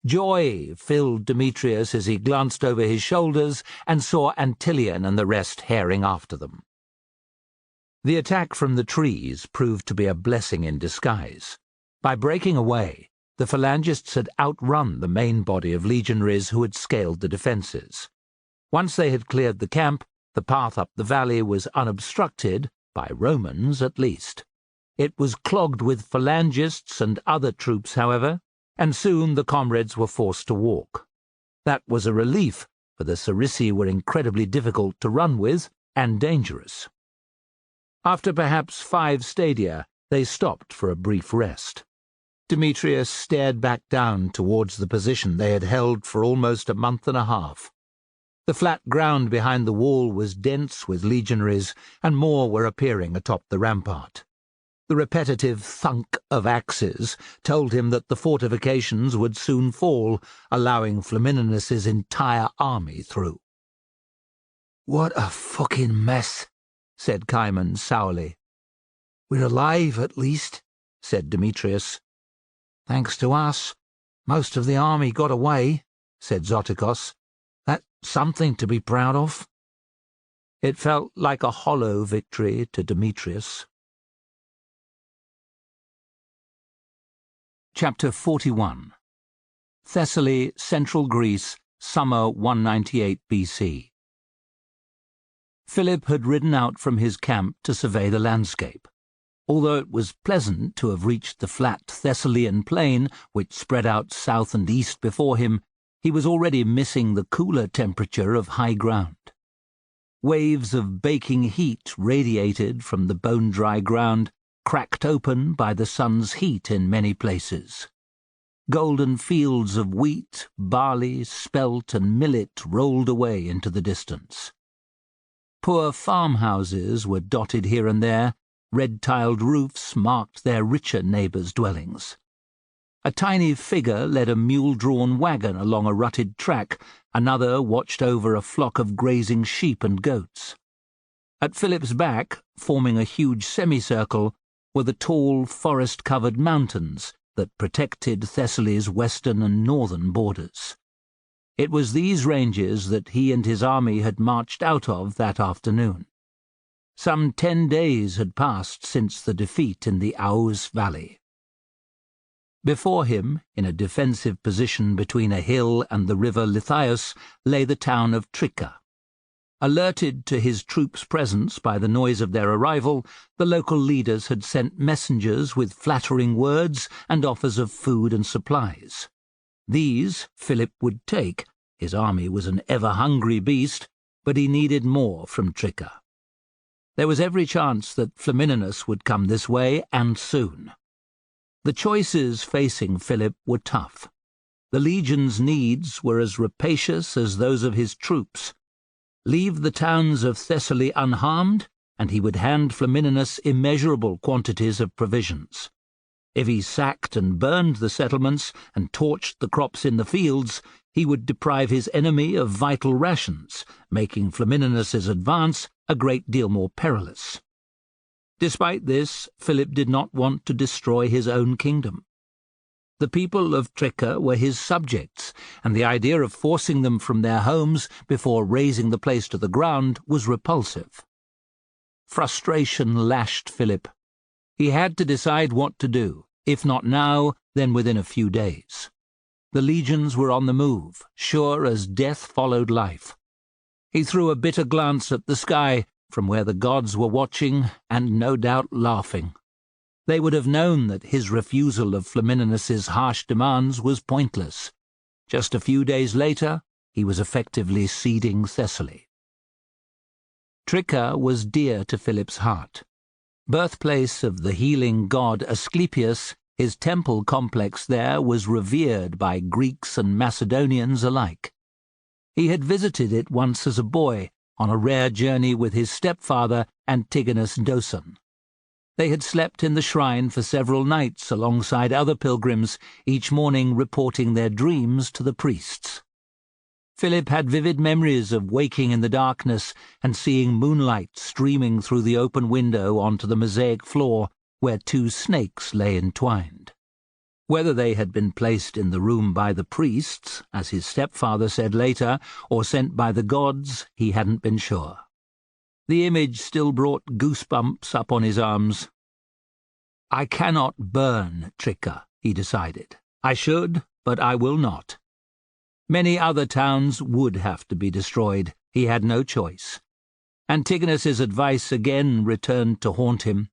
Joy filled Demetrius as he glanced over his shoulders and saw Antilion and the rest herring after them. The attack from the trees proved to be a blessing in disguise. By breaking away, the phalangists had outrun the main body of legionaries who had scaled the defences. Once they had cleared the camp, The path up the valley was unobstructed, by Romans at least. It was clogged with phalangists and other troops, however, and soon the comrades were forced to walk. That was a relief, for the Sarisi were incredibly difficult to run with and dangerous. After perhaps 5 stadia, they stopped for a brief rest. Demetrius stared back down towards the position they had held for almost a month and a half. The flat ground behind the wall was dense with legionaries, and more were appearing atop the rampart. The repetitive thunk of axes told him that the fortifications would soon fall, allowing Flamininus's entire army through. "What a fucking mess," said Cimon sourly. "We're alive, at least," said Demetrius. "Thanks to us, most of the army got away," said Zotikos. "That's something to be proud of." It felt like a hollow victory to Demetrius. Chapter 41. Thessaly, Central Greece, summer 198 BC. Philip had ridden out from his camp to survey the landscape. Although it was pleasant to have reached the flat Thessalian plain, which spread out south and east before him, he was already missing the cooler temperature of high ground. Waves of baking heat radiated from the bone-dry ground, cracked open by the sun's heat in many places. Golden fields of wheat, barley, spelt, and millet rolled away into the distance. Poor farmhouses were dotted here and there. Red-tiled roofs marked their richer neighbours' dwellings. A tiny figure led a mule-drawn wagon along a rutted track, another watched over a flock of grazing sheep and goats. At Philip's back, forming a huge semicircle, were the tall, forest-covered mountains that protected Thessaly's western and northern borders. It was these ranges that he and his army had marched out of that afternoon. Some 10 days had passed since the defeat in the Aous Valley. Before him, in a defensive position between a hill and the river Lithios, lay the town of Tricca. Alerted to his troops' presence by the noise of their arrival, the local leaders had sent messengers with flattering words and offers of food and supplies. These Philip would take. His army was an ever-hungry beast, but he needed more from Tricca. There was every chance that Flamininus would come this way, and soon. The choices facing Philip were tough. The legion's needs were as rapacious as those of his troops. Leave the towns of Thessaly unharmed, and he would hand Flamininus immeasurable quantities of provisions. If he sacked and burned the settlements and torched the crops in the fields, he would deprive his enemy of vital rations, making Flamininus's advance a great deal more perilous. Despite this, Philip did not want to destroy his own kingdom. The people of Tricca were his subjects, and the idea of forcing them from their homes before razing the place to the ground was repulsive. Frustration lashed Philip. He had to decide what to do, if not now, then within a few days. The legions were on the move, sure as death followed life. He threw a bitter glance at the sky, from where the gods were watching and no doubt laughing. They would have known that his refusal of Flamininus's harsh demands was pointless. Just a few days later, he was effectively ceding Thessaly. Tricca was dear to Philip's heart. Birthplace of the healing god Asclepius, his temple complex there was revered by Greeks and Macedonians alike. He had visited it once as a boy, on a rare journey with his stepfather, Antigonus Doson. They had slept in the shrine for several nights alongside other pilgrims, each morning reporting their dreams to the priests. Philip had vivid memories of waking in the darkness and seeing moonlight streaming through the open window onto the mosaic floor where 2 snakes lay entwined. Whether they had been placed in the room by the priests, as his stepfather said later, or sent by the gods, he hadn't been sure. The image still brought goosebumps up on his arms. I cannot burn Tricca, he decided. I should, but I will not. Many other towns would have to be destroyed. He had no choice. Antigonus's advice again returned to haunt him.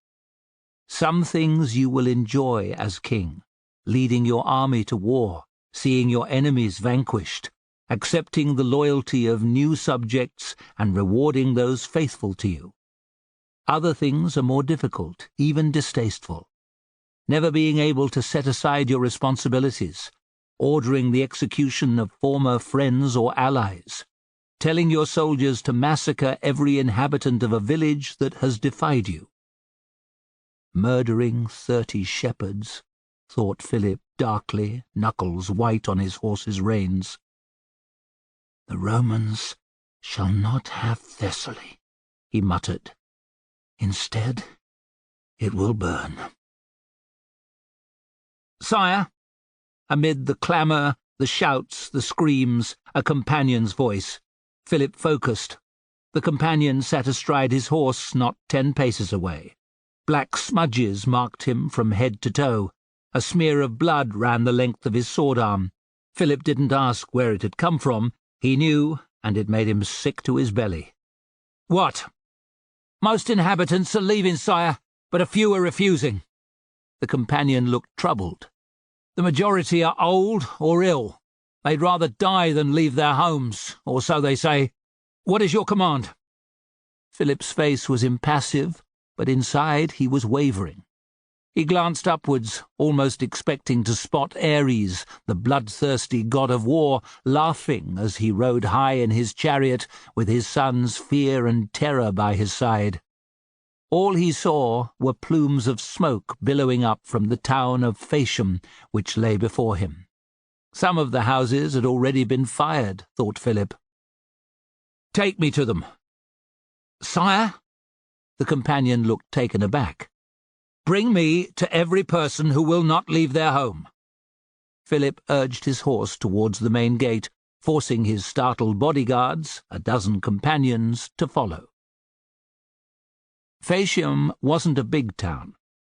Some things you will enjoy as king, leading your army to war, seeing your enemies vanquished, accepting the loyalty of new subjects and rewarding those faithful to you. Other things are more difficult, even distasteful. Never being able to set aside your responsibilities, ordering the execution of former friends or allies, telling your soldiers to massacre every inhabitant of a village that has defied you. Murdering 30 shepherds, thought Philip darkly, knuckles white on his horse's reins. The Romans shall not have Thessaly, he muttered. Instead, it will burn. Sire, amid the clamour, the shouts, the screams, a companion's voice. Philip focused. The companion sat astride his horse not 10 paces away. Black smudges marked him from head to toe. A smear of blood ran the length of his sword arm. Philip didn't ask where it had come from. He knew, and it made him sick to his belly. What? Most inhabitants are leaving, sire, but a few are refusing. The companion looked troubled. The majority are old or ill. They'd rather die than leave their homes, or so they say. What is your command? Philip's face was impassive, but inside he was wavering. He glanced upwards, almost expecting to spot Ares, the bloodthirsty god of war, laughing as he rode high in his chariot with his sons' fear and terror by his side. All he saw were plumes of smoke billowing up from the town of Phalanx, which lay before him. Some of the houses had already been fired, thought Philip. Take me to them. Sire? The companion looked taken aback. Bring me to every person who will not leave their home. Philip urged his horse towards the main gate, forcing his startled bodyguards, a dozen companions, to follow. Phalanx wasn't a big town.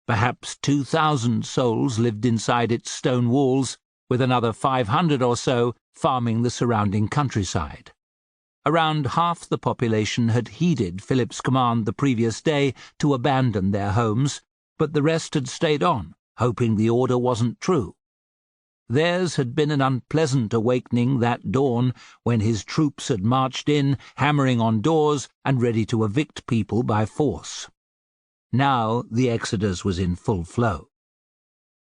Perhaps 2,000 souls lived inside its stone walls, with another 500 or so farming the surrounding countryside. Around half the population had heeded Philip's command the previous day to abandon their homes, but the rest had stayed on, hoping the order wasn't true. Theirs had been an unpleasant awakening that dawn when his troops had marched in, hammering on doors and ready to evict people by force. Now the exodus was in full flow.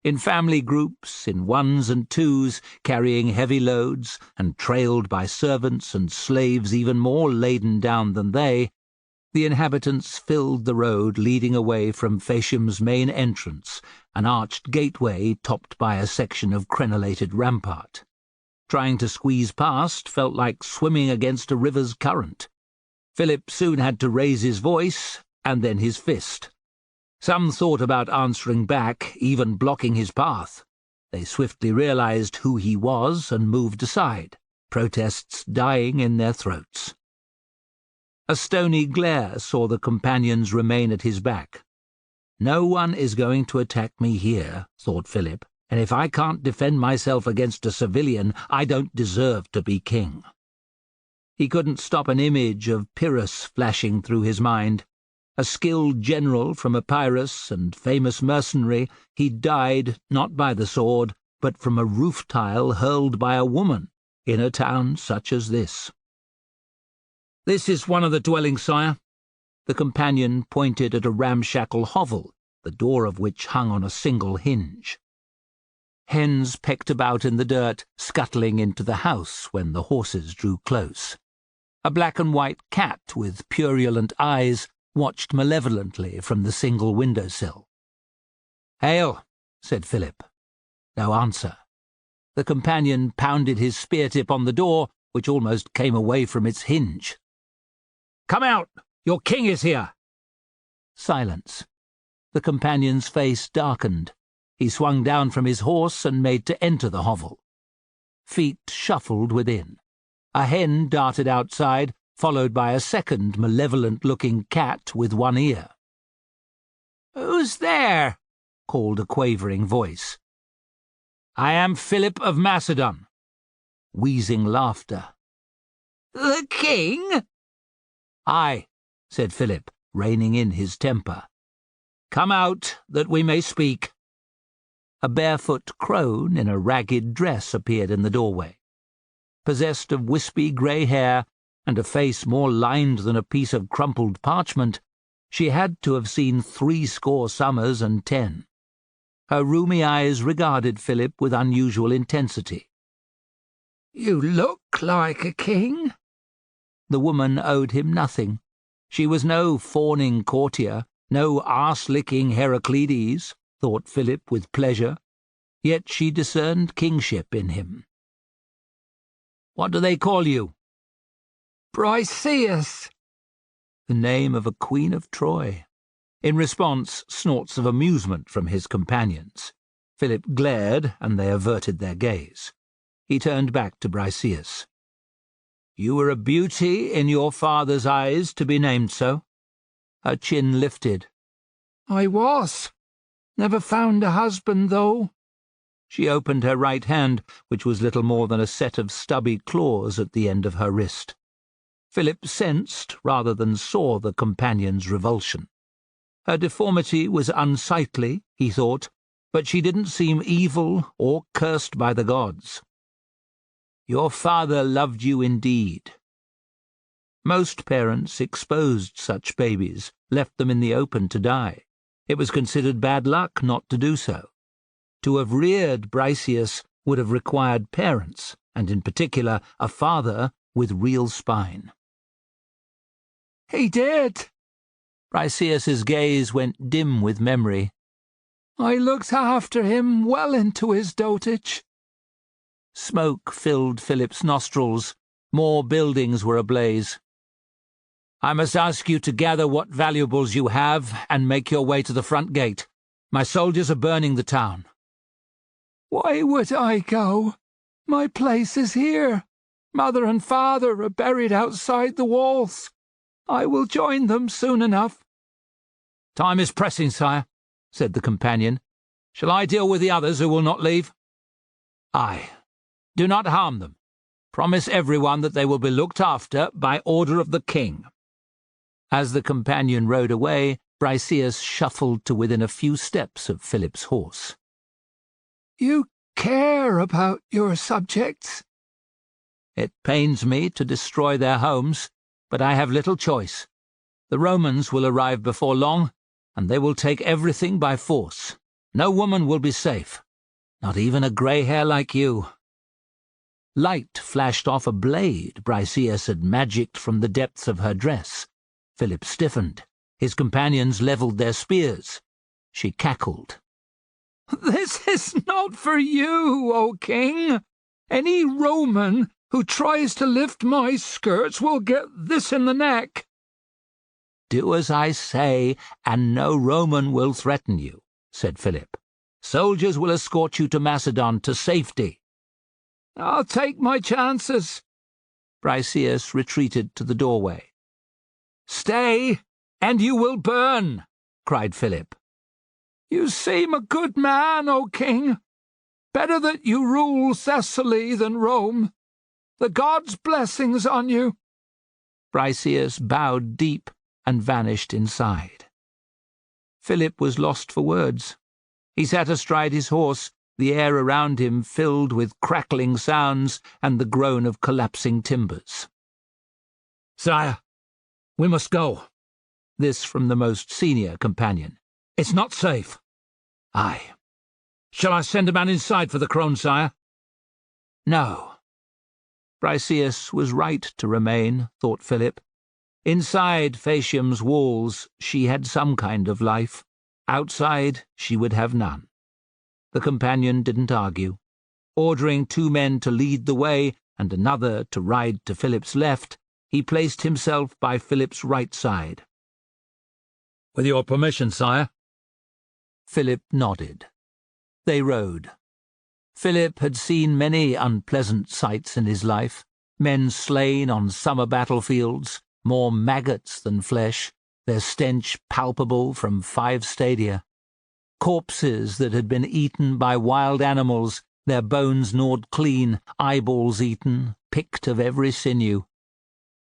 In family groups, in ones and twos, carrying heavy loads and trailed by servants and slaves even more laden down than they, the inhabitants filled the road leading away from Phalanx's main entrance, an arched gateway topped by a section of crenellated rampart. Trying to squeeze past felt like swimming against a river's current. Philip soon had to raise his voice and then his fist. Some thought about answering back, even blocking his path. They swiftly realized who he was and moved aside, protests dying in their throats. A stony glare saw the companions remain at his back. No one is going to attack me here, thought Philip, and if I can't defend myself against a civilian, I don't deserve to be king. He couldn't stop an image of Pyrrhus flashing through his mind. A skilled general from Epirus and famous mercenary, he died not by the sword, but from a roof tile hurled by a woman in a town such as this. This is one of the dwellings, sire. The companion pointed at a ramshackle hovel, the door of which hung on a single hinge. Hens pecked about in the dirt, scuttling into the house when the horses drew close. A black and white cat with purulent eyes watched malevolently from the single windowsill. "Hail," said Philip. No answer. The companion pounded his spear-tip on the door, which almost came away from its hinge. "Come out! Your king is here!" Silence. The companion's face darkened. He swung down from his horse and made to enter the hovel. Feet shuffled within. A hen darted outside, followed by a second malevolent-looking cat with one ear. "Who's there?" called a quavering voice. "I am Philip of Macedon." Wheezing laughter. "The king?" "Aye. said Philip, reining in his temper. "Come out, that we may speak." A barefoot crone in a ragged dress appeared in the doorway. Possessed of wispy grey hair and a face more lined than a piece of crumpled parchment, she had to have seen 70 summers and 10. Her rheumy eyes regarded Philip with unusual intensity. "You look like a king." The woman owed him nothing. She was no fawning courtier, no arse-licking Heraclides, thought Philip with pleasure, yet she discerned kingship in him. "What do they call you?" "Briseus." The name of a queen of Troy. In response, snorts of amusement from his companions. Philip glared, and they averted their gaze. He turned back to Briseus. "You were a beauty in your father's eyes to be named so." Her chin lifted. "I was. Never found a husband, though." She opened her right hand, which was little more than a set of stubby claws at the end of her wrist. Philip sensed, rather than saw, the companion's revulsion. Her deformity was unsightly, he thought, but she didn't seem evil or cursed by the gods. "Your father loved you indeed." Most parents exposed such babies, left them in the open to die. It was considered bad luck not to do so. To have reared Briseus would have required parents, and in particular a father with real spine. "He did." Briseus's gaze went dim with memory. "I looked after him well into his dotage." Smoke filled Philip's nostrils. More buildings were ablaze. "I must ask you to gather what valuables you have and make your way to the front gate. My soldiers are burning the town." "Why would I go? My place is here. Mother and father are buried outside the walls. I will join them soon enough." "Time is pressing, sire," said the companion. "Shall I deal with the others who will not leave?" "Aye. Do not harm them. Promise everyone that they will be looked after by order of the king." As the companion rode away, Briseus shuffled to within a few steps of Philip's horse. "You care about your subjects?" "It pains me to destroy their homes, but I have little choice. The Romans will arrive before long, and they will take everything by force. No woman will be safe, not even a grey hair like you." Light flashed off a blade Briseus had magicked from the depths of her dress. Philip stiffened. His companions levelled their spears. She cackled. "This is not for you, O king. Any Roman who tries to lift my skirts will get this in the neck." "Do as I say, and no Roman will threaten you," said Philip. "Soldiers will escort you to Macedon to safety." "I'll take my chances." Briseus retreated to the doorway. "Stay, and you will burn," cried Philip. "You seem a good man, O king. Better that you rule Thessaly than Rome. The gods' blessings on you." Briseus bowed deep and vanished inside. Philip was lost for words. He sat astride his horse, the air around him filled with crackling sounds and the groan of collapsing timbers. "Sire, we must go." This from the most senior companion. "It's not safe." "Aye." "Shall I send a man inside for the crone, sire?" "No." Briseus was right to remain, thought Philip. Inside Phasium's walls she had some kind of life. Outside she would have none. The companion didn't argue. Ordering 2 men to lead the way and another to ride to Philip's left, he placed himself by Philip's right side. "With your permission, sire." Philip nodded. They rode. Philip had seen many unpleasant sights in his life, men slain on summer battlefields, more maggots than flesh, their stench palpable from 5 stadia. Corpses that had been eaten by wild animals, their bones gnawed clean, eyeballs eaten, picked of every sinew.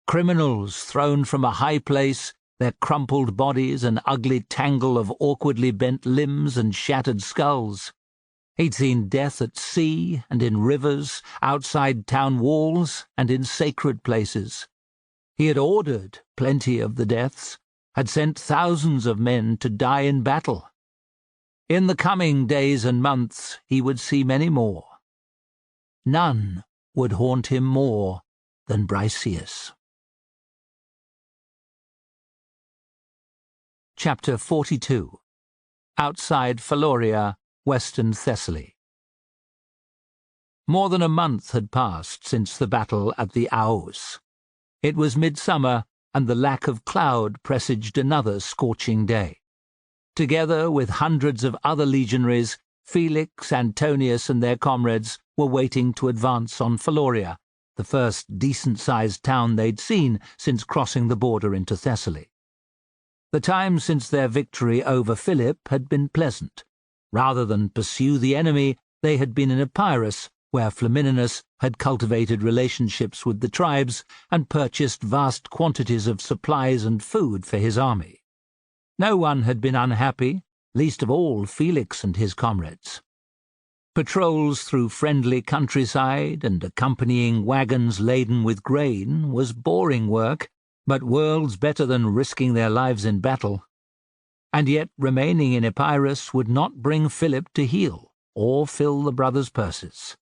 Criminals thrown from a high place their crumpled bodies an ugly tangle of awkwardly bent limbs and shattered skulls. He'd seen death at sea and in rivers, outside town walls and in sacred places. He had ordered plenty of the deaths, had sent thousands of men to die in battle. In the coming days and months he would see many more. None would haunt him more than Briseus. Chapter 42. Outside Phaloria, Western Thessaly. More than a month had passed since the battle at the Aos. It was midsummer, and the lack of cloud presaged another scorching day. Together with hundreds of other legionaries, Felix, Antonius, and their comrades were waiting to advance on Phaloria, the first decent-sized town they'd seen since crossing the border into Thessaly. The time since their victory over Philip had been pleasant. Rather than pursue the enemy, they had been in Epirus, where Flamininus had cultivated relationships with the tribes and purchased vast quantities of supplies and food for his army. No one had been unhappy, least of all Felix and his comrades. Patrols through friendly countryside and accompanying wagons laden with grain was boring work, but worlds better than risking their lives in battle. And yet remaining in Epirus would not bring Philip to heal or fill the brothers' purses.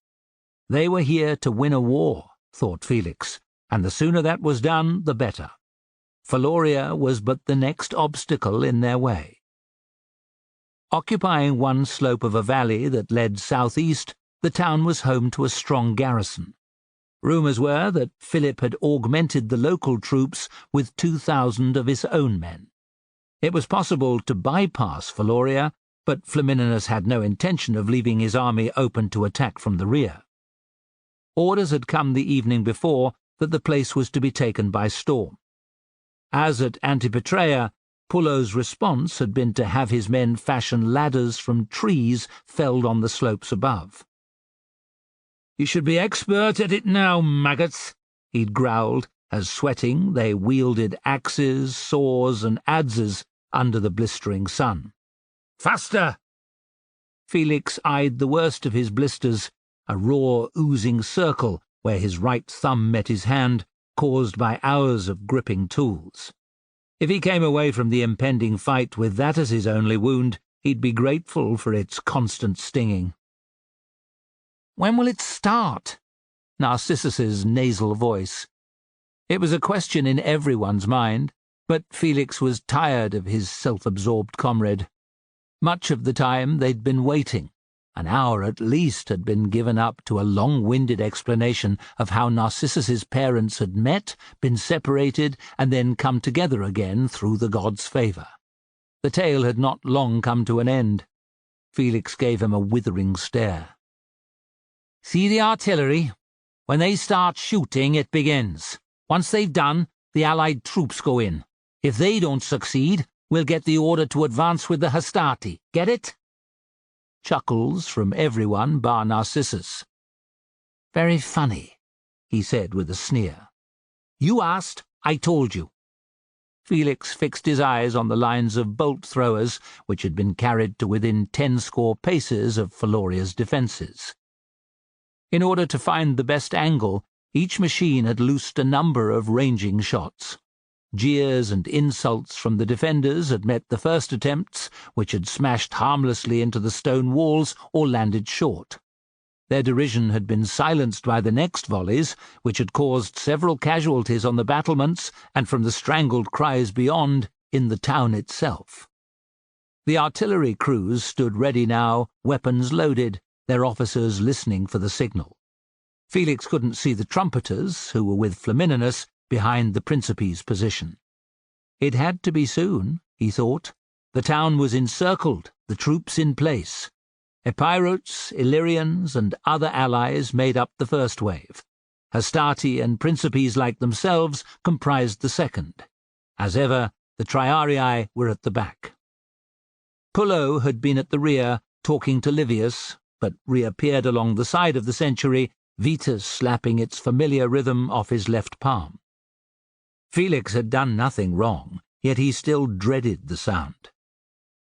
They were here to win a war, thought Felix, and the sooner that was done, the better. Phaloria was but the next obstacle in their way. Occupying one slope of a valley that led southeast, the town was home to a strong garrison. Rumours were that Philip had augmented the local troops with 2,000 of his own men. It was possible to bypass Phaloria, but Flamininus had no intention of leaving his army open to attack from the rear. Orders had come the evening before that the place was to be taken by storm. As at Antipatrea, Pullo's response had been to have his men fashion ladders from trees felled on the slopes above. "You should be expert at it now, maggots," he'd growled, as sweating they wielded axes, saws, and adzes under the blistering sun. "Faster!" Felix eyed the worst of his blisters, a raw, oozing circle where his right thumb met his hand, caused by hours of gripping tools. If he came away from the impending fight with that as his only wound, he'd be grateful for its constant stinging. "When will it start?" Narcissus's nasal voice. It was a question in everyone's mind, but Felix was tired of his self-absorbed comrade. Much of the time they'd been waiting. An hour at least had been given up to a long-winded explanation of how Narcissus's parents had met, been separated, and then come together again through the god's favour. The tale had not long come to an end. Felix gave him a withering stare. "See the artillery? When they start shooting, it begins. Once they've done, the Allied troops go in. If they don't succeed, we'll get the order to advance with the Hastati. Get it?" Chuckles from everyone bar Narcissus. "Very funny," he said with a sneer. "You asked, I told you." Felix fixed his eyes on the lines of bolt-throwers which had been carried to within 10 paces of Philoria's defences. In order to find the best angle, each machine had loosed a number of ranging shots. Jeers and insults from the defenders had met the first attempts, which had smashed harmlessly into the stone walls or landed short. Their derision had been silenced by the next volleys, which had caused several casualties on the battlements and from the strangled cries beyond in the town itself. The artillery crews stood ready now, weapons loaded, their officers listening for the signal. Felix couldn't see the trumpeters, who were with Flamininus, behind the Principe's position. It had to be soon, he thought. The town was encircled, the troops in place. Epirotes, Illyrians, and other allies made up the first wave. Hastati and Principes like themselves comprised the second. As ever, the Triarii were at the back. Pullo had been at the rear, talking to Livius, but reappeared along the side of the century, Vetus slapping its familiar rhythm off his left palm. Felix had done nothing wrong. yet he still dreaded the sound.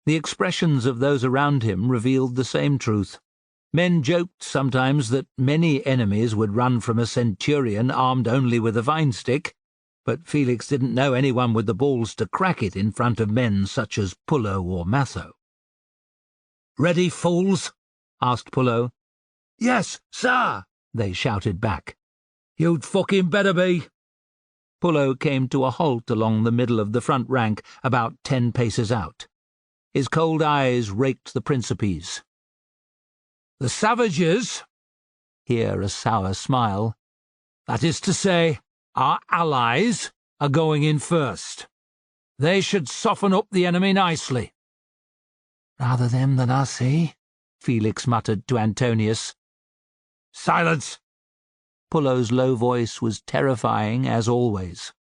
The expressions of those around him revealed the same truth. Men joked sometimes that many enemies would run from a centurion armed only with a vine stick, but Felix didn't know anyone with the balls to crack it in front of men such as Pullo or Matho. "Ready, fools?" asked Pullo. "Yes, sir," they shouted back. "You'd fucking better be." Pullo came to a halt along the middle of the front rank, about 10 paces out. His cold eyes raked the Principes. "The savages," here a sour smile, "that is to say, our allies, are going in first. They should soften up the enemy nicely." "Rather them than us, eh?" Felix muttered to Antonius. "Silence!" Pullo's low voice was terrifying as always.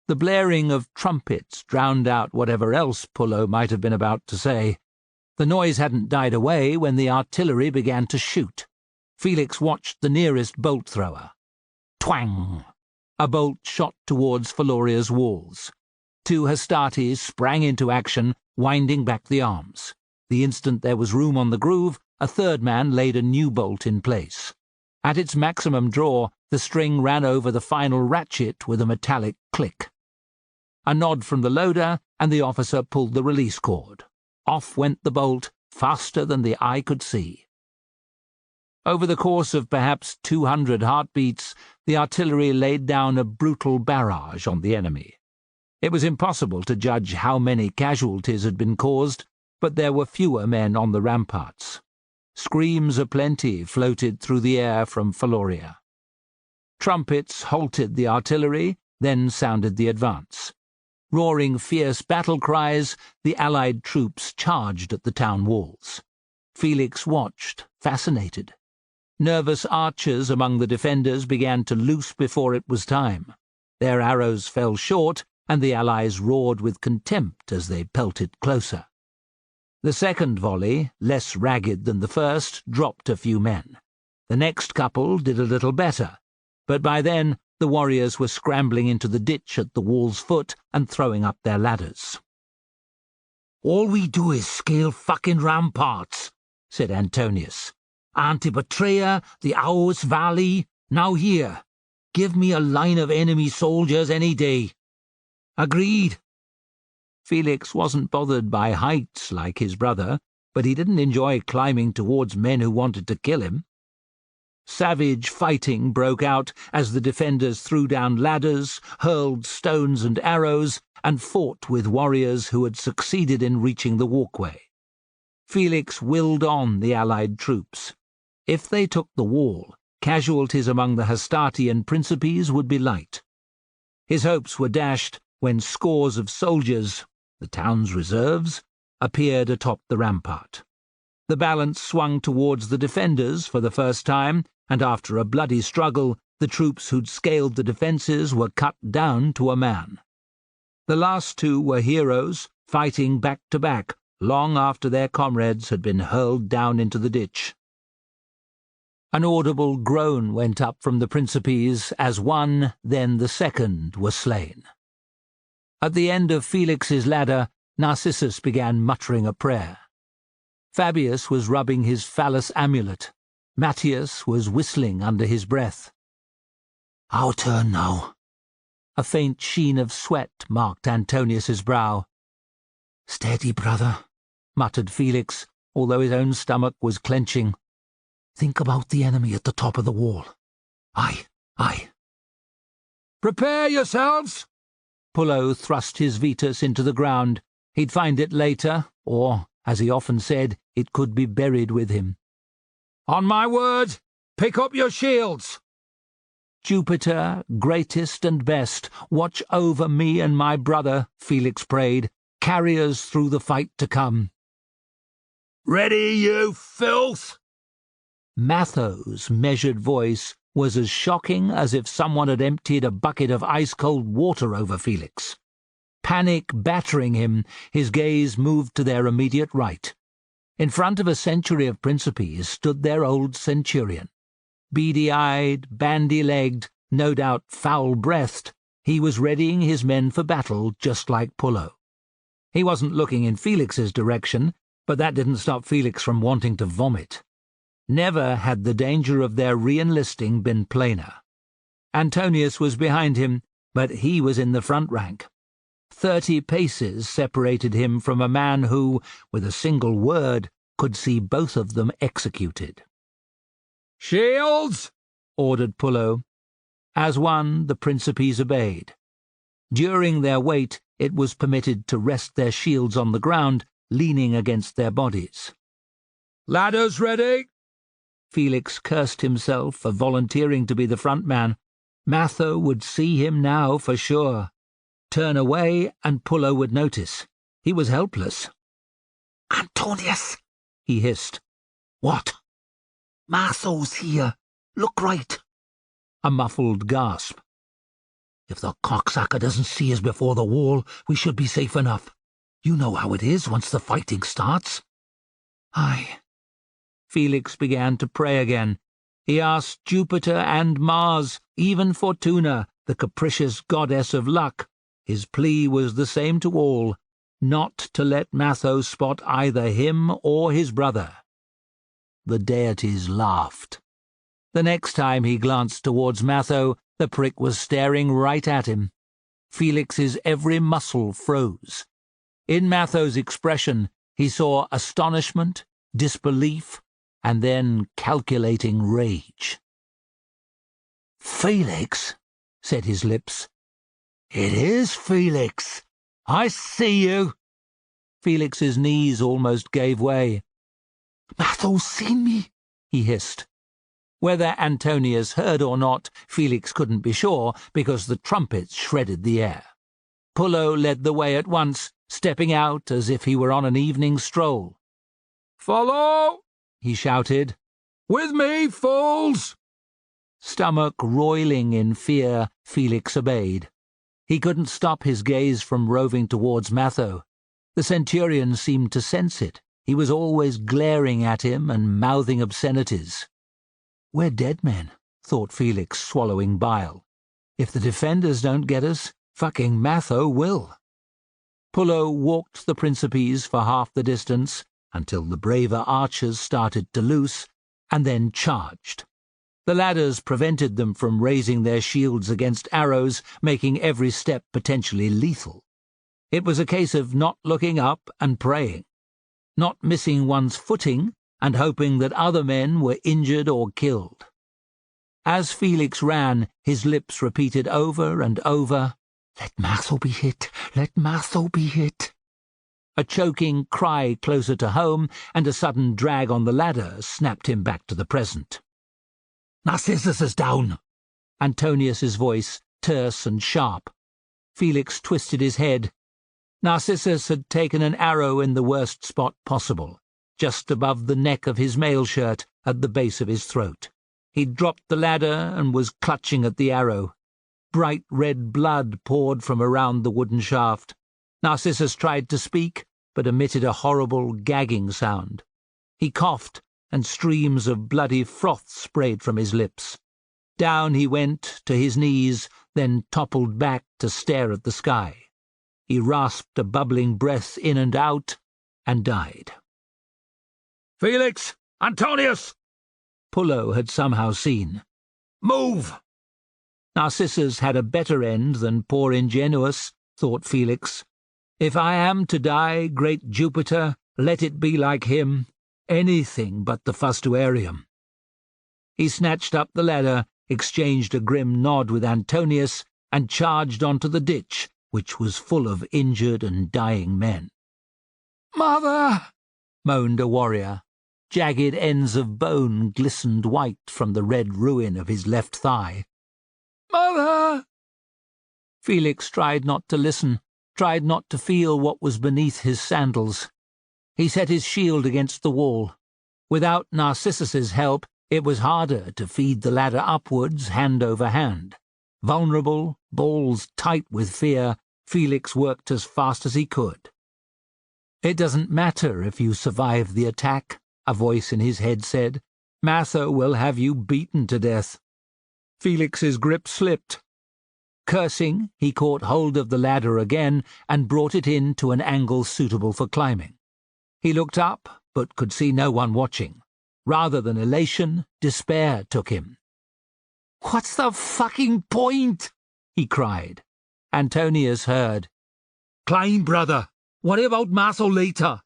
The blaring of trumpets drowned out whatever else Pullo might have been about to say. The noise hadn't died away when the artillery began to shoot. Felix watched the nearest bolt thrower. Twang! A bolt shot towards Phalauria's walls. 2 Hastates sprang into action, winding back the arms. The instant there was room on the groove, a third man laid a new bolt in place. At its maximum draw, the string ran over the final ratchet with a metallic click. A nod from the loader, and the officer pulled the release cord. Off went the bolt, faster than the eye could see. Over the course of perhaps 200 heartbeats, the artillery laid down a brutal barrage on the enemy. It was impossible to judge how many casualties had been caused, but there were fewer men on the ramparts. Screams aplenty floated through the air from Phalauria. Trumpets halted the artillery, then sounded the advance. Roaring fierce battle cries, the Allied troops charged at the town walls. Felix watched, fascinated. Nervous archers among the defenders began to loose before it was time. Their arrows fell short, and the Allies roared with contempt as they pelted closer. The second volley, less ragged than the first, dropped a few men. The next couple did a little better, but by then the warriors were scrambling into the ditch at the wall's foot and throwing up their ladders. "All we do is scale fucking ramparts," said Antonius. "Antipatria, the Aos Valley, now here. Give me a line of enemy soldiers any day." "Agreed." Felix wasn't bothered by heights like his brother, but he didn't enjoy climbing towards men who wanted to kill him. Savage fighting broke out as the defenders threw down ladders, hurled stones and arrows, and fought with warriors who had succeeded in reaching the walkway. Felix willed on the Allied troops. If they took the wall, casualties among the Hastatian Principes would be light. His hopes were dashed when scores of soldiers, the town's reserves, appeared atop the rampart. The balance swung towards the defenders for the first time, and after a bloody struggle, the troops who'd scaled the defences were cut down to a man. The last 2 were heroes, fighting back to back, long after their comrades had been hurled down into the ditch. An audible groan went up from the Principes as one, then the second, were slain. At the end of Felix's ladder, Narcissus began muttering a prayer. Fabius was rubbing his phallus amulet. Matthias was whistling under his breath. "Our turn now." A faint sheen of sweat marked Antonius's brow. "Steady, brother," muttered Felix, although his own stomach was clenching. "Think about the enemy at the top of the wall." Aye, aye." "Prepare yourselves!" Pullo thrust his Vetus into the ground. He'd find it later, or, as he often said, it could be buried with him. "On my word, pick up your shields." "Jupiter, greatest and best, watch over me and my brother," Felix prayed. "Carry us through the fight to come." "Ready, you filth!" Matho's measured voice was as shocking as if someone had emptied a bucket of ice-cold water over Felix. Panic battering him, his gaze moved to their immediate right. In front of a century of Principes stood their old centurion. Beady-eyed, bandy-legged, no doubt foul-breathed, He was readying his men for battle just like Pullo. He wasn't looking in Felix's direction, but that didn't stop Felix from wanting to vomit. Never had the danger of their re-enlisting been plainer. Antonius was behind him, but he was in the front rank. 30 paces separated him from a man who, with a single word, could see both of them executed. "Shields!" ordered Pullo. As one, the Principes obeyed. During their wait, it was permitted to rest their shields on the ground, leaning against their bodies. "Ladders ready!" Felix cursed himself for volunteering to be the front man. Matho would see him now for sure. Turn away and Pullo would notice. He was helpless. "Antonius!" he hissed. "What?" "Matho's here. Look right." A muffled gasp. "If the cocksucker doesn't see us before the wall, we should be safe enough. You know how it is once the fighting starts." "Aye." Felix began to pray again. He asked Jupiter and Mars, even Fortuna, the capricious goddess of luck. His plea was the same to all, not to let Matho spot either him or his brother. The deities laughed. The next time he glanced towards Matho, the prick was staring right at him. Felix's every muscle froze. In Matho's expression, he saw astonishment, disbelief, and then calculating rage. "Felix," said his lips. "It is Felix. I see you." Felix's knees almost gave way. "Matho's seen me," he hissed. Whether Antonius heard or not, Felix couldn't be sure, because the trumpets shredded the air. Pullo led the way at once, stepping out as if he were on an evening stroll. "Follow!" he shouted. "With me, fools!" Stomach roiling in fear, Felix obeyed. He couldn't stop his gaze from roving towards Matho. The centurion seemed to sense it. He was always glaring at him and mouthing obscenities. "We're dead men," thought Felix, swallowing bile. "If the defenders don't get us, fucking Matho will." Pullo walked the Principes for half the distance, until the braver archers started to loose, and then charged. The ladders prevented them from raising their shields against arrows, making every step potentially lethal. It was a case of not looking up and praying, not missing one's footing and hoping that other men were injured or killed. As Felix ran, his lips repeated over and over, "Let Matho be hit, let Matho be hit." A choking cry closer to home and a sudden drag on the ladder snapped him back to the present. "Narcissus is down." Antonius's voice, terse and sharp. Felix twisted his head. Narcissus had taken an arrow in the worst spot possible, just above the neck of his mail shirt at the base of his throat. He'd dropped the ladder and was clutching at the arrow. Bright red blood poured from around the wooden shaft. Narcissus tried to speak, but emitted a horrible gagging sound. He coughed, and streams of bloody froth sprayed from his lips. Down he went to his knees, then toppled back to stare at the sky. He rasped a bubbling breath in and out, and died. "Felix! Antonius!" Pullo had somehow seen. "Move!" Narcissus had a better end than poor Ingenuus, thought Felix. If I am to die, great Jupiter, let it be like him, anything but the fustuarium. He snatched up the ladder, exchanged a grim nod with Antonius, and charged onto the ditch, which was full of injured and dying men. "Mother!" moaned a warrior. Jagged ends of bone glistened white from the red ruin of his left thigh. "Mother!" Felix tried not to listen, tried not to feel what was beneath his sandals. He set his shield against the wall. Without Narcissus's help, it was harder to feed the ladder upwards, hand over hand. Vulnerable, balls tight with fear, Felix worked as fast as he could. "It doesn't matter if you survive the attack," a voice in his head said. "Matho will have you beaten to death." Felix's grip slipped. Cursing, he caught hold of the ladder again and brought it in to an angle suitable for climbing. He looked up, but could see no one watching. Rather than elation, despair took him. "What's the fucking point?" he cried. Antonius heard. "Climb, brother. What about Maso later?"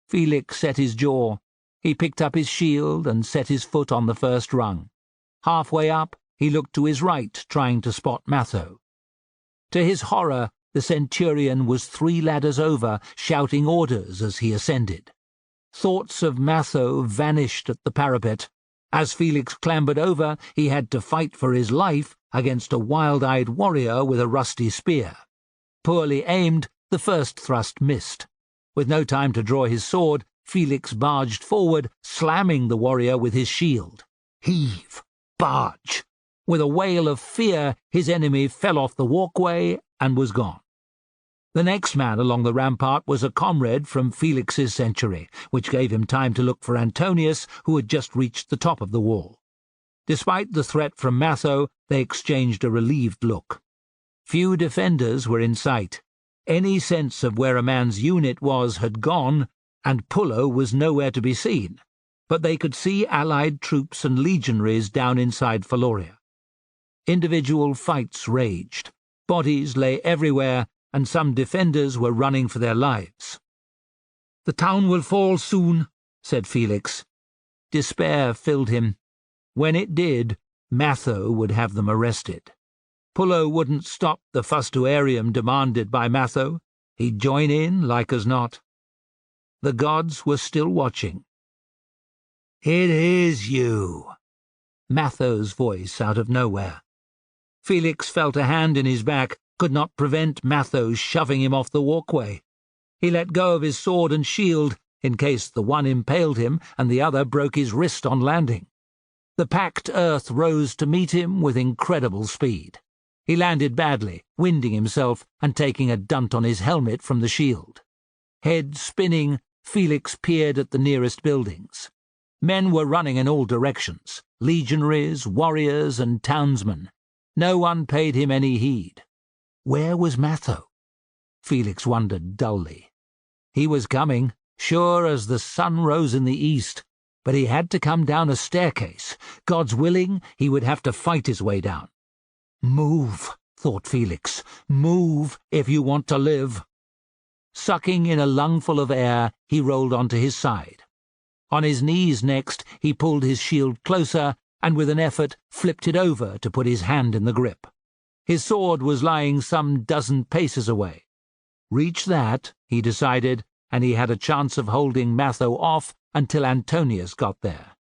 Felix set his jaw. He picked up his shield and set his foot on the first rung. Halfway up, he looked to his right, trying to spot Matho. To his horror, the centurion was 3 ladders over, shouting orders as he ascended. Thoughts of Matho vanished at the parapet. As Felix clambered over, he had to fight for his life against a wild-eyed warrior with a rusty spear. Poorly aimed, the first thrust missed. With no time to draw his sword, Felix barged forward, slamming the warrior with his shield. Heave! Barge! With a wail of fear, his enemy fell off the walkway and was gone. The next man along the rampart was a comrade from Felix's century, which gave him time to look for Antonius, who had just reached the top of the wall. Despite the threat from Matho, they exchanged a relieved look. Few defenders were in sight. Any sense of where a man's unit was had gone, and Pullo was nowhere to be seen, but they could see allied troops and legionaries down inside Phaloria. Individual fights raged. Bodies lay everywhere, and some defenders were running for their lives. "The town will fall soon," said Felix. Despair filled him. When it did, Matho would have them arrested. Pullo wouldn't stop the fustuarium demanded by Matho. He'd join in like as not. The gods were still watching. "It is you," Matho's voice out of nowhere. Felix felt a hand in his back, could not prevent Matho shoving him off the walkway. He let go of his sword and shield, in case the one impaled him and the other broke his wrist on landing. The packed earth rose to meet him with incredible speed. He landed badly, winding himself and taking a dunt on his helmet from the shield. Head spinning, Felix peered at the nearest buildings. Men were running in all directions, legionaries, warriors, and townsmen. No one paid him any heed. Where was Matho? Felix wondered dully. He was coming, sure as the sun rose in the east, but he had to come down a staircase. God's willing, he would have to fight his way down. Move, thought Felix. Move if you want to live. Sucking in a lungful of air, he rolled onto his side. On his knees next, he pulled his shield closer and with an effort flipped it over to put his hand in the grip. His sword was lying some dozen paces away. Reach that, he decided, and he had a chance of holding Matho off until Antonius got there.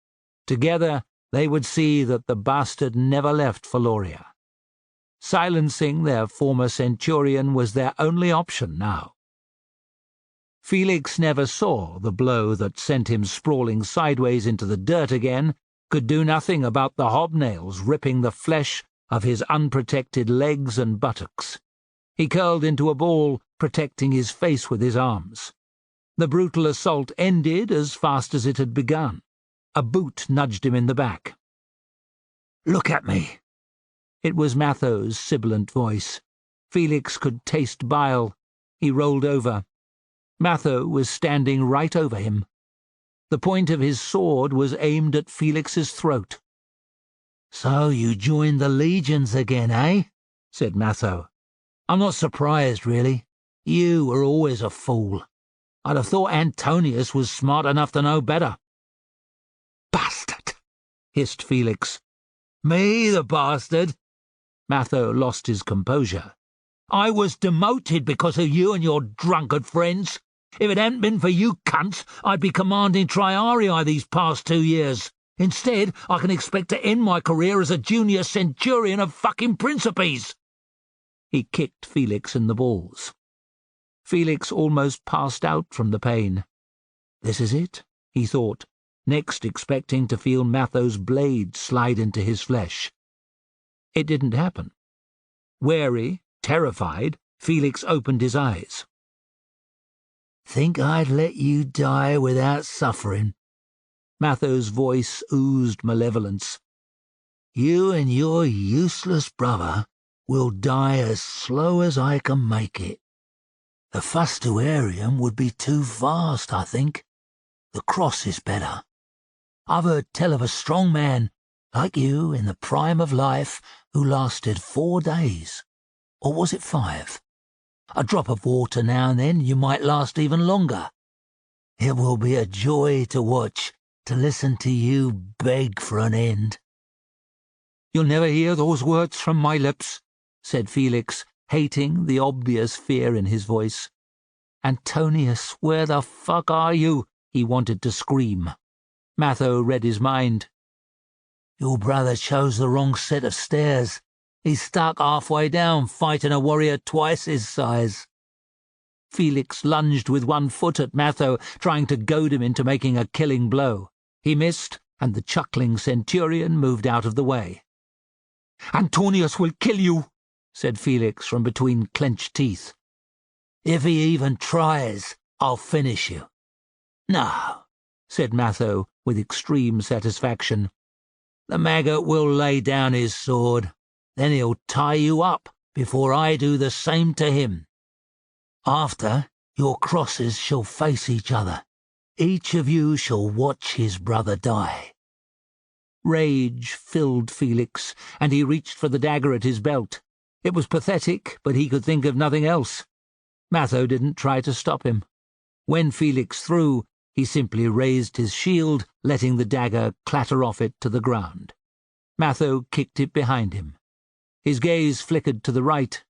Together, they would see that the bastard never left Phaloria. Silencing their former centurion was their only option now. Felix never saw the blow that sent him sprawling sideways into the dirt again, could do nothing about the hobnails ripping the flesh of his unprotected legs and buttocks. He curled into a ball, protecting his face with his arms. The brutal assault ended as fast as it had begun. A boot nudged him in the back. "Look at me." It was Matho's sibilant voice. Felix could taste bile. He rolled over. Matho was standing right over him. The point of his sword was aimed at Felix's throat. "So you joined the legions again, eh?" said Matho. "I'm not surprised, really. You were always a fool. I'd have thought Antonius was smart enough to know better." "Bastard!" hissed Felix. "Me, the bastard?" Matho lost his composure. "I was demoted because of you and your drunkard friends. If it hadn't been for you cunts, I'd be commanding Triarii these past 2 years. Instead, I can expect to end my career as a junior centurion of fucking Principes." He kicked Felix in the balls. Felix almost passed out from the pain. This is it, he thought, next expecting to feel Matho's blade slide into his flesh. It didn't happen. Wary, terrified, Felix opened his eyes. "Think I'd let you die without suffering?" Matho's voice oozed malevolence. "You and your useless brother will die as slow as I can make it. The fustuarium would be too fast, I think. The cross is better. I've heard tell of a strong man, like you, in the prime of life, who lasted 4 days. Or was it 5? A drop of water now and then, you might last even longer. It will be a joy to watch, to listen to you beg for an end." "You'll never hear those words from my lips," said Felix, hating the obvious fear in his voice. "Antonius, where the fuck are you?" he wanted to scream. Matho read his mind. "Your brother chose the wrong set of stairs. He's stuck halfway down, fighting a warrior twice his size." Felix lunged with one foot at Matho, trying to goad him into making a killing blow. He missed, and the chuckling centurion moved out of the way. "Antonius will kill you," said Felix from between clenched teeth. "If he even tries, I'll finish you." "No," said Matho with extreme satisfaction. "The maggot will lay down his sword. Then he'll tie you up before I do the same to him. After, your crosses shall face each other. Each of you shall watch his brother die." Rage filled Felix, and he reached for the dagger at his belt. It was pathetic, but he could think of nothing else. Matho didn't try to stop him. When Felix threw, he simply raised his shield, letting the dagger clatter off it to the ground. Matho kicked it behind him. His gaze flickered to the right.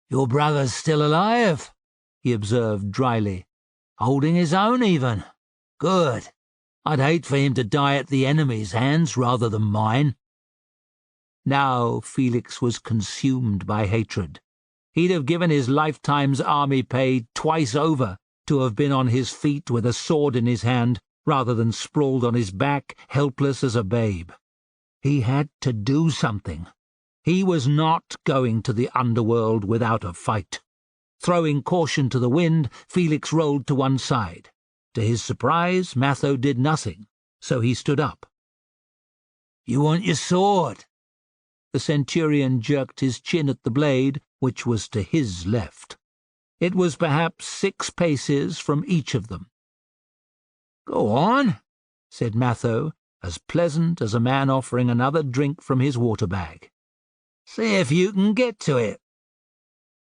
"Your brother's still alive," he observed dryly. "Holding his own even. Good. I'd hate for him to die at the enemy's hands rather than mine." Now Felix was consumed by hatred. He'd have given his lifetime's army pay twice over to have been on his feet with a sword in his hand rather than sprawled on his back, helpless as a babe. He had to do something. He was not going to the underworld without a fight. Throwing caution to the wind, Felix rolled to one side. To his surprise, Matho did nothing, so he stood up. "You want your sword?" The centurion jerked his chin at the blade, which was to his left. It was perhaps 6 paces from each of them. "Go on," said Matho, as pleasant as a man offering another drink from his water bag. "See if you can get to it."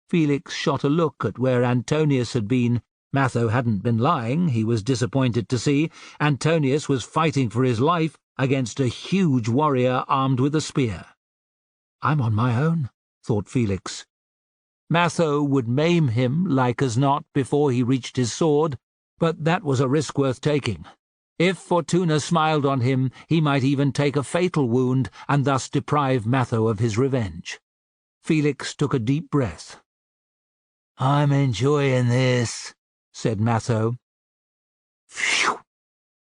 Felix shot a look at where Antonius had been. Matho hadn't been lying, he was disappointed to see. Antonius was fighting for his life against a huge warrior armed with a spear. "I'm on my own," thought Felix. Matho would maim him like as not before he reached his sword, but that was a risk worth taking. If Fortuna smiled on him, he might even take a fatal wound and thus deprive Matho of his revenge. Felix took a deep breath. "I'm enjoying this," said Matho. Phew!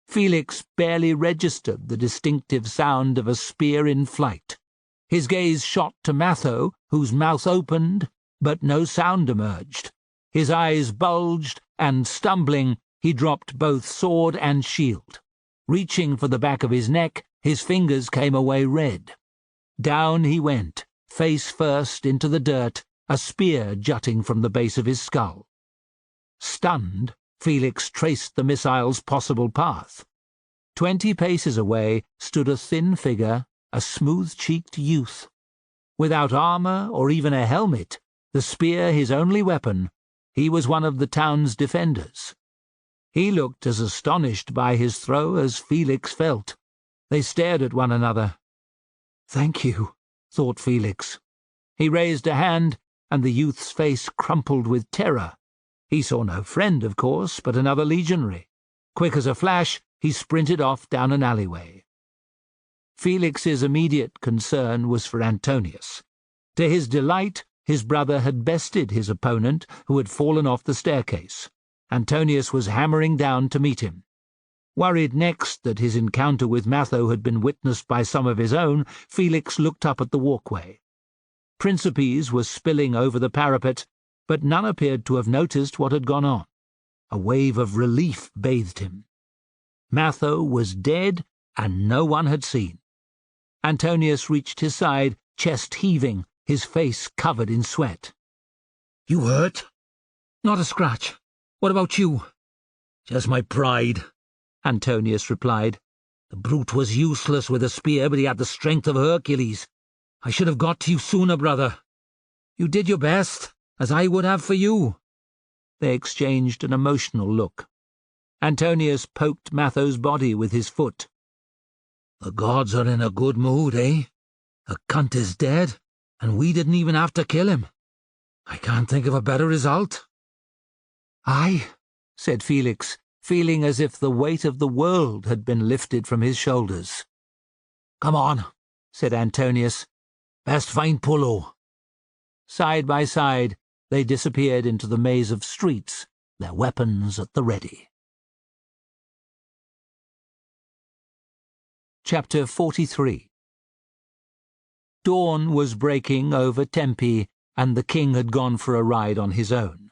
Felix barely registered the distinctive sound of a spear in flight. His gaze shot to Matho, whose mouth opened, but no sound emerged. His eyes bulged, and, stumbling, he dropped both sword and shield. Reaching for the back of his neck, his fingers came away red. Down he went, face first into the dirt, a spear jutting from the base of his skull. Stunned, Felix traced the missile's possible path. 20 paces away stood a thin figure, a smooth-cheeked youth. Without armor or even a helmet, the spear his only weapon, he was one of the town's defenders. He looked as astonished by his throw as Felix felt. They stared at one another. "Thank you," thought Felix. He raised a hand, and the youth's face crumpled with terror. He saw no friend, of course, but another legionary. Quick as a flash, he sprinted off down an alleyway. Felix's immediate concern was for Antonius. To his delight, his brother had bested his opponent, who had fallen off the staircase. Antonius was hammering down to meet him. Worried next that his encounter with Matho had been witnessed by some of his own, Felix looked up at the walkway. Principes was spilling over the parapet, but none appeared to have noticed what had gone on. A wave of relief bathed him. Matho was dead, and no one had seen. Antonius reached his side, chest heaving, his face covered in sweat. "You hurt?" "Not a scratch. What about you?" "Just my pride," Antonius replied. "The brute was useless with a spear, but he had the strength of Hercules. I should have got to you sooner, brother." "You did your best, as I would have for you." They exchanged an emotional look. Antonius poked Matho's body with his foot. "The gods are in a good mood, eh? The cunt is dead, and we didn't even have to kill him. I can't think of a better result." "Aye," said Felix, feeling as if the weight of the world had been lifted from his shoulders. "Come on," said Antonius. "Best find Pullo." Side by side, they disappeared into the maze of streets, their weapons at the ready. Chapter 43. Dawn was breaking over Tempe, and the king had gone for a ride on his own.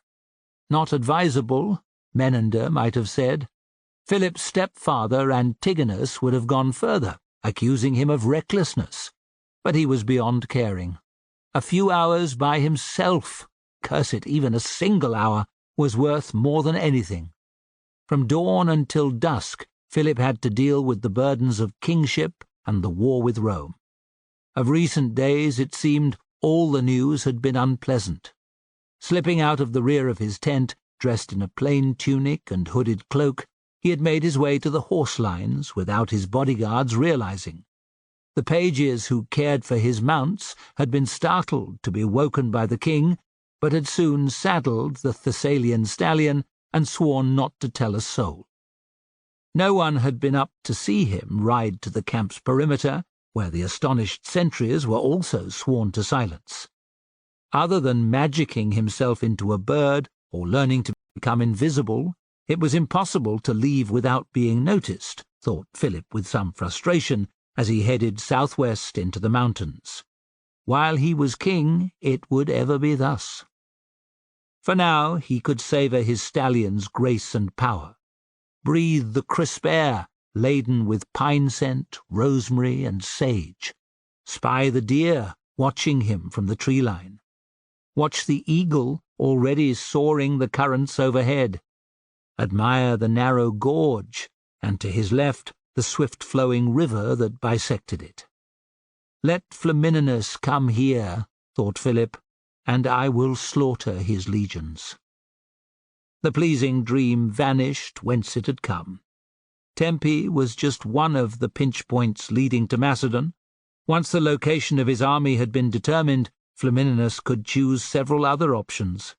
Not advisable, Menander might have said. Philip's stepfather, Antigonus, would have gone further, accusing him of recklessness. But he was beyond caring. A few hours by himself, curse it, even a single hour, was worth more than anything. From dawn until dusk, Philip had to deal with the burdens of kingship and the war with Rome. Of recent days, it seemed, all the news had been unpleasant. Slipping out of the rear of his tent, dressed in a plain tunic and hooded cloak, he had made his way to the horse lines without his bodyguards realizing. The pages who cared for his mounts had been startled to be woken by the king, but had soon saddled the Thessalian stallion and sworn not to tell a soul. No one had been up to see him ride to the camp's perimeter, where the astonished sentries were also sworn to silence. Other than magicking himself into a bird or learning to become invisible, it was impossible to leave without being noticed, thought Philip with some frustration, as he headed southwest into the mountains. While he was king, it would ever be thus. For now he could savour his stallion's grace and power, breathe the crisp air laden with pine scent, rosemary, and sage, spy the deer watching him from the tree line, watch the eagle already soaring the currents overhead, admire the narrow gorge, and to his left the swift-flowing river that bisected it. Let Flamininus come here, thought Philip, and I will slaughter his legions. The pleasing dream vanished whence it had come. Tempe was just one of the pinch points leading to Macedon. Once the location of his army had been determined, Flamininus could choose several other options.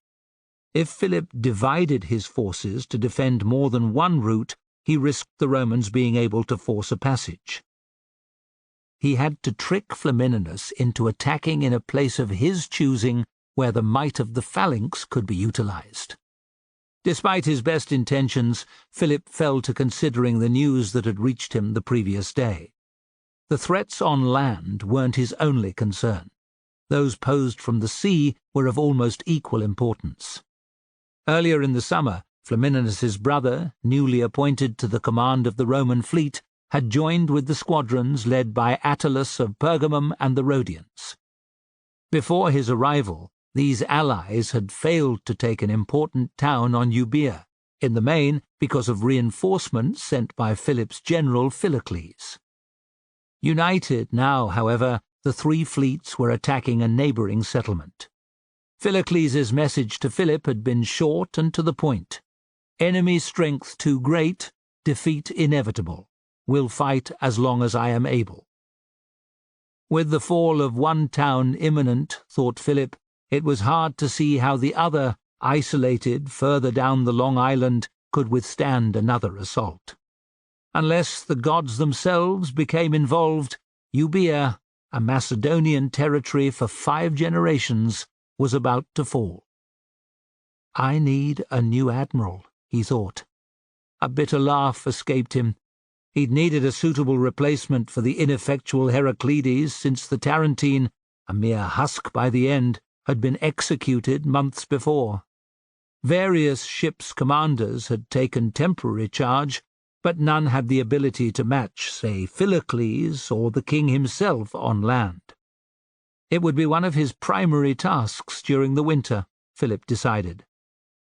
If Philip divided his forces to defend more than one route, he risked the Romans being able to force a passage. He had to trick Flamininus into attacking in a place of his choosing where the might of the Phalanx could be utilized. Despite his best intentions, Philip fell to considering the news that had reached him the previous day. The threats on land weren't his only concern. Those posed from the sea were of almost equal importance. Earlier in the summer, Flamininus's brother, newly appointed to the command of the Roman fleet, had joined with the squadrons led by Attalus of Pergamum and the Rhodians. Before his arrival, these allies had failed to take an important town on Euboea, in the main because of reinforcements sent by Philip's general Philocles. United now, however, the three fleets were attacking a neighbouring settlement. Philocles's message to Philip had been short and to the point. Enemy strength too great, defeat inevitable. Will fight as long as I am able. With the fall of one town imminent, thought Philip, it was hard to see how the other, isolated further down the long island, could withstand another assault. Unless the gods themselves became involved, Euboea, a Macedonian territory for 5 generations, was about to fall. I need a new admiral, he thought. A bitter laugh escaped him. He'd needed a suitable replacement for the ineffectual Heraclides since the Tarentine, a mere husk by the end, had been executed months before. Various ships' commanders had taken temporary charge, but none had the ability to match, say, Philocles or the king himself on land. It would be one of his primary tasks during the winter, Philip decided.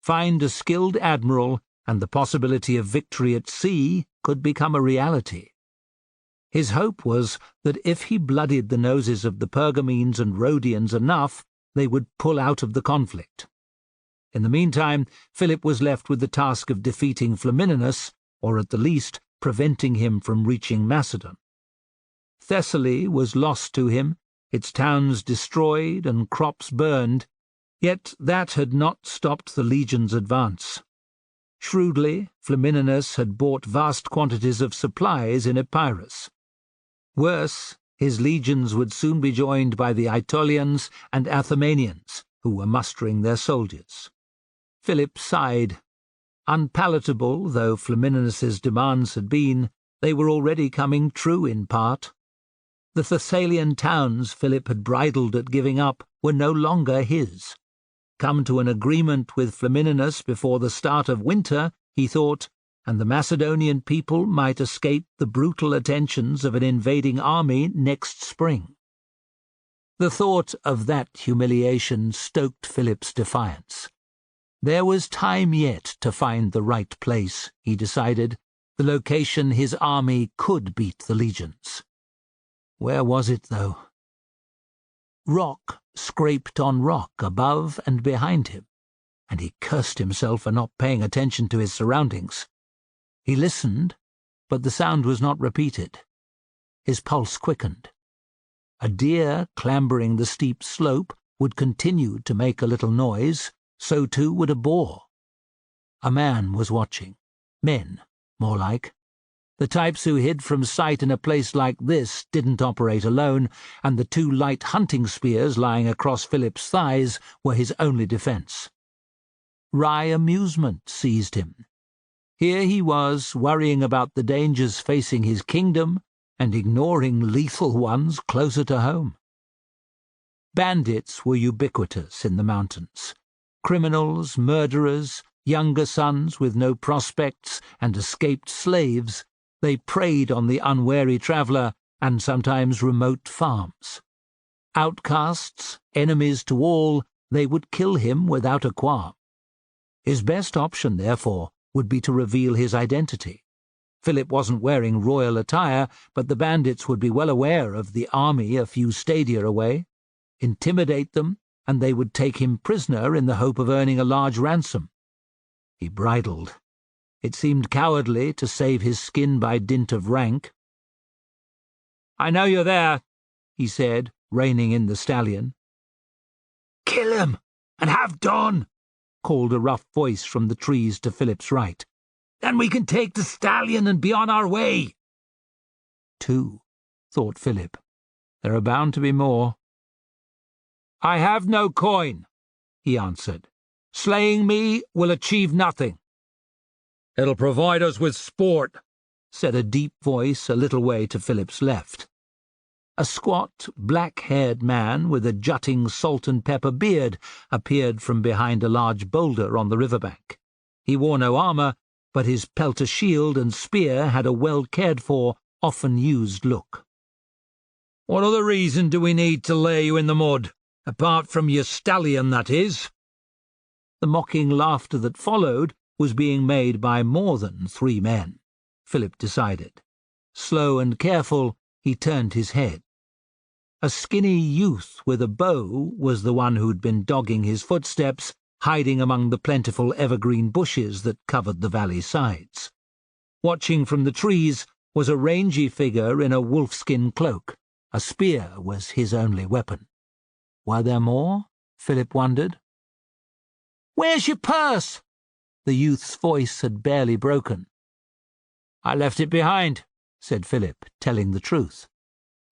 Find a skilled admiral, and the possibility of victory at sea could become a reality. His hope was that if he bloodied the noses of the Pergamines and Rhodians enough, they would pull out of the conflict. In the meantime, Philip was left with the task of defeating Flamininus, or at the least preventing him from reaching Macedon. Thessaly was lost to him, its towns destroyed and crops burned, yet that had not stopped the legion's advance. Shrewdly, Flamininus had bought vast quantities of supplies in Epirus. Worse, his legions would soon be joined by the Aetolians and Athamenes, who were mustering their soldiers. Philip sighed. Unpalatable though Flamininus's demands had been, they were already coming true in part. The Thessalian towns Philip had bridled at giving up were no longer his. Come to an agreement with Flamininus before the start of winter, he thought, and the Macedonian people might escape the brutal attentions of an invading army next spring. The thought of that humiliation stoked Philip's defiance. There was time yet to find the right place, he decided, the location his army could beat the legions. Where was it, though? Rock scraped on rock above and behind him, and he cursed himself for not paying attention to his surroundings. He listened, but the sound was not repeated. His pulse quickened. A deer clambering the steep slope would continue to make a little noise, so too would a boar. A man was watching. Men, more like. The types who hid from sight in a place like this didn't operate alone, and the two light hunting spears lying across Philip's thighs were his only defence. Wry amusement seized him. Here he was, worrying about the dangers facing his kingdom and ignoring lethal ones closer to home. Bandits were ubiquitous in the mountains. Criminals, murderers, younger sons with no prospects, and escaped slaves, they preyed on the unwary traveller and sometimes remote farms. Outcasts, enemies to all, they would kill him without a qualm. His best option, therefore, would be to reveal his identity. Philip wasn't wearing royal attire, but the bandits would be well aware of the army a few stadia away. Intimidate them, and they would take him prisoner in the hope of earning a large ransom. He bridled. It seemed cowardly to save his skin by dint of rank. "I know you're there," he said, reining in the stallion. "Kill him, and have done," called a rough voice from the trees to Philip's right. "Then we can take the stallion and be on our way." Two, thought Philip. There are bound to be more. "I have no coin," he answered. "Slaying me will achieve nothing." "It'll provide us with sport," said a deep voice a little way to Philip's left. A squat, black-haired man with a jutting salt-and-pepper beard appeared from behind a large boulder on the riverbank. He wore no armour, but his pelter shield and spear had a well-cared-for, often-used look. "What other reason do we need to lay you in the mud, apart from your stallion, that is?" The mocking laughter that followed was being made by more than 3 men, Philip decided. Slow and careful, he turned his head. A skinny youth with a bow was the one who'd been dogging his footsteps, hiding among the plentiful evergreen bushes that covered the valley sides. Watching from the trees was a rangy figure in a wolfskin cloak. A spear was his only weapon. Were there more? Philip wondered. "Where's your purse?" The youth's voice had barely broken. "I left it behind," said Philip, telling the truth.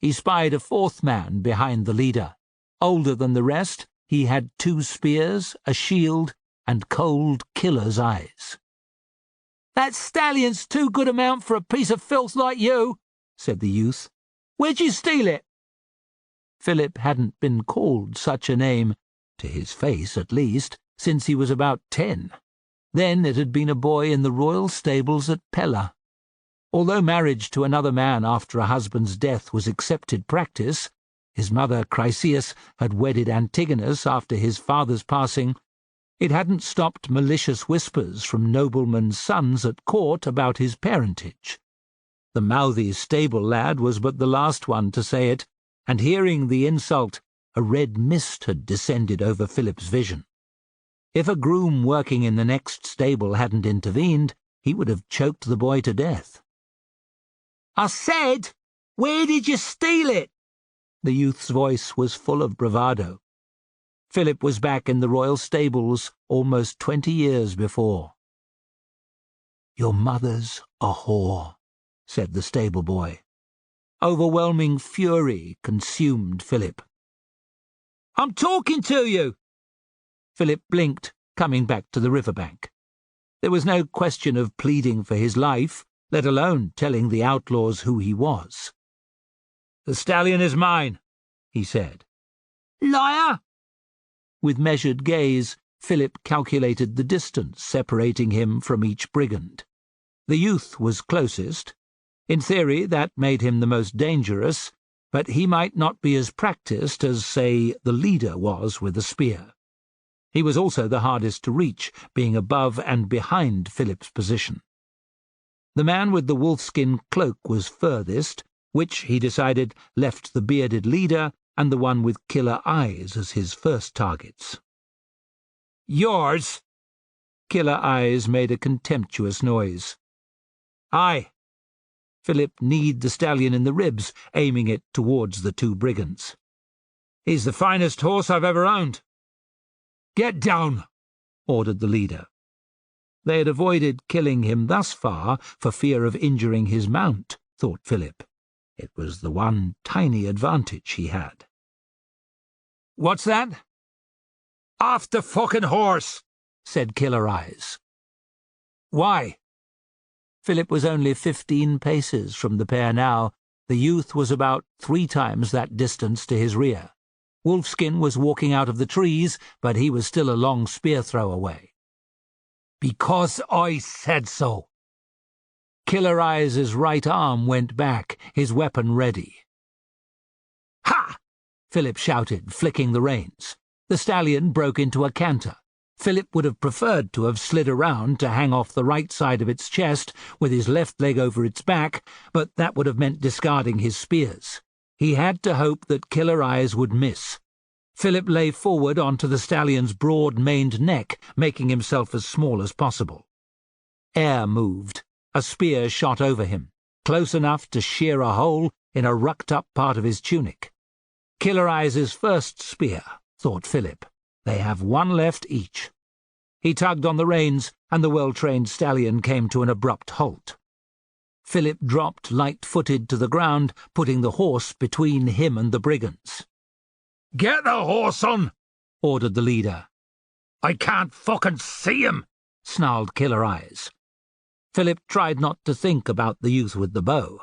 He spied a 4th man behind the leader. Older than the rest, he had 2 spears, a shield, and cold killer's eyes. "That stallion's too good a mount for a piece of filth like you," said the youth. "Where'd you steal it?" Philip hadn't been called such a name, to his face at least, since he was about 10. Then it had been a boy in the royal stables at Pella. Although marriage to another man after a husband's death was accepted practice, His mother Chryseis had wedded Antigonus after his father's passing. It hadn't stopped malicious whispers from noblemen's sons at court about his parentage. The mouthy stable lad was but the last one to say it, and hearing the insult, a red mist had descended over Philip's vision. If a groom working in the next stable hadn't intervened, he would have choked the boy to death. "I said, where did you steal it?" The youth's voice was full of bravado. Philip was back in the royal stables almost 20 years before. "Your mother's a whore," said the stable boy. Overwhelming fury consumed Philip. "I'm talking to you!" Philip blinked, coming back to the riverbank. There was no question of pleading for his life, let alone telling the outlaws who he was. "The stallion is mine," he said. "Liar!" With measured gaze, Philip calculated the distance separating him from each brigand. The youth was closest. In theory, that made him the most dangerous, but he might not be as practiced as, say, the leader was with a spear. He was also the hardest to reach, being above and behind Philip's position. The man with the wolfskin cloak was furthest, which, he decided, left the bearded leader and the one with killer eyes as his first targets. "Yours?" Killer Eyes made a contemptuous noise. "Aye." Philip kneed the stallion in the ribs, aiming it towards the two brigands. "He's the finest horse I've ever owned." "Get down," ordered the leader. They had avoided killing him thus far for fear of injuring his mount, thought Philip. It was the one tiny advantage he had. "What's that?" "Off the fucking horse," said Killer Eyes. "Why?" Philip was only 15 paces from the pair now. The youth was about 3 times that distance to his rear. Wolfskin was walking out of the trees, but he was still a long spear throw away. "Because I said so." Killer Eyes' right arm went back, his weapon ready. "Ha!" Philip shouted, flicking the reins. The stallion broke into a canter. Philip would have preferred to have slid around to hang off the right side of its chest with his left leg over its back, but that would have meant discarding his spears. He had to hope that Killer Eyes would miss. Philip lay forward onto the stallion's broad-maned neck, making himself as small as possible. Air moved. A spear shot over him, close enough to shear a hole in a rucked-up part of his tunic. Killer Eyes' first spear, thought Philip. They have one left each. He tugged on the reins, and the well-trained stallion came to an abrupt halt. Philip dropped light-footed to the ground, putting the horse between him and the brigands. "Get the horse on!" ordered the leader. "I can't fucking see him!" snarled Killer Eyes. Philip tried not to think about the youth with the bow.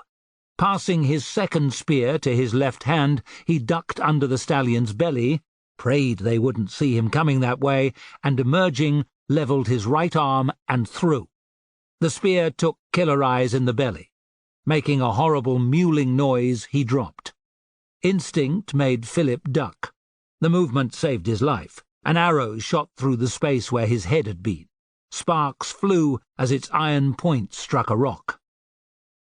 Passing his second spear to his left hand, he ducked under the stallion's belly, prayed they wouldn't see him coming that way, and emerging, levelled his right arm and threw. The spear took Killer Eyes in the belly. Making a horrible mewling noise, he dropped. Instinct made Philip duck. The movement saved his life. An arrow shot through the space where his head had been. Sparks flew as its iron point struck a rock.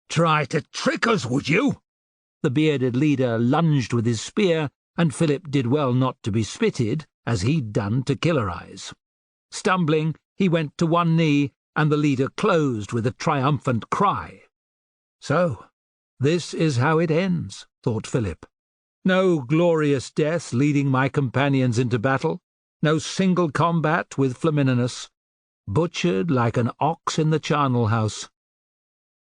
"Try to trick us, would you?" The bearded leader lunged with his spear, and Philip did well not to be spitted, as he'd done to Killer Eyes. Stumbling, he went to one knee, and the leader closed with a triumphant cry. So, this is how it ends, thought Philip. No glorious death leading my companions into battle, no single combat with Flamininus, butchered like an ox in the charnel house.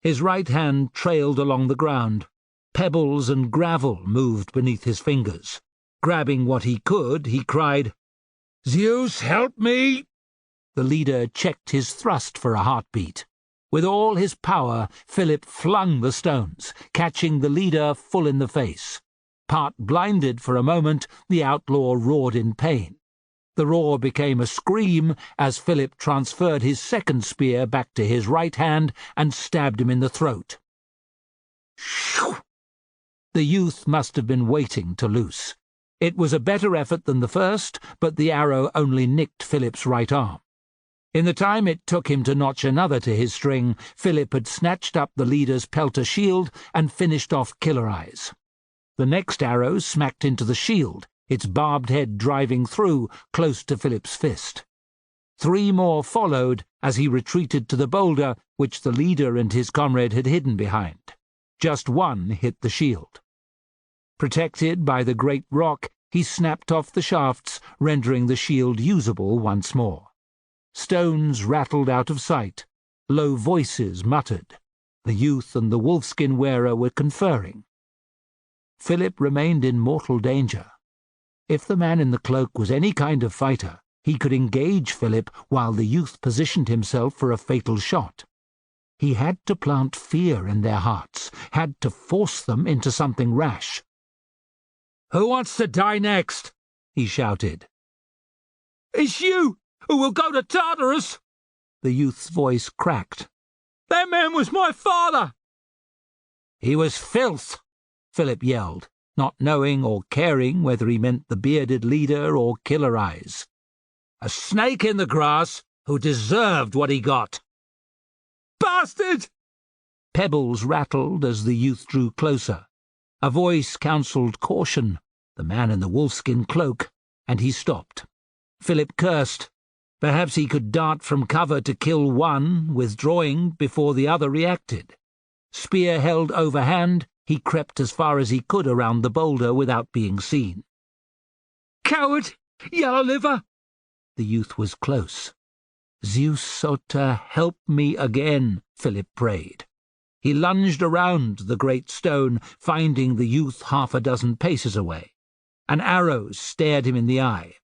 His right hand trailed along the ground. Pebbles and gravel moved beneath his fingers. Grabbing what he could, he cried, "Zeus, help me!" The leader checked his thrust for a heartbeat. With all his power, Philip flung the stones, catching the leader full in the face. Part blinded for a moment, the outlaw roared in pain. The roar became a scream as Philip transferred his second spear back to his right hand and stabbed him in the throat. Shoo! The youth must have been waiting to loose. It was a better effort than the first, but the arrow only nicked Philip's right arm. In the time it took him to notch another to his string, Philip had snatched up the leader's pelter shield and finished off Killer Eyes. The next arrow smacked into the shield, its barbed head driving through, close to Philip's fist. 3 more followed as he retreated to the boulder which the leader and his comrade had hidden behind. Just one hit the shield. Protected by the great rock, he snapped off the shafts, rendering the shield usable once more. Stones rattled out of sight. Low voices muttered. The youth and the wolfskin wearer were conferring. Philip remained in mortal danger. If the man in the cloak was any kind of fighter, he could engage Philip while the youth positioned himself for a fatal shot. He had to plant fear in their hearts, had to force them into something rash. "Who wants to die next?" he shouted. "It's you who will go to Tartarus!" The youth's voice cracked. "That man was my father!" "He was filth!" Philip yelled, not knowing or caring whether he meant the bearded leader or Killer Eyes. "A snake in the grass who deserved what he got." "Bastard!" Pebbles rattled as the youth drew closer. A voice counselled caution, the man in the wolfskin cloak, and he stopped. Philip cursed. Perhaps he could dart from cover to kill one, withdrawing before the other reacted. Spear held overhand, he crept as far as he could around the boulder without being seen. "Coward! Yellow liver!" The youth was close. "Zeus Soter, help me again," Philip prayed. He lunged around the great stone, finding the youth 6 paces away. An arrow stared him in the eye.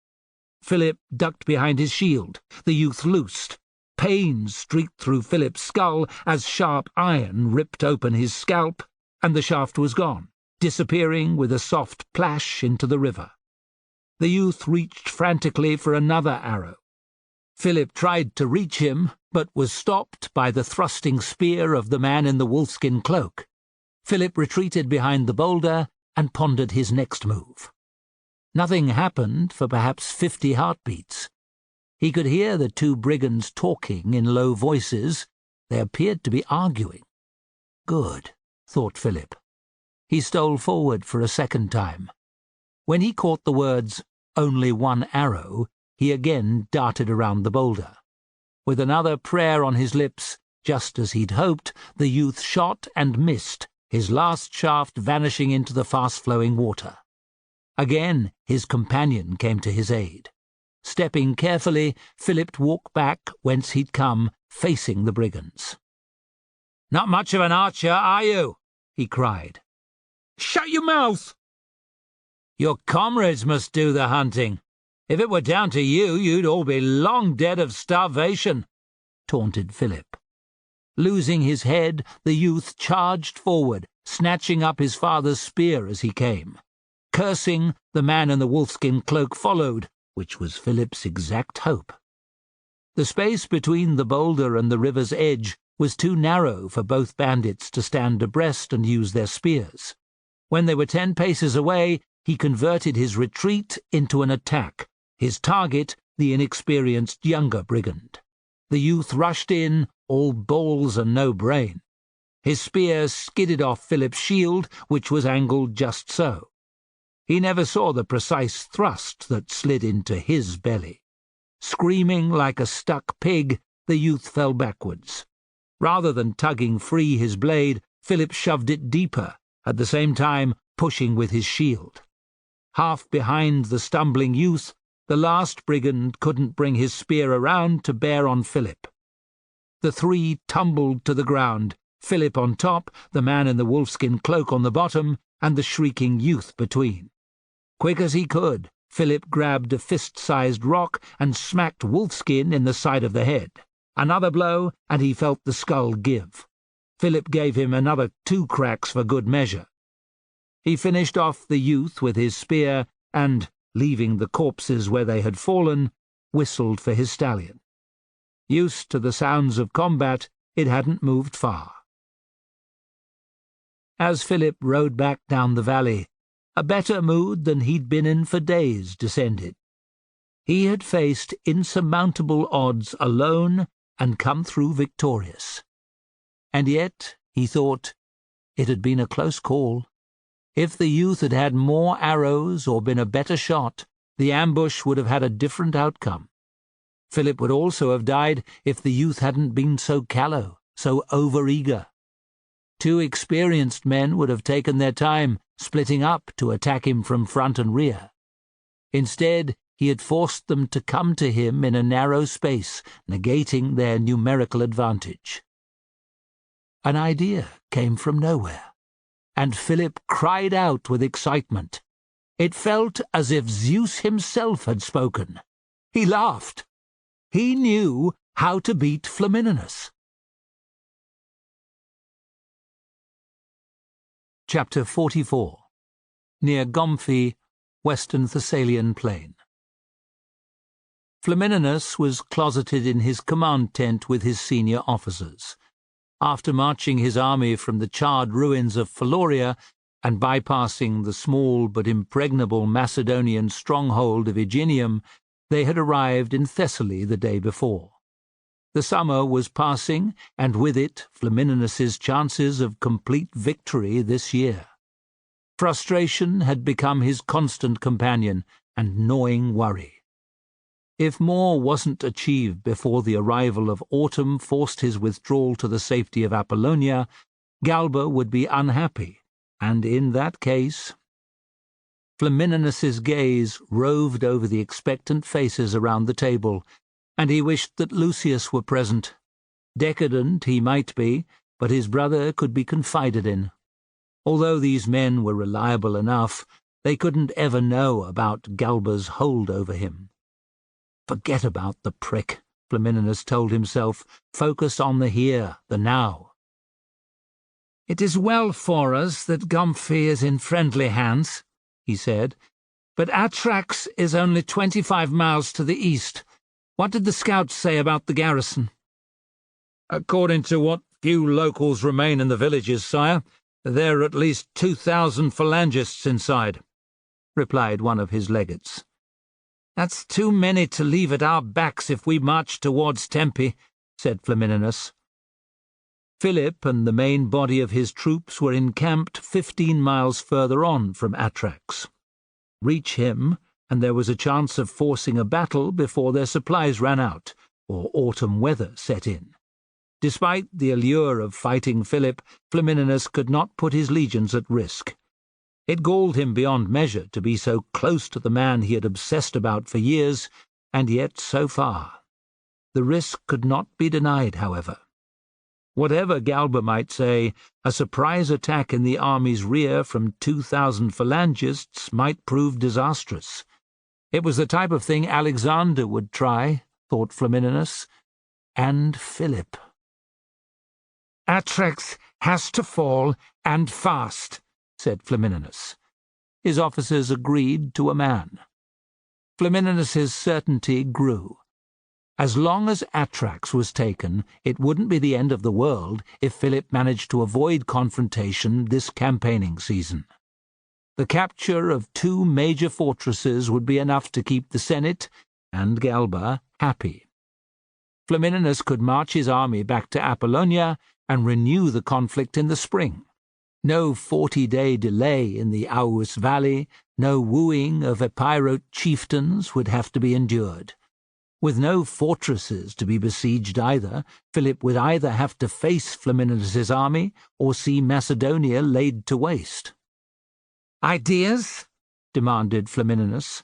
Philip ducked behind his shield. The youth loosed. Pain streaked through Philip's skull as sharp iron ripped open his scalp, and the shaft was gone, disappearing with a soft plash into the river. The youth reached frantically for another arrow. Philip tried to reach him, but was stopped by the thrusting spear of the man in the wolfskin cloak. Philip retreated behind the boulder and pondered his next move. Nothing happened for perhaps 50 heartbeats. He could hear the 2 brigands talking in low voices. They appeared to be arguing. Good, thought Philip. He stole forward for a second time. When he caught the words, "only 1 arrow," he again darted around the boulder. With another prayer on his lips, just as he'd hoped, the youth shot and missed, his last shaft vanishing into the fast-flowing water. Again his companion came to his aid. Stepping carefully, Philip walked back whence he'd come, facing the brigands. "Not much of an archer, are you?" he cried. "Shut your mouth!" "Your comrades must do the hunting. If it were down to you, you'd all be long dead of starvation," taunted Philip. Losing his head, the youth charged forward, snatching up his father's spear as he came. Cursing, the man in the wolfskin cloak followed, which was Philip's exact hope. The space between the boulder and the river's edge was too narrow for both bandits to stand abreast and use their spears. When they were 10 paces away, he converted his retreat into an attack, his target the inexperienced younger brigand. The youth rushed in, all balls and no brain. His spear skidded off Philip's shield, which was angled just so. He never saw the precise thrust that slid into his belly. Screaming like a stuck pig, the youth fell backwards. Rather than tugging free his blade, Philip shoved it deeper, at the same time pushing with his shield. Half behind the stumbling youth, the last brigand couldn't bring his spear around to bear on Philip. The 3 tumbled to the ground, Philip on top, the man in the wolfskin cloak on the bottom, and the shrieking youth between. Quick as he could, Philip grabbed a fist-sized rock and smacked Wolfskin in the side of the head. Another blow, and he felt the skull give. Philip gave him another 2 cracks for good measure. He finished off the youth with his spear and, leaving the corpses where they had fallen, whistled for his stallion. Used to the sounds of combat, it hadn't moved far. As Philip rode back down the valley, a better mood than he'd been in for days descended. He had faced insurmountable odds alone and come through victorious. And yet, he thought, it had been a close call. If the youth had had more arrows or been a better shot, the ambush would have had a different outcome. Philip would also have died if the youth hadn't been so callow, so overeager. 2 experienced men would have taken their time, splitting up to attack him from front and rear. Instead, he had forced them to come to him in a narrow space, negating their numerical advantage. An idea came from nowhere, and Philip cried out with excitement. It felt as if Zeus himself had spoken. He laughed. He knew how to beat Flamininus. Chapter 44. Near Gomphi, Western Thessalian Plain. Flamininus was closeted in his command tent with his senior officers. After marching his army from the charred ruins of Phaloria and bypassing the small but impregnable Macedonian stronghold of Aeginium, they had arrived in Thessaly the day before. The summer was passing, and with it Flamininus's chances of complete victory this year. Frustration had become his constant companion and gnawing worry. If more wasn't achieved before the arrival of autumn forced his withdrawal to the safety of Apollonia, Galba would be unhappy, and in that case... Flamininus's gaze roved over the expectant faces around the table, and he wished that Lucius were present. Decadent he might be, but his brother could be confided in. Although these men were reliable enough, they couldn't ever know about Galba's hold over him. Forget about the prick, Flamininus told himself. Focus on the here, the now. It is well for us that Gomphi is in friendly hands, he said, but Atrax is only 25 miles to the east. What did the scouts say about the garrison? According to what few locals remain in the villages, sire, there are at least 2,000 phalangists inside, replied one of his legates. That's too many to leave at our backs if we march towards Tempe, said Flamininus. Philip and the main body of his troops were encamped 15 miles further on from Atrax. Reach him, and there was a chance of forcing a battle before their supplies ran out, or autumn weather set in. Despite the allure of fighting Philip, Flamininus could not put his legions at risk. It galled him beyond measure to be so close to the man he had obsessed about for years, and yet so far. The risk could not be denied, however. Whatever Galba might say, a surprise attack in the army's rear from 2,000 phalangists might prove disastrous. It was the type of thing Alexander would try, thought Flamininus, and Philip. Atrax has to fall, and fast, said Flamininus. His officers agreed to a man. Flamininus's certainty grew. As long as Atrax was taken, it wouldn't be the end of the world if Philip managed to avoid confrontation this campaigning season. The capture of 2 major fortresses would be enough to keep the Senate and Galba happy. Flamininus could march his army back to Apollonia and renew the conflict in the spring. No 40-day delay in the Aous Valley, no wooing of Epirot chieftains would have to be endured. With no fortresses to be besieged either, Philip would either have to face Flamininus's army or see Macedonia laid to waste. "Ideas?" demanded Flamininus.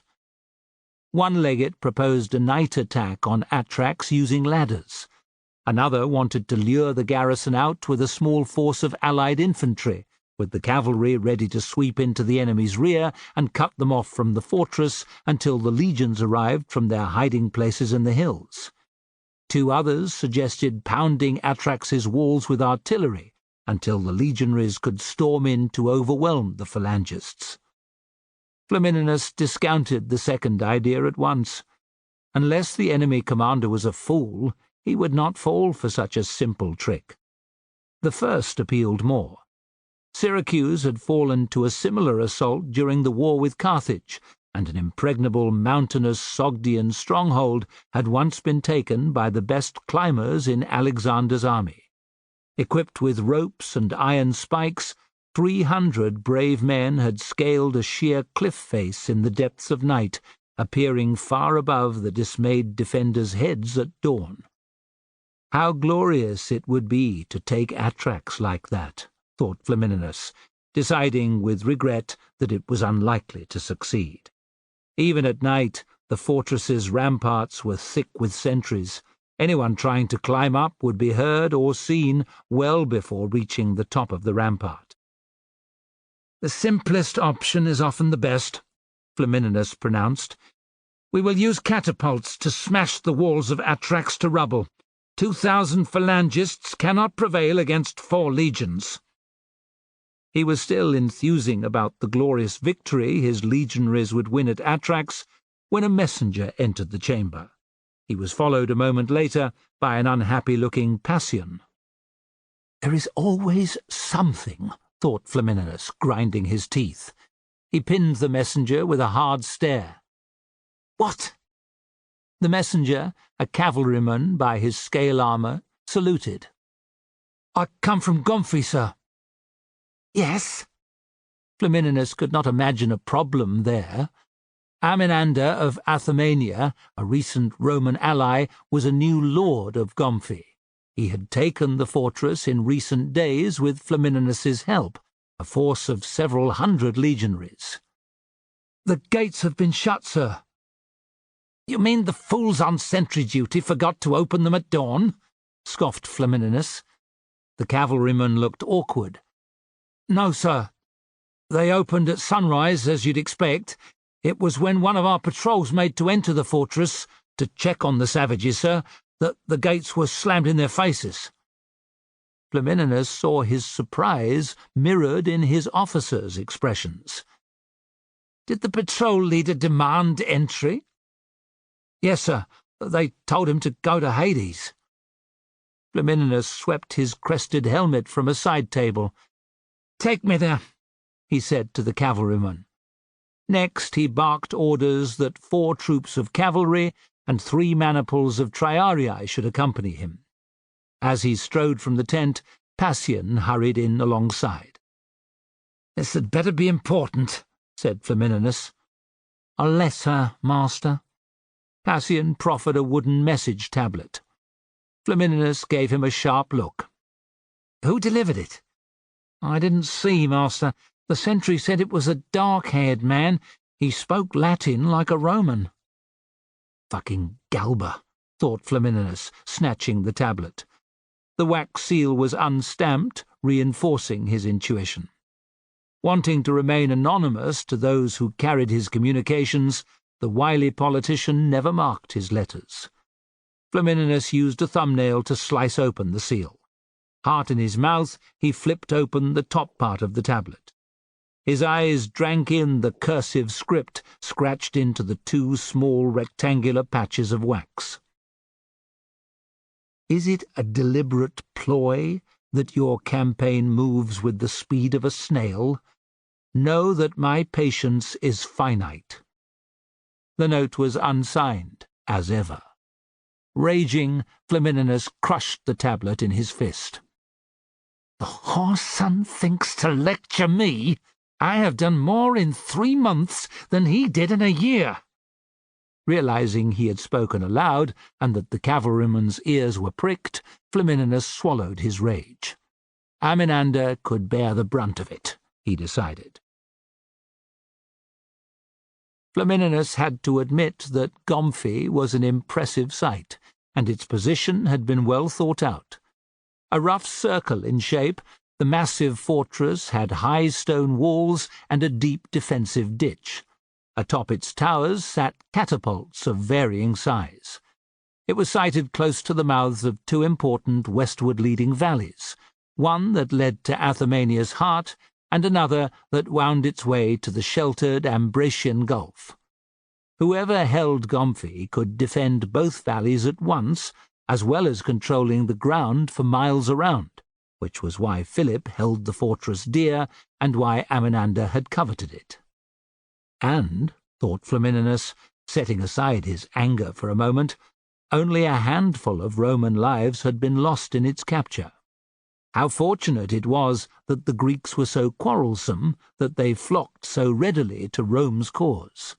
One legate proposed a night attack on Atrax using ladders. Another wanted to lure the garrison out with a small force of allied infantry, with the cavalry ready to sweep into the enemy's rear and cut them off from the fortress until the legions arrived from their hiding places in the hills. 2 others suggested pounding Atrax's walls with artillery until the legionaries could storm in to overwhelm the phalangists. Flamininus discounted the second idea at once. Unless the enemy commander was a fool, he would not fall for such a simple trick. The first appealed more. Syracuse had fallen to a similar assault during the war with Carthage, and an impregnable mountainous Sogdian stronghold had once been taken by the best climbers in Alexander's army. Equipped with ropes and iron spikes, 300 brave men had scaled a sheer cliff face in the depths of night, appearing far above the dismayed defenders' heads at dawn. How glorious it would be to take Atrax like that, thought Flamininus, deciding with regret that it was unlikely to succeed. Even at night, the fortress's ramparts were thick with sentries. Anyone trying to climb up would be heard or seen well before reaching the top of the rampart. "The simplest option is often the best," Flamininus pronounced. "We will use catapults to smash the walls of Atrax to rubble. 2,000 phalangists cannot prevail against 4 legions." He was still enthusing about the glorious victory his legionaries would win at Atrax when a messenger entered the chamber. He was followed a moment later by an unhappy-looking Passian. "There is always something," thought Flamininus, grinding his teeth. He pinned the messenger with a hard stare. "What?" The messenger, a cavalryman by his scale armour, saluted. "I come from Gomfi, sir." "Yes?" Flamininus could not imagine a problem there. Amenander of Athemania, a recent Roman ally, was a new lord of Gomfi. He had taken the fortress in recent days with Flamininus's help, a force of several hundred legionaries. "The gates have been shut, sir." "You mean the fools on sentry duty forgot to open them at dawn?" scoffed Flamininus. The cavalryman looked awkward. "No, sir. They opened at sunrise, as you'd expect. It was when one of our patrols made to enter the fortress, to check on the savages, sir, that the gates were slammed in their faces." Flamininus saw his surprise mirrored in his officers' expressions. "Did the patrol leader demand entry?" "Yes, sir. They told him to go to Hades." Flamininus swept his crested helmet from a side table. "Take me there," he said to the cavalryman. Next he barked orders that 4 troops of cavalry and 3 maniples of triarii should accompany him. As he strode from the tent, Passian hurried in alongside. "This had better be important," said Flamininus. "A letter, master." Passian proffered a wooden message tablet. Flamininus gave him a sharp look. "Who delivered it?" "I didn't see, master. The sentry said it was a dark-haired man. He spoke Latin like a Roman." "Fucking Galba," thought Flamininus, snatching the tablet. The wax seal was unstamped, reinforcing his intuition. Wanting to remain anonymous to those who carried his communications, the wily politician never marked his letters. Flamininus used a thumbnail to slice open the seal. Heart in his mouth, he flipped open the top part of the tablet. His eyes drank in the cursive script scratched into the 2 small rectangular patches of wax. "Is it a deliberate ploy that your campaign moves with the speed of a snail? Know that my patience is finite." The note was unsigned, as ever. Raging, Flamininus crushed the tablet in his fist. "The whoreson thinks to lecture me. I have done more in 3 months than he did in a year." Realizing he had spoken aloud, and that the cavalryman's ears were pricked, Flamininus swallowed his rage. Amenander could bear the brunt of it, he decided. Flamininus had to admit that Gomfi was an impressive sight, and its position had been well thought out. A rough circle in shape, the massive fortress had high stone walls and a deep defensive ditch. Atop its towers sat catapults of varying size. It was sited close to the mouths of 2 important westward-leading valleys, one that led to Athemania's heart and another that wound its way to the sheltered Ambracian Gulf. Whoever held Gomfi could defend both valleys at once, as well as controlling the ground for miles around, which was why Philip held the fortress dear and why Amminander had coveted it. And, thought Flamininus, setting aside his anger for a moment, only a handful of Roman lives had been lost in its capture. How fortunate it was that the Greeks were so quarrelsome that they flocked so readily to Rome's cause.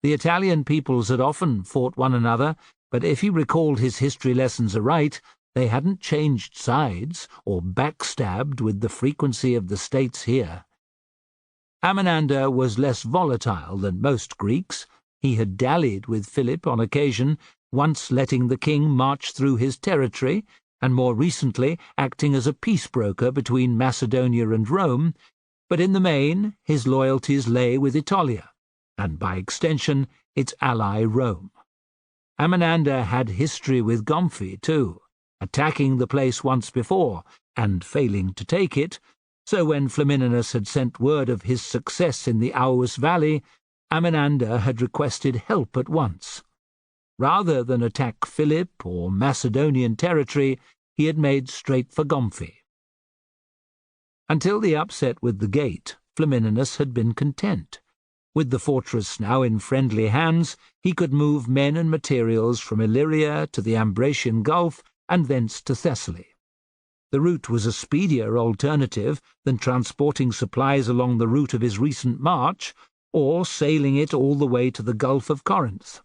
The Italian peoples had often fought one another, but if he recalled his history lessons aright, they hadn't changed sides or backstabbed with the frequency of the states here. Amminander was less volatile than most Greeks. He had dallied with Philip on occasion, once letting the king march through his territory, and more recently acting as a peace broker between Macedonia and Rome, but in the main his loyalties lay with Italia, and by extension its ally Rome. Amminander had history with Gomfi too, attacking the place once before and failing to take it, so when Flamininus had sent word of his success in the Aous Valley, Amminander had requested help at once. Rather than attack Philip or Macedonian territory, he had made straight for Gomfi. Until the upset with the gate, Flamininus had been content. With the fortress now in friendly hands, he could move men and materials from Illyria to the Ambracian Gulf and thence to Thessaly. The route was a speedier alternative than transporting supplies along the route of his recent march, or sailing it all the way to the Gulf of Corinth.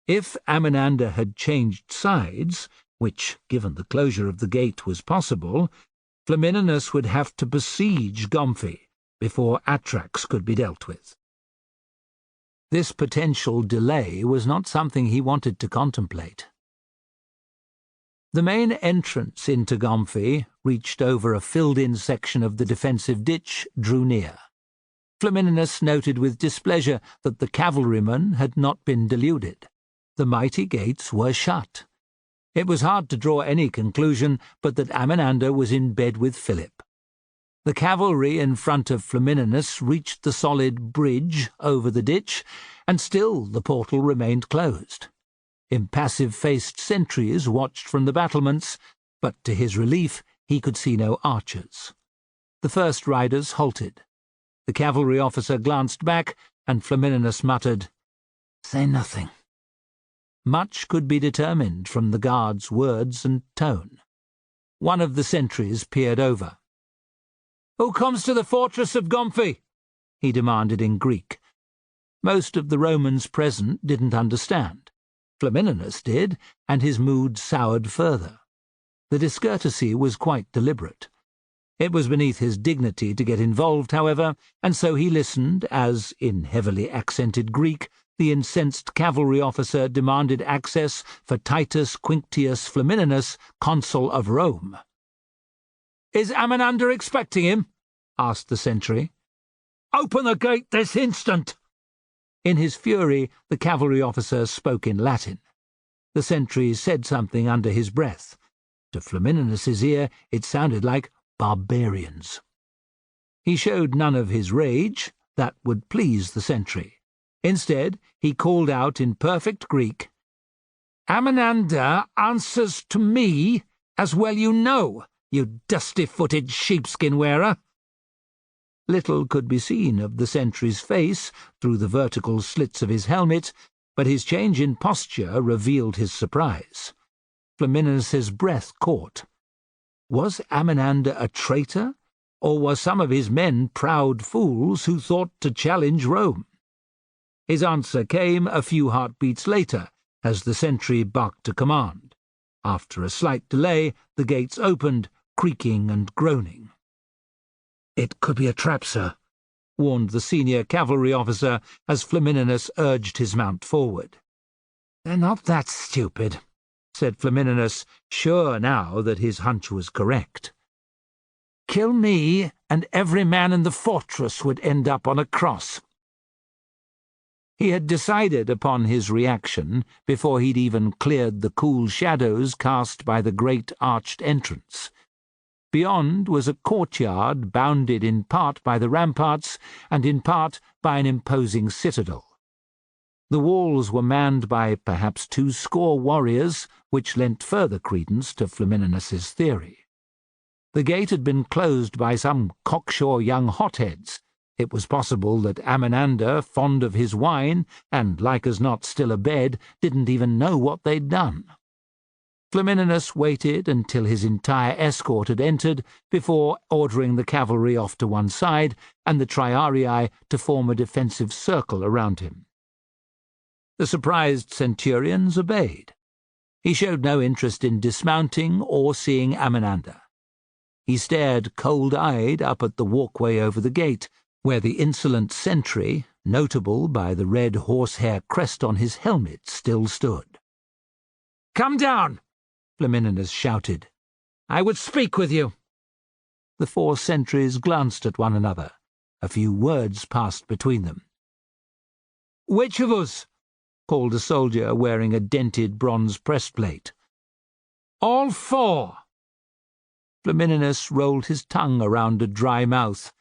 If Amminander had changed sides, which, given the closure of the gate, was possible, Flamininus would have to besiege Gomfi before Atrax could be dealt with. This potential delay was not something he wanted to contemplate. The main entrance into Gomfi, reached over a filled-in section of the defensive ditch, drew near. Flamininus noted with displeasure that the cavalrymen had not been deluded. The mighty gates were shut. It was hard to draw any conclusion but that Amminander was in bed with Philip. The cavalry in front of Flamininus reached the solid bridge over the ditch, and still the portal remained closed. Impassive-faced sentries watched from the battlements, but to his relief he could see no archers. The first riders halted. The cavalry officer glanced back, and Flamininus muttered, "Say nothing." Much could be determined from the guard's words and tone. One of the sentries peered over. "Who comes to the fortress of Gomfi?" he demanded in Greek. Most of the Romans present didn't understand. Flamininus did, and his mood soured further. The discourtesy was quite deliberate. It was beneath his dignity to get involved, however, and so he listened as, in heavily accented Greek, the incensed cavalry officer demanded access for Titus Quinctius Flamininus, consul of Rome. "Is Amminander expecting him?" asked the sentry. "Open the gate this instant!" In his fury, the cavalry officer spoke in Latin. The sentry said something under his breath. To Flamininus's ear, it sounded like barbarians. He showed none of his rage. That would please the sentry. Instead, he called out in perfect Greek, "Amminander answers to me, as well you know, you dusty-footed sheepskin-wearer." Little could be seen of the sentry's face through the vertical slits of his helmet, but his change in posture revealed his surprise. Flamininus's breath caught. Was Amminander a traitor, or were some of his men proud fools who thought to challenge Rome? His answer came a few heartbeats later, as the sentry barked a command. After a slight delay, the gates opened, creaking and groaning. "It could be a trap, sir," warned the senior cavalry officer as Flamininus urged his mount forward. "They're not that stupid," said Flamininus, sure now that his hunch was correct. "Kill me, and every man in the fortress would end up on a cross." He had decided upon his reaction before he'd even cleared the cool shadows cast by the great arched entrance. Beyond was a courtyard bounded in part by the ramparts and in part by an imposing citadel. The walls were manned by perhaps 20 warriors, which lent further credence to Flamininus's theory. The gate had been closed by some cocksure young hotheads. It was possible that Amminander, fond of his wine, and like as not still abed, didn't even know what they'd done. Flamininus waited until his entire escort had entered before ordering the cavalry off to one side and the triarii to form a defensive circle around him. The surprised centurions obeyed. He showed no interest in dismounting or seeing Amminander. He stared cold-eyed up at the walkway over the gate, where the insolent sentry, notable by the red horsehair crest on his helmet, still stood. "Come down!" Flamininus shouted. "I would speak with you." The 4 sentries glanced at one another. A few words passed between them. "Which of us?" called a soldier wearing a dented bronze breastplate. "All 4. Flamininus rolled his tongue around a dry mouth.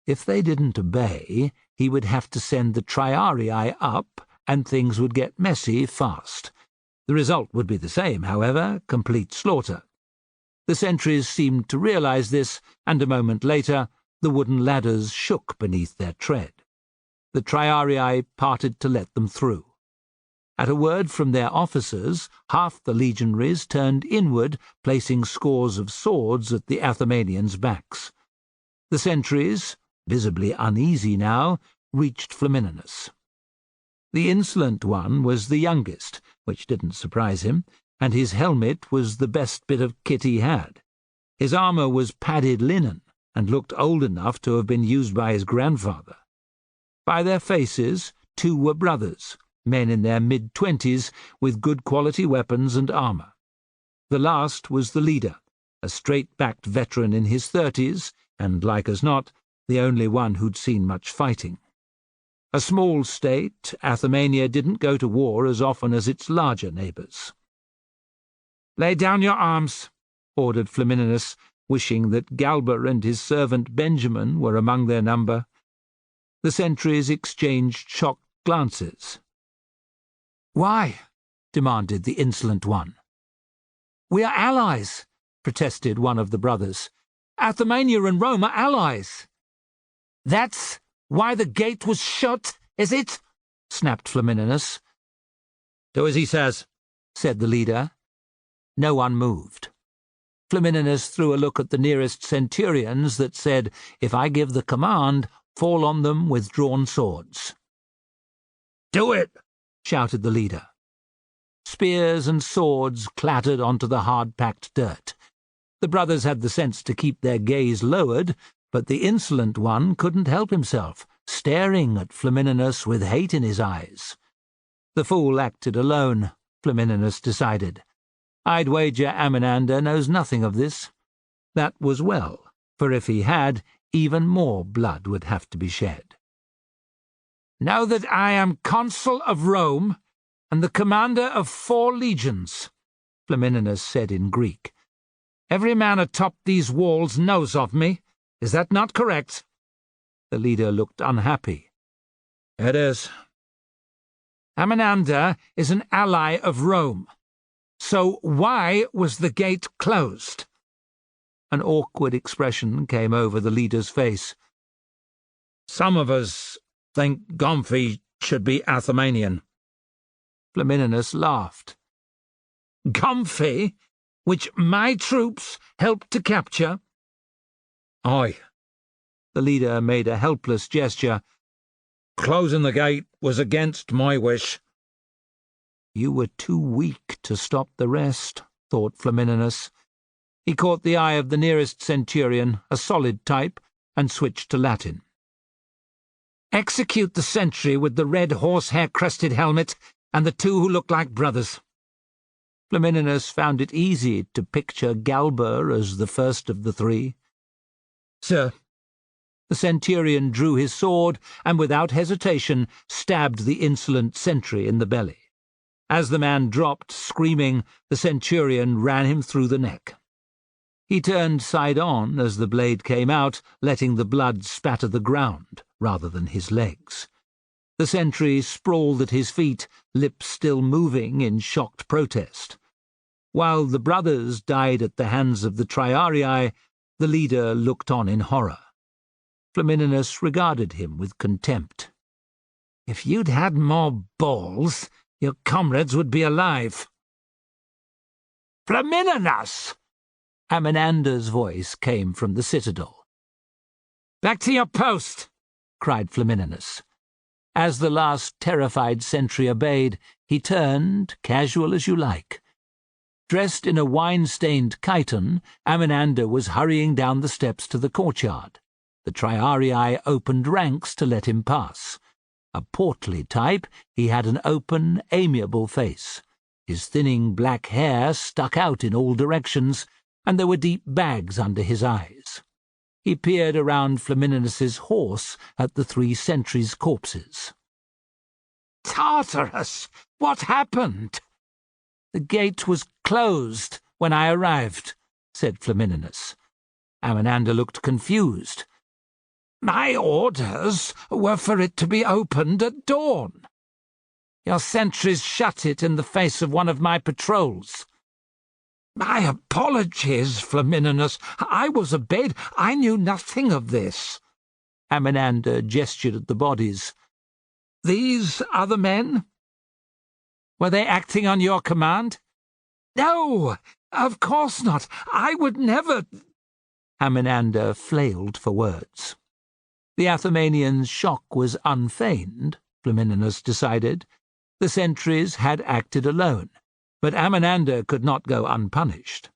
If they didn't obey, he would have to send the triarii up, and things would get messy fast. The result would be the same, however, complete slaughter. The sentries seemed to realize this, and a moment later the wooden ladders shook beneath their tread. The triarii parted to let them through. At a word from their officers, half the legionaries turned inward, placing scores of swords at the Athenians' backs. The sentries, visibly uneasy now, reached Flamininus. The insolent one was the youngest, which didn't surprise him, and his helmet was the best bit of kit he had. His armour was padded linen, and looked old enough to have been used by his grandfather. By their faces, 2 were brothers, men in their mid-20s, with good quality weapons and armour. The last was the leader, a straight-backed veteran in his 30s, and, like as not, the only one who'd seen much fighting. A small state, Athemania didn't go to war as often as its larger neighbours. "Lay down your arms," ordered Flamininus, wishing that Galba and his servant Benjamin were among their number. The sentries exchanged shocked glances. "Why?" demanded the insolent one. "We are allies," protested one of the brothers. "Athemania and Rome are allies." "That's why the gate was shut, is it?" snapped Flamininus. "Do as he says," said the leader. No one moved. Flamininus threw a look at the nearest centurions that said, "If I give the command, fall on them with drawn swords." "Do it!" shouted the leader. Spears and swords clattered onto the hard-packed dirt. The brothers had the sense to keep their gaze lowered, but the insolent one couldn't help himself, staring at Flamininus with hate in his eyes. The fool acted alone, Flamininus decided. I'd wager Amminander knows nothing of this. That was well, for if he had, even more blood would have to be shed. "Know that I am consul of Rome, and the commander of 4 legions," Flamininus said in Greek. "Every man atop these walls knows of me. Is that not correct?" The leader looked unhappy. "It is." "Amminander is an ally of Rome. So why was the gate closed?" An awkward expression came over the leader's face. "Some of us think Gomfi should be Athemanian." Flamininus laughed. "Gomfi, which my troops helped to capture?" "Aye." The leader made a helpless gesture. "Closing the gate was against my wish." You were too weak to stop the rest, thought Flamininus. He caught the eye of the nearest centurion, a solid type, and switched to Latin. "Execute the sentry with the red horsehair-crested helmet and the 2 who look like brothers." Flamininus found it easy to picture Galba as the first of the 3. "Sir." The centurion drew his sword and without hesitation stabbed the insolent sentry in the belly. As the man dropped, screaming, the centurion ran him through the neck. He turned side-on as the blade came out, letting the blood spatter the ground rather than his legs. The sentry sprawled at his feet, lips still moving in shocked protest. While the brothers died at the hands of the triarii, The leader looked on in horror. Flamininus regarded him with contempt. "If you'd had more balls, your comrades would be alive." "Flamininus!" Amenander's voice came from the citadel. "Back to your post!" cried Flamininus. As the last terrified sentry obeyed, he turned, casual as you like. Dressed in a wine-stained chiton, Amenander was hurrying down the steps to the courtyard. The Triarii opened ranks to let him pass. A portly type, he had an open, amiable face. His thinning black hair stuck out in all directions, and there were deep bags under his eyes. He peered around Flamininus's horse at the 3 sentries' corpses. "Tartarus! What happened?" "The gate was closed when I arrived," said Flamininus. Amenander looked confused. "My orders were for it to be opened at dawn." "Your sentries shut it in the face of one of my patrols." "My apologies, Flamininus. I was abed. I knew nothing of this." Amenander gestured at the bodies. "These other men? Were they acting on your command?" "No, of course not. I would never—" Amenander flailed for words. The Athenian's shock was unfeigned, Flamininus decided. The sentries had acted alone, but Amenander could not go unpunished.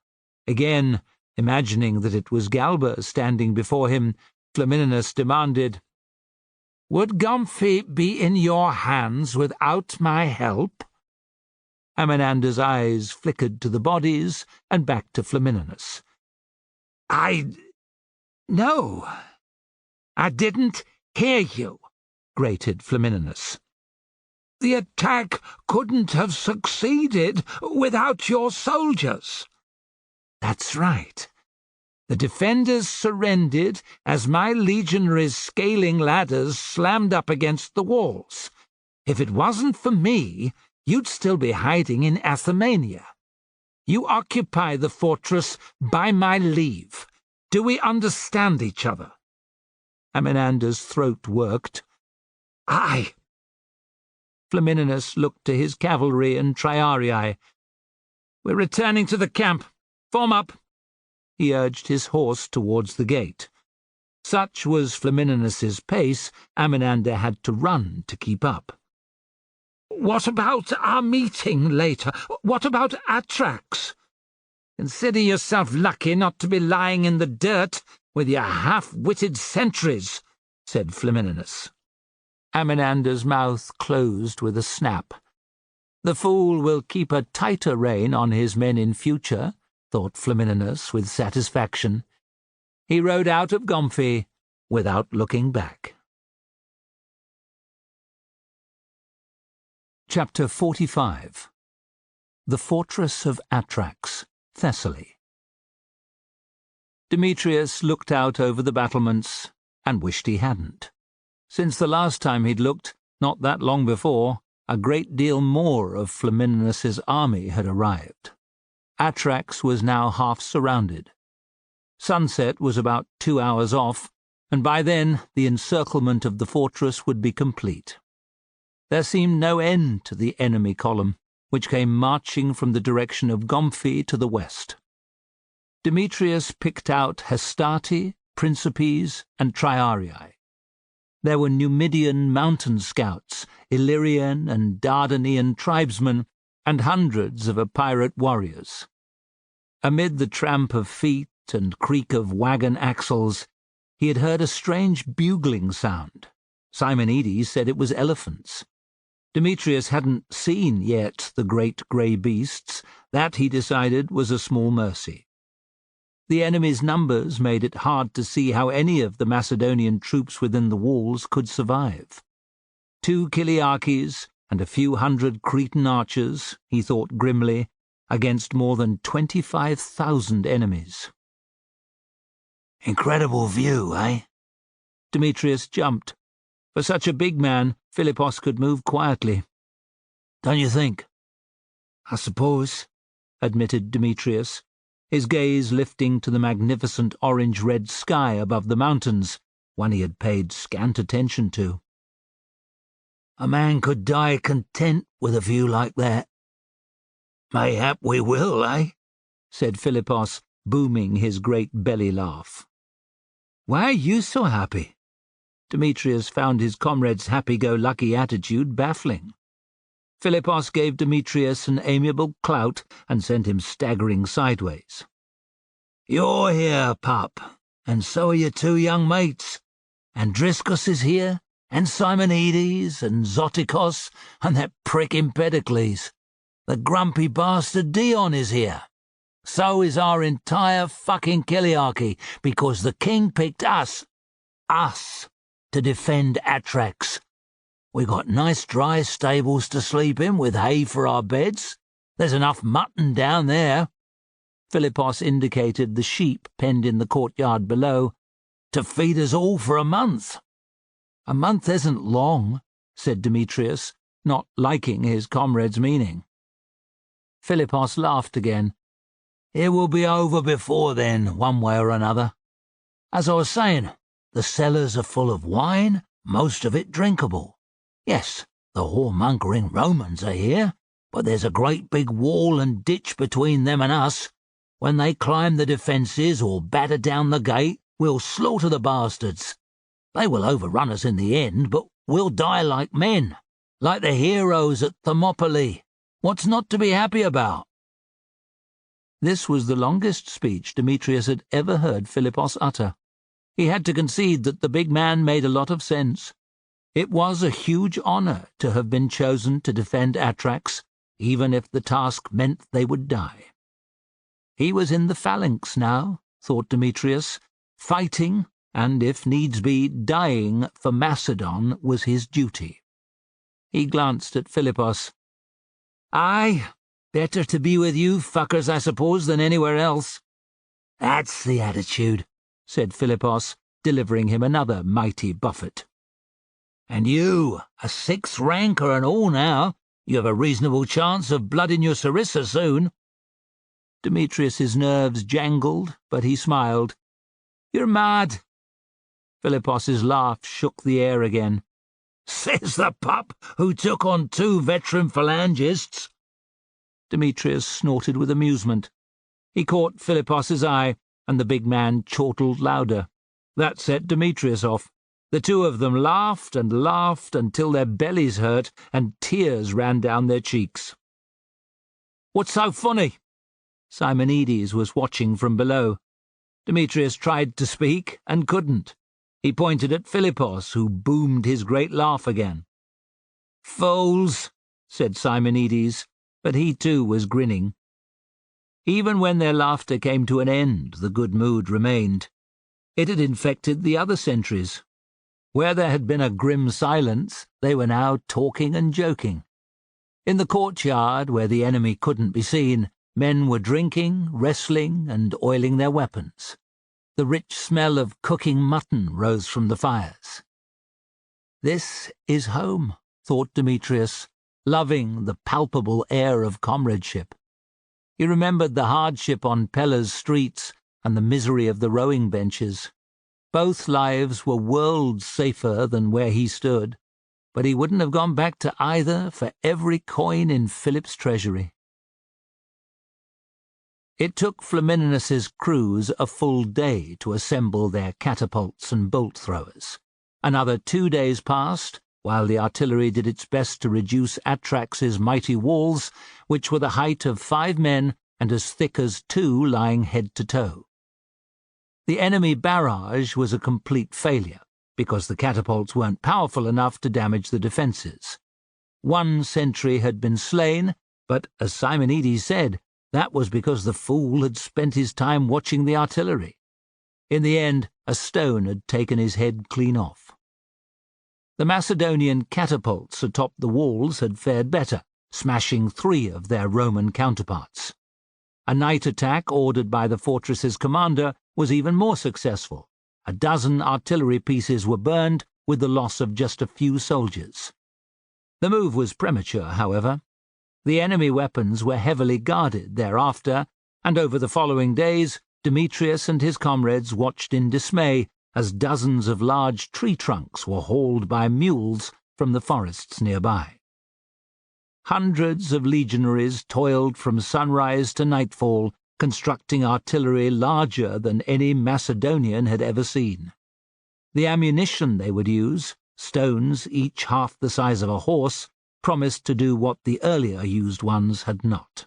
Again, imagining that it was Galba standing before him, Flamininus demanded, "Would Gomfi be in your hands without my help?" Amenander's eyes flickered to the bodies and back to Flamininus. No, I didn't hear you," grated Flamininus. "The attack couldn't have succeeded without your soldiers." "That's right. The defenders surrendered as my legionaries' scaling ladders slammed up against the walls. If it wasn't for me, you'd still be hiding in Athemania. You occupy the fortress by my leave. Do we understand each other?" Amenander's throat worked. "Aye." Flamininus looked to his cavalry and Triarii. "We're returning to the camp. Form up." He urged his horse towards the gate. Such was Flamininus's pace, Amenander had to run to keep up. "What about our meeting later? What about Atrax? Consider yourself lucky not to be lying in the dirt with your half-witted sentries," said Flamininus. Amenander's mouth closed with a snap. The fool will keep a tighter rein on his men in future, thought Flamininus with satisfaction. He rode out of Gomfi without looking back. Chapter 45. The Fortress of Atrax, Thessaly. Demetrius looked out over the battlements and wished he hadn't. Since the last time he'd looked, not that long before, a great deal more of Flamininus's army had arrived. Atrax was now half surrounded. Sunset was about 2 hours off, and by then the encirclement of the fortress would be complete. There seemed no end to the enemy column, which came marching from the direction of Gomfi to the west. Demetrius picked out Hastati, Principes, and Triarii. There were Numidian mountain scouts, Illyrian and Dardanian tribesmen, and hundreds of Epirate warriors. Amid the tramp of feet and creak of wagon axles, he had heard a strange bugling sound. Simonides said it was elephants. Demetrius hadn't seen yet the great grey beasts. That, he decided, was a small mercy. The enemy's numbers made it hard to see how any of the Macedonian troops within the walls could survive. 2 Kiliakes and a few hundred Cretan archers, he thought grimly, against more than 25,000 enemies. "Incredible view, eh?" Demetrius jumped. For such a big man, Philippos could move quietly. "Don't you think?" "I suppose," admitted Demetrius. his gaze lifting to the magnificent orange-red sky above the mountains, one he had paid scant attention to. "A man could die content with a view like that." "Mayhap we will, eh?" said Philippos, booming his great belly laugh. "Why are you so happy?" Demetrius found his comrade's happy-go-lucky attitude baffling. Philippos gave Demetrius an amiable clout and sent him staggering sideways. "You're here, pup, and so are your two young mates. Andriscus is here, and Simonides, and Zotikos, and that prick Empedocles. The grumpy bastard Dion is here. So is our entire fucking Kiliarchy, because the king picked us, to defend Atrax. We got nice dry stables to sleep in with hay for our beds. There's enough mutton down there." Philippos indicated the sheep penned in the courtyard below, "to feed us all for a month." "A month isn't long," said Demetrius, not liking his comrade's meaning. Philippos laughed again. "It will be over before then, one way or another. As I was saying, the cellars are full of wine, most of it drinkable. Yes, the whoremongering Romans are here, but there's a great big wall and ditch between them and us. When they climb the defences or batter down the gate, we'll slaughter the bastards. They will overrun us in the end, but we'll die like men, like the heroes at Thermopylae. What's not to be happy about?" This was the longest speech Demetrius had ever heard Philippos utter. He had to concede that the big man made a lot of sense. It was a huge honour to have been chosen to defend Atrax, even if the task meant they would die. He was in the Phalanx now, thought Demetrius. Fighting, and if needs be, dying for Macedon was his duty. He glanced at Philippos. "Aye, better to be with you fuckers, I suppose, than anywhere else." "That's the attitude," said Philippos, delivering him another mighty buffet. "And you, a sixth ranker and all now, you have a reasonable chance of blood in your sarissa soon." Demetrius's nerves jangled, but he smiled. "You're mad." Philippos's laugh shook the air again. "Says the pup who took on 2 veteran phalangists." Demetrius snorted with amusement. He caught Philippos's eye, and the big man chortled louder. That set Demetrius off. The two of them laughed and laughed until their bellies hurt and tears ran down their cheeks. "What's so funny?" Simonides was watching from below. Demetrius tried to speak and couldn't. He pointed at Philippos, who boomed his great laugh again. "Fools," said Simonides, but he too was grinning. Even when their laughter came to an end, the good mood remained. It had infected the other sentries. Where there had been a grim silence, they were now talking and joking. In the courtyard, where the enemy couldn't be seen, men were drinking, wrestling, and oiling their weapons. The rich smell of cooking mutton rose from the fires. This is home, thought Demetrius, loving the palpable air of comradeship. He remembered the hardship on Pella's streets and the misery of the rowing benches. Both lives were worlds safer than where he stood, but he wouldn't have gone back to either for every coin in Philip's treasury. It took Flamininus's crews a full day to assemble their catapults and bolt-throwers. Another 2 days passed, while the artillery did its best to reduce Atrax's mighty walls, which were the height of 5 men and as thick as 2 lying head to toe. The enemy barrage was a complete failure, because the catapults weren't powerful enough to damage the defences. 1 sentry had been slain, but, as Simonides said, that was because the fool had spent his time watching the artillery. In the end, a stone had taken his head clean off. The Macedonian catapults atop the walls had fared better, smashing 3 of their Roman counterparts. A night attack ordered by the fortress's commander was even more successful. A dozen artillery pieces were burned, with the loss of just a few soldiers. The move was premature, however. The enemy weapons were heavily guarded thereafter, and over the following days Demetrius and his comrades watched in dismay as dozens of large tree trunks were hauled by mules from the forests nearby. Hundreds of legionaries toiled from sunrise to nightfall, constructing artillery larger than any Macedonian had ever seen. The ammunition they would use, stones each half the size of a horse, promised to do what the earlier used ones had not.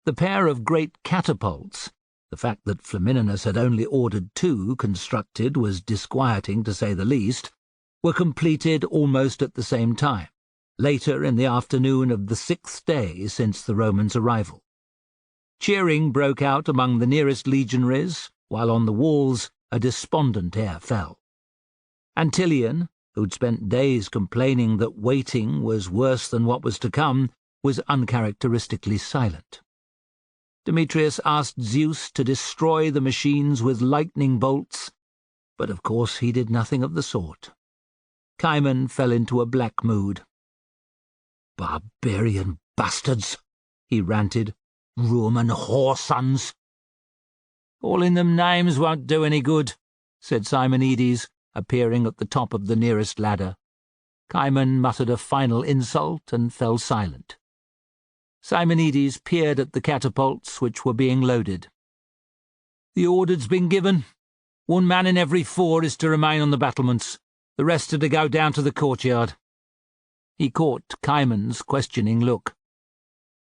The pair of great catapults, the fact that Flamininus had only ordered 2 constructed was disquieting to say the least, were completed almost at the same time, later in the afternoon of the 6th day since the Romans' arrival. Cheering broke out among the nearest legionaries, while on the walls a despondent air fell. Antilian, who'd spent days complaining that waiting was worse than what was to come, was uncharacteristically silent. Demetrius asked Zeus to destroy the machines with lightning bolts, but of course he did nothing of the sort. Kane fell into a black mood. "Barbarian bastards," he ranted. "Roman whoresons." "Calling them names won't do any good," said Simonides, appearing at the top of the nearest ladder. Kane muttered a final insult and fell silent. Simonides peered at the catapults which were being loaded. "The order's been given. 1 man in every 4 is to remain on the battlements. The rest are to go down to the courtyard." He caught Kane's questioning look.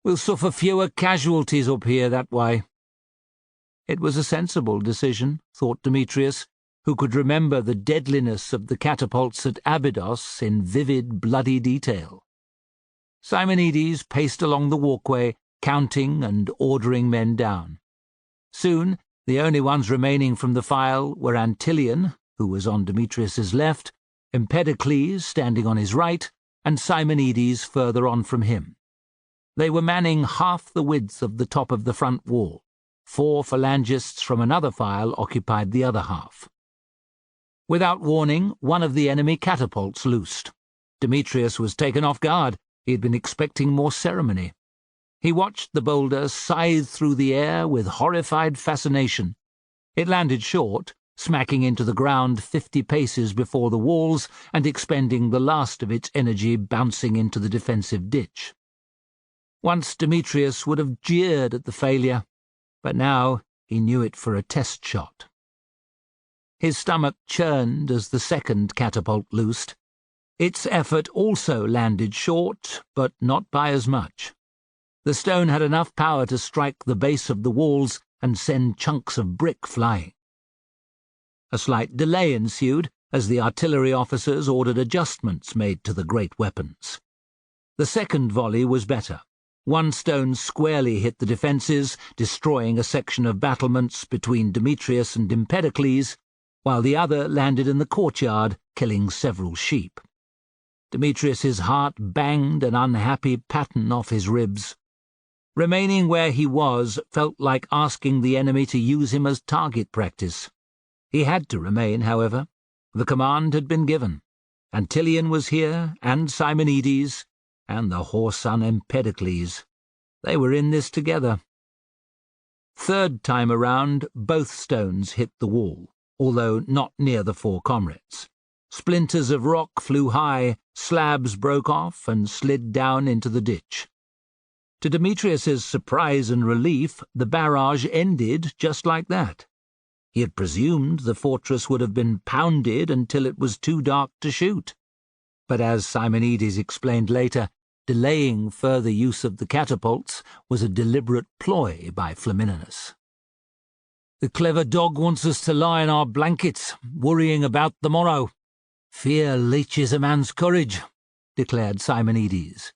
"We'll suffer fewer casualties up here that way." It was a sensible decision, thought Demetrius, who could remember the deadliness of the catapults at Abydos in vivid, bloody detail. Simonides paced along the walkway, counting and ordering men down. Soon, the only ones remaining from the file were Antilian, who was on Demetrius's left, Empedocles standing on his right, and Simonides further on from him. They were manning half the width of the top of the front wall. 4 phalangists from another file occupied the other half. Without warning, one of the enemy catapults loosed. Demetrius was taken off guard. He had been expecting more ceremony. He watched the boulder scythe through the air with horrified fascination. It landed short, smacking into the ground 50 paces before the walls and expending the last of its energy bouncing into the defensive ditch. Once Demetrius would have jeered at the failure, but now he knew it for a test shot. His stomach churned as the second catapult loosed. Its effort also landed short, but not by as much. The stone had enough power to strike the base of the walls and send chunks of brick flying. A slight delay ensued as the artillery officers ordered adjustments made to the great weapons. The second volley was better. 1 stone squarely hit the defences, destroying a section of battlements between Demetrius and Empedocles, while the other landed in the courtyard, killing several sheep. Demetrius's heart banged an unhappy pattern off his ribs. Remaining where he was felt like asking the enemy to use him as target practice. He had to remain, however. The command had been given. Antilian was here, and Simonides, and the whoreson Empedocles. They were in this together. Third time around, both stones hit the wall, although not near the 4 comrades. Splinters of rock flew high, slabs broke off and slid down into the ditch. To Demetrius's surprise and relief, the barrage ended just like that. He had presumed the fortress would have been pounded until it was too dark to shoot. But as Simonides explained later, delaying further use of the catapults was a deliberate ploy by Flamininus. "The clever dog wants us to lie in our blankets, worrying about the morrow. Fear leeches a man's courage," declared Simonides.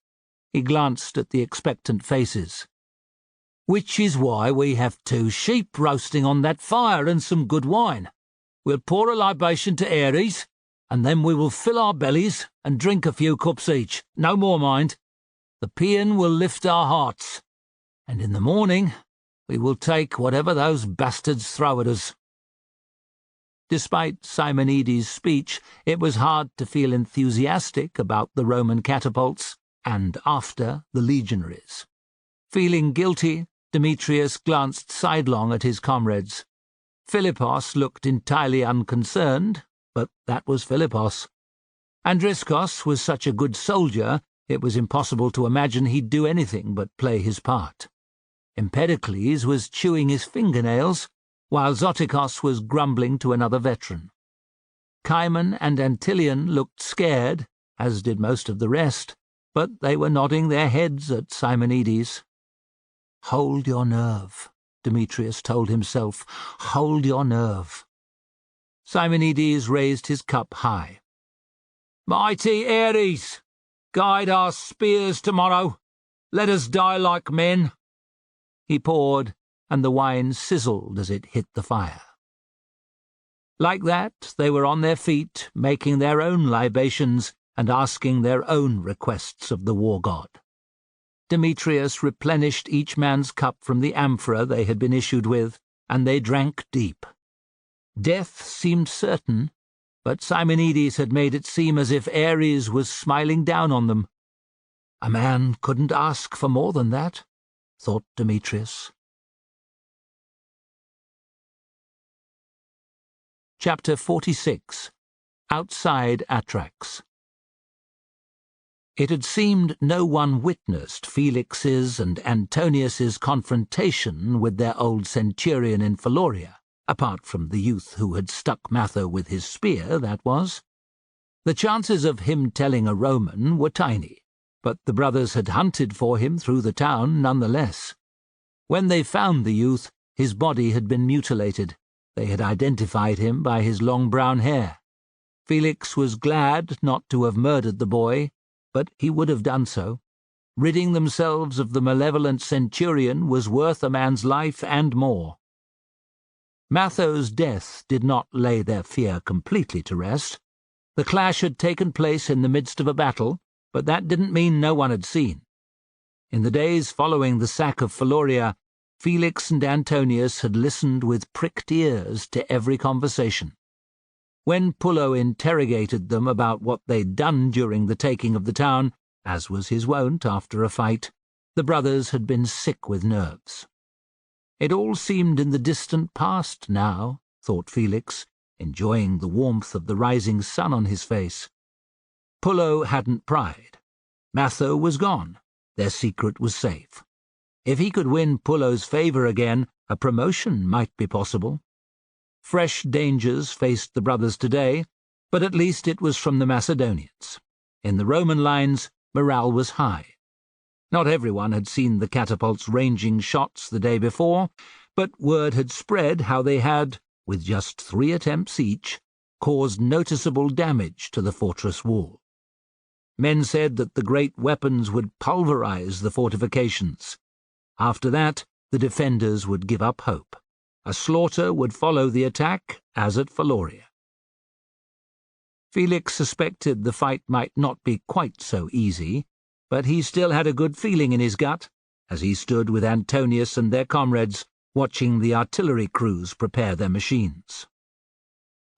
He glanced at the expectant faces. "Which is why we have 2 sheep roasting on that fire and some good wine. We'll pour a libation to Ares, and then we will fill our bellies and drink a few cups each. No more, mind. The paean will lift our hearts, and in the morning we will take whatever those bastards throw at us." Despite Simonides' speech, it was hard to feel enthusiastic about the Roman catapults and after the legionaries. Feeling guilty, Demetrius glanced sidelong at his comrades. Philippos looked entirely unconcerned, but that was Philippos. Andriskos was such a good soldier, it was impossible to imagine he'd do anything but play his part. Empedocles was chewing his fingernails, while Zotikos was grumbling to another veteran. Cimon and Antilion looked scared, as did most of the rest, but they were nodding their heads at Simonides. "Hold your nerve," Demetrius told himself. "Hold your nerve." Simonides raised his cup high. "Mighty Ares, guide our spears tomorrow. Let us die like men." He poured, and the wine sizzled as it hit the fire. Like that, they were on their feet, making their own libations and asking their own requests of the war god. Demetrius replenished each man's cup from the amphora they had been issued with, and they drank deep. Death seemed certain, but Simonides had made it seem as if Ares was smiling down on them. A man couldn't ask for more than that, thought Demetrius. Chapter 46. Outside Atrax. It had seemed no one witnessed Felix's and Antonius's confrontation with their old centurion in Phaloria, apart from the youth who had stuck Matho with his spear, that was. The chances of him telling a Roman were tiny, but the brothers had hunted for him through the town nonetheless. When they found the youth, his body had been mutilated. They had identified him by his long brown hair. Felix was glad not to have murdered the boy, but he would have done so. Ridding themselves of the malevolent centurion was worth a man's life and more. Matho's death did not lay their fear completely to rest. The clash had taken place in the midst of a battle, but that didn't mean no one had seen. In the days following the sack of Phaloria, Felix and Antonius had listened with pricked ears to every conversation. When Pullo interrogated them about what they'd done during the taking of the town, as was his wont after a fight, the brothers had been sick with nerves. It all seemed in the distant past now, thought Felix, enjoying the warmth of the rising sun on his face. Pullo hadn't pried. Matho was gone. Their secret was safe. If he could win Pullo's favour again, a promotion might be possible. Fresh dangers faced the brothers today, but at least it was from the Macedonians. In the Roman lines, morale was high. Not everyone had seen the catapults ranging shots the day before, but word had spread how they had, with just 3 attempts each, caused noticeable damage to the fortress wall. Men said that the great weapons would pulverize the fortifications. After that, the defenders would give up hope. A slaughter would follow the attack, as at Phaloria. Felix suspected the fight might not be quite so easy, but he still had a good feeling in his gut, as he stood with Antonius and their comrades, watching the artillery crews prepare their machines.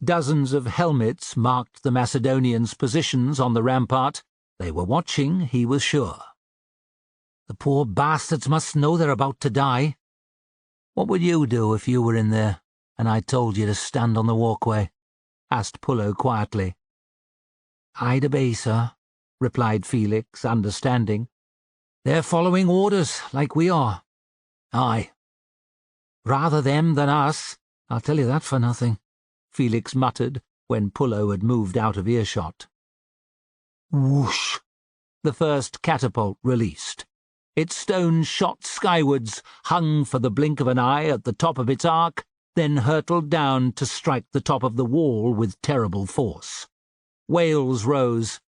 Dozens of helmets marked the Macedonians' positions on the rampart. They were watching, he was sure. The poor bastards must know they're about to die. What would you do if you were in there, and I told you to stand on the walkway? Asked Pullo quietly. I'd obey, sir, replied Felix, understanding. They're following orders, like we are. Aye. Rather them than us, I'll tell you that for nothing, Felix muttered when Pullo had moved out of earshot. Whoosh! The first catapult released. Its stones shot skywards, hung for the blink of an eye at the top of its arc, then hurtled down to strike the top of the wall with terrible force. Wails rose.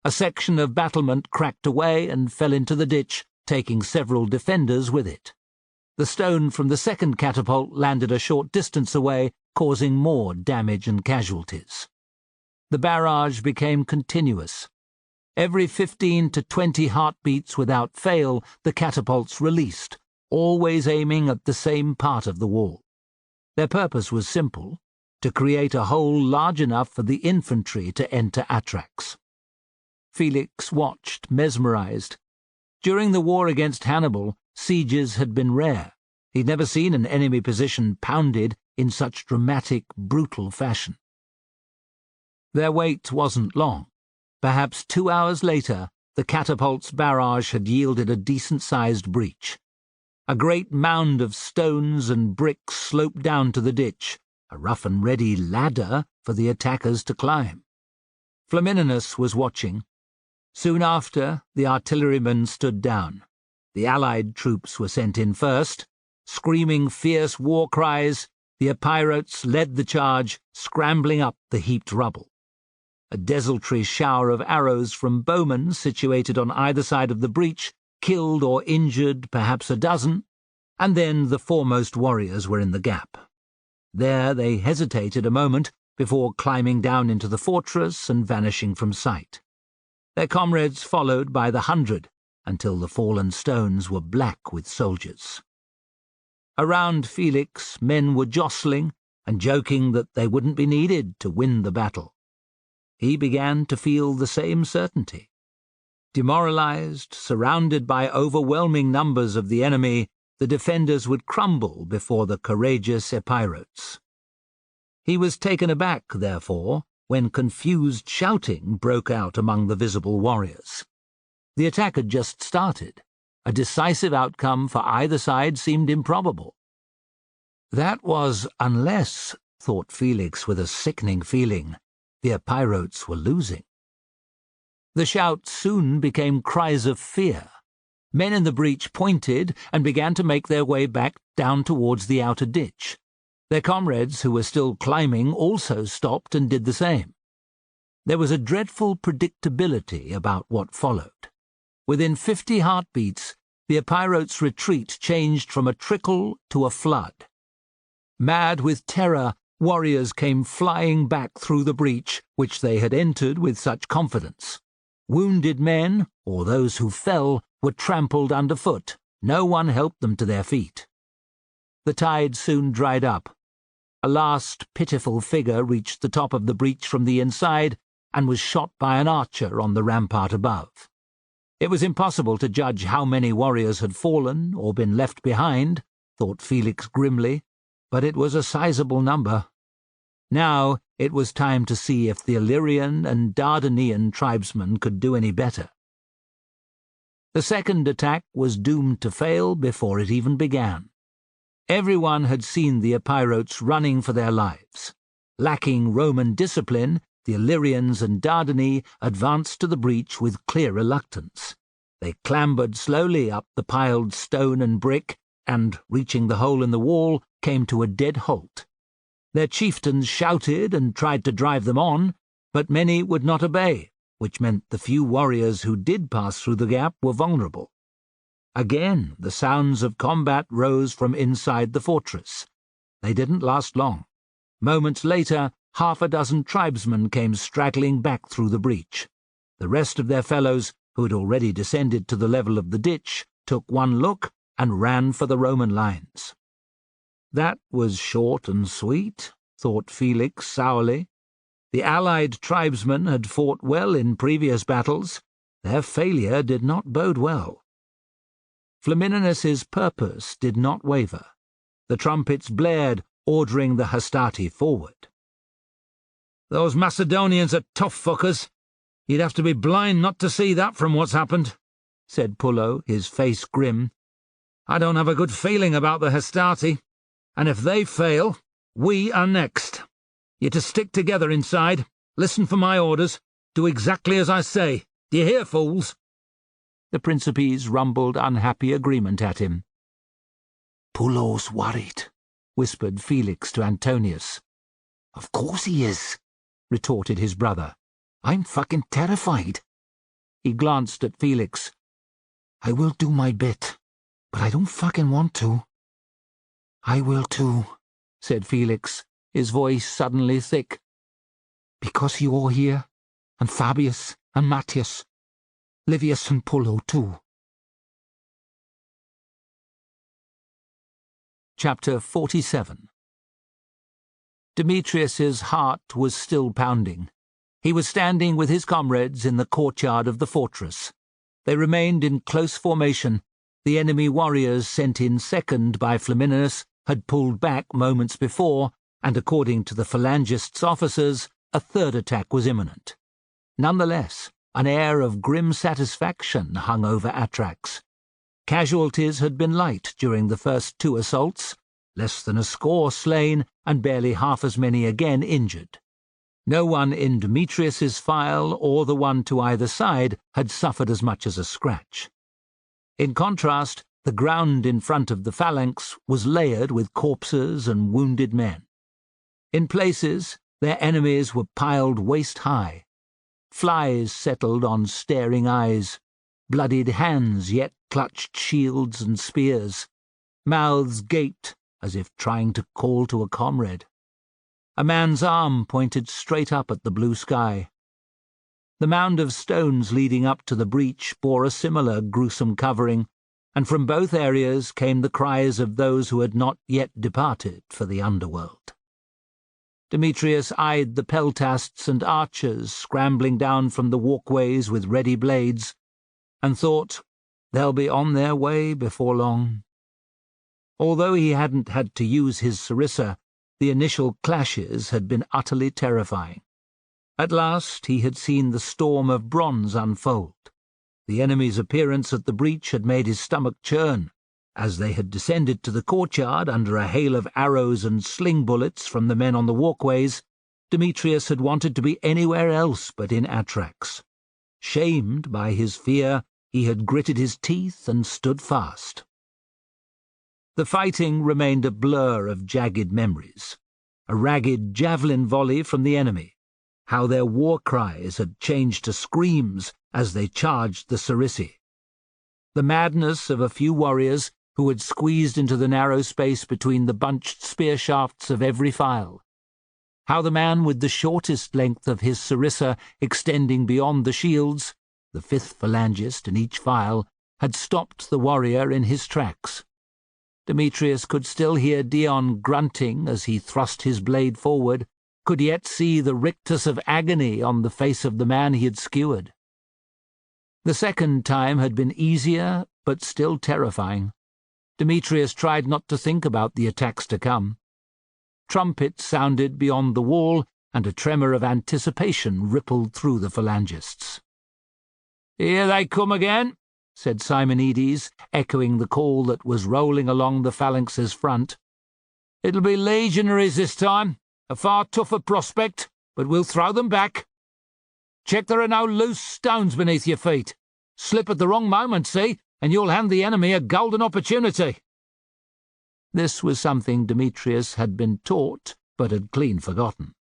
A section of battlement cracked away and fell into the ditch, taking several defenders with it. The stone from the second catapult landed a short distance away, causing more damage and casualties. The barrage became continuous. Every 15 to 20 heartbeats without fail, the catapults released, always aiming at the same part of the wall. Their purpose was simple, to create a hole large enough for the infantry to enter Atrax. Felix watched, mesmerized. During the war against Hannibal, sieges had been rare, He'd never seen an enemy position pounded in such dramatic, brutal fashion. Their wait wasn't long. Perhaps 2 hours later, the catapult's barrage had yielded a decent-sized breach. A great mound of stones and bricks sloped down to the ditch, a rough-and-ready ladder for the attackers to climb. Flamininus was watching. Soon after, the artillerymen stood down. The Allied troops were sent in first. Screaming fierce war cries, the Epirotes led the charge, scrambling up the heaped rubble. A desultory shower of arrows from bowmen situated on either side of the breach killed or injured perhaps a dozen, and then the foremost warriors were in the gap. There they hesitated a moment before climbing down into the fortress and vanishing from sight. Their comrades followed by the 100 until the fallen stones were black with soldiers. Around Felix, men were jostling and joking that they wouldn't be needed to win the battle. He began to feel the same certainty. Demoralized, surrounded by overwhelming numbers of the enemy, the defenders would crumble before the courageous Epirotes. He was taken aback, therefore, when confused shouting broke out among the visible warriors. The attack had just started. A decisive outcome for either side seemed improbable. That was unless, thought Felix with a sickening feeling, the Epirotes were losing. The shouts soon became cries of fear. Men in the breach pointed and began to make their way back down towards the outer ditch. Their comrades, who were still climbing, also stopped and did the same. There was a dreadful predictability about what followed. Within 50 heartbeats, the Epirotes' retreat changed from a trickle to a flood. Mad with terror, warriors came flying back through the breach which they had entered with such confidence. Wounded men, or those who fell, were trampled underfoot. No one helped them to their feet. The tide soon dried up. A last pitiful figure reached the top of the breach from the inside and was shot by an archer on the rampart above. It was impossible to judge how many warriors had fallen or been left behind, thought Felix grimly, but it was a sizable number. Now it was time to see if the Illyrian and Dardanian tribesmen could do any better. The second attack was doomed to fail before it even began. Everyone had seen the Epirotes running for their lives. Lacking Roman discipline, the Illyrians and Dardani advanced to the breach with clear reluctance. They clambered slowly up the piled stone and brick, and, reaching the hole in the wall, came to a dead halt. Their chieftains shouted and tried to drive them on, but many would not obey, which meant the few warriors who did pass through the gap were vulnerable. Again the sounds of combat rose from inside the fortress. They didn't last long. Moments later, half a dozen tribesmen came straggling back through the breach. The rest of their fellows, who had already descended to the level of the ditch, took one look and ran for the Roman lines. That was short and sweet, thought Felix sourly. The allied tribesmen had fought well in previous battles. Their failure did not bode well. Flamininus's purpose did not waver. The trumpets blared, ordering the Hastati forward. "Those Macedonians are tough fuckers. You'd have to be blind not to see that from what's happened," said Pullo, his face grim. "I don't have a good feeling about the Hastati, and if they fail, we are next. You're to stick together inside, listen for my orders, do exactly as I say. Do you hear, fools?" The Principes rumbled unhappy agreement at him. "Pullo's worried," whispered Felix to Antonius. "Of course he is," retorted his brother. "I'm fucking terrified." He glanced at Felix. "I will do my bit, but I don't fucking want to." "I will too," said Felix, his voice suddenly thick. "Because you're here, and Fabius and Matthias, Livius and Pullo too." Chapter 47. Demetrius's heart was still pounding. He was standing with his comrades in the courtyard of the fortress. They remained in close formation, The enemy warriors sent in second by Flamininus had pulled back moments before, and according to the Phalangists' officers, a third attack was imminent. Nonetheless, an air of grim satisfaction hung over Atrax. Casualties had been light during the first 2 assaults, less than a score slain and barely half as many again injured. No one in Demetrius's file or the one to either side had suffered as much as a scratch. In contrast, the ground in front of the phalanx was layered with corpses and wounded men. In places, their enemies were piled waist-high. Flies settled on staring eyes. Bloodied hands yet clutched shields and spears. Mouths gaped as if trying to call to a comrade. A man's arm pointed straight up at the blue sky. The mound of stones leading up to the breach bore a similar gruesome covering, and from both areas came the cries of those who had not yet departed for the underworld. Demetrius eyed the peltasts and archers scrambling down from the walkways with ready blades, and thought, they'll be on their way before long. Although he hadn't had to use his sarissa, the initial clashes had been utterly terrifying. At last he had seen the storm of bronze unfold. The enemy's appearance at the breach had made his stomach churn. As they had descended to the courtyard under a hail of arrows and sling bullets from the men on the walkways, Demetrius had wanted to be anywhere else but in Atrax. Shamed by his fear, he had gritted his teeth and stood fast. The fighting remained a blur of jagged memories. A ragged javelin volley from the enemy. How their war cries had changed to screams as they charged the Sarisi. The madness of a few warriors who had squeezed into the narrow space between the bunched spear shafts of every file. How the man with the shortest length of his sarissa extending beyond the shields, the 5th phalangist in each file, had stopped the warrior in his tracks. Demetrius could still hear Dion grunting as he thrust his blade forward, could yet see the rictus of agony on the face of the man he had skewered. The second time had been easier, but still terrifying. Demetrius tried not to think about the attacks to come. Trumpets sounded beyond the wall, and a tremor of anticipation rippled through the phalangists. "Here they come again," said Simonides, echoing the call that was rolling along the phalanx's front. "It'll be legionaries this time, a far tougher prospect, but we'll throw them back. Check there are no loose stones beneath your feet. Slip at the wrong moment, see, and you'll hand the enemy a golden opportunity." This was something Demetrius had been taught, but had clean forgotten.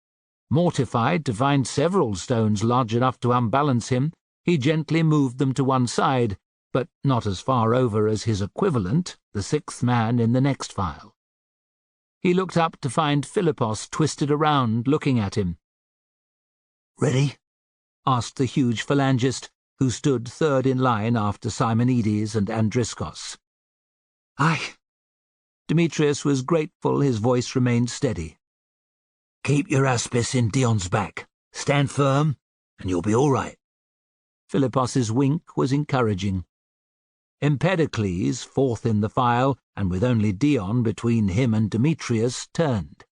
Mortified to find several stones large enough to unbalance him, he gently moved them to one side, but not as far over as his equivalent, the 6th man in the next file. He looked up to find Philippos twisted around, looking at him. "Ready?" asked the huge phalangist, who stood third in line after Simonides and Andriskos. "Aye." Demetrius was grateful his voice remained steady. "Keep your aspis in Dion's back. Stand firm, and you'll be all right." Philippos's wink was encouraging. Empedocles, 4th in the file, and with only Dion between him and Demetrius, turned.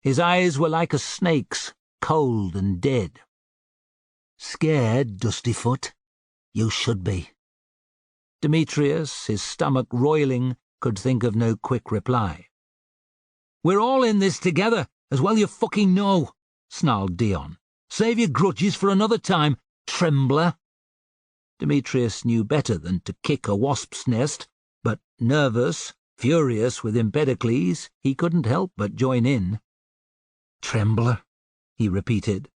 His eyes were like a snake's, cold and dead. "Scared, Dustyfoot? You should be." Demetrius, his stomach roiling, could think of no quick reply. "We're all in this together, as well you fucking know," snarled Dion. "Save your grudges for another time, trembler." Demetrius knew better than to kick a wasp's nest, but nervous, furious with Empedocles, he couldn't help but join in. "Trembler," he repeated.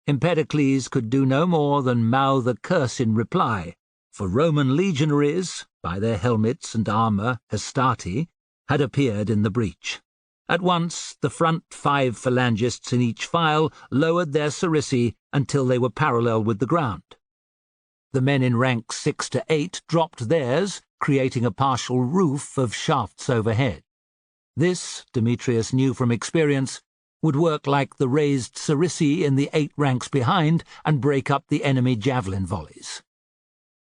Empedocles could do no more than mouth a curse in reply, for Roman legionaries, by their helmets and armour Hastati, had appeared in the breach. At once the front 5 phalangists in each file lowered their sarisi until they were parallel with the ground. The men in ranks 6 to 8 dropped theirs, creating a partial roof of shafts overhead. This, Demetrius knew from experience, would work like the raised sarisi in the 8 ranks behind and break up the enemy javelin volleys.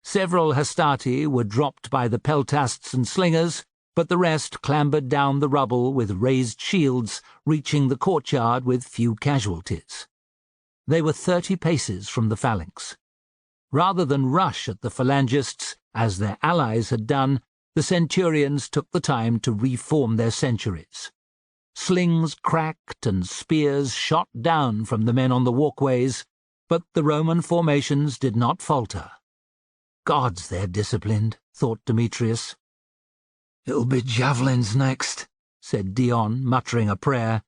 Several Hastati were dropped by the peltasts and slingers, but the rest clambered down the rubble with raised shields, reaching the courtyard with few casualties. They were 30 paces from the phalanx. Rather than rush at the phalangists, as their allies had done, the centurions took the time to reform their centuries. Slings cracked and spears shot down from the men on the walkways, but the Roman formations did not falter. Gods, they're disciplined, thought Demetrius. It'll be javelins next, said Dion, muttering a prayer.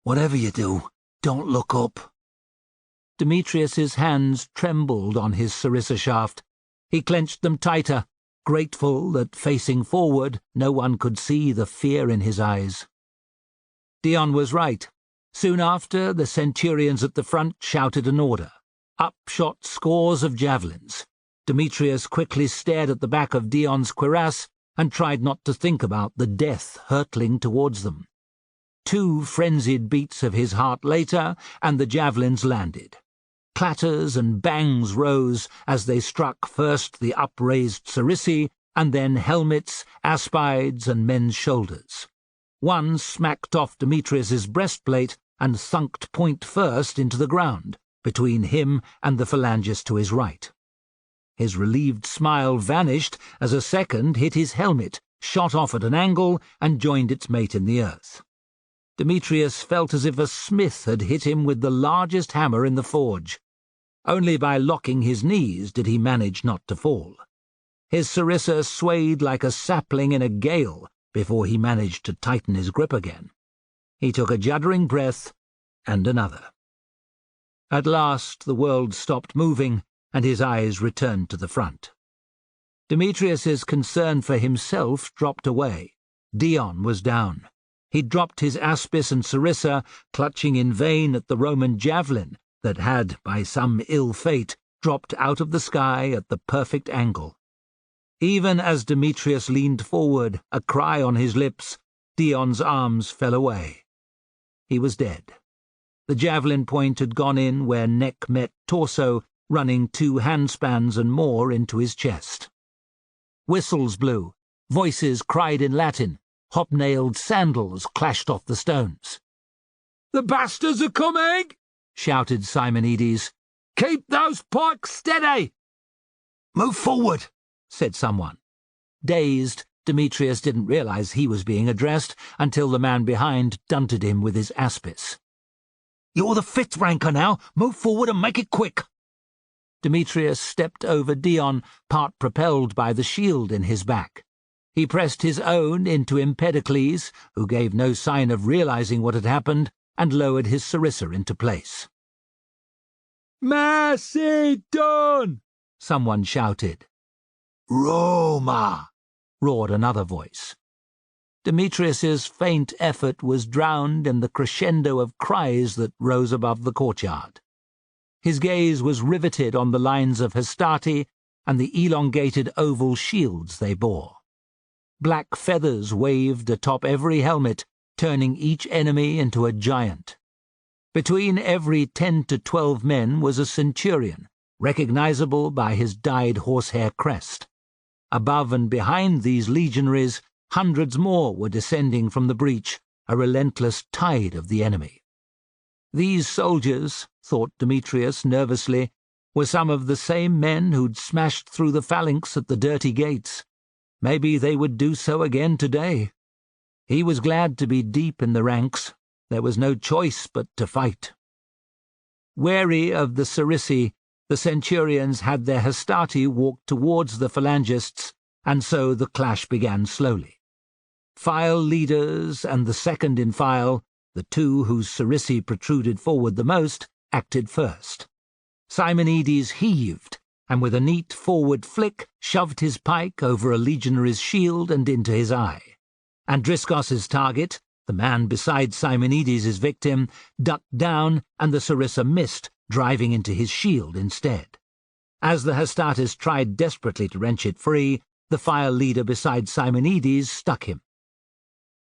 Whatever you do, don't look up. Demetrius's hands trembled on his sarissa shaft. He clenched them tighter, grateful that, facing forward, no one could see the fear in his eyes. Dion was right. Soon after, the centurions at the front shouted an order. Up shot scores of javelins. Demetrius quickly stared at the back of Dion's cuirass and tried not to think about the death hurtling towards them. 2 frenzied beats of his heart later, and the javelins landed. Clatters and bangs rose as they struck first the upraised sarissæ, and then helmets, aspides, and men's shoulders. One smacked off Demetrius's breastplate and thunked point first into the ground, between him and the phalangist to his right. His relieved smile vanished as a second hit his helmet, shot off at an angle, and joined its mate in the earth. Demetrius felt as if a smith had hit him with the largest hammer in the forge. Only by locking his knees did he manage not to fall. His sarissa swayed like a sapling in a gale before he managed to tighten his grip again. He took a juddering breath, and another. At last the world stopped moving, and his eyes returned to the front. Demetrius's concern for himself dropped away. Dion was down. He dropped his aspis and sarissa, clutching in vain at the Roman javelin that had, by some ill fate, dropped out of the sky at the perfect angle. Even as Demetrius leaned forward, a cry on his lips, Dion's arms fell away. He was dead. The javelin point had gone in where neck met torso, running 2 handspans and more into his chest. Whistles blew, voices cried in Latin, hobnailed sandals clashed off the stones. "The bastards are coming!" shouted Simonides. "Keep those pikes steady!" "Move forward!" said someone. Dazed, Demetrius didn't realize he was being addressed until the man behind dunted him with his aspis. "You're the 5th ranker now. Move forward and make it quick." Demetrius stepped over Dion, part propelled by the shield in his back. He pressed his own into Empedocles, who gave no sign of realizing what had happened, and lowered his sarissa into place. "Macedon!" someone shouted. "Roma!" roared another voice. Demetrius's faint effort was drowned in the crescendo of cries that rose above the courtyard. His gaze was riveted on the lines of Hastati and the elongated oval shields they bore. Black feathers waved atop every helmet, turning each enemy into a giant. Between every 10 to 12 men was a centurion, recognizable by his dyed horsehair crest. Above and behind these legionaries, hundreds more were descending from the breach, a relentless tide of the enemy. These soldiers, thought Demetrius nervously, were some of the same men who'd smashed through the phalanx at the dirty gates. Maybe they would do so again today. He was glad to be deep in the ranks. There was no choice but to fight. Wary of the sarissæ, the centurions had their Hastati walk towards the phalangists, and so the clash began slowly. File leaders and the second in file, the 2 whose sarissæ protruded forward the most, acted first. Simonides heaved, and with a neat forward flick shoved his pike over a legionary's shield and into his eye. Andriscos's target, the man beside Simonides' victim, ducked down, and the sarissa missed, driving into his shield instead. As the Hastatis tried desperately to wrench it free, the file leader beside Simonides stuck him.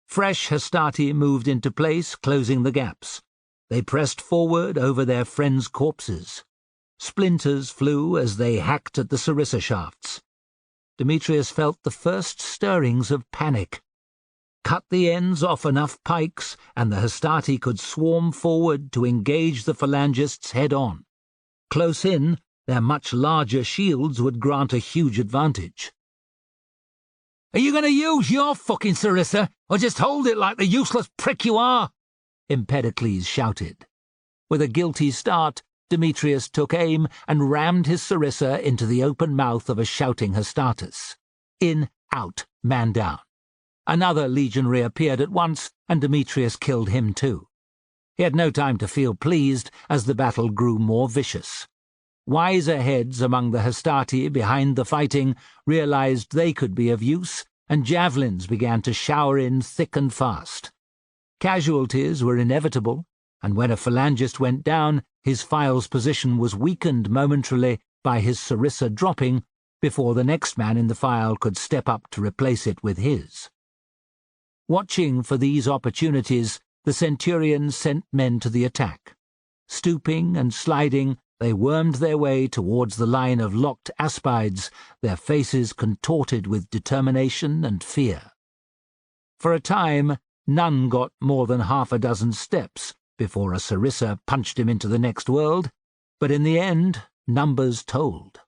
Fresh Hastati moved into place, closing the gaps. They pressed forward over their friends' corpses. Splinters flew as they hacked at the sarissa shafts. Demetrius felt the first stirrings of panic. Cut the ends off enough pikes, and the Hastati could swarm forward to engage the phalangists head-on. Close in, their much larger shields would grant a huge advantage. "Are you going to use your fucking sarissa, or just hold it like the useless prick you are?" Empedocles shouted. With a guilty start, Demetrius took aim and rammed his sarissa into the open mouth of a shouting Hastatus. In, out, man down. Another legionary appeared at once, and Demetrius killed him too. He had no time to feel pleased as the battle grew more vicious. Wiser heads among the Hastati behind the fighting realized they could be of use, and javelins began to shower in thick and fast. Casualties were inevitable, and when a phalangist went down, his file's position was weakened momentarily by his sarissa dropping before the next man in the file could step up to replace it with his. Watching for these opportunities, the centurions sent men to the attack. Stooping and sliding, they wormed their way towards the line of locked aspides, their faces contorted with determination and fear. For a time, none got more than half a dozen steps before a sarissa punched him into the next world, but in the end, numbers told.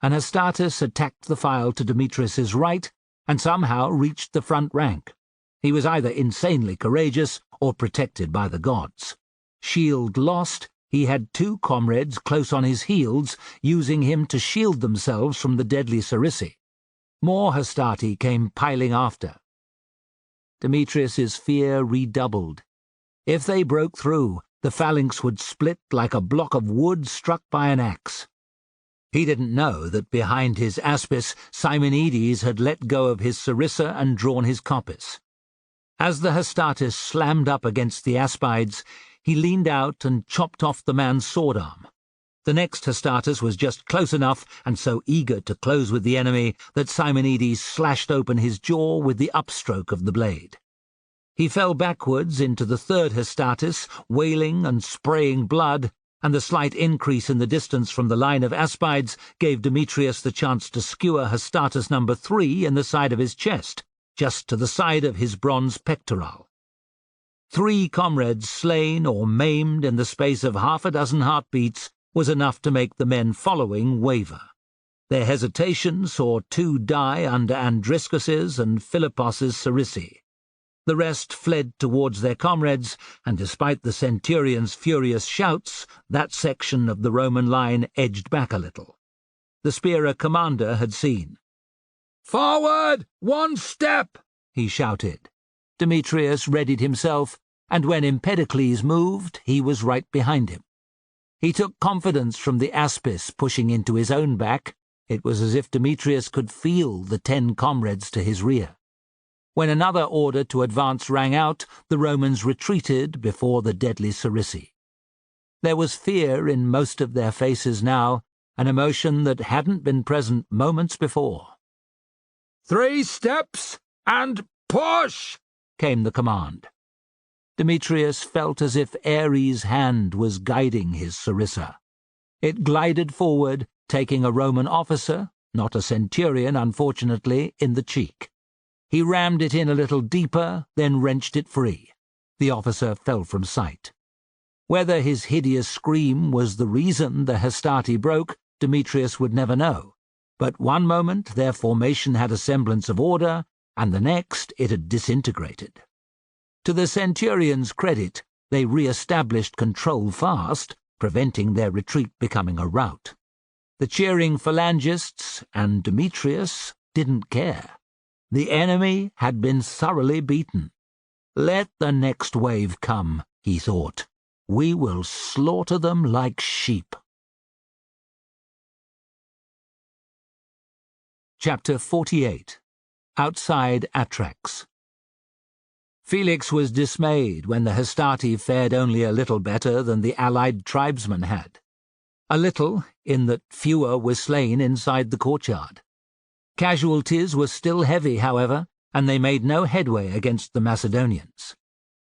An Hastatus attacked the file to Demetrius's right and somehow reached the front rank. He was either insanely courageous or protected by the gods. Shield lost, he had two comrades close on his heels, using him to shield themselves from the deadly sarissi. More Hastati came piling after. Demetrius's fear redoubled. If they broke through, the phalanx would split like a block of wood struck by an axe. He didn't know that behind his aspis, Simonides had let go of his sarissa and drawn his coppice. As the Hastatus slammed up against the aspides, he leaned out and chopped off the man's sword arm. The next Hastatus was just close enough and so eager to close with the enemy that Simonides slashed open his jaw with the upstroke of the blade. He fell backwards into the third Hastatus, wailing and spraying blood, and the slight increase in the distance from the line of aspides gave Demetrius the chance to skewer Hastatus number 3 in the side of his chest, just to the side of his bronze pectoral. 3 comrades slain or maimed in the space of half a dozen heartbeats was enough to make the men following waver. Their hesitation saw 2 die under Andriscus's and Philippos's sarissi. The rest fled towards their comrades, and despite the centurion's furious shouts, that section of the Roman line edged back a little. The spearer commander had seen. "Forward! 1 step!" he shouted. Demetrius readied himself, and when Empedocles moved, he was right behind him. He took confidence from the aspis pushing into his own back. It was as if Demetrius could feel the 10 comrades to his rear. When another order to advance rang out, the Romans retreated before the deadly sarissi. There was fear in most of their faces now, an emotion that hadn't been present moments before. 3 steps, and push! Came the command. Demetrius felt as if Ares' hand was guiding his sarissa. It glided forward, taking a Roman officer, not a centurion, unfortunately, in the cheek. He rammed it in a little deeper, then wrenched it free. The officer fell from sight. Whether his hideous scream was the reason the Hastati broke, Demetrius would never know. But one moment their formation had a semblance of order, and the next it had disintegrated. To the centurion's credit, they re-established control fast, preventing their retreat becoming a rout. The cheering phalangists and Demetrius didn't care. The enemy had been thoroughly beaten. Let the next wave come, he thought. We will slaughter them like sheep. Chapter 48. Outside Atrax. Felix was dismayed when the Hastati fared only a little better than the allied tribesmen had. A little, in that fewer were slain inside the courtyard. Casualties were still heavy, however, and they made no headway against the Macedonians.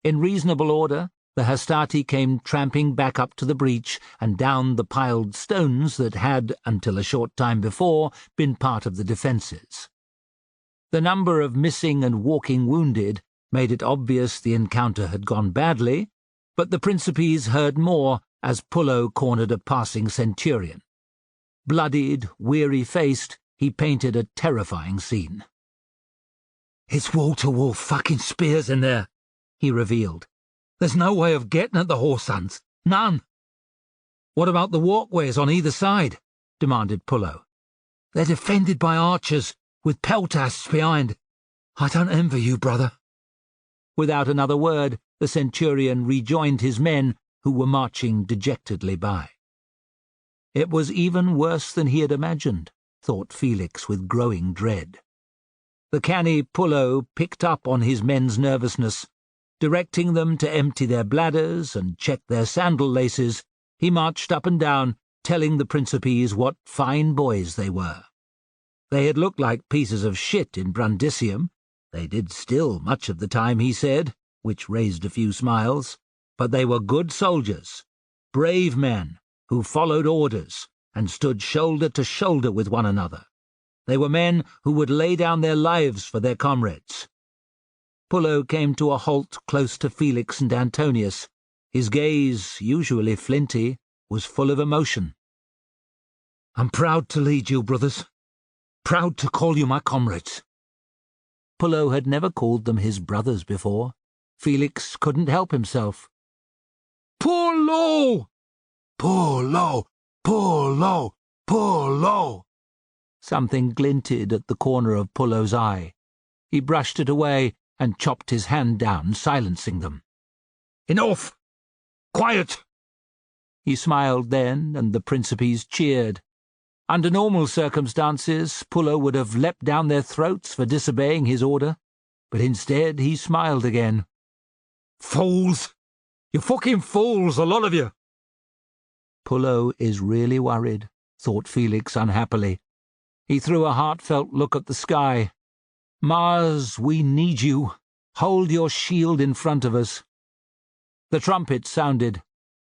In reasonable order, the Hastati came tramping back up to the breach and down the piled stones that had, until a short time before, been part of the defences. The number of missing and walking wounded made it obvious the encounter had gone badly, but the Principes heard more as Pullo cornered a passing centurion. Bloodied, weary-faced, he painted a terrifying scene. "It's wall-to-wall fucking spears in there," he revealed. "There's no way of getting at the horse huns. None." "What about the walkways on either side?" demanded Pullo. "They're defended by archers, with peltasts behind. I don't envy you, brother." Without another word, the centurion rejoined his men, who were marching dejectedly by. It was even worse than he had imagined, thought Felix with growing dread. The canny Pullo picked up on his men's nervousness. Directing them to empty their bladders and check their sandal laces, he marched up and down, telling the Principes what fine boys they were. They had looked like pieces of shit in Brundisium. They did still much of the time, he said, which raised a few smiles, but they were good soldiers, brave men who followed orders and stood shoulder to shoulder with one another. They were men who would lay down their lives for their comrades. Pullo came to a halt close to Felix and Antonius. His gaze, usually flinty, was full of emotion. "I'm proud to lead you, brothers. Proud to call you my comrades." Pullo had never called them his brothers before. Felix couldn't help himself. "Pullo! Pullo! Pullo! Pullo!" Something glinted at the corner of Pullo's eye. He brushed it away and chopped his hand down, silencing them. "Enough! Quiet!" He smiled then, and the Principes cheered. Under normal circumstances, Pullo would have leapt down their throats for disobeying his order, but instead he smiled again. "Fools! You fucking fools, a lot of you!" Pullo is really worried, thought Felix unhappily. He threw a heartfelt look at the sky. "Mars, we need you. Hold your shield in front of us." The trumpet sounded.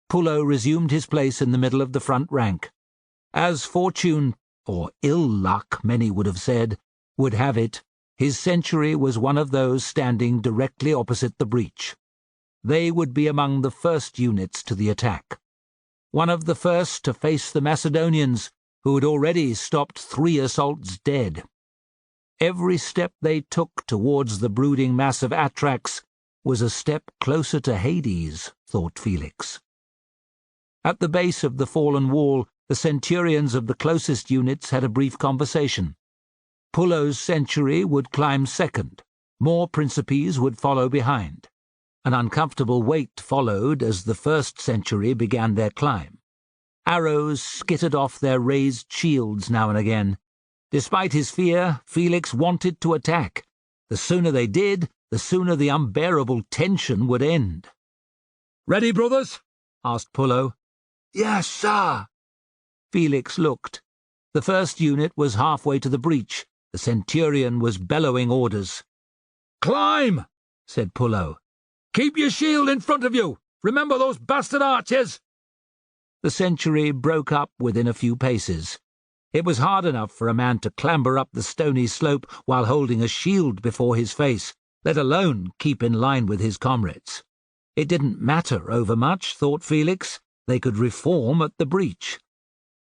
Pullo resumed his place in the middle of the front rank. As fortune, or ill luck, many would have said, would have it, his century was one of those standing directly opposite the breach. They would be among the first units to the attack. One of the first to face the Macedonians, who had already stopped 3 assaults dead. Every step they took towards the brooding mass of Atrax was a step closer to Hades, thought Felix. At the base of the fallen wall, the centurions of the closest units had a brief conversation. Pullo's century would climb second. More Principes would follow behind. An uncomfortable wait followed as the first century began their climb. Arrows skittered off their raised shields now and again. Despite his fear, Felix wanted to attack. The sooner they did, the sooner the unbearable tension would end. "Ready, brothers?" asked Pullo. "Yes, sir." Felix looked. The first unit was halfway to the breach. The centurion was bellowing orders. "Climb!" said Pullo. "Keep your shield in front of you. Remember those bastard archers." The century broke up within a few paces. It was hard enough for a man to clamber up the stony slope while holding a shield before his face, let alone keep in line with his comrades. It didn't matter overmuch, thought Felix. They could reform at the breach.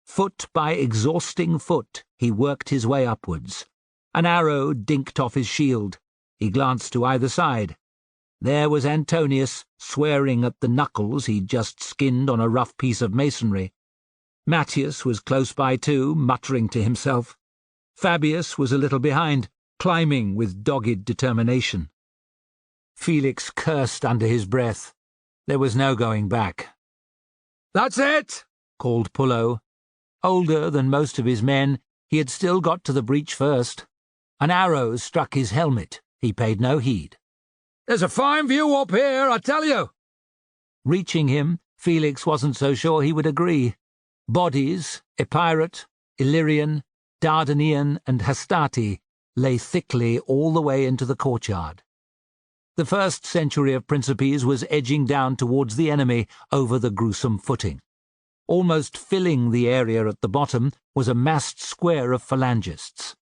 Foot by exhausting foot, he worked his way upwards. An arrow dinked off his shield. He glanced to either side. There was Antonius, swearing at the knuckles he'd just skinned on a rough piece of masonry. Matthias was close by too, muttering to himself. Fabius was a little behind, climbing with dogged determination. Felix cursed under his breath. There was no going back. "That's it!" called Pullo. Older than most of his men, he had still got to the breach first. An arrow struck his helmet. He paid no heed. "There's a fine view up here, I tell you." Reaching him, Felix wasn't so sure he would agree. Bodies, Epirot, Illyrian, Dardanian, and Hastati lay thickly all the way into the courtyard. The first century of Principes was edging down towards the enemy over the gruesome footing. Almost filling the area at the bottom was a massed square of phalangists.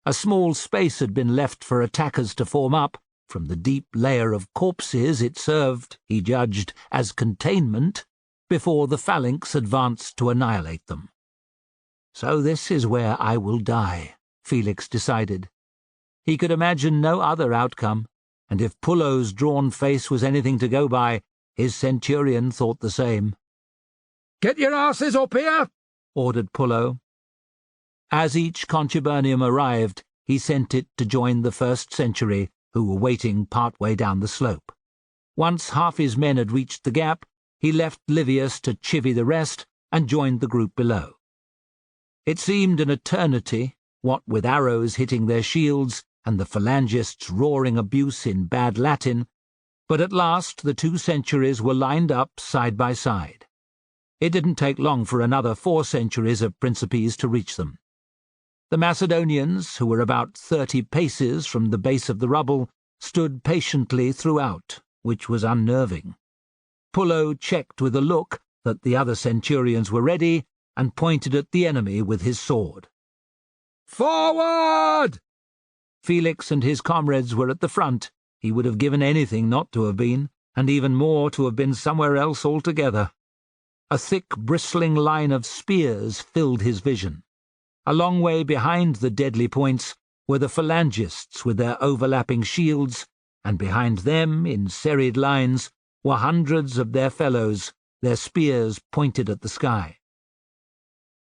A small space had been left for attackers to form up. From the deep layer of corpses it served, he judged, as containment, before the Phalanx advanced to annihilate them. So this is where I will die, Felix decided. He could imagine no other outcome, and if Pullo's drawn face was anything to go by, his centurion thought the same. "Get your asses up here!" ordered Pullo. As each contubernium arrived, he sent it to join the first century, who were waiting part way down the slope. Once half his men had reached the gap, he left Livius to chivvy the rest and joined the group below. It seemed an eternity, what with arrows hitting their shields and the phalangists roaring abuse in bad Latin, but at last the 2 centuries were lined up side by side. It didn't take long for another 4 centuries of Principes to reach them. The Macedonians, who were about 30 paces from the base of the rubble, stood patiently throughout, which was unnerving. Pullo checked with a look that the other centurions were ready and pointed at the enemy with his sword. "Forward!" Felix and his comrades were at the front. He would have given anything not to have been, and even more to have been somewhere else altogether. A thick, bristling line of spears filled his vision. A long way behind the deadly points were the phalangists with their overlapping shields, and behind them, in serried lines, were hundreds of their fellows, their spears pointed at the sky.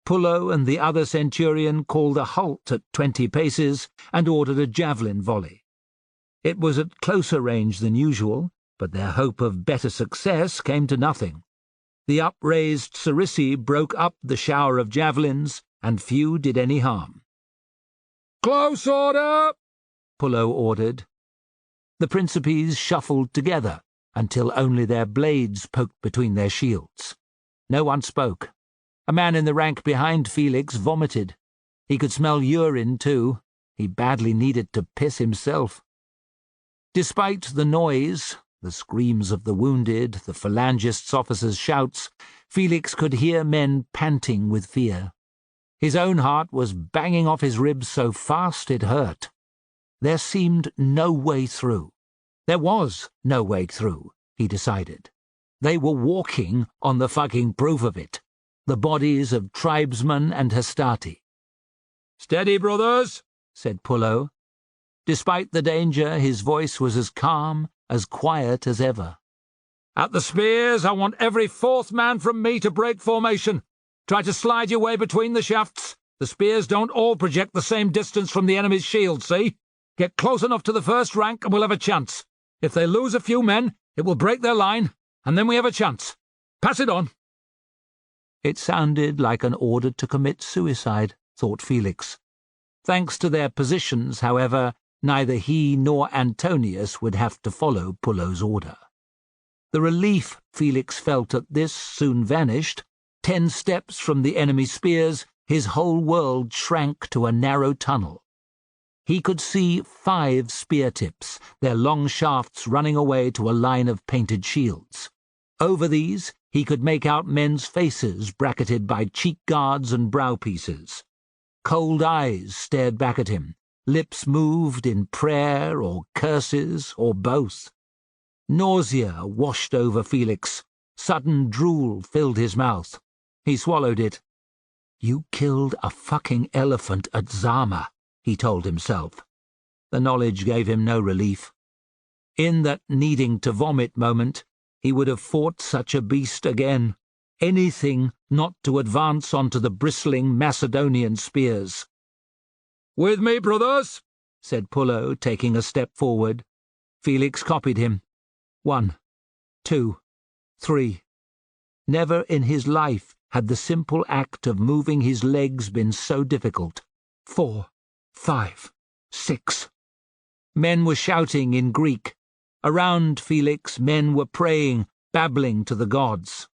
Pullo and the other centurion called a halt at 20 paces and ordered a javelin volley. It was at closer range than usual, but their hope of better success came to nothing. The upraised sarissy broke up the shower of javelins, and few did any harm. "Close order!" Pullo ordered. The Principes shuffled together until only their blades poked between their shields. No one spoke. A man in the rank behind Felix vomited. He could smell urine, too. He badly needed to piss himself. Despite the noise, the screams of the wounded, the phalangists' officers' shouts, Felix could hear men panting with fear. His own heart was banging off his ribs so fast it hurt. There seemed no way through. There was no way through, he decided. They were walking on the fucking proof of it. The bodies of tribesmen and Hastati. "Steady, brothers," said Pullo. Despite the danger, his voice was as calm, as quiet as ever. "At the spears, I want every 4th man from me to break formation. Try to slide your way between the shafts. The spears don't all project the same distance from the enemy's shield, see? Get close enough to the first rank and we'll have a chance. If they lose a few men, it will break their line, and then we have a chance. Pass it on." It sounded like an order to commit suicide, thought Felix. Thanks to their positions, however, neither he nor Antonius would have to follow Pullo's order. The relief Felix felt at this soon vanished. 10 steps from the enemy's spears, his whole world shrank to a narrow tunnel. He could see 5 spear tips, their long shafts running away to a line of painted shields. Over these, he could make out men's faces bracketed by cheek guards and brow pieces. Cold eyes stared back at him. Lips moved in prayer or curses or both. Nausea washed over Felix. Sudden drool filled his mouth. He swallowed it. "You killed a fucking elephant at Zama," he told himself. The knowledge gave him no relief. In that needing to vomit moment, he would have fought such a beast again. Anything not to advance onto the bristling Macedonian spears. "With me, brothers," said Pullo, taking a step forward. Felix copied him. 1, 2, 3. Never in his life had the simple act of moving his legs been so difficult. 4, 5, 6. Men were shouting in Greek. Around Felix, men were praying, babbling to the gods.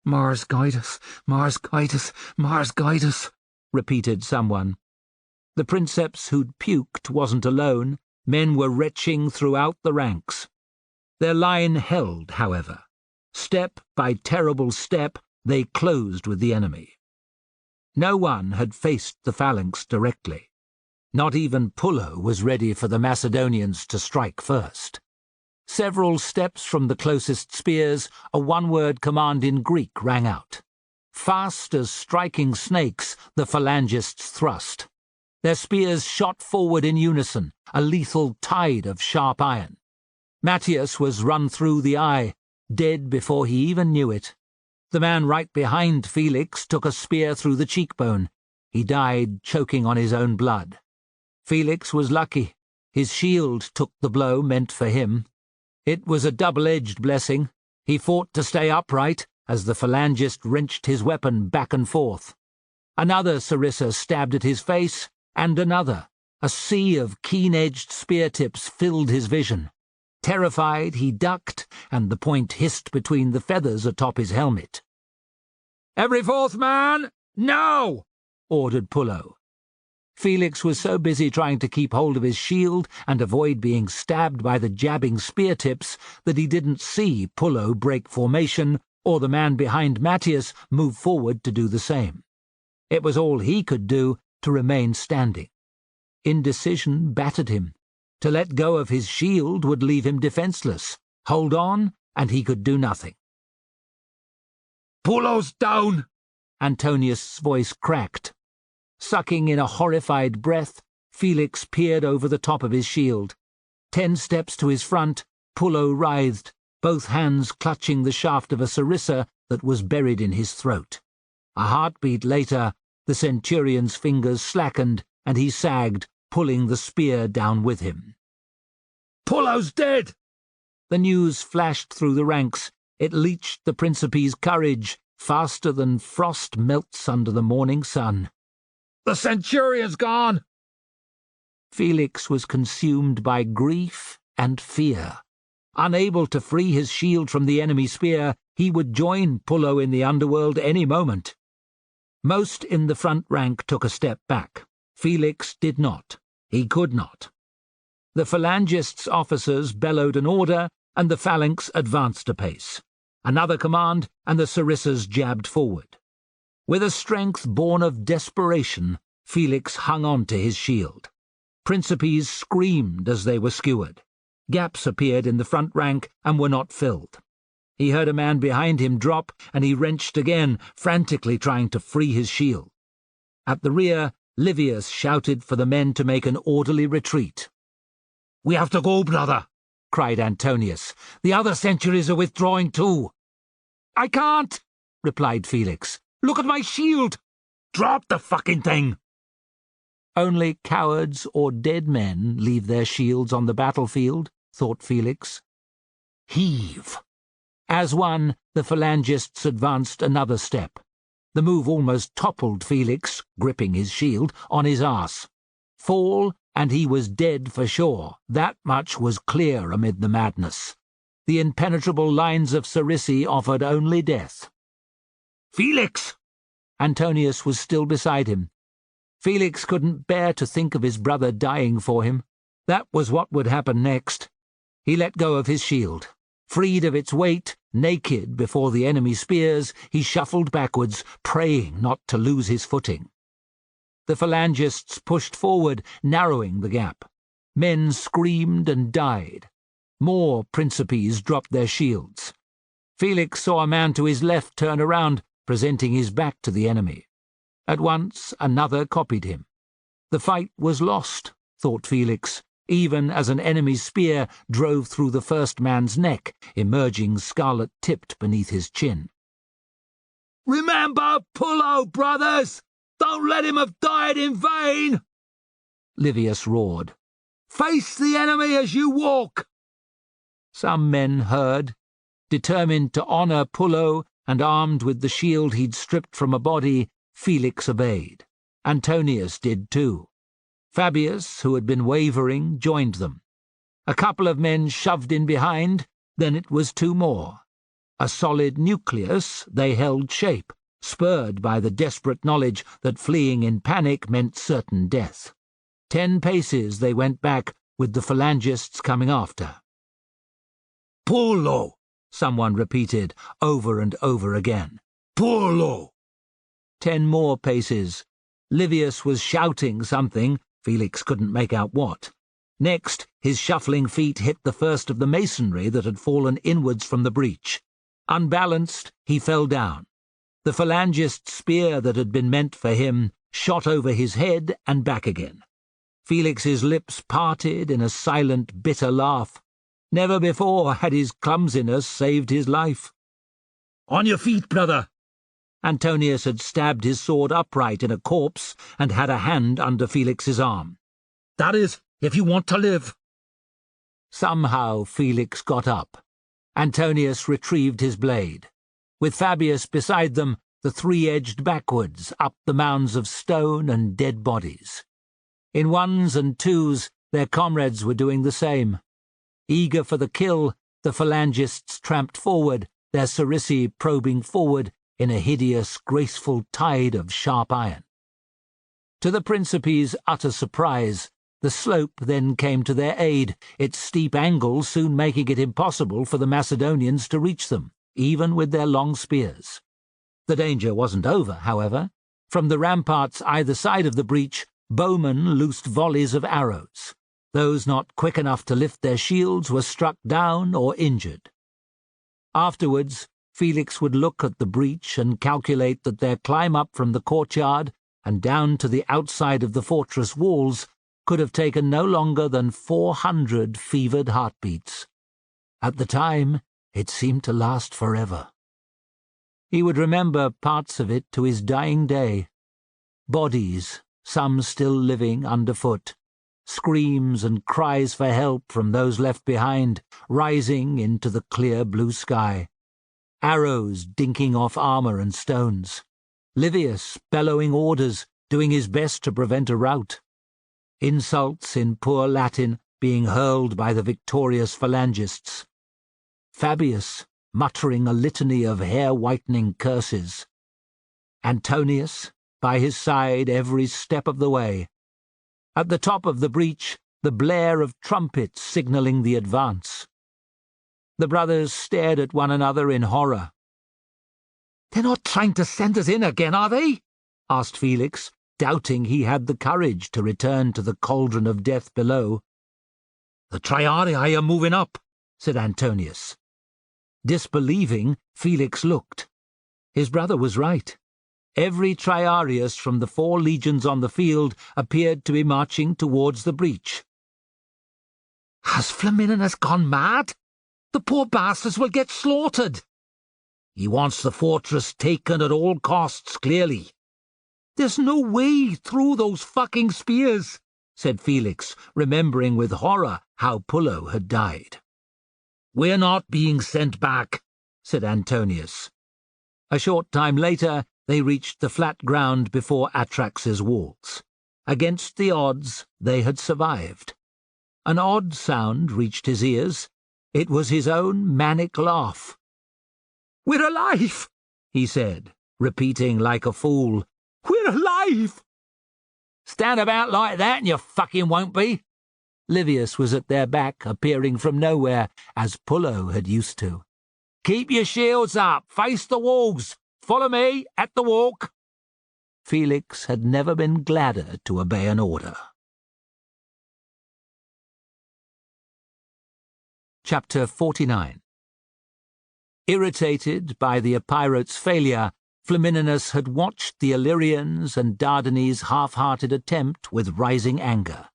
"Mars guide us, Mars guide us, Mars guide us," repeated someone. The princeps who'd puked wasn't alone. Men were retching throughout the ranks. Their line held, however. Step by terrible step, they closed with the enemy. No one had faced the phalanx directly. Not even Pullo was ready for the Macedonians to strike first. Several steps from the closest spears, a one-word command in Greek rang out. Fast as striking snakes, the phalangists thrust. Their spears shot forward in unison, a lethal tide of sharp iron. Matthias was run through the eye, dead before he even knew it. The man right behind Felix took a spear through the cheekbone. He died choking on his own blood. Felix was lucky. His shield took the blow meant for him. It was a double-edged blessing. He fought to stay upright as the phalangist wrenched his weapon back and forth. Another sarissa stabbed at his face, and another. A sea of keen-edged spear tips filled his vision. Terrified, he ducked, and the point hissed between the feathers atop his helmet. "Every fourth man, now!" ordered Pullo. Felix was so busy trying to keep hold of his shield and avoid being stabbed by the jabbing spear tips that he didn't see Pullo break formation or the man behind Matthias move forward to do the same. It was all he could do to remain standing. Indecision battered him. To let go of his shield would leave him defenseless. Hold on, and he could do nothing. "Pullo's down!" Antonius' voice cracked. Sucking in a horrified breath, Felix peered over the top of his shield. 10 steps to his front, Pullo writhed, both hands clutching the shaft of a sarissa that was buried in his throat. A heartbeat later, the centurion's fingers slackened, and he sagged, pulling the spear down with him. "Pullo's dead!" The news flashed through the ranks. It leached the Principe's courage, faster than frost melts under the morning sun. "The centurion's gone!" Felix was consumed by grief and fear. Unable to free his shield from the enemy spear, he would join Pullo in the underworld any moment. Most in the front rank took a step back. Felix did not. He could not. The phalangists' officers bellowed an order, and the phalanx advanced a pace. Another command, and the sarissas jabbed forward. With a strength born of desperation, Felix hung on to his shield. Principes screamed as they were skewered. Gaps appeared in the front rank and were not filled. He heard a man behind him drop, and he wrenched again, frantically trying to free his shield. At the rear, Livius shouted for the men to make an orderly retreat. "We have to go, brother," cried Antonius. "The other centuries are withdrawing too." "I can't," replied Felix. "Look at my shield." "Drop the fucking thing." Only cowards or dead men leave their shields on the battlefield, thought Felix. Heave. As one, the phalangists advanced another step. The move almost toppled Felix, gripping his shield, on his arse. Fall, and he was dead for sure. That much was clear amid the madness. The impenetrable lines of Sarissi offered only death. "Felix!" Antonius was still beside him. Felix couldn't bear to think of his brother dying for him. That was what would happen next. He let go of his shield. Freed of its weight, naked before the enemy spears, he shuffled backwards, praying not to lose his footing. The phalangists pushed forward, narrowing the gap. Men screamed and died. More Principes dropped their shields. Felix saw a man to his left turn around, presenting his back to the enemy. At once another copied him. The fight was lost, thought Felix, even as an enemy's spear drove through the first man's neck, emerging scarlet-tipped beneath his chin. "Remember Pullo, brothers! Don't let him have died in vain!" Livius roared. "Face the enemy as you walk!" Some men heard. Determined to honour Pullo and armed with the shield he'd stripped from a body, Felix obeyed. Antonius did too. Fabius, who had been wavering, joined them. A couple of men shoved in behind, then it was 2 more. A solid nucleus, they held shape, spurred by the desperate knowledge that fleeing in panic meant certain death. 10 paces they went back, with the Phalangists coming after. "Pullo," someone repeated over and over again. "Pullo." 10 more paces. Livius was shouting something, Felix couldn't make out what. Next, his shuffling feet hit the first of the masonry that had fallen inwards from the breach. Unbalanced, he fell down. The Phalangist spear that had been meant for him shot over his head and back again. Felix's lips parted in a silent, bitter laugh. Never before had his clumsiness saved his life. "On your feet, brother." Antonius had stabbed his sword upright in a corpse and had a hand under Felix's arm. "That is, if you want to live." Somehow Felix got up. Antonius retrieved his blade. With Fabius beside them, the three edged backwards up the mounds of stone and dead bodies. In ones and twos, their comrades were doing the same. Eager for the kill, the Phalangists tramped forward, their sarisi probing forward in a hideous, graceful tide of sharp iron. To the Principe's utter surprise, the slope then came to their aid, its steep angle soon making it impossible for the Macedonians to reach them, even with their long spears. The danger wasn't over, however. From the ramparts either side of the breach, bowmen loosed volleys of arrows. Those not quick enough to lift their shields were struck down or injured. Afterwards, Felix would look at the breach and calculate that their climb up from the courtyard and down to the outside of the fortress walls could have taken no longer than 400 fevered heartbeats. At the time, it seemed to last forever. He would remember parts of it to his dying day. Bodies, some still living underfoot, screams and cries for help from those left behind, rising into the clear blue sky. Arrows dinking off armor and stones. Livius bellowing orders, doing his best to prevent a rout. Insults in poor Latin being hurled by the victorious Phalangists. Fabius muttering a litany of hair-whitening curses. Antonius by his side every step of the way. At the top of the breach, the blare of trumpets signalling the advance. The brothers stared at one another in horror. "They're not trying to send us in again, are they?" asked Felix, doubting he had the courage to return to the cauldron of death below. "The Triarii are moving up," said Antonius. Disbelieving, Felix looked. His brother was right. Every Triarius from the 4 legions on the field appeared to be marching towards the breach. "Has Flamininus gone mad? The poor bastards will get slaughtered." "He wants the fortress taken at all costs, clearly." "There's no way through those fucking spears," said Felix, remembering with horror how Pullo had died. "We're not being sent back," said Antonius. A short time later, they reached the flat ground before Atrax's walls. Against the odds, they had survived. An odd sound reached his ears. It was his own manic laugh. "We're alive," he said, repeating like a fool, "We're alive." "Stand about like that and you fucking won't be." Livius was at their back, appearing from nowhere, as Pullo had used to. "Keep your shields up, face the walls, follow me, at the walk." Felix had never been gladder to obey an order. Chapter 49. Irritated by the Epirote's failure, Flamininus had watched the Illyrians and Dardanelles' half-hearted attempt with rising anger.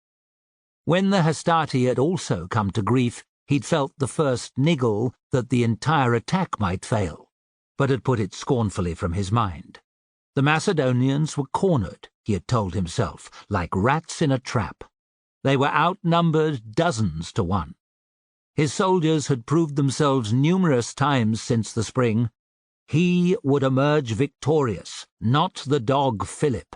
When the Hastati had also come to grief, he'd felt the first niggle that the entire attack might fail, but had put it scornfully from his mind. The Macedonians were cornered, he had told himself, like rats in a trap. They were outnumbered dozens to 1. His soldiers had proved themselves numerous times since the spring. He would emerge victorious, not the dog Philip.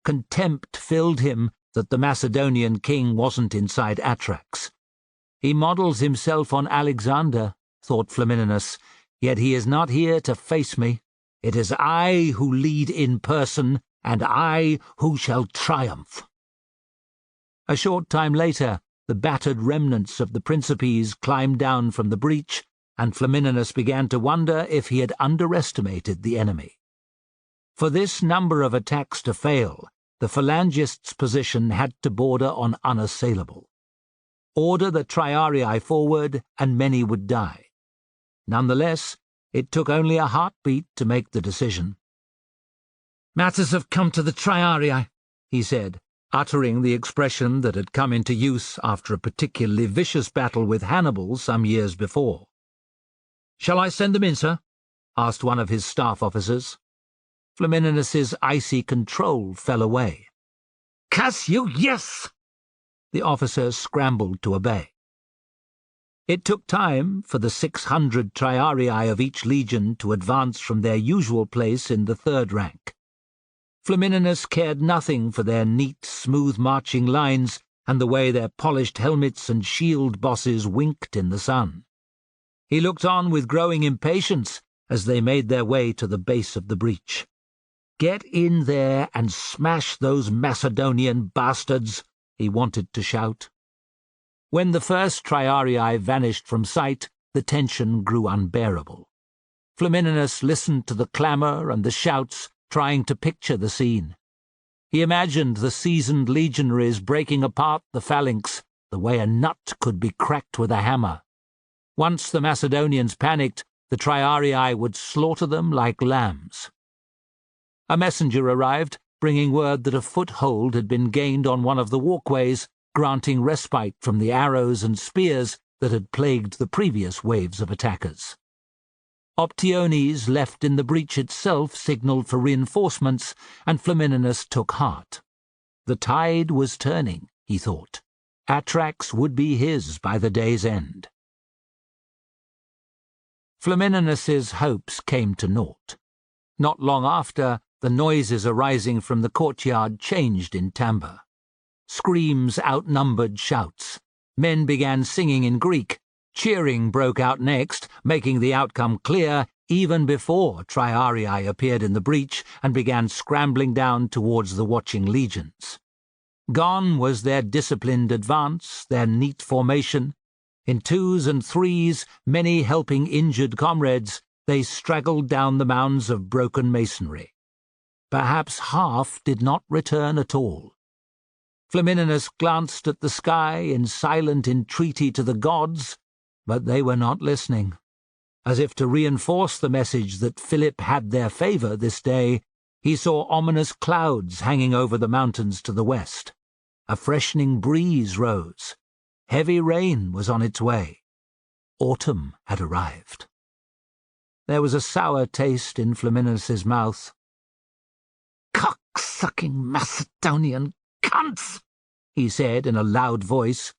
Contempt filled him that the Macedonian king wasn't inside Atrax. He models himself on Alexander, thought Flamininus, yet he is not here to face me. It is I who lead in person, and I who shall triumph. A short time later, the battered remnants of the Principes climbed down from the breach, and Flamininus began to wonder if he had underestimated the enemy. For this number of attacks to fail, the Phalangists' position had to border on unassailable. Order the Triarii forward, and many would die. Nonetheless, it took only a heartbeat to make the decision. "Matters have come to the Triarii," he said, uttering the expression that had come into use after a particularly vicious battle with Hannibal some years before. "Shall I send them in, sir?" asked one of his staff officers. Flamininus's icy control fell away. "Curse you, yes!" The officer scrambled to obey. It took time for the 600 Triarii of each legion to advance from their usual place in the third rank. Flamininus cared nothing for their neat, smooth marching lines and the way their polished helmets and shield bosses winked in the sun. He looked on with growing impatience as they made their way to the base of the breach. "Get in there and smash those Macedonian bastards," he wanted to shout. When the first Triarii vanished from sight, the tension grew unbearable. Flamininus listened to the clamour and the shouts, trying to picture the scene. He imagined the seasoned legionaries breaking apart the Phalanx the way a nut could be cracked with a hammer. Once the Macedonians panicked, the Triarii would slaughter them like lambs. A messenger arrived, bringing word that a foothold had been gained on one of the walkways, granting respite from the arrows and spears that had plagued the previous waves of attackers. Optiones left in the breach itself signalled for reinforcements, and Flamininus took heart. The tide was turning, he thought. Atrax would be his by the day's end. Flamininus's hopes came to naught. Not long after, the noises arising from the courtyard changed in timbre. Screams outnumbered shouts. Men began singing in Greek. Cheering broke out next, making the outcome clear even before Triarii appeared in the breach and began scrambling down towards the watching legions. Gone was their disciplined advance, their neat formation. In twos and threes, many helping injured comrades, they straggled down the mounds of broken masonry. Perhaps half did not return at all. Flamininus glanced at the sky in silent entreaty to the gods, but they were not listening. As if to reinforce the message that Philip had their favour this day, he saw ominous clouds hanging over the mountains to the west. A freshening breeze rose. Heavy rain was on its way. Autumn had arrived. There was a sour taste in Flamininus's mouth. "Cock-sucking Macedonian cunts!" he said in a loud voice.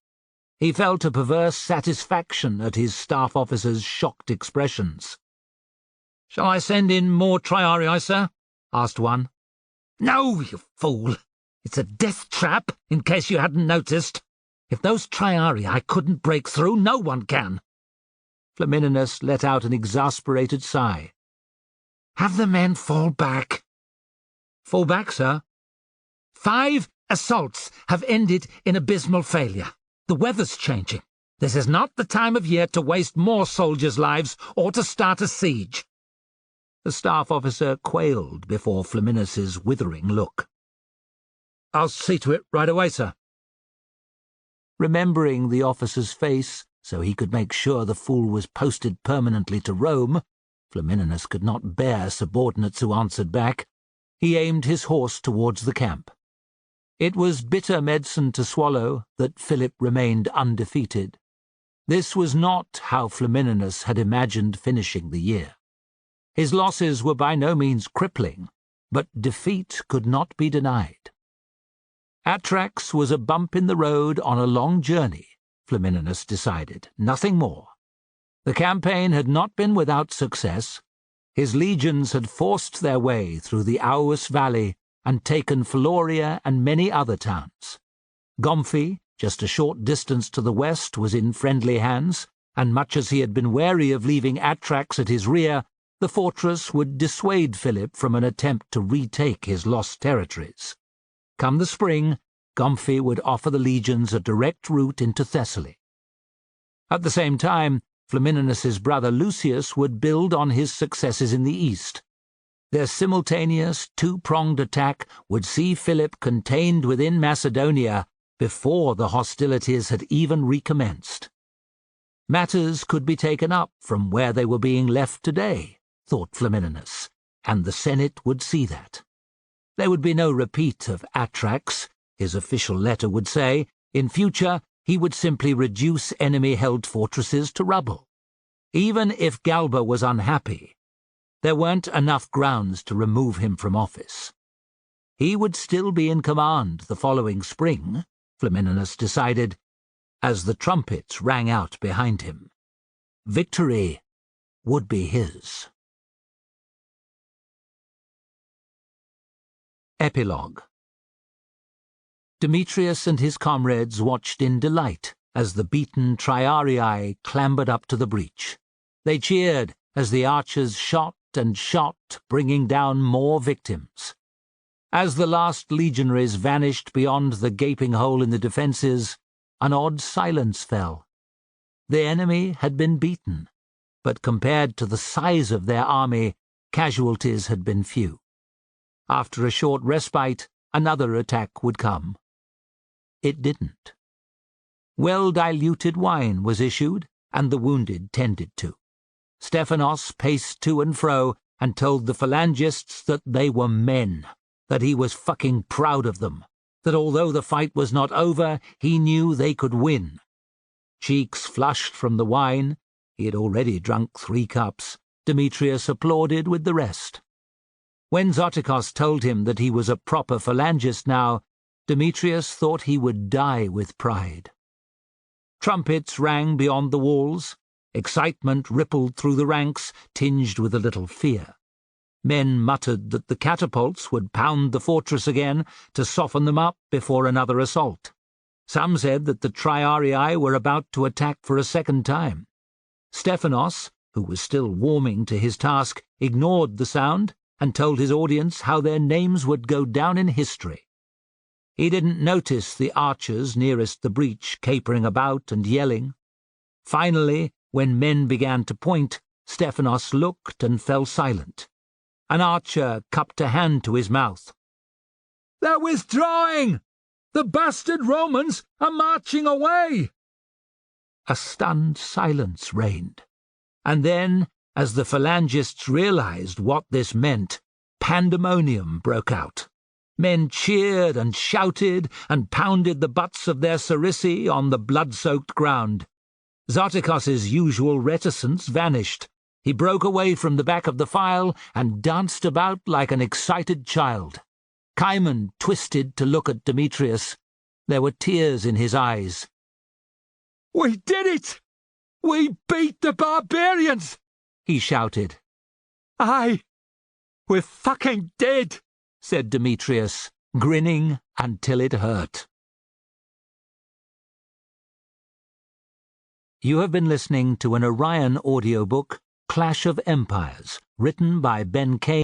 He felt a perverse satisfaction at his staff officers' shocked expressions. "Shall I send in more Triarii, sir?" asked one. "No, you fool! It's a death trap, in case you hadn't noticed. If those Triarii couldn't break through, no one can." Flamininus let out an exasperated sigh. "Have the men fall back." "Fall back, sir?" 5 assaults have ended in abysmal failure. The weather's changing. This is not the time of year to waste more soldiers' lives or to start a siege." The staff officer quailed before Flamininus's withering look. "I'll see to it right away, sir." Remembering the officer's face, so he could make sure the fool was posted permanently to Rome, Flamininus could not bear subordinates who answered back. He aimed his horse towards the camp. It was bitter medicine to swallow that Philip remained undefeated. This was not how Flamininus had imagined finishing the year. His losses were by no means crippling, but defeat could not be denied. Atrax was a bump in the road on a long journey, Flamininus decided, nothing more. The campaign had not been without success. His legions had forced their way through the Aous Valley and taken Phaloria and many other towns. Gomphi, just a short distance to the west, was in friendly hands, and much as he had been wary of leaving Atrax at his rear, the fortress would dissuade Philip from an attempt to retake his lost territories. Come the spring, Gomphi would offer the legions a direct route into Thessaly. At the same time, Flamininus's brother Lucius would build on his successes in the east. Their simultaneous, two-pronged attack would see Philip contained within Macedonia before the hostilities had even recommenced. Matters could be taken up from where they were being left today, thought Flamininus, and the Senate would see that. There would be no repeat of Atrax, his official letter would say. In future, he would simply reduce enemy-held fortresses to rubble. Even if Galba was unhappy, there weren't enough grounds to remove him from office. He would still be in command the following spring, Flamininus decided, as the trumpets rang out behind him. Victory would be his. Epilogue. Demetrius and his comrades watched in delight as the beaten Triarii clambered up to the breach. They cheered as the archers shot and shot, bringing down more victims. As the last legionaries vanished beyond the gaping hole in the defences, an odd silence fell. The enemy had been beaten, but compared to the size of their army, casualties had been few. After a short respite, another attack would come. It didn't. Well-diluted wine was issued, and the wounded tended to. Stephanos paced to and fro and told the phalangists that they were men, that he was fucking proud of them, that although the fight was not over, he knew they could win. Cheeks flushed from the wine, he had already drunk 3 cups, Demetrius applauded with the rest. When Zotikos told him that he was a proper phalangist now, Demetrius thought he would die with pride. Trumpets rang beyond the walls. Excitement rippled through the ranks, tinged with a little fear. Men muttered that the catapults would pound the fortress again to soften them up before another assault. Some said that the Triarii were about to attack for a second time. Stephanos, who was still warming to his task, ignored the sound and told his audience how their names would go down in history. He didn't notice the archers nearest the breach capering about and yelling. Finally, when men began to point, Stephanos looked and fell silent. An archer cupped a hand to his mouth. "They're withdrawing! The bastard Romans are marching away!" A stunned silence reigned, and then, as the phalangists realized what this meant, pandemonium broke out. Men cheered and shouted and pounded the butts of their sarisi on the blood-soaked ground. Zotikos's usual reticence vanished. He broke away from the back of the file and danced about like an excited child. Cimon twisted to look at Demetrius. There were tears in his eyes. "We did it! We beat the barbarians!" he shouted. "Aye, we're fucking dead," said Demetrius, grinning until it hurt. You have been listening to an Orion audiobook, Clash of Empires, written by Ben Kane.